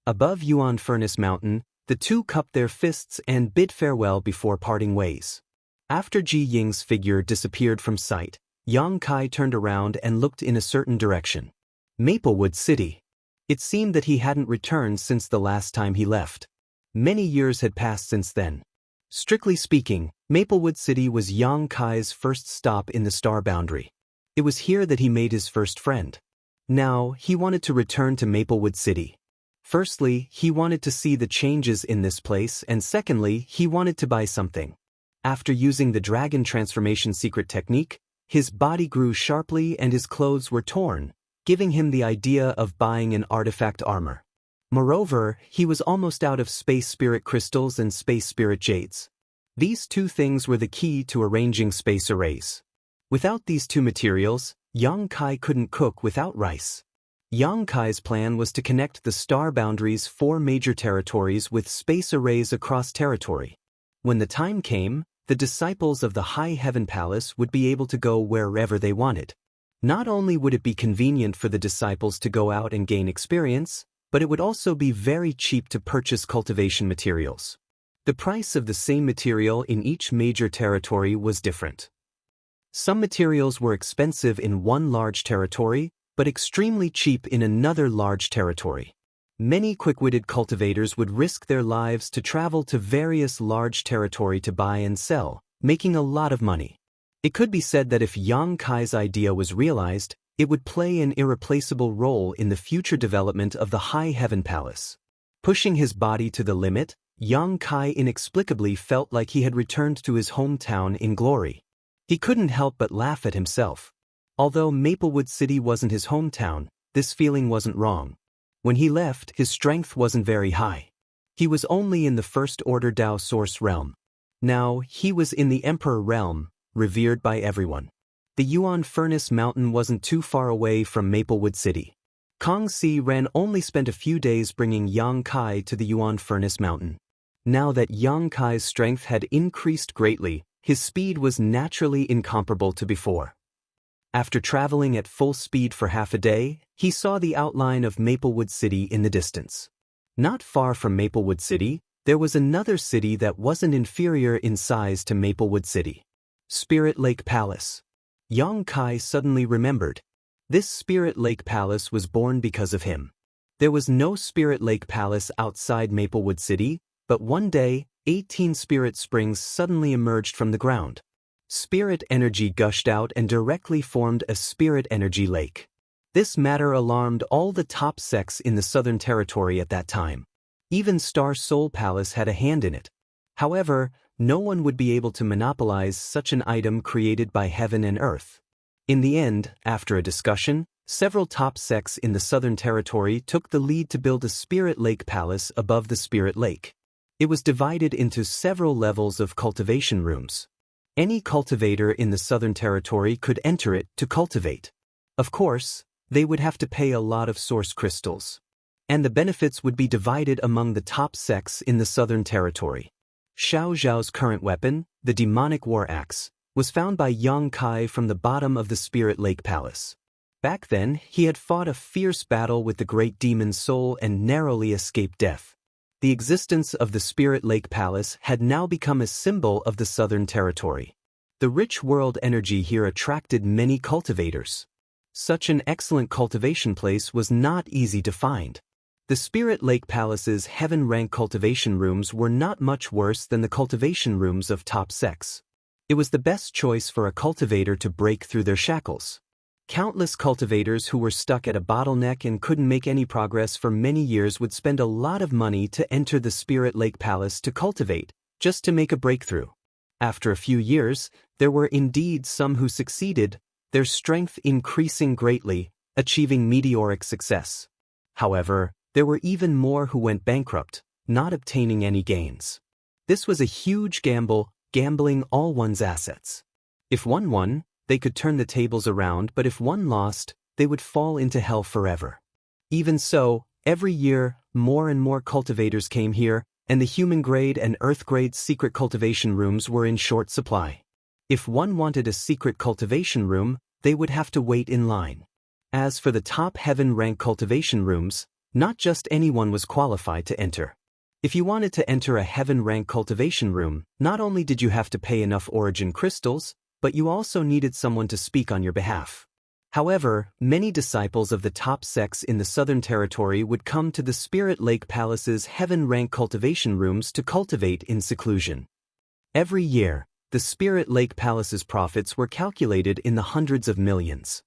Above Yuan Furnace Mountain, the two cupped their fists and bid farewell before parting ways. After Ji Ying's figure disappeared from sight, Yang Kai turned around and looked in a certain direction. Maplewood City. It seemed that he hadn't returned since the last time he left. Many years had passed since then. Strictly speaking, Maplewood City was Yang Kai's first stop in the Star Boundary. It was here that he made his first friend. Now, he wanted to return to Maplewood City. Firstly, he wanted to see the changes in this place, and secondly, he wanted to buy something. After using the dragon transformation secret technique, his body grew sharply and his clothes were torn, giving him the idea of buying an artifact armor. Moreover, he was almost out of space spirit crystals and space spirit jades. These two things were the key to arranging space arrays. Without these two materials, Yang Kai couldn't cook without rice. Yang Kai's plan was to connect the Star Boundary's 4 major territories with space arrays across territory. When the time came, the disciples of the High Heaven Palace would be able to go wherever they wanted. Not only would it be convenient for the disciples to go out and gain experience, but it would also be very cheap to purchase cultivation materials. The price of the same material in each major territory was different. Some materials were expensive in one large territory, but extremely cheap in another large territory. Many quick-witted cultivators would risk their lives to travel to various large territory to buy and sell, making a lot of money. It could be said that if Yang Kai's idea was realized, it would play an irreplaceable role in the future development of the High Heaven Palace. Pushing his body to the limit, Yang Kai inexplicably felt like he had returned to his hometown in glory. He couldn't help but laugh at himself. Although Maplewood City wasn't his hometown, this feeling wasn't wrong. When he left, his strength wasn't very high. He was only in the First Order Dao Source realm. Now, he was in the Emperor realm, revered by everyone. The Yuan Furnace Mountain wasn't too far away from Maplewood City. Kong Si Ren only spent a few days bringing Yang Kai to the Yuan Furnace Mountain. Now that Yang Kai's strength had increased greatly, his speed was naturally incomparable to before. After traveling at full speed for half a day, he saw the outline of Maplewood City in the distance. Not far from Maplewood City, there was another city that wasn't inferior in size to Maplewood City. Spirit Lake Palace. Yang Kai suddenly remembered. This Spirit Lake Palace was born because of him. There was no Spirit Lake Palace outside Maplewood City, but one day, 18 spirit springs suddenly emerged from the ground. Spirit energy gushed out and directly formed a spirit energy lake. This matter alarmed all the top sects in the Southern Territory at that time. Even Star Soul Palace had a hand in it. However, no one would be able to monopolize such an item created by heaven and earth. In the end, after a discussion, several top sects in the Southern Territory took the lead to build a Spirit Lake Palace above the Spirit Lake. It was divided into several levels of cultivation rooms. Any cultivator in the Southern Territory could enter it to cultivate. Of course, they would have to pay a lot of source crystals. And the benefits would be divided among the top sects in the Southern Territory. Xiao Zhao's current weapon, the demonic war axe, was found by Yang Kai from the bottom of the Spirit Lake Palace. Back then, he had fought a fierce battle with the great demon soul and narrowly escaped death. The existence of the Spirit Lake Palace had now become a symbol of the Southern Territory. The rich world energy here attracted many cultivators. Such an excellent cultivation place was not easy to find. The Spirit Lake Palace's heaven-rank cultivation rooms were not much worse than the cultivation rooms of top sects. It was the best choice for a cultivator to break through their shackles. Countless cultivators who were stuck at a bottleneck and couldn't make any progress for many years would spend a lot of money to enter the Spirit Lake Palace to cultivate, just to make a breakthrough. After a few years, there were indeed some who succeeded, their strength increasing greatly, achieving meteoric success. However, there were even more who went bankrupt, not obtaining any gains. This was a huge gamble, gambling all one's assets. If one won, they could turn the tables around, but if one lost, they would fall into hell forever. Even so, every year, more and more cultivators came here, and the human-grade and earth-grade secret cultivation rooms were in short supply. If one wanted a secret cultivation room, they would have to wait in line. As for the top heaven-rank cultivation rooms, not just anyone was qualified to enter. If you wanted to enter a heaven-rank cultivation room, not only did you have to pay enough origin crystals, but you also needed someone to speak on your behalf. However, many disciples of the top sects in the Southern Territory would come to the Spirit Lake Palace's heaven-rank cultivation rooms to cultivate in seclusion. Every year, the Spirit Lake Palace's profits were calculated in the hundreds of millions.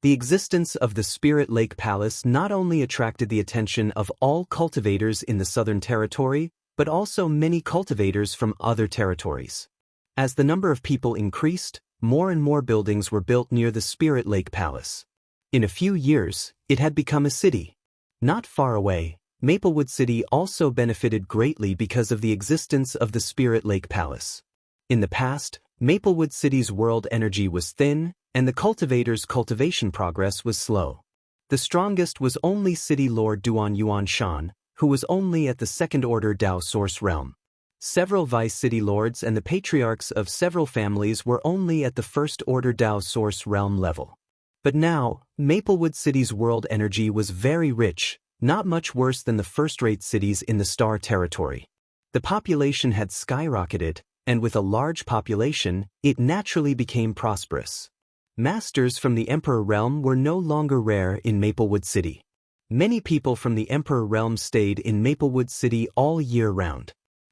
The existence of the Spirit Lake Palace not only attracted the attention of all cultivators in the Southern Territory, but also many cultivators from other territories. As the number of people increased, more and more buildings were built near the Spirit Lake Palace. In a few years, it had become a city. Not far away, Maplewood City also benefited greatly because of the existence of the Spirit Lake Palace. In the past, Maplewood City's world energy was thin, and the cultivators' cultivation progress was slow. The strongest was only City Lord Duan Yuan Shan, who was only at the second-order Dao Source realm. Several vice-city lords and the patriarchs of several families were only at the first-order Dao Source realm level. But now, Maplewood City's world energy was very rich, not much worse than the first-rate cities in the Star Territory. The population had skyrocketed, and with a large population, it naturally became prosperous. Masters from the Emperor realm were no longer rare in Maplewood City. Many people from the Emperor realm stayed in Maplewood City all year round.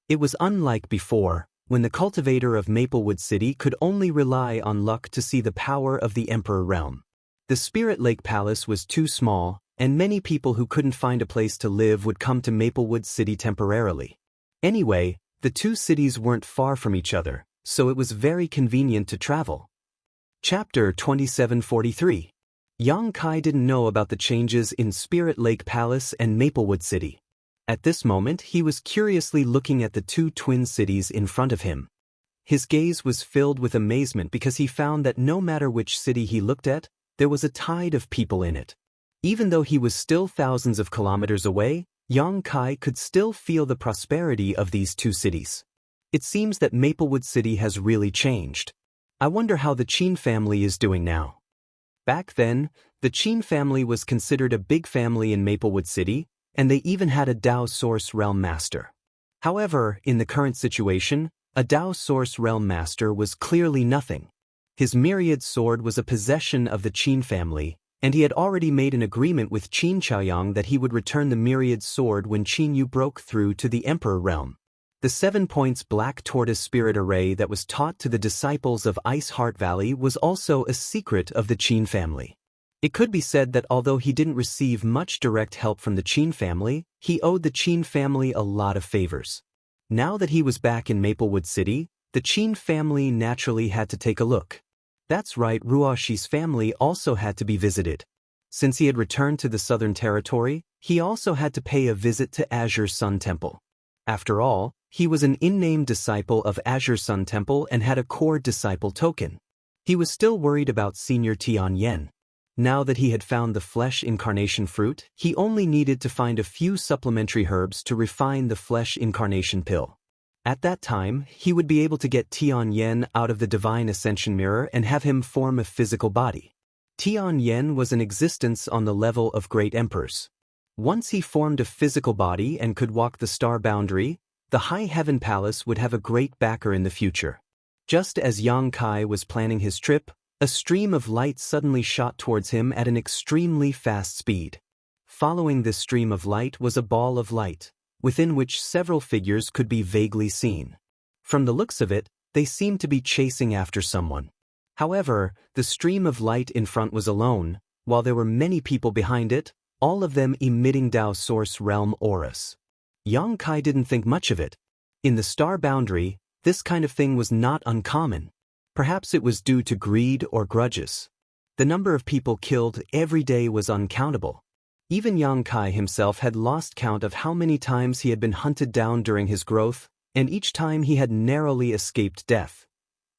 It was unlike before, when the cultivator of Maplewood City could only rely on luck to see the power of the Emperor realm. The Spirit Lake Palace was too small, and many people who couldn't find a place to live would come to Maplewood City temporarily. Anyway, the two cities weren't far from each other, so it was very convenient to travel. Chapter 2743. Yang Kai didn't know about the changes in Spirit Lake Palace and Maplewood City. At this moment, he was curiously looking at the two twin cities in front of him. His gaze was filled with amazement because he found that no matter which city he looked at, there was a tide of people in it. Even though he was still thousands of kilometers away, Yang Kai could still feel the prosperity of these two cities. It seems that Maplewood City has really changed. I wonder how the Qin family is doing now. Back then, the Qin family was considered a big family in Maplewood City, and they even had a Dao Source Realm Master. However, in the current situation, a Dao Source Realm Master was clearly nothing. His myriad sword was a possession of the Qin family, and he had already made an agreement with Qin Chaoyang that he would return the myriad sword when Qin Yu broke through to the Emperor realm. The 7 points Black Tortoise Spirit Array that was taught to the disciples of Ice Heart Valley was also a secret of the Qin family. It could be said that although he didn't receive much direct help from the Qin family, he owed the Qin family a lot of favors. Now that he was back in Maplewood City, the Qin family naturally had to take a look. That's right, Ruoshi's family also had to be visited. Since he had returned to the Southern Territory, he also had to pay a visit to Azure Sun Temple. After all, he was an in-name disciple of Azure Sun Temple and had a core disciple token. He was still worried about Senior Tian Yen. Now that he had found the flesh incarnation fruit, he only needed to find a few supplementary herbs to refine the flesh incarnation pill. At that time, he would be able to get Tian Yen out of the Divine Ascension Mirror and have him form a physical body. Tian Yen was an existence on the level of great emperors. Once he formed a physical body and could walk the star boundary, the High Heaven Palace would have a great backer in the future. Just as Yang Kai was planning his trip, a stream of light suddenly shot towards him at an extremely fast speed. Following this stream of light was a ball of light, within which several figures could be vaguely seen. From the looks of it, they seemed to be chasing after someone. However, the stream of light in front was alone, while there were many people behind it, all of them emitting Dao Source Realm auras. Yang Kai didn't think much of it. In the star boundary, this kind of thing was not uncommon. Perhaps it was due to greed or grudges. The number of people killed every day was uncountable. Even Yang Kai himself had lost count of how many times he had been hunted down during his growth, and each time he had narrowly escaped death.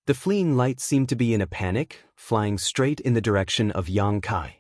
The fleeing light seemed to be in a panic, flying straight in the direction of Yang Kai.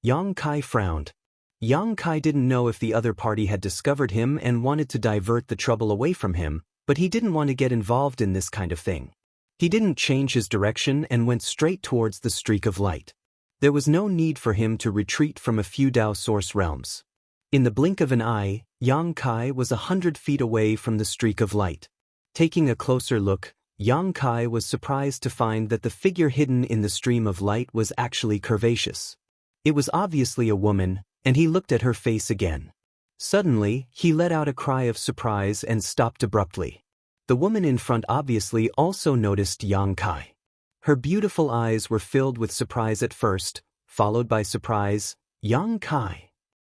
Yang Kai frowned. Yang Kai didn't know if the other party had discovered him and wanted to divert the trouble away from him, but he didn't want to get involved in this kind of thing. He didn't change his direction and went straight towards the streak of light. There was no need for him to retreat from a few Dao Source realms. In the blink of an eye, Yang Kai was 100 feet away from the streak of light. Taking a closer look, Yang Kai was surprised to find that the figure hidden in the stream of light was actually curvaceous. It was obviously a woman, and he looked at her face again. Suddenly, he let out a cry of surprise and stopped abruptly. The woman in front obviously also noticed Yang Kai. Her beautiful eyes were filled with surprise at first, followed by surprise. Yang Kai.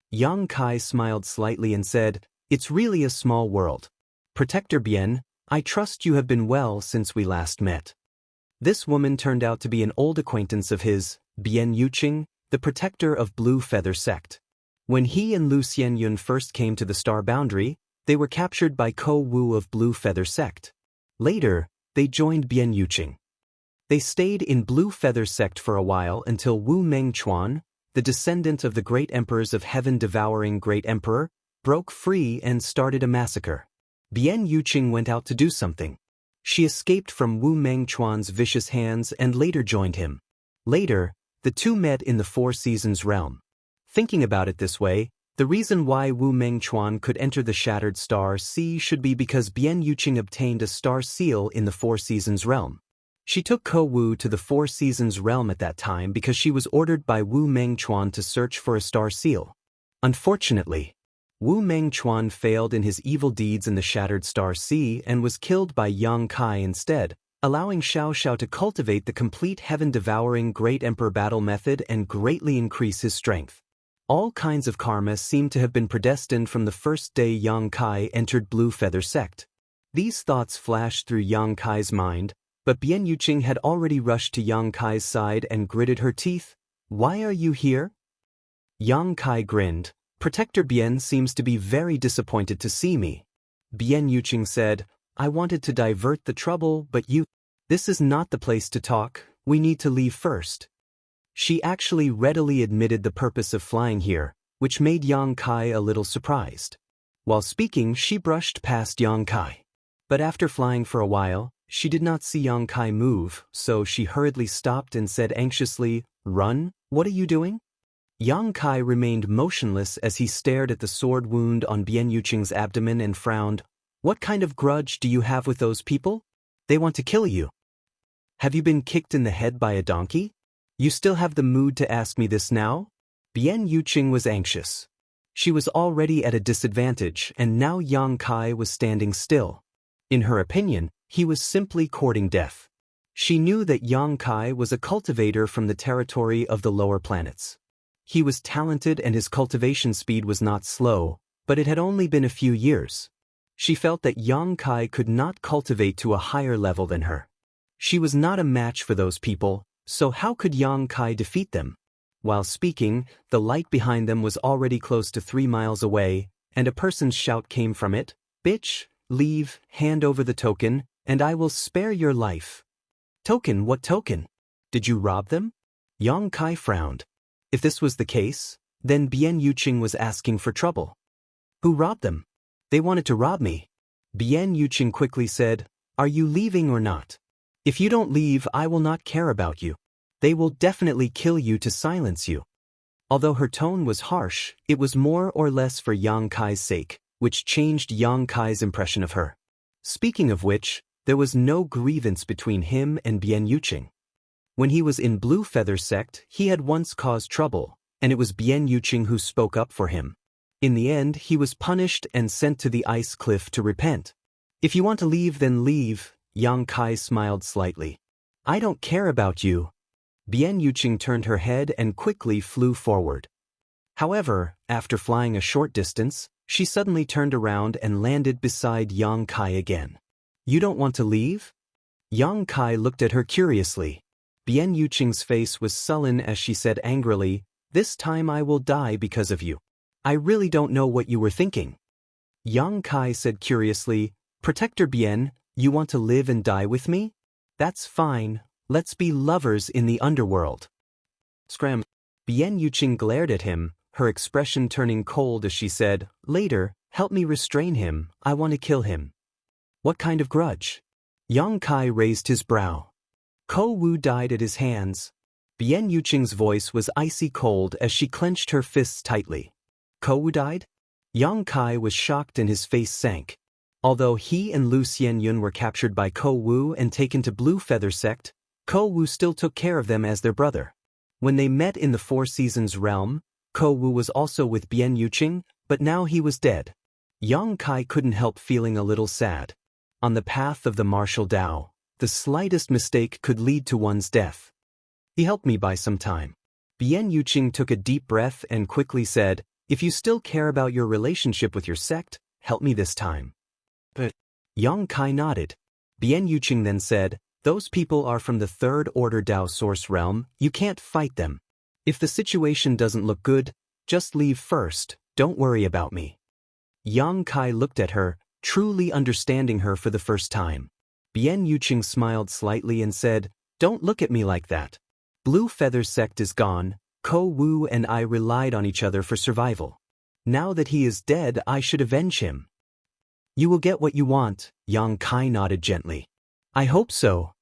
Yang Kai smiled slightly and said, "It's really a small world. Protector Bien, I trust you have been well since we last met." This woman turned out to be an old acquaintance of his, Bien Yuqing, the protector of Blue Feather Sect. When he and Lu Xianyun first came to the star boundary, they were captured by Ko Wu of Blue Feather Sect. Later, they joined Bien Yuqing. They stayed in Blue Feather Sect for a while until Wu Mengchuan, the descendant of the great emperors of heaven-devouring great emperor, broke free and started a massacre. Bien Yuqing went out to do something. She escaped from Wu Mengchuan's vicious hands and later joined him. Later, the two met in the Four Seasons realm. Thinking about it this way, the reason why Wu Mengchuan could enter the Shattered Star Sea should be because Bien Yuqing obtained a star seal in the Four Seasons realm. She took Ko Wu to the Four Seasons realm at that time because she was ordered by Wu Mengchuan to search for a star seal. Unfortunately, Wu Mengchuan failed in his evil deeds in the Shattered Star Sea and was killed by Yang Kai instead, allowing Xiao Xiao to cultivate the complete heaven-devouring Great Emperor battle method and greatly increase his strength. All kinds of karma seemed to have been predestined from the first day Yang Kai entered Blue Feather Sect. These thoughts flashed through Yang Kai's mind, but Bien Yuqing had already rushed to Yang Kai's side and gritted her teeth. "Why are you here?" Yang Kai grinned. "Protector Bien seems to be very disappointed to see me." Bien Yuqing said, "I wanted to divert the trouble, but This is not the place to talk, we need to leave first." She actually readily admitted the purpose of flying here, which made Yang Kai a little surprised. While speaking, she brushed past Yang Kai. But after flying for a while, she did not see Yang Kai move, so she hurriedly stopped and said anxiously, "Run, what are you doing?" Yang Kai remained motionless as he stared at the sword wound on Bien Yuqing's abdomen and frowned. "What kind of grudge do you have with those people? They want to kill you. Have you been kicked in the head by a donkey? You still have the mood to ask me this now?" Bien Yuqing was anxious. She was already at a disadvantage, and now Yang Kai was standing still. In her opinion, he was simply courting death. She knew that Yang Kai was a cultivator from the territory of the lower planets. He was talented and his cultivation speed was not slow, but it had only been a few years. She felt that Yang Kai could not cultivate to a higher level than her. She was not a match for those people, so how could Yang Kai defeat them? While speaking, the light behind them was already close to 3 miles away, and a person's shout came from it. "Bitch, leave, hand over the token, and I will spare your life." "Token? What token? Did you rob them?" Yang Kai frowned. If this was the case, then Bien Yuqing was asking for trouble. "Who robbed them?" "They wanted to rob me." Bien Yuqing quickly said, "Are you leaving or not? If you don't leave, I will not care about you." They will definitely kill you to silence you. Although her tone was harsh, it was more or less for Yang Kai's sake, which changed Yang Kai's impression of her. Speaking of which, there was no grievance between him and Bian Yuqing. When he was in Blue Feather sect, he had once caused trouble, and it was Bian Yuqing who spoke up for him. In the end, he was punished and sent to the ice cliff to repent. If you want to leave, then leave, Yang Kai smiled slightly. I don't care about you. Bian Yuqing turned her head and quickly flew forward. However, after flying a short distance, she suddenly turned around and landed beside Yang Kai again. You don't want to leave? Yang Kai looked at her curiously. Bian Yuqing's face was sullen as she said angrily, "This time I will die because of you. I really don't know what you were thinking." Yang Kai said curiously, "Protector Bian, you want to live and die with me? That's fine, let's be lovers in the underworld." Scram. Bian Yuqing glared at him, her expression turning cold as she said, "Later, help me restrain him, I want to kill him." What kind of grudge? Yang Kai raised his brow. Ko Wu died at his hands. Bian Yuqing's voice was icy cold as she clenched her fists tightly. Ko Wu died? Yang Kai was shocked and his face sank. Although he and Lu Xianyun were captured by Ko Wu and taken to Blue Feather sect, Ko Wu still took care of them as their brother. When they met in the Four Seasons realm, Ko Wu was also with Bian Yuqing, but now he was dead. Yang Kai couldn't help feeling a little sad. On the path of the martial Dao, the slightest mistake could lead to one's death. He helped me buy some time. Bian Yuqing took a deep breath and quickly said, "If you still care about your relationship with your sect, help me this time." But Yang Kai nodded. Bian Yuqing then said, "Those people are from the Third Order Dao Source realm, you can't fight them. If the situation doesn't look good, just leave first, don't worry about me." Yang Kai looked at her, truly understanding her for the first time. Bian Yuqing smiled slightly and said, "Don't look at me like that. Blue Feather sect is gone, Ko Wu and I relied on each other for survival. Now that he is dead, I should avenge him." "You will get what you want," Yang Kai nodded gently. "I hope so."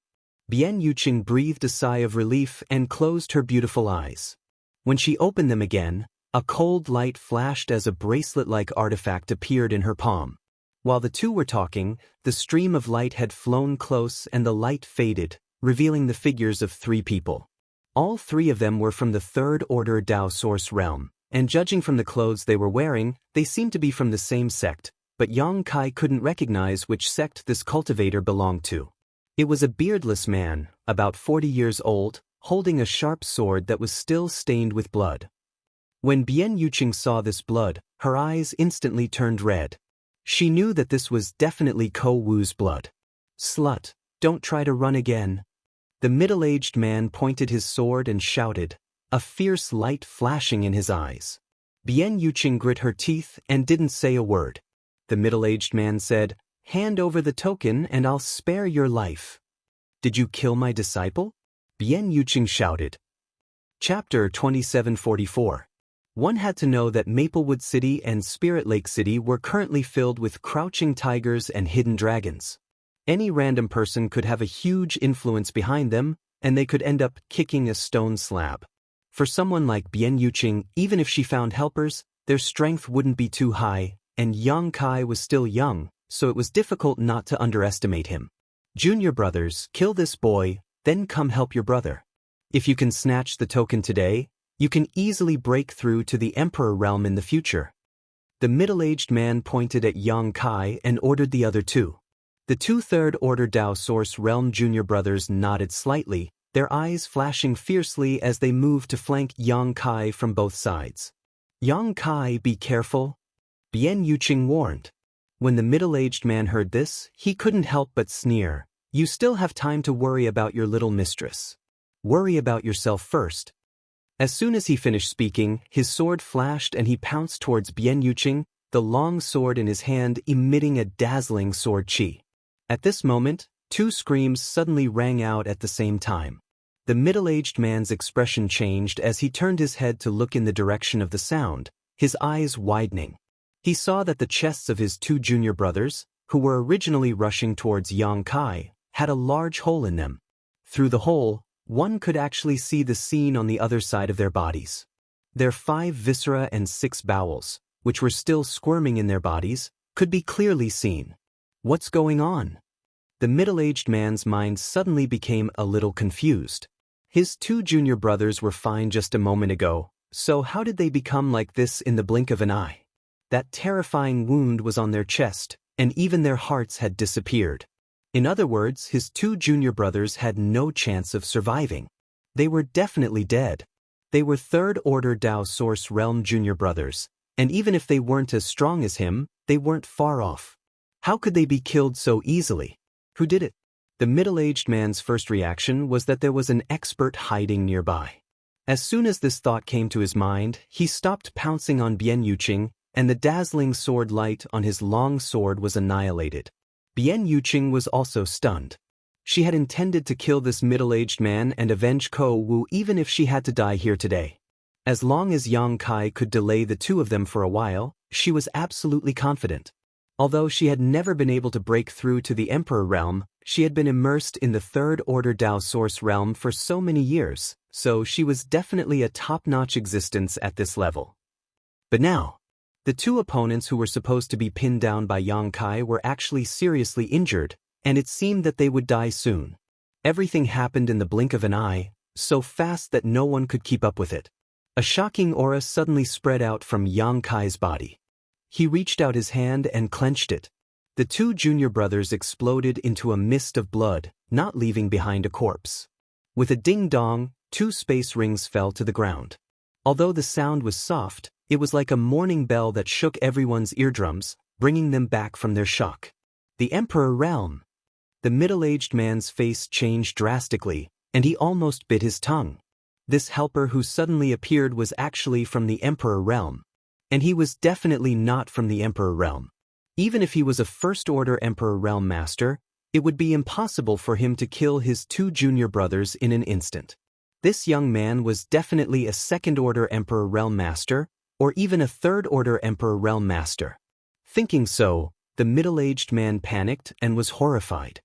Bian Yuqing breathed a sigh of relief and closed her beautiful eyes. When she opened them again, a cold light flashed as a bracelet-like artifact appeared in her palm. While the two were talking, the stream of light had flown close and the light faded, revealing the figures of 3 people. All 3 of them were from the Third Order Dao Source realm, and judging from the clothes they were wearing, they seemed to be from the same sect, but Yang Kai couldn't recognize which sect this cultivator belonged to. It was a beardless man, about 40 years old, holding a sharp sword that was still stained with blood. When Bian Yuqing saw this blood, her eyes instantly turned red. She knew that this was definitely Ko Wu's blood. "Slut, don't try to run again." The middle-aged man pointed his sword and shouted, a fierce light flashing in his eyes. Bian Yuqing grit her teeth and didn't say a word. The middle-aged man said, "Hand over the token and I'll spare your life." "Did you kill my disciple?" Bian Yuqing shouted. Chapter 2744. One had to know that Maplewood City and Spirit Lake City were currently filled with crouching tigers and hidden dragons. Any random person could have a huge influence behind them, and they could end up kicking a stone slab. For someone like Bian Yuqing, even if she found helpers, their strength wouldn't be too high, and Yang Kai was still young, so it was difficult not to underestimate him. "Junior brothers, kill this boy, then come help your brother. If you can snatch the token today, you can easily break through to the Emperor realm in the future." The middle-aged man pointed at Yang Kai and ordered the other 2. The 2 Third Order Dao Source realm junior brothers nodded slightly, their eyes flashing fiercely as they moved to flank Yang Kai from both sides. "Yang Kai, be careful," Bian Yuqing warned. When the middle-aged man heard this, he couldn't help but sneer. "You still have time to worry about your little mistress. Worry about yourself first." As soon as he finished speaking, his sword flashed and he pounced towards Bian Yuqing, the long sword in his hand emitting a dazzling sword chi. At this moment, 2 screams suddenly rang out at the same time. The middle-aged man's expression changed as he turned his head to look in the direction of the sound, his eyes widening. He saw that the chests of his 2 junior brothers, who were originally rushing towards Yang Kai, had a large hole in them. Through the hole, One could actually see the scene on the other side of their bodies. Their 5 viscera and 6 bowels, which were still squirming in their bodies, could be clearly seen. What's going on? The middle-aged man's mind suddenly became a little confused. His 2 junior brothers were fine just a moment ago, so how did they become like this in the blink of an eye? That terrifying wound was on their chest, and even their hearts had disappeared. In other words, his 2 junior brothers had no chance of surviving. They were definitely dead. They were third-order Dao Source Realm junior brothers, and even if they weren't as strong as him, they weren't far off. How could they be killed so easily? Who did it? The middle-aged man's first reaction was that there was an expert hiding nearby. As soon as this thought came to his mind, he stopped pouncing on Bian Yuqing, and the dazzling sword light on his long sword was annihilated. Bian Yuqing was also stunned. She had intended to kill this middle-aged man and avenge Ko Wu even if she had to die here today. As long as Yang Kai could delay the 2 of them for a while, she was absolutely confident. Although she had never been able to break through to the Emperor realm, she had been immersed in the third-order Dao Source realm for so many years, so she was definitely a top-notch existence at this level. But now, the 2 opponents who were supposed to be pinned down by Yang Kai were actually seriously injured, and it seemed that they would die soon. Everything happened in the blink of an eye, so fast that no one could keep up with it. A shocking aura suddenly spread out from Yang Kai's body. He reached out his hand and clenched it. The 2 junior brothers exploded into a mist of blood, not leaving behind a corpse. With a ding-dong, 2 space rings fell to the ground. Although the sound was soft, it was like a morning bell that shook everyone's eardrums, bringing them back from their shock. The Emperor realm. The middle-aged man's face changed drastically, and he almost bit his tongue. This helper who suddenly appeared was actually from the Emperor realm. And he was definitely not from the Emperor realm. Even if he was a first-order Emperor realm master, it would be impossible for him to kill his 2 junior brothers in an instant. This young man was definitely a second-order Emperor realm master, or even a third-order Emperor realm master. Thinking so, the middle-aged man panicked and was horrified.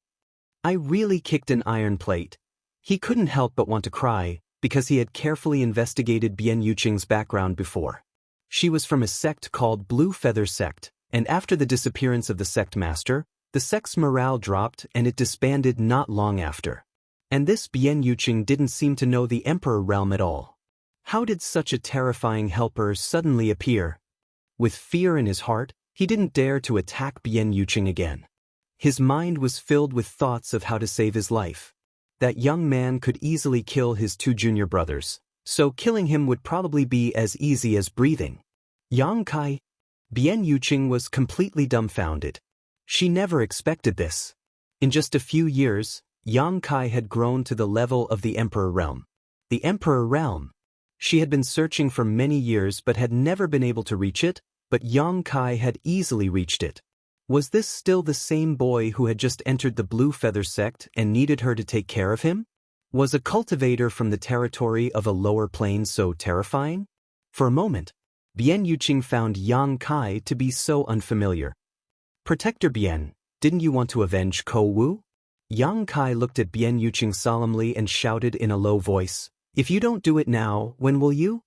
I really kicked an iron plate. He couldn't help but want to cry, because he had carefully investigated Bian Yuqing's background before. She was from a sect called Blue Feather Sect, and after the disappearance of the sect master, the sect's morale dropped and it disbanded not long after. And this Bian Yuqing didn't seem to know the Emperor realm at all. How did such a terrifying helper suddenly appear? With fear in his heart, he didn't dare to attack Bian Yuqing again. His mind was filled with thoughts of how to save his life. That young man could easily kill his 2 junior brothers, so killing him would probably be as easy as breathing. Yang Kai? Bian Yuqing was completely dumbfounded. She never expected this. In just a few years, Yang Kai had grown to the level of the Emperor realm. The Emperor realm. She had been searching for many years but had never been able to reach it, but Yang Kai had easily reached it. Was this still the same boy who had just entered the Blue Feather Sect and needed her to take care of him? Was a cultivator from the territory of a lower plane so terrifying? For a moment, Bian Yuqing found Yang Kai to be so unfamiliar. Protector Bian, didn't you want to avenge Ko Wu? Yang Kai looked at Bian Yuqing solemnly and shouted in a low voice, if you don't do it now, when will you?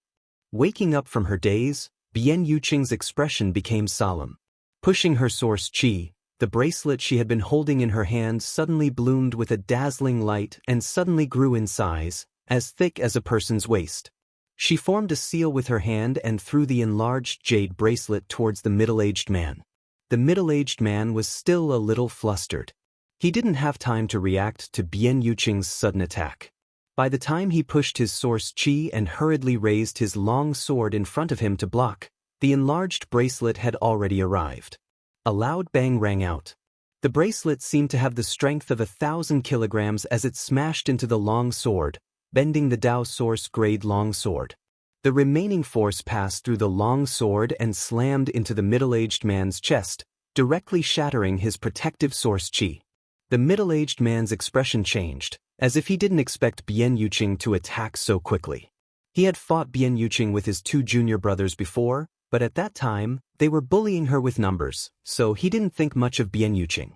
Waking up from her daze, Bian Yuqing's expression became solemn. Pushing her source chi, the bracelet she had been holding in her hand suddenly bloomed with a dazzling light and suddenly grew in size, as thick as a person's waist. She formed a seal with her hand and threw the enlarged jade bracelet towards the middle-aged man. The middle-aged man was still a little flustered. He didn't have time to react to Bian Yuqing's sudden attack. By the time he pushed his source chi and hurriedly raised his long sword in front of him to block, the enlarged bracelet had already arrived. A loud bang rang out. The bracelet seemed to have the strength of 1,000 kilograms as it smashed into the long sword, bending the Dao Source grade long sword. The remaining force passed through the long sword and slammed into the middle-aged man's chest, directly shattering his protective source chi. The middle-aged man's expression changed, as if he didn't expect Bian Yuqing to attack so quickly. He had fought Bian Yuqing with his 2 junior brothers before, but at that time, they were bullying her with numbers, so he didn't think much of Bian Yuqing.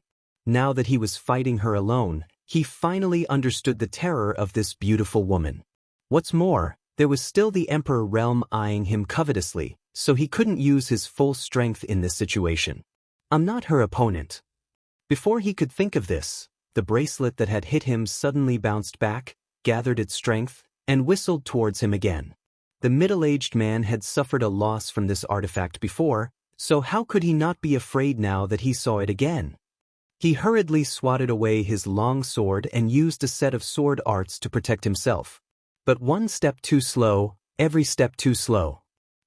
Now that he was fighting her alone, He finally understood the terror of this beautiful woman. What's more, there was still the Emperor realm eyeing him covetously, so he couldn't use his full strength in this situation. I'm not her opponent. Before he could think of this, the bracelet that had hit him suddenly bounced back, gathered its strength, and whistled towards him again. The middle-aged man had suffered a loss from this artifact before, so how could he not be afraid now that he saw it again? He hurriedly swatted away his long sword and used a set of sword arts to protect himself. But one step too slow, every step too slow.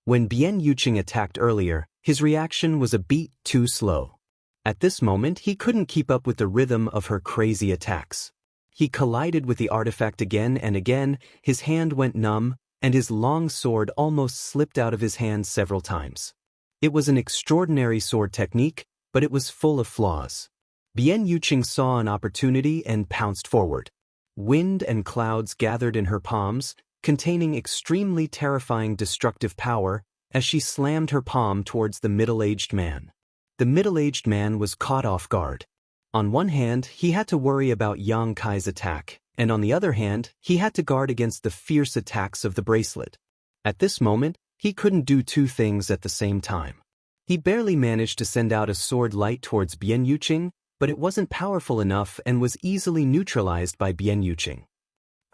When Bian Yuqing attacked earlier, his reaction was a beat too slow. At this moment he couldn't keep up with the rhythm of her crazy attacks. He collided with the artifact again and again, his hand went numb, and his long sword almost slipped out of his hand several times. It was an extraordinary sword technique, but it was full of flaws. Bian Yuqing saw an opportunity and pounced forward. Wind and clouds gathered in her palms, containing extremely terrifying destructive power, as she slammed her palm towards the middle-aged man. The middle-aged man was caught off guard. On one hand, he had to worry about Yang Kai's attack, and on the other hand, he had to guard against the fierce attacks of the bracelet. At this moment, he couldn't do two things at the same time. He barely managed to send out a sword light towards Bian Yuqing, but it wasn't powerful enough and was easily neutralized by Bian Yuqing.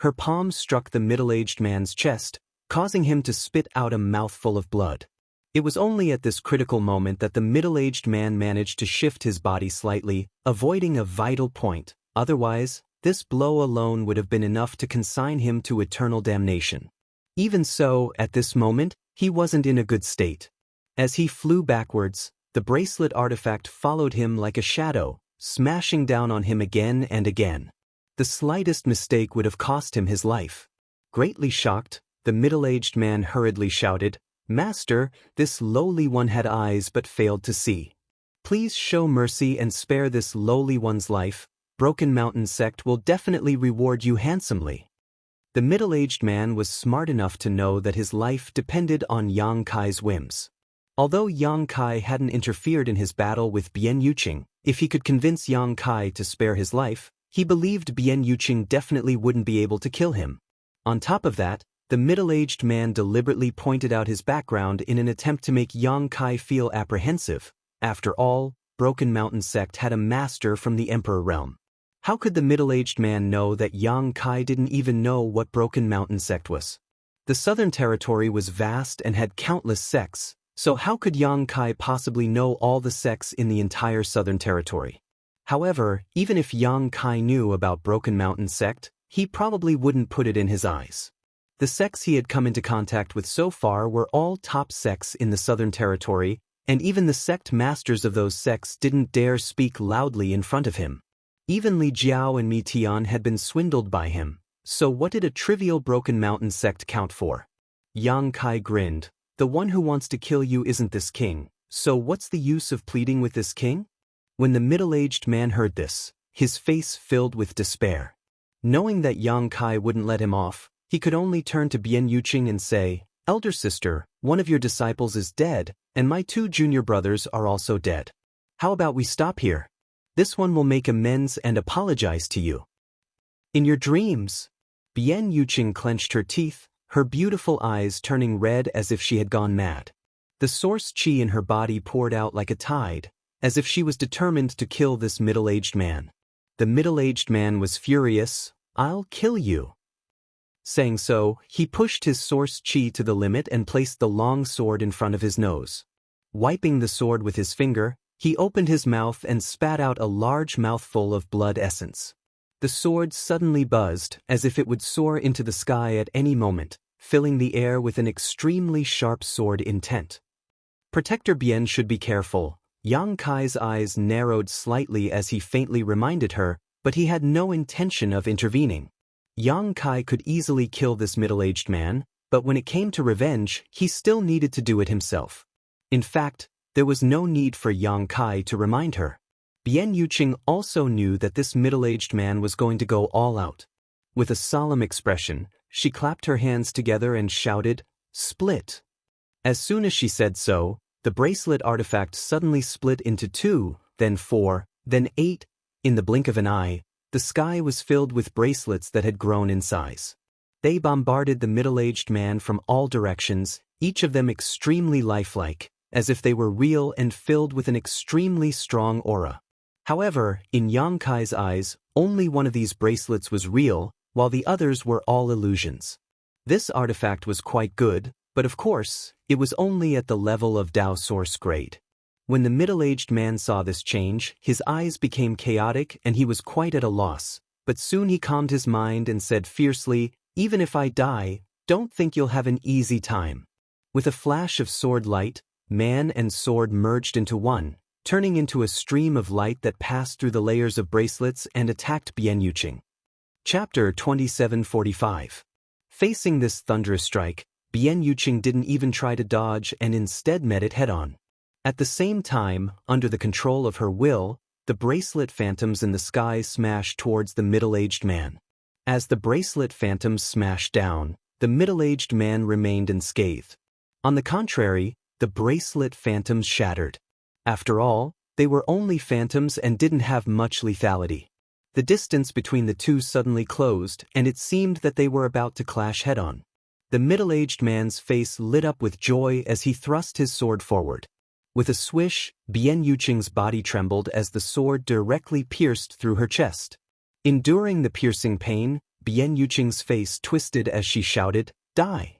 Her palm struck the middle-aged man's chest, causing him to spit out a mouthful of blood. It was only at this critical moment that the middle-aged man managed to shift his body slightly, avoiding a vital point. Otherwise, this blow alone would have been enough to consign him to eternal damnation. Even so, at this moment, he wasn't in a good state. As he flew backwards, the bracelet artifact followed him like a shadow, smashing down on him again and again. The slightest mistake would have cost him his life. Greatly shocked, the middle-aged man hurriedly shouted, "Master, this lowly one had eyes but failed to see. Please show mercy and spare this lowly one's life. Broken Mountain sect will definitely reward you handsomely." The middle-aged man was smart enough to know that his life depended on Yang Kai's whims. Although Yang Kai hadn't interfered in his battle with Bian Yuqing, if he could convince Yang Kai to spare his life, he believed Bian Yuqing definitely wouldn't be able to kill him. On top of that, the middle-aged man deliberately pointed out his background in an attempt to make Yang Kai feel apprehensive. After all, Broken Mountain sect had a master from the Emperor realm. How could the middle-aged man know that Yang Kai didn't even know what Broken Mountain sect was? The southern territory was vast and had countless sects, so how could Yang Kai possibly know all the sects in the entire southern territory? However, even if Yang Kai knew about Broken Mountain sect, he probably wouldn't put it in his eyes. The sects he had come into contact with so far were all top sects in the southern territory, and even the sect masters of those sects didn't dare speak loudly in front of him. Even Li Jiao and Mi Tian had been swindled by him, so what did a trivial Broken Mountain sect count for? Yang Kai grinned. "The one who wants to kill you isn't this king, so what's the use of pleading with this king?" When the middle-aged man heard this, his face filled with despair. Knowing that Yang Kai wouldn't let him off, he could only turn to Bian Yuqing and say, "Elder sister, one of your disciples is dead, and my 2 junior brothers are also dead. How about we stop here? This one will make amends and apologize to you." "In your dreams." Bian Yuqing clenched her teeth, her beautiful eyes turning red as if she had gone mad. The source qi in her body poured out like a tide, as if she was determined to kill this middle-aged man. The middle-aged man was furious. "I'll kill you." Saying so, he pushed his source qi to the limit and placed the long sword in front of his nose. Wiping the sword with his finger, he opened his mouth and spat out a large mouthful of blood essence. The sword suddenly buzzed, as if it would soar into the sky at any moment, filling the air with an extremely sharp sword intent. Protector Bian should be careful. Yang Kai's eyes narrowed slightly as he faintly reminded her, but he had no intention of intervening. Yang Kai could easily kill this middle-aged man, but when it came to revenge, he still needed to do it himself. In fact, there was no need for Yang Kai to remind her. Bian Yuqing also knew that this middle-aged man was going to go all out. With a solemn expression, she clapped her hands together and shouted, "Split!" As soon as she said so, the bracelet artifact suddenly split into 2, then 4, then 8. In the blink of an eye, The sky was filled with bracelets that had grown in size. They bombarded the middle-aged man from all directions, each of them extremely lifelike, as if they were real and filled with an extremely strong aura. However, in Yang Kai's eyes, only one of these bracelets was real, while the others were all illusions. This artifact was quite good, but of course, it was only at the level of Dao Source grade. When the middle-aged man saw this change, his eyes became chaotic and he was quite at a loss, but soon he calmed his mind and said fiercely, "Even if I die, don't think you'll have an easy time." With a flash of sword light, man and sword merged into one, turning into a stream of light that passed through the layers of bracelets and attacked Bian Yuqing. Chapter 2745. Facing this thunderous strike, Bian Yuqing didn't even try to dodge and instead met it head-on. At the same time, under the control of her will, the bracelet phantoms in the sky smashed towards the middle-aged man. As the bracelet phantoms smashed down, the middle-aged man remained unscathed. On the contrary, the bracelet phantoms shattered. After all, they were only phantoms and didn't have much lethality. The distance between the two suddenly closed, and it seemed that they were about to clash head-on. The middle-aged man's face lit up with joy as he thrust his sword forward. With a swish, Bian Yuqing's body trembled as the sword directly pierced through her chest. Enduring the piercing pain, Bian Yuqing's face twisted as she shouted, "Die!"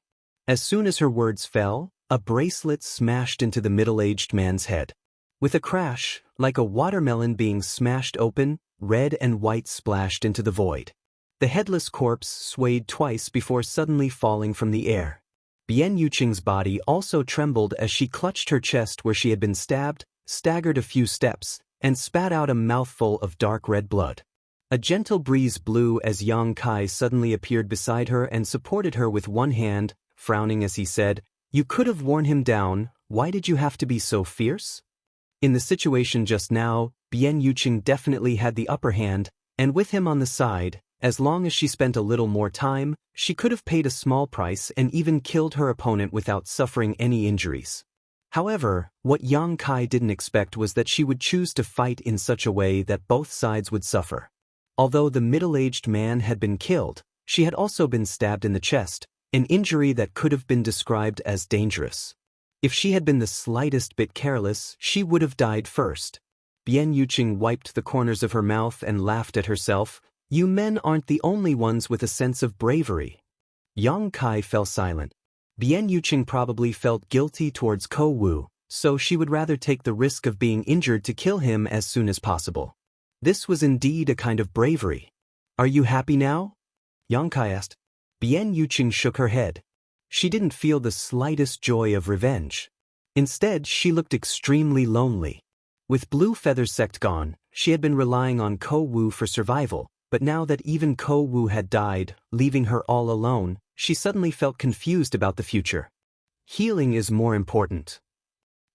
As soon as her words fell, a bracelet smashed into the middle-aged man's head. With a crash, like a watermelon being smashed open, red and white splashed into the void. The headless corpse swayed twice before suddenly falling from the air. Bian Yuqing's body also trembled as she clutched her chest where she had been stabbed, staggered a few steps, and spat out a mouthful of dark red blood. A gentle breeze blew as Yang Kai suddenly appeared beside her and supported her with one hand, frowning as he said, "You could have worn him down, why did you have to be so fierce?" In the situation just now, Bian Yuqing definitely had the upper hand, and with him on the side, as long as she spent a little more time, she could have paid a small price and even killed her opponent without suffering any injuries. However, what Yang Kai didn't expect was that she would choose to fight in such a way that both sides would suffer. Although the middle-aged man had been killed, she had also been stabbed in the chest, an injury that could have been described as dangerous. If she had been the slightest bit careless, she would have died first. Bian Yuqing wiped the corners of her mouth and laughed at herself. "You men aren't the only ones with a sense of bravery." Yang Kai fell silent. Bian Yuqing probably felt guilty towards Ko Wu, so she would rather take the risk of being injured to kill him as soon as possible. This was indeed a kind of bravery. "Are you happy now?" Yang Kai asked. Bian Yuqing shook her head. She didn't feel the slightest joy of revenge. Instead, she looked extremely lonely. With Blue Feather's sect gone, she had been relying on Ko Wu for survival, but now that even Ko Wu had died, leaving her all alone, she suddenly felt confused about the future. Healing is more important.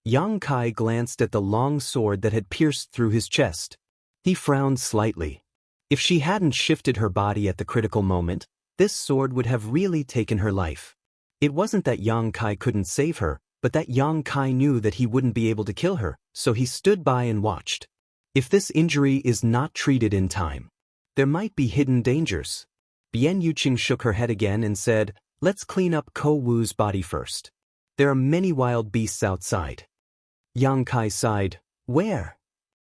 Yang Kai glanced at the long sword that had pierced through his chest. He frowned slightly. If she hadn't shifted her body at the critical moment, this sword would have really taken her life. It wasn't that Yang Kai couldn't save her, but that Yang Kai knew that he wouldn't be able to kill her, so he stood by and watched. If this injury is not treated in time, there might be hidden dangers. Bian Yuqing shook her head again and said, "Let's clean up Ko Wu's body first. There are many wild beasts outside." Yang Kai sighed. "Where?"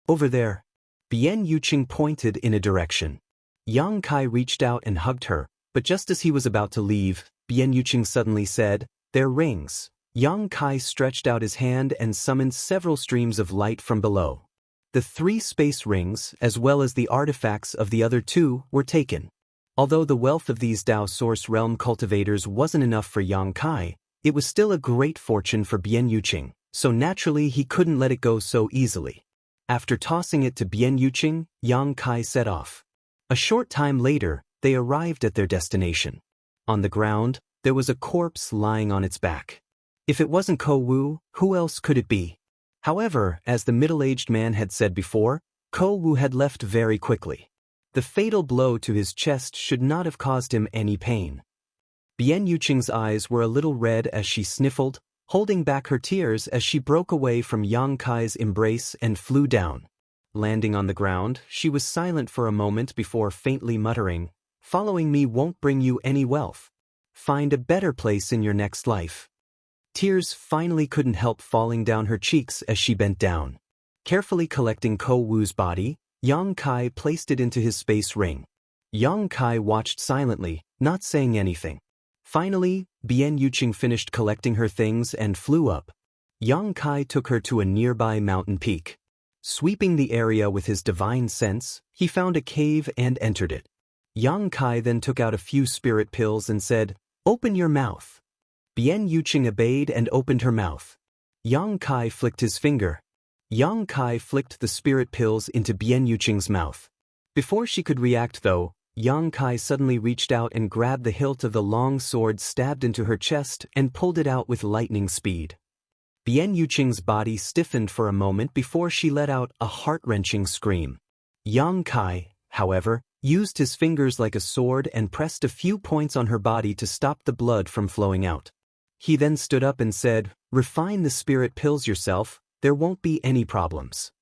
"Over there." Bian Yuqing pointed in a direction. Yang Kai reached out and hugged her, but just as he was about to leave, Bian Yuqing suddenly said, "They're rings." Yang Kai stretched out his hand and summoned several streams of light from below. The 3 space rings, as well as the artifacts of the other 2, were taken. Although the wealth of these Dao Source Realm cultivators wasn't enough for Yang Kai, it was still a great fortune for Bian Yuqing, so naturally he couldn't let it go so easily. After tossing it to Bian Yuqing, Yang Kai set off. A short time later, they arrived at their destination. On the ground, there was a corpse lying on its back. If it wasn't Ko Wu, who else could it be? However, as the middle-aged man had said before, Ko Wu had left very quickly. The fatal blow to his chest should not have caused him any pain. Bian Yuqing's eyes were a little red as she sniffled, holding back her tears as she broke away from Yang Kai's embrace and flew down. Landing on the ground, she was silent for a moment before faintly muttering, "Following me won't bring you any wealth. Find a better place in your next life." Tears finally couldn't help falling down her cheeks as she bent down. Carefully collecting Ko Wu's body, Yang Kai placed it into his space ring. Yang Kai watched silently, not saying anything. Finally, Bian Yuqing finished collecting her things and flew up. Yang Kai took her to a nearby mountain peak. Sweeping the area with his divine sense, he found a cave and entered it. Yang Kai then took out a few spirit pills and said, "Open your mouth." Bian Yuqing obeyed and opened her mouth. Yang Kai flicked his finger. Yang Kai flicked the spirit pills into Bian Yuqing's mouth. Before she could react though, Yang Kai suddenly reached out and grabbed the hilt of the long sword stabbed into her chest and pulled it out with lightning speed. Bian Yuqing's body stiffened for a moment before she let out a heart-wrenching scream. Yang Kai, however, used his fingers like a sword and pressed a few points on her body to stop the blood from flowing out. He then stood up and said, "Refine the spirit pills yourself, there won't be any problems."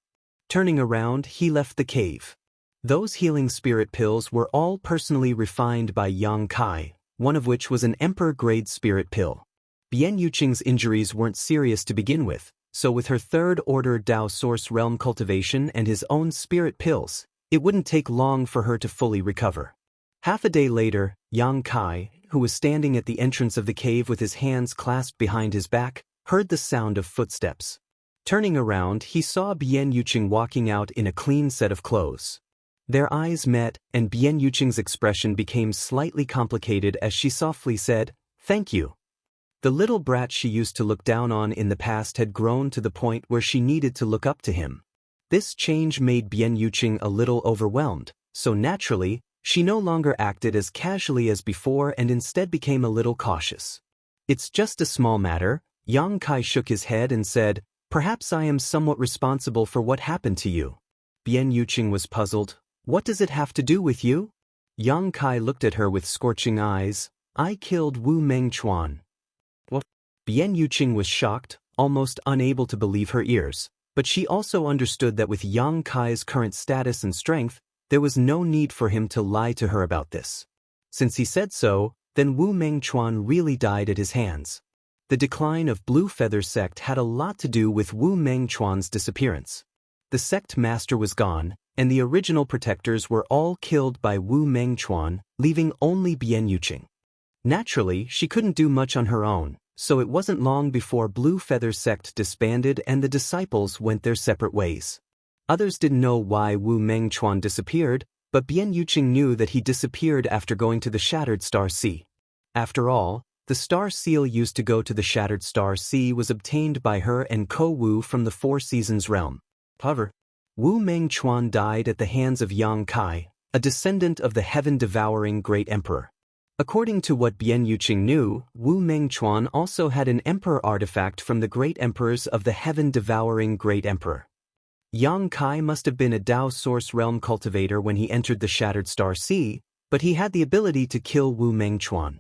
Turning around, he left the cave. Those healing spirit pills were all personally refined by Yang Kai, one of which was an emperor-grade spirit pill. Bian Yuqing's injuries weren't serious to begin with, so with her third-order Dao Source Realm cultivation and his own spirit pills, it wouldn't take long for her to fully recover. Half a day later, Yang Kai, who was standing at the entrance of the cave with his hands clasped behind his back, heard the sound of footsteps. Turning around, he saw Bian Yuqing walking out in a clean set of clothes. Their eyes met, and Bian Yuqing's expression became slightly complicated as she softly said, "Thank you." The little brat she used to look down on in the past had grown to the point where she needed to look up to him. This change made Bian Yuqing a little overwhelmed, so naturally, she no longer acted as casually as before and instead became a little cautious. "It's just a small matter." Yang Kai shook his head and said, "Perhaps I am somewhat responsible for what happened to you." Bian Yuqing was puzzled. "What does it have to do with you?" Yang Kai looked at her with scorching eyes. "I killed Wu Mengchuan." What? Bian Yuqing was shocked, almost unable to believe her ears, but she also understood that with Yang Kai's current status and strength, there was no need for him to lie to her about this. Since he said so, then Wu Mengchuan really died at his hands. The decline of Blue Feather Sect had a lot to do with Wu Mengchuan's disappearance. The sect master was gone, and the original protectors were all killed by Wu Mengchuan, leaving only Bian Yuqing. Naturally, she couldn't do much on her own, so it wasn't long before Blue Feather Sect disbanded and the disciples went their separate ways. Others didn't know why Wu Mengchuan disappeared, but Bian Yuqing knew that he disappeared after going to the Shattered Star Sea. After all, the star seal used to go to the Shattered Star Sea was obtained by her and Ko Wu from the Four Seasons realm. However, Wu Mengchuan died at the hands of Yang Kai, a descendant of the heaven-devouring Great Emperor. According to what Bian Yuqing knew, Wu Mengchuan also had an emperor artifact from the Great Emperors of the heaven-devouring Great Emperor. Yang Kai must have been a Dao Source Realm cultivator when he entered the Shattered Star Sea, but he had the ability to kill Wu Mengchuan.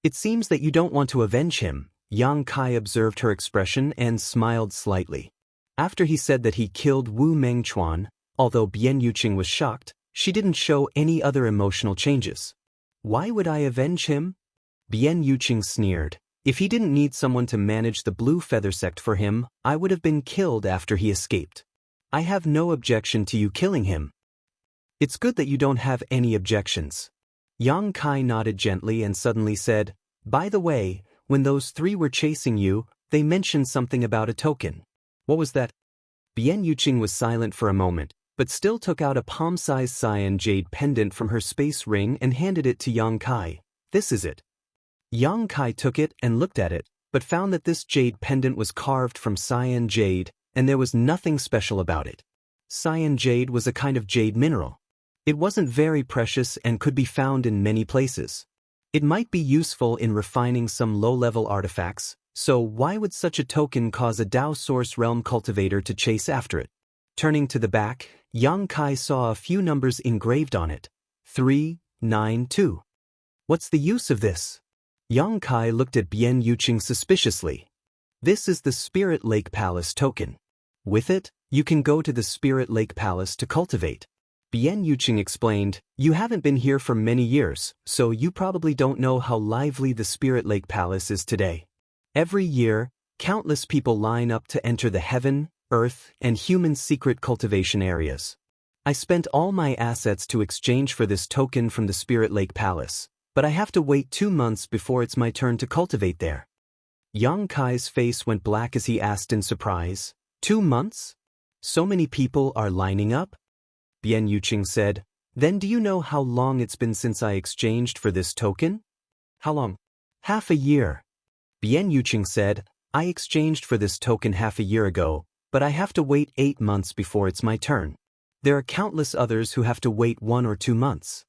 "It seems that you don't want to avenge him." Yang Kai observed her expression and smiled slightly. After he said that he killed Wu Mengchuan, although Bian Yuqing was shocked, she didn't show any other emotional changes. "Why would I avenge him?" Bian Yuqing sneered. "If he didn't need someone to manage the Blue Feather Sect for him, I would have been killed after he escaped. I have no objection to you killing him." "It's good that you don't have any objections." Yang Kai nodded gently and suddenly said, "By the way, when those three were chasing you, they mentioned something about a token. What was that?" Bian Yuqing was silent for a moment, but still took out a palm-sized cyan jade pendant from her space ring and handed it to Yang Kai. "This is it." Yang Kai took it and looked at it, but found that this jade pendant was carved from cyan jade, and there was nothing special about it. Cyan jade was a kind of jade mineral. It wasn't very precious and could be found in many places. It might be useful in refining some low-level artifacts, so why would such a token cause a Dao Source Realm cultivator to chase after it? Turning to the back, Yang Kai saw a few numbers engraved on it. 392. "What's the use of this?" Yang Kai looked at Bian Yuqing suspiciously. "This is the Spirit Lake Palace token. With it, You can go to the Spirit Lake Palace to cultivate. Bian Yuqing explained, you haven't been here for many years, so you probably don't know how lively the Spirit Lake Palace is today. Every year, countless people line up to enter the heaven, earth, and human secret cultivation areas. I spent all my assets to exchange for this token from the Spirit Lake Palace, but I have to wait 2 months before it's my turn to cultivate there. Yang Kai's face went black as he asked in surprise, 2 months? So many people are lining up? Bian Yuqing said, then do you know how long it's been since I exchanged for this token? How long? Half a year. Bian Yuqing said, I exchanged for this token half a year ago, but I have to wait 8 months before it's my turn. There are countless others who have to wait 1 or 2 months.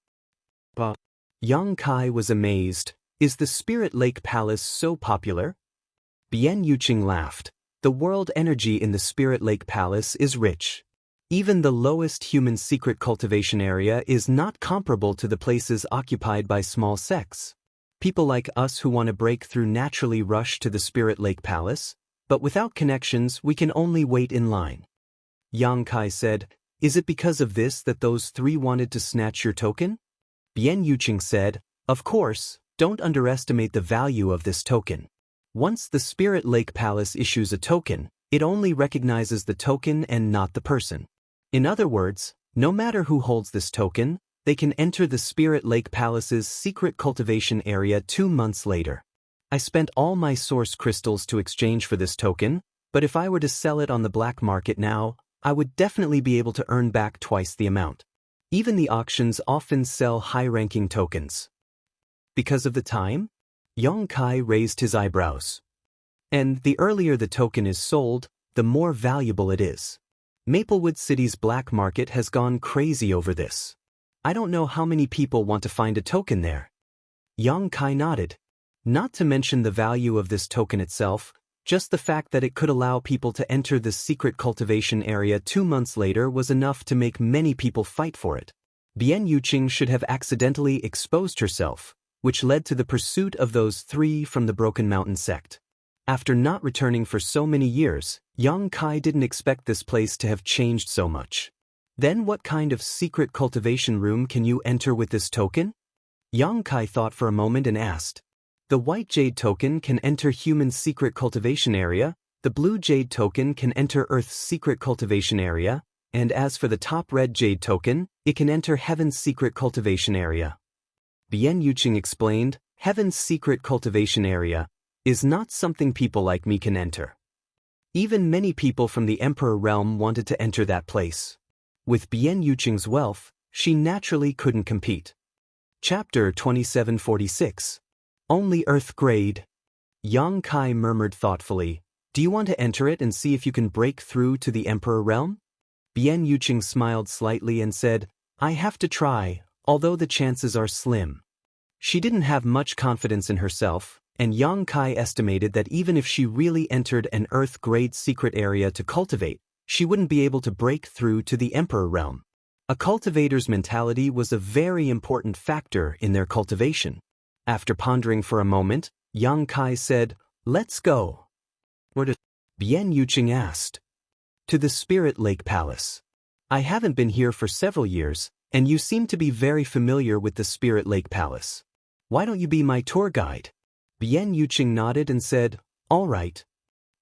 But Yang Kai was amazed. Is the Spirit Lake Palace so popular? Bian Yuqing laughed. The world energy in the Spirit Lake Palace is rich. Even the lowest human secret cultivation area is not comparable to the places occupied by small sects. People like us who want to break through naturally rush to the Spirit Lake Palace, but without connections we can only wait in line. Yang Kai said, is it because of this that those 3 wanted to snatch your token? Bian Yuqing said, of course, don't underestimate the value of this token. Once the Spirit Lake Palace issues a token, it only recognizes the token and not the person. In other words, no matter who holds this token, they can enter the Spirit Lake Palace's secret cultivation area 2 months later. I spent all my source crystals to exchange for this token, but if I were to sell it on the black market now, I would definitely be able to earn back twice the amount. Even the auctions often sell high-ranking tokens. Because of the time? Yang Kai raised his eyebrows. And the earlier the token is sold, the more valuable it is. Maplewood City's black market has gone crazy over this. I don't know how many people want to find a token there. Yang Kai nodded. Not to mention the value of this token itself, just the fact that it could allow people to enter the secret cultivation area 2 months later was enough to make many people fight for it. Bian Yuqing should have accidentally exposed herself, which led to the pursuit of those 3 from the Broken Mountain sect. After not returning for so many years, Yang Kai didn't expect this place to have changed so much. Then what kind of secret cultivation room can you enter with this token? Yang Kai thought for a moment and asked. The white jade token can enter human secret cultivation area, the blue jade token can enter Earth's secret cultivation area, and as for the top red jade token, it can enter Heaven's secret cultivation area. Bian Yuqing explained, Heaven's secret cultivation area is not something people like me can enter. Even many people from the Emperor realm wanted to enter that place. With Bian Yuqing's wealth, she naturally couldn't compete. Chapter 2746. Only Earth Grade. Yang Kai murmured thoughtfully, do you want to enter it and see if you can break through to the Emperor realm? Bian Yuqing smiled slightly and said, I have to try, although the chances are slim. She didn't have much confidence in herself, and Yang Kai estimated that even if she really entered an Earth-grade secret area to cultivate, she wouldn't be able to break through to the Emperor realm. A cultivator's mentality was a very important factor in their cultivation. After pondering for a moment, Yang Kai said, let's go. Where to? Bian Yuqing asked. To the Spirit Lake Palace. I haven't been here for several years, and you seem to be very familiar with the Spirit Lake Palace. Why don't you be my tour guide? Bian Yuqing nodded and said, all right.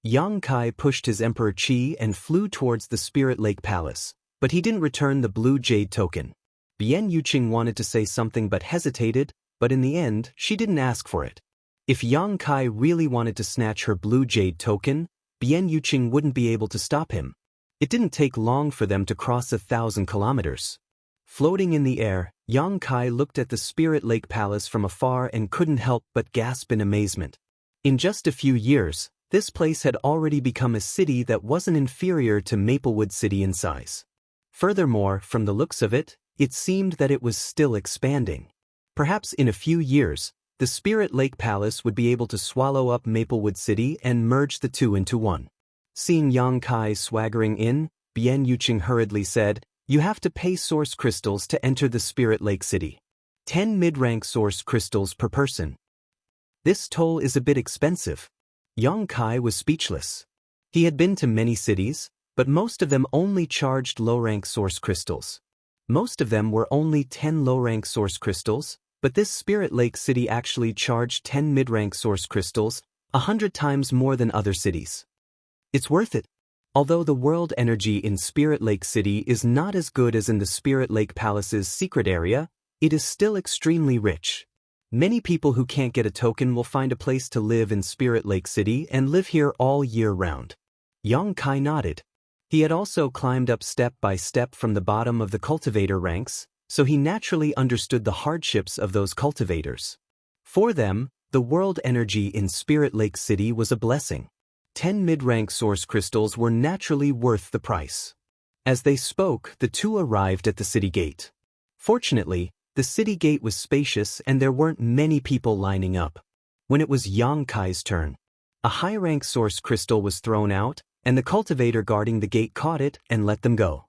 Yang Kai pushed his Emperor Qi and flew towards the Spirit Lake Palace, but he didn't return the blue jade token. Bian Yuqing wanted to say something but hesitated, but in the end, she didn't ask for it. If Yang Kai really wanted to snatch her blue jade token, Bian Yuqing wouldn't be able to stop him. It didn't take long for them to cross 1,000 kilometers. Floating in the air, Yang Kai looked at the Spirit Lake Palace from afar and couldn't help but gasp in amazement. In just a few years, this place had already become a city that wasn't inferior to Maplewood City in size. Furthermore, from the looks of it, it seemed that it was still expanding. Perhaps in a few years, the Spirit Lake Palace would be able to swallow up Maplewood City and merge the two into one. Seeing Yang Kai swaggering in, Bian Yuqing hurriedly said, you have to pay source crystals to enter the Spirit Lake City. 10 mid-rank source crystals per person. This toll is a bit expensive. Yang Kai was speechless. He had been to many cities, but most of them only charged low-rank source crystals. Most of them were only 10 low-rank source crystals, but this Spirit Lake city actually charged 10 mid-rank source crystals, 100 times more than other cities. It's worth it. Although the world energy in Spirit Lake City is not as good as in the Spirit Lake Palace's secret area, it is still extremely rich. Many people who can't get a token will find a place to live in Spirit Lake City and live here all year round. Yang Kai nodded. He had also climbed up step by step from the bottom of the cultivator ranks, so he naturally understood the hardships of those cultivators. For them, the world energy in Spirit Lake City was a blessing. 10 mid-rank source crystals were naturally worth the price. As they spoke, the two arrived at the city gate. Fortunately, the city gate was spacious and there weren't many people lining up. When it was Yang Kai's turn, a high-rank source crystal was thrown out, and the cultivator guarding the gate caught it and let them go.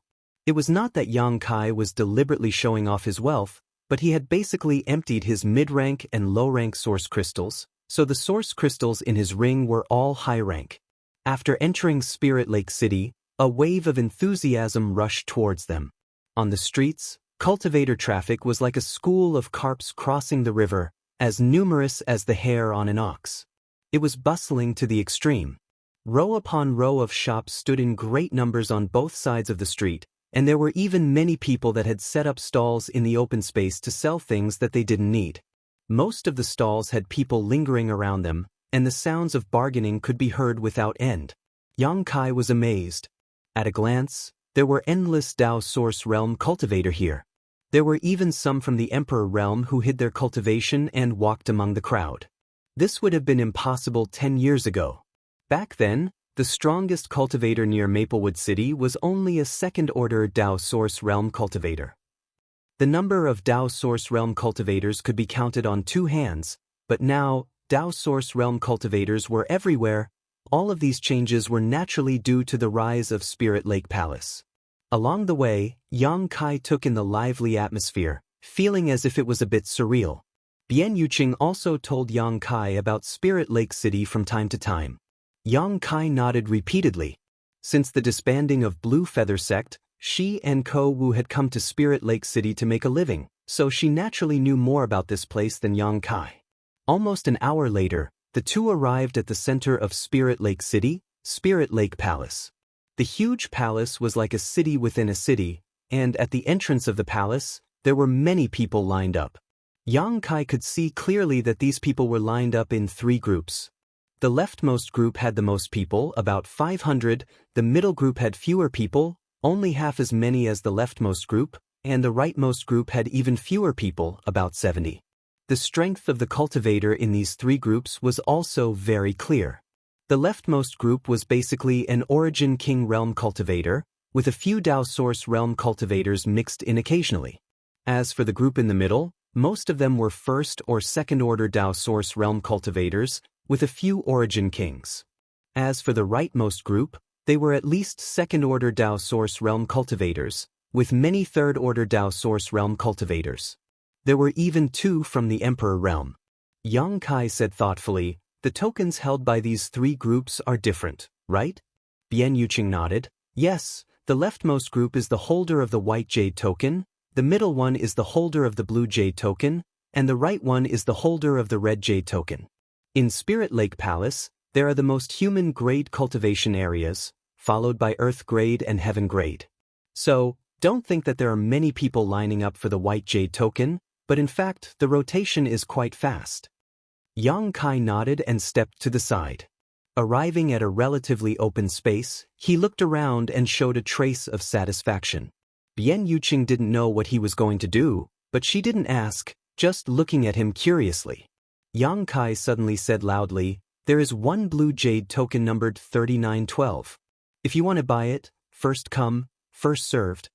It was not that Yang Kai was deliberately showing off his wealth, but he had basically emptied his mid-rank and low-rank source crystals, so the source crystals in his ring were all high-rank. After entering Spirit Lake City, a wave of enthusiasm rushed towards them. On the streets, cultivator traffic was like a school of carps crossing the river, as numerous as the hair on an ox. It was bustling to the extreme. Row upon row of shops stood in great numbers on both sides of the street, and there were even many people that had set up stalls in the open space to sell things that they didn't need. Most of the stalls had people lingering around them, and the sounds of bargaining could be heard without end. Yang Kai was amazed. At a glance, there were endless Dao Source Realm cultivator here. There were even some from the Emperor Realm who hid their cultivation and walked among the crowd. This would have been impossible 10 years ago. Back then, the strongest cultivator near Maplewood City was only a second-order Dao Source Realm cultivator. The number of Dao Source Realm cultivators could be counted on 2 hands, but now, Dao Source Realm cultivators were everywhere. All of these changes were naturally due to the rise of Spirit Lake Palace. Along the way, Yang Kai took in the lively atmosphere, feeling as if it was a bit surreal. Bian Yuqing also told Yang Kai about Spirit Lake City from time to time. Yang Kai nodded repeatedly. Since the disbanding of Blue Feather Sect, she and Ko Wu had come to Spirit Lake City to make a living, so she naturally knew more about this place than Yang Kai. Almost an hour later, the two arrived at the center of Spirit Lake City, Spirit Lake Palace. The huge palace was like a city within a city, and at the entrance of the palace, there were many people lined up. Yang Kai could see clearly that these people were lined up in 3 groups. The leftmost group had the most people, about 500, the middle group had fewer people, only half as many as the leftmost group, and the rightmost group had even fewer people, about 70. The strength of the cultivator in these 3 groups was also very clear. The leftmost group was basically an Origin King Realm cultivator, with a few Dao Source Realm cultivators mixed in occasionally. As for the group in the middle, most of them were first or second order Dao Source Realm cultivators, with a few Origin Kings. As for the rightmost group, they were at least second order Dao Source Realm cultivators, with many third order Dao Source Realm cultivators. There were even 2 from the Emperor Realm. Yang Kai said thoughtfully, "The tokens held by these 3 groups are different, right?" Bian Yuqing nodded. "Yes, the leftmost group is the holder of the White Jade token, the middle one is the holder of the Blue Jade token, and the right one is the holder of the Red Jade token. In Spirit Lake Palace, there are the most human-grade cultivation areas, followed by Earth-grade and Heaven-grade. So, don't think that there are many people lining up for the White Jade token, but in fact, the rotation is quite fast." Yang Kai nodded and stepped to the side. Arriving at a relatively open space, he looked around and showed a trace of satisfaction. Bian Yuqing didn't know what he was going to do, but she didn't ask, just looking at him curiously. Yang Kai suddenly said loudly, "There is 1 Blue Jade token numbered 3912. If you want to buy it, first come, first served."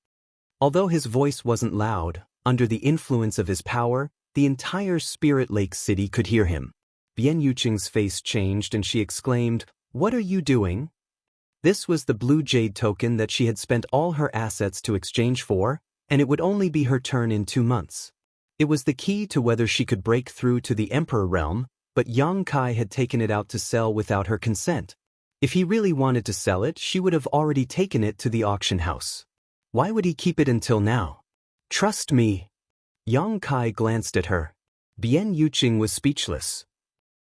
Although his voice wasn't loud, under the influence of his power, the entire Spirit Lake City could hear him. Bian Yuqing's face changed and she exclaimed, "What are you doing?" This was the Blue Jade token that she had spent all her assets to exchange for, and it would only be her turn in 2 months. It was the key to whether she could break through to the Emperor Realm, but Yang Kai had taken it out to sell without her consent. If he really wanted to sell it, she would have already taken it to the auction house. Why would he keep it until now? Trust me. Yang Kai glanced at her. Bian Yuqing was speechless.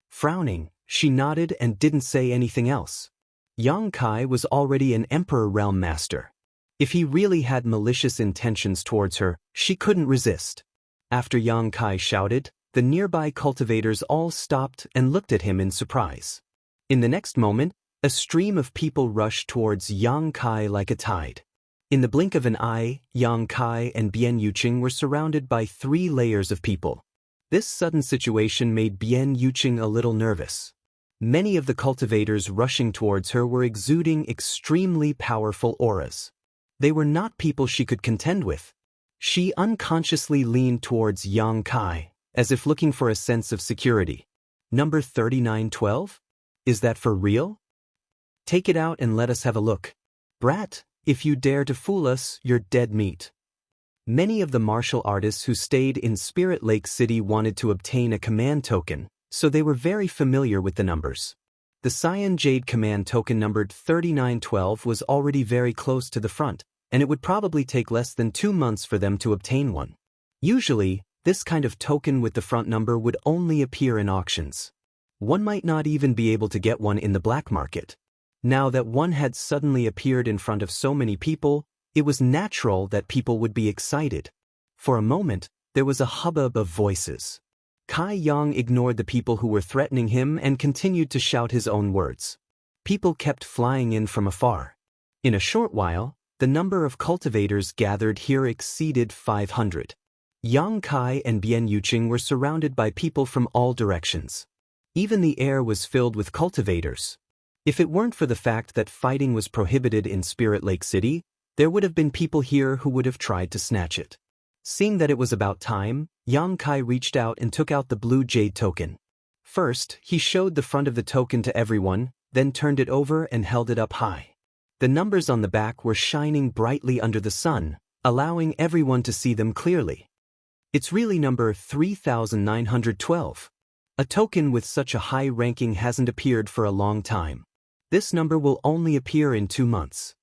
Frowning, she nodded and didn't say anything else. Yang Kai was already an Emperor Realm Master. If he really had malicious intentions towards her, she couldn't resist. After Yang Kai shouted, the nearby cultivators all stopped and looked at him in surprise. In the next moment, a stream of people rushed towards Yang Kai like a tide. In the blink of an eye, Yang Kai and Bian Yuqing were surrounded by 3 layers of people. This sudden situation made Bian Yuqing a little nervous. Many of the cultivators rushing towards her were exuding extremely powerful auras. They were not people she could contend with. She unconsciously leaned towards Yang Kai, as if looking for a sense of security. Number 3912? Is that for real? Take it out and let us have a look. Brat, if you dare to fool us, you're dead meat. Many of the martial artists who stayed in Spirit Lake City wanted to obtain a command token, so they were very familiar with the numbers. The Cyan Jade command token numbered 3912 was already very close to the front, and it would probably take less than 2 months for them to obtain one. Usually, this kind of token with the front number would only appear in auctions. One might not even be able to get one in the black market. Now that one had suddenly appeared in front of so many people, it was natural that people would be excited. For a moment, there was a hubbub of voices. Kai Yang ignored the people who were threatening him and continued to shout his own words. People kept flying in from afar. In a short while, the number of cultivators gathered here exceeded 500. Yang Kai and Bian Yuqing were surrounded by people from all directions. Even the air was filled with cultivators. If it weren't for the fact that fighting was prohibited in Spirit Lake City, there would have been people here who would have tried to snatch it. Seeing that it was about time, Yang Kai reached out and took out the blue jade token. First, he showed the front of the token to everyone, then turned it over and held it up high. The numbers on the back were shining brightly under the sun, allowing everyone to see them clearly. It's really number 3912. A token with such a high ranking hasn't appeared for a long time. This number will only appear in 2 months.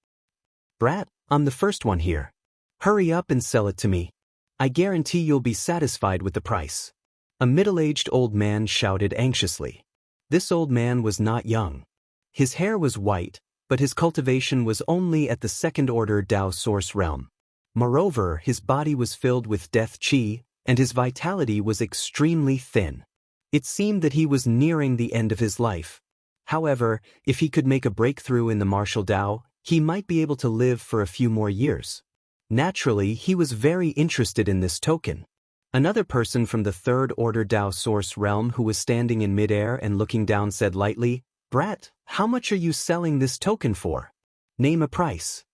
Brat, I'm the first one here. Hurry up and sell it to me. I guarantee you'll be satisfied with the price. A middle-aged old man shouted anxiously. This old man was not young. His hair was white, but his cultivation was only at the second-order Dao Source realm. Moreover, his body was filled with death qi, and his vitality was extremely thin. It seemed that he was nearing the end of his life. However, if he could make a breakthrough in the martial Dao, he might be able to live for a few more years. Naturally, he was very interested in this token. Another person from the third-order Dao Source realm who was standing in midair and looking down said lightly, Brat, how much are you selling this token for? Name a price.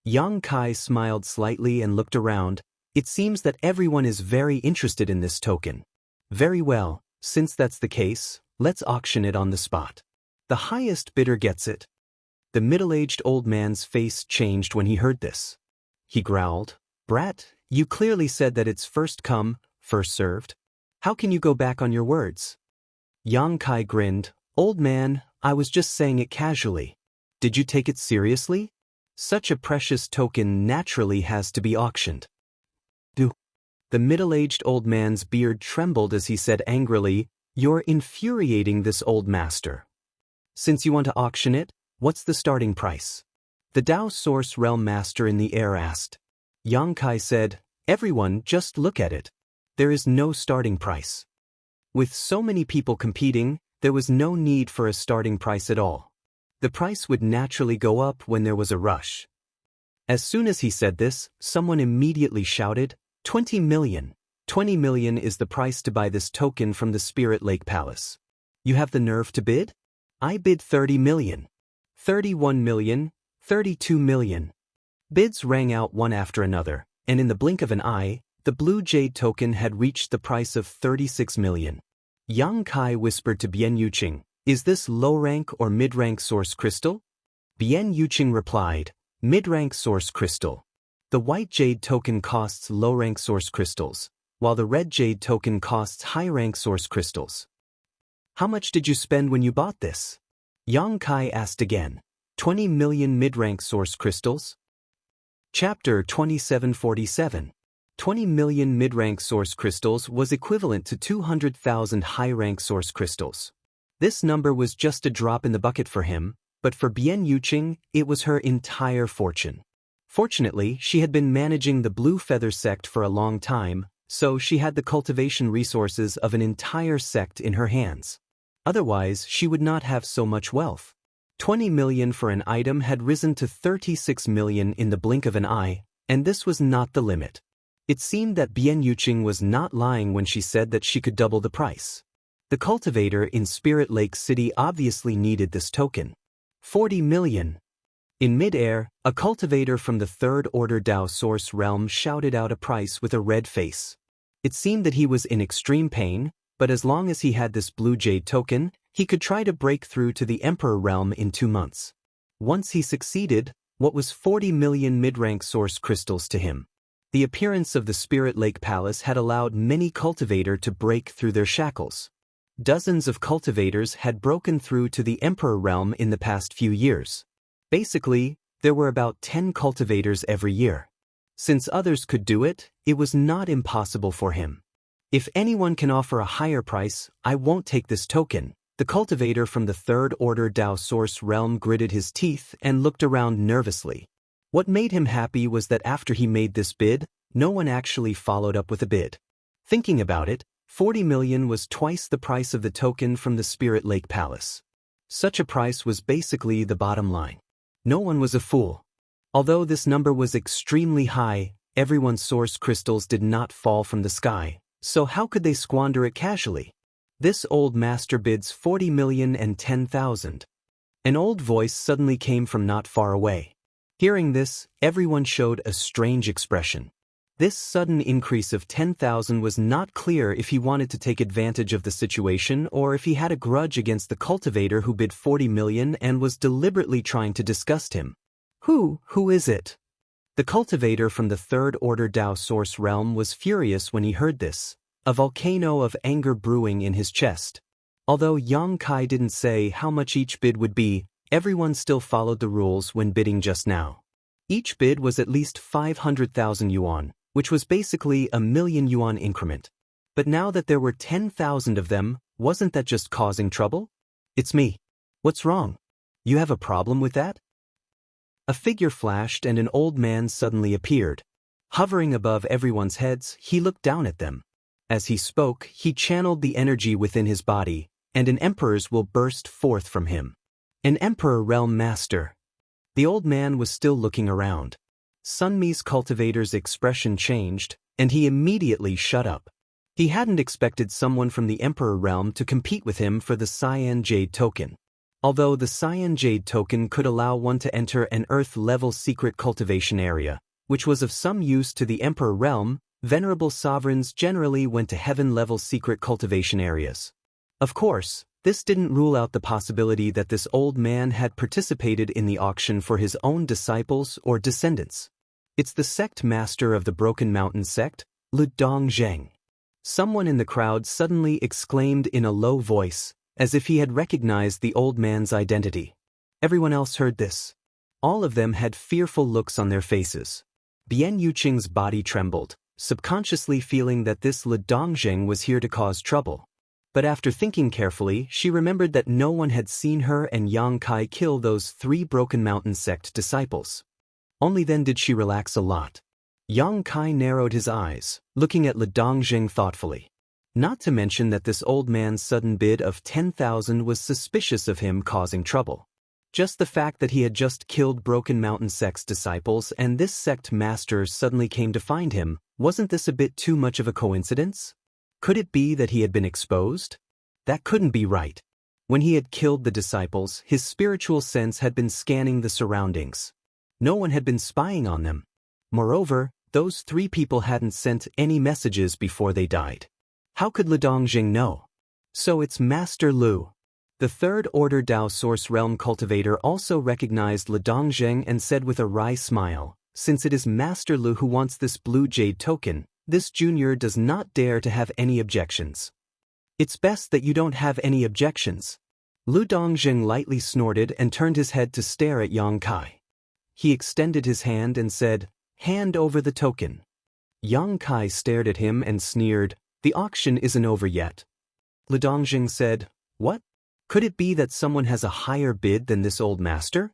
Yang Kai smiled slightly and looked around. It seems that everyone is very interested in this token. Very well, since that's the case, let's auction it on the spot. The highest bidder gets it. The middle-aged old man's face changed when he heard this. He growled, Brat, you clearly said that it's first come, first served. How can you go back on your words? Yang Kai grinned, Old man, I was just saying it casually. Did you take it seriously? Such a precious token naturally has to be auctioned. The middle-aged old man's beard trembled as he said angrily, You're infuriating this old master. Since you want to auction it, what's the starting price? The Dao Source Realm Master in the air asked. Yang Kai said, Everyone, just look at it. There is no starting price. With so many people competing, there was no need for a starting price at all. The price would naturally go up when there was a rush. As soon as he said this, someone immediately shouted, 20 million. 20 million is the price to buy this token from the Spirit Lake Palace. You have the nerve to bid? I bid 30 million. 31 million. 32 million. Bids rang out one after another, and in the blink of an eye, the blue jade token had reached the price of 36 million. Yang Kai whispered to Bian Yuqing, Is this low-rank or mid-rank source crystal? Bian Yuqing replied, Mid-rank source crystal. The white jade token costs low-rank source crystals, while the red jade token costs high-rank source crystals. How much did you spend when you bought this? Yang Kai asked again. 20 million mid-rank source crystals? Chapter 2747. 20 million mid-rank source crystals was equivalent to 200,000 high-rank source crystals. This number was just a drop in the bucket for him, but for Bian Yuqing, it was her entire fortune. Fortunately, she had been managing the Blue Feather sect for a long time, so she had the cultivation resources of an entire sect in her hands. Otherwise, she would not have so much wealth. 20 million for an item had risen to 36 million in the blink of an eye, and this was not the limit. It seemed that Bian Yuqing was not lying when she said that she could double the price. The cultivator in Spirit Lake City obviously needed this token. 40 million. In mid-air, a cultivator from the Third Order Dao Source realm shouted out a price with a red face. It seemed that he was in extreme pain, but as long as he had this blue jade token, he could try to break through to the Emperor realm in 2 months. Once he succeeded, what was 40 million mid-rank source crystals to him? The appearance of the Spirit Lake Palace had allowed many cultivators to break through their shackles. Dozens of cultivators had broken through to the Emperor realm in the past few years. Basically, there were about 10 cultivators every year. Since others could do it, it was not impossible for him. If anyone can offer a higher price, I won't take this token. The cultivator from the Third Order Dao Source realm gritted his teeth and looked around nervously. What made him happy was that after he made this bid, no one actually followed up with a bid. Thinking about it, 40 million was twice the price of the token from the Spirit Lake Palace. Such a price was basically the bottom line. No one was a fool. Although this number was extremely high, everyone's source crystals did not fall from the sky, so how could they squander it casually? This old master bids 40 million and 10,000. An old voice suddenly came from not far away. Hearing this, everyone showed a strange expression. This sudden increase of 10,000 was not clear if he wanted to take advantage of the situation or if he had a grudge against the cultivator who bid 40 million and was deliberately trying to disgust him. Who is it? The cultivator from the Third Order Dao Source realm was furious when he heard this, a volcano of anger brewing in his chest. Although Yang Kai didn't say how much each bid would be, everyone still followed the rules when bidding just now. Each bid was at least 500,000 yuan, which was basically a million yuan increment. But now that there were 10,000 of them, wasn't that just causing trouble? It's me. What's wrong? You have a problem with that? A figure flashed and an old man suddenly appeared. Hovering above everyone's heads, he looked down at them. As he spoke, he channeled the energy within his body, and an emperor's will burst forth from him. An Emperor Realm Master. The old man was still looking around. Sunmi's cultivator's expression changed, and he immediately shut up. He hadn't expected someone from the Emperor Realm to compete with him for the Cyan Jade token. Although the Cyan Jade token could allow one to enter an Earth-level secret cultivation area, which was of some use to the Emperor Realm, venerable sovereigns generally went to Heaven-level secret cultivation areas. Of course, this didn't rule out the possibility that this old man had participated in the auction for his own disciples or descendants. It's the sect master of the Broken Mountain sect, Lu Dongzheng. Someone in the crowd suddenly exclaimed in a low voice, as if he had recognized the old man's identity. Everyone else heard this. All of them had fearful looks on their faces. Bian Yuqing's body trembled, subconsciously feeling that this Lu Dongzheng was here to cause trouble. But after thinking carefully, she remembered that no one had seen her and Yang Kai kill those 3 Broken Mountain sect disciples. Only then did she relax a lot. Yang Kai narrowed his eyes, looking at Lu Dongzheng thoughtfully. Not to mention that this old man's sudden bid of 10,000 was suspicious of him causing trouble. Just the fact that he had just killed Broken Mountain sect's disciples and this sect master suddenly came to find him, wasn't this a bit too much of a coincidence? Could it be that he had been exposed? That couldn't be right. When he had killed the disciples, his spiritual sense had been scanning the surroundings. No one had been spying on them. Moreover, those 3 people hadn't sent any messages before they died. How could Lu Dongzheng know? So it's Master Lu. The Third Order Dao Source Realm cultivator also recognized Lu Dongzheng and said with a wry smile, since it is Master Lu who wants this blue jade token, this junior does not dare to have any objections. It's best that you don't have any objections. Lu Dongjing lightly snorted and turned his head to stare at Yang Kai. He extended his hand and said, "Hand over the token." Yang Kai stared at him and sneered, "The auction isn't over yet." Lu Dongjing said, "What? Could it be that someone has a higher bid than this old master?"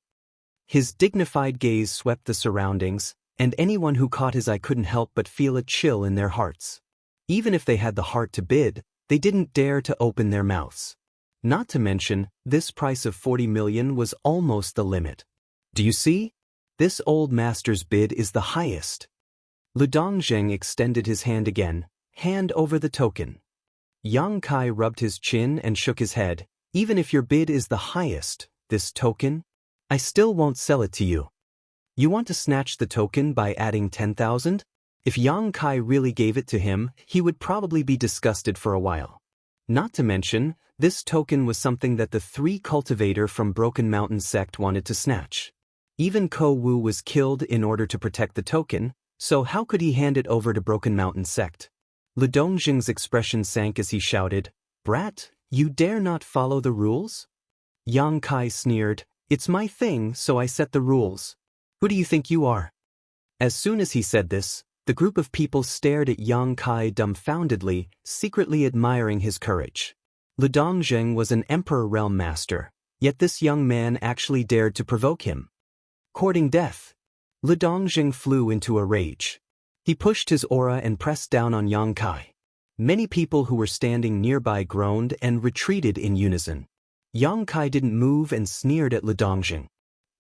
His dignified gaze swept the surroundings, and anyone who caught his eye couldn't help but feel a chill in their hearts. Even if they had the heart to bid, they didn't dare to open their mouths. Not to mention, this price of 40 million was almost the limit. "Do you see? This old master's bid is the highest." Lu Dongjing extended his hand again, "Hand over the token." Yang Kai rubbed his chin and shook his head. "Even if your bid is the highest, this token? I still won't sell it to you." "You want to snatch the token by adding 10,000? If Yang Kai really gave it to him, he would probably be disgusted for a while. Not to mention, this token was something that the 3 cultivator from Broken Mountain sect wanted to snatch. Even Ko Wu was killed in order to protect the token, so how could he hand it over to Broken Mountain sect? Lu Dongjing's expression sank as he shouted, "Brat, you dare not follow the rules?" Yang Kai sneered, "It's my thing, so I set the rules. Who do you think you are?" As soon as he said this, the group of people stared at Yang Kai dumbfoundedly, secretly admiring his courage. Lu Dongjing was an Emperor Realm Master, yet this young man actually dared to provoke him. Courting death. Lu Dongjing flew into a rage. He pushed his aura and pressed down on Yang Kai. Many people who were standing nearby groaned and retreated in unison. Yang Kai didn't move and sneered at Lu Dongjing.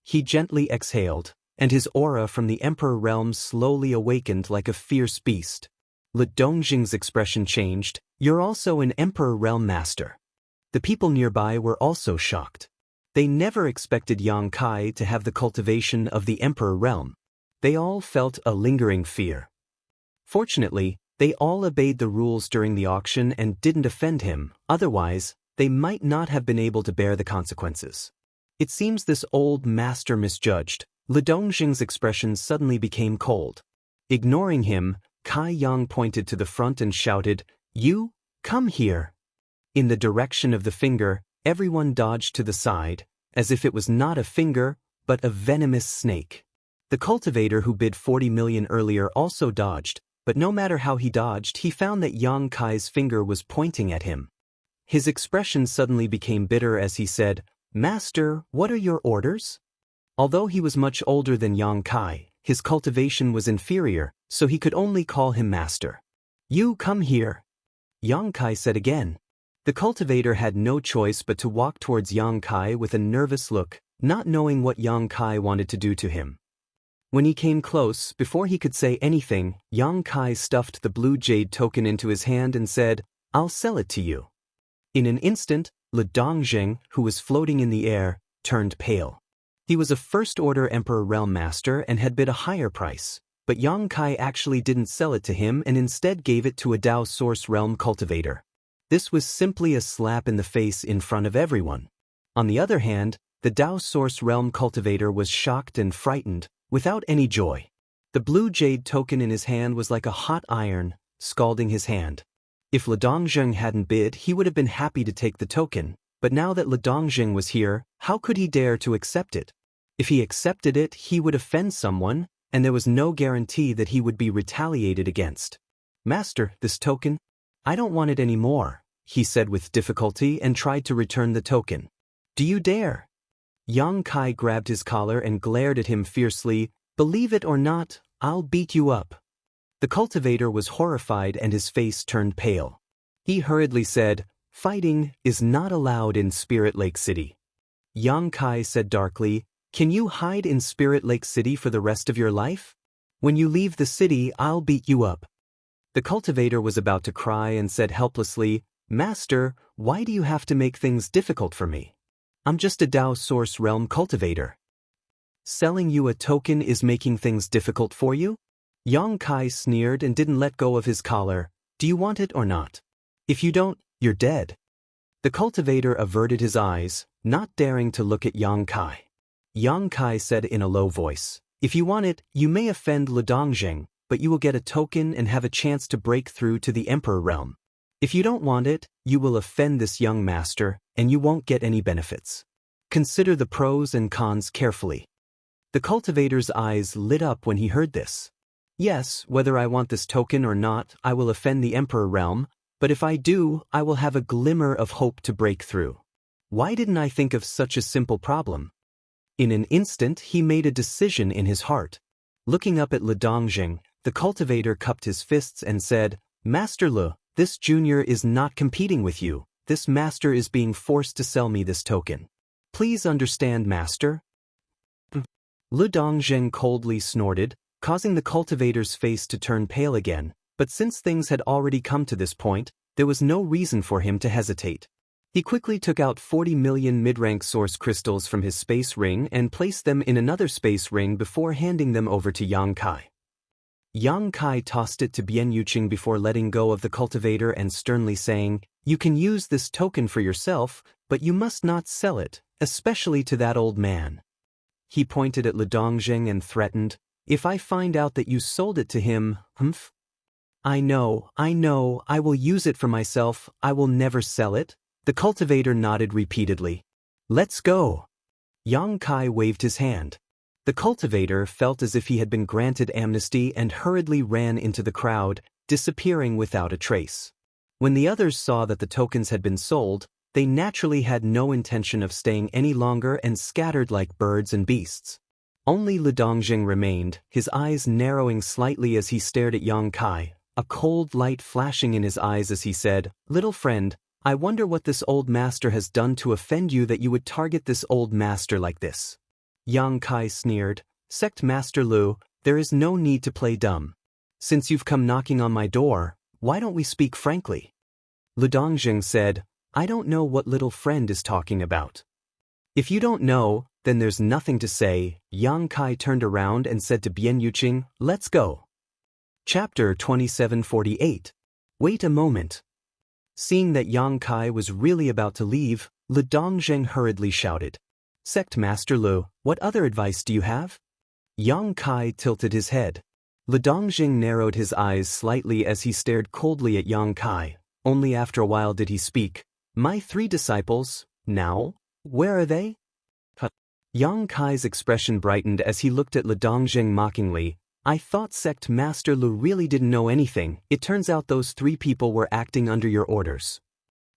He gently exhaled, and his aura from the Emperor realm slowly awakened like a fierce beast. Lu Dongjing's expression changed. "You're also an Emperor Realm Master." The people nearby were also shocked. They never expected Yang Kai to have the cultivation of the Emperor Realm. They all felt a lingering fear. Fortunately, they all obeyed the rules during the auction and didn't offend him, otherwise, they might not have been able to bear the consequences. It seems this old master misjudged. Lu Dongjing's expression suddenly became cold. Ignoring him, Kai Yang pointed to the front and shouted, "You, come here." In the direction of the finger, everyone dodged to the side, as if it was not a finger, but a venomous snake. The cultivator who bid 40 million earlier also dodged, but no matter how he dodged, he found that Yang Kai's finger was pointing at him. His expression suddenly became bitter as he said, "Master, what are your orders?" Although he was much older than Yang Kai, his cultivation was inferior, so he could only call him master. "You come here," Yang Kai said again. The cultivator had no choice but to walk towards Yang Kai with a nervous look, not knowing what Yang Kai wanted to do to him. When he came close, before he could say anything, Yang Kai stuffed the blue jade token into his hand and said, "I'll sell it to you." In an instant, Lu Dongjing, who was floating in the air, turned pale. He was a first-order Emperor Realm Master and had bid a higher price, but Yang Kai actually didn't sell it to him and instead gave it to a Dao Source Realm cultivator. This was simply a slap in the face in front of everyone. On the other hand, the Dao Source Realm cultivator was shocked and frightened, without any joy. The blue jade token in his hand was like a hot iron, scalding his hand. If Lu Dongjing hadn't bid, he would have been happy to take the token, but now that Lu Dongjing was here, how could he dare to accept it? If he accepted it, he would offend someone, and there was no guarantee that he would be retaliated against. "Master, this token? I don't want it anymore," he said with difficulty and tried to return the token. "Do you dare?" Yang Kai grabbed his collar and glared at him fiercely. "Believe it or not, I'll beat you up." The cultivator was horrified and his face turned pale. He hurriedly said, "Fighting is not allowed in Spirit Lake City." Yang Kai said darkly, "Can you hide in Spirit Lake City for the rest of your life? When you leave the city, I'll beat you up." The cultivator was about to cry and said helplessly, "Master, why do you have to make things difficult for me? I'm just a Dao Source Realm cultivator. Selling you a token is making things difficult for you?" Yang Kai sneered and didn't let go of his collar. "Do you want it or not? If you don't, you're dead." The cultivator averted his eyes, not daring to look at Yang Kai. Yang Kai said in a low voice, "If you want it, you may offend Lu Dongjing, but you will get a token and have a chance to break through to the Emperor realm." If you don't want it, you will offend this young master, and you won't get any benefits. Consider the pros and cons carefully. The cultivator's eyes lit up when he heard this. Yes, whether I want this token or not, I will offend the Emperor realm, but if I do, I will have a glimmer of hope to break through. Why didn't I think of such a simple problem? In an instant, he made a decision in his heart. Looking up at Le Dongjing, the cultivator cupped his fists and said, Master Le, this junior is not competing with you. This master is being forced to sell me this token. Please understand, master. Le Dongjing coldly snorted, causing the cultivator's face to turn pale again, but since things had already come to this point, there was no reason for him to hesitate. He quickly took out 40 million mid-rank source crystals from his space ring and placed them in another space ring before handing them over to Yang Kai. Yang Kai tossed it to Bian Yuqing before letting go of the cultivator and sternly saying, You can use this token for yourself, but you must not sell it, especially to that old man. He pointed at Le Dongjing and threatened, If I find out that you sold it to him, I know, I will use it for myself, I will never sell it. The cultivator nodded repeatedly. Let's go. Yang Kai waved his hand. The cultivator felt as if he had been granted amnesty and hurriedly ran into the crowd, disappearing without a trace. When the others saw that the tokens had been sold, they naturally had no intention of staying any longer and scattered like birds and beasts. Only Le Dongjing remained, his eyes narrowing slightly as he stared at Yang Kai, a cold light flashing in his eyes as he said, Little friend, I wonder what this old master has done to offend you that you would target this old master like this. Yang Kai sneered, Sect Master Lu, there is no need to play dumb. Since you've come knocking on my door, why don't we speak frankly? Le Dongjing said, I don't know what little friend is talking about. If you don't know, then there's nothing to say. Yang Kai turned around and said to Bian Yuqing, Let's go. Chapter 2748. Wait a moment. Seeing that Yang Kai was really about to leave, Le Dongjing hurriedly shouted, Sect Master Lu, what other advice do you have? Yang Kai tilted his head. Le Dongjing narrowed his eyes slightly as he stared coldly at Yang Kai. Only after a while did he speak. My 3 disciples, now? Where are they? Yang Kai's expression brightened as he looked at Le Dongjing mockingly. I thought Sect Master Lu really didn't know anything. It turns out those 3 people were acting under your orders.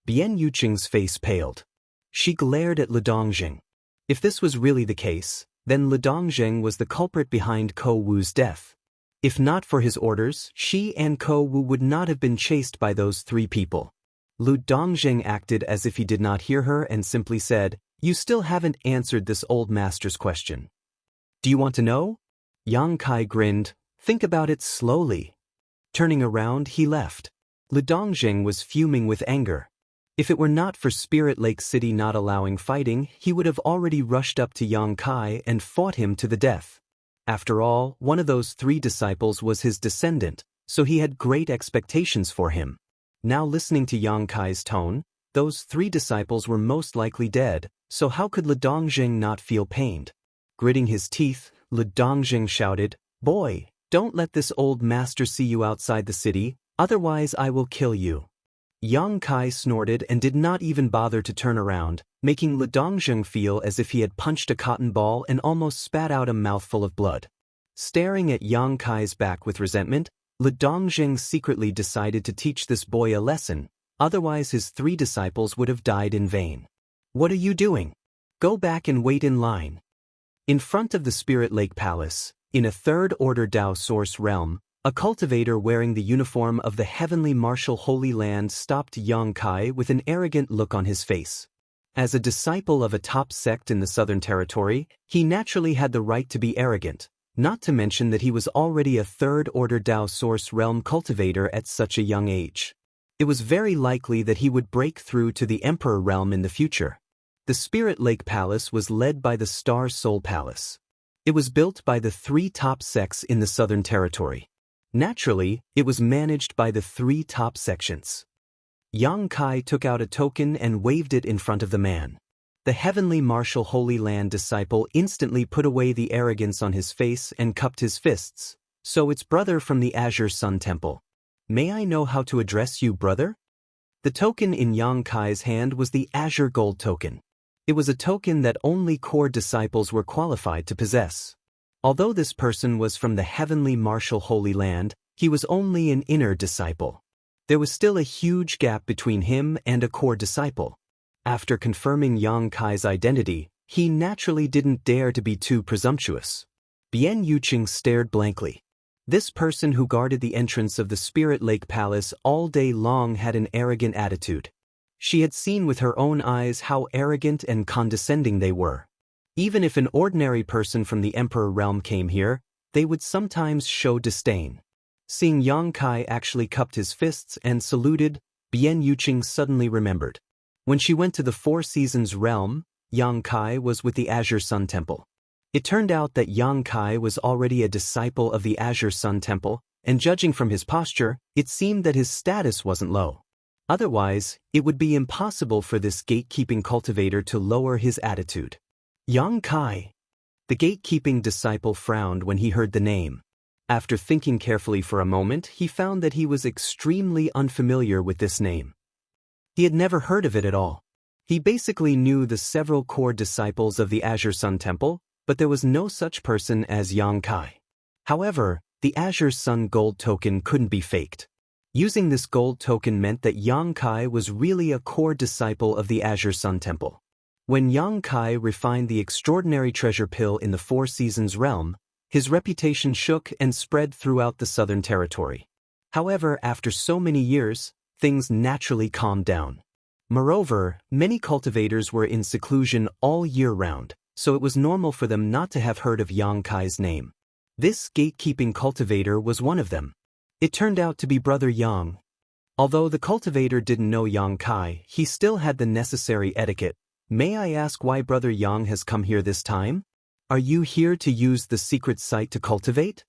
Bian Yuqing's face paled. She glared at Le Dongjing. If this was really the case, then Le Dongjing was the culprit behind Ko Wu's death. If not for his orders, she and Ko Wu would not have been chased by those 3 people. Le Dongjing acted as if he did not hear her and simply said, You still haven't answered this old master's question. Do you want to know? Yang Kai grinned, Think about it slowly. Turning around, he left. Le Dongjing was fuming with anger. If it were not for Spirit Lake City not allowing fighting, he would have already rushed up to Yang Kai and fought him to the death. After all, one of those 3 disciples was his descendant, so he had great expectations for him. Now listening to Yang Kai's tone, those 3 disciples were most likely dead, so how could Le Dongjing not feel pained? Gritting his teeth, Le Dongjing shouted, Boy, don't let this old master see you outside the city, otherwise I will kill you. Yang Kai snorted and did not even bother to turn around, making Le Dongjing feel as if he had punched a cotton ball and almost spat out a mouthful of blood. Staring at Yang Kai's back with resentment, Le Dongjing secretly decided to teach this boy a lesson, otherwise his 3 disciples would have died in vain. What are you doing? Go back and wait in line. In front of the Spirit Lake Palace, in a 3rd Order Dao Source realm, a cultivator wearing the uniform of the Heavenly Martial Holy Land stopped Yang Kai with an arrogant look on his face. As a disciple of a top sect in the Southern Territory, he naturally had the right to be arrogant, not to mention that he was already a 3rd Order Dao Source realm cultivator at such a young age. It was very likely that he would break through to the Emperor realm in the future. The Spirit Lake Palace was led by the Star Soul Palace. It was built by the 3 top sects in the Southern Territory. Naturally, it was managed by the 3 top sections. Yang Kai took out a token and waved it in front of the man. The Heavenly Martial Holy Land disciple instantly put away the arrogance on his face and cupped his fists. So it's brother from the Azure Sun Temple. May I know how to address you, brother? The token in Yang Kai's hand was the Azure Gold token. It was a token that only core disciples were qualified to possess. Although this person was from the heavenly martial Holy Land, he was only an inner disciple. There was still a huge gap between him and a core disciple. After confirming Yang Kai's identity, he naturally didn't dare to be too presumptuous. Bian Yuqing stared blankly. This person who guarded the entrance of the Spirit Lake Palace all day long had an arrogant attitude. She had seen with her own eyes how arrogant and condescending they were. Even if an ordinary person from the Emperor realm came here, they would sometimes show disdain. Seeing Yang Kai actually cupped his fists and saluted, Bian Yuqing suddenly remembered. When she went to the Four Seasons realm, Yang Kai was with the Azure Sun Temple. It turned out that Yang Kai was already a disciple of the Azure Sun Temple, and judging from his posture, it seemed that his status wasn't low. Otherwise, it would be impossible for this gatekeeping cultivator to lower his attitude. Yang Kai. The gatekeeping disciple frowned when he heard the name. After thinking carefully for a moment, he found that he was extremely unfamiliar with this name. He had never heard of it at all. He basically knew the several core disciples of the Azure Sun Temple, but there was no such person as Yang Kai. However, the Azure Sun Gold token couldn't be faked. Using this gold token meant that Yang Kai was really a core disciple of the Azure Sun Temple. When Yang Kai refined the extraordinary treasure pill in the Four Seasons realm, his reputation shook and spread throughout the Southern Territory. However, after so many years, things naturally calmed down. Moreover, many cultivators were in seclusion all year round, so it was normal for them not to have heard of Yang Kai's name. This gatekeeping cultivator was one of them. It turned out to be Brother Yang. Although the cultivator didn't know Yang Kai, he still had the necessary etiquette. May I ask why Brother Yang has come here this time? Are you here to use the secret site to cultivate?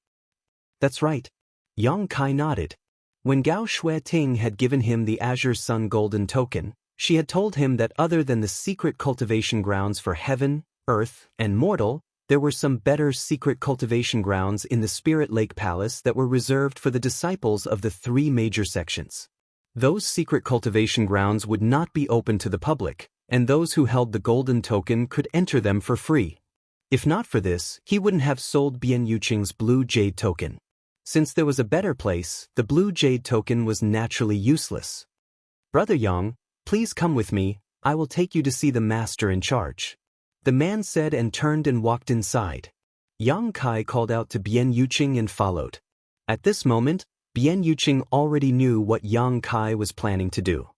That's right. Yang Kai nodded. When Gao Shueting had given him the Azure Sun Golden token, she had told him that other than the secret cultivation grounds for heaven, earth, and mortal, there were some better secret cultivation grounds in the Spirit Lake Palace that were reserved for the disciples of the three major sections. Those secret cultivation grounds would not be open to the public, and those who held the golden token could enter them for free. If not for this, he wouldn't have sold Bian Yuqing's Blue Jade token. Since there was a better place, the Blue Jade token was naturally useless. Brother Yang, please come with me, I will take you to see the master in charge. The man said and turned and walked inside. Yang Kai called out to Bian Yuqing and followed. At this moment, Bian Yuqing already knew what Yang Kai was planning to do.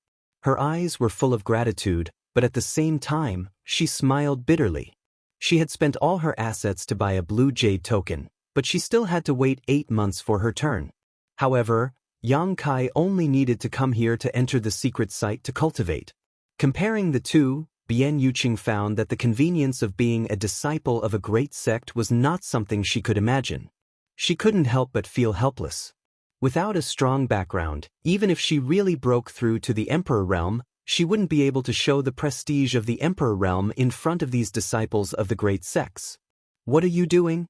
Her eyes were full of gratitude, but at the same time, she smiled bitterly. She had spent all her assets to buy a Blue Jade token, but she still had to wait 8 months for her turn. However, Yang Kai only needed to come here to enter the secret site to cultivate. Comparing the two, Bian Yuqing found that the convenience of being a disciple of a great sect was not something she could imagine. She couldn't help but feel helpless. Without a strong background, even if she really broke through to the Emperor realm, she wouldn't be able to show the prestige of the Emperor realm in front of these disciples of the great sects. What are you doing?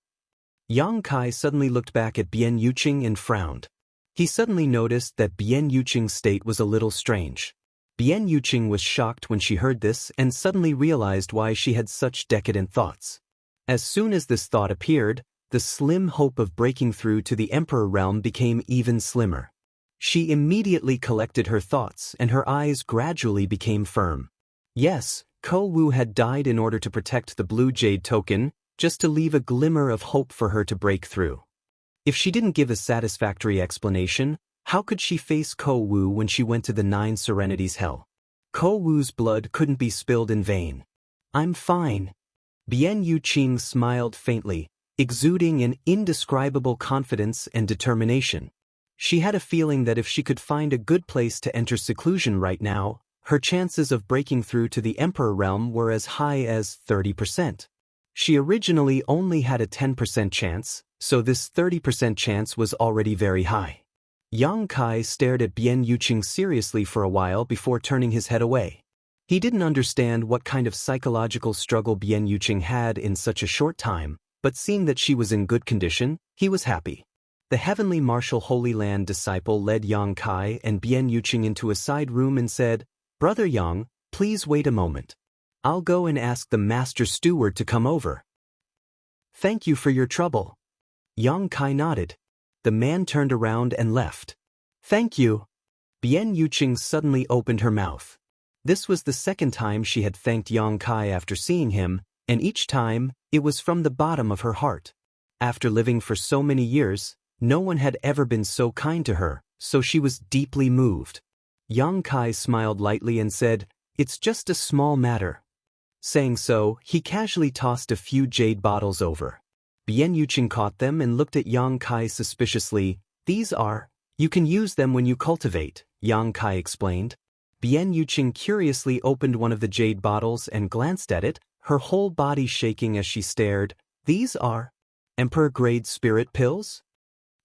Yang Kai suddenly looked back at Bian Yuqing and frowned. He suddenly noticed that Bian Yuqing's state was a little strange. Bian Yuqing was shocked when she heard this and suddenly realized why she had such decadent thoughts. As soon as this thought appeared, the slim hope of breaking through to the Emperor realm became even slimmer. She immediately collected her thoughts and her eyes gradually became firm. Yes, Ko Wu had died in order to protect the Blue Jade token, just to leave a glimmer of hope for her to break through. If she didn't give a satisfactory explanation, how could she face Ko Wu when she went to the Nine Serenities Hell? Ko Wu's blood couldn't be spilled in vain. I'm fine. Bian Yuqing smiled faintly, exuding an indescribable confidence and determination. She had a feeling that if she could find a good place to enter seclusion right now, her chances of breaking through to the Emperor realm were as high as 30%. She originally only had a 10% chance, so this 30% chance was already very high. Yang Kai stared at Bian Yuqing seriously for a while before turning his head away. He didn't understand what kind of psychological struggle Bian Yuqing had in such a short time, but seeing that she was in good condition, he was happy. The heavenly martial Holy Land disciple led Yang Kai and Bian Yuqing into a side room and said, "Brother Yang, please wait a moment. I'll go and ask the master steward to come over." "Thank you for your trouble." Yang Kai nodded. The man turned around and left. "Thank you." Bian Yuqing suddenly opened her mouth. This was the second time she had thanked Yang Kai after seeing him, and each time, it was from the bottom of her heart. After living for so many years, no one had ever been so kind to her, so she was deeply moved. Yang Kai smiled lightly and said, "It's just a small matter." Saying so, he casually tossed a few jade bottles over. Bian Yuqing caught them and looked at Yang Kai suspiciously. "These are, you can use them when you cultivate," Yang Kai explained. Bian Yuqing curiously opened one of the jade bottles and glanced at it, her whole body shaking as she stared. "These are Emperor-grade spirit pills?"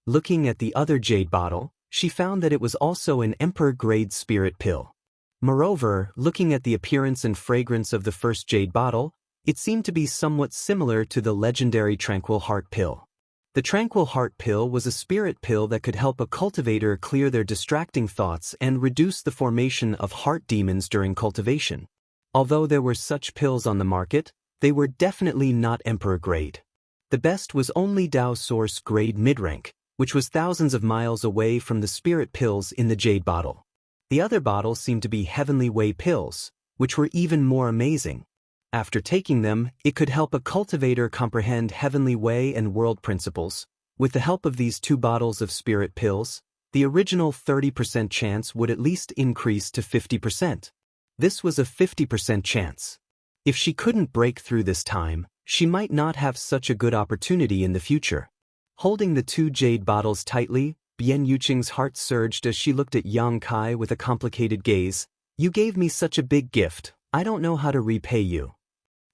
Looking at the other jade bottle, she found that it was also an Emperor-grade spirit pill. Moreover, looking at the appearance and fragrance of the first jade bottle, it seemed to be somewhat similar to the legendary Tranquil Heart pill. The Tranquil Heart pill was a spirit pill that could help a cultivator clear their distracting thoughts and reduce the formation of heart demons during cultivation. Although there were such pills on the market, they were definitely not Emperor grade. The best was only Dao Source grade mid-rank, which was thousands of miles away from the spirit pills in the jade bottle. The other bottles seemed to be Heavenly Way pills, which were even more amazing. After taking them, it could help a cultivator comprehend Heavenly Way and world principles. With the help of these two bottles of spirit pills, the original 30% chance would at least increase to 50%. This was a 50% chance. If she couldn't break through this time, she might not have such a good opportunity in the future. Holding the two jade bottles tightly, Bian Yuqing's heart surged as she looked at Yang Kai with a complicated gaze. "You gave me such a big gift, I don't know how to repay you."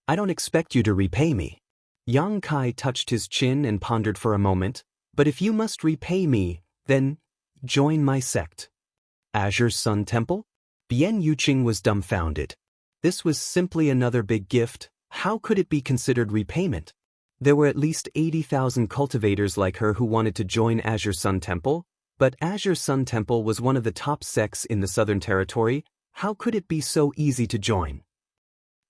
"I don't expect you to repay me." Yang Kai touched his chin and pondered for a moment. "But if you must repay me, then join my sect." Azure Sun Temple? Bian Yuqing was dumbfounded. This was simply another big gift. How could it be considered repayment? There were at least 80,000 cultivators like her who wanted to join Azure Sun Temple, but Azure Sun Temple was one of the top sects in the Southern Territory. How could it be so easy to join?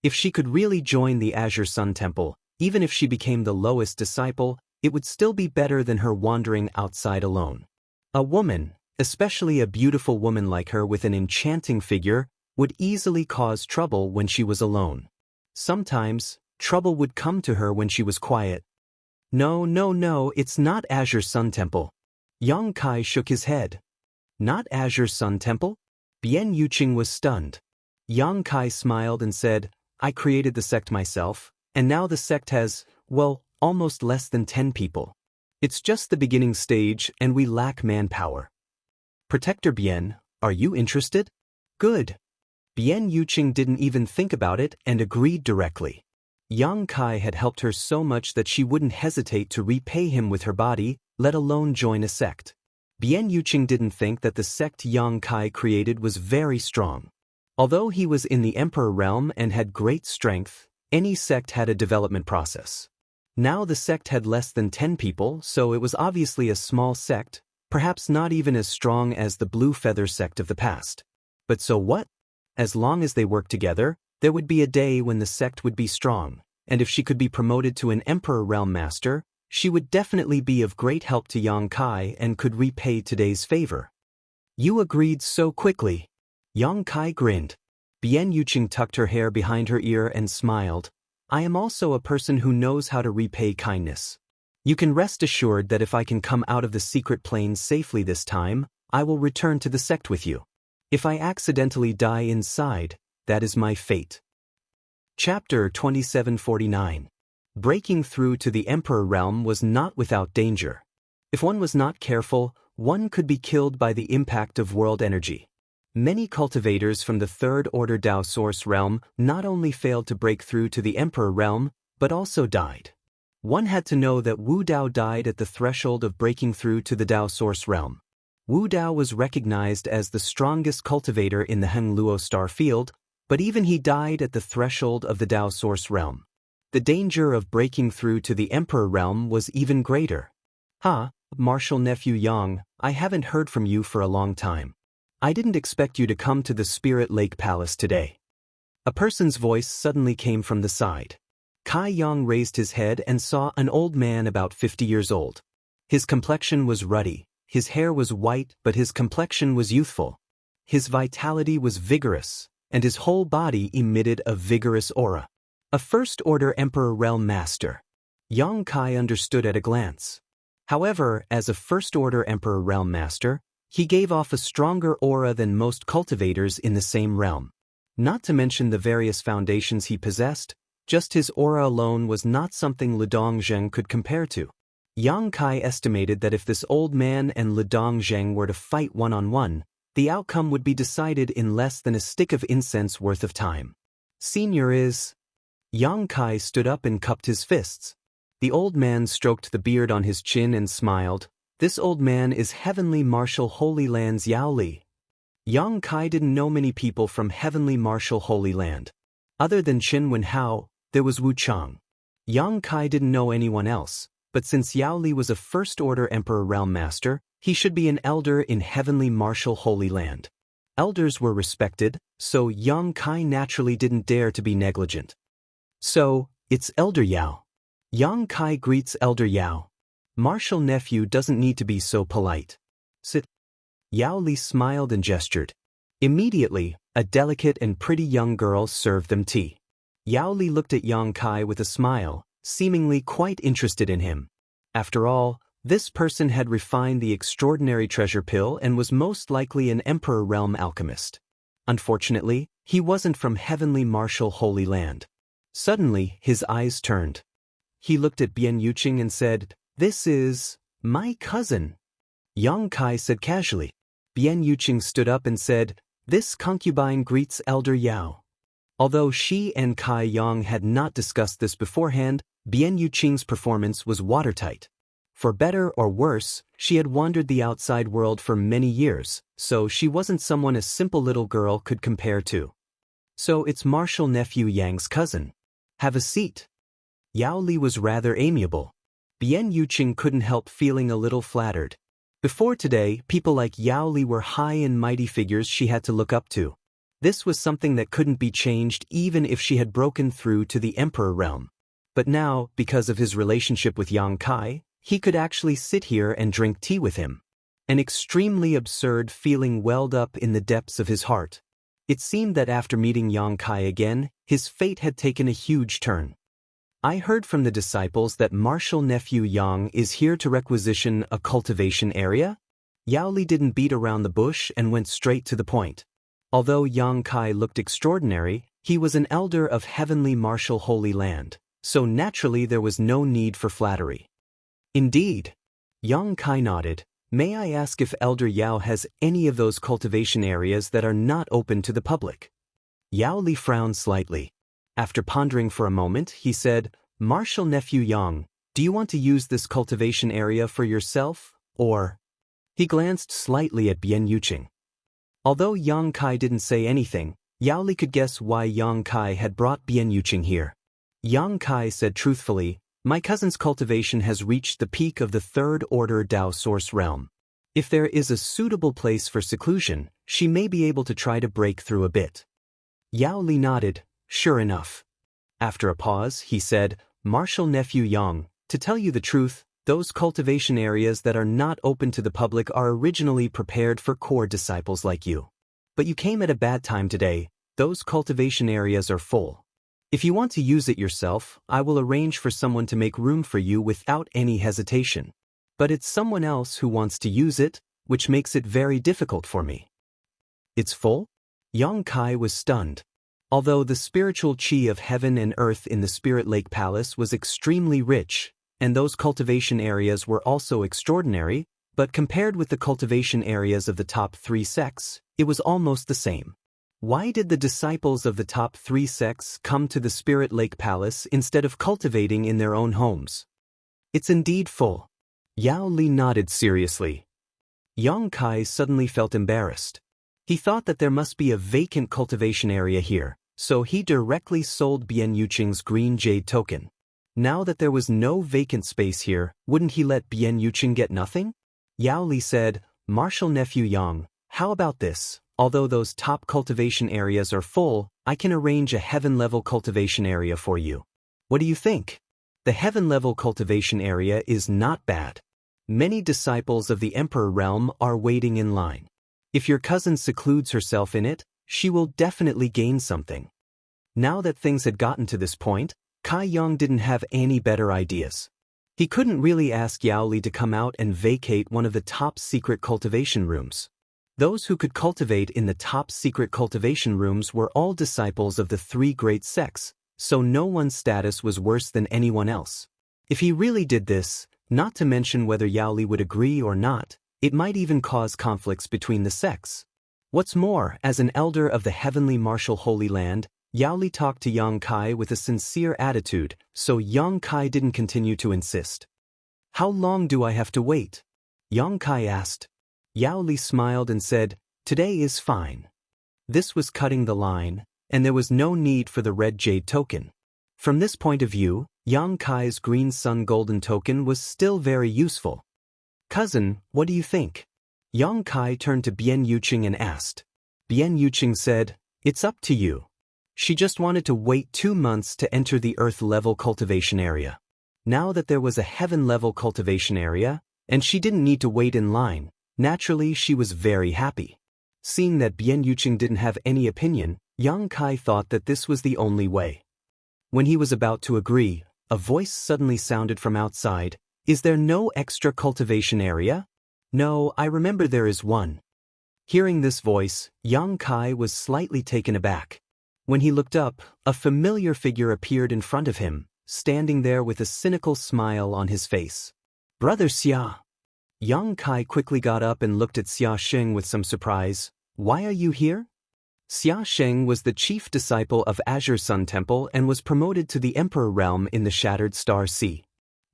If she could really join the Azure Sun Temple, even if she became the lowest disciple, it would still be better than her wandering outside alone. A woman, especially a beautiful woman like her with an enchanting figure, would easily cause trouble when she was alone. Sometimes, trouble would come to her when she was quiet. No, it's not Azure Sun Temple." Yang Kai shook his head. "Not Azure Sun Temple?" Bian Yuqing was stunned. Yang Kai smiled and said, "I created the sect myself, and now the sect has, well, almost less than 10 people. It's just the beginning stage and we lack manpower. Protector Bian, are you interested?" "Good." Bian Yuqing didn't even think about it and agreed directly. Yang Kai had helped her so much that she wouldn't hesitate to repay him with her body, let alone join a sect. Bian Yuqing didn't think that the sect Yang Kai created was very strong. Although he was in the Emperor realm and had great strength, any sect had a development process. Now the sect had less than 10 people, so it was obviously a small sect, perhaps not even as strong as the Blue Feather sect of the past. But so what? As long as they worked together, there would be a day when the sect would be strong, and if she could be promoted to an Emperor realm master, she would definitely be of great help to Yang Kai and could repay today's favor. "You agreed so quickly." Yang Kai grinned. Bian Yuqing tucked her hair behind her ear and smiled. "I am also a person who knows how to repay kindness. You can rest assured that if I can come out of the secret plane safely this time, I will return to the sect with you. If I accidentally die inside, that is my fate." Chapter 2749. Breaking through to the Emperor realm was not without danger. If one was not careful, one could be killed by the impact of world energy. Many cultivators from the Third Order Dao Source realm not only failed to break through to the Emperor realm, but also died. One had to know that Wu Dao died at the threshold of breaking through to the Dao Source realm. Wu Dao was recognized as the strongest cultivator in the Heng Luo star field, but even he died at the threshold of the Dao Source realm. The danger of breaking through to the Emperor realm was even greater. Martial nephew Yang, I haven't heard from you for a long time. I didn't expect you to come to the Spirit Lake Palace today. A person's voice suddenly came from the side. Kai Yang raised his head and saw an old man about 50 years old. His complexion was ruddy, his hair was white but his complexion was youthful. His vitality was vigorous, and his whole body emitted a vigorous aura. A First-Order Emperor Realm Master. Yang Kai understood at a glance. However, as a First-Order Emperor Realm Master, he gave off a stronger aura than most cultivators in the same realm. Not to mention the various foundations he possessed, just his aura alone was not something Lidong Zheng could compare to. Yang Kai estimated that if this old man and Lidong Zheng were to fight one-on-one, the outcome would be decided in less than a stick of incense worth of time. Senior is... Yang Kai stood up and cupped his fists. The old man stroked the beard on his chin and smiled. This old man is Heavenly Martial Holy Land's Yao Li. Yang Kai didn't know many people from Heavenly Martial Holy Land. Other than Qin Wenhao, there was Wu Chang. Yang Kai didn't know anyone else, but since Yao Li was a First-Order Emperor Realm Master, he should be an elder in Heavenly Martial Holy Land. Elders were respected, so Yang Kai naturally didn't dare to be negligent. So, it's Elder Yao. Yang Kai greets Elder Yao. Martial nephew doesn't need to be so polite. Sit. Yao Li smiled and gestured. Immediately, a delicate and pretty young girl served them tea. Yao Li looked at Yang Kai with a smile, seemingly quite interested in him. After all, this person had refined the extraordinary treasure pill and was most likely an Emperor Realm alchemist. Unfortunately, he wasn't from Heavenly Martial Holy Land. Suddenly, his eyes turned. He looked at Bian Yuqing and said, "This is... my cousin." Yang Kai said casually. Bian Yuqing stood up and said, "This concubine greets Elder Yao." Although she and Kai Yang had not discussed this beforehand, Bian Yuqing's performance was watertight. For better or worse, she had wandered the outside world for many years, so she wasn't someone a simple little girl could compare to. "So it's Martial nephew Yang's cousin. Have a seat." Yao Li was rather amiable. Bian Yuqing couldn't help feeling a little flattered. Before today, people like Yao Li were high and mighty figures she had to look up to. This was something that couldn't be changed even if she had broken through to the Emperor realm. But now, because of his relationship with Yang Kai, he could actually sit here and drink tea with him. An extremely absurd feeling welled up in the depths of his heart. It seemed that after meeting Yang Kai again, his fate had taken a huge turn. "I heard from the disciples that Martial nephew Yang is here to requisition a cultivation area?" Yao Li didn't beat around the bush and went straight to the point. Although Yang Kai looked extraordinary, he was an elder of Heavenly Martial Holy Land, so naturally there was no need for flattery. "Indeed." Yang Kai nodded. "May I ask if Elder Yao has any of those cultivation areas that are not open to the public?" Yao Li frowned slightly. After pondering for a moment, he said, "Martial nephew Yang, do you want to use this cultivation area for yourself, or?" He glanced slightly at Bian Yuqing. Although Yang Kai didn't say anything, Yao Li could guess why Yang Kai had brought Bian Yuqing here. Yang Kai said truthfully, "My cousin's cultivation has reached the peak of the Third Order Dao Source realm. If there is a suitable place for seclusion, she may be able to try to break through a bit." Yao Li nodded. "Sure enough." After a pause, he said, "Martial nephew Yang, to tell you the truth, those cultivation areas that are not open to the public are originally prepared for core disciples like you. But you came at a bad time today. Those cultivation areas are full. If you want to use it yourself, I will arrange for someone to make room for you without any hesitation. But it's someone else who wants to use it, which makes it very difficult for me." "It's full?" Yang Kai was stunned. Although the spiritual chi of heaven and earth in the Spirit Lake Palace was extremely rich, and those cultivation areas were also extraordinary, but compared with the cultivation areas of the top 3 sects, it was almost the same. Why did the disciples of the top 3 sects come to the Spirit Lake Palace instead of cultivating in their own homes? "It's indeed full." Yao Li nodded seriously. Yang Kai suddenly felt embarrassed. He thought that there must be a vacant cultivation area here, so he directly sold Bian Yuqing's green jade token. Now that there was no vacant space here, wouldn't he let Bian Yuqing get nothing? Yao Li said, Martial nephew Yang, how about this? Although those top cultivation areas are full, I can arrange a heaven-level cultivation area for you. What do you think? The heaven-level cultivation area is not bad. Many disciples of the Emperor realm are waiting in line. If your cousin secludes herself in it, she will definitely gain something. Now that things had gotten to this point, Kai Yang didn't have any better ideas. He couldn't really ask Yao Li to come out and vacate one of the top-secret cultivation rooms. Those who could cultivate in the top-secret cultivation rooms were all disciples of the three great sects, so no one's status was worse than anyone else. If he really did this, not to mention whether Yao Li would agree or not, it might even cause conflicts between the sects. What's more, as an elder of the heavenly martial Holy Land, Yao Li talked to Yang Kai with a sincere attitude, so Yang Kai didn't continue to insist. How long do I have to wait? Yang Kai asked. Yao Li smiled and said, Today is fine. This was cutting the line, and there was no need for the red jade token. From this point of view, Yang Kai's green sun golden token was still very useful. Cousin, what do you think? Yang Kai turned to Bian Yuqing and asked. Bian Yuqing said, It's up to you. She just wanted to wait 2 months to enter the earth-level cultivation area. Now that there was a heaven-level cultivation area, and she didn't need to wait in line, naturally she was very happy. Seeing that Bian Yuqing didn't have any opinion, Yang Kai thought that this was the only way. When he was about to agree, a voice suddenly sounded from outside, Is there no extra cultivation area? No, I remember there is one. Hearing this voice, Yang Kai was slightly taken aback. When he looked up, a familiar figure appeared in front of him, standing there with a cynical smile on his face. Brother Xia. Yang Kai quickly got up and looked at Xia Sheng with some surprise. Why are you here? Xia Sheng was the chief disciple of Azure Sun Temple and was promoted to the Emperor realm in the Shattered Star Sea.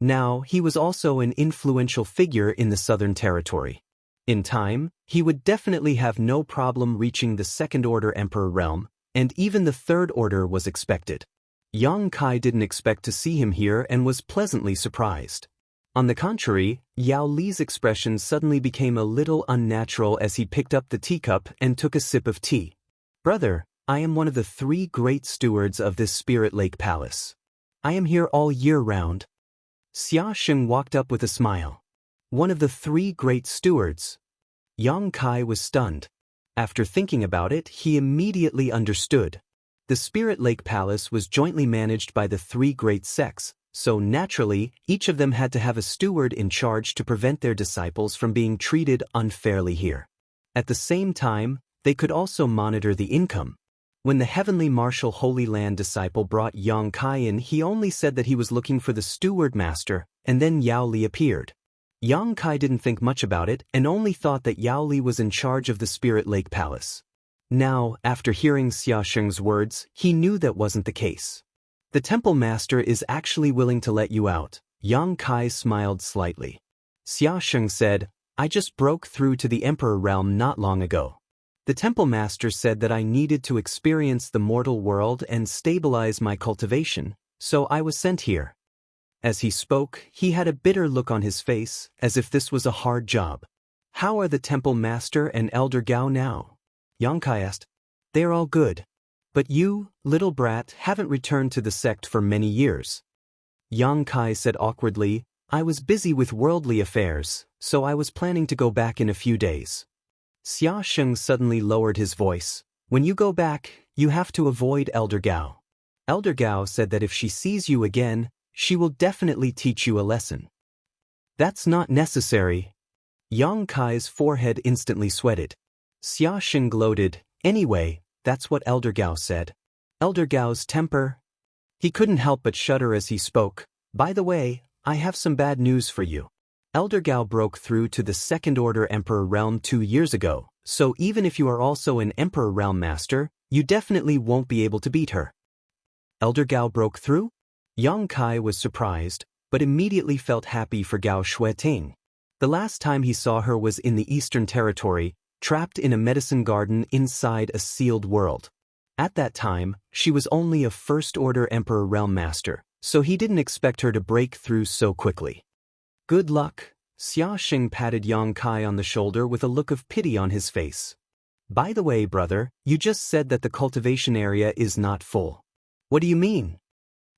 Now, he was also an influential figure in the Southern Territory. In time, he would definitely have no problem reaching the Second Order Emperor realm, and even the Third Order was expected. Yang Kai didn't expect to see him here and was pleasantly surprised. On the contrary, Yao Li's expression suddenly became a little unnatural as he picked up the teacup and took a sip of tea. Brother, I am one of the 3 great stewards of this Spirit Lake Palace. I am here all year round. Xia Sheng walked up with a smile. One of the 3 great stewards. Yang Kai was stunned. After thinking about it, he immediately understood. The Spirit Lake Palace was jointly managed by the 3 great sects, so naturally, each of them had to have a steward in charge to prevent their disciples from being treated unfairly here. At the same time, they could also monitor the income. When the Heavenly Martial Holy Land disciple brought Yang Kai in, he only said that he was looking for the steward master, and then Yao Li appeared. Yang Kai didn't think much about it and only thought that Yao Li was in charge of the Spirit Lake Palace. Now, after hearing Xia Sheng's words, he knew that wasn't the case. The temple master is actually willing to let you out. Yang Kai smiled slightly. Xia Sheng said, I just broke through to the Emperor realm not long ago. The temple master said that I needed to experience the mortal world and stabilize my cultivation, so I was sent here. As he spoke, he had a bitter look on his face, as if this was a hard job. How are the temple master and Elder Gao now? Yang Kai asked. They are all good. But you, little brat, haven't returned to the sect for many years. Yang Kai said awkwardly, I was busy with worldly affairs, so I was planning to go back in a few days. Xia Sheng suddenly lowered his voice. When you go back, you have to avoid Elder Gao. Elder Gao said that if she sees you again, she will definitely teach you a lesson. That's not necessary. Yang Kai's forehead instantly sweated. Xia Sheng gloated, anyway, that's what Elder Gao said. Elder Gao's temper? He couldn't help but shudder as he spoke. By the way, I have some bad news for you. Elder Gao broke through to the Second Order Emperor realm 2 years ago, so even if you are also an Emperor realm master, you definitely won't be able to beat her. Elder Gao broke through? Yang Kai was surprised, but immediately felt happy for Gao Xueting. The last time he saw her was in the Eastern Territory, trapped in a medicine garden inside a sealed world. At that time, she was only a First Order Emperor realm master, so he didn't expect her to break through so quickly. Good luck. Xia Sheng patted Yang Kai on the shoulder with a look of pity on his face. By the way, brother, you just said that the cultivation area is not full. What do you mean?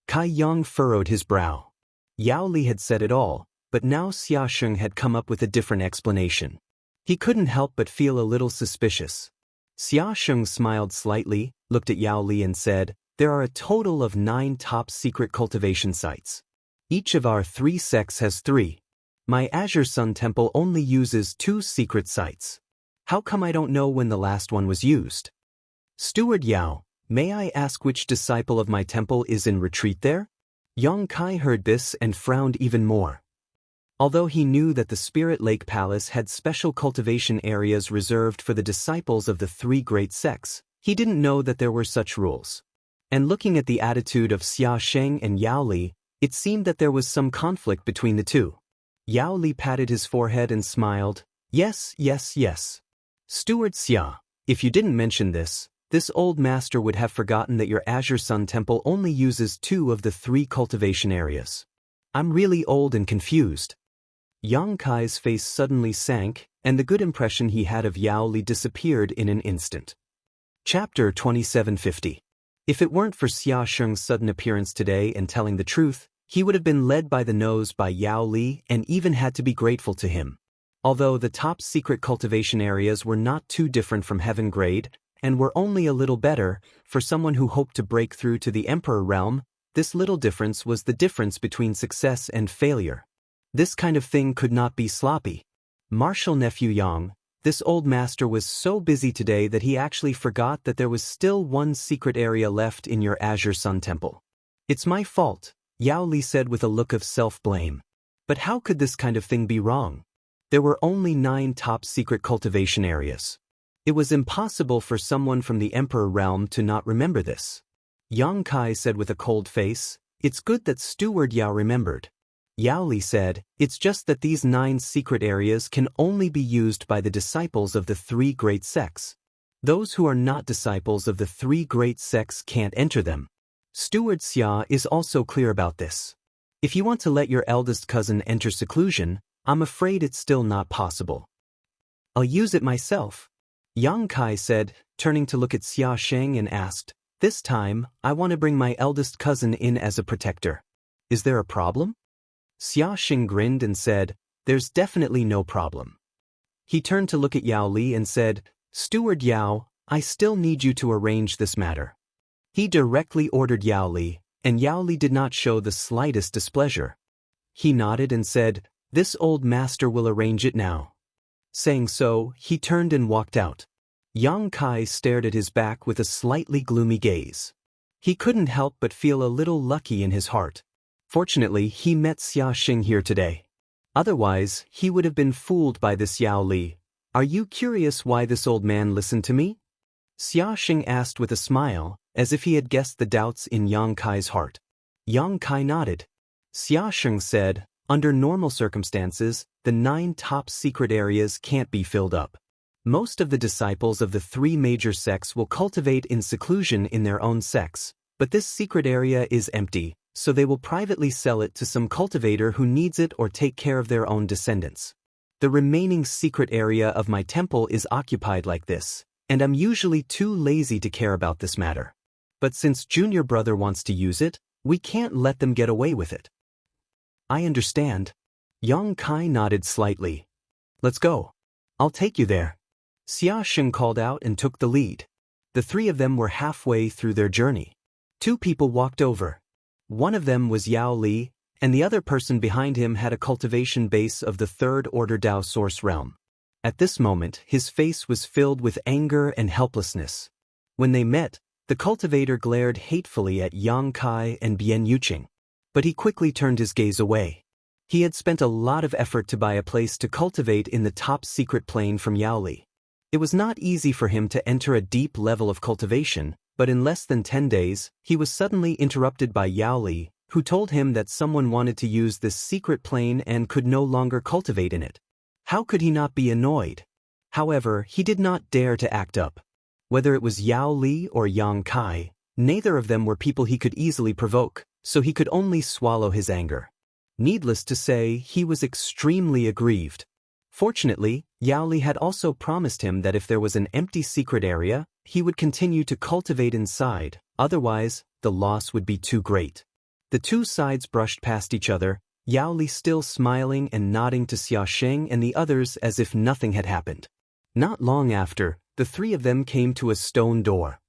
Kai Yang furrowed his brow. Yao Li had said it all, but now Xia Sheng had come up with a different explanation. He couldn't help but feel a little suspicious. Xia Sheng smiled slightly, looked at Yao Li and said, there are a total of 9 top-secret cultivation sites. Each of our 3 sects has 3. My Azure Sun Temple only uses 2 secret sites. How come I don't know when the last one was used? Steward Yao, may I ask which disciple of my temple is in retreat there? Yang Kai heard this and frowned even more. Although he knew that the Spirit Lake Palace had special cultivation areas reserved for the disciples of the 3 great sects, he didn't know that there were such rules. And looking at the attitude of Xia Sheng and Yao Li, it seemed that there was some conflict between the two. Yao Li patted his forehead and smiled. Yes, yes, yes. Steward Xia, if you didn't mention this old master would have forgotten that your Azure Sun Temple only uses 2 of the 3 cultivation areas. I'm really old and confused. Yang Kai's face suddenly sank, and the good impression he had of Yao Li disappeared in an instant. Chapter 2750. If it weren't for Xia Sheng's sudden appearance today and telling the truth, he would have been led by the nose by Yao Li and even had to be grateful to him. Although the top-secret cultivation areas were not too different from Heaven Grade, and were only a little better, for someone who hoped to break through to the Emperor realm, this little difference was the difference between success and failure. This kind of thing could not be sloppy. Martial nephew Yang, this old master was so busy today that he actually forgot that there was still 1 secret area left in your Azure Sun Temple. It's my fault, Yao Li said with a look of self-blame. But how could this kind of thing be wrong? There were only 9 top-secret cultivation areas. It was impossible for someone from the Emperor realm to not remember this. Yang Kai said with a cold face, it's good that Steward Yao remembered. Yao Li said, it's just that these 9 secret areas can only be used by the disciples of the 3 great sects. Those who are not disciples of the 3 great sects can't enter them. Steward Xia is also clear about this. If you want to let your eldest cousin enter seclusion, I'm afraid it's still not possible. I'll use it myself. Yang Kai said, turning to look at Xia Sheng and asked, this time, I want to bring my eldest cousin in as a protector. Is there a problem? Xia Sheng grinned and said, there's definitely no problem. He turned to look at Yao Li and said, Steward Yao, I still need you to arrange this matter. He directly ordered Yao Li, and Yao Li did not show the slightest displeasure. He nodded and said, this old master will arrange it now. Saying so, he turned and walked out. Yang Kai stared at his back with a slightly gloomy gaze. He couldn't help but feel a little lucky in his heart. Fortunately, he met Xia Sheng here today. Otherwise, he would have been fooled by this Yao Li. Are you curious why this old man listened to me? Xia Sheng asked with a smile, as if he had guessed the doubts in Yang Kai's heart. Yang Kai nodded. Xia Sheng said, under normal circumstances, the 9 top secret areas can't be filled up. Most of the disciples of the 3 major sects will cultivate in seclusion in their own sects, but this secret area is empty, so they will privately sell it to some cultivator who needs it or take care of their own descendants. The remaining secret area of my temple is occupied like this, and I'm usually too lazy to care about this matter. But since Junior Brother wants to use it, we can't let them get away with it. I understand. Yang Kai nodded slightly. Let's go. I'll take you there. Xia Sheng called out and took the lead. The 3 of them were halfway through their journey. 2 people walked over. One of them was Yao Li, and the other person behind him had a cultivation base of the 3rd Order Dao Source Realm. At this moment, his face was filled with anger and helplessness. When they met, the cultivator glared hatefully at Yang Kai and Bian Yuqing. But he quickly turned his gaze away. He had spent a lot of effort to buy a place to cultivate in the top secret plane from Yao Li. It was not easy for him to enter a deep level of cultivation, but in less than 10 days, he was suddenly interrupted by Yao Li, who told him that someone wanted to use this secret plane and could no longer cultivate in it. How could he not be annoyed? However, he did not dare to act up. Whether it was Yao Li or Yang Kai, neither of them were people he could easily provoke, so he could only swallow his anger. Needless to say, he was extremely aggrieved. Fortunately, Yao Li had also promised him that if there was an empty secret area, he would continue to cultivate inside, otherwise, the loss would be too great. The two sides brushed past each other, Yao Li still smiling and nodding to Xia Sheng and the others as if nothing had happened. Not long after, the three of them came to a stone door.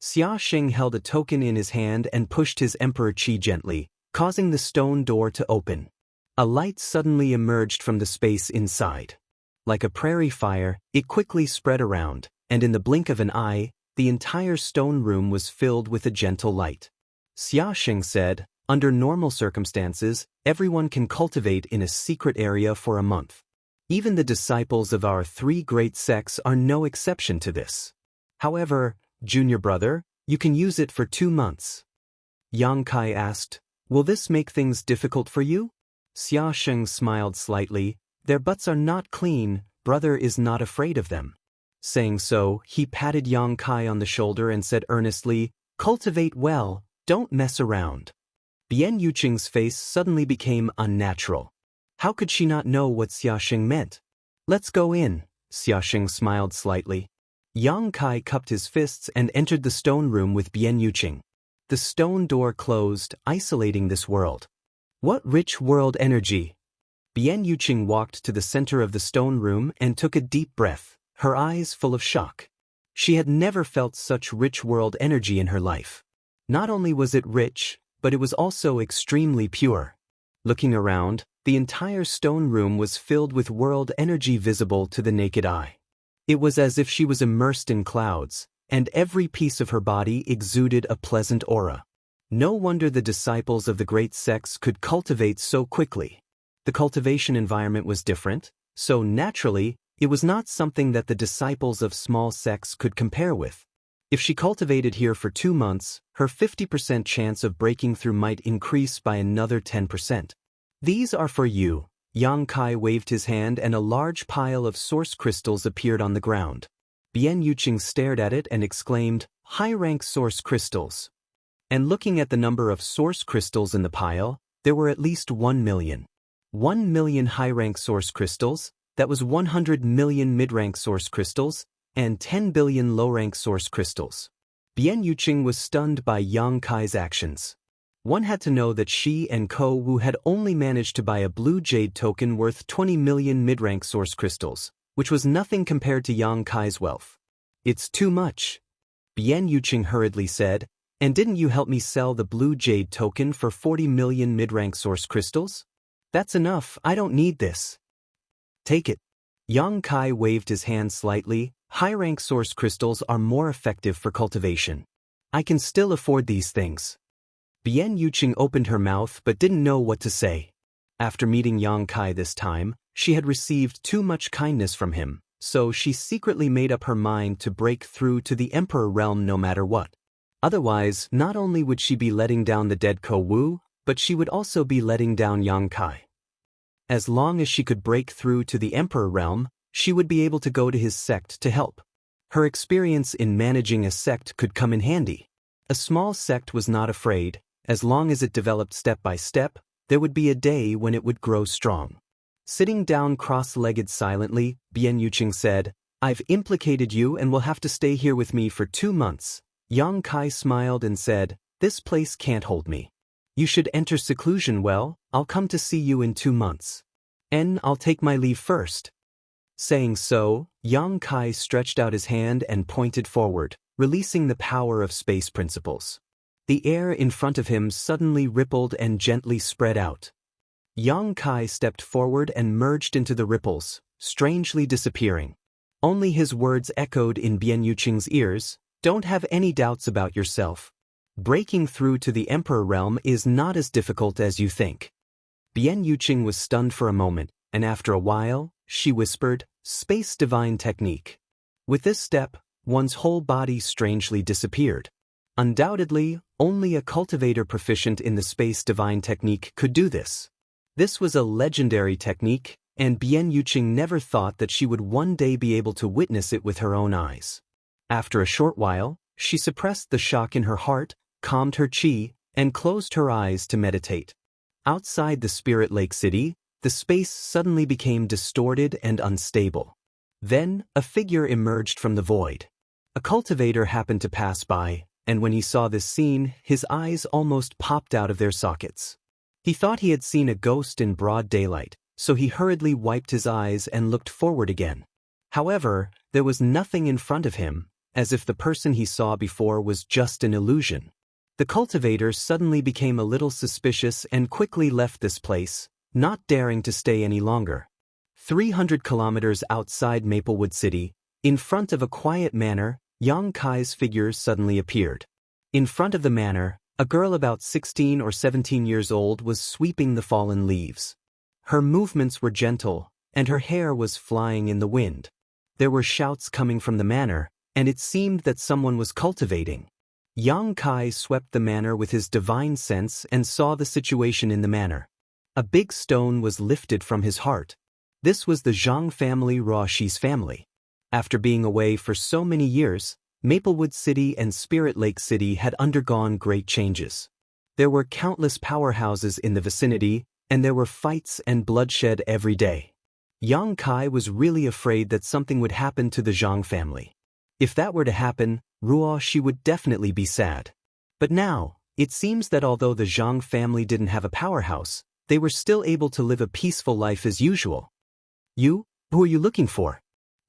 Xia Sheng held a token in his hand and pushed his emperor qi gently, causing the stone door to open. A light suddenly emerged from the space inside. Like a prairie fire, it quickly spread around, and in the blink of an eye, the entire stone room was filled with a gentle light. Xia Sheng said, "Under normal circumstances, everyone can cultivate in a secret area for a month. Even the disciples of our three great sects are no exception to this. However, junior brother, you can use it for 2 months." Yang Kai asked, "Will this make things difficult for you?" Xia Sheng smiled slightly. "Their butts are not clean, brother is not afraid of them." Saying so, he patted Yang Kai on the shoulder and said earnestly, "Cultivate well, don't mess around." Bian Yuqing's face suddenly became unnatural. How could she not know what Xia Sheng meant? "Let's go in," Xia Sheng smiled slightly. Yang Kai cupped his fists and entered the stone room with Bian Yuqing. The stone door closed, isolating this world. What rich world energy! Bian Yuqing walked to the center of the stone room and took a deep breath, her eyes full of shock. She had never felt such rich world energy in her life. Not only was it rich, but it was also extremely pure. Looking around, the entire stone room was filled with world energy visible to the naked eye. It was as if she was immersed in clouds, and every piece of her body exuded a pleasant aura. No wonder the disciples of the great sects could cultivate so quickly. The cultivation environment was different, so naturally, it was not something that the disciples of small sects could compare with. If she cultivated here for 2 months, her 50% chance of breaking through might increase by another 10%. "These are for you." Yang Kai waved his hand and a large pile of source crystals appeared on the ground. Bian Yuqing stared at it and exclaimed, "High-rank source crystals." And looking at the number of source crystals in the pile, there were at least 1 million. 1 million high-rank source crystals, that was 100 million mid-rank source crystals, and 10 billion low-rank source crystals. Bian Yuqing was stunned by Yang Kai's actions. One had to know that she and Ko Wu had only managed to buy a blue jade token worth 20 million mid-rank source crystals, which was nothing compared to Yang Kai's wealth. "It's too much," Bian Yuqing hurriedly said, "and didn't you help me sell the blue jade token for 40 million mid-rank source crystals? That's enough, I don't need this." "Take it." Yang Kai waved his hand slightly. "High-rank source crystals are more effective for cultivation. I can still afford these things." Bian Yuqing opened her mouth but didn't know what to say. After meeting Yang Kai this time, she had received too much kindness from him, so she secretly made up her mind to break through to the Emperor realm no matter what. Otherwise, not only would she be letting down the dead Ko Wu, but she would also be letting down Yang Kai. As long as she could break through to the Emperor realm, she would be able to go to his sect to help. Her experience in managing a sect could come in handy. A small sect was not afraid. As long as it developed step by step, there would be a day when it would grow strong. Sitting down cross-legged silently, Bian Yuqing said, "I've implicated you and will have to stay here with me for 2 months. Yang Kai smiled and said, "This place can't hold me. You should enter seclusion. Well, I'll come to see you in 2 months. And I'll take my leave first." Saying so, Yang Kai stretched out his hand and pointed forward, releasing the power of space principles. The air in front of him suddenly rippled and gently spread out. Yang Kai stepped forward and merged into the ripples, strangely disappearing. Only his words echoed in Bian Yuqing's ears, "Don't have any doubts about yourself. Breaking through to the Emperor realm is not as difficult as you think." Bian Yuqing was stunned for a moment, and after a while, she whispered, "Space divine technique." With this step, one's whole body strangely disappeared. Undoubtedly, only a cultivator proficient in the space divine technique could do this. This was a legendary technique, and Bian Yuqing never thought that she would one day be able to witness it with her own eyes. After a short while, she suppressed the shock in her heart, calmed her qi, and closed her eyes to meditate. Outside the Spirit Lake City, the space suddenly became distorted and unstable. Then, a figure emerged from the void. A cultivator happened to pass by, and when he saw this scene, his eyes almost popped out of their sockets. He thought he had seen a ghost in broad daylight, so he hurriedly wiped his eyes and looked forward again. However, there was nothing in front of him, as if the person he saw before was just an illusion. The cultivator suddenly became a little suspicious and quickly left this place, not daring to stay any longer. 300 kilometers outside Maplewood City, in front of a quiet manor, Yang Kai's figure suddenly appeared. In front of the manor, a girl about 16 or 17 years old was sweeping the fallen leaves. Her movements were gentle, and her hair was flying in the wind. There were shouts coming from the manor, and it seemed that someone was cultivating. Yang Kai swept the manor with his divine sense and saw the situation in the manor. A big stone was lifted from his heart. This was the Zhang family, Ruoxi's family. After being away for so many years, Maplewood City and Spirit Lake City had undergone great changes. There were countless powerhouses in the vicinity, and there were fights and bloodshed every day. Yang Kai was really afraid that something would happen to the Zhang family. If that were to happen, Ruoxi would definitely be sad. But now, it seems that although the Zhang family didn't have a powerhouse, they were still able to live a peaceful life as usual. You? Who are you looking for?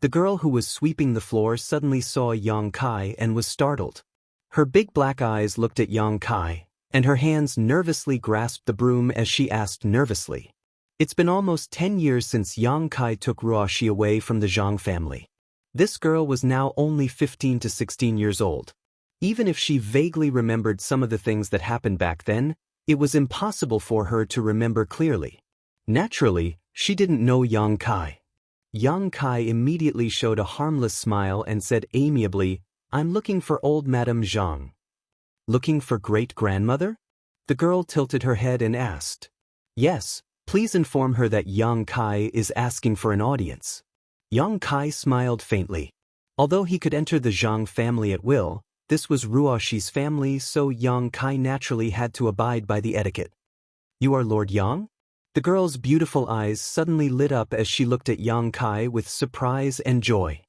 The girl who was sweeping the floor suddenly saw Yang Kai and was startled. Her big black eyes looked at Yang Kai, and her hands nervously grasped the broom as she asked nervously. It's been almost 10 years since Yang Kai took Ruoxi away from the Zhang family. This girl was now only 15 to 16 years old. Even if she vaguely remembered some of the things that happened back then, it was impossible for her to remember clearly. Naturally, she didn't know Yang Kai. Yang Kai immediately showed a harmless smile and said amiably, "I'm looking for old Madame Zhang." "Looking for great-grandmother?" The girl tilted her head and asked. "Yes, please inform her that Yang Kai is asking for an audience." Yang Kai smiled faintly. Although he could enter the Zhang family at will, this was Ruoxi's family, so Yang Kai naturally had to abide by the etiquette. "You are Lord Yang?" The girl's beautiful eyes suddenly lit up as she looked at Yang Kai with surprise and joy.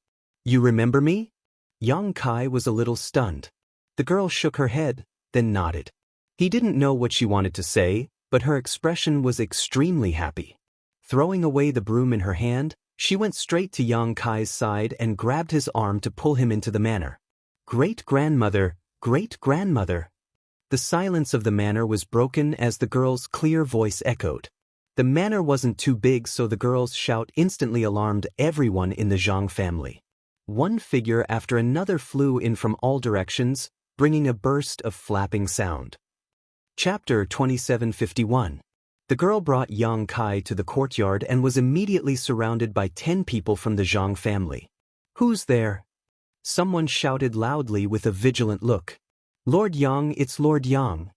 "You remember me?" Yang Kai was a little stunned. The girl shook her head, then nodded. He didn't know what she wanted to say, but her expression was extremely happy. Throwing away the broom in her hand, she went straight to Yang Kai's side and grabbed his arm to pull him into the manor. "Great-grandmother, great-grandmother." The silence of the manor was broken as the girl's clear voice echoed. The manor wasn't too big, so the girl's shout instantly alarmed everyone in the Zhang family. One figure after another flew in from all directions, bringing a burst of flapping sound. Chapter 2751. The girl brought Yang Kai to the courtyard and was immediately surrounded by 10 people from the Zhang family. "Who's there?" Someone shouted loudly with a vigilant look. "Lord Yang, it's Lord Yang."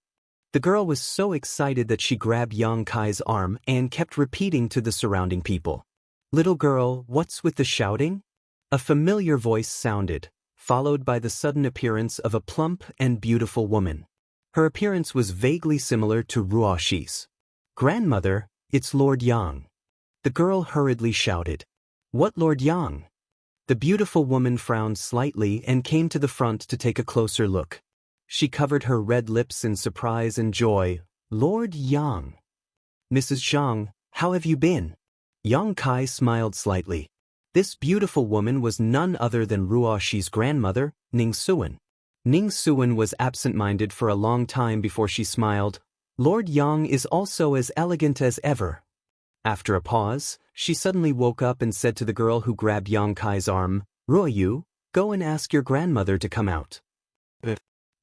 The girl was so excited that she grabbed Yang Kai's arm and kept repeating to the surrounding people. "Little girl, what's with the shouting?" A familiar voice sounded, followed by the sudden appearance of a plump and beautiful woman. Her appearance was vaguely similar to Ruoxi's. "Grandmother, it's Lord Yang." The girl hurriedly shouted. "What Lord Yang?" The beautiful woman frowned slightly and came to the front to take a closer look. She covered her red lips in surprise and joy. "Lord Yang." "Mrs. Zhang, how have you been?" Yang Kai smiled slightly. This beautiful woman was none other than Ruoxi's grandmother, Ning Suan. Ning Suan was absent-minded for a long time before she smiled. "Lord Yang is also as elegant as ever." After a pause, she suddenly woke up and said to the girl who grabbed Yang Kai's arm, "Ruoyu, go and ask your grandmother to come out."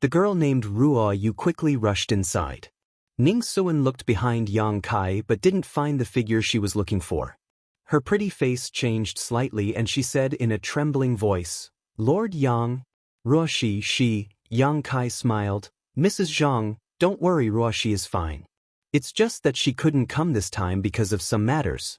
The girl named Ruoyu quickly rushed inside. Ning Suan looked behind Yang Kai but didn't find the figure she was looking for. Her pretty face changed slightly and she said in a trembling voice, "Lord Yang." "Ruoxi, Yang Kai smiled. "Mrs. Zhang, don't worry, Ruoxi is fine. It's just that she couldn't come this time because of some matters."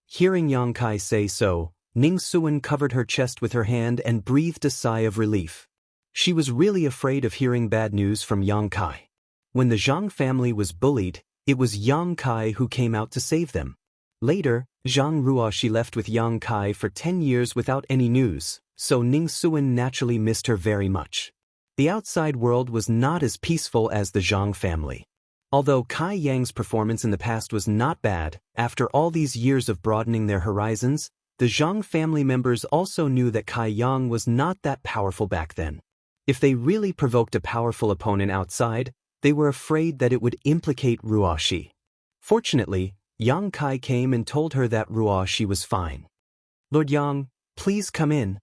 Hearing Yang Kai say so, Ning Suan covered her chest with her hand and breathed a sigh of relief. She was really afraid of hearing bad news from Yang Kai. When the Jiang family was bullied, it was Yang Kai who came out to save them. Later, Zhang Ruoxi left with Yang Kai for 10 years without any news, so Ning Suan naturally missed her very much. The outside world was not as peaceful as the Zhang family. Although Kai Yang's performance in the past was not bad, after all these years of broadening their horizons, the Zhang family members also knew that Kai Yang was not that powerful back then. If they really provoked a powerful opponent outside, they were afraid that it would implicate Ruoxi. Fortunately, Yang Kai came and told her that Ruoxi was fine. "Lord Yang, please come in."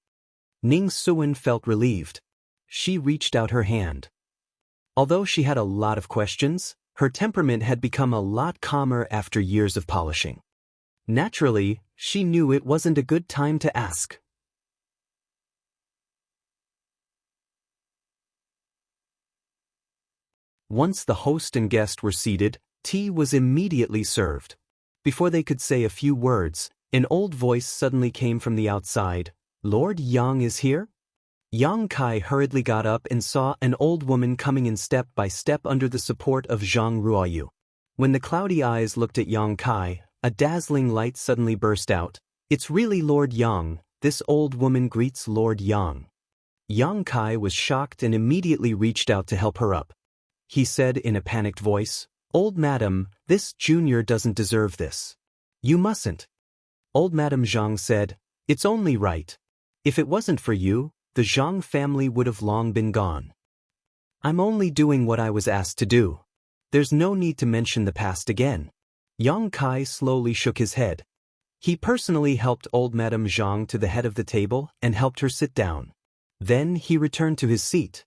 Ning Suan felt relieved. She reached out her hand. Although she had a lot of questions, her temperament had become a lot calmer after years of polishing. Naturally, she knew it wasn't a good time to ask. Once the host and guest were seated, tea was immediately served. Before they could say a few words, an old voice suddenly came from the outside. "Lord Yang is here?" Yang Kai hurriedly got up and saw an old woman coming in step by step under the support of Zhang Ruoyu. When the cloudy eyes looked at Yang Kai, a dazzling light suddenly burst out. "It's really Lord Yang, this old woman greets Lord Yang." Yang Kai was shocked and immediately reached out to help her up. He said in a panicked voice, "Old madam, this junior doesn't deserve this. You mustn't." Old Madam Zhang said, "It's only right. If it wasn't for you, the Zhang family would have long been gone. I'm only doing what I was asked to do. There's no need to mention the past again." Yang Kai slowly shook his head. He personally helped old Madame Zhang to the head of the table and helped her sit down. Then he returned to his seat.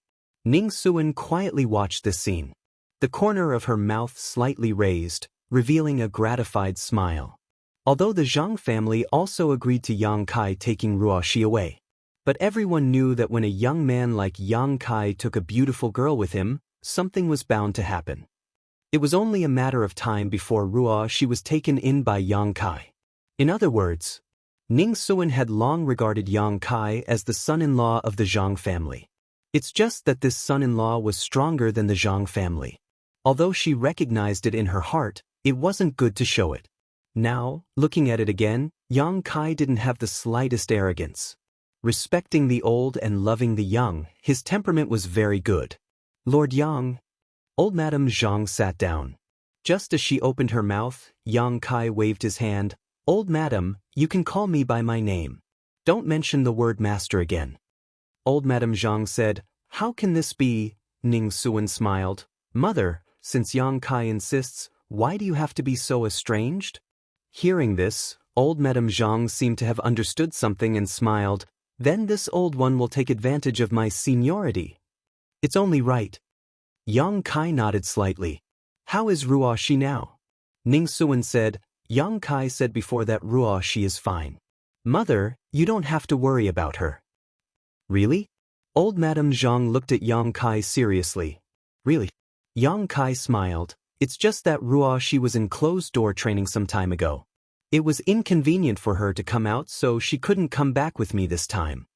Ning Suan quietly watched this scene. The corner of her mouth slightly raised, revealing a gratified smile. Although the Zhang family also agreed to Yang Kai taking Ruoxi away. But everyone knew that when a young man like Yang Kai took a beautiful girl with him, something was bound to happen. It was only a matter of time before Ruoxi was taken in by Yang Kai. In other words, Ning Suan had long regarded Yang Kai as the son-in-law of the Zhang family. It's just that this son-in-law was stronger than the Zhang family. Although she recognized it in her heart, it wasn't good to show it. Now, looking at it again, Yang Kai didn't have the slightest arrogance. Respecting the old and loving the young, his temperament was very good. "Lord Yang." Old Madame Zhang sat down. Just as she opened her mouth, Yang Kai waved his hand. "Old Madam, you can call me by my name. Don't mention the word master again." Old Madame Zhang said, "How can this be?" Ning Suan smiled. "Mother, since Yang Kai insists, why do you have to be so estranged?" Hearing this, old Madame Zhang seemed to have understood something and smiled. "Then this old one will take advantage of my seniority. It's only right." Yang Kai nodded slightly. "How is Ruoxi now?" Ning Suan said, "Yang Kai said before that Ruoxi is fine. Mother, you don't have to worry about her." "Really?" Old Madame Zhang looked at Yang Kai seriously. "Really?" Yang Kai smiled. "It's just that Ruoxi was in closed-door training some time ago. It was inconvenient for her to come out, so she couldn't come back with me this time."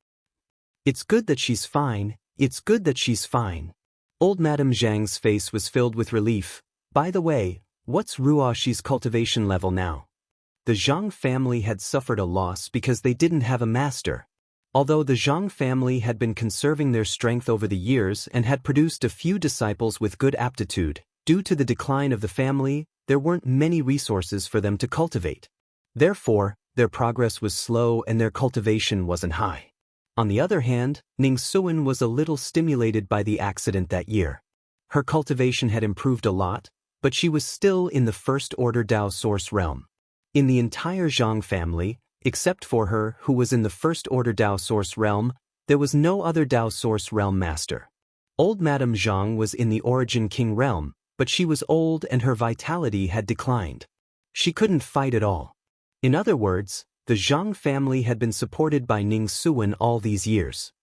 "It's good that she's fine. It's good that she's fine." Old Madame Zhang's face was filled with relief. "By the way, what's Ruoxi's cultivation level now?" The Zhang family had suffered a loss because they didn't have a master. Although the Zhang family had been conserving their strength over the years and had produced a few disciples with good aptitude, due to the decline of the family, there weren't many resources for them to cultivate. Therefore, their progress was slow and their cultivation wasn't high. On the other hand, Ning Suan was a little stimulated by the accident that year. Her cultivation had improved a lot, but she was still in the first-order Dao source realm. In the entire Zhang family, except for her who was in the first-order Dao source realm, there was no other Dao source realm master. Old Madame Zhang was in the Origin King realm, but she was old and her vitality had declined. She couldn't fight at all. In other words, the Zhang family had been supported by Ning Suan all these years.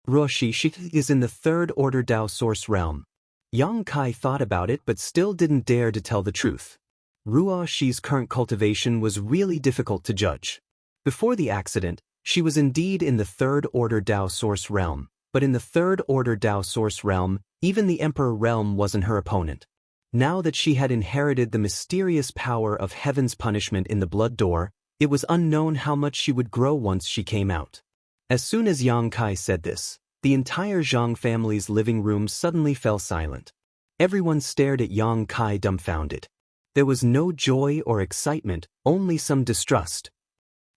Ruoxi is in the third-order Dao source realm. Yang Kai thought about it but still didn't dare to tell the truth. Ruoxi's current cultivation was really difficult to judge. Before the accident, she was indeed in the third-order Dao source realm, but in the third-order Dao source realm, even the Emperor realm wasn't her opponent. Now that she had inherited the mysterious power of heaven's punishment in the blood door, it was unknown how much she would grow once she came out. As soon as Yang Kai said this, the entire Zhang family's living room suddenly fell silent. Everyone stared at Yang Kai dumbfounded. There was no joy or excitement, only some distrust.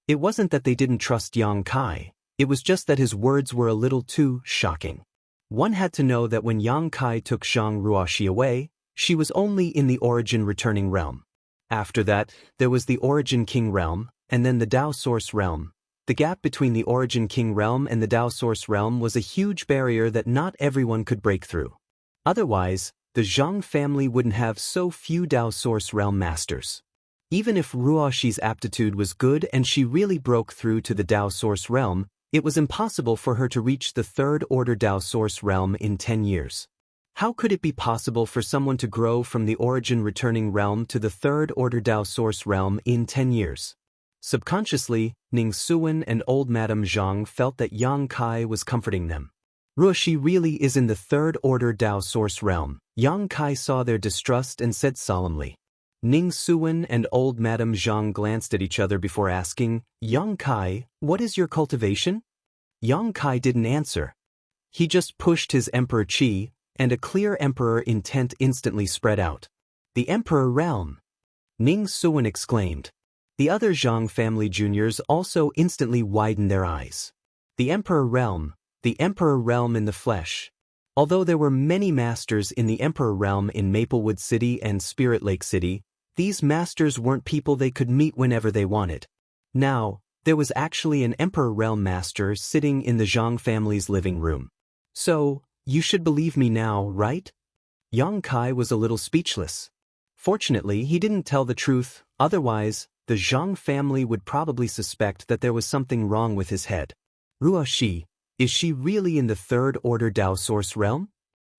It wasn't that they didn't trust Yang Kai, it was just that his words were a little too shocking. One had to know that when Yang Kai took Zhang Ruoxi away, she was only in the Origin Returning Realm. After that, there was the Origin King Realm, and then the Dao Source Realm. The gap between the Origin King Realm and the Dao Source Realm was a huge barrier that not everyone could break through. Otherwise, the Zhang family wouldn't have so few Dao Source Realm masters. Even if Ruoxi's aptitude was good and she really broke through to the Dao Source Realm, it was impossible for her to reach the Third Order Dao Source Realm in 10 years. How could it be possible for someone to grow from the Origin Returning Realm to the Third Order Dao Source Realm in 10 years? Subconsciously, Ning Suwen and old Madame Zhang felt that Yang Kai was comforting them. Ruoxi really is in the Third Order Dao Source Realm. Yang Kai saw their distrust and said solemnly. Ning Suwen and old Madame Zhang glanced at each other before asking, Yang Kai, what is your cultivation? Yang Kai didn't answer. He just pushed his Emperor Qi, and a clear Emperor intent instantly spread out. The Emperor Realm! Ning Suwen exclaimed. The other Zhang family juniors also instantly widened their eyes. The Emperor Realm in the flesh. Although there were many masters in the Emperor Realm in Maplewood City and Spirit Lake City, these masters weren't people they could meet whenever they wanted. Now, there was actually an Emperor Realm master sitting in the Zhang family's living room. So, you should believe me now, right? Yang Kai was a little speechless. Fortunately, he didn't tell the truth, otherwise, the Zhang family would probably suspect that there was something wrong with his head. Ruoxi, is she really in the Third Order Dao Source Realm?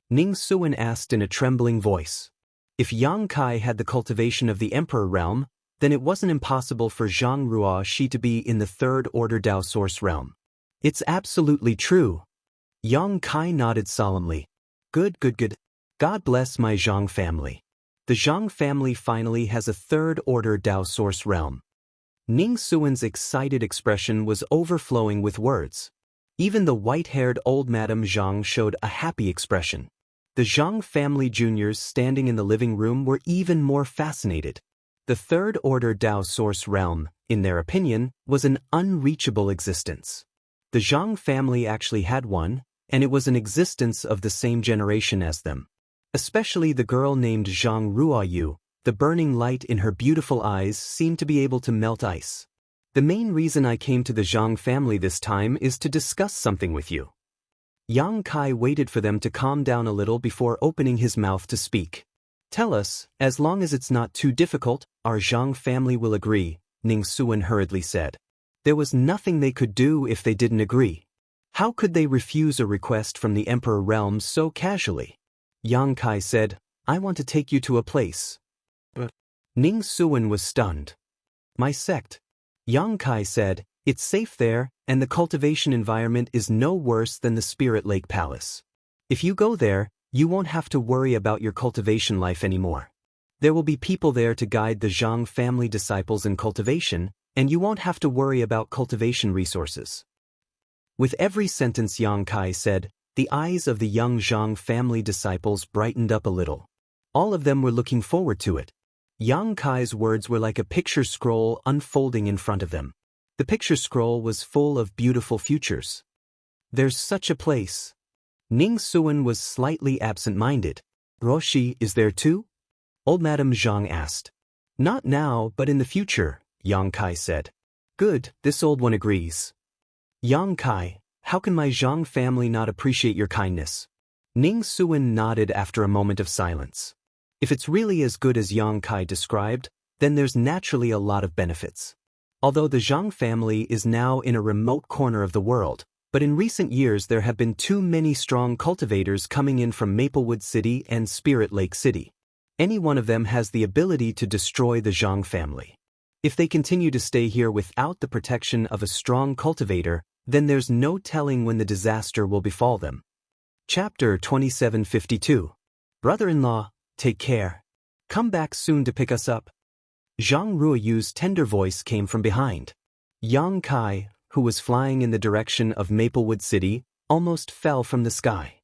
Ning Suwen asked in a trembling voice. If Yang Kai had the cultivation of the Emperor Realm, then it wasn't impossible for Zhang Ruoxi to be in the Third Order Dao Source Realm. It's absolutely true. Yang Kai nodded solemnly. Good. God bless my Zhang family. The Zhang family finally has a Third Order Dao Source Realm. Ning Suwen's excited expression was overflowing with words. Even the white-haired old Madame Zhang showed a happy expression. The Zhang family juniors standing in the living room were even more fascinated. The Third Order Dao Source Realm, in their opinion, was an unreachable existence. The Zhang family actually had one, and it was an existence of the same generation as them. Especially the girl named Zhang Ruoyu, the burning light in her beautiful eyes seemed to be able to melt ice. The main reason I came to the Zhang family this time is to discuss something with you. Yang Kai waited for them to calm down a little before opening his mouth to speak. Tell us, as long as it's not too difficult, our Zhang family will agree, Ning Suwen hurriedly said. There was nothing they could do if they didn't agree. How could they refuse a request from the Emperor Realm so casually? Yang Kai said, I want to take you to a place. But Ning Suwen was stunned. My sect. Yang Kai said, it's safe there, and the cultivation environment is no worse than the Spirit Lake Palace. If you go there, you won't have to worry about your cultivation life anymore. There will be people there to guide the Zhang family disciples in cultivation, and you won't have to worry about cultivation resources. With every sentence Yang Kai said, the eyes of the young Zhang family disciples brightened up a little. All of them were looking forward to it. Yang Kai's words were like a picture scroll unfolding in front of them. The picture scroll was full of beautiful futures. There's such a place. Ning Suwen was slightly absent-minded. Ruoxi is there too? Old Madame Zhang asked. Not now, but in the future, Yang Kai said. Good, this old one agrees. Yang Kai, how can my Zhang family not appreciate your kindness? Ning Suwen nodded after a moment of silence. If it's really as good as Yang Kai described, then there's naturally a lot of benefits. Although the Zhang family is now in a remote corner of the world, but in recent years there have been too many strong cultivators coming in from Maplewood City and Spirit Lake City. Any one of them has the ability to destroy the Zhang family. If they continue to stay here without the protection of a strong cultivator, then there's no telling when the disaster will befall them. Chapter 2752. Brother-in-law, take care. Come back soon to pick us up. Zhang Ruoyu's tender voice came from behind. Yang Kai, who was flying in the direction of Maplewood City, almost fell from the sky.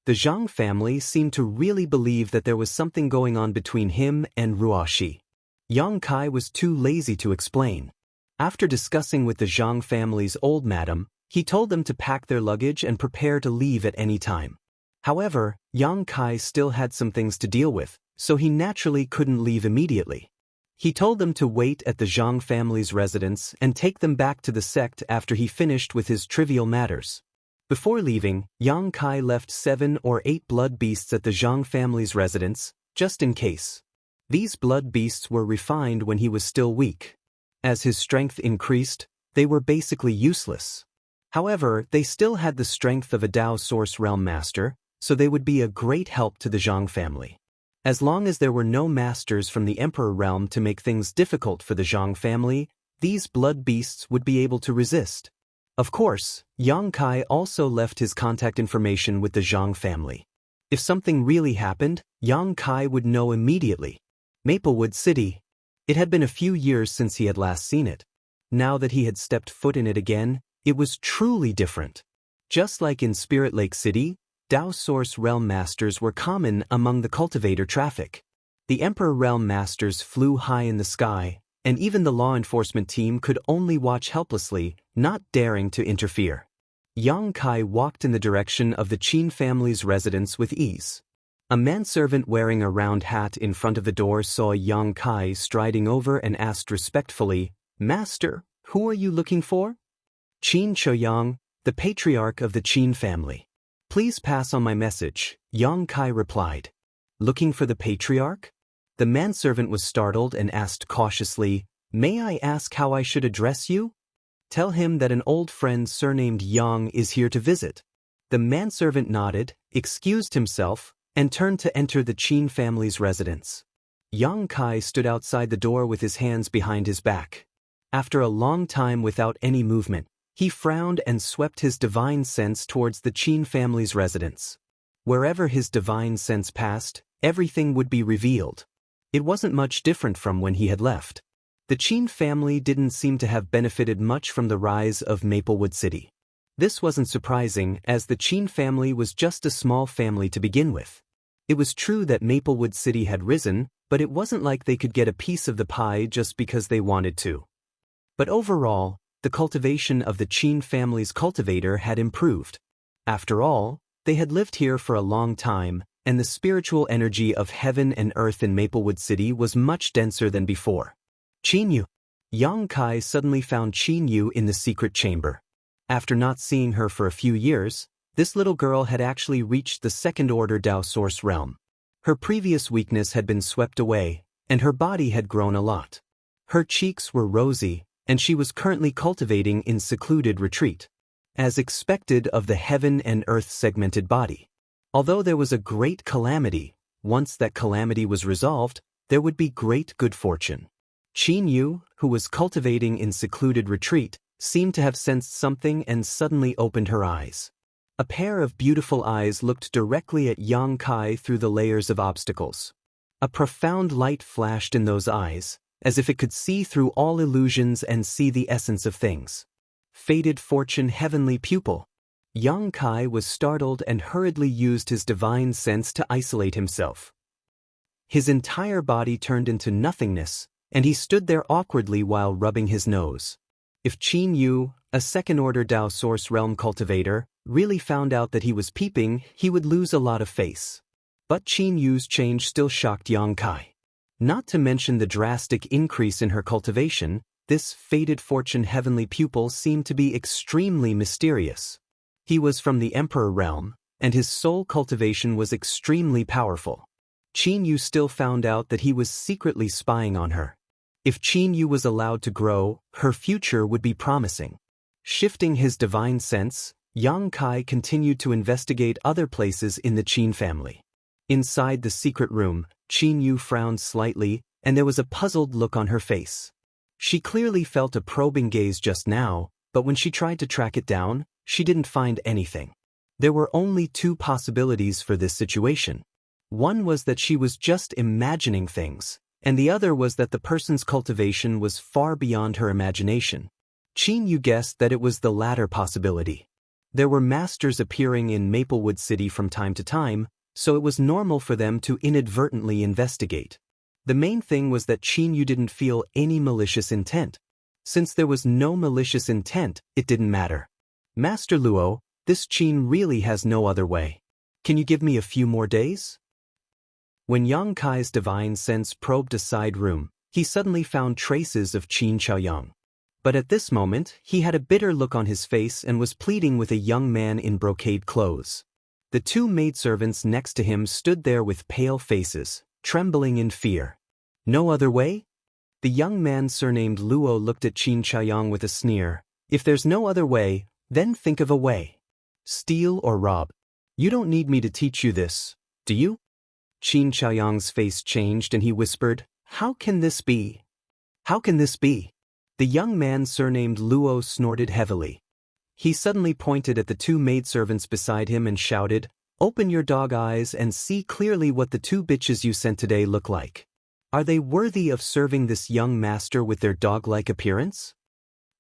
The Zhang family seemed to really believe that there was something going on between him and Ruoxi. Yang Kai was too lazy to explain. After discussing with the Zhang family's old madam, he told them to pack their luggage and prepare to leave at any time. However, Yang Kai still had some things to deal with, so he naturally couldn't leave immediately. He told them to wait at the Zhang family's residence and take them back to the sect after he finished with his trivial matters. Before leaving, Yang Kai left 7 or 8 blood beasts at the Zhang family's residence, just in case. These blood beasts were refined when he was still weak. As his strength increased, they were basically useless. However, they still had the strength of a Dao Source Realm Master, so they would be a great help to the Zhang family. As long as there were no masters from the Emperor realm to make things difficult for the Zhang family, these blood beasts would be able to resist. Of course, Yang Kai also left his contact information with the Zhang family. If something really happened, Yang Kai would know immediately. Maplewood City. It had been a few years since he had last seen it. Now that he had stepped foot in it again, it was truly different. Just like in Spirit Lake City, Dao Source Realm Masters were common among the cultivator traffic. The Emperor Realm Masters flew high in the sky, and even the law enforcement team could only watch helplessly, not daring to interfere. Yang Kai walked in the direction of the Qin family's residence with ease. A manservant wearing a round hat in front of the door saw Yang Kai striding over and asked respectfully, "Master, who are you looking for?" "Qin Choyang, the patriarch of the Qin family. Please pass on my message," Yang Kai replied. "Looking for the patriarch?" The manservant was startled and asked cautiously, "May I ask how I should address you?" "Tell him that an old friend surnamed Yang is here to visit." The manservant nodded, excused himself, and turned to enter the Qin family's residence. Yang Kai stood outside the door with his hands behind his back. After a long time without any movement, he frowned and swept his divine sense towards the Qin family's residence. Wherever his divine sense passed, everything would be revealed. It wasn't much different from when he had left. The Qin family didn't seem to have benefited much from the rise of Maplewood City. This wasn't surprising, as the Qin family was just a small family to begin with. It was true that Maplewood City had risen, but it wasn't like they could get a piece of the pie just because they wanted to. But overall, the cultivation of the Qin family's cultivator had improved. After all, they had lived here for a long time, and the spiritual energy of heaven and earth in Maplewood City was much denser than before. Qin Yu. Yang Kai suddenly found Qin Yu in the secret chamber. After not seeing her for a few years, this little girl had actually reached the second-order Dao Source realm. Her previous weakness had been swept away, and her body had grown a lot. Her cheeks were rosy, and she was currently cultivating in secluded retreat, as expected of the heaven and earth segmented body. Although there was a great calamity, once that calamity was resolved, there would be great good fortune. Qin Yu, who was cultivating in secluded retreat, seemed to have sensed something and suddenly opened her eyes. A pair of beautiful eyes looked directly at Yang Kai through the layers of obstacles. A profound light flashed in those eyes, as if it could see through all illusions and see the essence of things. Fated fortune, heavenly pupil. Yang Kai was startled and hurriedly used his divine sense to isolate himself. His entire body turned into nothingness, and he stood there awkwardly while rubbing his nose. If Qin Yu, a second-order Dao Source Realm cultivator, really found out that he was peeping, he would lose a lot of face. But Qin Yu's change still shocked Yang Kai. Not to mention the drastic increase in her cultivation, this fated fortune heavenly pupil seemed to be extremely mysterious. He was from the Emperor realm, and his soul cultivation was extremely powerful. Qin Yu still found out that he was secretly spying on her. If Qin Yu was allowed to grow, her future would be promising. Shifting his divine sense, Yang Kai continued to investigate other places in the Qin family. Inside the secret room, Qin Yu frowned slightly, and there was a puzzled look on her face. She clearly felt a probing gaze just now, but when she tried to track it down, she didn't find anything. There were only two possibilities for this situation. One was that she was just imagining things, and the other was that the person's cultivation was far beyond her imagination. Qin Yu guessed that it was the latter possibility. There were masters appearing in Maplewood City from time to time, so it was normal for them to inadvertently investigate. The main thing was that Qin Yu didn't feel any malicious intent. Since there was no malicious intent, it didn't matter. Master Luo, this Qin really has no other way. Can you give me a few more days? When Yang Kai's divine sense probed a side room, he suddenly found traces of Qin Xiaoyang. But at this moment, he had a bitter look on his face and was pleading with a young man in brocade clothes. The two maidservants next to him stood there with pale faces, trembling in fear. No other way? The young man surnamed Luo looked at Qin Xiaoyang with a sneer. If there's no other way, then think of a way. Steal or rob. You don't need me to teach you this, do you? Qin Xiaoyang's face changed and he whispered, How can this be? How can this be? The young man surnamed Luo snorted heavily. He suddenly pointed at the two maidservants beside him and shouted, Open your dog eyes and see clearly what the two bitches you sent today look like. Are they worthy of serving this young master with their dog-like appearance?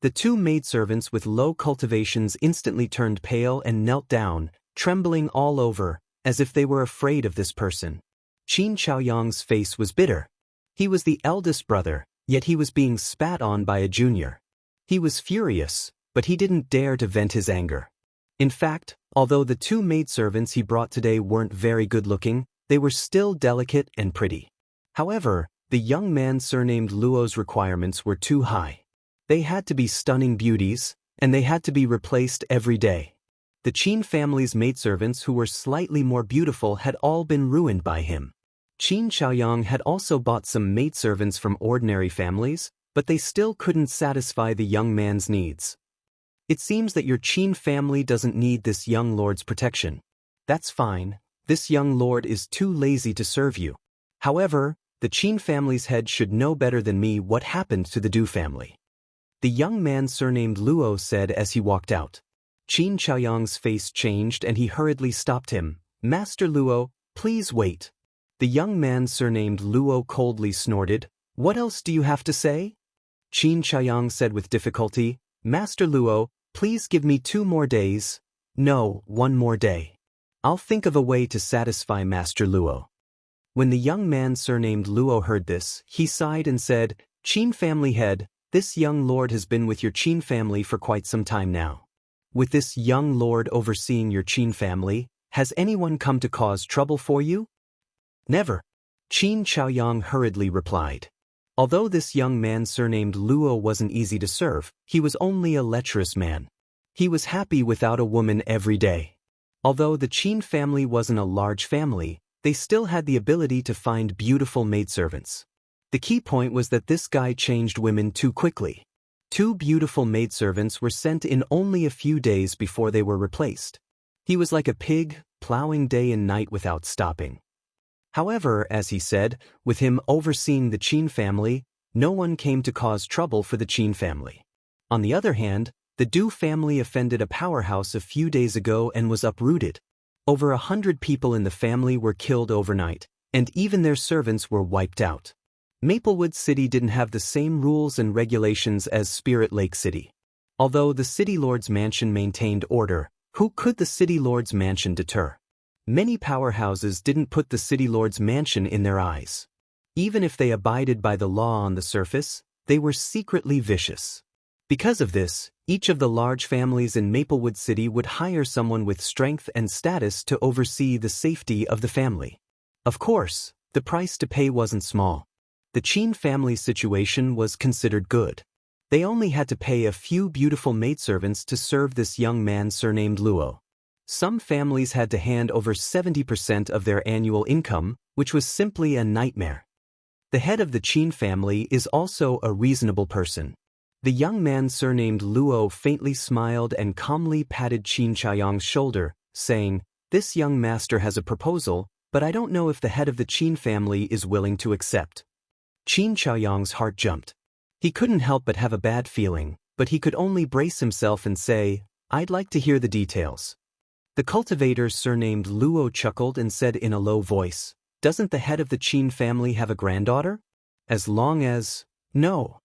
The two maidservants with low cultivations instantly turned pale and knelt down, trembling all over, as if they were afraid of this person. Qin Xiaoyang's face was bitter. He was the eldest brother, yet he was being spat on by a junior. He was furious, but he didn't dare to vent his anger. In fact, although the two maidservants he brought today weren't very good-looking, they were still delicate and pretty. However, the young man surnamed Luo's requirements were too high. They had to be stunning beauties, and they had to be replaced every day. The Qin family's maidservants who were slightly more beautiful had all been ruined by him. Qin Xiaoyang had also bought some maidservants from ordinary families, but they still couldn't satisfy the young man's needs. It seems that your Qin family doesn't need this young lord's protection. That's fine, this young lord is too lazy to serve you. However, the Qin family's head should know better than me what happened to the Du family. The young man surnamed Luo said as he walked out. Qin Xiaoyang's face changed and he hurriedly stopped him. Master Luo, please wait. The young man surnamed Luo coldly snorted. What else do you have to say? Qin Xiaoyang said with difficulty. Master Luo, please give me 2 more days. No, 1 more day. I'll think of a way to satisfy Master Luo. When the young man surnamed Luo heard this, he sighed and said, Qin family head, this young lord has been with your Qin family for quite some time now. With this young lord overseeing your Qin family, has anyone come to cause trouble for you? Never. Qin Xiaoyang hurriedly replied. Although this young man surnamed Luo wasn't easy to serve, he was only a lecherous man. He was happy without a woman every day. Although the Qin family wasn't a large family, they still had the ability to find beautiful maidservants. The key point was that this guy changed women too quickly. 2 beautiful maidservants were sent in only a few days before they were replaced. He was like a pig, plowing day and night without stopping. However, as he said, with him overseeing the Qin family, no one came to cause trouble for the Qin family. On the other hand, the Du family offended a powerhouse a few days ago and was uprooted. Over 100 people in the family were killed overnight, and even their servants were wiped out. Maplewood City didn't have the same rules and regulations as Spirit Lake City. Although the City Lord's mansion maintained order, who could the City Lord's mansion deter? Many powerhouses didn't put the City Lord's mansion in their eyes. Even if they abided by the law on the surface, they were secretly vicious. Because of this, each of the large families in Maplewood City would hire someone with strength and status to oversee the safety of the family. Of course, the price to pay wasn't small. The Qin family's situation was considered good. They only had to pay a few beautiful maidservants to serve this young man surnamed Luo. Some families had to hand over 70% of their annual income, which was simply a nightmare. The head of the Qin family is also a reasonable person. The young man surnamed Luo faintly smiled and calmly patted Qin Xiaoyang's shoulder, saying, This young master has a proposal, but I don't know if the head of the Qin family is willing to accept. Qin Xiaoyang's heart jumped. He couldn't help but have a bad feeling, but he could only brace himself and say, I'd like to hear the details. The cultivator surnamed Luo chuckled and said in a low voice, Doesn't the head of the Qin family have a granddaughter? As long as… No.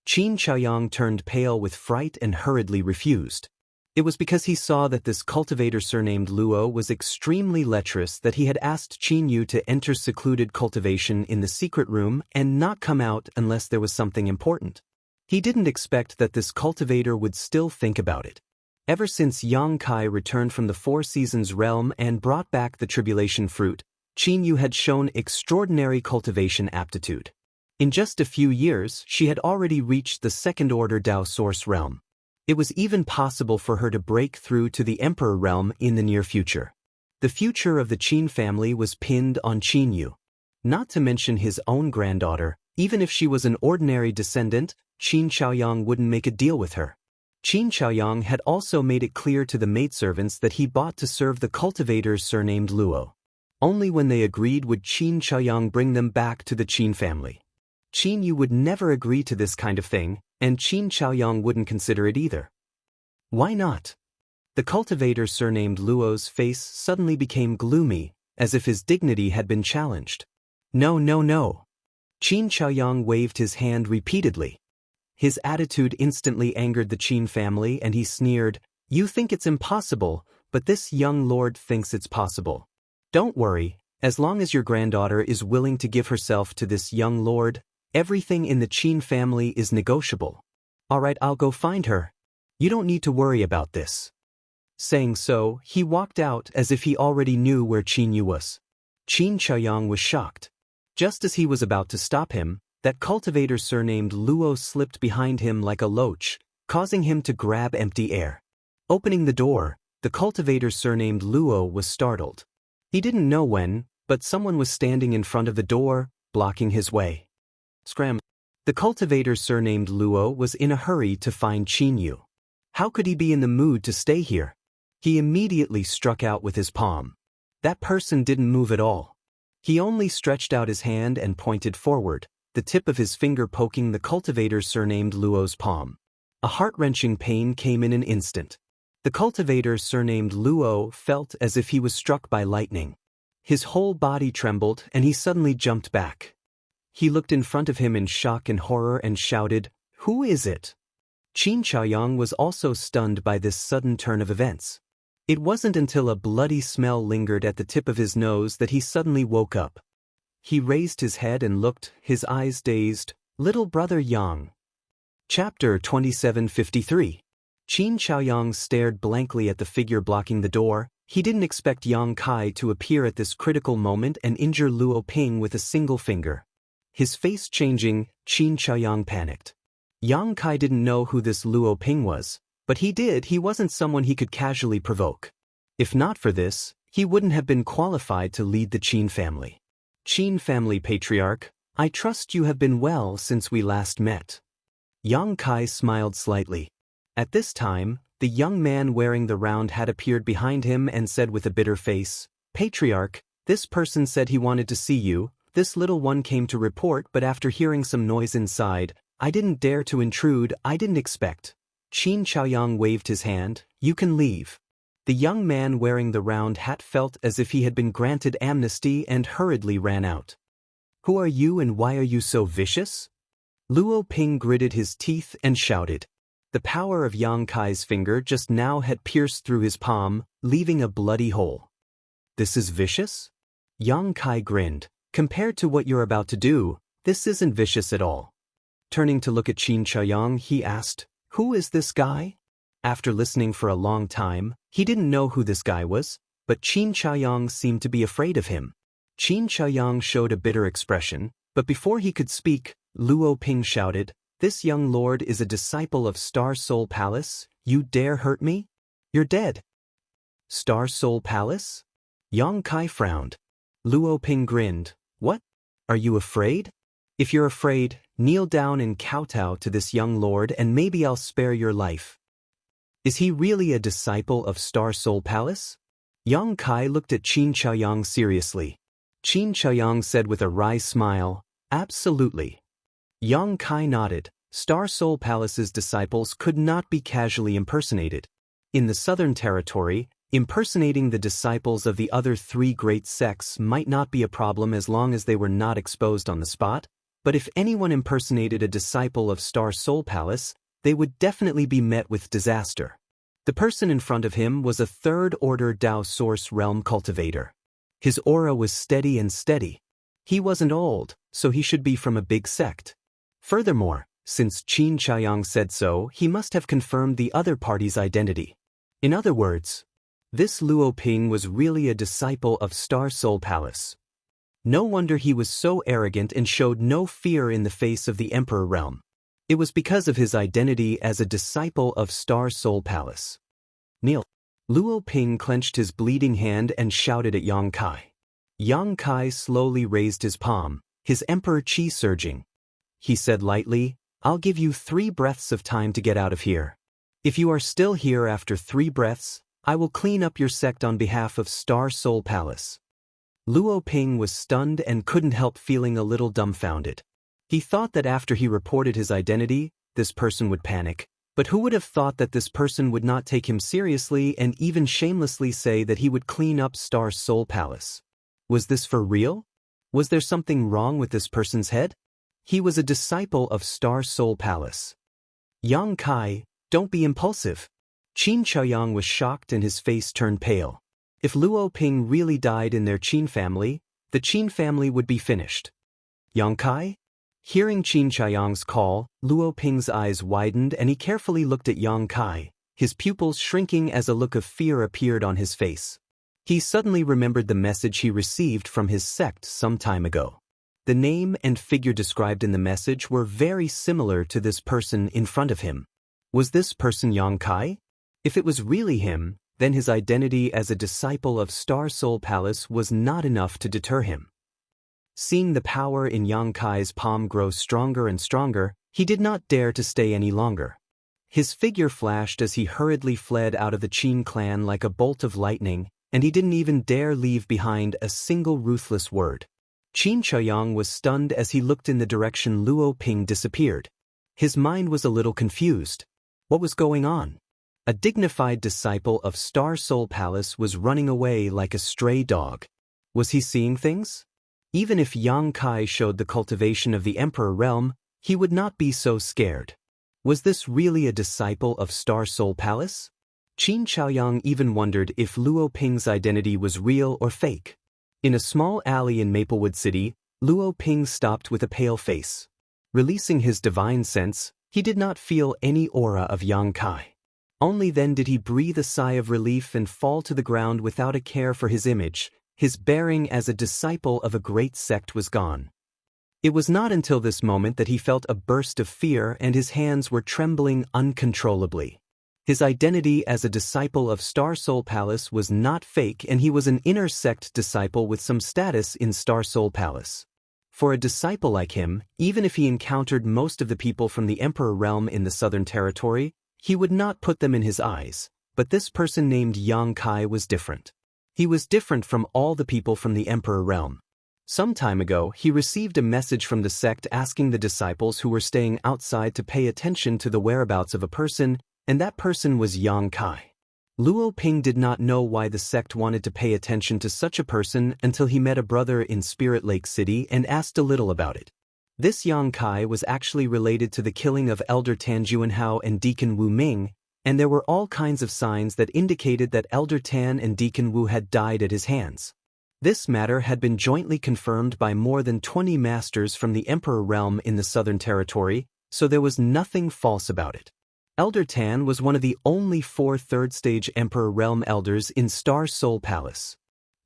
Qin Chaoyang turned pale with fright and hurriedly refused. It was because he saw that this cultivator surnamed Luo was extremely lecherous that he had asked Qin Yu to enter secluded cultivation in the secret room and not come out unless there was something important. He didn't expect that this cultivator would still think about it. Ever since Yang Kai returned from the Four Seasons realm and brought back the tribulation fruit, Qin Yu had shown extraordinary cultivation aptitude. In just a few years, she had already reached the second-order Dao Source realm. It was even possible for her to break through to the Emperor realm in the near future. The future of the Qin family was pinned on Qin Yu. Not to mention his own granddaughter, even if she was an ordinary descendant, Qin Chaoyang wouldn't make a deal with her. Qin Chaoyang had also made it clear to the maidservants that he bought to serve the cultivators surnamed Luo. Only when they agreed would Qin Chaoyang bring them back to the Qin family. Qin Yu would never agree to this kind of thing, and Qin Chaoyang wouldn't consider it either. Why not? The cultivator surnamed Luo's face suddenly became gloomy, as if his dignity had been challenged. No, no, no. Qin Chaoyang waved his hand repeatedly. His attitude instantly angered the Qin family and he sneered, "You think it's impossible, but this young lord thinks it's possible. Don't worry, as long as your granddaughter is willing to give herself to this young lord, everything in the Qin family is negotiable. All right, I'll go find her. You don't need to worry about this." Saying so, he walked out as if he already knew where Qin Yu was. Qin Chaoyang was shocked. Just as he was about to stop him, that cultivator surnamed Luo slipped behind him like a loach, causing him to grab empty air. Opening the door, the cultivator surnamed Luo was startled. He didn't know when, but someone was standing in front of the door, blocking his way. Scram! The cultivator surnamed Luo was in a hurry to find Qin Yu. How could he be in the mood to stay here? He immediately struck out with his palm. That person didn't move at all. He only stretched out his hand and pointed forward, the tip of his finger poking the cultivator surnamed Luo's palm. A heart-wrenching pain came in an instant. The cultivator surnamed Luo felt as if he was struck by lightning. His whole body trembled and he suddenly jumped back. He looked in front of him in shock and horror and shouted, "Who is it?" Qin Chaoyang was also stunned by this sudden turn of events. It wasn't until a bloody smell lingered at the tip of his nose that he suddenly woke up. He raised his head and looked, his eyes dazed. "Little brother Yang." Chapter 2753. Qin Chaoyang stared blankly at the figure blocking the door. He didn't expect Yang Kai to appear at this critical moment and injure Luo Ping with a single finger. His face changing, Qin Chaoyang panicked. Yang Kai didn't know who this Luo Ping was, but he did. He wasn't someone he could casually provoke. If not for this, he wouldn't have been qualified to lead the Qin family. "Qin family patriarch, I trust you have been well since we last met." Yang Kai smiled slightly. At this time, the young man wearing the round hat appeared behind him and said with a bitter face, "Patriarch, this person said he wanted to see you. This little one came to report, but after hearing some noise inside, I didn't dare to intrude. I didn't expect." Qin Chaoyang waved his hand, "You can leave." The young man wearing the round hat felt as if he had been granted amnesty and hurriedly ran out. "Who are you and why are you so vicious?" Luo Ping gritted his teeth and shouted. The power of Yang Kai's finger just now had pierced through his palm, leaving a bloody hole. "This is vicious?" Yang Kai grinned. "Compared to what you're about to do, this isn't vicious at all." Turning to look at Qin Chaoyang, he asked, "Who is this guy?" After listening for a long time, he didn't know who this guy was, but Qin Chaoyang seemed to be afraid of him. Qin Chaoyang showed a bitter expression, but before he could speak, Luo Ping shouted, "This young lord is a disciple of Star Soul Palace. You dare hurt me? You're dead." "Star Soul Palace?" Yang Kai frowned. Luo Ping grinned. "What? Are you afraid? If you're afraid, kneel down and kowtow to this young lord and maybe I'll spare your life." Is he really a disciple of Star Soul Palace? Yang Kai looked at Qin Chaoyang seriously. Qin Chaoyang said with a wry smile, "Absolutely." Yang Kai nodded. Star Soul Palace's disciples could not be casually impersonated. In the Southern Territory, Impersonating the disciples of the other three great sects might not be a problem as long as they were not exposed on the spot, but if anyone impersonated a disciple of Star Soul Palace, they would definitely be met with disaster. The person in front of him was a third-order Dao Source Realm cultivator. His aura was steady and steady. He wasn't old, so he should be from a big sect. Furthermore, since Qin Chaoyang said so, he must have confirmed the other party's identity. In other words, this Luo Ping was really a disciple of Star Soul Palace. No wonder he was so arrogant and showed no fear in the face of the Emperor Realm. It was because of his identity as a disciple of Star Soul Palace. Kneel. Luo Ping clenched his bleeding hand and shouted at Yang Kai. Yang Kai slowly raised his palm, his emperor qi surging. He said lightly, "I'll give you 3 breaths of time to get out of here. If you are still here after 3 breaths, I will clean up your sect on behalf of Star Soul Palace." Luo Ping was stunned and couldn't help feeling a little dumbfounded. He thought that after he reported his identity, this person would panic, but who would have thought that this person would not take him seriously and even shamelessly say that he would clean up Star Soul Palace? Was this for real? Was there something wrong with this person's head? He was a disciple of Star Soul Palace. Yang Kai, don't be impulsive. Qin Chaoyang was shocked and his face turned pale. If Luo Ping really died in their Qin family, the Qin family would be finished. Yang Kai? Hearing Qin Chaoyang's call, Luo Ping's eyes widened and he carefully looked at Yang Kai, his pupils shrinking as a look of fear appeared on his face. He suddenly remembered the message he received from his sect some time ago. The name and figure described in the message were very similar to this person in front of him. Was this person Yang Kai? If it was really him, then his identity as a disciple of Star Soul Palace was not enough to deter him. Seeing the power in Yang Kai's palm grow stronger and stronger, he did not dare to stay any longer. His figure flashed as he hurriedly fled out of the Qin clan like a bolt of lightning, and he didn't even dare leave behind a single ruthless word. Qin Chaoyang was stunned as he looked in the direction Luo Ping disappeared. His mind was a little confused. What was going on? A dignified disciple of Star Soul Palace was running away like a stray dog. Was he seeing things? Even if Yang Kai showed the cultivation of the Emperor Realm, he would not be so scared. Was this really a disciple of Star Soul Palace? Qin Chaoyang even wondered if Luo Ping's identity was real or fake. In a small alley in Maplewood City, Luo Ping stopped with a pale face. Releasing his divine sense, he did not feel any aura of Yang Kai. Only then did he breathe a sigh of relief and fall to the ground without a care for his image. His bearing as a disciple of a great sect was gone. It was not until this moment that he felt a burst of fear and his hands were trembling uncontrollably. His identity as a disciple of Star Soul Palace was not fake and he was an inner sect disciple with some status in Star Soul Palace. For a disciple like him, even if he encountered most of the people from the Emperor Realm in the Southern Territory, he would not put them in his eyes, but this person named Yang Kai was different. He was different from all the people from the Emperor Realm. Some time ago, he received a message from the sect asking the disciples who were staying outside to pay attention to the whereabouts of a person, and that person was Yang Kai. Luo Ping did not know why the sect wanted to pay attention to such a person until he met a brother in Spirit Lake City and asked a little about it. This Yang Kai was actually related to the killing of Elder Tan Juanhao and Deacon Wu Ming, and there were all kinds of signs that indicated that Elder Tan and Deacon Wu had died at his hands. This matter had been jointly confirmed by more than 20 masters from the Emperor Realm in the Southern Territory, so there was nothing false about it. Elder Tan was one of the only 4 third-stage Emperor Realm elders in Star Soul Palace.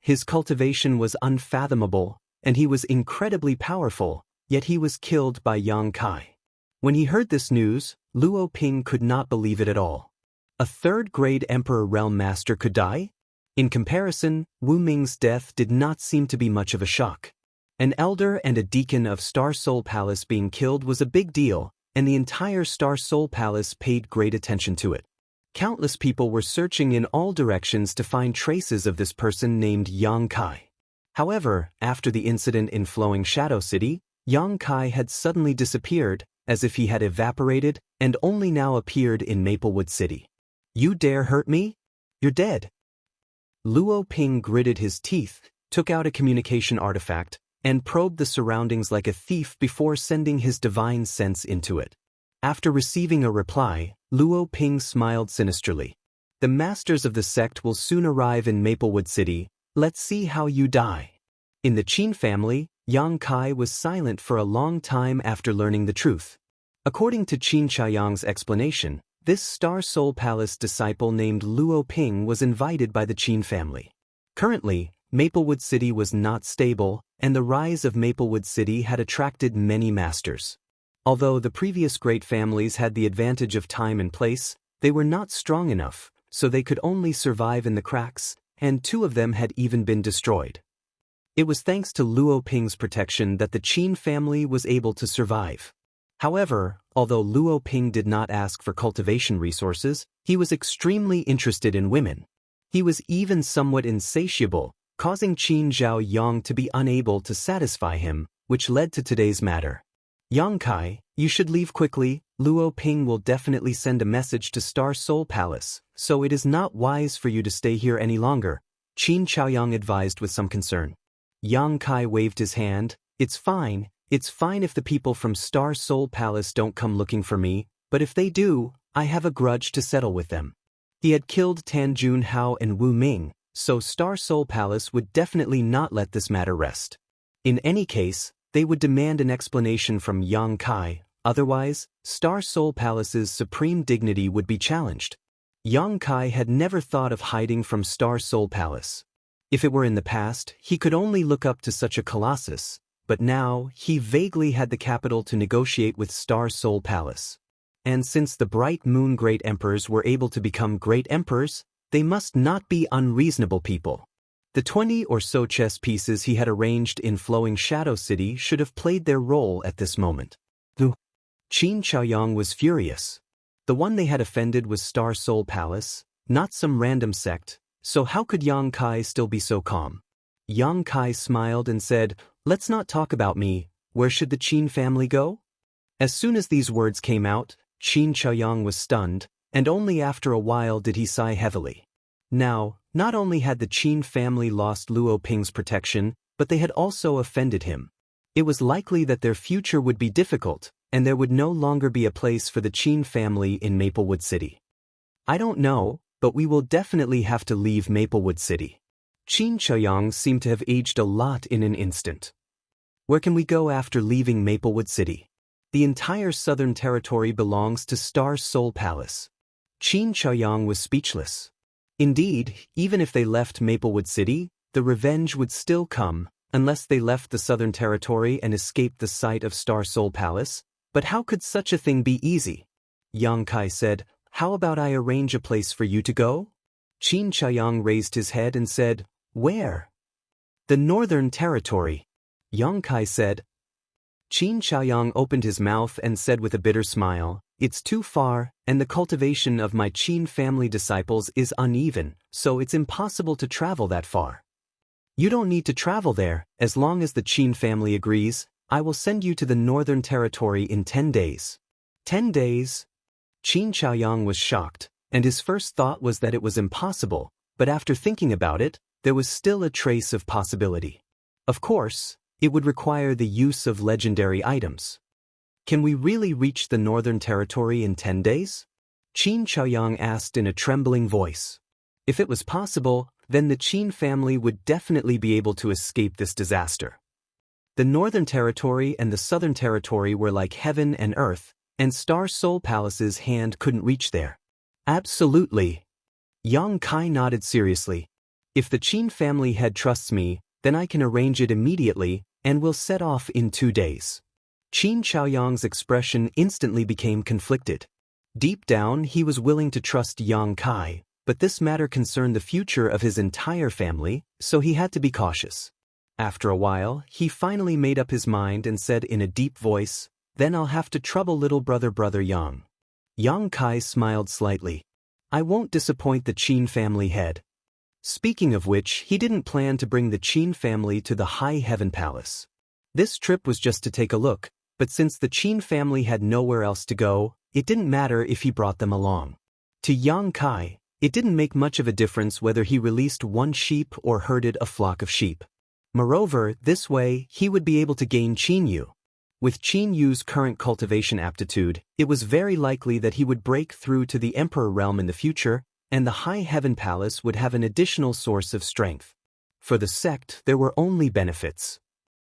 His cultivation was unfathomable, and he was incredibly powerful, yet he was killed by Yang Kai. When he heard this news, Luo Ping could not believe it at all. A third-grade Emperor Realm Master could die? In comparison, Wu Ming's death did not seem to be much of a shock. An elder and a deacon of Star Soul Palace being killed was a big deal, and the entire Star Soul Palace paid great attention to it. Countless people were searching in all directions to find traces of this person named Yang Kai. However, after the incident in Flowing Shadow City, Yang Kai had suddenly disappeared, as if he had evaporated, and only now appeared in Maplewood City. "You dare hurt me? You're dead." Luo Ping gritted his teeth, took out a communication artifact, and probed the surroundings like a thief before sending his divine sense into it. After receiving a reply, Luo Ping smiled sinisterly. The masters of the sect will soon arrive in Maplewood City. Let's see how you die. In the Qin family, Yang Kai was silent for a long time after learning the truth. According to Qin Chaoyang's explanation, this Star Soul Palace disciple named Luo Ping was invited by the Qin family. Currently, Maplewood City was not stable, and the rise of Maplewood City had attracted many masters. Although the previous great families had the advantage of time and place, they were not strong enough, so they could only survive in the cracks, and 2 of them had even been destroyed. It was thanks to Luo Ping's protection that the Qin family was able to survive. However, although Luo Ping did not ask for cultivation resources, he was extremely interested in women. He was even somewhat insatiable, causing Qin Zhao Yang to be unable to satisfy him, which led to today's matter. Yang Kai, you should leave quickly. Luo Ping will definitely send a message to Star Soul Palace, so it is not wise for you to stay here any longer, Qin Chaoyang advised with some concern. Yang Kai waved his hand. It's fine if the people from Star Soul Palace don't come looking for me, but if they do, I have a grudge to settle with them. He had killed Tan Junhao and Wu Ming, so Star Soul Palace would definitely not let this matter rest. In any case, they would demand an explanation from Yang Kai, otherwise, Star Soul Palace's supreme dignity would be challenged. Yang Kai had never thought of hiding from Star Soul Palace. If it were in the past, he could only look up to such a colossus, but now he vaguely had the capital to negotiate with Star Soul Palace. And since the Bright Moon Great Emperors were able to become Great Emperors, they must not be unreasonable people. The 20 or so chess pieces he had arranged in Flowing Shadow City should have played their role at this moment. Qin Chaoyang was furious. The one they had offended was Star Soul Palace, not some random sect, so how could Yang Kai still be so calm? Yang Kai smiled and said, "Let's not talk about me. Where should the Qin family go?" As soon as these words came out, Qin Chaoyang was stunned, and only after a while did he sigh heavily. Now, not only had the Qin family lost Luo Ping's protection, but they had also offended him. It was likely that their future would be difficult, and there would no longer be a place for the Qin family in Maplewood City. I don't know, but we will definitely have to leave Maplewood City. Qin Chaoyang seemed to have aged a lot in an instant. Where can we go after leaving Maplewood City? The entire Southern Territory belongs to Star Soul Palace. Qin Chaoyang was speechless. Indeed, even if they left Maplewood City, the revenge would still come, unless they left the Southern Territory and escaped the sight of Star Soul Palace. But how could such a thing be easy? Yang Kai said, "How about I arrange a place for you to go?" Qin Chaoyang raised his head and said, "Where?" "The Northern Territory," Yang Kai said. Qin Chaoyang opened his mouth and said with a bitter smile, "It's too far, and the cultivation of my Qin family disciples is uneven, so it's impossible to travel that far." "You don't need to travel there, as long as the Qin family agrees. I will send you to the Northern Territory in 10 days. 10 days? Qin Chaoyang was shocked, and his first thought was that it was impossible, but after thinking about it, there was still a trace of possibility. Of course, it would require the use of legendary items. Can we really reach the Northern Territory in 10 days? Qin Chaoyang asked in a trembling voice. If it was possible, then the Qin family would definitely be able to escape this disaster. The Northern Territory and the Southern Territory were like heaven and earth, and Star Soul Palace's hand couldn't reach there. Absolutely. Yang Kai nodded seriously. If the Qin family head trusts me, then I can arrange it immediately, and will set off in 2 days. Qin Chaoyang's expression instantly became conflicted. Deep down, he was willing to trust Yang Kai, but this matter concerned the future of his entire family, so he had to be cautious. After a while, he finally made up his mind and said in a deep voice, "Then I'll have to trouble little brother Yang." Yang Kai smiled slightly. "I won't disappoint the Qin family head." Speaking of which, he didn't plan to bring the Qin family to the High Heaven Palace. This trip was just to take a look, but since the Qin family had nowhere else to go, it didn't matter if he brought them along. To Yang Kai, It didn't make much of a difference whether he released one sheep or herded a flock of sheep. Moreover, this way, he would be able to gain Jianghu. With Jianghu's current cultivation aptitude, it was very likely that he would break through to the Emperor realm in the future, and the High Heaven Palace would have an additional source of strength. For the sect, there were only benefits.